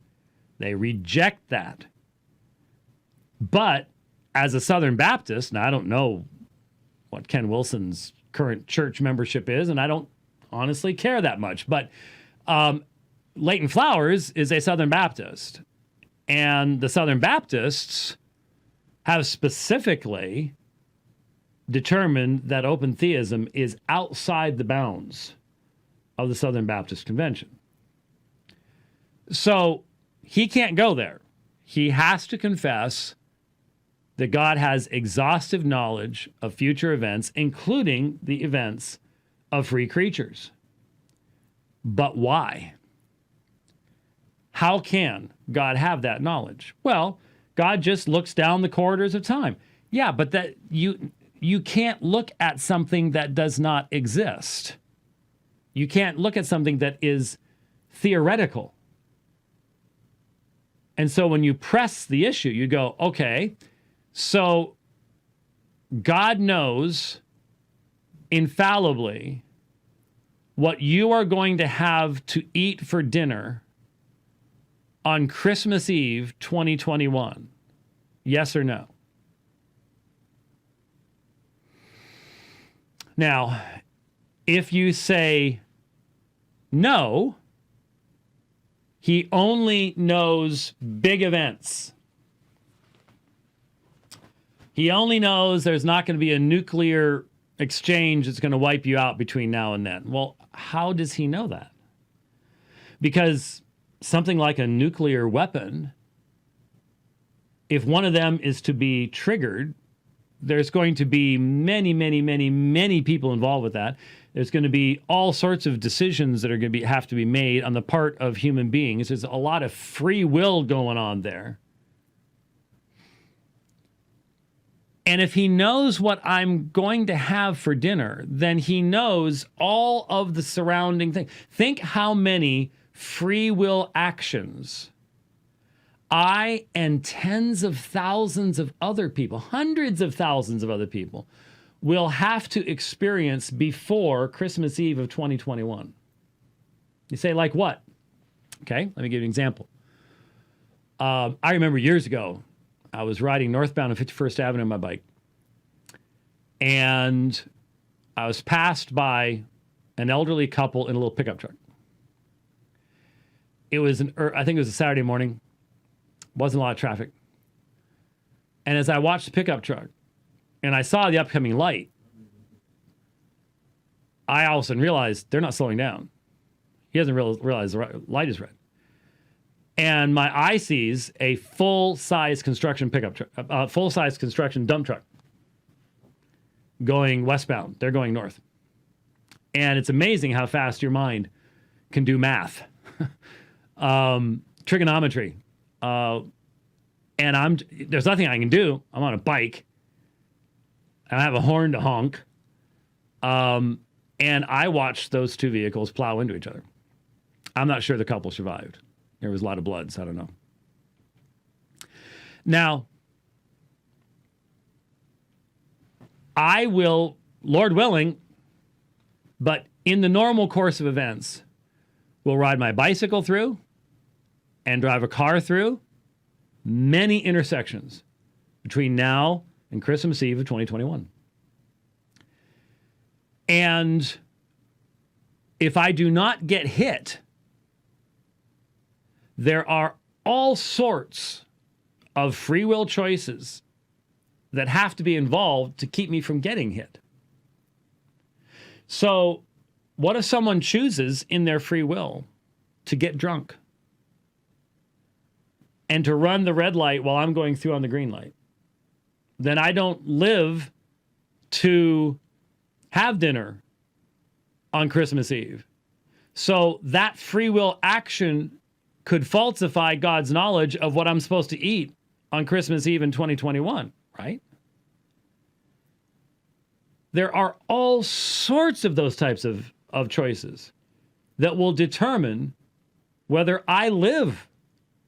They reject that. But as a Southern Baptist, and I don't know what Ken Wilson's current church membership is, and I don't honestly care that much, but Leighton Flowers is a Southern Baptist. And the Southern Baptists have specifically determined that open theism is outside the bounds of the Southern Baptist Convention. So he can't go there. He has to confess that God has exhaustive knowledge of future events, including the events of free creatures. But why? How can God have that knowledge? Well, God just looks down the corridors of time. Yeah, but that you can't look at something that does not exist. You can't look at something that is theoretical. And so when you press the issue, you go, okay, so God knows infallibly what you are going to have to eat for dinner on Christmas Eve 2021. Yes or no? Now, if you say no, he only knows big events. He only knows there's not going to be a nuclear exchange that's going to wipe you out between now and then. Well, how does he know that? Because something like a nuclear weapon, if one of them is to be triggered, there's going to be many people involved with that. There's going to be all sorts of decisions that are going to have to be made on the part of human beings. There's a lot of free will going on there. And if he knows what I'm going to have for dinner, then he knows all of the surrounding things. Think how many free will actions I and tens of thousands of other people, hundreds of thousands of other people, will have to experience before Christmas Eve of 2021. You say, like what? Okay, let me give you an example. I remember years ago, I was riding northbound on 51st Avenue on my bike, and I was passed by an elderly couple in a little pickup truck. It was I think it was a Saturday morning. Wasn't a lot of traffic. And as I watched the pickup truck and I saw the upcoming light, I all of a sudden realized they're not slowing down. He doesn't realize the light is red. And my eye sees a full-size construction full-size construction dump truck going westbound. They're going north. And it's amazing how fast your mind can do math, trigonometry. And there's nothing I can do. I'm on a bike. I have a horn to honk. And I watched those two vehicles plow into each other. I'm not sure the couple survived. There was a lot of blood, so I don't know. Now, I will, Lord willing, but in the normal course of events, will ride my bicycle through and drive a car through many intersections between now and Christmas Eve of 2021. And if I do not get hit, there are all sorts of free will choices that have to be involved to keep me from getting hit. So, what if someone chooses in their free will to get drunk and to run the red light while I'm going through on the green light? Then I don't live to have dinner on Christmas Eve. So that free will action could falsify God's knowledge of what I'm supposed to eat on Christmas Eve in 2021, right? There are all sorts of those types of choices that will determine whether I live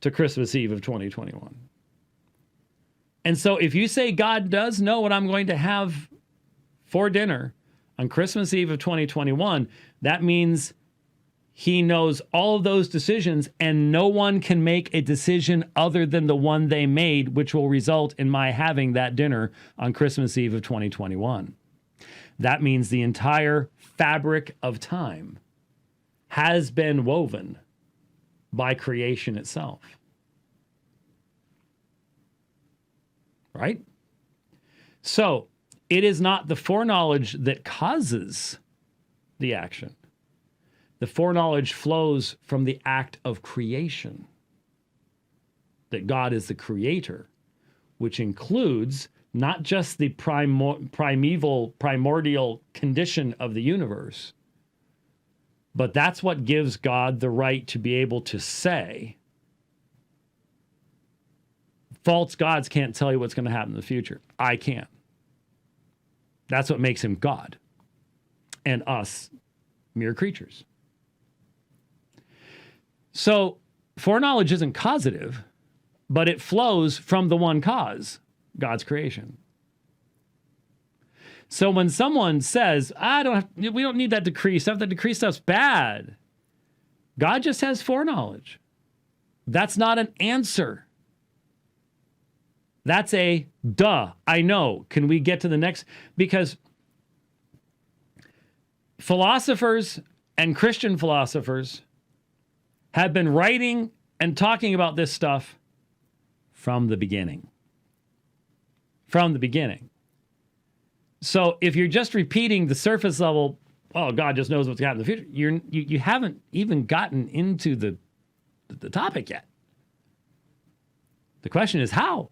to Christmas Eve of 2021. And so if you say God does know what I'm going to have for dinner on Christmas Eve of 2021, that means he knows all of those decisions, and no one can make a decision other than the one they made, which will result in my having that dinner on Christmas Eve of 2021. That means the entire fabric of time has been woven by creation itself. Right? So, it is not the foreknowledge that causes the action. The foreknowledge flows from the act of creation. That God is the creator, which includes not just the primordial condition of the universe, but that's what gives God the right to be able to say, false gods can't tell you what's going to happen in the future. I can. That's what makes him God, and us mere creatures. So foreknowledge isn't causative, but it flows from the one cause, God's creation. So when someone says, we don't need that decree stuff, that decree stuff's bad, God just has foreknowledge. That's not an answer. That's a duh, I know. Can we get to the next? Because philosophers and Christian philosophers have been writing and talking about this stuff from the beginning. From the beginning. So if you're just repeating the surface level, oh, God just knows what's going to happen in the future, you haven't even gotten into the topic yet. The question is how?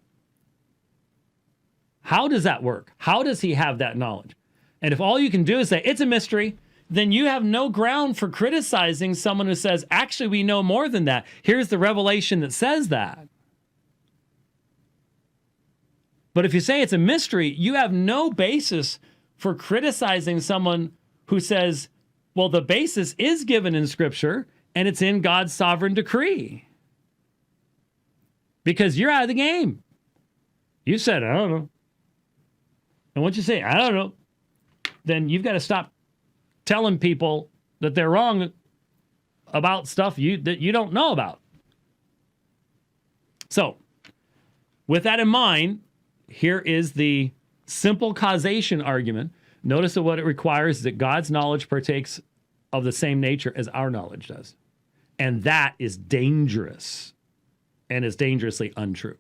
How does that work? How does he have that knowledge? And if all you can do is say, it's a mystery, then you have no ground for criticizing someone who says, actually, we know more than that. Here's the revelation that says that. But if you say it's a mystery, you have no basis for criticizing someone who says, well, the basis is given in Scripture, and it's in God's sovereign decree. Because you're out of the game. You said, I don't know. And once you say, I don't know, then you've got to stop telling people that they're wrong about stuff that you don't know about. So, with that in mind, here is the simple causation argument. Notice that what it requires is that God's knowledge partakes of the same nature as our knowledge does. And that is dangerous and is dangerously untrue.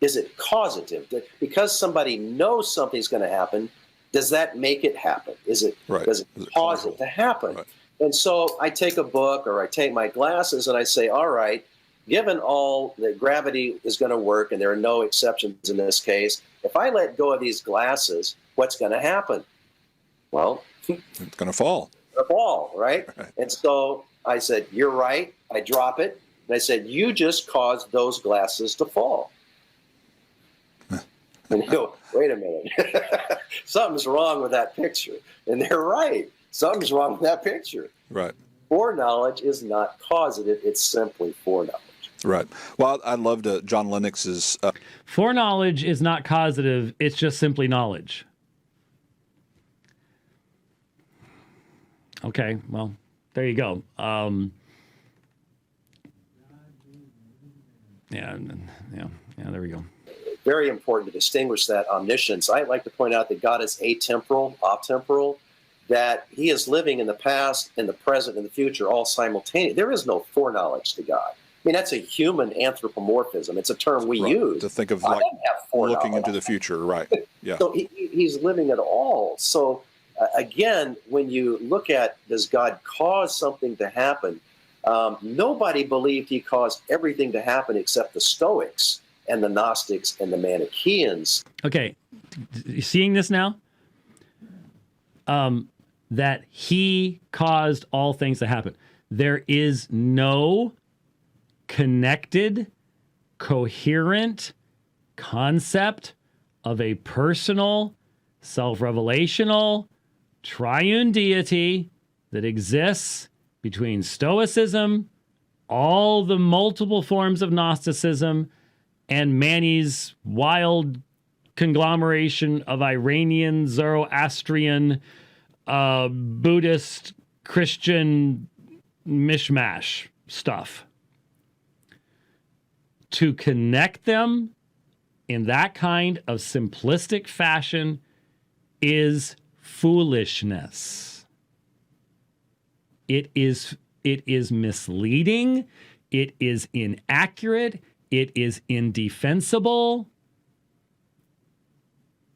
Is it causative? Because somebody knows something's going to happen, does that make it happen? Does it cause it to happen? Right. And so I take a book or I take my glasses and I say, all right, given all that gravity is going to work and there are no exceptions in this case, if I let go of these glasses, what's going to happen? Well, it's going to fall. A fall, right? And so I said, you're right. I drop it. And I said, you just caused those glasses to fall. And you go, wait a minute. Something's wrong with that picture. And they're right. Something's wrong with that picture. Right. Foreknowledge is not causative. It's simply foreknowledge. Right. Well, I loved John Lennox's... Foreknowledge is not causative. It's just simply knowledge. Okay, well, there you go. Yeah, there we go. Very important to distinguish that omniscience. I like to point out that God is atemporal, off-temporal, that he is living in the past, in the present, and the future, all simultaneous. There is no foreknowledge to God. I mean, that's a human anthropomorphism. It's a term we use. To think of like looking into the future, right. Yeah. So he's living it all. So again, when you look at, does God cause something to happen? Nobody believed he caused everything to happen except the Stoics and the Gnostics and the Manichaeans. Okay, you seeing this now? That he caused all things to happen. There is no connected, coherent concept of a personal, self-revelational, triune deity that exists between Stoicism, all the multiple forms of Gnosticism, and Mani's wild conglomeration of Iranian, Zoroastrian, Buddhist, Christian mishmash stuff. To connect them in that kind of simplistic fashion is foolishness. It is misleading. It is inaccurate. It is indefensible.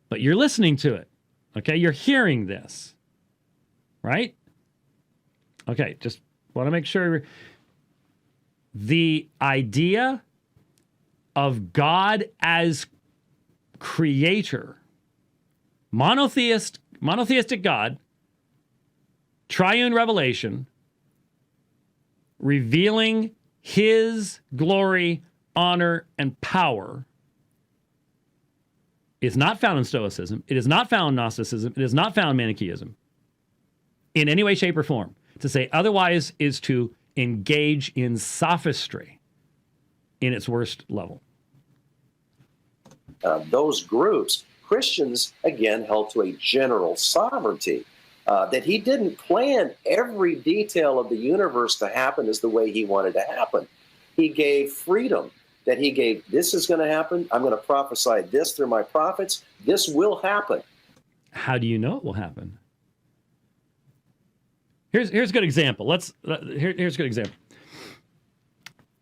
But you're listening to it. Okay, you're hearing this. Right? Okay, just want to make sure. The idea of God as creator, monotheistic God, triune revelation, revealing his glory, honor, and power, is not found in Stoicism. It is not found in Gnosticism. It is not found in Manichaeism in any way, shape, or form. To say otherwise is to engage in sophistry in its worst level. Those groups, Christians, again, held to a general sovereignty, that he didn't plan every detail of the universe to happen as the way he wanted to happen. He gave freedom, that he gave, this is going to happen. I'm going to prophesy this through my prophets. This will happen. How do you know it will happen? Here's a good example. Here's a good example.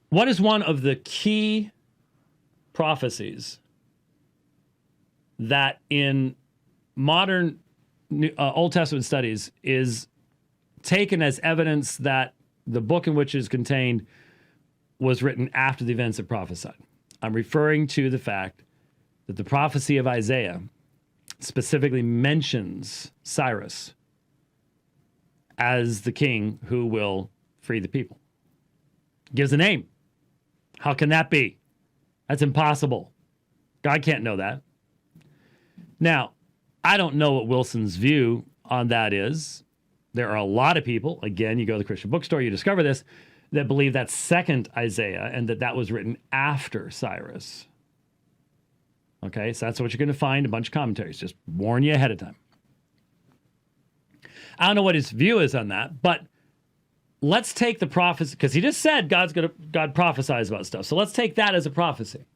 What is one of the key prophecies that in modern Old Testament studies is taken as evidence that the book in which it is contained was written after the events it prophesied? I'm referring to the fact that the prophecy of Isaiah specifically mentions Cyrus as the king who will free the people. Gives a name. How can that be? That's impossible. God can't know that. Now, I don't know what Wilson's view on that is. There are a lot of people, again, you go to the Christian bookstore, you discover this, that believe that's second Isaiah and that was written after Cyrus. Okay, so that's what you're going to find, a bunch of commentaries. Just warn you ahead of time. I don't know what his view is on that, but let's take the prophecy, because he just said God prophesies about stuff. So let's take that as a prophecy.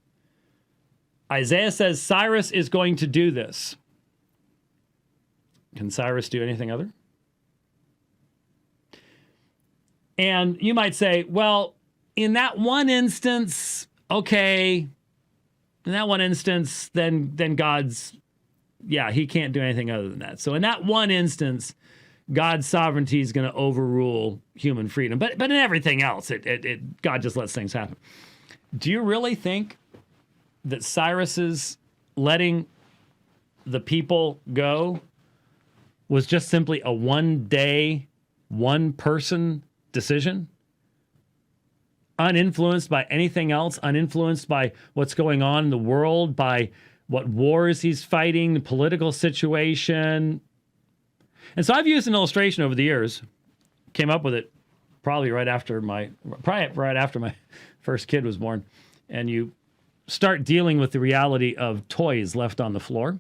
Isaiah says Cyrus is going to do this. Can Cyrus do anything other? And you might say, well, in that one instance, okay, in that one instance, then God's, yeah, he can't do anything other than that. So in that one instance, God's sovereignty is going to overrule human freedom. But in everything else, God just lets things happen. Do you really think that Cyrus's letting the people go was just simply a one-day, one-person decision? Uninfluenced by anything else, uninfluenced by what's going on in the world, by what wars he's fighting, the political situation. And so I've used an illustration over the years, came up with it probably right after my first kid was born. And you start dealing with the reality of toys left on the floor.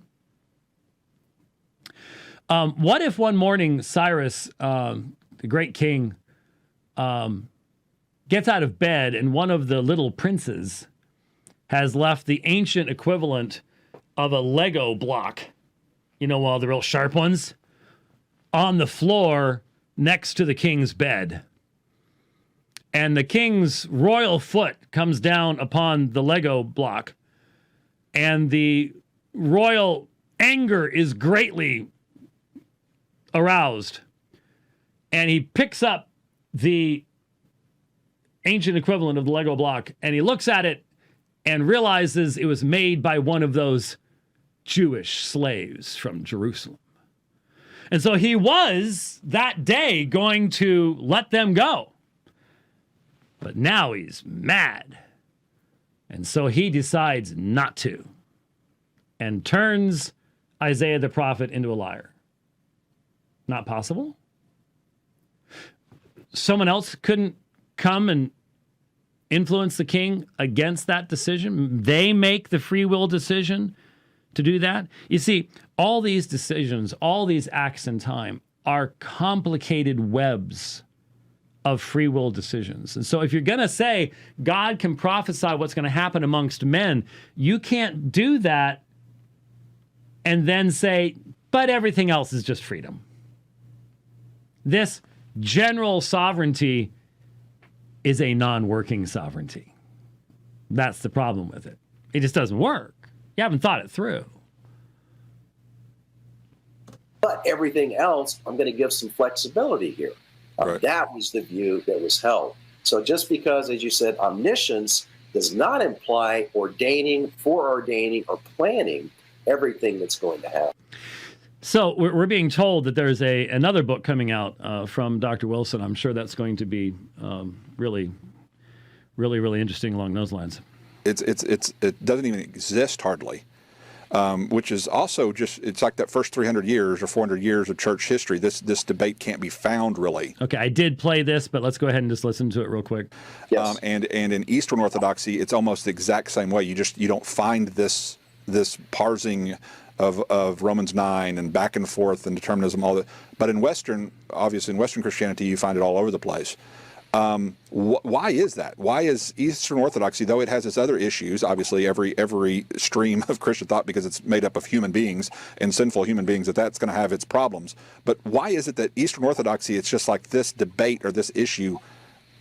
What if one morning Cyrus, the great king, gets out of bed and one of the little princes has left the ancient equivalent of a Lego block, you know, all the real sharp ones, on the floor next to the king's bed. And the king's royal foot comes down upon the Lego block, and the royal anger is greatly aroused. And he picks up the ancient equivalent of the Lego block, and he looks at it and realizes it was made by one of those Jewish slaves from Jerusalem. And so he was that day going to let them go. But now he's mad. And so he decides not to and turns Isaiah the prophet into a liar. Not possible? Someone else couldn't come and influence the king against that decision? They make the free will decision to do that? You see, all these decisions, all these acts in time are complicated webs of free will decisions. And so if you're going to say God can prophesy what's going to happen amongst men, you can't do that and then say, but everything else is just freedom. This general sovereignty is a non-working sovereignty. That's the problem with it. It just doesn't work. You haven't thought it through. But everything else, I'm going to give some flexibility here. Right. That was the view that was held. So just because, as you said, omniscience does not imply ordaining, foreordaining, or planning everything that's going to happen. So we're being told that there's another book coming out from Dr. Wilson. I'm sure that's going to be really interesting along those lines. It doesn't even exist hardly, which is also just, it's like that first 300 years or 400 years of church history. This debate can't be found really. Okay, I did play this, but let's go ahead and just listen to it real quick. Yes. And in Eastern Orthodoxy, it's almost the exact same way. You don't find this parsing of Romans 9 and back and forth and determinism, all that. But in Western Christianity, you find it all over the place. Why is that? Why is Eastern Orthodoxy, though it has its other issues, obviously every stream of Christian thought, because it's made up of human beings and sinful human beings, that's going to have its problems. But why is it that Eastern Orthodoxy, it's just like this debate or this issue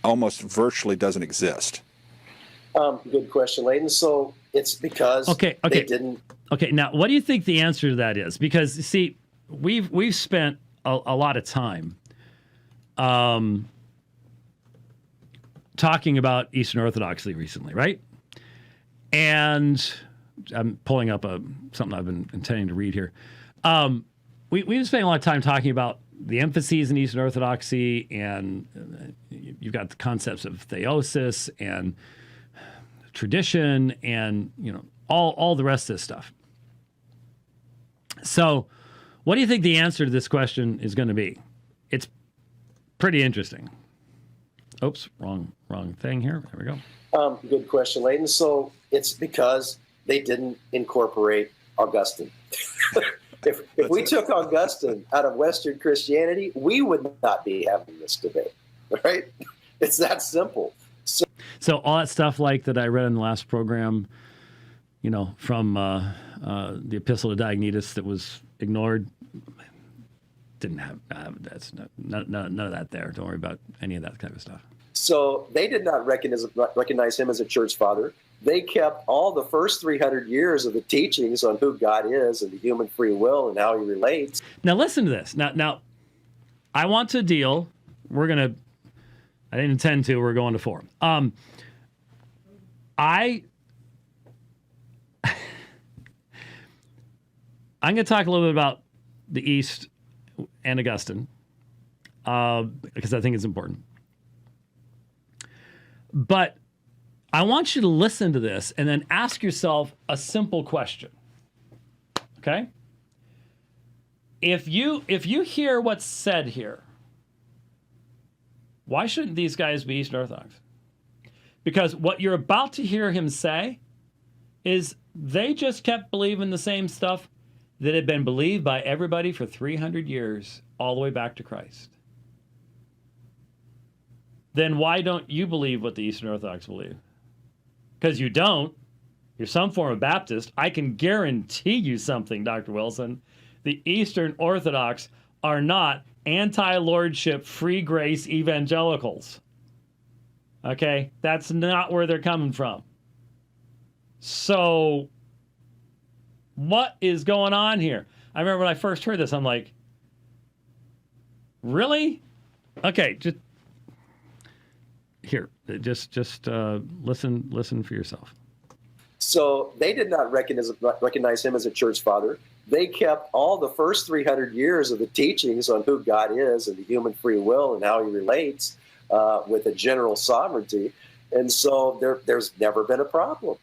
almost virtually doesn't exist? Good question, Leighton. So it's because they didn't. Okay, now what do you think the answer to that is? Because, see, we've spent a lot of time talking about Eastern Orthodoxy recently, right? And I'm pulling up something I've been intending to read here. We've been spending a lot of time talking about the emphases in Eastern Orthodoxy, and you've got the concepts of theosis and tradition and, all the rest of this stuff. So what do you think the answer to this question is going to be? It's pretty interesting. Oops, wrong thing here. There we go. Good question, Leighton. So it's because they didn't incorporate Augustine. If we took Augustine out of Western Christianity, we would not be having this debate, right? It's that simple. So all that stuff like that I read in the last program, from the Epistle to Diognetus that was ignored, didn't have that's none of that there. Don't worry about any of that kind of stuff. So they did not recognize him as a church father. They kept all the first 300 years of the teachings on who God is and the human free will and how he relates. Now listen to this. Now I want to deal. I didn't intend to. We're going to 4. I'm going to talk a little bit about the East and Augustine because I think it's important. But I want you to listen to this and then ask yourself a simple question. Okay? If you hear what's said here, why shouldn't these guys be Eastern Orthodox? Because what you're about to hear him say is they just kept believing the same stuff that had been believed by everybody for 300 years, all the way back to Christ. Then why don't you believe what the Eastern Orthodox believe? Because you don't. You're some form of Baptist. I can guarantee you something, Dr. Wilson. The Eastern Orthodox are not anti-lordship, free grace evangelicals. Okay? That's not where they're coming from. So, what is going on here? I remember when I first heard this, I'm like, really? Okay, just listen for yourself. So they did not recognize him as a church father. They kept all the first 300 years of the teachings on who God is and the human free will and how he relates with a general sovereignty. And so there's never been a problem.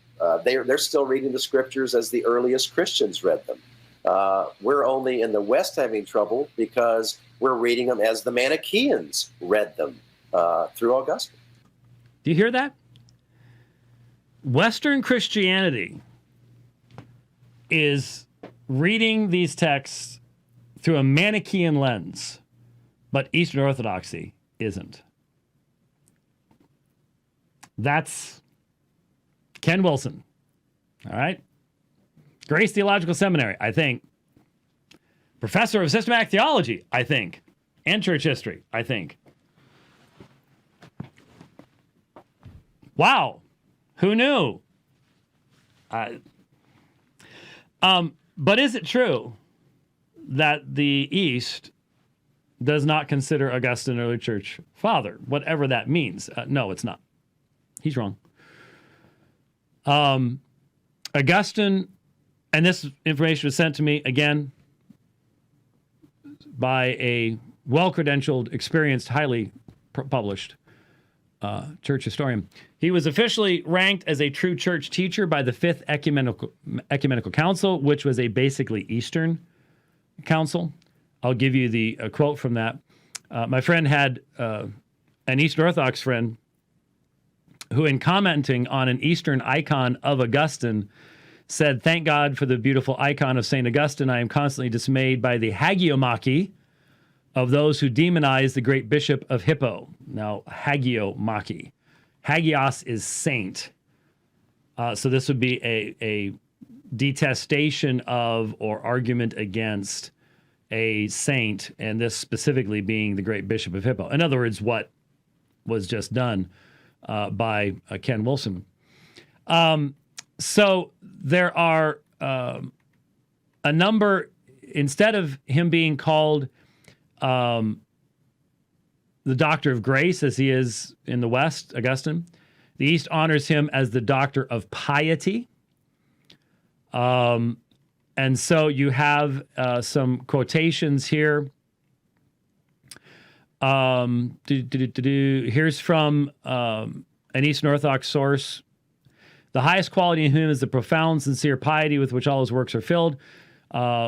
They're still reading the scriptures as the earliest Christians read them. We're only in the West having trouble because we're reading them as the Manichaeans read them through Augustine. Do you hear that? Western Christianity is reading these texts through a Manichaean lens, but Eastern Orthodoxy isn't. That's Ken Wilson. All right? Grace Theological Seminary, I think. Professor of Systematic Theology, I think. And Church History, I think. Wow. Who knew? But is it true that the East does not consider Augustine early church father, whatever that means? No, it's not. He's wrong. Augustine, and this information was sent to me again by a well-credentialed, experienced, highly published church historian. He was officially ranked as a true church teacher by the 5th Ecumenical Council, which was a basically Eastern council. I'll give you the quote from that. My friend had an Eastern Orthodox friend who, in commenting on an Eastern icon of Augustine, said, "Thank God for the beautiful icon of St. Augustine. I am constantly dismayed by the hagiomachy of those who demonize the great bishop of Hippo." Now, hagiomachy. Hagios is saint. So this would be a detestation of or argument against a saint, and this specifically being the great bishop of Hippo. In other words, what was just done by Ken Wilson. So there are a number, instead of him being called the Doctor of Grace, as he is in the West, Augustine, the East honors him as the Doctor of Piety. And so you have some quotations here. Here's from an Eastern Orthodox source. "The highest quality in him is the profound, sincere piety with which all his works are filled,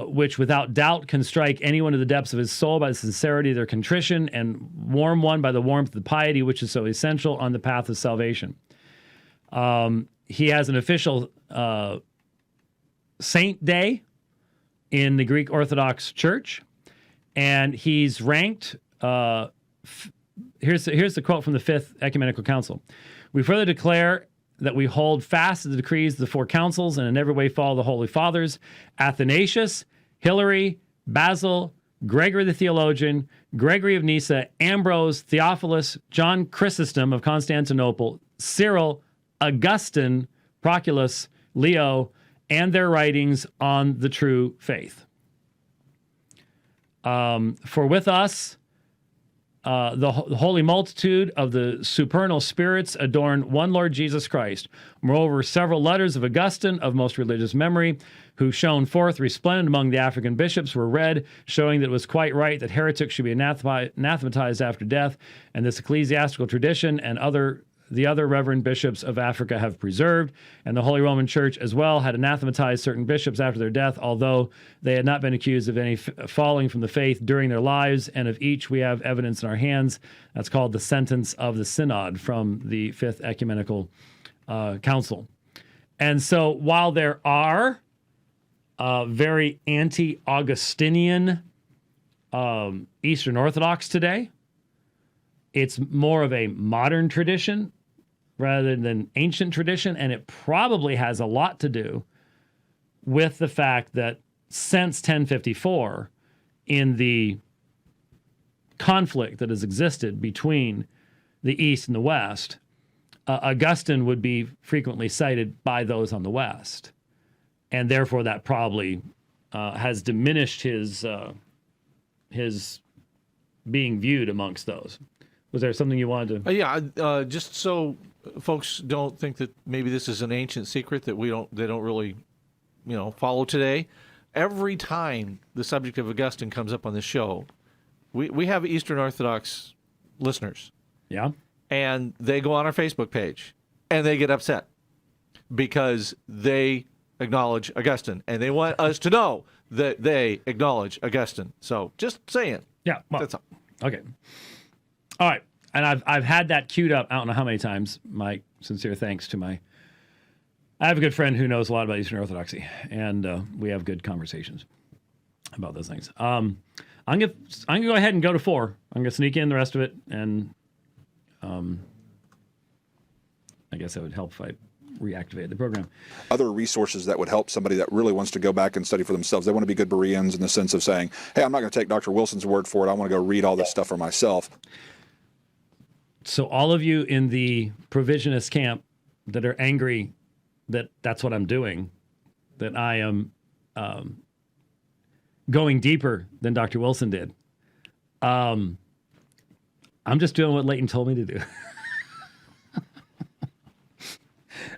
which without doubt can strike anyone to the depths of his soul by the sincerity of their contrition and warm one by the warmth of the piety which is so essential on the path of salvation." He has an official saint day in the Greek Orthodox Church, and he's ranked. Here's the quote from the 5th Ecumenical Council. "We further declare that we hold fast to the decrees of the 4 councils and in every way follow the Holy Fathers, Athanasius, Hilary, Basil, Gregory the Theologian, Gregory of Nyssa, Ambrose, Theophilus, John Chrysostom of Constantinople, Cyril, Augustine, Proculus, Leo, and their writings on the true faith. For with us, the holy multitude of the supernal spirits adorn one Lord Jesus Christ. Moreover, several letters of Augustine of most religious memory, who shone forth resplendent among the African bishops, were read, showing that it was quite right that heretics should be anathematized after death, and this ecclesiastical tradition and the other reverend bishops of Africa have preserved, and the Holy Roman Church as well had anathematized certain bishops after their death, although they had not been accused of any falling from the faith during their lives, and of each we have evidence in our hands. That's called the sentence of the Synod from the Fifth Ecumenical Council. And so while there are very anti-Augustinian Eastern Orthodox today, it's more of a modern tradition rather than ancient tradition, and it probably has a lot to do with the fact that since 1054, in the conflict that has existed between the East and the West, Augustine would be frequently cited by those on the West, and therefore that probably has diminished his being viewed amongst those. Was there something you wanted to? Just so folks don't think that maybe this is an ancient secret that they don't really, follow today. Every time the subject of Augustine comes up on the show, we have Eastern Orthodox listeners. Yeah. And they go on our Facebook page and they get upset because they acknowledge Augustine and they want us to know that they acknowledge Augustine. So just saying. Yeah. Well, that's all. Okay. All right. And I've had that queued up. I don't know how many times. My sincere thanks to I have a good friend who knows a lot about Eastern Orthodoxy, and we have good conversations about those things. I'm gonna go ahead and go to 4. I'm gonna sneak in the rest of it, and I guess that would help if I reactivated the program. Other resources that would help somebody that really wants to go back and study for themselves. They want to be good Bereans in the sense of saying, hey, I'm not going to take Dr. Wilson's word for it. I want to go read all this stuff for myself. So all of you in the provisionist camp that are angry that that's what I'm doing, that I am going deeper than Dr. Wilson did, I'm just doing what Leighton told me to do.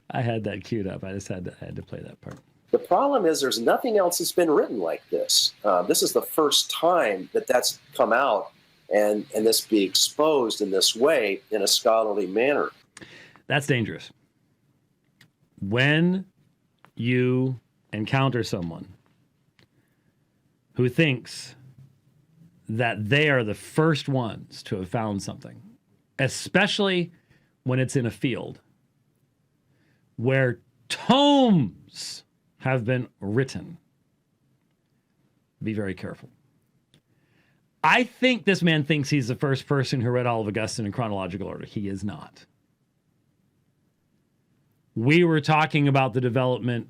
I had that queued up. I had to play that part. The problem is there's nothing else that's been written like this. This is the first time that's come out and this be exposed in this way in a scholarly manner. That's dangerous. When you encounter someone who thinks that they are the first ones to have found something, especially when it's in a field where tomes have been written, be very careful. I think this man thinks he's the first person who read all of Augustine in chronological order. He is not. We were talking about the development.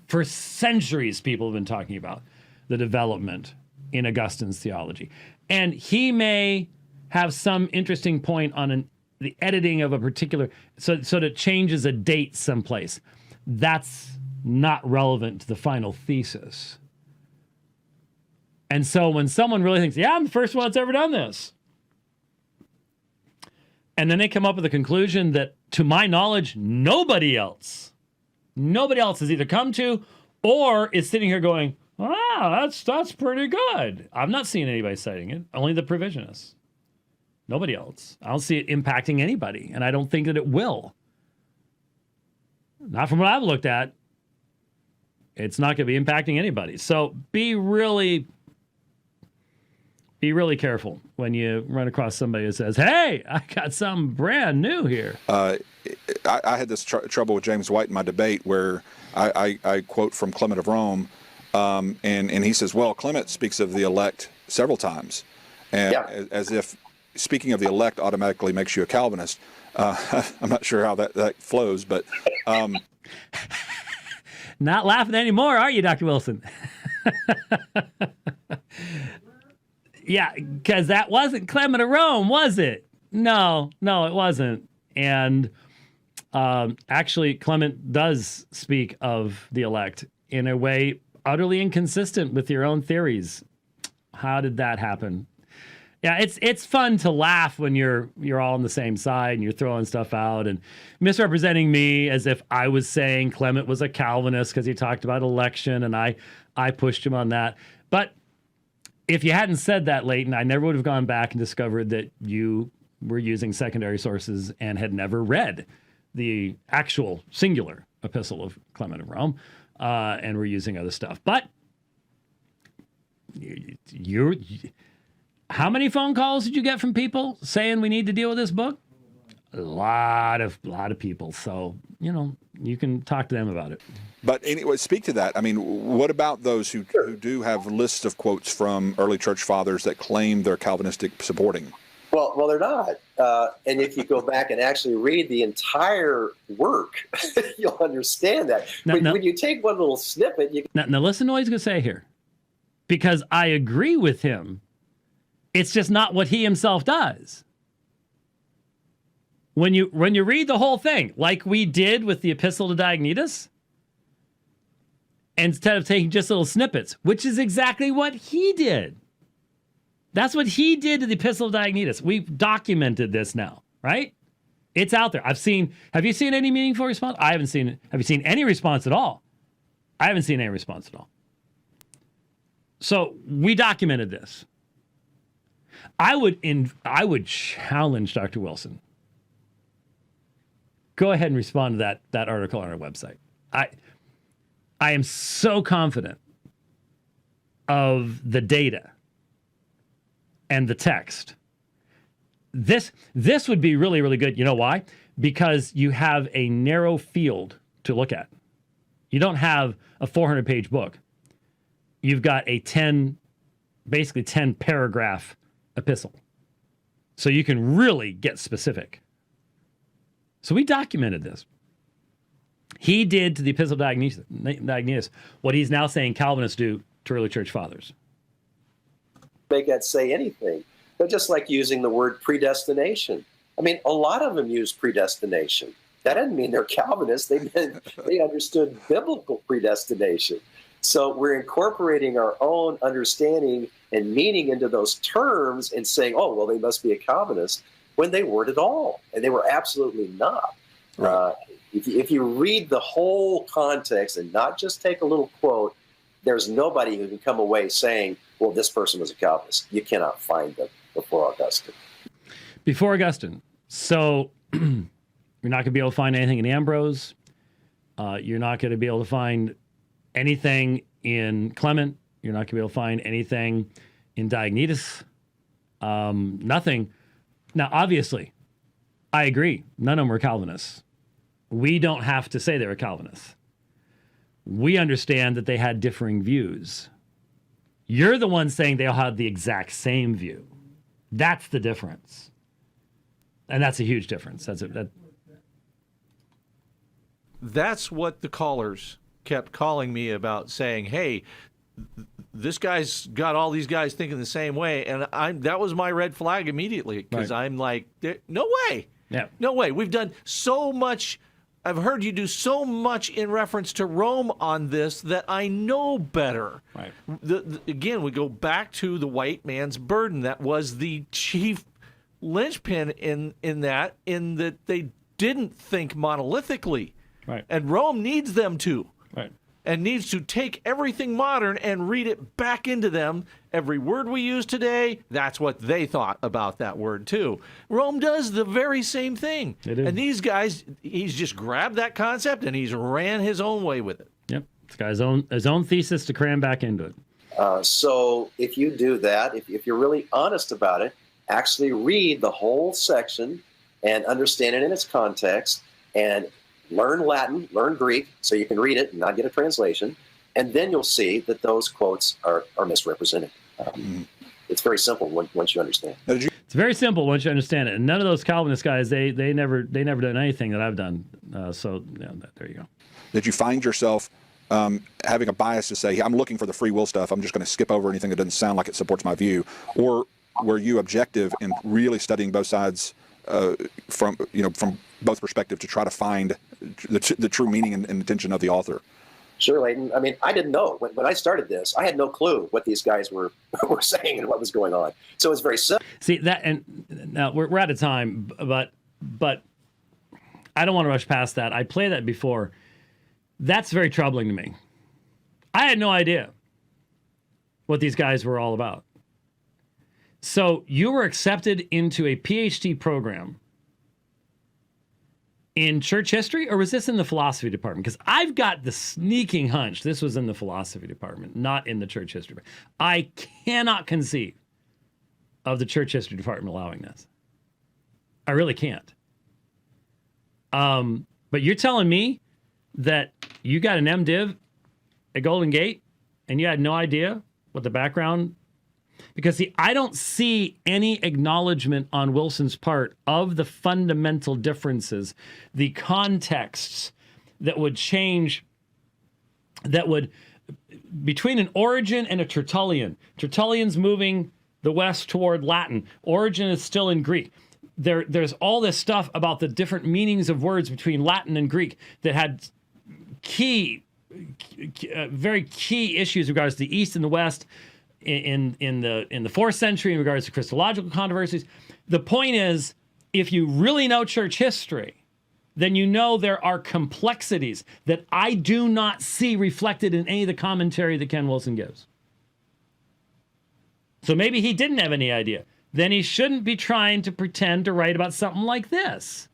For centuries, people have been talking about the development in Augustine's theology. And he may have some interesting point on the editing of a particular, so that it changes a date someplace. That's not relevant to the final thesis. And so when someone really thinks, yeah, I'm the first one that's ever done this, and then they come up with a conclusion that, to my knowledge, nobody else has either come to or is sitting here going, wow, that's pretty good. I've not seen anybody citing it, only the provisionists. Nobody else. I don't see it impacting anybody, and I don't think that it will. Not from what I've looked at. It's not going to be impacting anybody. So be really careful when you run across somebody who says, hey, I got something brand new here. I had this trouble with James White in my debate where I quote from Clement of Rome, and he says, well, Clement speaks of the elect several times, and as if speaking of the elect automatically makes you a Calvinist. I'm not sure how that flows, but... Not laughing anymore, are you, Dr. Wilson? Yeah, because that wasn't Clement of Rome, was it? No, it wasn't. And actually, Clement does speak of the elect in a way utterly inconsistent with your own theories. How did that happen? Yeah, it's fun to laugh when you're all on the same side and you're throwing stuff out and misrepresenting me as if I was saying Clement was a Calvinist because he talked about election and I pushed him on that. But if you hadn't said that, Leighton, I never would have gone back and discovered that you were using secondary sources and had never read the actual singular epistle of Clement of Rome, and were using other stuff. But you're how many phone calls did you get from people saying we need to deal with this book? A lot of people. So, you can talk to them about it. But anyway, speak to that. I mean, what about those who do have lists of quotes from early church fathers that claim they're Calvinistic supporting? Well, they're not. And if you go back and actually read the entire work, you'll understand that. When you take one little snippet, Now listen to what he's going to say here. Because I agree with him. It's just not what he himself does. When you read the whole thing, like we did with the Epistle to Diognetus, instead of taking just little snippets, which is exactly what he did. That's what he did to the Epistle to Diognetus. We've documented this now, right? It's out there. Have you seen any meaningful response? I haven't seen it. Have you seen any response at all? I haven't seen any response at all. So we documented this. I would challenge Dr. Wilson. Go ahead and respond to that article on our website. I am so confident of the data and the text. This would be really, really good. You know why? Because you have a narrow field to look at. You don't have a 400-page book. You've got a 10 paragraph epistle. So you can really get specific. So we documented this. He did to the Epistle to Diognetus what he's now saying Calvinists do to early church fathers. make that say anything. But just like using the word predestination. I mean, a lot of them use predestination. That doesn't mean they're Calvinists. They understood biblical predestination. So we're incorporating our own understanding and meaning into those terms and saying, oh, well, they must be a Calvinist, when they weren't at all. And they were absolutely not. Right. If you read the whole context and not just take a little quote, there's nobody who can come away saying, well, this person was a Calvinist. You cannot find them before Augustine. Before Augustine. So you're not going to be able to find anything in Ambrose. You're not going to be able to find anything in Clement. You're not going to be able to find anything in Diognetus. Nothing. Now, obviously, I agree. None of them were Calvinists. We don't have to say they were Calvinists. We understand that they had differing views. You're the one saying they all had the exact same view. That's the difference. And that's a huge difference. That's what the callers kept calling me about, saying, hey, this guy's got all these guys thinking the same way. And that was my red flag immediately, because right. I'm like, no way. Yeah. No way. We've done so much. I've heard you do so much in reference to Rome on this that I know better. Right. Again, we go back to the white man's burden. That was the chief linchpin in that they didn't think monolithically. Right. And Rome needs them to. Right. And needs to take everything modern and read it back into them. Every word we use today, that's what they thought about that word too. Rome does the very same thing. And these guys, he's just grabbed that concept and he's ran his own way with it. Yep. It's got his own thesis to cram back into it. So if you do that, if you're really honest about it, actually read the whole section and understand it in its context, and learn Latin, learn Greek, so you can read it and not get a translation, and then you'll see that those quotes are misrepresented. It's very simple once you understand. It's very simple once you understand it. And none of those Calvinist guys, they never done anything that I've done. So yeah, there you go. Did you find yourself having a bias to say, hey, I'm looking for the free will stuff, I'm just going to skip over anything that doesn't sound like it supports my view? Or were you objective in really studying both sides from both perspectives to try to find the true meaning and intention of the author? Sure, Leighton. I mean, I didn't know when I started this. I had no clue what these guys were saying and what was going on. So it's very simple. See that, and now we're out of time, but I don't want to rush past that. I played that before. That's very troubling to me. I had no idea what these guys were all about. So you were accepted into a PhD program in church history, or was this in the philosophy department? Because I've got the sneaking hunch this was in the philosophy department, not in the church history. I cannot conceive of the church history department allowing this. I really can't. But you're telling me that you got an MDiv at Golden Gate and you had no idea what the background. Because, see, I don't see any acknowledgement on Wilson's part of the fundamental differences, the contexts that would change, that would, between an Origen and a Tertullian. Tertullian's moving the West toward Latin. Origen is still in Greek. There's all this stuff about the different meanings of words between Latin and Greek that had very key issues in regards to the East and the West, in the 4th century in regards to Christological controversies. The point is, if you really know church history, then you know there are complexities that I do not see reflected in any of the commentary that Ken Wilson gives. So maybe he didn't have any idea. Then he shouldn't be trying to pretend to write about something like this.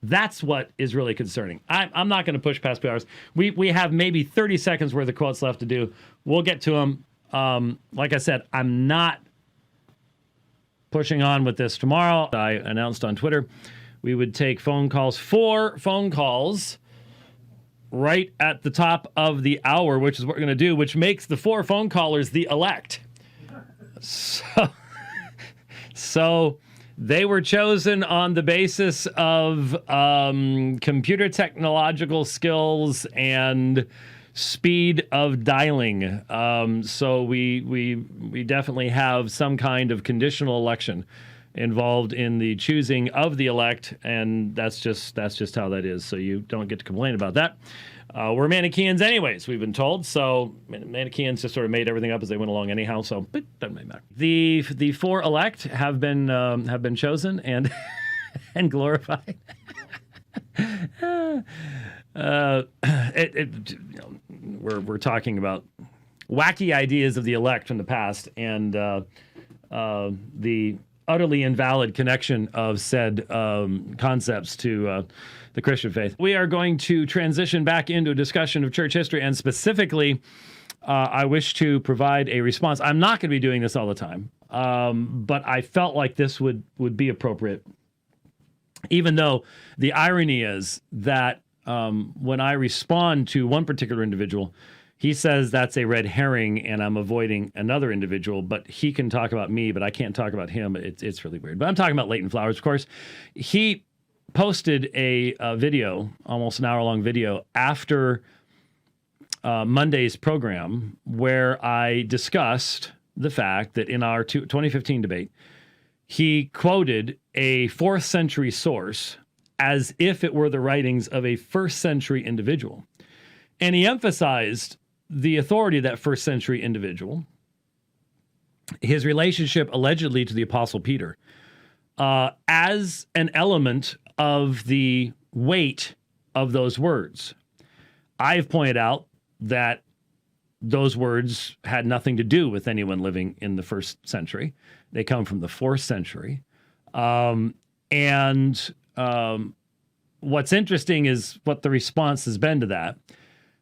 That's what is really concerning. I'm not going to push past 2 hours. We have maybe 30 seconds worth of quotes left to do. We'll get to them. Like I said, I'm not pushing on with this tomorrow. I announced on Twitter we would take phone calls, 4 phone calls, right at the top of the hour, which is what we're going to do, which makes the 4 phone callers the elect. So they were chosen on the basis of computer technological skills and speed of dialing. So we definitely have some kind of conditional election involved in the choosing of the elect, and that's just how that is. So you don't get to complain about that. We're Manichaeans anyways, we've been told. So Manichaeans just sort of made everything up as they went along anyhow. So it doesn't really matter. The 4 elect have been chosen and and glorified. We're talking about wacky ideas of the elect from the past and the utterly invalid connection of said concepts to the Christian faith. We are going to transition back into a discussion of church history, and specifically, I wish to provide a response. I'm not going to be doing this all the time, but I felt like this would be appropriate, even though the irony is that when I respond to one particular individual, he says that's a red herring and I'm avoiding another individual, but he can talk about me, but I can't talk about him. It's really weird. But I'm talking about Leighton Flowers, of course. He posted a video, almost an hour-long video, after Monday's program where I discussed the fact that in our 2015 debate, he quoted a 4th century source as if it were the writings of a 1st century individual. And he emphasized the authority of that 1st century individual, his relationship allegedly to the Apostle Peter, as an element of the weight of those words. I've pointed out that those words had nothing to do with anyone living in the 1st century. They come from the 4th century. What's interesting is what the response has been to that,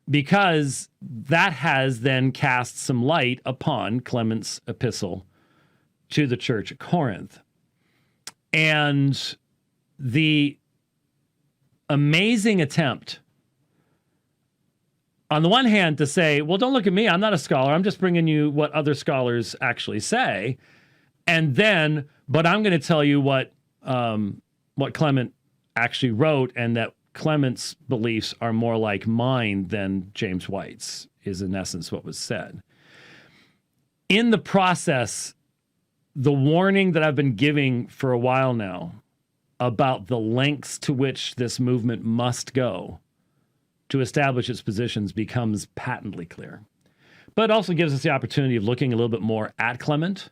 because that has then cast some light upon Clement's epistle to the church at Corinth. And the amazing attempt, on the one hand, to say, well, don't look at me, I'm not a scholar, I'm just bringing you what other scholars actually say, and then, but I'm going to tell you what Clement actually wrote, and that Clement's beliefs are more like mine than James White's, is in essence what was said. In the process, the warning that I've been giving for a while now about the lengths to which this movement must go to establish its positions becomes patently clear. But it also gives us the opportunity of looking a little bit more at Clement,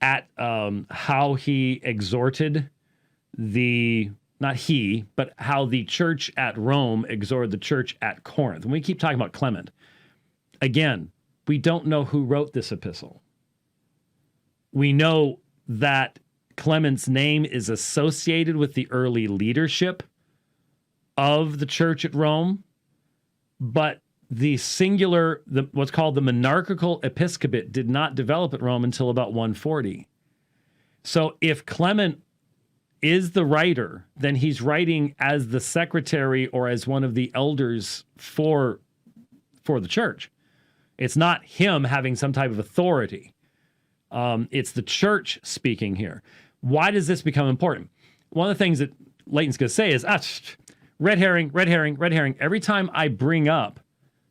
at how he exhorted not he, but how the church at Rome exhorted the church at Corinth. And we keep talking about Clement. Again, we don't know who wrote this epistle. We know that Clement's name is associated with the early leadership of the church at Rome, but the singular, what's called the monarchical episcopate, did not develop at Rome until about 140. So if Clement is the writer, then he's writing as the secretary or as one of the elders for the church. It's not him having some type of authority. It's the church speaking here. Why does this become important? One of the things that Leighton's going to say is, red herring, red herring, red herring. Every time I bring up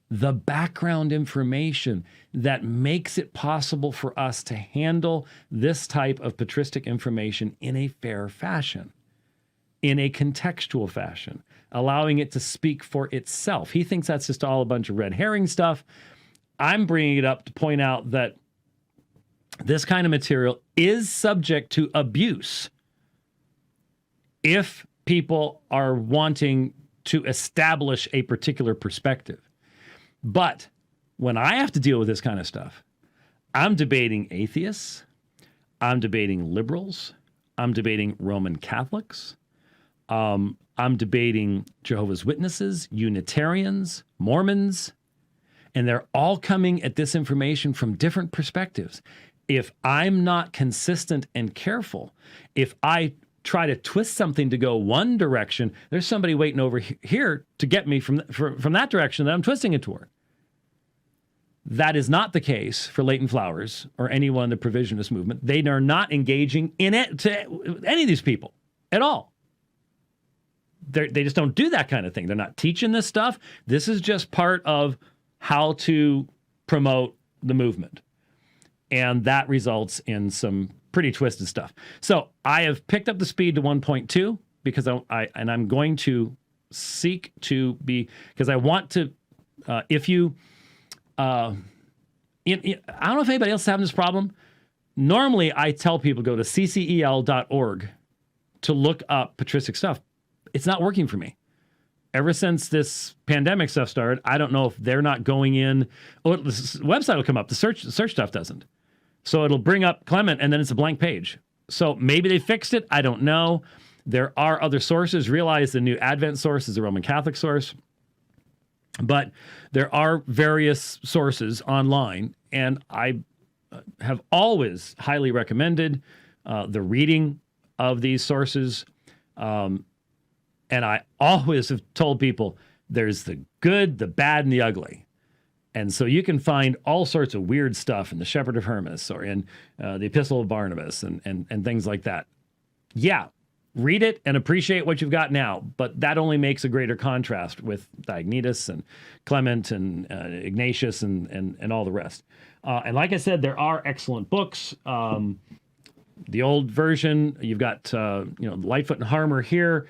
the background information that makes it possible for us to handle this type of patristic information in a fair fashion, in a contextual fashion, allowing it to speak for itself. He thinks that's just all a bunch of red herring stuff. I'm bringing it up to point out that this kind of material is subject to abuse if people are wanting to establish a particular perspective. But when I have to deal with this kind of stuff, I'm debating atheists, I'm debating liberals, I'm debating Roman Catholics, I'm debating Jehovah's Witnesses, Unitarians, Mormons, and they're all coming at this information from different perspectives. If I'm not consistent and careful, if I try to twist something to go one direction, there's somebody waiting over here to get me from that direction that I'm twisting it toward. That is not the case for Leighton Flowers or anyone in the provisionist movement. They are not engaging in it to any of these people at all. They just don't do that kind of thing. They're not teaching this stuff. This is just part of how to promote the movement. And that results in some pretty twisted stuff. So I have picked up the speed to 1.2 because I'm going to seek to be, because I want to, I don't know if anybody else is having this problem. Normally, I tell people go to ccel.org to look up patristic stuff. It's not working for me. Ever since this pandemic stuff started, I don't know if they're not going in. Oh, the website will come up. The search stuff doesn't. So it'll bring up Clement, and then it's a blank page. So maybe they fixed it. I don't know. There are other sources. Realize the New Advent source is a Roman Catholic source. But there are various sources online, and I have always highly recommended the reading of these sources. And I always have told people there's the good, the bad, and the ugly. And so you can find all sorts of weird stuff in the Shepherd of Hermas or in the Epistle of Barnabas and things like that. Yeah, read it and appreciate what you've got now, but that only makes a greater contrast with Diognetus and Clement and Ignatius and all the rest. And like I said, there are excellent books. The old version, you've got Lightfoot and Harmer here.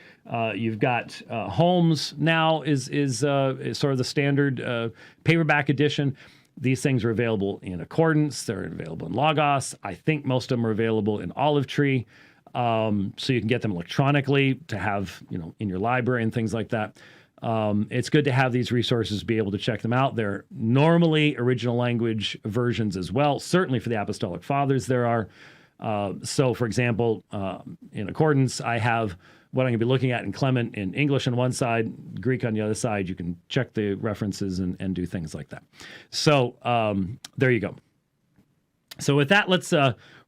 You've got Holmes now is sort of the standard paperback edition. These things are available in Accordance. They're available in Logos. I think most of them are available in Olive Tree. So you can get them electronically to have in your library and things like that. It's good to have these resources, be able to check them out. They're normally original language versions as well. Certainly for the Apostolic Fathers there are. So, for example, in Accordance, I have what I'm going to be looking at in Clement in English on one side, Greek on the other side. You can check the references and do things like that. So there you go. So with that, let's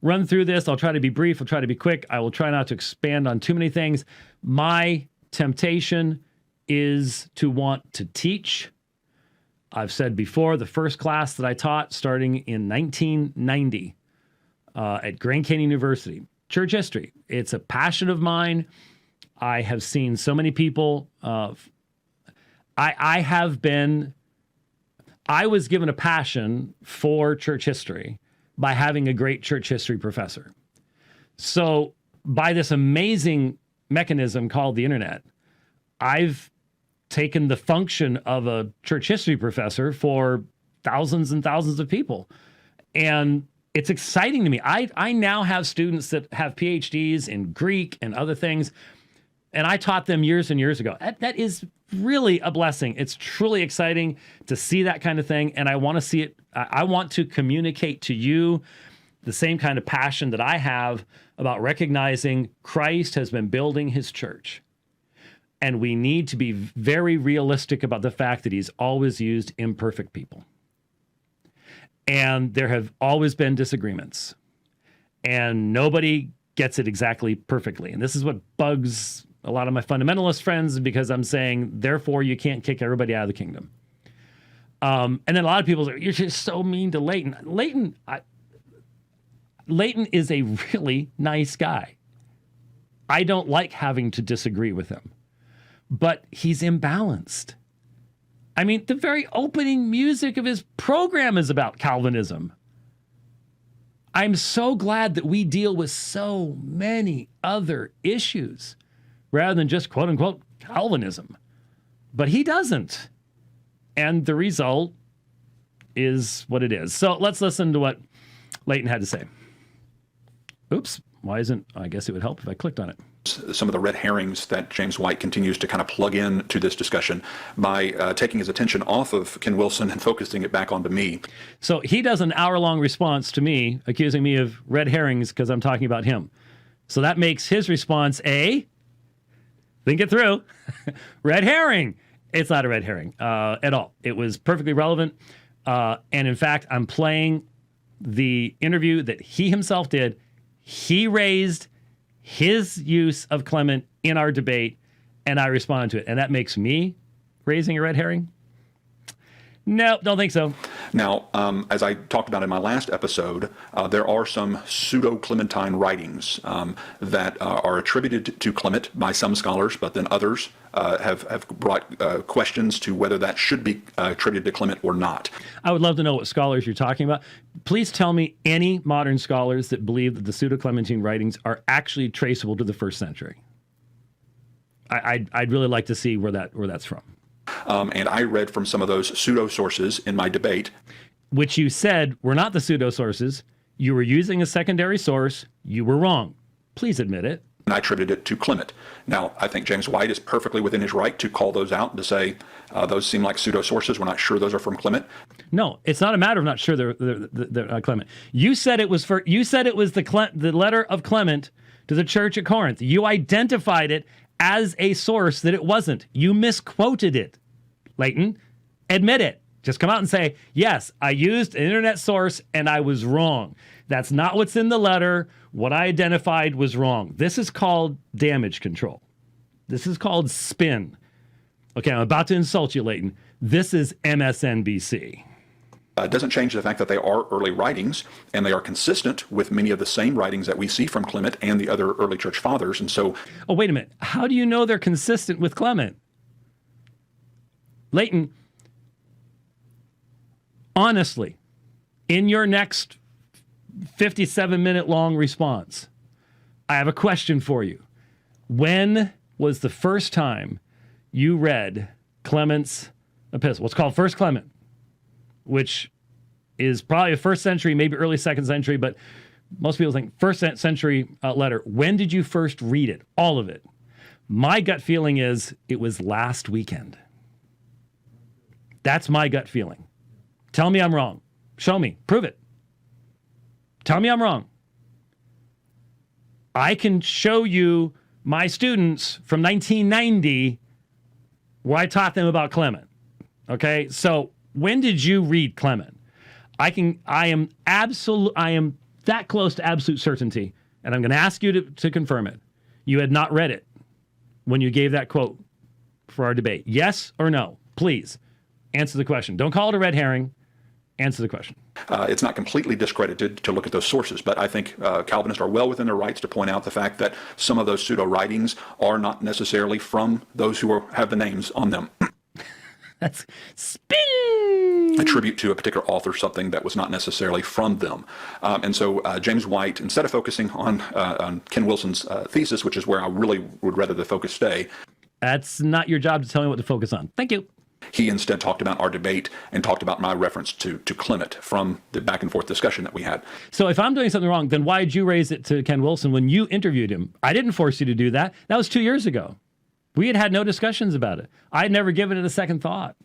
run through this. I'll try to be brief. I'll try to be quick. I will try not to expand on too many things. My temptation is to want to teach. I've said before, the first class that I taught starting in 1990 at Grand Canyon University, church history. It's a passion of mine. I have seen so many people. I was given a passion for church history by having a great church history professor. So by this amazing mechanism called the internet, I've taken the function of a church history professor for thousands and thousands of people. And it's exciting to me. I now have students that have PhDs in Greek and other things, and I taught them years and years ago. That is really a blessing. It's truly exciting to see that kind of thing, and I want to see it. I want to communicate to you the same kind of passion that I have about recognizing Christ has been building his church. And we need to be very realistic about the fact that he's always used imperfect people. And there have always been disagreements. And nobody gets it exactly perfectly. And this is what bugs a lot of my fundamentalist friends, because I'm saying, therefore, you can't kick everybody out of the kingdom. And then a lot of people say, you're just so mean to Leighton. Leighton is a really nice guy. I don't like having to disagree with him. But he's imbalanced. I mean, the very opening music of his program is about Calvinism. I'm so glad that we deal with so many other issues rather than just quote unquote Calvinism. But he doesn't. And the result is what it is. So let's listen to what Leighton had to say. Oops, why isn't, I guess it would help if I clicked on it. Some of the red herrings that James White continues to kind of plug in to this discussion by taking his attention off of Ken Wilson and focusing it back onto me. So he does an hour-long response to me, accusing me of red herrings because I'm talking about him. So that makes his response a, think it through, red herring. It's not a red herring at all. It was perfectly relevant. And in fact, I'm playing the interview that he himself did. He raised his use of Clement in our debate, and I responded to it. And that makes me raising a red herring? Nope, don't think so. Now, as I talked about in my last episode, there are some pseudo-Clementine writings that are attributed to Clement by some scholars, but then others have brought questions to whether that should be attributed to Clement or not. I would love to know what scholars you're talking about. Please tell me any modern scholars that believe that the pseudo-Clementine writings are actually traceable to the first century. I'd really like to see where that's from. And I read from some of those pseudo sources in my debate, which you said were not the pseudo sources. You were using a secondary source. You were wrong. Please admit it. And I attributed it to Clement. Now, I think James White is perfectly within his right to call those out and to say those seem like pseudo sources. We're not sure those are from Clement. No, it's not a matter of not sure they're Clement. You said it was the letter of Clement to the church at Corinth. You identified it as a source that it wasn't. You misquoted it. Leighton, admit it. Just come out and say, yes, I used an internet source and I was wrong. That's not what's in the letter. What I identified was wrong. This is called damage control. This is called spin. Okay, I'm about to insult you, Leighton. This is MSNBC. It doesn't change the fact that they are early writings, and they are consistent with many of the same writings that we see from Clement and the other early church fathers. And so... Oh, wait a minute. How do you know they're consistent with Clement? Leighton, honestly, in your next 57-minute long response, I have a question for you. When was the first time you read Clement's epistle? What's called First Clement, which is probably a first century, maybe early second century, but most people think first century letter. When did you first read it? All of it. My gut feeling is it was last weekend. That's my gut feeling. Tell me I'm wrong. Show me. Prove it. Tell me I'm wrong. I can show you my students from 1990 where I taught them about Clement. Okay? So when did you read Clement? I am that close to absolute certainty, and I'm going to ask you to confirm it. You had not read it when you gave that quote for our debate. Yes or no? Please answer the question. Don't call it a red herring. Answer the question. It's not completely discredited to look at those sources, but I think Calvinists are well within their rights to point out the fact that some of those pseudo writings are not necessarily from those who have the names on them. That's spin. Attribute to a particular author something that was not necessarily from them. And so James White, instead of focusing on Ken Wilson's thesis, which is where I really would rather the focus stay. That's not your job to tell me what to focus on. Thank you. He instead talked about our debate and talked about my reference to Clement from the back and forth discussion that we had. So if I'm doing something wrong, then why did you raise it to Ken Wilson when you interviewed him? I didn't force you to do that. That was 2 years ago. We had no discussions about it. I'd never given it a second thought.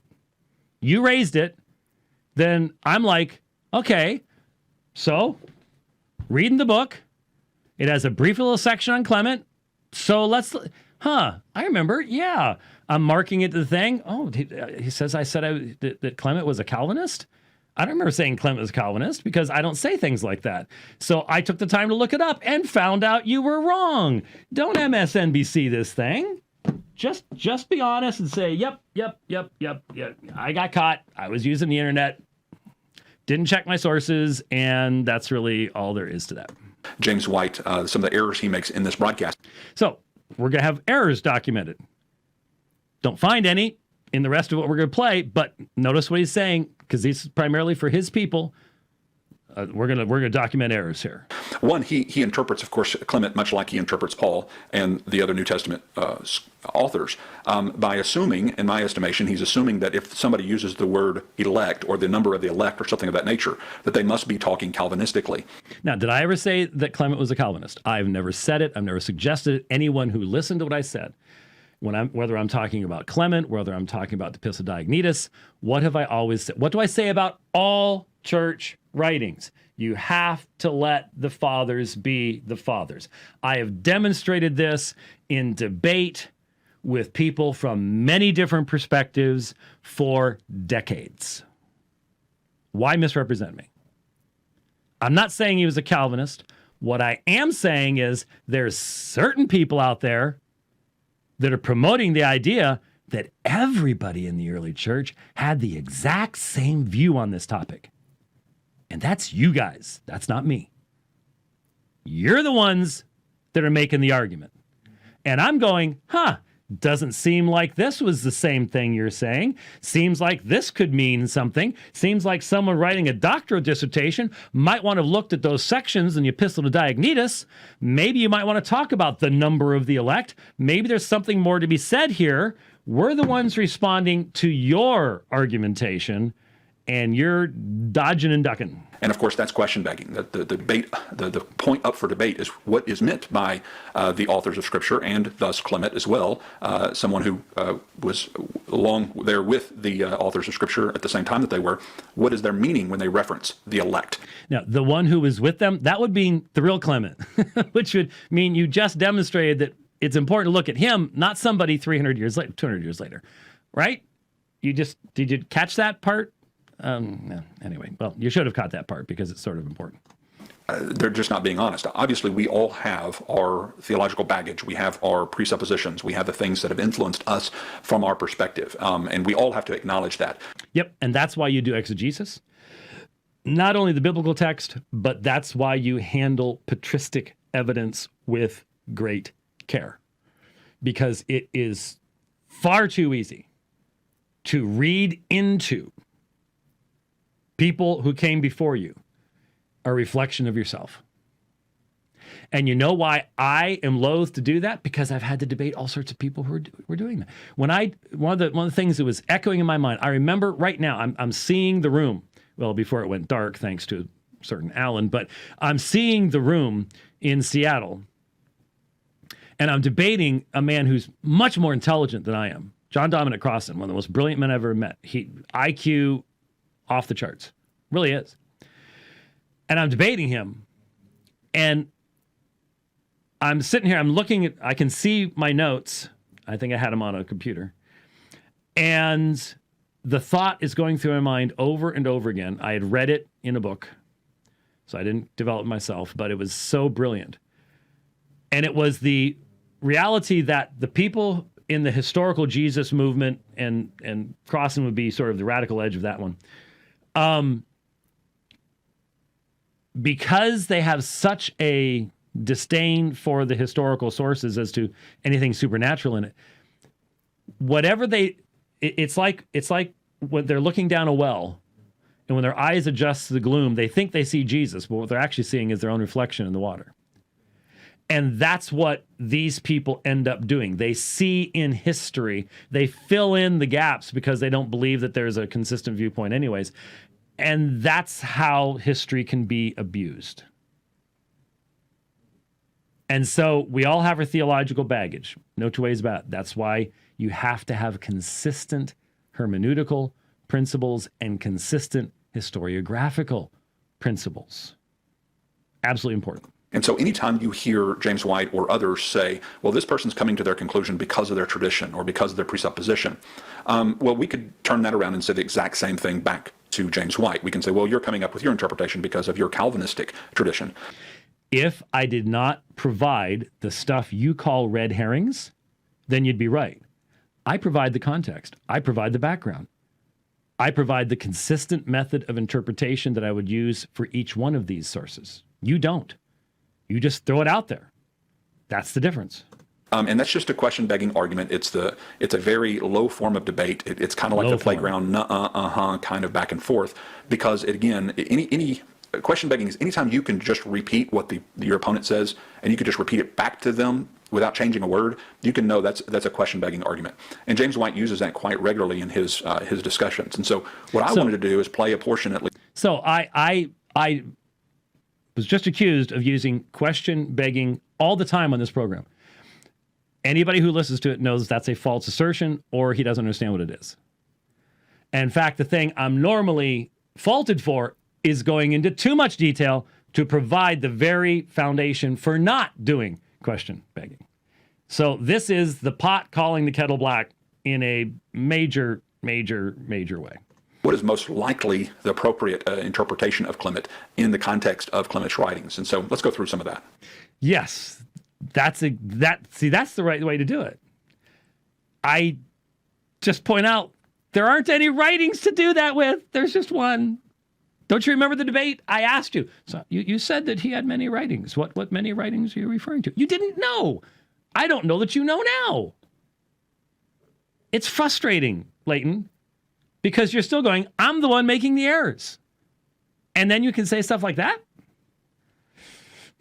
You raised it. Then I'm like, okay, so reading the book. It has a brief little section on Clement. So I remember, yeah. I'm marking it to the thing. Oh, he says I said that Clement was a Calvinist? I don't remember saying Clement was a Calvinist because I don't say things like that. So I took the time to look it up and found out you were wrong. Don't MSNBC this thing. Just be honest and say, yep. I got caught. I was using the internet. Didn't check my sources, and that's really all there is to that. James White, some of the errors he makes in this broadcast. So we're going to have errors documented. Don't find any in the rest of what we're going to play, but notice what he's saying, because this is primarily for his people. We're gonna document errors here. One, he interprets, of course, Clement much like he interprets Paul and the other New Testament authors by assuming, in my estimation, he's assuming that if somebody uses the word elect or the number of the elect or something of that nature, that they must be talking Calvinistically. Now, did I ever say that Clement was a Calvinist? I've never said it. I've never suggested it. Anyone who listened to what I said, whether I'm talking about Clement, whether I'm talking about the Epistle Diognetus, what have I always said? What do I say about all church writings? You have to let the fathers be the fathers. I have demonstrated this in debate with people from many different perspectives for decades. Why misrepresent me? I'm not saying he was a Calvinist. What I am saying is there's certain people out there that are promoting the idea that everybody in the early church had the exact same view on this topic. And that's you guys. That's not me. You're the ones that are making the argument. And I'm going, doesn't seem like this was the same thing you're saying. Seems like this could mean something. Seems like someone writing a doctoral dissertation might want to have looked at those sections in the Epistle to Diognetus. Maybe you might want to talk about the number of the elect. Maybe there's something more to be said here. We're the ones responding to your argumentation, and you're dodging and ducking. And of course, that's question begging. The debate, the point up for debate is what is meant by the authors of Scripture, and thus Clement as well, someone who was along there with the authors of Scripture at the same time that they were. What is their meaning when they reference the elect? Now, the one who was with them, that would mean the real Clement, which would mean you just demonstrated that it's important to look at him, not somebody 300 years later, 200 years later, right? Did you catch that part? No. Anyway, well, you should have caught that part because it's sort of important. They're just not being honest. Obviously, we all have our theological baggage. We have our presuppositions. We have the things that have influenced us from our perspective. And we all have to acknowledge that. Yep. And that's why you do exegesis. Not only the biblical text, but that's why you handle patristic evidence with great care. Because it is far too easy to read into people who came before you a reflection of yourself. And you know why I am loath to do that? Because I've had to debate all sorts of people who were doing that. One of the things that was echoing in my mind, I remember right now, I'm seeing the room. Well, before it went dark, thanks to a certain Alan, but I'm seeing the room in Seattle, and I'm debating a man who's much more intelligent than I am. John Dominic Crossan, one of the most brilliant men I've ever met. IQ off the charts. Really is. And I'm debating him. And I'm sitting here, I'm looking at, I can see my notes. I think I had them on a computer. And the thought is going through my mind over and over again. I had read it in a book, so I didn't develop it myself, but it was so brilliant. And it was the reality that the people in the historical Jesus movement, and Crossan would be sort of the radical edge of that one, because they have such a disdain for the historical sources as to anything supernatural in it, whatever it's like when they're looking down a well, and when their eyes adjust to the gloom, they think they see Jesus, but what they're actually seeing is their own reflection in the water. And that's what these people end up doing. They see in history, they fill in the gaps because they don't believe that there's a consistent viewpoint anyways. And that's how history can be abused. And so we all have our theological baggage. No two ways about it. That's why you have to have consistent hermeneutical principles and consistent historiographical principles. Absolutely important. And so anytime you hear James White or others say, well, this person's coming to their conclusion because of their tradition or because of their presupposition, well, we could turn that around and say the exact same thing back to James White. We can say, well, you're coming up with your interpretation because of your Calvinistic tradition. If I did not provide the stuff you call red herrings, then you'd be right. I provide the context. I provide the background. I provide the consistent method of interpretation that I would use for each one of these sources. You don't. You just throw it out there. That's the difference. And that's just a question-begging argument. It's a very low form of debate. It's kind of like the playground, kind of back and forth. Because again, any question-begging is anytime you can just repeat what your opponent says, and you can just repeat it back to them without changing a word, you can know that's a question-begging argument. And James White uses that quite regularly in his discussions. And so what I wanted to do is play a portion at least. So I was just accused of using question begging all the time on this program. Anybody who listens to it knows that's a false assertion or he doesn't understand what it is. And in fact, the thing I'm normally faulted for is going into too much detail to provide the very foundation for not doing question begging. So this is the pot calling the kettle black in a major, major, major way. What is most likely the appropriate interpretation of Clement in the context of Clement's writings? And so let's go through some of that. Yes, that's the right way to do it. I just point out there aren't any writings to do that with. There's just one. Don't you remember the debate? I asked you. So you said that he had many writings. What many writings are you referring to? You didn't know. I don't know that you know now. It's frustrating, Leighton. Because you're still going, I'm the one making the errors. And then you can say stuff like that?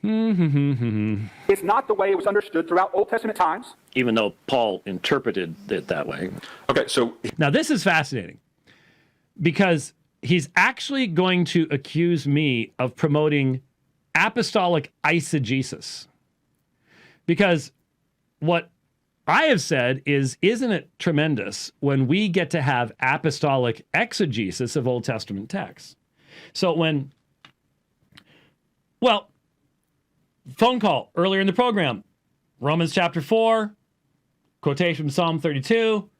It's not the way it was understood throughout Old Testament times. Even though Paul interpreted it that way. Okay, so... Now, this is fascinating. Because he's actually going to accuse me of promoting apostolic eisegesis. Because what I have said is, isn't it tremendous when we get to have apostolic exegesis of Old Testament texts? So phone call earlier in the program, Romans chapter 4, quotation from Psalm 32,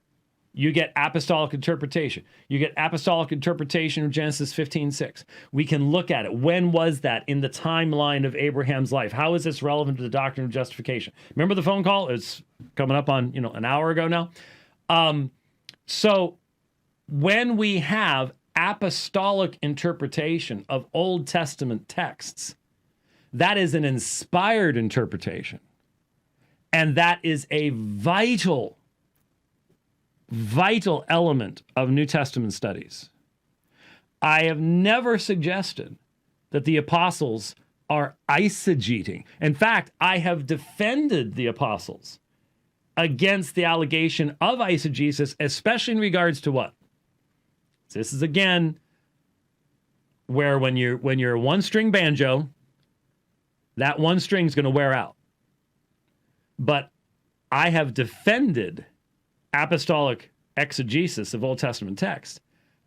you get apostolic interpretation. You get apostolic interpretation of Genesis 15:6. We can look at it. When was that in the timeline of Abraham's life? How is this relevant to the doctrine of justification? Remember the phone call? It's coming up on an hour ago now. So when we have apostolic interpretation of Old Testament texts, that is an inspired interpretation. And that is a vital element of New Testament studies. I have never suggested that the apostles are eisegeting. In fact, I have defended the apostles against the allegation of eisegesis, especially in regards to what? This is again where when you're a one-string banjo, that one string is going to wear out. But I have defended apostolic exegesis of Old Testament text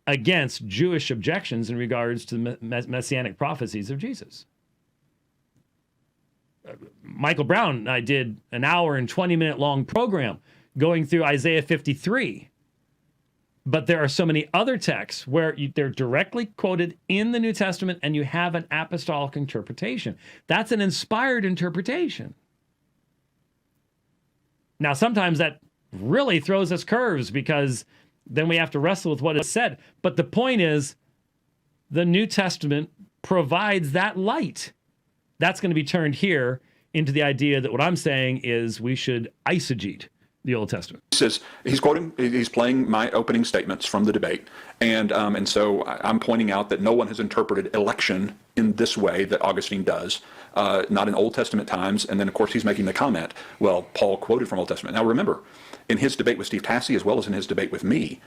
against Jewish objections in regards to the messianic prophecies of Jesus. Michael Brown and I did an hour and 20-minute long program going through Isaiah 53. But there are so many other texts where they're directly quoted in the New Testament and you have an apostolic interpretation. That's an inspired interpretation. Now, sometimes that really throws us curves because then we have to wrestle with what is said. But the point is, the New Testament provides that light. That's going to be turned here into the idea that what I'm saying is we should eisegete the Old Testament. He says, he's playing my opening statements from the debate. And so I'm pointing out that no one has interpreted election in this way that Augustine does. not in Old Testament times. And then, of course, he's making the comment, well, Paul quoted from Old Testament. Now, remember, in his debate with Steve Tassi, as well as in his debate with me,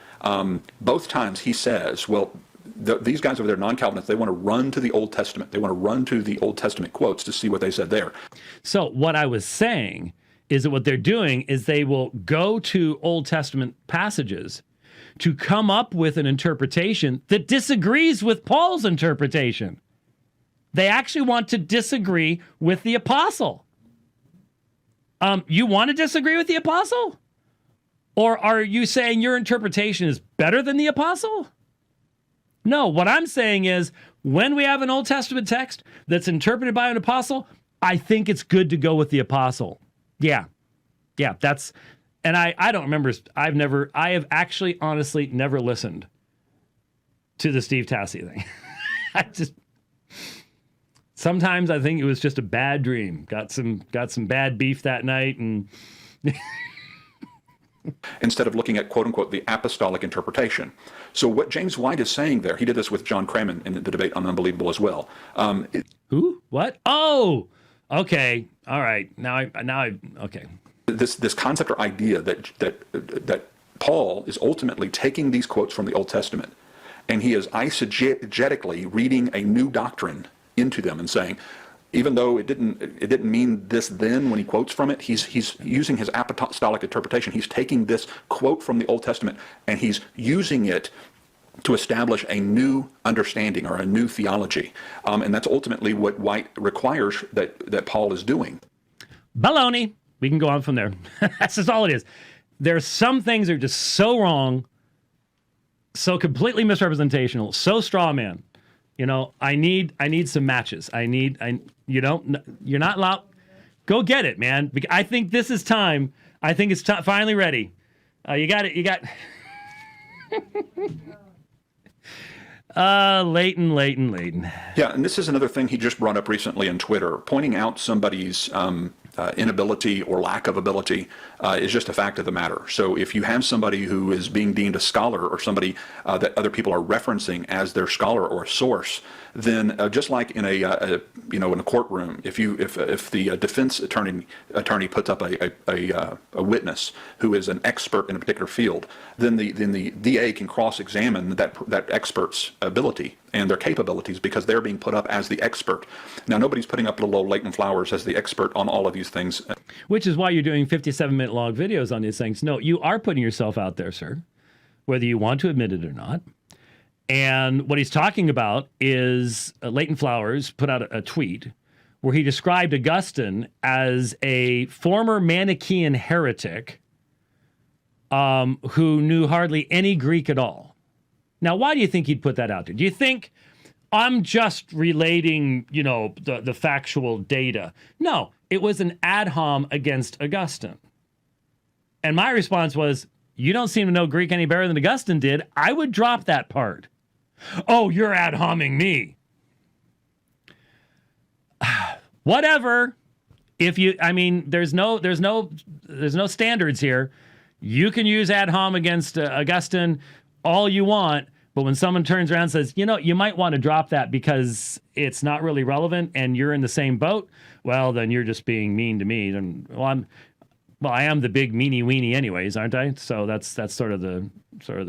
both times he says, well, these guys over there, non-Calvinists, they want to run to the Old Testament. They want to run to the Old Testament quotes to see what they said there. So what I was saying is that what they're doing is they will go to Old Testament passages to come up with an interpretation that disagrees with Paul's interpretation. They actually want to disagree with the apostle. You want to disagree with the apostle? Or are you saying your interpretation is better than the apostle? No, what I'm saying is when we have an Old Testament text that's interpreted by an apostle, I think it's good to go with the apostle. Yeah, that's, and I don't remember, I have actually honestly never listened to the Steve Tassi thing. Sometimes I think it was just a bad dream. Got some bad beef that night, and instead of looking at, quote unquote, the apostolic interpretation. So what James White is saying there, he did this with John Cramen in the debate on Unbelievable as well. Who? What? Oh, okay. All right. Now I okay. This concept or idea that Paul is ultimately taking these quotes from the Old Testament, and he is eisegetically reading a new doctrine into them and saying, even though it didn't mean this then when he quotes from it, he's using his apostolic interpretation. He's taking this quote from the Old Testament and he's using it to establish a new understanding or a new theology. And that's ultimately what White requires that Paul is doing. Baloney. We can go on from there. That's just all it is. There's some things that are just so wrong, so completely misrepresentational, so straw man. You know, I need some matches. You're not allowed. Go get it, man. I think this is time. I think it's finally ready. You got it. You got. Leighton. Yeah, and this is another thing he just brought up recently in Twitter, pointing out somebody's inability or lack of ability is just a fact of the matter. So if you have somebody who is being deemed a scholar or somebody that other people are referencing as their scholar or source, then just like in a courtroom, if the defense attorney puts up a witness who is an expert in a particular field, then the DA can cross-examine that expert's ability and their capabilities because they're being put up as the expert. Now, nobody's putting up little old Leighton Flowers as the expert on all of these things. Which is why you're doing 57-minute long videos on these things. No, you are putting yourself out there, sir, whether you want to admit it or not. And what he's talking about is Leighton Flowers put out a tweet where he described Augustine as a former Manichaean heretic who knew hardly any Greek at all. Now, why do you think he'd put that out there? Do you think I'm just relating, the factual data? No, it was an ad hom against Augustine. And my response was, you don't seem to know Greek any better than Augustine did. I would drop that part. Oh, you're ad homing me. Whatever. There's no standards here. You can use ad hom against Augustine all you want, but when someone turns around and says, you might want to drop that because it's not really relevant and you're in the same boat, well, then you're just being mean to me. And I am the big meanie weenie anyways, aren't I? So that's sort of the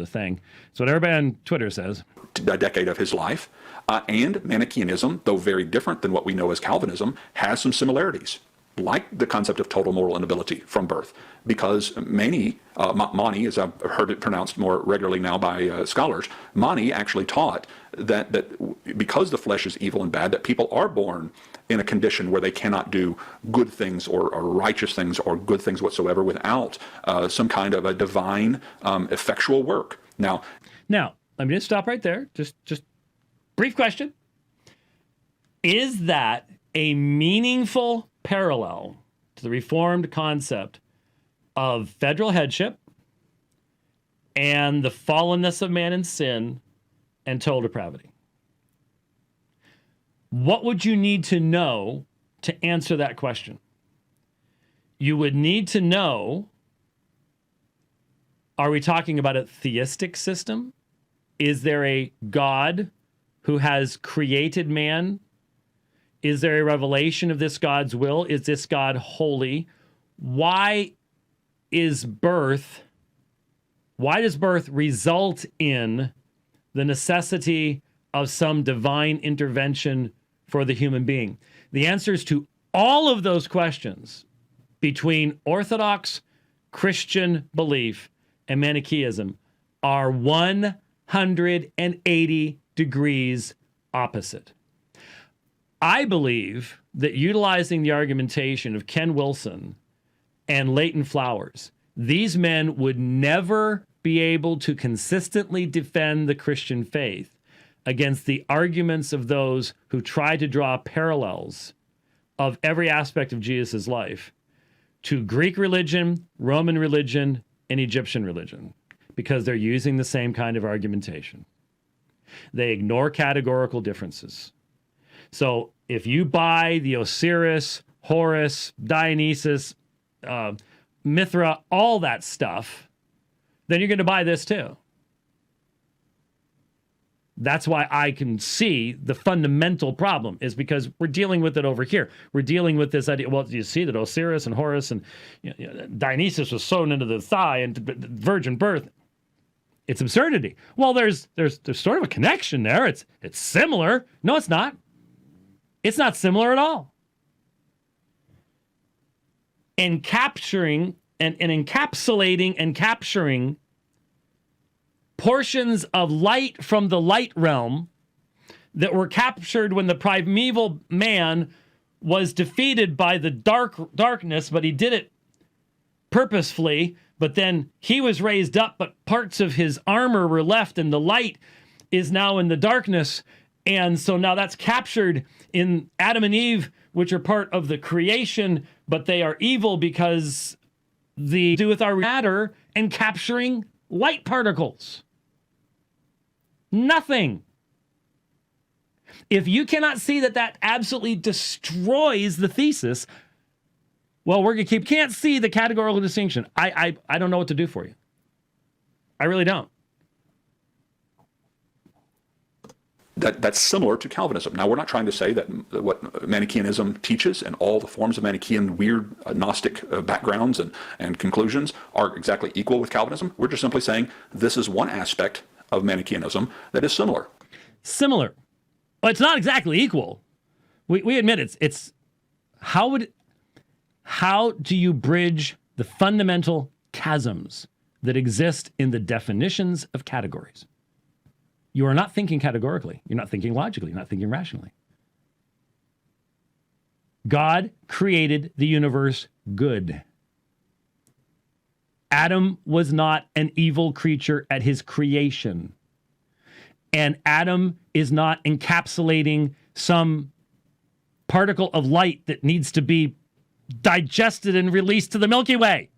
thing. It's what everybody on Twitter says. A decade of his life, and Manichaeanism, though very different than what we know as Calvinism, has some similarities, like the concept of total moral inability from birth, because Mani, as I've heard it pronounced more regularly now by scholars, Mani actually taught that because the flesh is evil and bad, that people are born in a condition where they cannot do good things or righteous things or good things whatsoever without some kind of a divine effectual work. Now, let me just stop right there. Just brief question. Is that a meaningful parallel to the Reformed concept of federal headship and the fallenness of man in sin and total depravity? What would you need to know to answer that question? You would need to know, are we talking about a theistic system? Is there a God who has created man Is there a revelation of this God's will? Is this God holy? Why does birth result in the necessity of some divine intervention for the human being? The answers to all of those questions between Orthodox Christian belief and Manichaeism are 180 degrees opposite. I believe that utilizing the argumentation of Ken Wilson and Leighton Flowers, these men would never be able to consistently defend the Christian faith against the arguments of those who try to draw parallels of every aspect of Jesus' life to Greek religion, Roman religion, and Egyptian religion, because they're using the same kind of argumentation. They ignore categorical differences. So if you buy the Osiris, Horus, Dionysus, Mithra, all that stuff, then you're going to buy this too. That's why I can see the fundamental problem is because we're dealing with it over here. We're dealing with this idea. Well, you see that Osiris and Horus and Dionysus was sewn into the thigh and virgin birth. It's absurdity. Well, there's sort of a connection there. It's similar. No, it's not. It's not similar at all. And capturing and encapsulating and capturing portions of light from the light realm that were captured when the primeval man was defeated by the darkness, but he did it purposefully. But then he was raised up, but parts of his armor were left, and the light is now in the darkness. And so now that's captured in Adam and Eve, which are part of the creation, but they are evil because they do with our matter and capturing light particles. Nothing. If you cannot see that absolutely destroys the thesis, well, we're going to can't see the categorical distinction. I don't know what to do for you. I really don't. That's similar to Calvinism. Now, we're not trying to say that what Manichaeanism teaches and all the forms of Manichaean weird Gnostic backgrounds and conclusions are exactly equal with Calvinism. We're just simply saying this is one aspect of Manichaeanism that is similar. Similar. Well, it's not exactly equal. We admit it's how do you bridge the fundamental chasms that exist in the definitions of categories? You are not thinking categorically. You're not thinking logically. You're not thinking rationally. God created the universe good. Adam was not an evil creature at his creation. And Adam is not encapsulating some particle of light that needs to be digested and released to the Milky Way.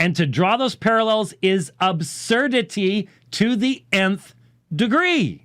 And to draw those parallels is absurdity to the nth degree.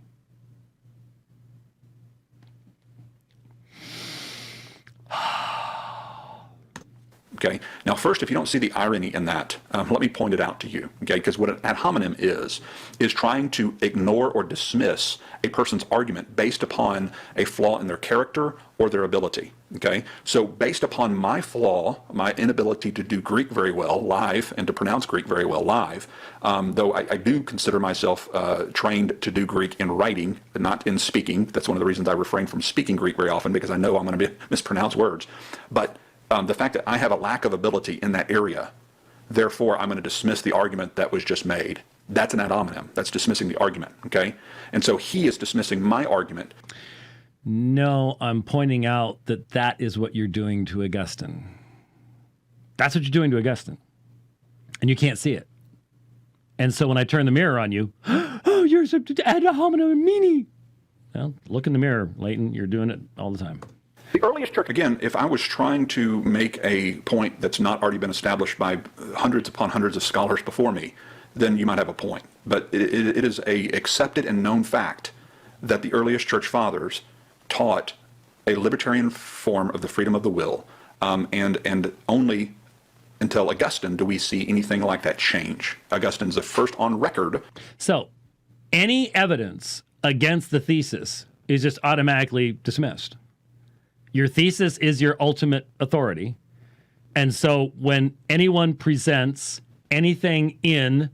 Okay. Now, first, if you don't see the irony in that, let me point it out to you. Okay, because what an ad hominem is trying to ignore or dismiss a person's argument based upon a flaw in their character or their ability. Okay. So, based upon my flaw, my inability to do Greek very well live and to pronounce Greek very well live, though I do consider myself trained to do Greek in writing, but not in speaking. That's one of the reasons I refrain from speaking Greek very often, because I know I'm going to mispronounce words. But the fact that I have a lack of ability in that area, therefore I'm going to dismiss the argument that was just made. That's an ad hominem. That's dismissing the argument, okay? And so he is dismissing my argument. No, I'm pointing out that is what you're doing to Augustine. That's what you're doing to Augustine. And you can't see it. And so when I turn the mirror on you, oh, you're ad hominem meanie. Well, look in the mirror, Leighton. You're doing it all the time. The earliest church. Again, if I was trying to make a point that's not already been established by hundreds upon hundreds of scholars before me, then you might have a point. But it is a accepted and known fact that the earliest church fathers taught a libertarian form of the freedom of the will, and only until Augustine do we see anything like that change. Augustine's the first on record. So, any evidence against the thesis is just automatically dismissed. Your thesis is your ultimate authority. And so when anyone presents anything in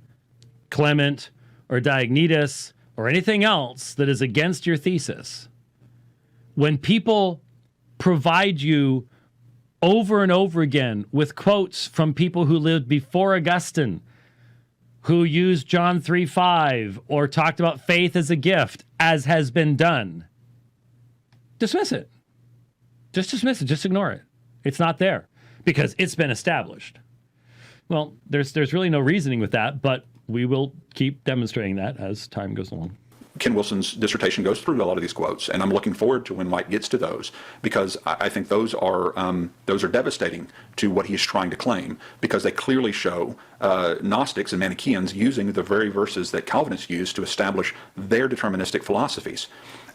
Clement or Diognetus or anything else that is against your thesis, when people provide you over and over again with quotes from people who lived before Augustine, who used John 3:5 or talked about faith as a gift, as has been done, dismiss it. Just dismiss it. Just ignore it. It's not there because it's been established. Well, there's really no reasoning with that, but we will keep demonstrating that as time goes along. Ken Wilson's dissertation goes through a lot of these quotes, and I'm looking forward to when Mike gets to those, because I think those are devastating to what he's trying to claim, because they clearly show Gnostics and Manichaeans using the very verses that Calvinists used to establish their deterministic philosophies.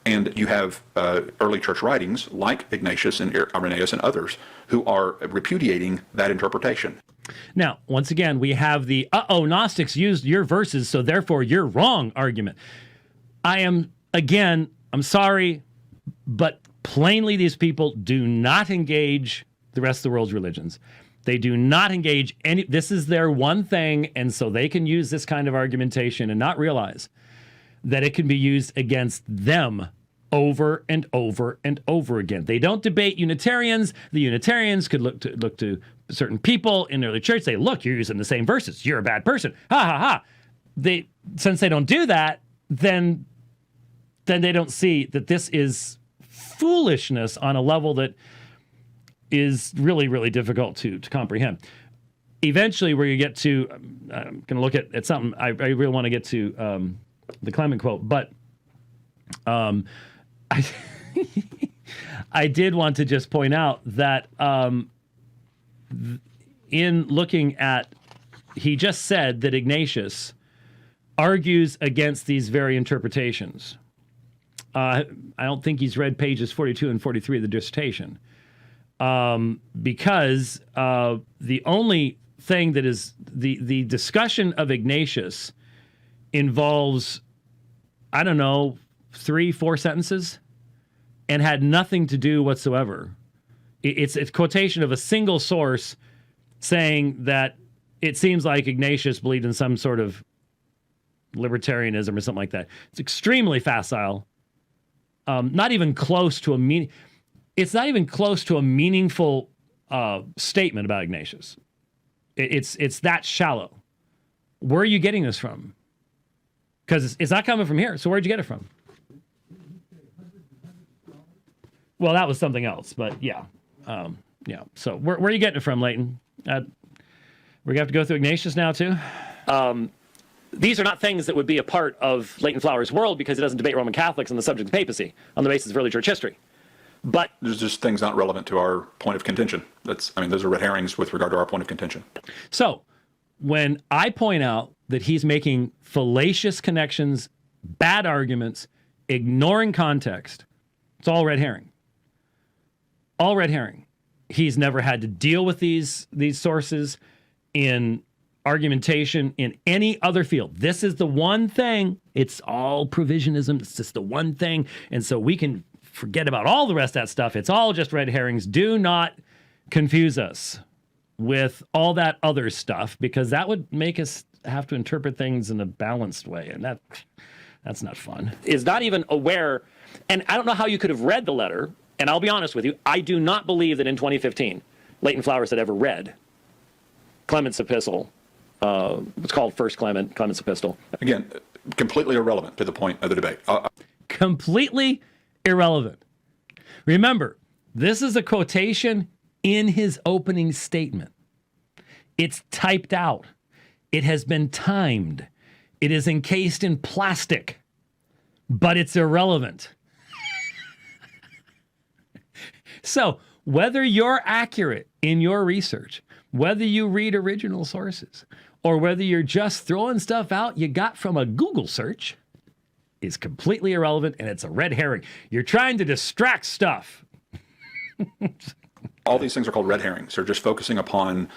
And you have early church writings like Ignatius and Irenaeus and others who are repudiating that interpretation. Now, once again, we have the Gnostics used your verses, so therefore you're wrong argument. I'm sorry, but plainly these people do not engage the rest of the world's religions. They do not engage any, this is their one thing, and so they can use this kind of argumentation and not realize that it can be used against them over and over and over again. They don't debate Unitarians. The Unitarians could look to certain people in the early church, say, look, you're using the same verses. You're a bad person. Ha, ha, ha. Since they don't do that, then they don't see that this is foolishness on a level that is really, really difficult to comprehend. Eventually, where you get to, I'm going to look at something, I really want to get to the Clement quote, but I did want to just point out that in looking at, he just said that Ignatius argues against these very interpretations. I don't think he's read pages 42 and 43 of the dissertation, because the only thing that is the discussion of Ignatius involves, I don't know, 3-4 sentences, and had nothing to do whatsoever. It's a quotation of a single source saying that it seems like Ignatius believed in some sort of libertarianism or something like that. It's extremely facile. Not even close to a meaning. It's not even close to a meaningful statement about Ignatius. It's that shallow. Where are you getting this from? Because it's not coming from here. So where'd you get it from? Well, that was something else, but yeah. So where are you getting it from, Leighton? We're gonna have to go through Ignatius now too. These are not things that would be a part of Leighton Flower's world, because he doesn't debate Roman Catholics on the subject of papacy on the basis of early church history. But there's just things not relevant to our point of contention. Those are red herrings with regard to our point of contention. So when I point out that he's making fallacious connections, bad arguments, ignoring context, it's all red herring. All red herring. He's never had to deal with these sources in argumentation in any other field. This is the one thing. It's all provisionism. It's just the one thing. And so we can forget about all the rest of that stuff. It's all just red herrings. Do not confuse us with all that other stuff, because that would make us have to interpret things in a balanced way. And that's not fun. Is not even aware. And I don't know how you could have read the letter. And I'll be honest with you, I do not believe that in 2015, Leighton Flowers had ever read Clement's epistle. It's called First Clement's epistle. Again, completely irrelevant to the point of the debate. Completely irrelevant. Remember, this is a quotation in his opening statement. It's typed out. It has been timed. It is encased in plastic, but it's irrelevant. So whether you're accurate in your research, whether you read original sources, or whether you're just throwing stuff out you got from a Google search, is completely irrelevant, and it's a red herring. You're trying to distract stuff. All these things are called red herrings. They're just focusing upon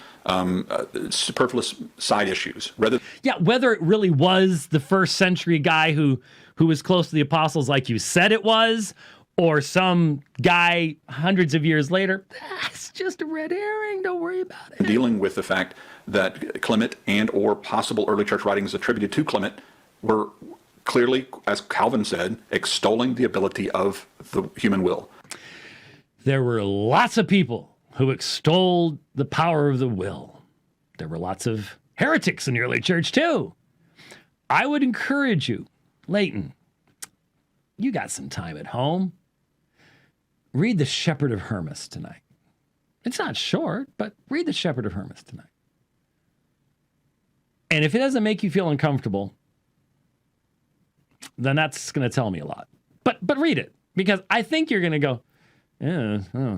superfluous side issues. Whether it really was the first century guy who who was close to the apostles like you said it was, or some guy hundreds of years later, that's just a red herring. Don't worry about it. Dealing with the fact that Clement and or possible early church writings attributed to Clement were clearly, as Calvin said, extolling the ability of the human will. There were lots of people who extolled the power of the will. There were lots of heretics in the early church too. I would encourage you, Leighton, you got some time at home. Read The Shepherd of Hermas tonight. It's not short, but read The Shepherd of Hermas tonight. And if it doesn't make you feel uncomfortable, then that's going to tell me a lot. But read it, because I think you're going to go, yeah, oh,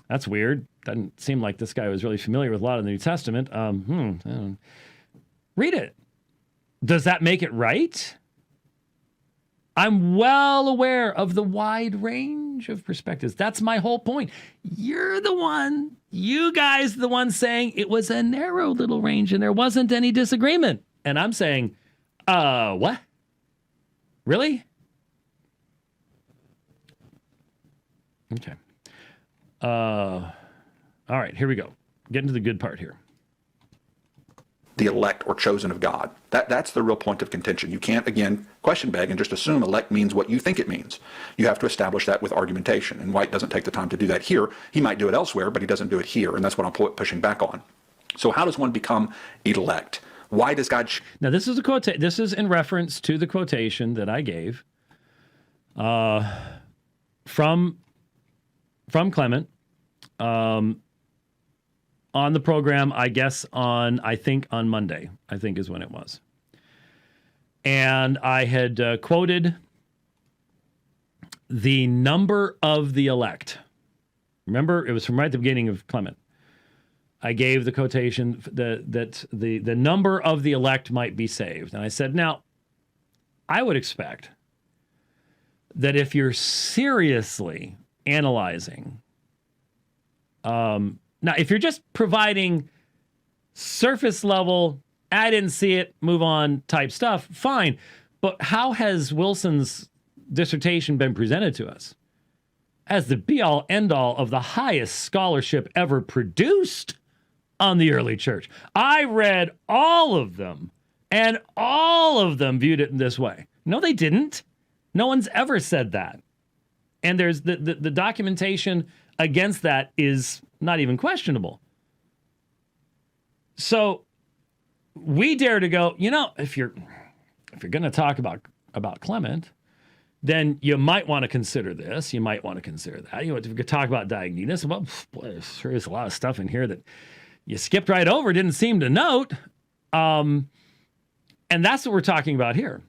that's weird. Doesn't seem like this guy was really familiar with a lot of the New Testament. Read it. Does that make it right? I'm well aware of the wide range of perspectives. That's my whole point. You guys, the one saying it was a narrow little range and there wasn't any disagreement. And I'm saying, what? Really? Okay. All right, here we go. Getting to the good part here. The elect or chosen of God. That's the real point of contention. You can't, again, question beg and just assume elect means what you think it means. You have to establish that with argumentation, and White doesn't take the time to do that here. He might do it elsewhere, but he doesn't do it here, and that's what I'm pushing back on. So how does one become elect? Why does God... Now, this is a quote. This is in reference to the quotation that I gave from Clement on the program, I guess on Monday, I think is when it was. And I had quoted the number of the elect. Remember, it was from right at the beginning of Clement. I gave the quotation that the number of the elect might be saved. And I said, now, I would expect that if you're seriously analyzing, now, if you're just providing surface level, I didn't see it, move on type stuff, fine. But how has Wilson's dissertation been presented to us? As the be-all, end-all of the highest scholarship ever produced on the early church. I read all of them, and all of them viewed it in this way. No, they didn't. No one's ever said that. And there's the documentation against that is not even questionable. So we dare to go, if you're going to talk about Clement, then you might want to consider this. You might want to consider that. If you could talk about Diognetus, well, boy, sure is a lot of stuff in here that you skipped right over, didn't seem to note. And that's what we're talking about here.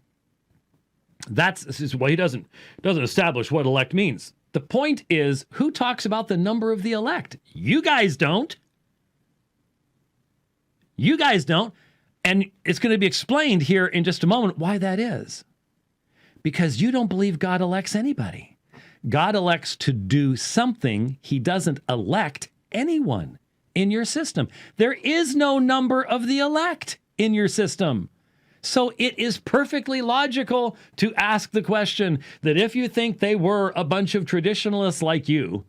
He doesn't establish what elect means. The point is, who talks about the number of the elect? You guys don't. You guys don't. And it's going to be explained here in just a moment why that is. Because you don't believe God elects anybody. God elects to do something. He doesn't elect anyone in your system. There is no number of the elect in your system. So it is perfectly logical to ask the question that if you think they were a bunch of traditionalists like you,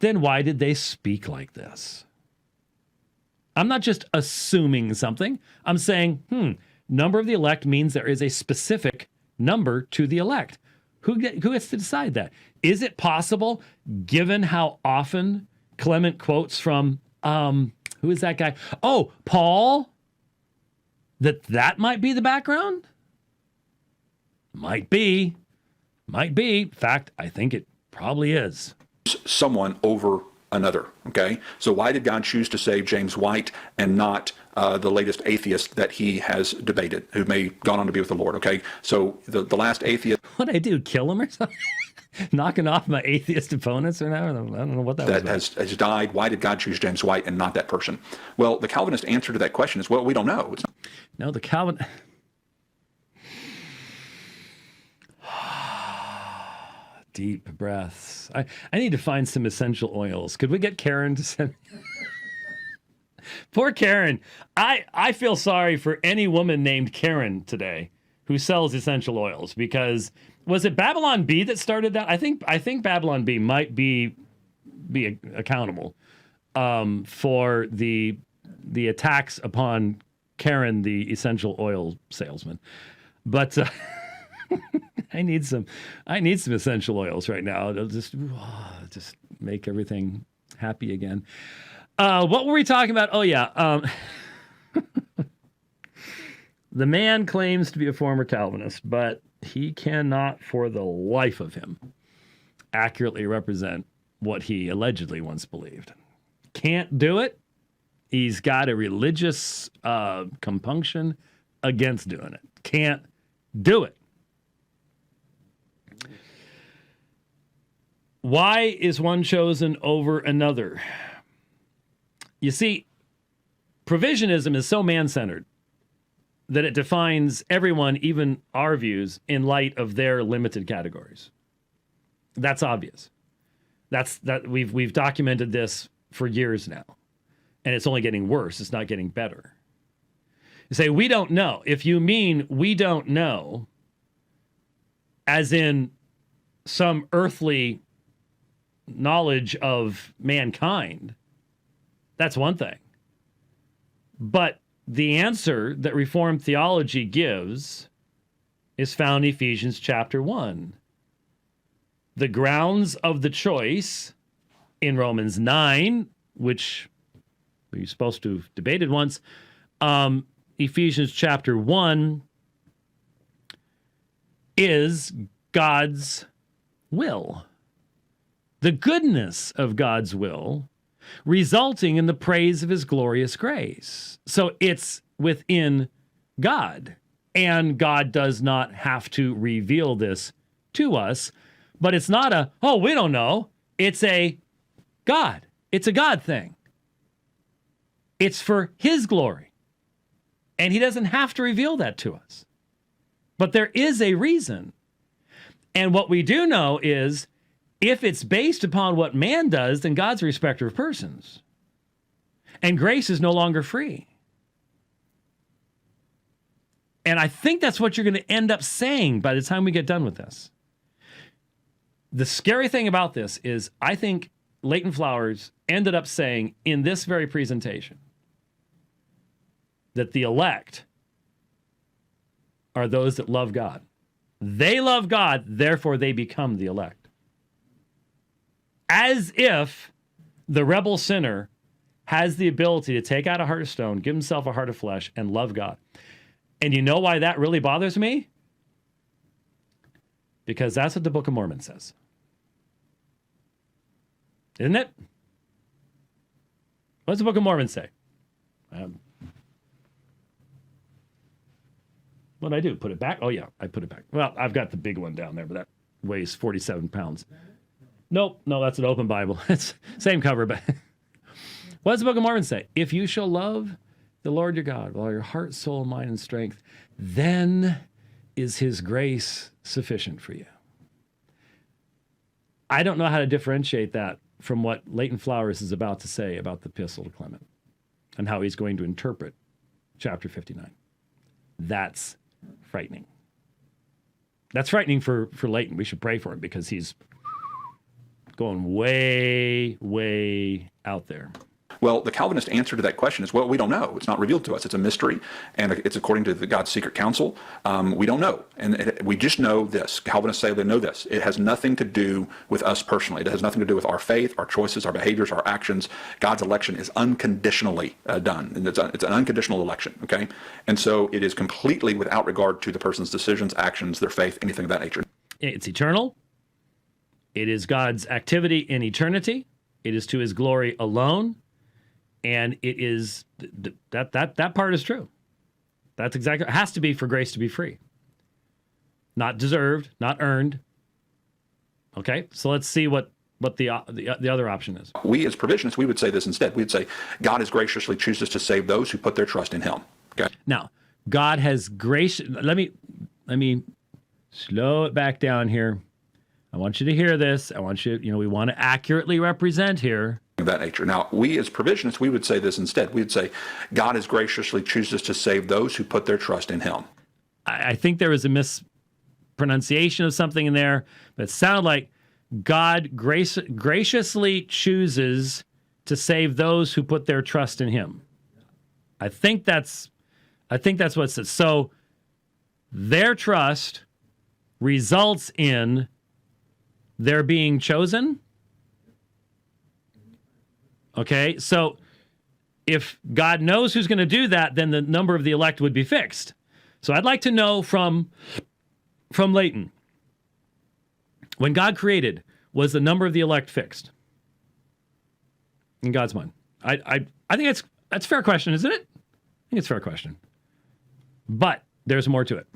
then why did they speak like this? I'm not just assuming something. I'm saying, number of the elect means there is a specific number to the elect. Who gets to decide that? Is it possible, given how often Clement quotes from, who is that guy? Oh, Paul? That might be the background? Might be. In fact, I think it probably is. Someone over another, okay? So why did God choose to save James White and not the latest atheist that he has debated, who may gone on to be with the Lord, okay? So the last atheist... What'd I do, kill him or something? Knocking off my atheist opponents or now? I don't know what that was. That has died. Why did God choose James White and not that person? Well, the Calvinist answer to that question is, well, we don't know. It's not... No, the Calvin... Deep breaths. I need to find some essential oils. Could we get Karen to send... Poor Karen. I feel sorry for any woman named Karen today. who sells essential oils, because was it Babylon B that started that? I think Babylon B might be accountable for the attacks upon Karen, the essential oil salesman. But I need some essential oils right now. It'll just make everything happy again. What were we talking about? Oh yeah. The man claims to be a former Calvinist, but he cannot for the life of him accurately represent what he allegedly once believed. Can't do it. He's got a religious compunction against doing it. Can't do it. Why is one chosen over another? You see, provisionism is so man-centered that it defines everyone, even our views, in light of their limited categories. That's obvious. We've documented this for years now, and it's only getting worse. It's not getting better. You say, we don't know. If you mean we don't know, as in some earthly knowledge of mankind, that's one thing. But the answer that Reformed theology gives is found in Ephesians chapter 1. The grounds of the choice in Romans 9, which we're supposed to have debated once, Ephesians chapter 1 is God's will. The goodness of God's will resulting in the praise of his glorious grace. So it's within God, and God does not have to reveal this to us, but it's not a, oh, we don't know. It's a God. It's a God thing. It's for his glory, and he doesn't have to reveal that to us. But there is a reason, and what we do know is if it's based upon what man does, then God's a respecter of persons. And grace is no longer free. And I think that's what you're going to end up saying by the time we get done with this. The scary thing about this is I think Leighton Flowers ended up saying in this very presentation that the elect are those that love God. They love God, therefore they become the elect. As if the rebel sinner has the ability to take out a heart of stone, give himself a heart of flesh, and love God. And you know why that really bothers me? Because that's what the Book of Mormon says. Isn't it? What does the Book of Mormon say? What did I do? Put it back? Oh, yeah, I put it back. Well, I've got the big one down there, but that weighs 47 pounds. Nope, no, that's an open Bible. It's same cover, but what does the Book of Mormon say? If you shall love the Lord your God with all your heart, soul, mind, and strength, then is his grace sufficient for you. I don't know how to differentiate that from what Leighton Flowers is about to say about the Epistle to Clement and how he's going to interpret chapter 59. That's frightening. That's frightening for Leighton. We should pray for him because he's going way, way out there. Well, the Calvinist answer to that question is, well, we don't know. It's not revealed to us. It's a mystery, and it's according to God's secret counsel. We don't know, and we just know this. Calvinists say they know this. It has nothing to do with us personally. It has nothing to do with our faith, our choices, our behaviors, our actions. God's election is unconditionally done, and it's an unconditional election, okay? And so it is completely without regard to the person's decisions, actions, their faith, anything of that nature. It's eternal. It is God's activity in eternity. It is to his glory alone. And it is, that part is true. That's exactly, it has to be for grace to be free. Not deserved, not earned. Okay, so let's see what the other option is. We as provisionists, we would say this instead. We'd say, God has graciously chooses to save those who put their trust in him. Okay. Now, God has let me slow it back down here. I want you to hear this. I want you, we want to accurately represent here. Of that nature. Now, we as provisionists, we would say this instead. We'd say, God has graciously chooses to save those who put their trust in him. I think there was a mispronunciation of something in there, but it sounded like God graciously chooses to save those who put their trust in him. I think that's what it says. So their trust results in their being chosen. Okay, so if God knows who's going to do that, then the number of the elect would be fixed. So I'd like to know from Leighton, when God created, was the number of the elect fixed in God's mind? I think that's a fair question, isn't it? I think it's a fair question. But there's more to it.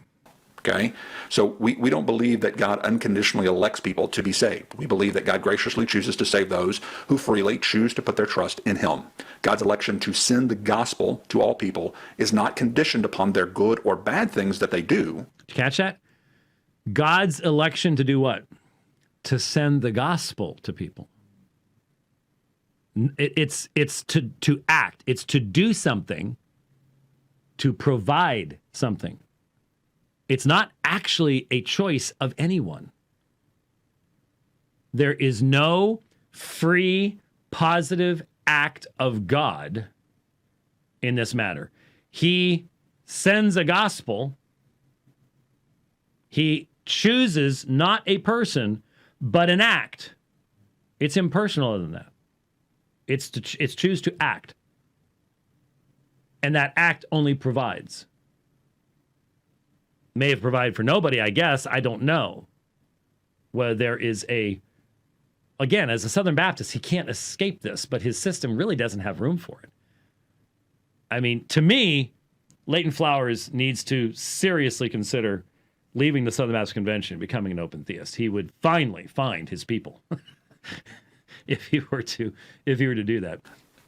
Okay, so we don't believe that God unconditionally elects people to be saved. We believe that God graciously chooses to save those who freely choose to put their trust in him. God's election to send the gospel to all people is not conditioned upon their good or bad things that they do. Did you catch that? God's election to do what? To send the gospel to people. It's to act. It's to do something, to provide something. It's not actually a choice of anyone. There is no free, positive act of God in this matter. He sends a gospel. He chooses not a person, but an act. It's impersonal than that. It's choose to act. And that act only provides. May have provided for nobody, I guess. I don't know. Whether there is again, as a Southern Baptist, he can't escape this, but his system really doesn't have room for it. I mean, to me, Leighton Flowers needs to seriously consider leaving the Southern Baptist Convention and becoming an open theist. He would finally find his people if he were to do that.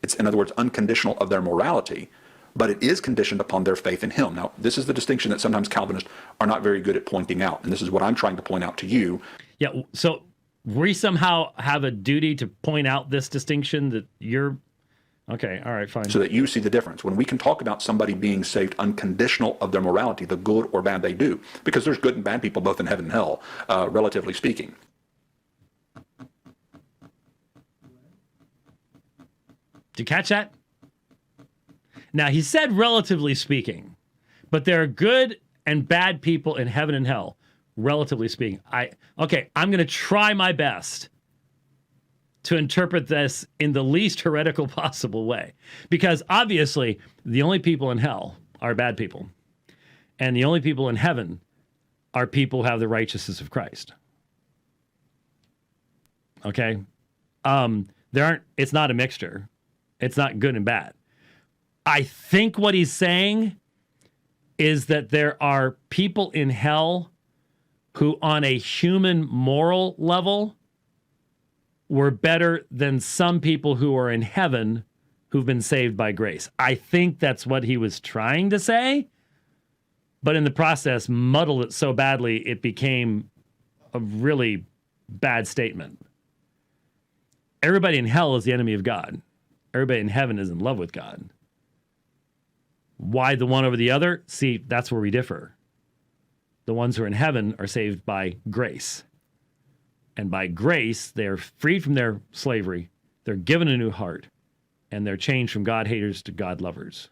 It's, in other words, unconditional of their morality, but it is conditioned upon their faith in him. Now, this is the distinction that sometimes Calvinists are not very good at pointing out, and this is what I'm trying to point out to you. Yeah, so we somehow have a duty to point out this distinction that you're... Okay, all right, fine. So that you see the difference. When we can talk about somebody being saved unconditional of their morality, the good or bad they do, because there's good and bad people both in heaven and hell, relatively speaking. Did you catch that? Now, he said relatively speaking, but there are good and bad people in heaven and hell, relatively speaking. I'm going to try my best to interpret this in the least heretical possible way. Because obviously, the only people in hell are bad people. And the only people in heaven are people who have the righteousness of Christ. Okay? It's not a mixture. It's not good and bad. I think what he's saying is that there are people in hell who, on a human moral level, were better than some people who are in heaven who've been saved by grace. I think that's what he was trying to say, but in the process muddled it so badly it became a really bad statement. Everybody in hell is the enemy of God. Everybody in heaven is in love with God. Why the one over the other? See, that's where we differ. The ones who are in heaven are saved by grace. And by grace, they are freed from their slavery. They're given a new heart. And they're changed from God haters to God lovers.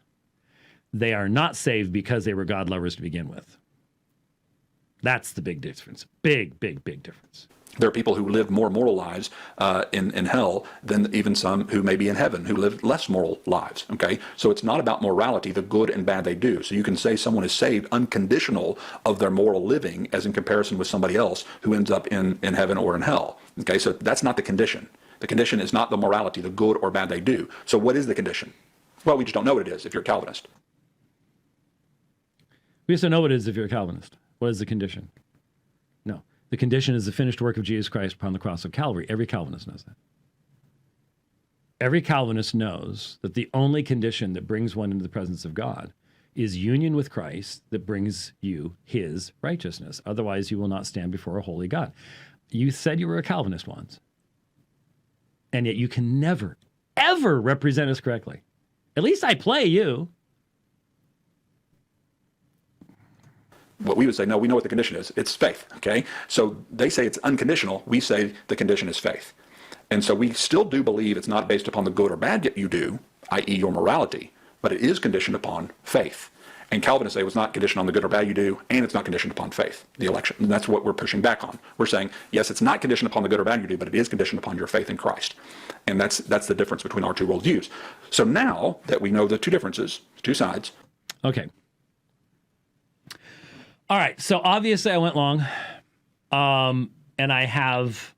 They are not saved because they were God lovers to begin with. That's the big difference. Big, big, big difference. There are people who live more moral lives in hell than even some who may be in heaven who live less moral lives, okay? So it's not about morality, the good and bad they do. So you can say someone is saved unconditional of their moral living as in comparison with somebody else who ends up in heaven or in hell, okay? So that's not the condition. The condition is not the morality, the good or bad they do. So what is the condition? Well, we just don't know what it is if you're a Calvinist. We just don't know what it is if you're a Calvinist. What is the condition? No. The condition is the finished work of Jesus Christ upon the cross of Calvary. Every Calvinist knows that. Every Calvinist knows that the only condition that brings one into the presence of God is union with Christ that brings you his righteousness. Otherwise, you will not stand before a holy God. You said you were a Calvinist once. And yet you can never, ever represent us correctly. At least I play you. what we would say, no, we know what the condition is. It's faith, okay? So they say it's unconditional. We say the condition is faith. And so we still do believe it's not based upon the good or bad that you do, i.e. your morality, but it is conditioned upon faith. And Calvinists say it was not conditioned on the good or bad you do, and it's not conditioned upon faith, the election. And that's what we're pushing back on. We're saying, yes, it's not conditioned upon the good or bad you do, but it is conditioned upon your faith in Christ. And that's the difference between our two worldviews. So now that we know the two differences, two sides. Okay. All right. So obviously I went long, and I have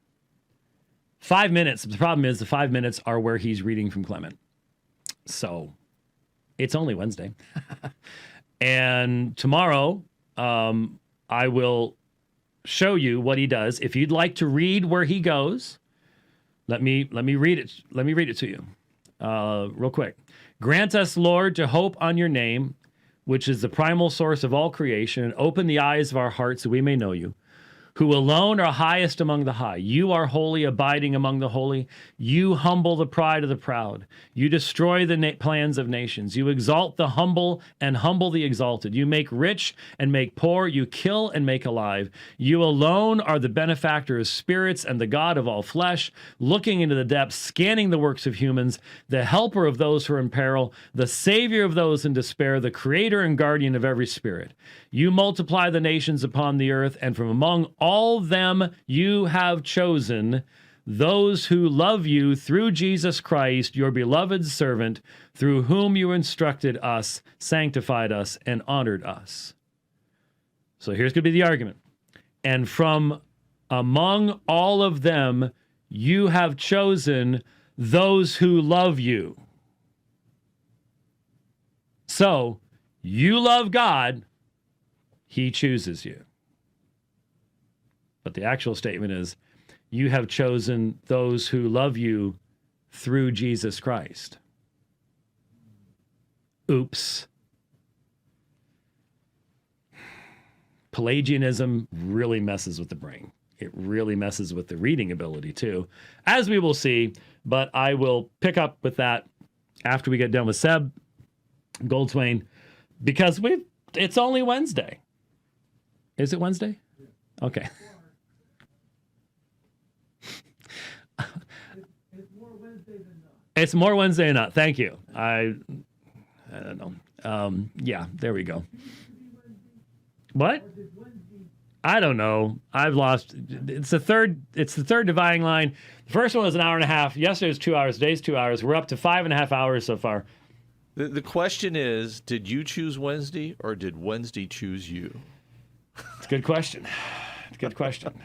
5 minutes. The problem is the 5 minutes are where he's reading from Clement. So it's only Wednesday. And tomorrow, I will show you what he does. If you'd like to read where he goes, let me read it. Let me read it to you, real quick. Grant us, Lord, to hope on your name, which is the primal source of all creation, and open the eyes of our hearts so we may know you, who alone are highest among the high. You are holy, abiding among the holy. You humble the pride of the proud. You destroy the plans of nations. You exalt the humble and humble the exalted. You make rich and make poor. You kill and make alive. You alone are the benefactor of spirits and the God of all flesh, looking into the depths, scanning the works of humans, the helper of those who are in peril, the savior of those in despair, the creator and guardian of every spirit. You multiply the nations upon the earth, and from among all them you have chosen those who love you through Jesus Christ, your beloved servant, through whom you instructed us, sanctified us, and honored us. So here's going to be the argument. And from among all of them you have chosen those who love you. So you love God, he chooses you. But the actual statement is, you have chosen those who love you through Jesus Christ. Oops. Pelagianism really messes with the brain. It really messes with the reading ability too, as we will see. But I will pick up with that after we get done with Seb Goldswain, because it's only Wednesday. Is it Wednesday? Okay. It's more Wednesday than not. Thank you. I don't know. Yeah, there we go. What? I don't know. I've lost. It's the third dividing line. The first one was an hour and a half. Yesterday was 2 hours. Today's 2 hours. We're up to 5.5 hours so far. The question is, did you choose Wednesday or did Wednesday choose you? It's a good question. It's a good question.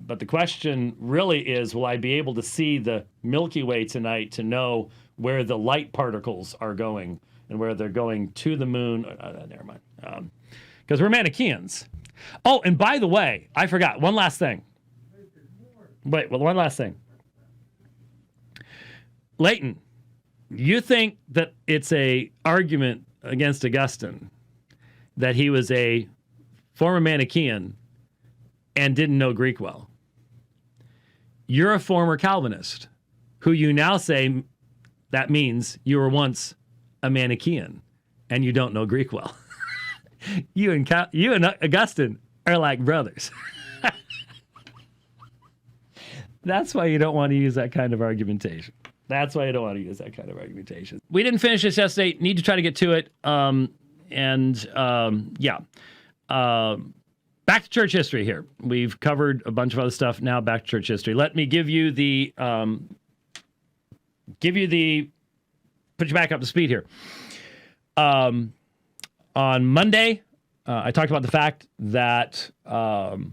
But the question really is, will I be able to see the Milky Way tonight to know where the light particles are going and where they're going to the moon? Never mind. Because we're Manichaeans. Oh, and by the way, I forgot. One last thing. One last thing. Leighton, you think that it's a argument against Augustine that he was a former Manichaean and didn't know Greek well. You're a former Calvinist who you now say that means you were once a Manichaean and you don't know Greek well. You and Augustine are like brothers. That's why you don't want to use that kind of argumentation. We didn't finish this yesterday. Need to try to get to it. Back to church history here. We've covered a bunch of other stuff. Now back to church history. Let me give you the put you back up to speed here. On Monday, I talked about the fact that there's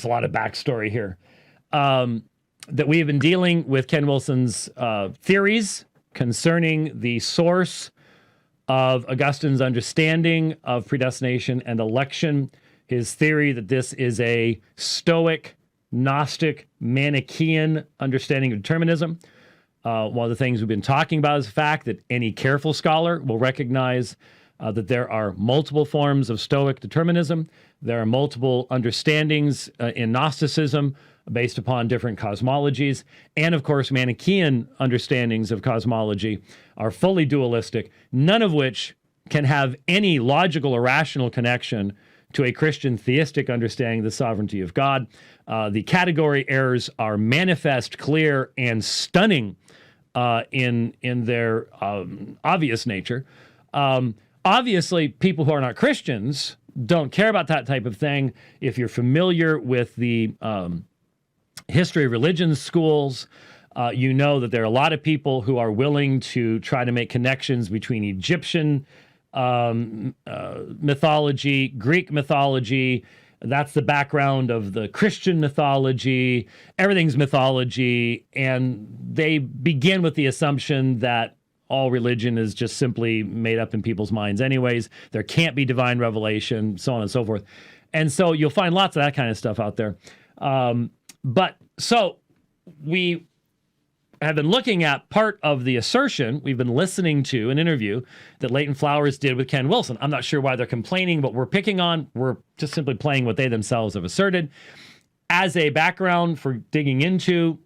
a lot of backstory here. That we have been dealing with Ken Wilson's theories concerning the source of Augustine's understanding of predestination and election, his theory that this is a Stoic, Gnostic, Manichaean understanding of determinism. One of the things we've been talking about is the fact that any careful scholar will recognize that there are multiple forms of Stoic determinism. There are multiple understandings in Gnosticism based upon different cosmologies. And of course, Manichaean understandings of cosmology are fully dualistic, none of which can have any logical or rational connection to a Christian theistic understanding of the sovereignty of God. The category errors are manifest, clear, and stunning in their obvious nature. Obviously, people who are not Christians don't care about that type of thing. If you're familiar with the history of religion schools, you know that there are a lot of people who are willing to try to make connections between Egyptian mythology, Greek mythology. That's the background of the Christian mythology. Everything's mythology. And they begin with the assumption that all religion is just simply made up in people's minds anyways. There can't be divine revelation, so on and so forth. And so you'll find lots of that kind of stuff out there. But so we have been looking at part of the assertion. We've been listening to an interview that Leighton Flowers did with Ken Wilson. I'm not sure why they're complaining, but we're picking on. We're just simply playing what they themselves have asserted. As a background for digging into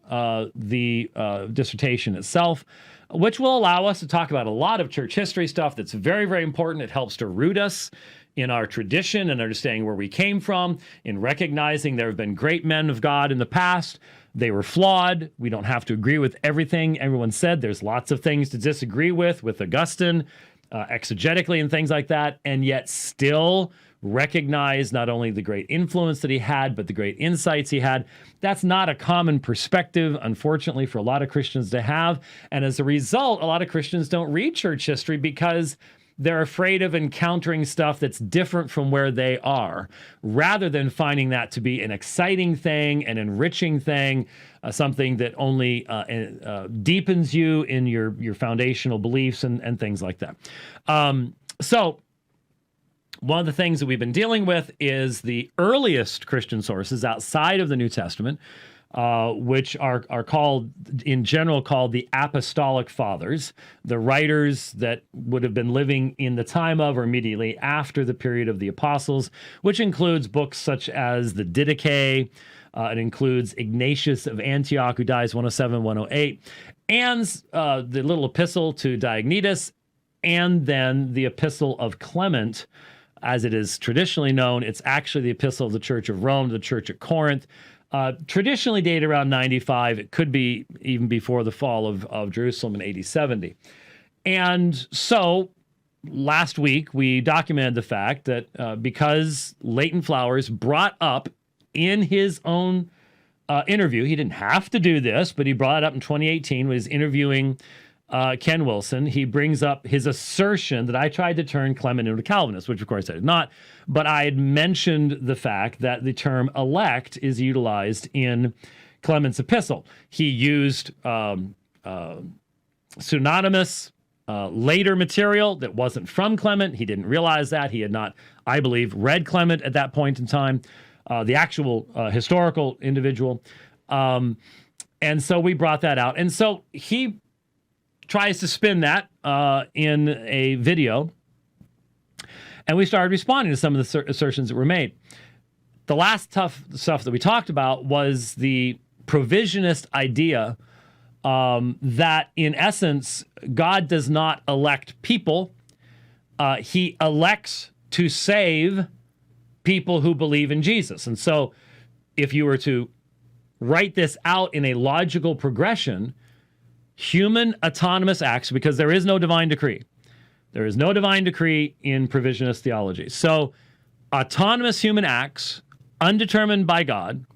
the dissertation itself, which will allow us to talk about a lot of church history stuff that's very, very important. It helps to root us in our tradition and understanding where we came from, in recognizing there have been great men of God in the past. They were flawed. We don't have to agree with everything everyone said. There's lots of things to disagree with Augustine, exegetically and things like that, and yet still recognize not only the great influence that he had, but the great insights he had. That's not a common perspective, unfortunately, for a lot of Christians to have. And as a result, a lot of Christians don't read church history because they're afraid of encountering stuff that's different from where they are, rather than finding that to be an exciting thing, an enriching thing, something that only deepens you in your foundational beliefs and things like that. So one of the things that we've been dealing with is the earliest Christian sources outside of the New Testament, which are called, in general, called the Apostolic Fathers, the writers that would have been living in the time of or immediately after the period of the Apostles, which includes books such as the Didache. It includes Ignatius of Antioch, who dies 107, 108, and the little epistle to Diognetus, and then the epistle of Clement, as it is traditionally known. It's actually the epistle of the Church of Rome to the Church at Corinth. Traditionally dated around 95. It could be even before the fall of Jerusalem in AD 70. And so last week we documented the fact that because Leighton Flowers brought up in his own interview, he didn't have to do this, but he brought it up in 2018 when he was interviewing Ken Wilson. He brings up his assertion that I tried to turn Clement into a Calvinist, which of course I did not. But I had mentioned the fact that the term elect is utilized in Clement's epistle. He used pseudonymous later material that wasn't from Clement. He didn't realize that. He had not, I believe, read Clement at that point in time, the actual historical individual. And so we brought that out. And so he tries to spin that in a video, and we started responding to some of the assertions that were made. The last tough stuff that we talked about was the provisionist idea that, in essence, God does not elect people. He elects to save people who believe in Jesus. And so if you were to write this out in a logical progression, human autonomous acts, because there is no divine decree. There is no divine decree in provisionist theology. So autonomous human acts, undetermined by God,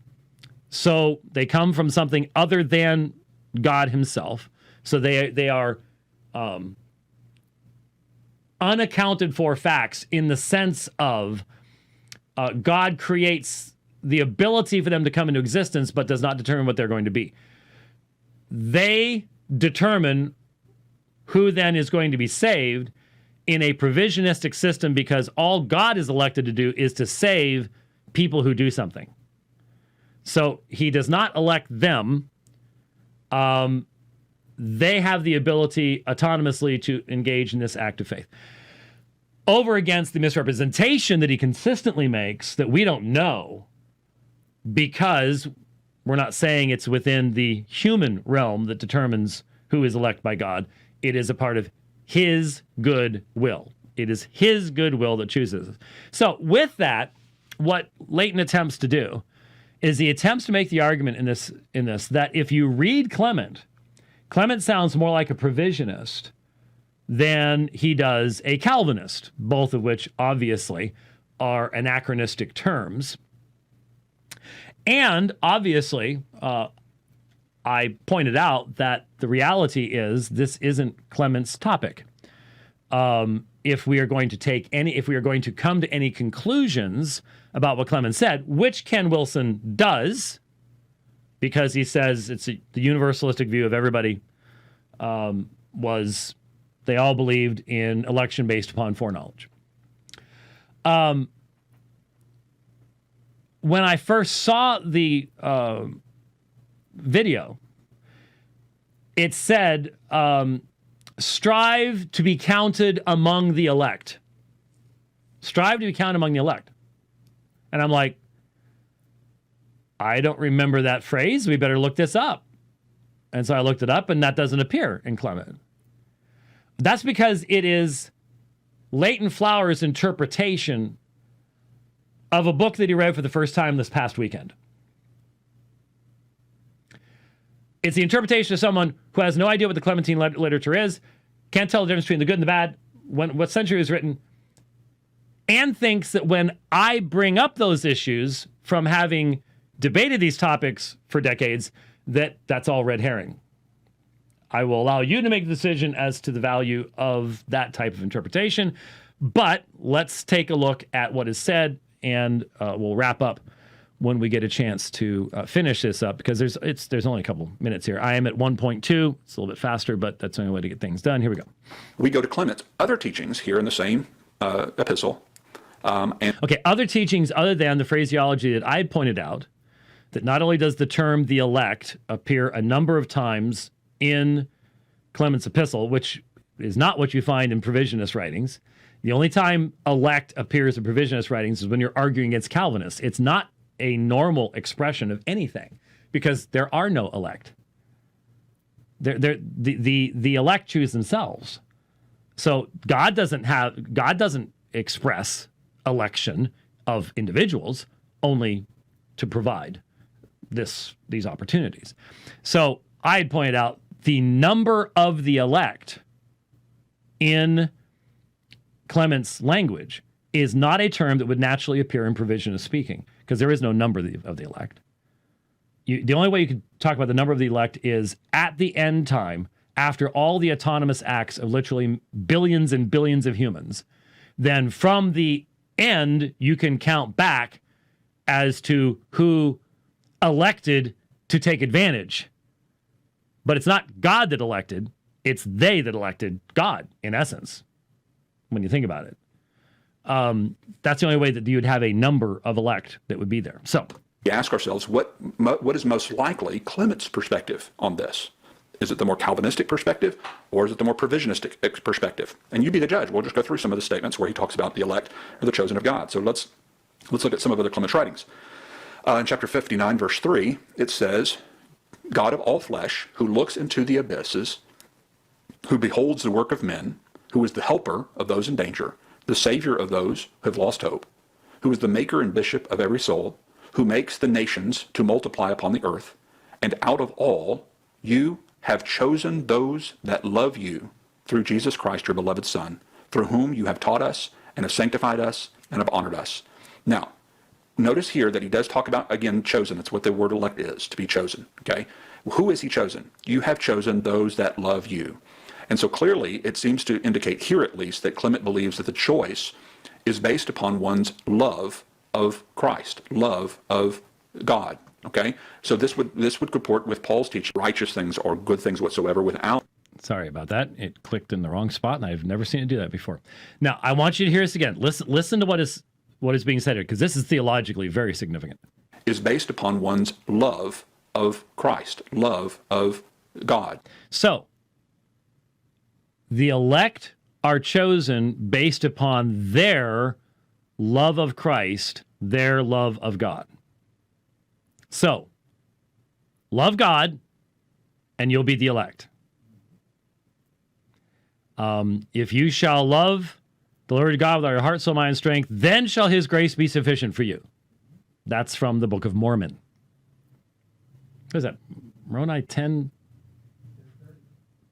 so they come from something other than God himself. So they are unaccounted for facts in the sense of God creates the ability for them to come into existence, but does not determine what they're going to be. They determine who then is going to be saved in a provisionistic system, because all God is elected to do is to save people who do something. So he does not elect them. They have the ability autonomously to engage in this act of faith. Over against the misrepresentation that he consistently makes that we don't know, because we're not saying it's within the human realm that determines who is elect by God. It is a part of his good will. It is his goodwill that chooses. So with that, what Leighton attempts to do is he attempts to make the argument in this that if you read Clement sounds more like a provisionist than he does a Calvinist, both of which obviously are anachronistic terms. And obviously, I pointed out that the reality is this isn't Clement's topic. If we are going to come to any conclusions about what Clement said, which Ken Wilson does, because he says the universalistic view of everybody was they all believed in election based upon foreknowledge. When I first saw the video, it said, strive to be counted among the elect. Strive to be counted among the elect. And I'm like, I don't remember that phrase. We better look this up. And so I looked it up, and that doesn't appear in Clement. That's because it is Leighton Flower's interpretation of a book that he read for the first time this past weekend. It's the interpretation of someone who has no idea what the Clementine literature is, can't tell the difference between the good and the bad, what century it was written, and thinks that when I bring up those issues from having debated these topics for decades, that's all red herring. I will allow you to make the decision as to the value of that type of interpretation, but let's take a look at what is said, and we'll wrap up when we get a chance to finish this up, because there's only a couple minutes here. I am at 1.2. It's a little bit faster, but that's the only way to get things done. Here we go. We go to Clement's other teachings here in the same epistle. Okay, other teachings other than the phraseology that I pointed out, that not only does the term the elect appear a number of times in Clement's epistle, which is not what you find in provisionist writings. The only time elect appears in provisionist writings is when you're arguing against Calvinists. It's not a normal expression of anything, because there are no elect. The elect choose themselves. So God doesn't express election of individuals, only to provide these opportunities. So I had pointed out the number of the elect in Clement's language is not a term that would naturally appear in provisionist speaking, because there is no number of the elect. The only way you could talk about the number of the elect is at the end time, after all the autonomous acts of literally billions and billions of humans. Then from the end, you can count back as to who elected to take advantage. But it's not God that elected, it's they that elected God, in essence, when you think about it. That's the only way that you would have a number of elect that would be there. So we ask ourselves, what is most likely Clement's perspective on this? Is it the more Calvinistic perspective, or is it the more provisionistic perspective? And you be the judge. We'll just go through some of the statements where he talks about the elect or the chosen of God. So let's look at some of other Clement's writings. In chapter 59, verse 3, it says, God of all flesh, who looks into the abysses, who beholds the work of men, who is the helper of those in danger, the savior of those who have lost hope, who is the maker and bishop of every soul, who makes the nations to multiply upon the earth, and out of all you have chosen those that love you through Jesus Christ, your beloved Son, through whom you have taught us and have sanctified us and have honored us. Now, notice here that he does talk about, again, chosen. That's what the word elect is, to be chosen. Okay? Who is he chosen? You have chosen those that love you. And so clearly, it seems to indicate here at least that Clement believes that the choice is based upon one's love of Christ, love of God. Okay? So this would comport with Paul's teaching, righteous things or good things whatsoever without. Sorry about that. It clicked in the wrong spot, and I've never seen it do that before. Now, I want you to hear this again. Listen to what is being said here, because this is theologically very significant. Is based upon one's love of Christ, love of God. So, the elect are chosen based upon their love of Christ, their love of God. So, love God, and you'll be the elect. If you shall love the Lord your God with all your heart, soul, mind, and strength. Then shall his grace be sufficient for you. That's from the Book of Mormon. What is that? Moroni 10:30.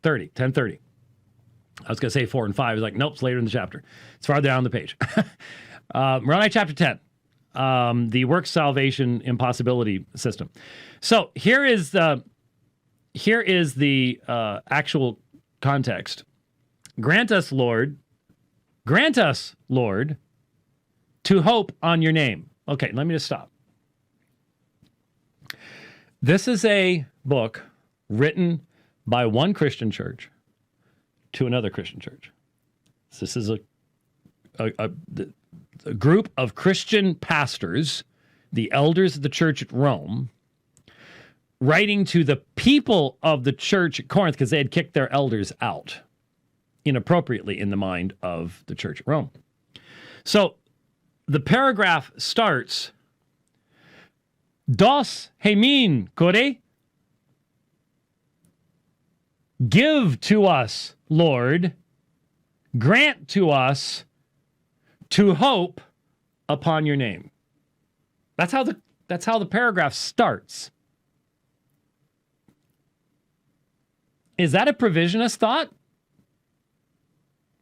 10:30. I was going to say 4 and 5. I was like, nope, it's later in the chapter. It's farther down the page. Moroni chapter 10. The work salvation impossibility system. So here is the actual context. Grant us, Lord, to hope on your name. Okay, let me just stop. This is a book written by one Christian church to another Christian church. This is a group of Christian pastors, the elders of the church at Rome, writing to the people of the church at Corinth because they had kicked their elders out inappropriately in the mind of the church at Rome. So the paragraph starts, Dos hemin kore, give to us, Lord, grant to us to hope upon your name. That's how the paragraph starts. Is that a provisionist thought?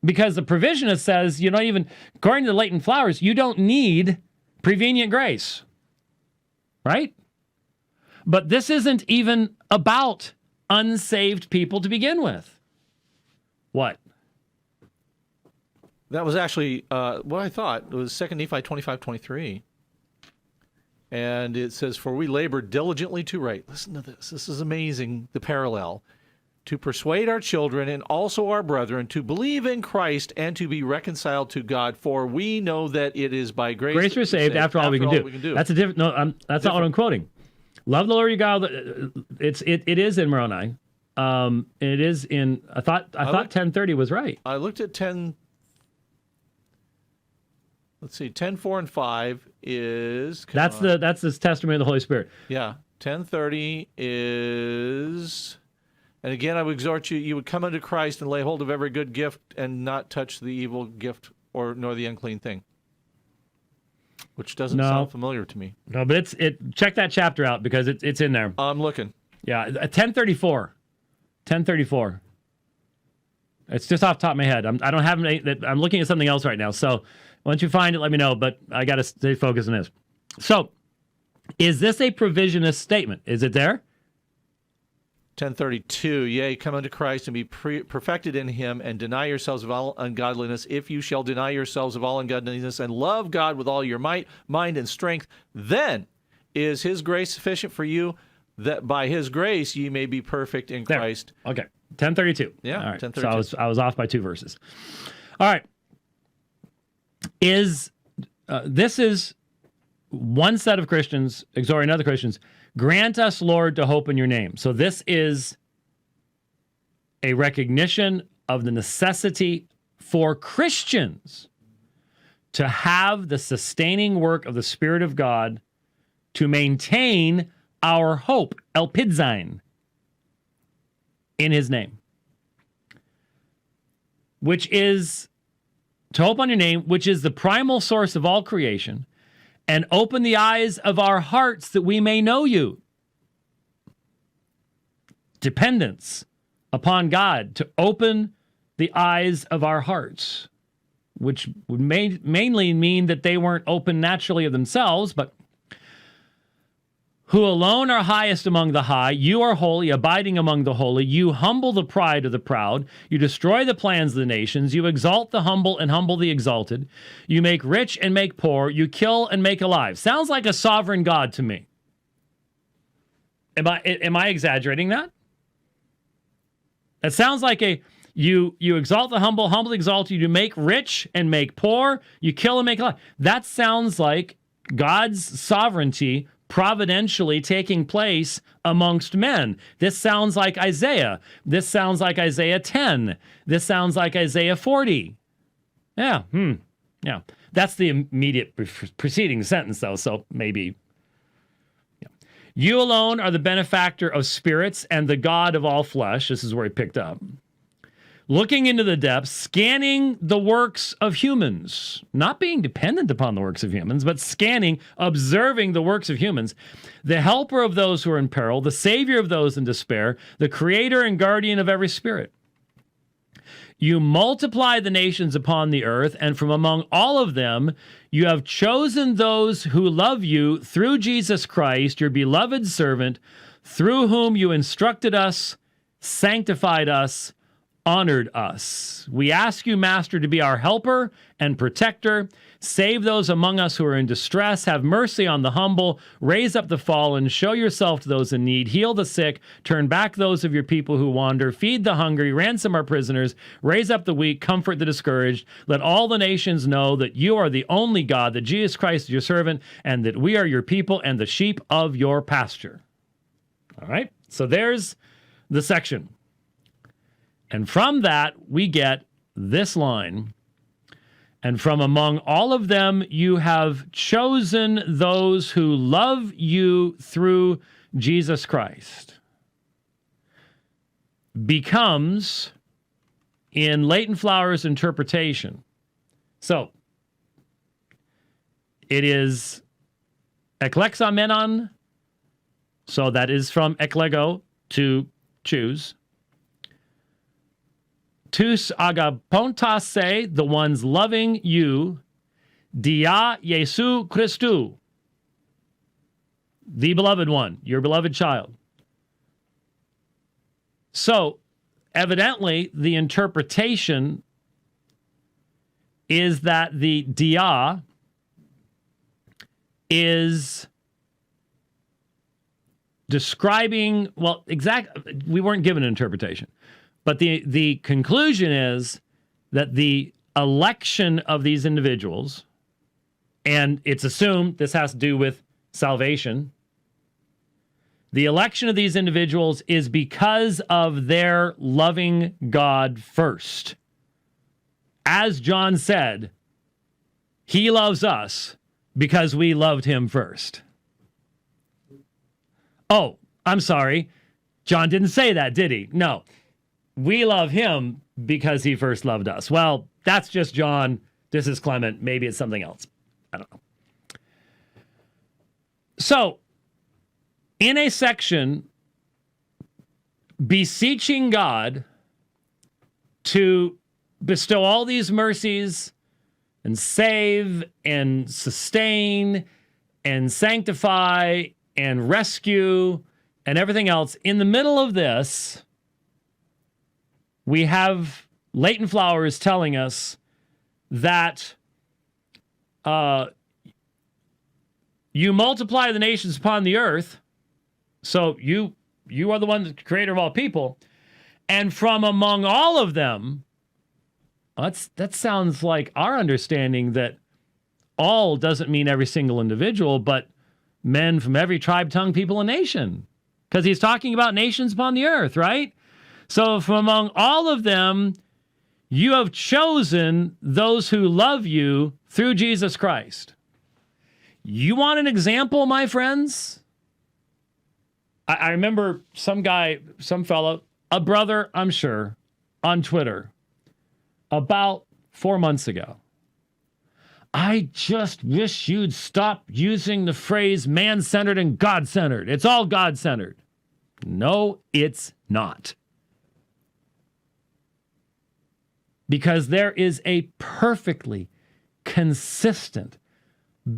Because the provisionist says, you know, even according to the Leighton Flowers, you don't need prevenient grace. Right? But this isn't even about unsaved people to begin with. What? That was actually what I thought. It was 2 Nephi 25:23. And it says, for we labor diligently to write. Listen to this. This is amazing, the parallel. To persuade our children and also our brethren to believe in Christ and to be reconciled to God. For we know that it is by grace. Grace we're saved after all we can do. That's a different. No, that's not what I'm quoting. Love the Lord your God. It is in Moroni. It is in. I thought 10:30 was right. I looked at 10. Let's see. 10:4 and 5 is. That's the testimony of the Holy Spirit. Yeah. 10:30 is. And again, I would exhort you, you would come unto Christ and lay hold of every good gift and not touch the evil gift nor the unclean thing. Which doesn't sound familiar to me. No, but check that chapter out because it's in there. I'm looking. Yeah, 10:34. 10:34. It's just off the top of my head. I don't have any, I'm looking at something else right now. So once you find it, let me know. But I got to stay focused on this. So is this a provisionist statement? Is it there? 10:32, yea, come unto Christ and be perfected in him, and deny yourselves of all ungodliness. If you shall deny yourselves of all ungodliness and love God with all your might, mind, and strength, then is his grace sufficient for you, that by his grace ye may be perfect in Christ. Okay, 10:32. Yeah, all right. 10:32. So I was off by 2 verses. All right. This is one set of Christians exhorting other Christians. Grant us, Lord, to hope in your name. So this is a recognition of the necessity for Christians to have the sustaining work of the Spirit of God to maintain our hope, elpidzine, in his name. Which is, to hope on your name, which is the primal source of all creation, and open the eyes of our hearts that we may know you. Dependence upon God to open the eyes of our hearts, which would mainly mean that they weren't open naturally of themselves, but who alone are highest among the high. You are holy, abiding among the holy. You humble the pride of the proud. You destroy the plans of the nations. You exalt the humble and humble the exalted. You make rich and make poor. You kill and make alive. Sounds like a sovereign God to me. Am I exaggerating that? It sounds like you exalt the humble, humble the exalted. You make rich and make poor. You kill and make alive. That sounds like God's sovereignty providentially taking place amongst men. This sounds like Isaiah. This sounds like Isaiah 10. This sounds like Isaiah 40. Yeah. Yeah. That's the immediate preceding sentence, though, so maybe. Yeah. You alone are the benefactor of spirits and the God of all flesh. This is where he picked up. looking into the depths, scanning the works of humans, not being dependent upon the works of humans, but scanning, observing the works of humans, the helper of those who are in peril, the savior of those in despair, the creator and guardian of every spirit. You multiply the nations upon the earth, and from among all of them you have chosen those who love you through Jesus Christ, your beloved servant, through whom you instructed us, sanctified us, honored us. We ask you, Master, to be our helper and protector. Save those among us who are in distress. Have mercy on the humble. Raise up the fallen. Show yourself to those in need. Heal the sick. Turn back those of your people who wander. Feed the hungry. Ransom our prisoners. Raise up the weak. Comfort the discouraged. Let all the nations know that you are the only God, that Jesus Christ is your servant, and that we are your people and the sheep of your pasture. All right? So there's the section. And from that, we get this line. And from among all of them, you have chosen those who love you through Jesus Christ. Becomes in Leighton Flower's interpretation. So, it is eklexamenon. So that is from eklego, to choose. Tous agapontase, the ones loving you, dia Jesu Christou, the beloved one, your beloved child. So, evidently, the interpretation is that the dia is describing, well, we weren't given an interpretation. But the conclusion is that the election of these individuals, and it's assumed this has to do with salvation, the election of these individuals is because of their loving God first. As John said, he loves us because we loved him first. Oh, I'm sorry. John didn't say that, did he? No. We love him because he first loved us. Well, that's just John. This is Clement. Maybe it's something else. I don't know. So, in a section beseeching God to bestow all these mercies and save and sustain and sanctify and rescue and everything else, in the middle of this, we have Leighton Flowers telling us that you multiply the nations upon the earth, so you are the one, the creator of all people, and from among all of them, that sounds like our understanding that all doesn't mean every single individual, but men from every tribe, tongue, people, and nation. Because he's talking about nations upon the earth, right? So from among all of them, you have chosen those who love you through Jesus Christ. You want an example, my friends? I remember some guy, some fellow, a brother, I'm sure, on Twitter, about 4 months ago. I just wish you'd stop using the phrase man-centered and God-centered. It's all God-centered. No, it's not. Because there is a perfectly consistent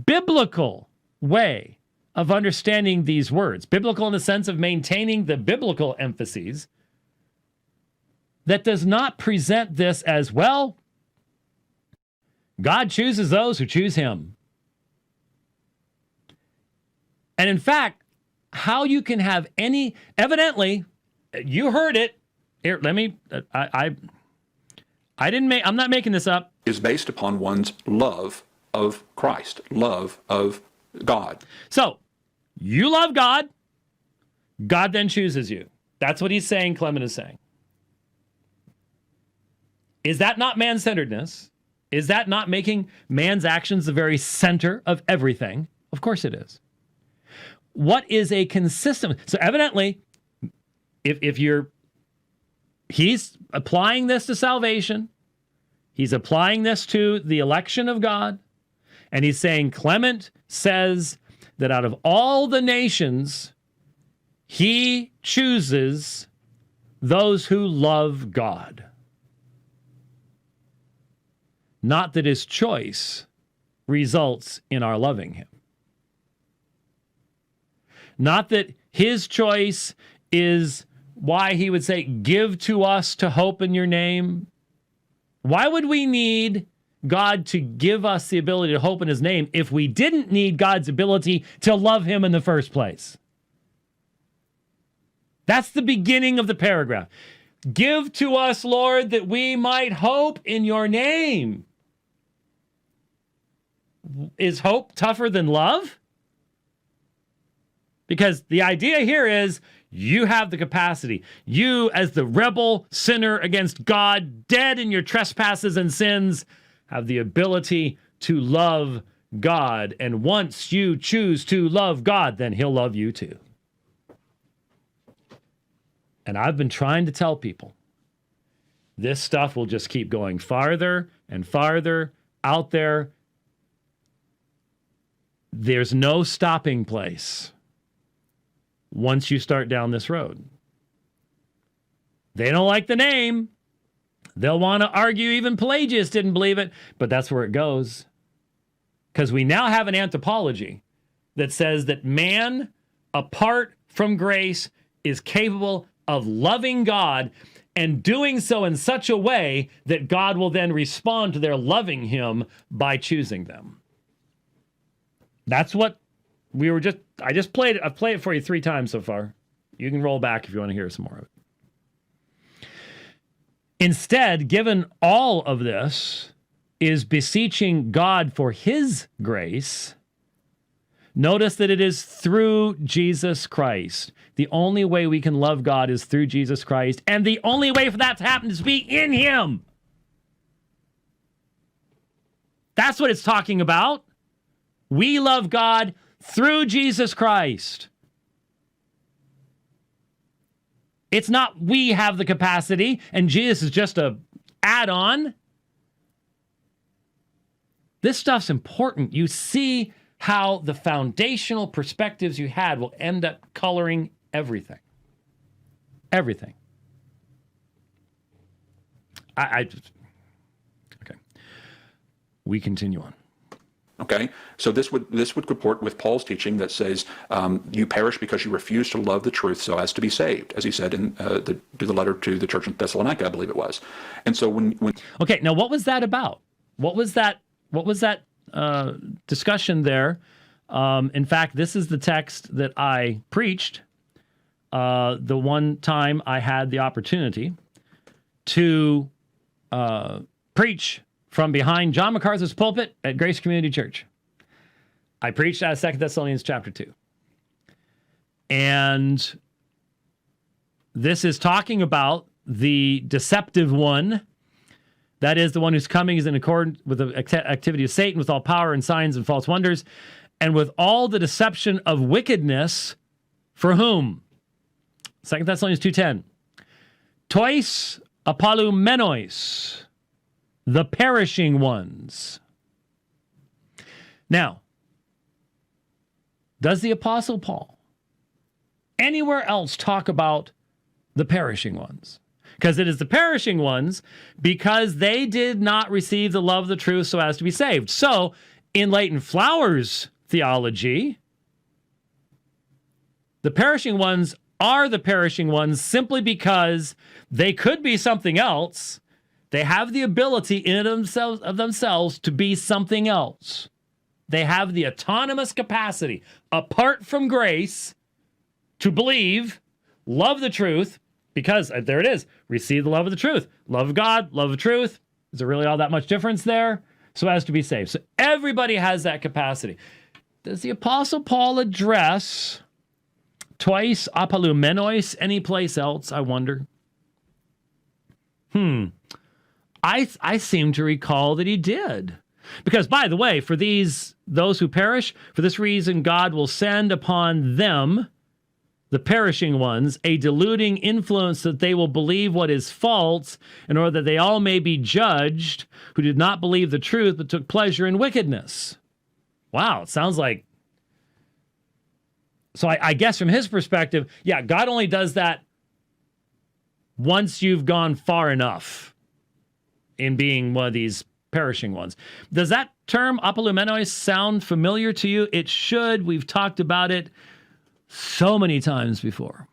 biblical way of understanding these words. Biblical in the sense of maintaining the biblical emphases that does not present this as, well, God chooses those who choose him. And in fact, how you can have any, evidently, you heard it. Here, let me, I'm not making this up. Is based upon one's love of Christ, love of God. So, you love God. God then chooses you. That's what he's saying, Clement is saying. Is that not man-centeredness? Is that not making man's actions the very center of everything? Of course it is. What is a consistent... So evidently, if you're he's applying this to salvation. He's applying this to the election of God. And he's saying Clement says that out of all the nations, he chooses those who love God. Not that his choice results in our loving him. Not that his choice is why he would say, give to us to hope in your name. Why would we need God to give us the ability to hope in his name if we didn't need God's ability to love him in the first place? That's the beginning of the paragraph. Give to us, Lord, that we might hope in your name. Is hope tougher than love? Because the idea here is you have the capacity. You, as the rebel sinner against God, dead in your trespasses and sins, have the ability to love God. And once you choose to love God, then he'll love you too. And I've been trying to tell people, this stuff will just keep going farther and farther out there. There's no stopping place once you start down this road. They don't like the name. They'll want to argue even Pelagius didn't believe it, but that's where it goes. Because we now have an anthropology that says that man, apart from grace, is capable of loving God and doing so in such a way that God will then respond to their loving him by choosing them. That's what we were just, I've played it for you 3 times so far. You can roll back if you want to hear some more of it. Instead, given all of this is beseeching God for his grace, notice that it is through Jesus Christ. The only way we can love God is through Jesus Christ, and the only way for that to happen is to be in him. That's what it's talking about. We love God through Jesus Christ. It's not we have the capacity and Jesus is just a add-on. This stuff's important. You see how the foundational perspectives you had will end up coloring everything. Everything. Okay. We continue on. Okay, so this would comport with Paul's teaching that says you perish because you refuse to love the truth so as to be saved, as he said in the letter to the church in Thessalonica, I believe it was. And so when okay, now what was that about? What was that discussion there? In fact, this is the text that I preached the one time I had the opportunity to preach from behind John MacArthur's pulpit at Grace Community Church. I preached out of 2 Thessalonians chapter 2. And this is talking about the deceptive one. That is, the one who's coming is in accordance with the activity of Satan, with all power and signs and false wonders, and with all the deception of wickedness, for whom? 2 Thessalonians 2:10. Tois apolumenois, the perishing ones. Now, does the Apostle Paul anywhere else talk about the perishing ones? Because it is the perishing ones because they did not receive the love of the truth so as to be saved. So, in Leighton Flower's theology, the perishing ones are the perishing ones simply because they could be something else. They have the ability in themselves to be something else. They have the autonomous capacity, apart from grace, to believe, love the truth, because there it is, receive the love of the truth. Love of God, love of truth. Is there really all that much difference there? So as to be saved. So everybody has that capacity. Does the Apostle Paul address tois apolumenois any place else, I wonder? I seem to recall that he did. Because, by the way, for those who perish, for this reason God will send upon them the perishing ones, a deluding influence that they will believe what is false, in order that they all may be judged, who did not believe the truth, but took pleasure in wickedness. Wow, it sounds like... So I guess from his perspective, yeah, God only does that once you've gone far enough in being one of these perishing ones. Does that term, apolumenos, sound familiar to you? It should. We've talked about it so many times before.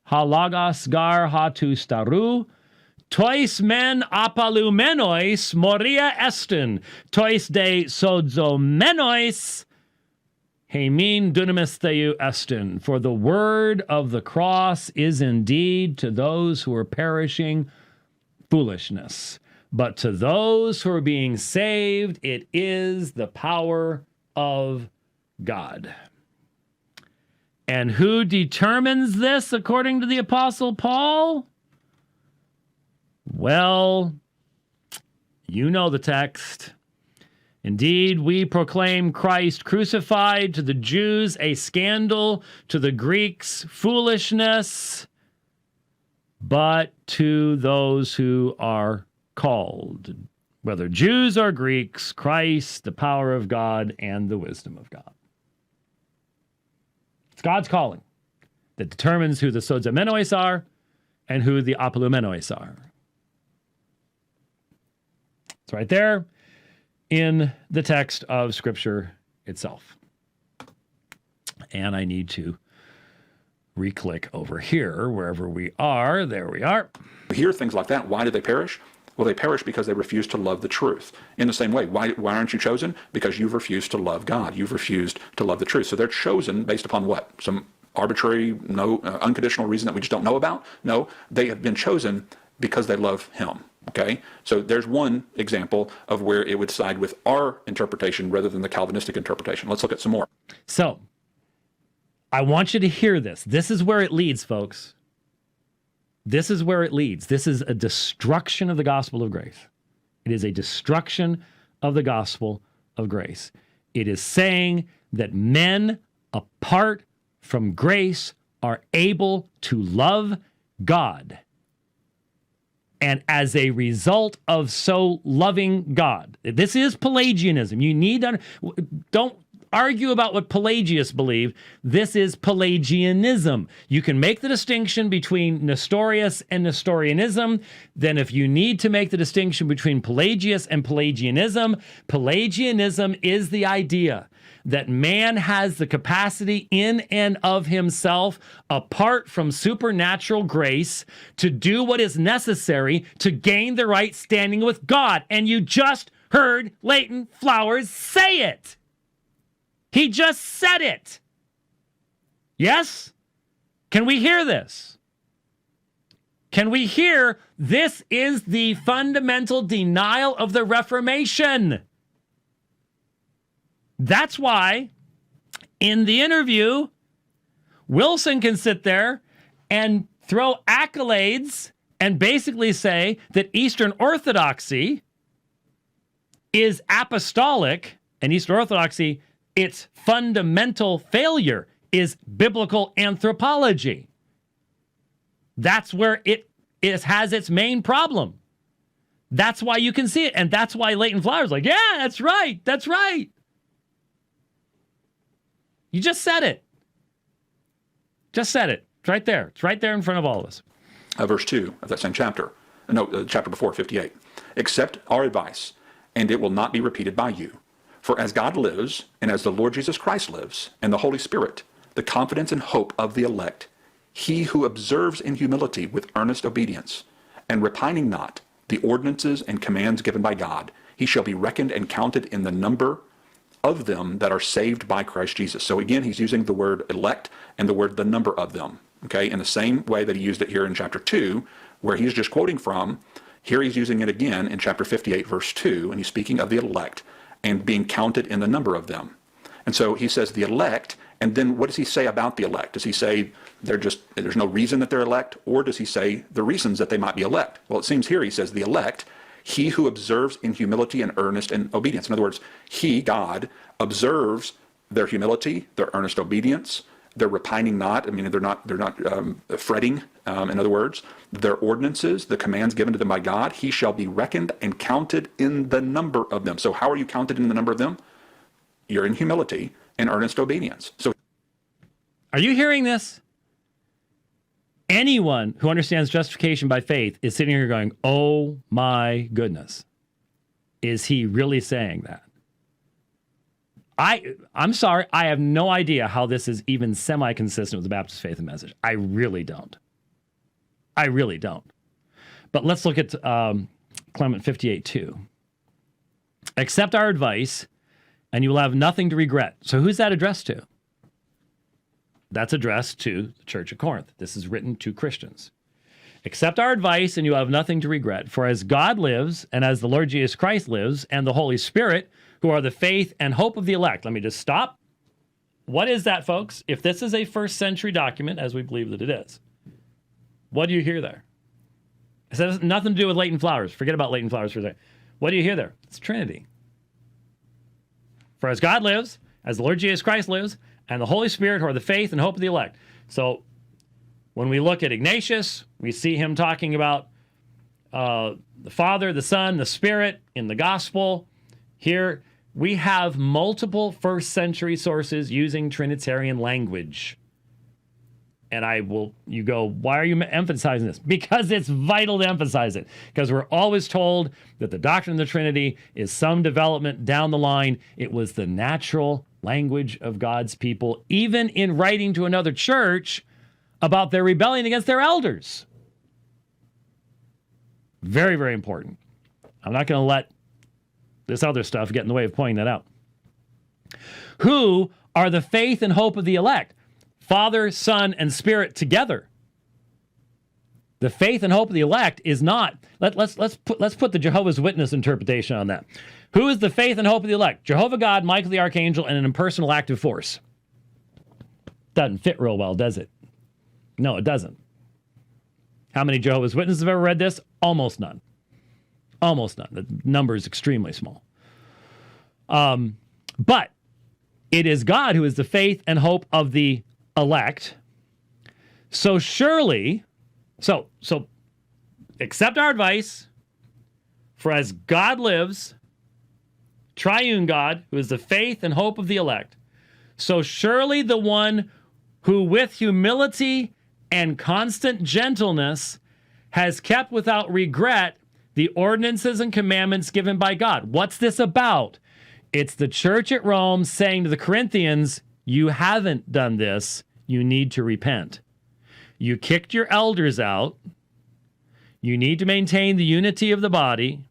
Halagos gar hatu staru, tois men apalumenois moria estin, tois de sodzomenois hemin dunamis theou estin. For the word of the cross is indeed to those who are perishing foolishness, but to those who are being saved, it is the power of God. And who determines this according to the Apostle Paul? Well, you know the text. Indeed, we proclaim Christ crucified, to the Jews a scandal, to the Greeks foolishness, but to those who are called, whether Jews or Greeks, Christ, the power of God and the wisdom of God. It's God's calling that determines who the sodzomenois are and who the apolumenois are. It's right there in the text of Scripture itself. And I need to re-click over here, wherever we are. There we are. We hear things like that. Why did they perish? Well, they perish because they refuse to love the truth. In the same way, why aren't you chosen? Because you've refused to love God. You've refused to love the truth. So they're chosen based upon what? Some arbitrary, unconditional reason that we just don't know about? No, they have been chosen because they love him. Okay? So there's one example of where it would side with our interpretation rather than the Calvinistic interpretation. Let's look at some more. So, I want you to hear this. This is where it leads, folks. This is where it leads. This is a destruction of the gospel of grace. It is a destruction of the gospel of grace. It is saying that men, apart from grace, are able to love God. And as a result of so loving God, this is Pelagianism. You need to, don't argue about what Pelagius believed. This is Pelagianism. You can make the distinction between Nestorius and Nestorianism. Then if you need to make the distinction between Pelagius and Pelagianism, Pelagianism is the idea that man has the capacity in and of himself, apart from supernatural grace, to do what is necessary to gain the right standing with God. And you just heard Leighton Flowers say it. He just said it. Yes? Can we hear this? Can we hear this is the fundamental denial of the Reformation? That's why in the interview, Wilson can sit there and throw accolades and basically say that Eastern Orthodoxy is apostolic, and Eastern Orthodoxy, its fundamental failure is biblical anthropology. That's where it has its main problem. That's why you can see it. And that's why Leighton Flowers like, yeah, that's right. That's right. You just said it. Just said it. It's right there. It's right there in front of all of us. Verse 2 of that same chapter. No, chapter before, 58. Accept our advice, and it will not be repeated by you. For as God lives, and as the Lord Jesus Christ lives, and the Holy Spirit, the confidence and hope of the elect, he who observes in humility with earnest obedience, and repining not the ordinances and commands given by God, he shall be reckoned and counted in the number of them that are saved by Christ Jesus. So again, he's using the word elect and the number of them, okay, in the same way that he used it here in chapter 2, where he's just quoting from. Here he's using it again in chapter 58, verse 2, and he's speaking of the elect and being counted in the number of them. And so he says the elect, and then what does he say about the elect? Does he say there's no reason that they're elect, or does he say the reasons that they might be elect? Well, it seems here he says the elect, he who observes in humility and earnest and obedience. In other words, he, God, observes their humility, their earnest obedience, They're repining not. I mean, they're not fretting. In other words, their ordinances, the commands given to them by God, he shall be reckoned and counted in the number of them. So how are you counted in the number of them? You're in humility and earnest obedience. So, are you hearing this? Anyone who understands justification by faith is sitting here going, oh my goodness. Is he really saying that? I'm sorry, I have no idea how this is even semi-consistent with the Baptist faith and message. I really don't. But let's look at Clement 58:2. Accept our advice, and you will have nothing to regret. So who's that addressed to? That's addressed to the Church of Corinth. This is written to Christians. Accept our advice, and you have nothing to regret. For as God lives, and as the Lord Jesus Christ lives, and the Holy Spirit, who are the faith and hope of the elect. Let me just stop. What is that, folks? If this is a first century document, as we believe that it is, what do you hear there? It has nothing to do with Leighton Flowers. Forget about Leighton Flowers for a second. What do you hear there? It's Trinity. For as God lives, as the Lord Jesus Christ lives, and the Holy Spirit, who are the faith and hope of the elect. So when we look at Ignatius, we see him talking about the Father, the Son, the Spirit in the gospel. Here we have multiple first century sources using Trinitarian language. And you go, why are you emphasizing this? Because it's vital to emphasize it. Because we're always told that the doctrine of the Trinity is some development down the line. It was the natural language of God's people, even in writing to another church about their rebellion against their elders. Very, very important. I'm not going to let this other stuff get in the way of pointing that out. Who are the faith and hope of the elect? Father, Son, and Spirit together. The faith and hope of the elect is not. Let's put the Jehovah's Witness interpretation on that. Who is the faith and hope of the elect? Jehovah God, Michael the Archangel, and an impersonal active force. Doesn't fit real well, does it? No, it doesn't. How many Jehovah's Witnesses have ever read this? Almost none. Almost none. The number is extremely small. But it is God who is the faith and hope of the elect. So surely, so accept our advice, for as God lives, triune God, who is the faith and hope of the elect, so surely the one who with humility and constant gentleness has kept without regret the ordinances and commandments given by God. What's this about? It's the church at Rome saying to the Corinthians, you haven't done this. You need to repent. You kicked your elders out. You need to maintain the unity of the body.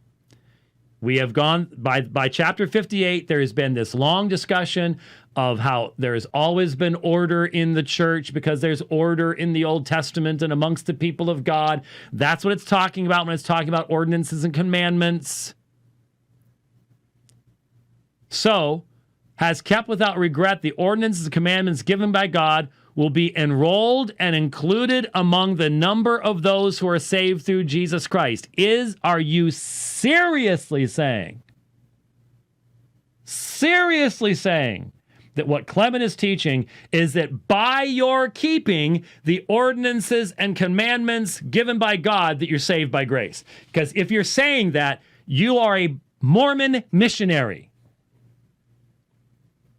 We have gone, by chapter 58, there has been this long discussion of how there has always been order in the church because there's order in the Old Testament and amongst the people of God. That's what it's talking about when it's talking about ordinances and commandments. So, has kept without regret the ordinances and commandments given by God, will be enrolled and included among the number of those who are saved through Jesus Christ. Are you seriously saying that what Clement is teaching is that by your keeping the ordinances and commandments given by God that you're saved by grace? Because if you're saying that, you are a Mormon missionary.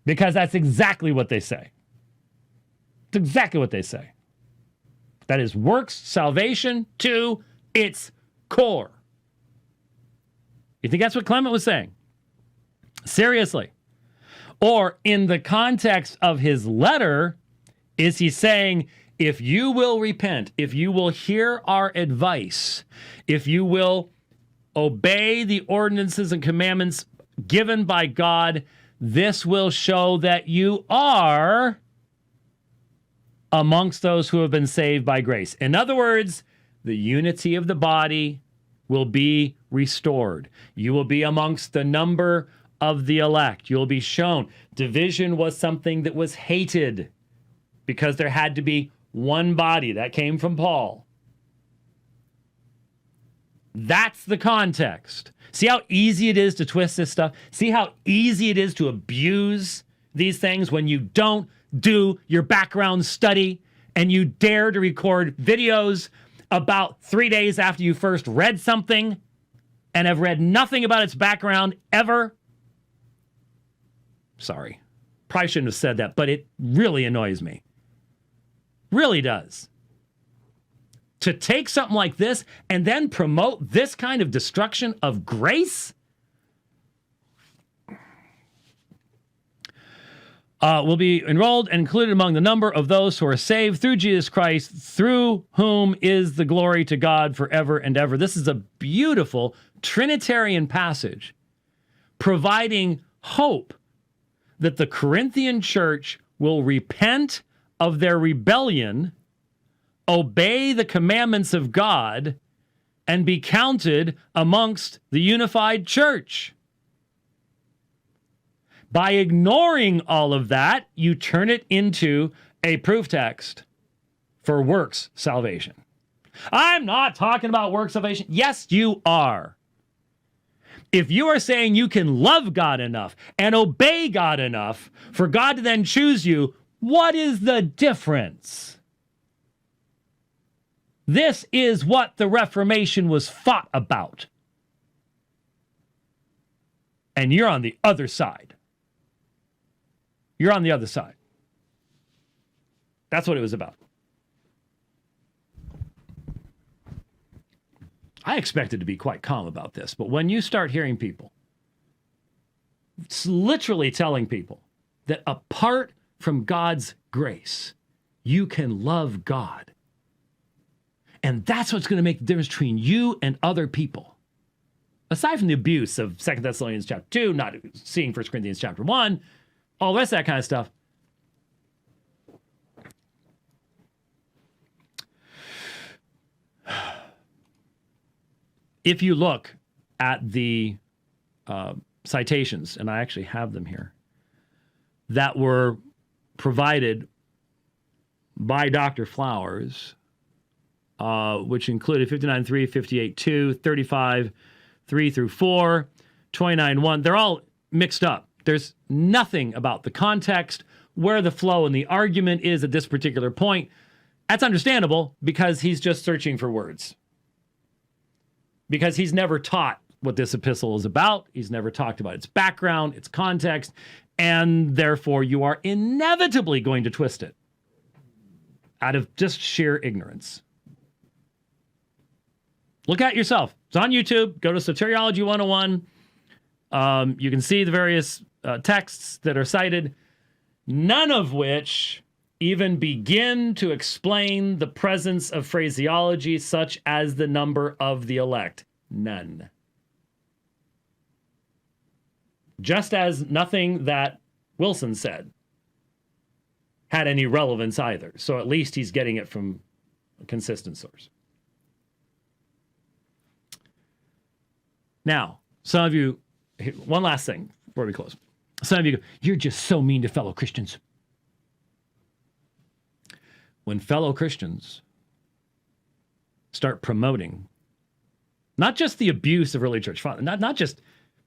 Because that's exactly what they say. It's exactly what they say. That is works salvation to its core. You think that's what Clement was saying? Seriously. Or in the context of his letter, is he saying, if you will repent, if you will hear our advice, if you will obey the ordinances and commandments given by God, this will show that you are amongst those who have been saved by grace. In other words, the unity of the body will be restored. You will be amongst the number of the elect. You'll be shown. Division was something that was hated because there had to be one body. That came from Paul. That's the context. See how easy it is to twist this stuff? See how easy it is to abuse these things when you don't do your background study and you dare to record videos about 3 days after you first read something and have read nothing about its background ever. Sorry. Probably shouldn't have said that, but it really annoys me. Really does. To take something like this and then promote this kind of destruction of grace? Will be enrolled and included among the number of those who are saved through Jesus Christ, through whom is the glory to God forever and ever. This is a beautiful Trinitarian passage providing hope that the Corinthian church will repent of their rebellion, obey the commandments of God, and be counted amongst the unified church. By ignoring all of that, you turn it into a proof text for works salvation. I'm not talking about works salvation. Yes, you are. If you are saying you can love God enough and obey God enough for God to then choose you, what is the difference? This is what the Reformation was fought about. And you're on the other side. You're on the other side. That's what it was about. I expected to be quite calm about this, but when you start hearing people, it's literally telling people that apart from God's grace, you can love God. And that's what's going to make the difference between you and other people. Aside from the abuse of 2 Thessalonians chapter 2, not seeing 1 Corinthians chapter 1, all the rest of that kind of stuff. If you look at the citations, and I actually have them here, that were provided by Dr. Flowers, which included 59.3, 58.2, 35, 3 through 4, 29.1. They're all mixed up. There's nothing about the context, where the flow in the argument is at this particular point. That's understandable because he's just searching for words. Because he's never taught what this epistle is about. He's never talked about its background, its context, and therefore you are inevitably going to twist it out of just sheer ignorance. Look at it yourself. It's on YouTube. Go to Soteriology 101. You can see the various texts that are cited, none of which even begin to explain the presence of phraseology such as the number of the elect. None. Just as nothing that Wilson said had any relevance either. So at least he's getting it from a consistent source. Now, some of you, one last thing before we close. Some of you go, you're just so mean to fellow Christians. When fellow Christians start promoting not just the abuse of early church fathers,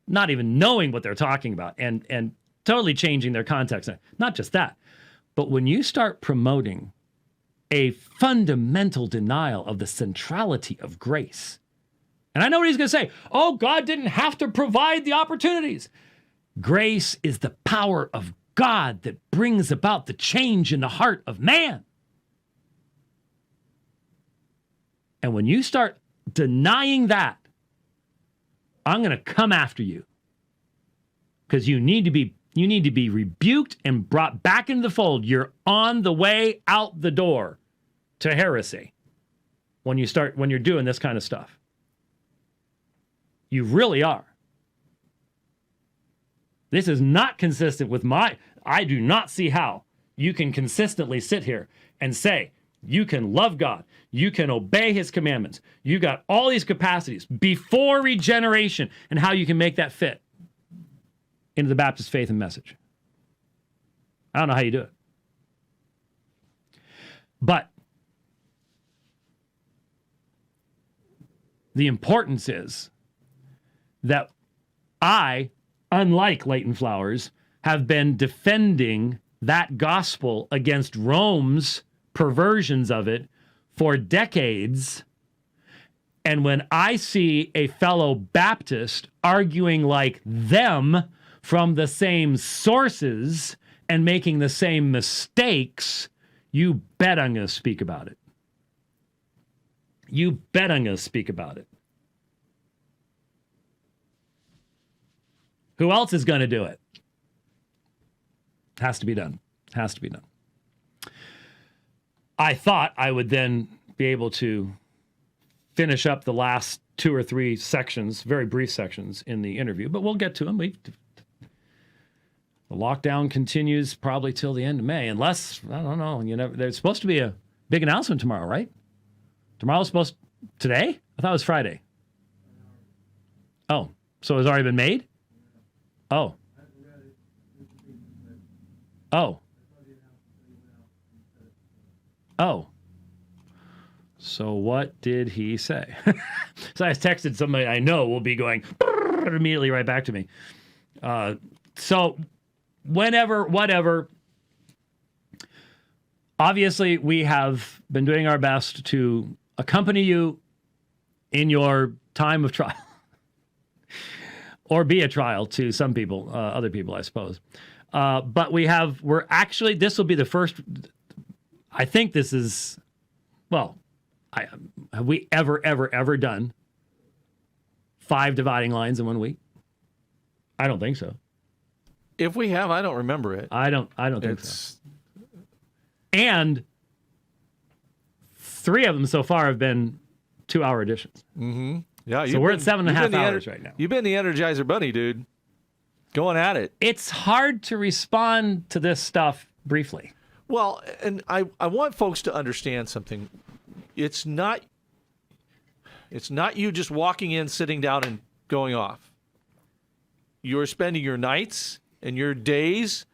not even knowing what they're talking about and totally changing their context, not just that, but when you start promoting a fundamental denial of the centrality of grace, and I know what he's going to say, oh, God didn't have to provide the opportunities. Grace is the power of God that brings about the change in the heart of man. And when you start denying that, I'm going to come after you. Because you need to be rebuked and brought back into the fold. You're on the way out the door to heresy when you're doing this kind of stuff. You really are. This is not consistent with I do not see how you can consistently sit here and say, you can love God, you can obey his commandments, you got all these capacities before regeneration, and how you can make that fit into the Baptist faith and message. I don't know how you do it. But the importance is that I, unlike Leighton Flowers, have been defending that gospel against Rome's perversions of it for decades. And when I see a fellow Baptist arguing like them from the same sources and making the same mistakes, you bet I'm going to speak about it. You bet I'm going to speak about it. Who else is going to do it? Has to be done. Has to be done. I thought I would then be able to finish up the last 2 or 3 sections, very brief sections in the interview, but we'll get to them. The lockdown continues probably till the end of May, unless, I don't know, there's supposed to be a big announcement tomorrow, right? Today? I thought it was Friday. Oh, so it's already been made? Oh. Oh. Oh. So what did he say? So I texted somebody I know will be going immediately right back to me. So whenever, whatever. Obviously, we have been doing our best to accompany you in your time of trial. Or be a trial to some people, other people, I suppose. But we're actually, this will be the first, I think this is, well, have we ever done 5 dividing lines in 1 week? I don't think so. If we have, I don't remember it. I don't think so. And 3 of them so far have been 2-hour editions. Mm-hmm. Yeah, so we're at 7.5 hours right now. You've been the Energizer Bunny, dude. Going at it. It's hard to respond to this stuff briefly. Well, and I want folks to understand something. It's not you just walking in, sitting down, and going off. You're spending your nights and your days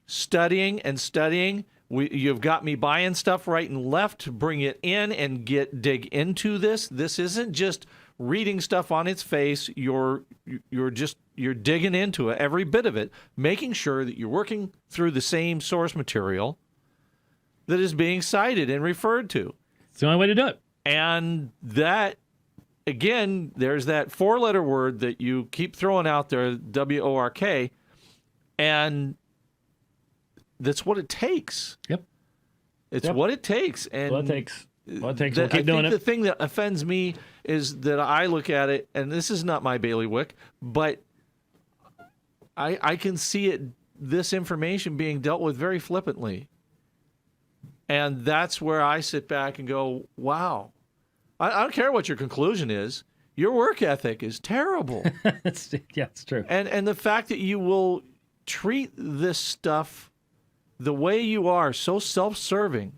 studying and studying. You've got me buying stuff right and left to bring it in and dig into this. This isn't just reading stuff on its face. You're digging into it, every bit of it, making sure that you're working through the same source material that is being cited and referred to. It's the only way to do it. And that, again, there's that 4-letter word that you keep throwing out there, WORK, and that's what it takes. Yep. It's what it takes. And what it takes. We'll keep doing it. The thing that offends me is that I look at it, and this is not my bailiwick, but I can see this information being dealt with very flippantly. And that's where I sit back and go, wow. I don't care what your conclusion is. Your work ethic is terrible. It's true. And the fact that you will treat this stuff the way you are, so self-serving,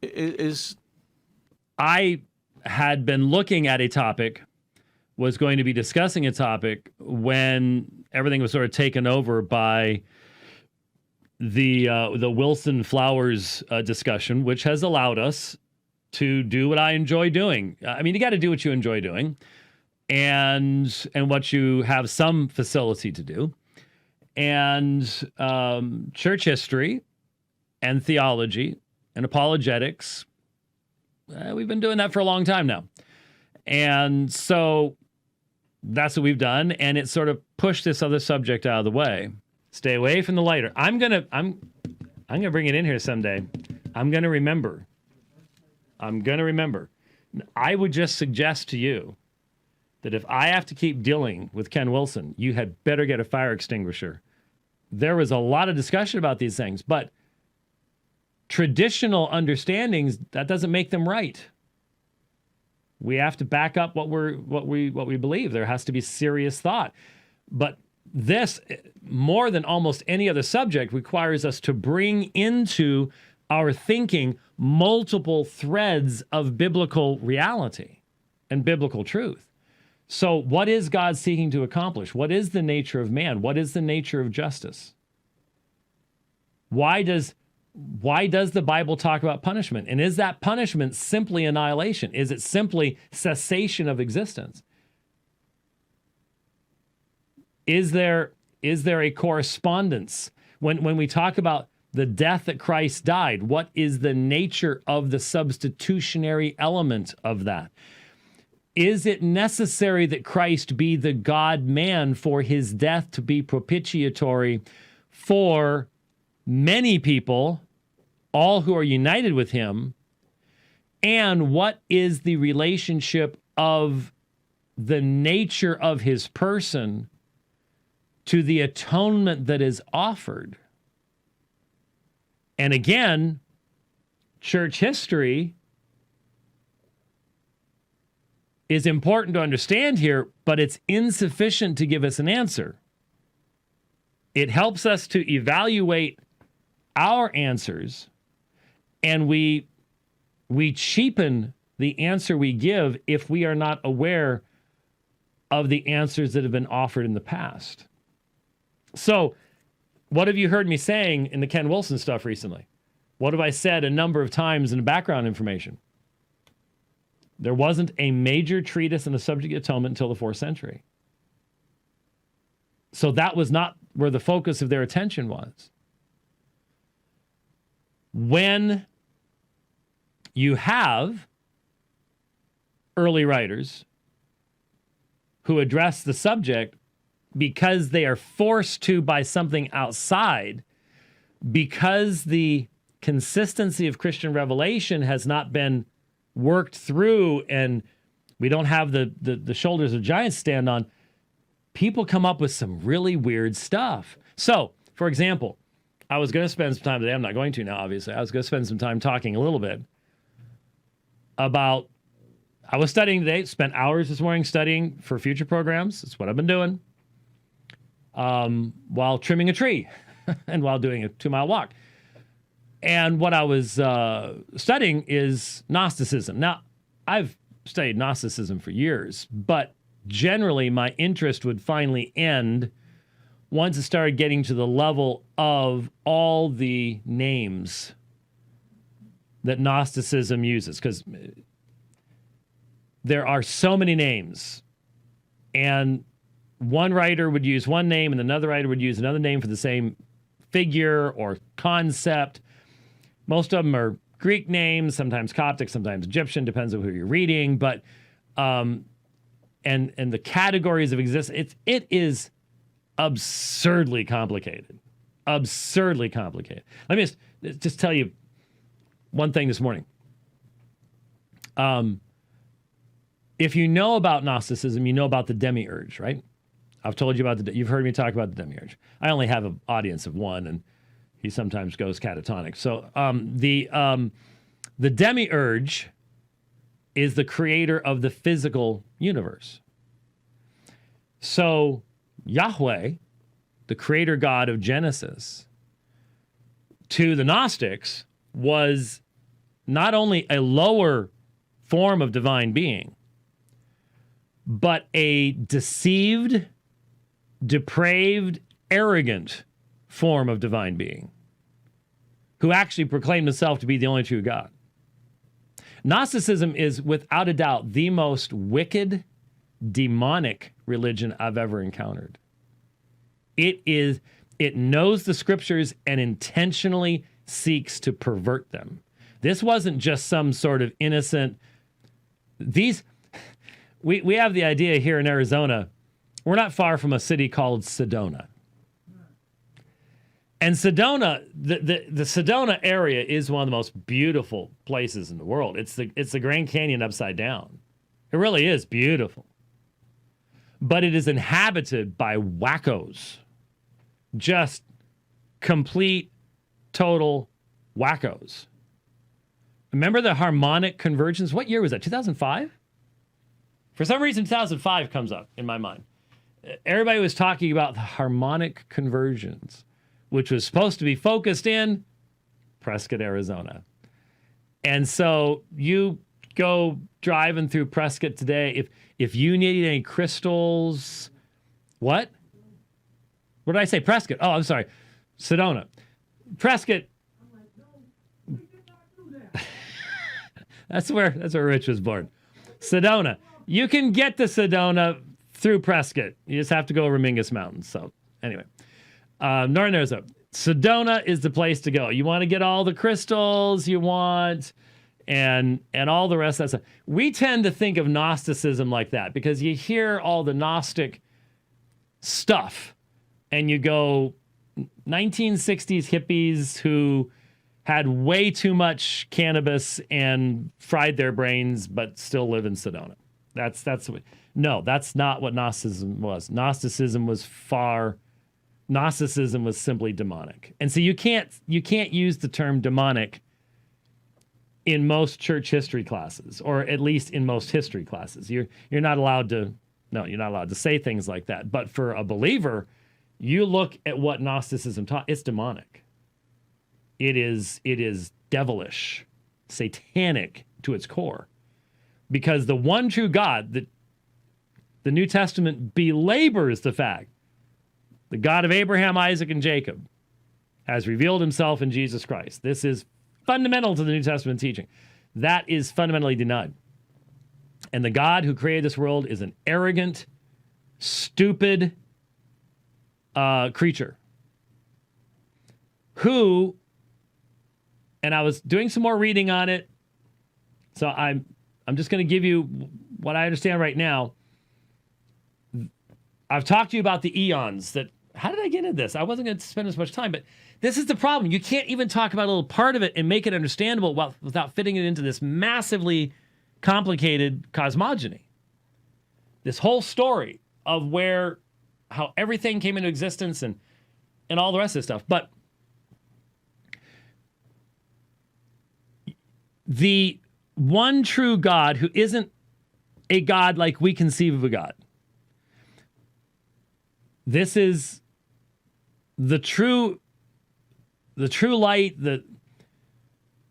is... I had been looking at a topic, was going to be discussing a topic when everything was sort of taken over by the Wilson Flowers discussion, which has allowed us to do what I enjoy doing. I mean, you got to do what you enjoy doing, and what you have some facility to do. And church history and theology and apologetics, we've been doing that for a long time now. And so that's what we've done, and it sort of pushed this other subject out of the way. Stay away from the lighter. I'm gonna bring it in here someday. I'm gonna remember. I would just suggest to you that if I have to keep dealing with Ken Wilson, you had better get a fire extinguisher. There was a lot of discussion about these things, but traditional understandings, that doesn't make them right. We have to back up what we believe. There has to be serious thought. But this, more than almost any other subject, requires us to bring into our thinking multiple threads of biblical reality and biblical truth. So what is God seeking to accomplish? What is the nature of man? What is the nature of justice? Why does the Bible talk about punishment? And is that punishment simply annihilation? Is it simply cessation of existence? Is there a correspondence When we talk about the death that Christ died, what is the nature of the substitutionary element of that? Is it necessary that Christ be the God-man for his death to be propitiatory for many people, all who are united with him? And what is the relationship of the nature of his person to the atonement that is offered? And again, church history is important to understand here, but it's insufficient to give us an answer. It helps us to evaluate our answers, and we cheapen the answer we give if we are not aware of the answers that have been offered in the past. So, what have you heard me saying in the Ken Wilson stuff recently? What have I said a number of times in the background information? There wasn't a major treatise on the subject of atonement until the 4th century. So that was not where the focus of their attention was. When you have early writers who address the subject because they are forced to by something outside, because the consistency of Christian revelation has not been worked through and we don't have the shoulders of giants stand on, people come up with some really weird stuff. So, for example, I was going to spend some time today, I'm not going to now, obviously. I was going to spend some time talking a little bit about, I was studying today, spent hours this morning studying for future programs. That's what I've been doing. While trimming a tree and while doing a 2-mile walk. And what I was studying is Gnosticism. Now, I've studied Gnosticism for years, but generally my interest would finally end once it started getting to the level of all the names that Gnosticism uses, because there are so many names, and one writer would use one name and another writer would use another name for the same figure or concept. Most of them are Greek names, sometimes Coptic, sometimes Egyptian, depends on who you're reading. But and the categories of existence, it is absurdly complicated. Absurdly complicated. Let me just tell you one thing this morning. If you know about Gnosticism, you know about the demiurge, right? I've told you about you've heard me talk about the demiurge. I only have an audience of one, and he sometimes goes catatonic. So the demiurge is the creator of the physical universe. So Yahweh, the creator God of Genesis, to the Gnostics was not only a lower form of divine being, but a deceived, depraved, arrogant form of divine being who actually proclaimed himself to be the only true God. Gnosticism is without a doubt the most wicked, demonic religion I've ever encountered. It knows the scriptures and intentionally seeks to pervert them. This wasn't just some sort of innocent, we have the idea here in Arizona, we're not far from a city called Sedona. And Sedona, the Sedona area is one of the most beautiful places in the world. It's the Grand Canyon upside down. It really is beautiful. But it is inhabited by wackos. Just complete, total wackos. Remember the harmonic convergence? What year was that? 2005? For some reason, 2005 comes up in my mind. Everybody was talking about the harmonic convergence, which was supposed to be focused in Prescott, Arizona. And so you go driving through Prescott today, if you need any crystals, what? What did I say? Prescott. Oh, I'm sorry. Sedona. Prescott. That's where Rich was born. Sedona. You can get to Sedona through Prescott. You just have to go over Mingus Mountains. So anyway, northern Arizona. Sedona is the place to go. You want to get all the crystals you want and all the rest of that stuff. We tend to think of Gnosticism like that because you hear all the Gnostic stuff and you go 1960s hippies who had way too much cannabis and fried their brains but still live in Sedona. That's not what Gnosticism was. Gnosticism was simply demonic. And so you can't use the term demonic in most church history classes, or at least in most history classes. You're not allowed to say things like that. But for a believer, you look at what Gnosticism taught, it's demonic. It is devilish, satanic to its core. Because the one true God that the New Testament belabors the fact, the God of Abraham, Isaac, and Jacob, has revealed himself in Jesus Christ. This is fundamental to the New Testament teaching. That is fundamentally denied. And the God who created this world is an arrogant, stupid creature who, and I was doing some more reading on it, so I'm just going to give you what I understand right now. I've talked to you about the eons that, how did I get into this? I wasn't going to spend as much time, but this is the problem. You can't even talk about a little part of it and make it understandable without fitting it into this massively complicated cosmogony. This whole story of how everything came into existence and all the rest of this stuff. But the one true God who isn't a God like we conceive of a God. This is the true light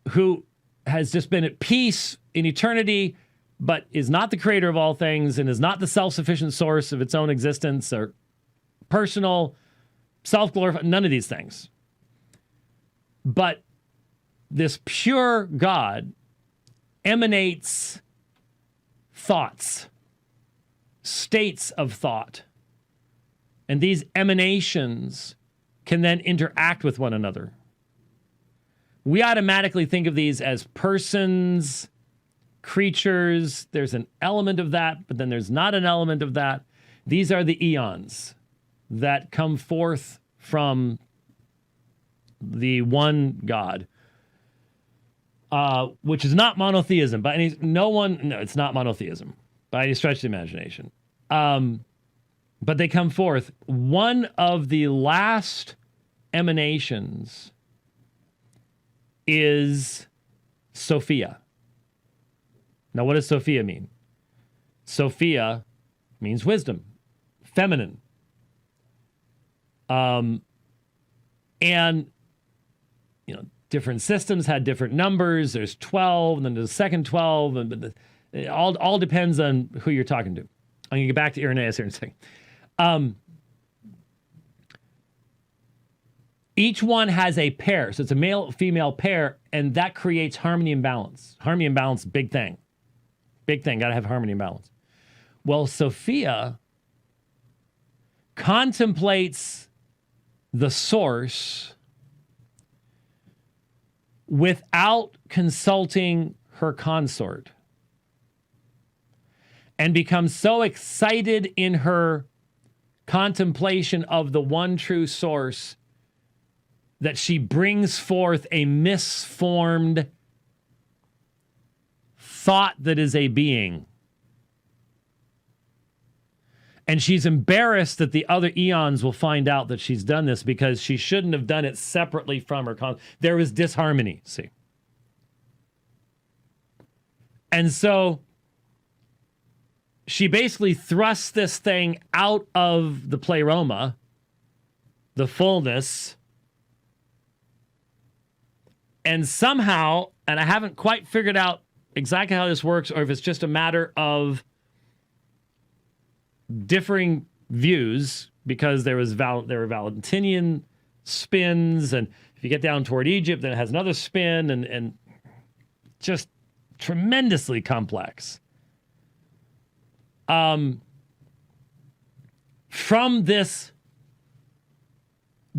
who has just been at peace in eternity, but is not the creator of all things and is not the self-sufficient source of its own existence or personal, self-glorifying, none of these things. But this pure God emanates thoughts, states of thought. And these emanations can then interact with one another. We automatically think of these as persons, creatures. There's an element of that, but then there's not an element of that. These are the eons that come forth from the one God, which is not monotheism. It's not monotheism by any stretch of the imagination. But they come forth. One of the last emanations is Sophia. Now, what does Sophia mean? Sophia means wisdom, feminine. And, different systems had different numbers. There's 12, and then there's the second 12. And it all depends on who you're talking to. I'm going to get back to Irenaeus here in a second. Each one has a pair. So it's a male-female pair, and that creates harmony and balance. Harmony and balance, big thing. Big thing. Got to have harmony and balance. Well, Sophia contemplates the source without consulting her consort, and becomes so excited in her contemplation of the one true source that she brings forth a misformed thought that is a being. And she's embarrassed that the other eons will find out that she's done this because she shouldn't have done it separately from her there was disharmony, see. And so she basically thrusts this thing out of the pleroma, the fullness, and somehow, and I haven't quite figured out exactly how this works, or if it's just a matter of differing views, because there were Valentinian spins, and if you get down toward Egypt, then it has another spin, and just tremendously complex. From this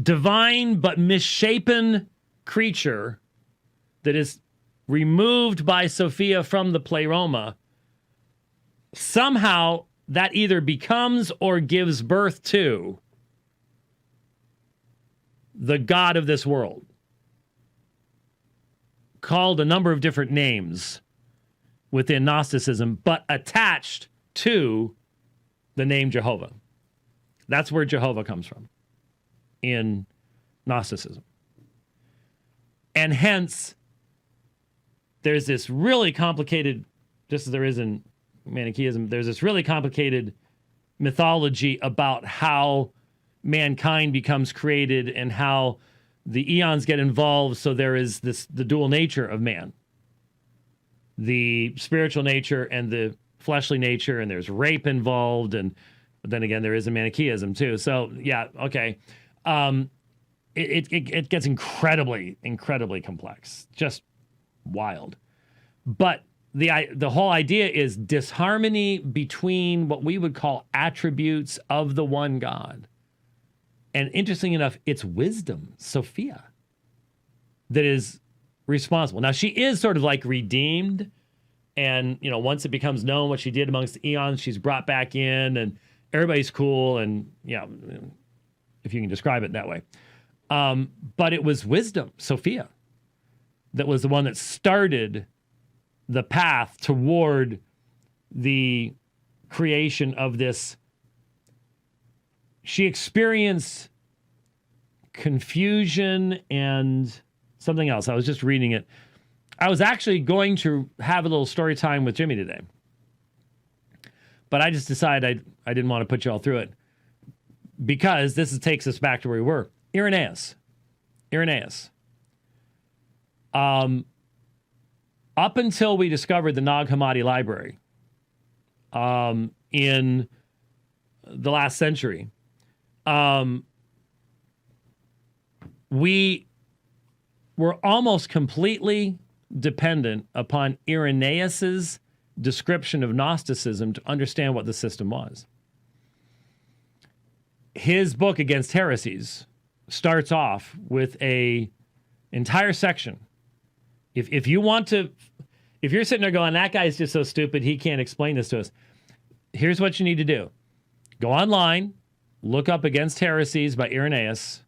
divine but misshapen creature that is removed by Sophia from the pleroma, somehow that either becomes or gives birth to the God of this world, called a number of different names within Gnosticism, but attached to the name Jehovah. That's where Jehovah comes from in Gnosticism. And hence, there's this really complicated, just as there is in Manichaeism, there's this really complicated mythology about how mankind becomes created and how the eons get involved. So there is the dual nature of man, the spiritual nature and the fleshly nature, and there's rape involved, but then again there is a Manichaeism too. So yeah, okay, it gets incredibly complex, just wild. But the whole idea is disharmony between what we would call attributes of the one God. And interesting enough, it's wisdom, Sophia, that is responsible. Now, she is sort of like redeemed. And, once it becomes known what she did amongst the eons, she's brought back in and everybody's cool. And, if you can describe it that way. But it was wisdom, Sophia, that was the one that started the path toward the creation of this. She experienced confusion and something else. I was just reading it. I was actually going to have a little story time with Jimmy today, but I just decided I didn't want to put you all through it because takes us back to where we were. Irenaeus. Up until we discovered the Nag Hammadi library in the last century, we were almost completely dependent upon Irenaeus's description of Gnosticism to understand what the system was. His book Against Heresies starts off with a entire section. If you're sitting there going, that guy's just so stupid, he can't explain this to us. Here's what you need to do. Go online, look up Against Heresies by Irenaeus,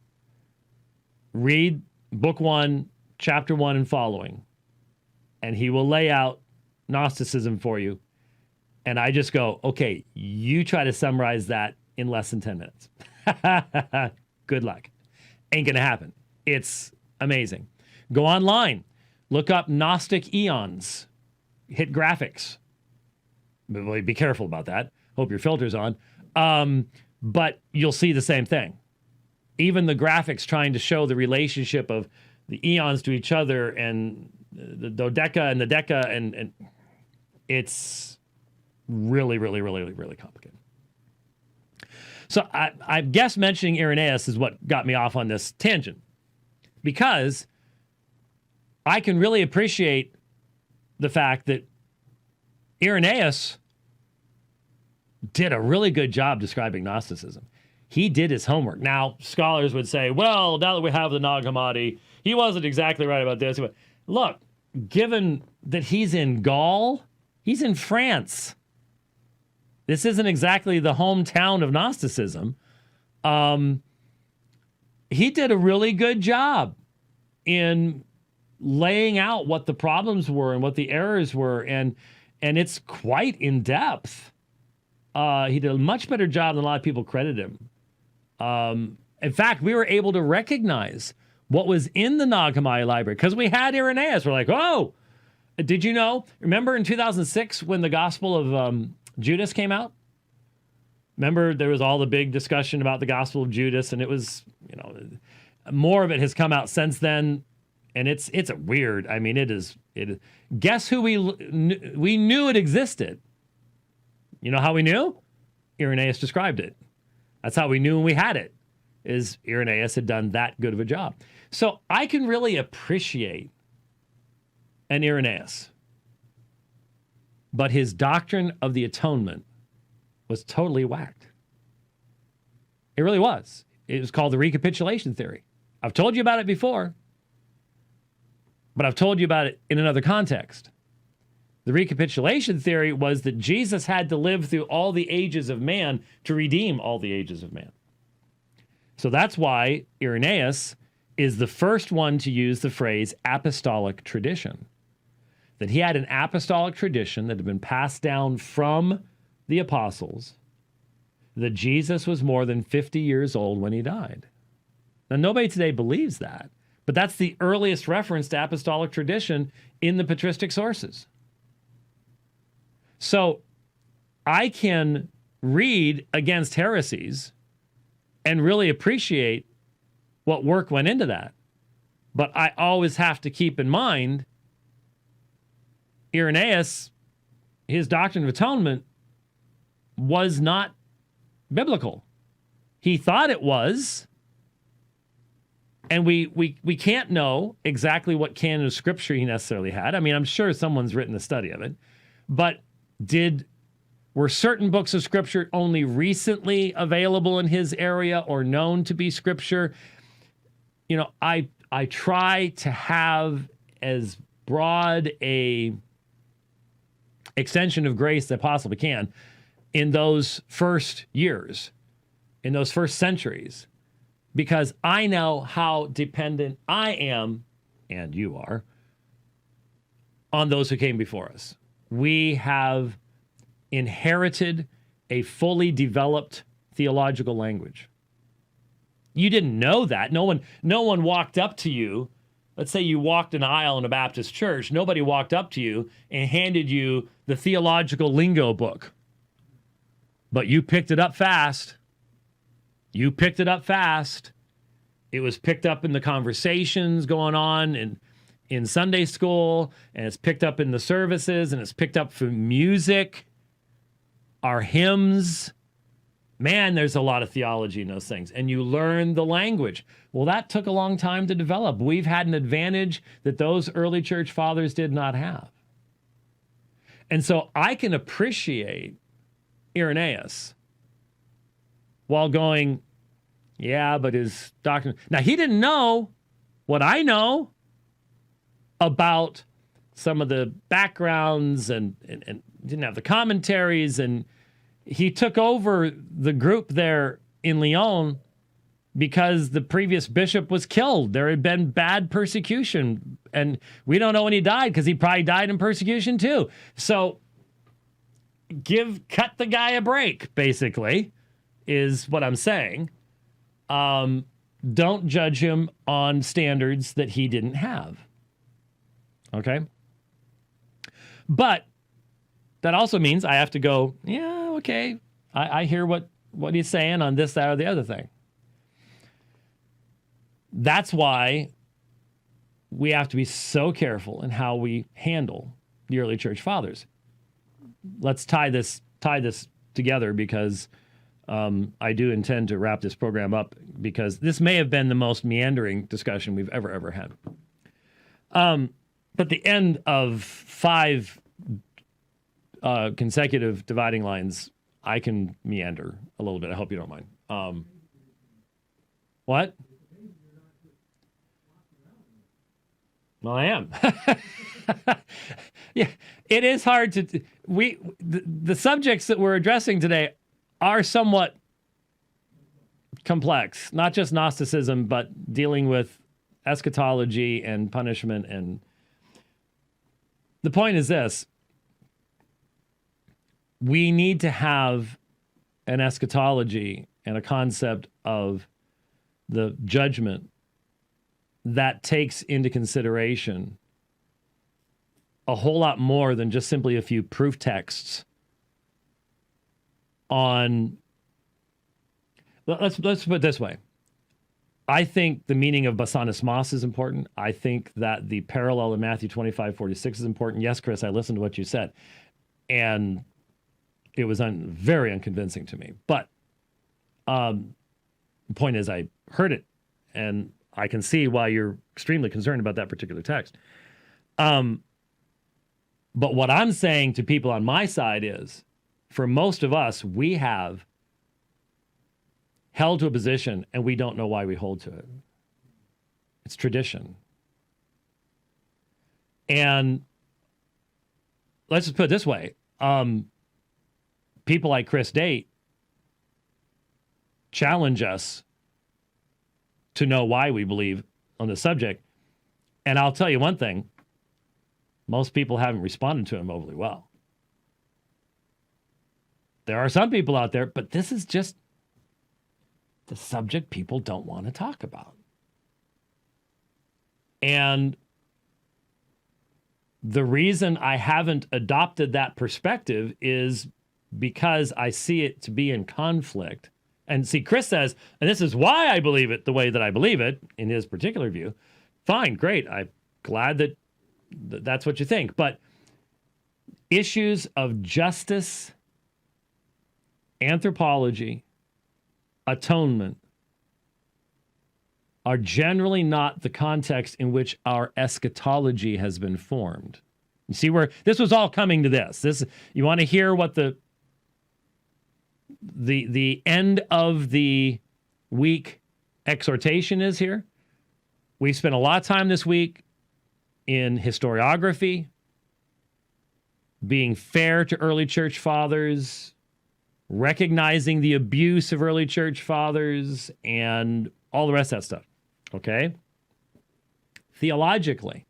read book 1, chapter 1 and following, and he will lay out Gnosticism for you. And I just go, okay, you try to summarize that in less than 10 minutes. Good luck. Ain't gonna happen. It's amazing. Go online, look up Gnostic eons, hit graphics. Be careful about that. Hope your filter's on. But you'll see the same thing. Even the graphics trying to show the relationship of the eons to each other and the dodeca and the deca, and it's really, really, really, really complicated. So I guess mentioning Irenaeus is what got me off on this tangent, because I can really appreciate the fact that Irenaeus did a really good job describing Gnosticism. He did his homework. Now, scholars would say, well, now that we have the Nag Hammadi, he wasn't exactly right about this. But look, given that he's in Gaul, he's in France. This isn't exactly the hometown of Gnosticism. He did a really good job in laying out what the problems were and what the errors were, and it's quite in depth. He did a much better job than a lot of people credit him. In fact, we were able to recognize what was in the Nag Hammadi library because we had Irenaeus. We're like, oh, did you know? Remember in 2006 when the Gospel of Judas came out? Remember there was all the big discussion about the Gospel of Judas, and it was, more of it has come out since then, and it's weird. I mean, it is. Guess who we knew it existed? You know how we knew? Irenaeus described it. That's how we knew we had it, is Irenaeus had done that good of a job. So I can really appreciate an Irenaeus. But his doctrine of the atonement was totally whacked. It really was. It was called the recapitulation theory. I've told you about it before, but I've told you about it in another context. The recapitulation theory was that Jesus had to live through all the ages of man to redeem all the ages of man. So that's why Irenaeus is the first one to use the phrase apostolic tradition. That he had an apostolic tradition that had been passed down from the apostles, that Jesus was more than 50 years old when he died. Now, nobody today believes that, but that's the earliest reference to apostolic tradition in the patristic sources. So I can read against heresies and really appreciate what work went into that. But I always have to keep in mind Irenaeus, his doctrine of atonement was not biblical. He thought it was, and we can't know exactly what canon of scripture he necessarily had. I mean, I'm sure someone's written a study of it, but were certain books of scripture only recently available in his area or known to be scripture? You know, I try to have as broad a extension of grace that I possibly can in those first years, in those first centuries, because I know how dependent I am, and you are, on those who came before us. We have inherited a fully developed theological language. You didn't know that. No one walked up to you. Let's say you walked an aisle in a Baptist church. Nobody walked up to you and handed you the theological lingo book. But you picked it up fast. You picked it up fast. It was picked up in the conversations going on in Sunday school, and it's picked up in the services, and it's picked up from music, our hymns. Man, there's a lot of theology in those things. And you learn the language. Well, that took a long time to develop. We've had an advantage that those early church fathers did not have. And so I can appreciate Irenaeus while going, yeah, but his doctrine. Now, he didn't know what I know about some of the backgrounds and didn't have the commentaries, and he took over the group there in Lyon because the previous bishop was killed. There had been bad persecution, and we don't know when he died because he probably died in persecution too. So cut the guy a break, basically, is what I'm saying. Don't judge him on standards that he didn't have. Okay? But that also means I have to go, yeah, okay, I hear what he's saying on this, that, or the other thing. That's why we have to be so careful in how we handle the early church fathers. Let's tie this together, because I do intend to wrap this program up, because this may have been the most meandering discussion we've ever had. But the end of 5 consecutive dividing lines, I can meander a little bit. I hope you don't mind. What? Well, I am. Yeah, it is hard to. The subjects that we're addressing today are somewhat complex. Not just Gnosticism, but dealing with eschatology and punishment. And the point is this: we need to have an eschatology and a concept of the judgment that takes into consideration a whole lot more than just simply a few proof texts on. Let's put it this way. I think the meaning of basanis mas is important. I think that the parallel in Matthew 25:46 is important. Yes, Chris, I listened to what you said, and it was very unconvincing to me. But the point is, I heard it, and I can see why you're extremely concerned about that particular text. But what I'm saying to people on my side is, for most of us, we have held to a position and we don't know why we hold to it. It's tradition. And let's just put it this way. People like Chris Date challenge us to know why we believe on the subject. And I'll tell you one thing. Most people haven't responded to him overly well. There are some people out there, but this is just the subject people don't want to talk about. And the reason I haven't adopted that perspective is because I see it to be in conflict. And see, Chris says, and this is why I believe it the way that I believe it in his particular view. Fine, great. I'm glad that that's what you think. But issues of justice, anthropology, atonement are generally not the context in which our eschatology has been formed. You see where this was all coming to this. You want to hear what the end of the week exhortation is here? We spent a lot of time this week in historiography, being fair to early church fathers, recognizing the abuse of early church fathers, and all the rest of that stuff. Okay? Theologically,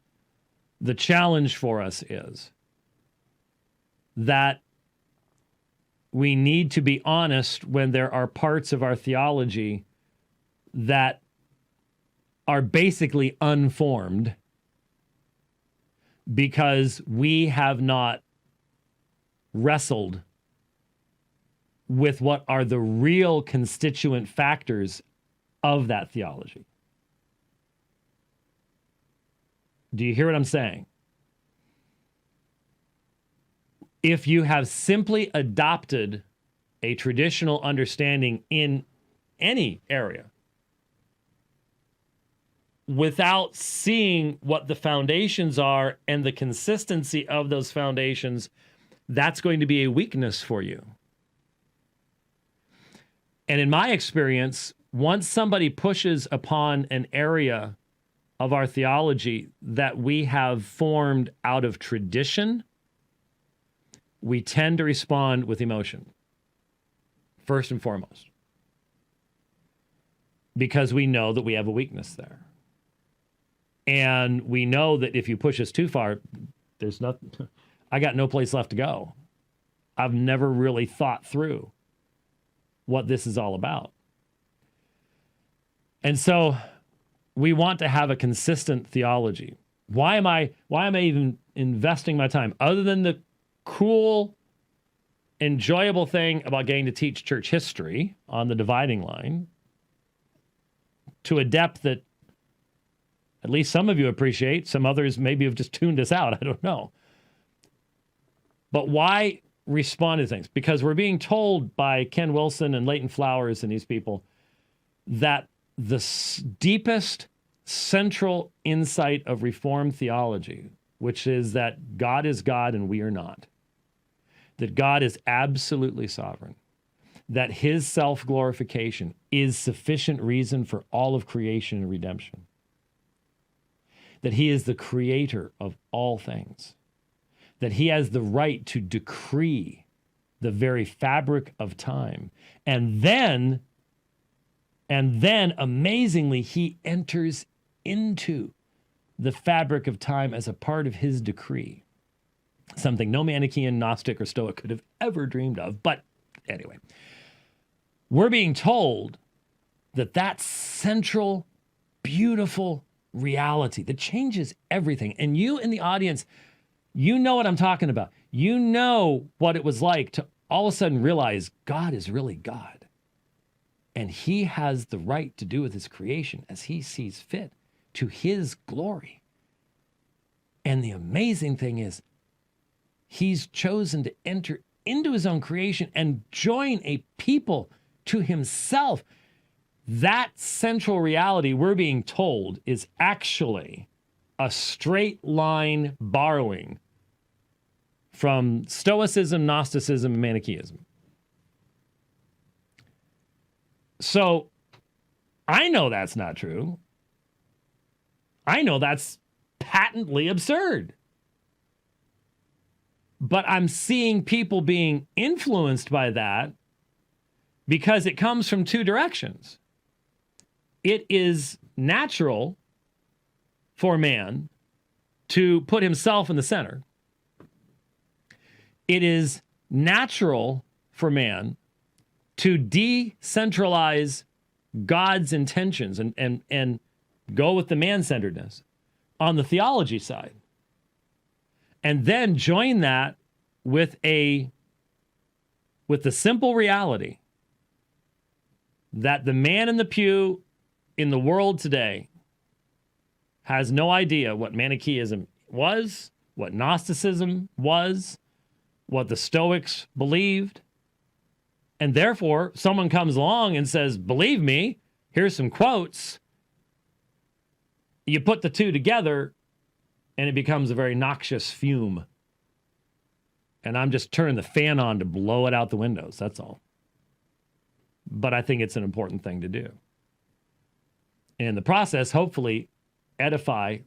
the challenge for us is that we need to be honest when there are parts of our theology that are basically unformed because we have not wrestled with what are the real constituent factors of that theology. Do you hear what I'm saying? If you have simply adopted a traditional understanding in any area without seeing what the foundations are and the consistency of those foundations, that's going to be a weakness for you. And in my experience, once somebody pushes upon an area of our theology that we have formed out of tradition, we tend to respond with emotion, first and foremost, because we know that we have a weakness there. And we know that if you push us too far, there's nothing, I got no place left to go. I've never really thought through what this is all about. And so we want to have a consistent theology. Why am I even investing my time other than the cool, enjoyable thing about getting to teach church history on the dividing line to a depth that at least some of you appreciate, some others maybe have just tuned us out, I don't know. But why respond to things? Because we're being told by Ken Wilson and Leighton Flowers and these people that the deepest central insight of Reformed theology, which is that God is God and we are not, that God is absolutely sovereign, that his self-glorification is sufficient reason for all of creation and redemption, that he is the creator of all things, that he has the right to decree the very fabric of time, and then amazingly, he enters into the fabric of time as a part of his decree. Something no Manichaean, Gnostic, or Stoic could have ever dreamed of. But anyway, we're being told that that central, beautiful reality that changes everything. And you in the audience, you know what I'm talking about. You know what it was like to all of a sudden realize God is really God. And he has the right to do with his creation as he sees fit to his glory. And the amazing thing is, he's chosen to enter into his own creation and join a people to himself. That central reality we're being told is actually a straight line borrowing from Stoicism, Gnosticism, and Manichaeism. So I know that's not true. I know that's patently absurd. But I'm seeing people being influenced by that because it comes from two directions. It is natural for man to put himself in the center. It is natural for man to decentralize God's intentions and go with the man-centeredness on the theology side. And then join that with the simple reality that the man in the pew in the world today has no idea what Manichaeism was, what Gnosticism was, what the Stoics believed. And therefore, someone comes along and says, believe me, here's some quotes. You put the two together, and it becomes a very noxious fume. And I'm just turning the fan on to blow it out the windows, that's all. But I think it's an important thing to do. And in the process, hopefully, edify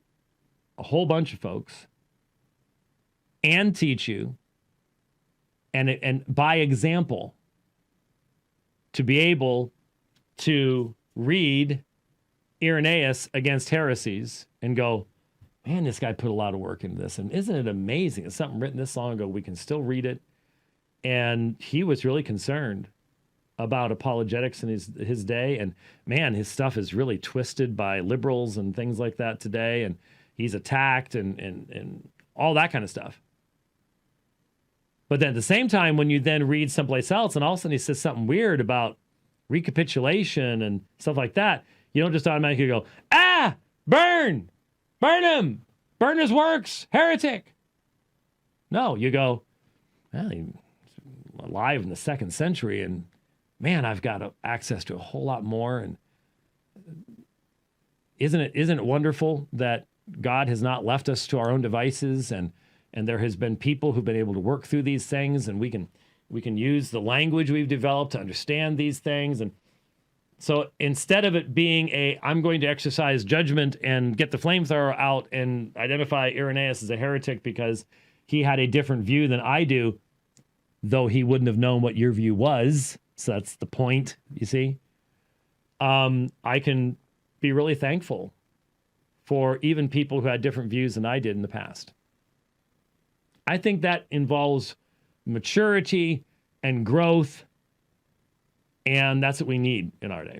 a whole bunch of folks and teach you, and by example, to be able to read Irenaeus against heresies and go, man, this guy put a lot of work into this. And isn't it amazing? It's something written this long ago. We can still read it. And he was really concerned about apologetics in his day. And man, his stuff is really twisted by liberals and things like that today. And he's attacked and all that kind of stuff. But then at the same time, when you then read someplace else and all of a sudden he says something weird about recapitulation and stuff like that, you don't just automatically go, burn him, burn his works, heretic. No, you go, well, he's alive in the 2nd century, and man, I've got access to a whole lot more. And isn't it wonderful that God has not left us to our own devices, and there has been people who've been able to work through these things, and we can use the language we've developed to understand these things. And so instead of it being I'm going to exercise judgment and get the flamethrower out and identify Irenaeus as a heretic because he had a different view than I do, though he wouldn't have known what your view was. So that's the point, you see. I can be really thankful for even people who had different views than I did in the past. I think that involves maturity and growth, and that's what we need in our day.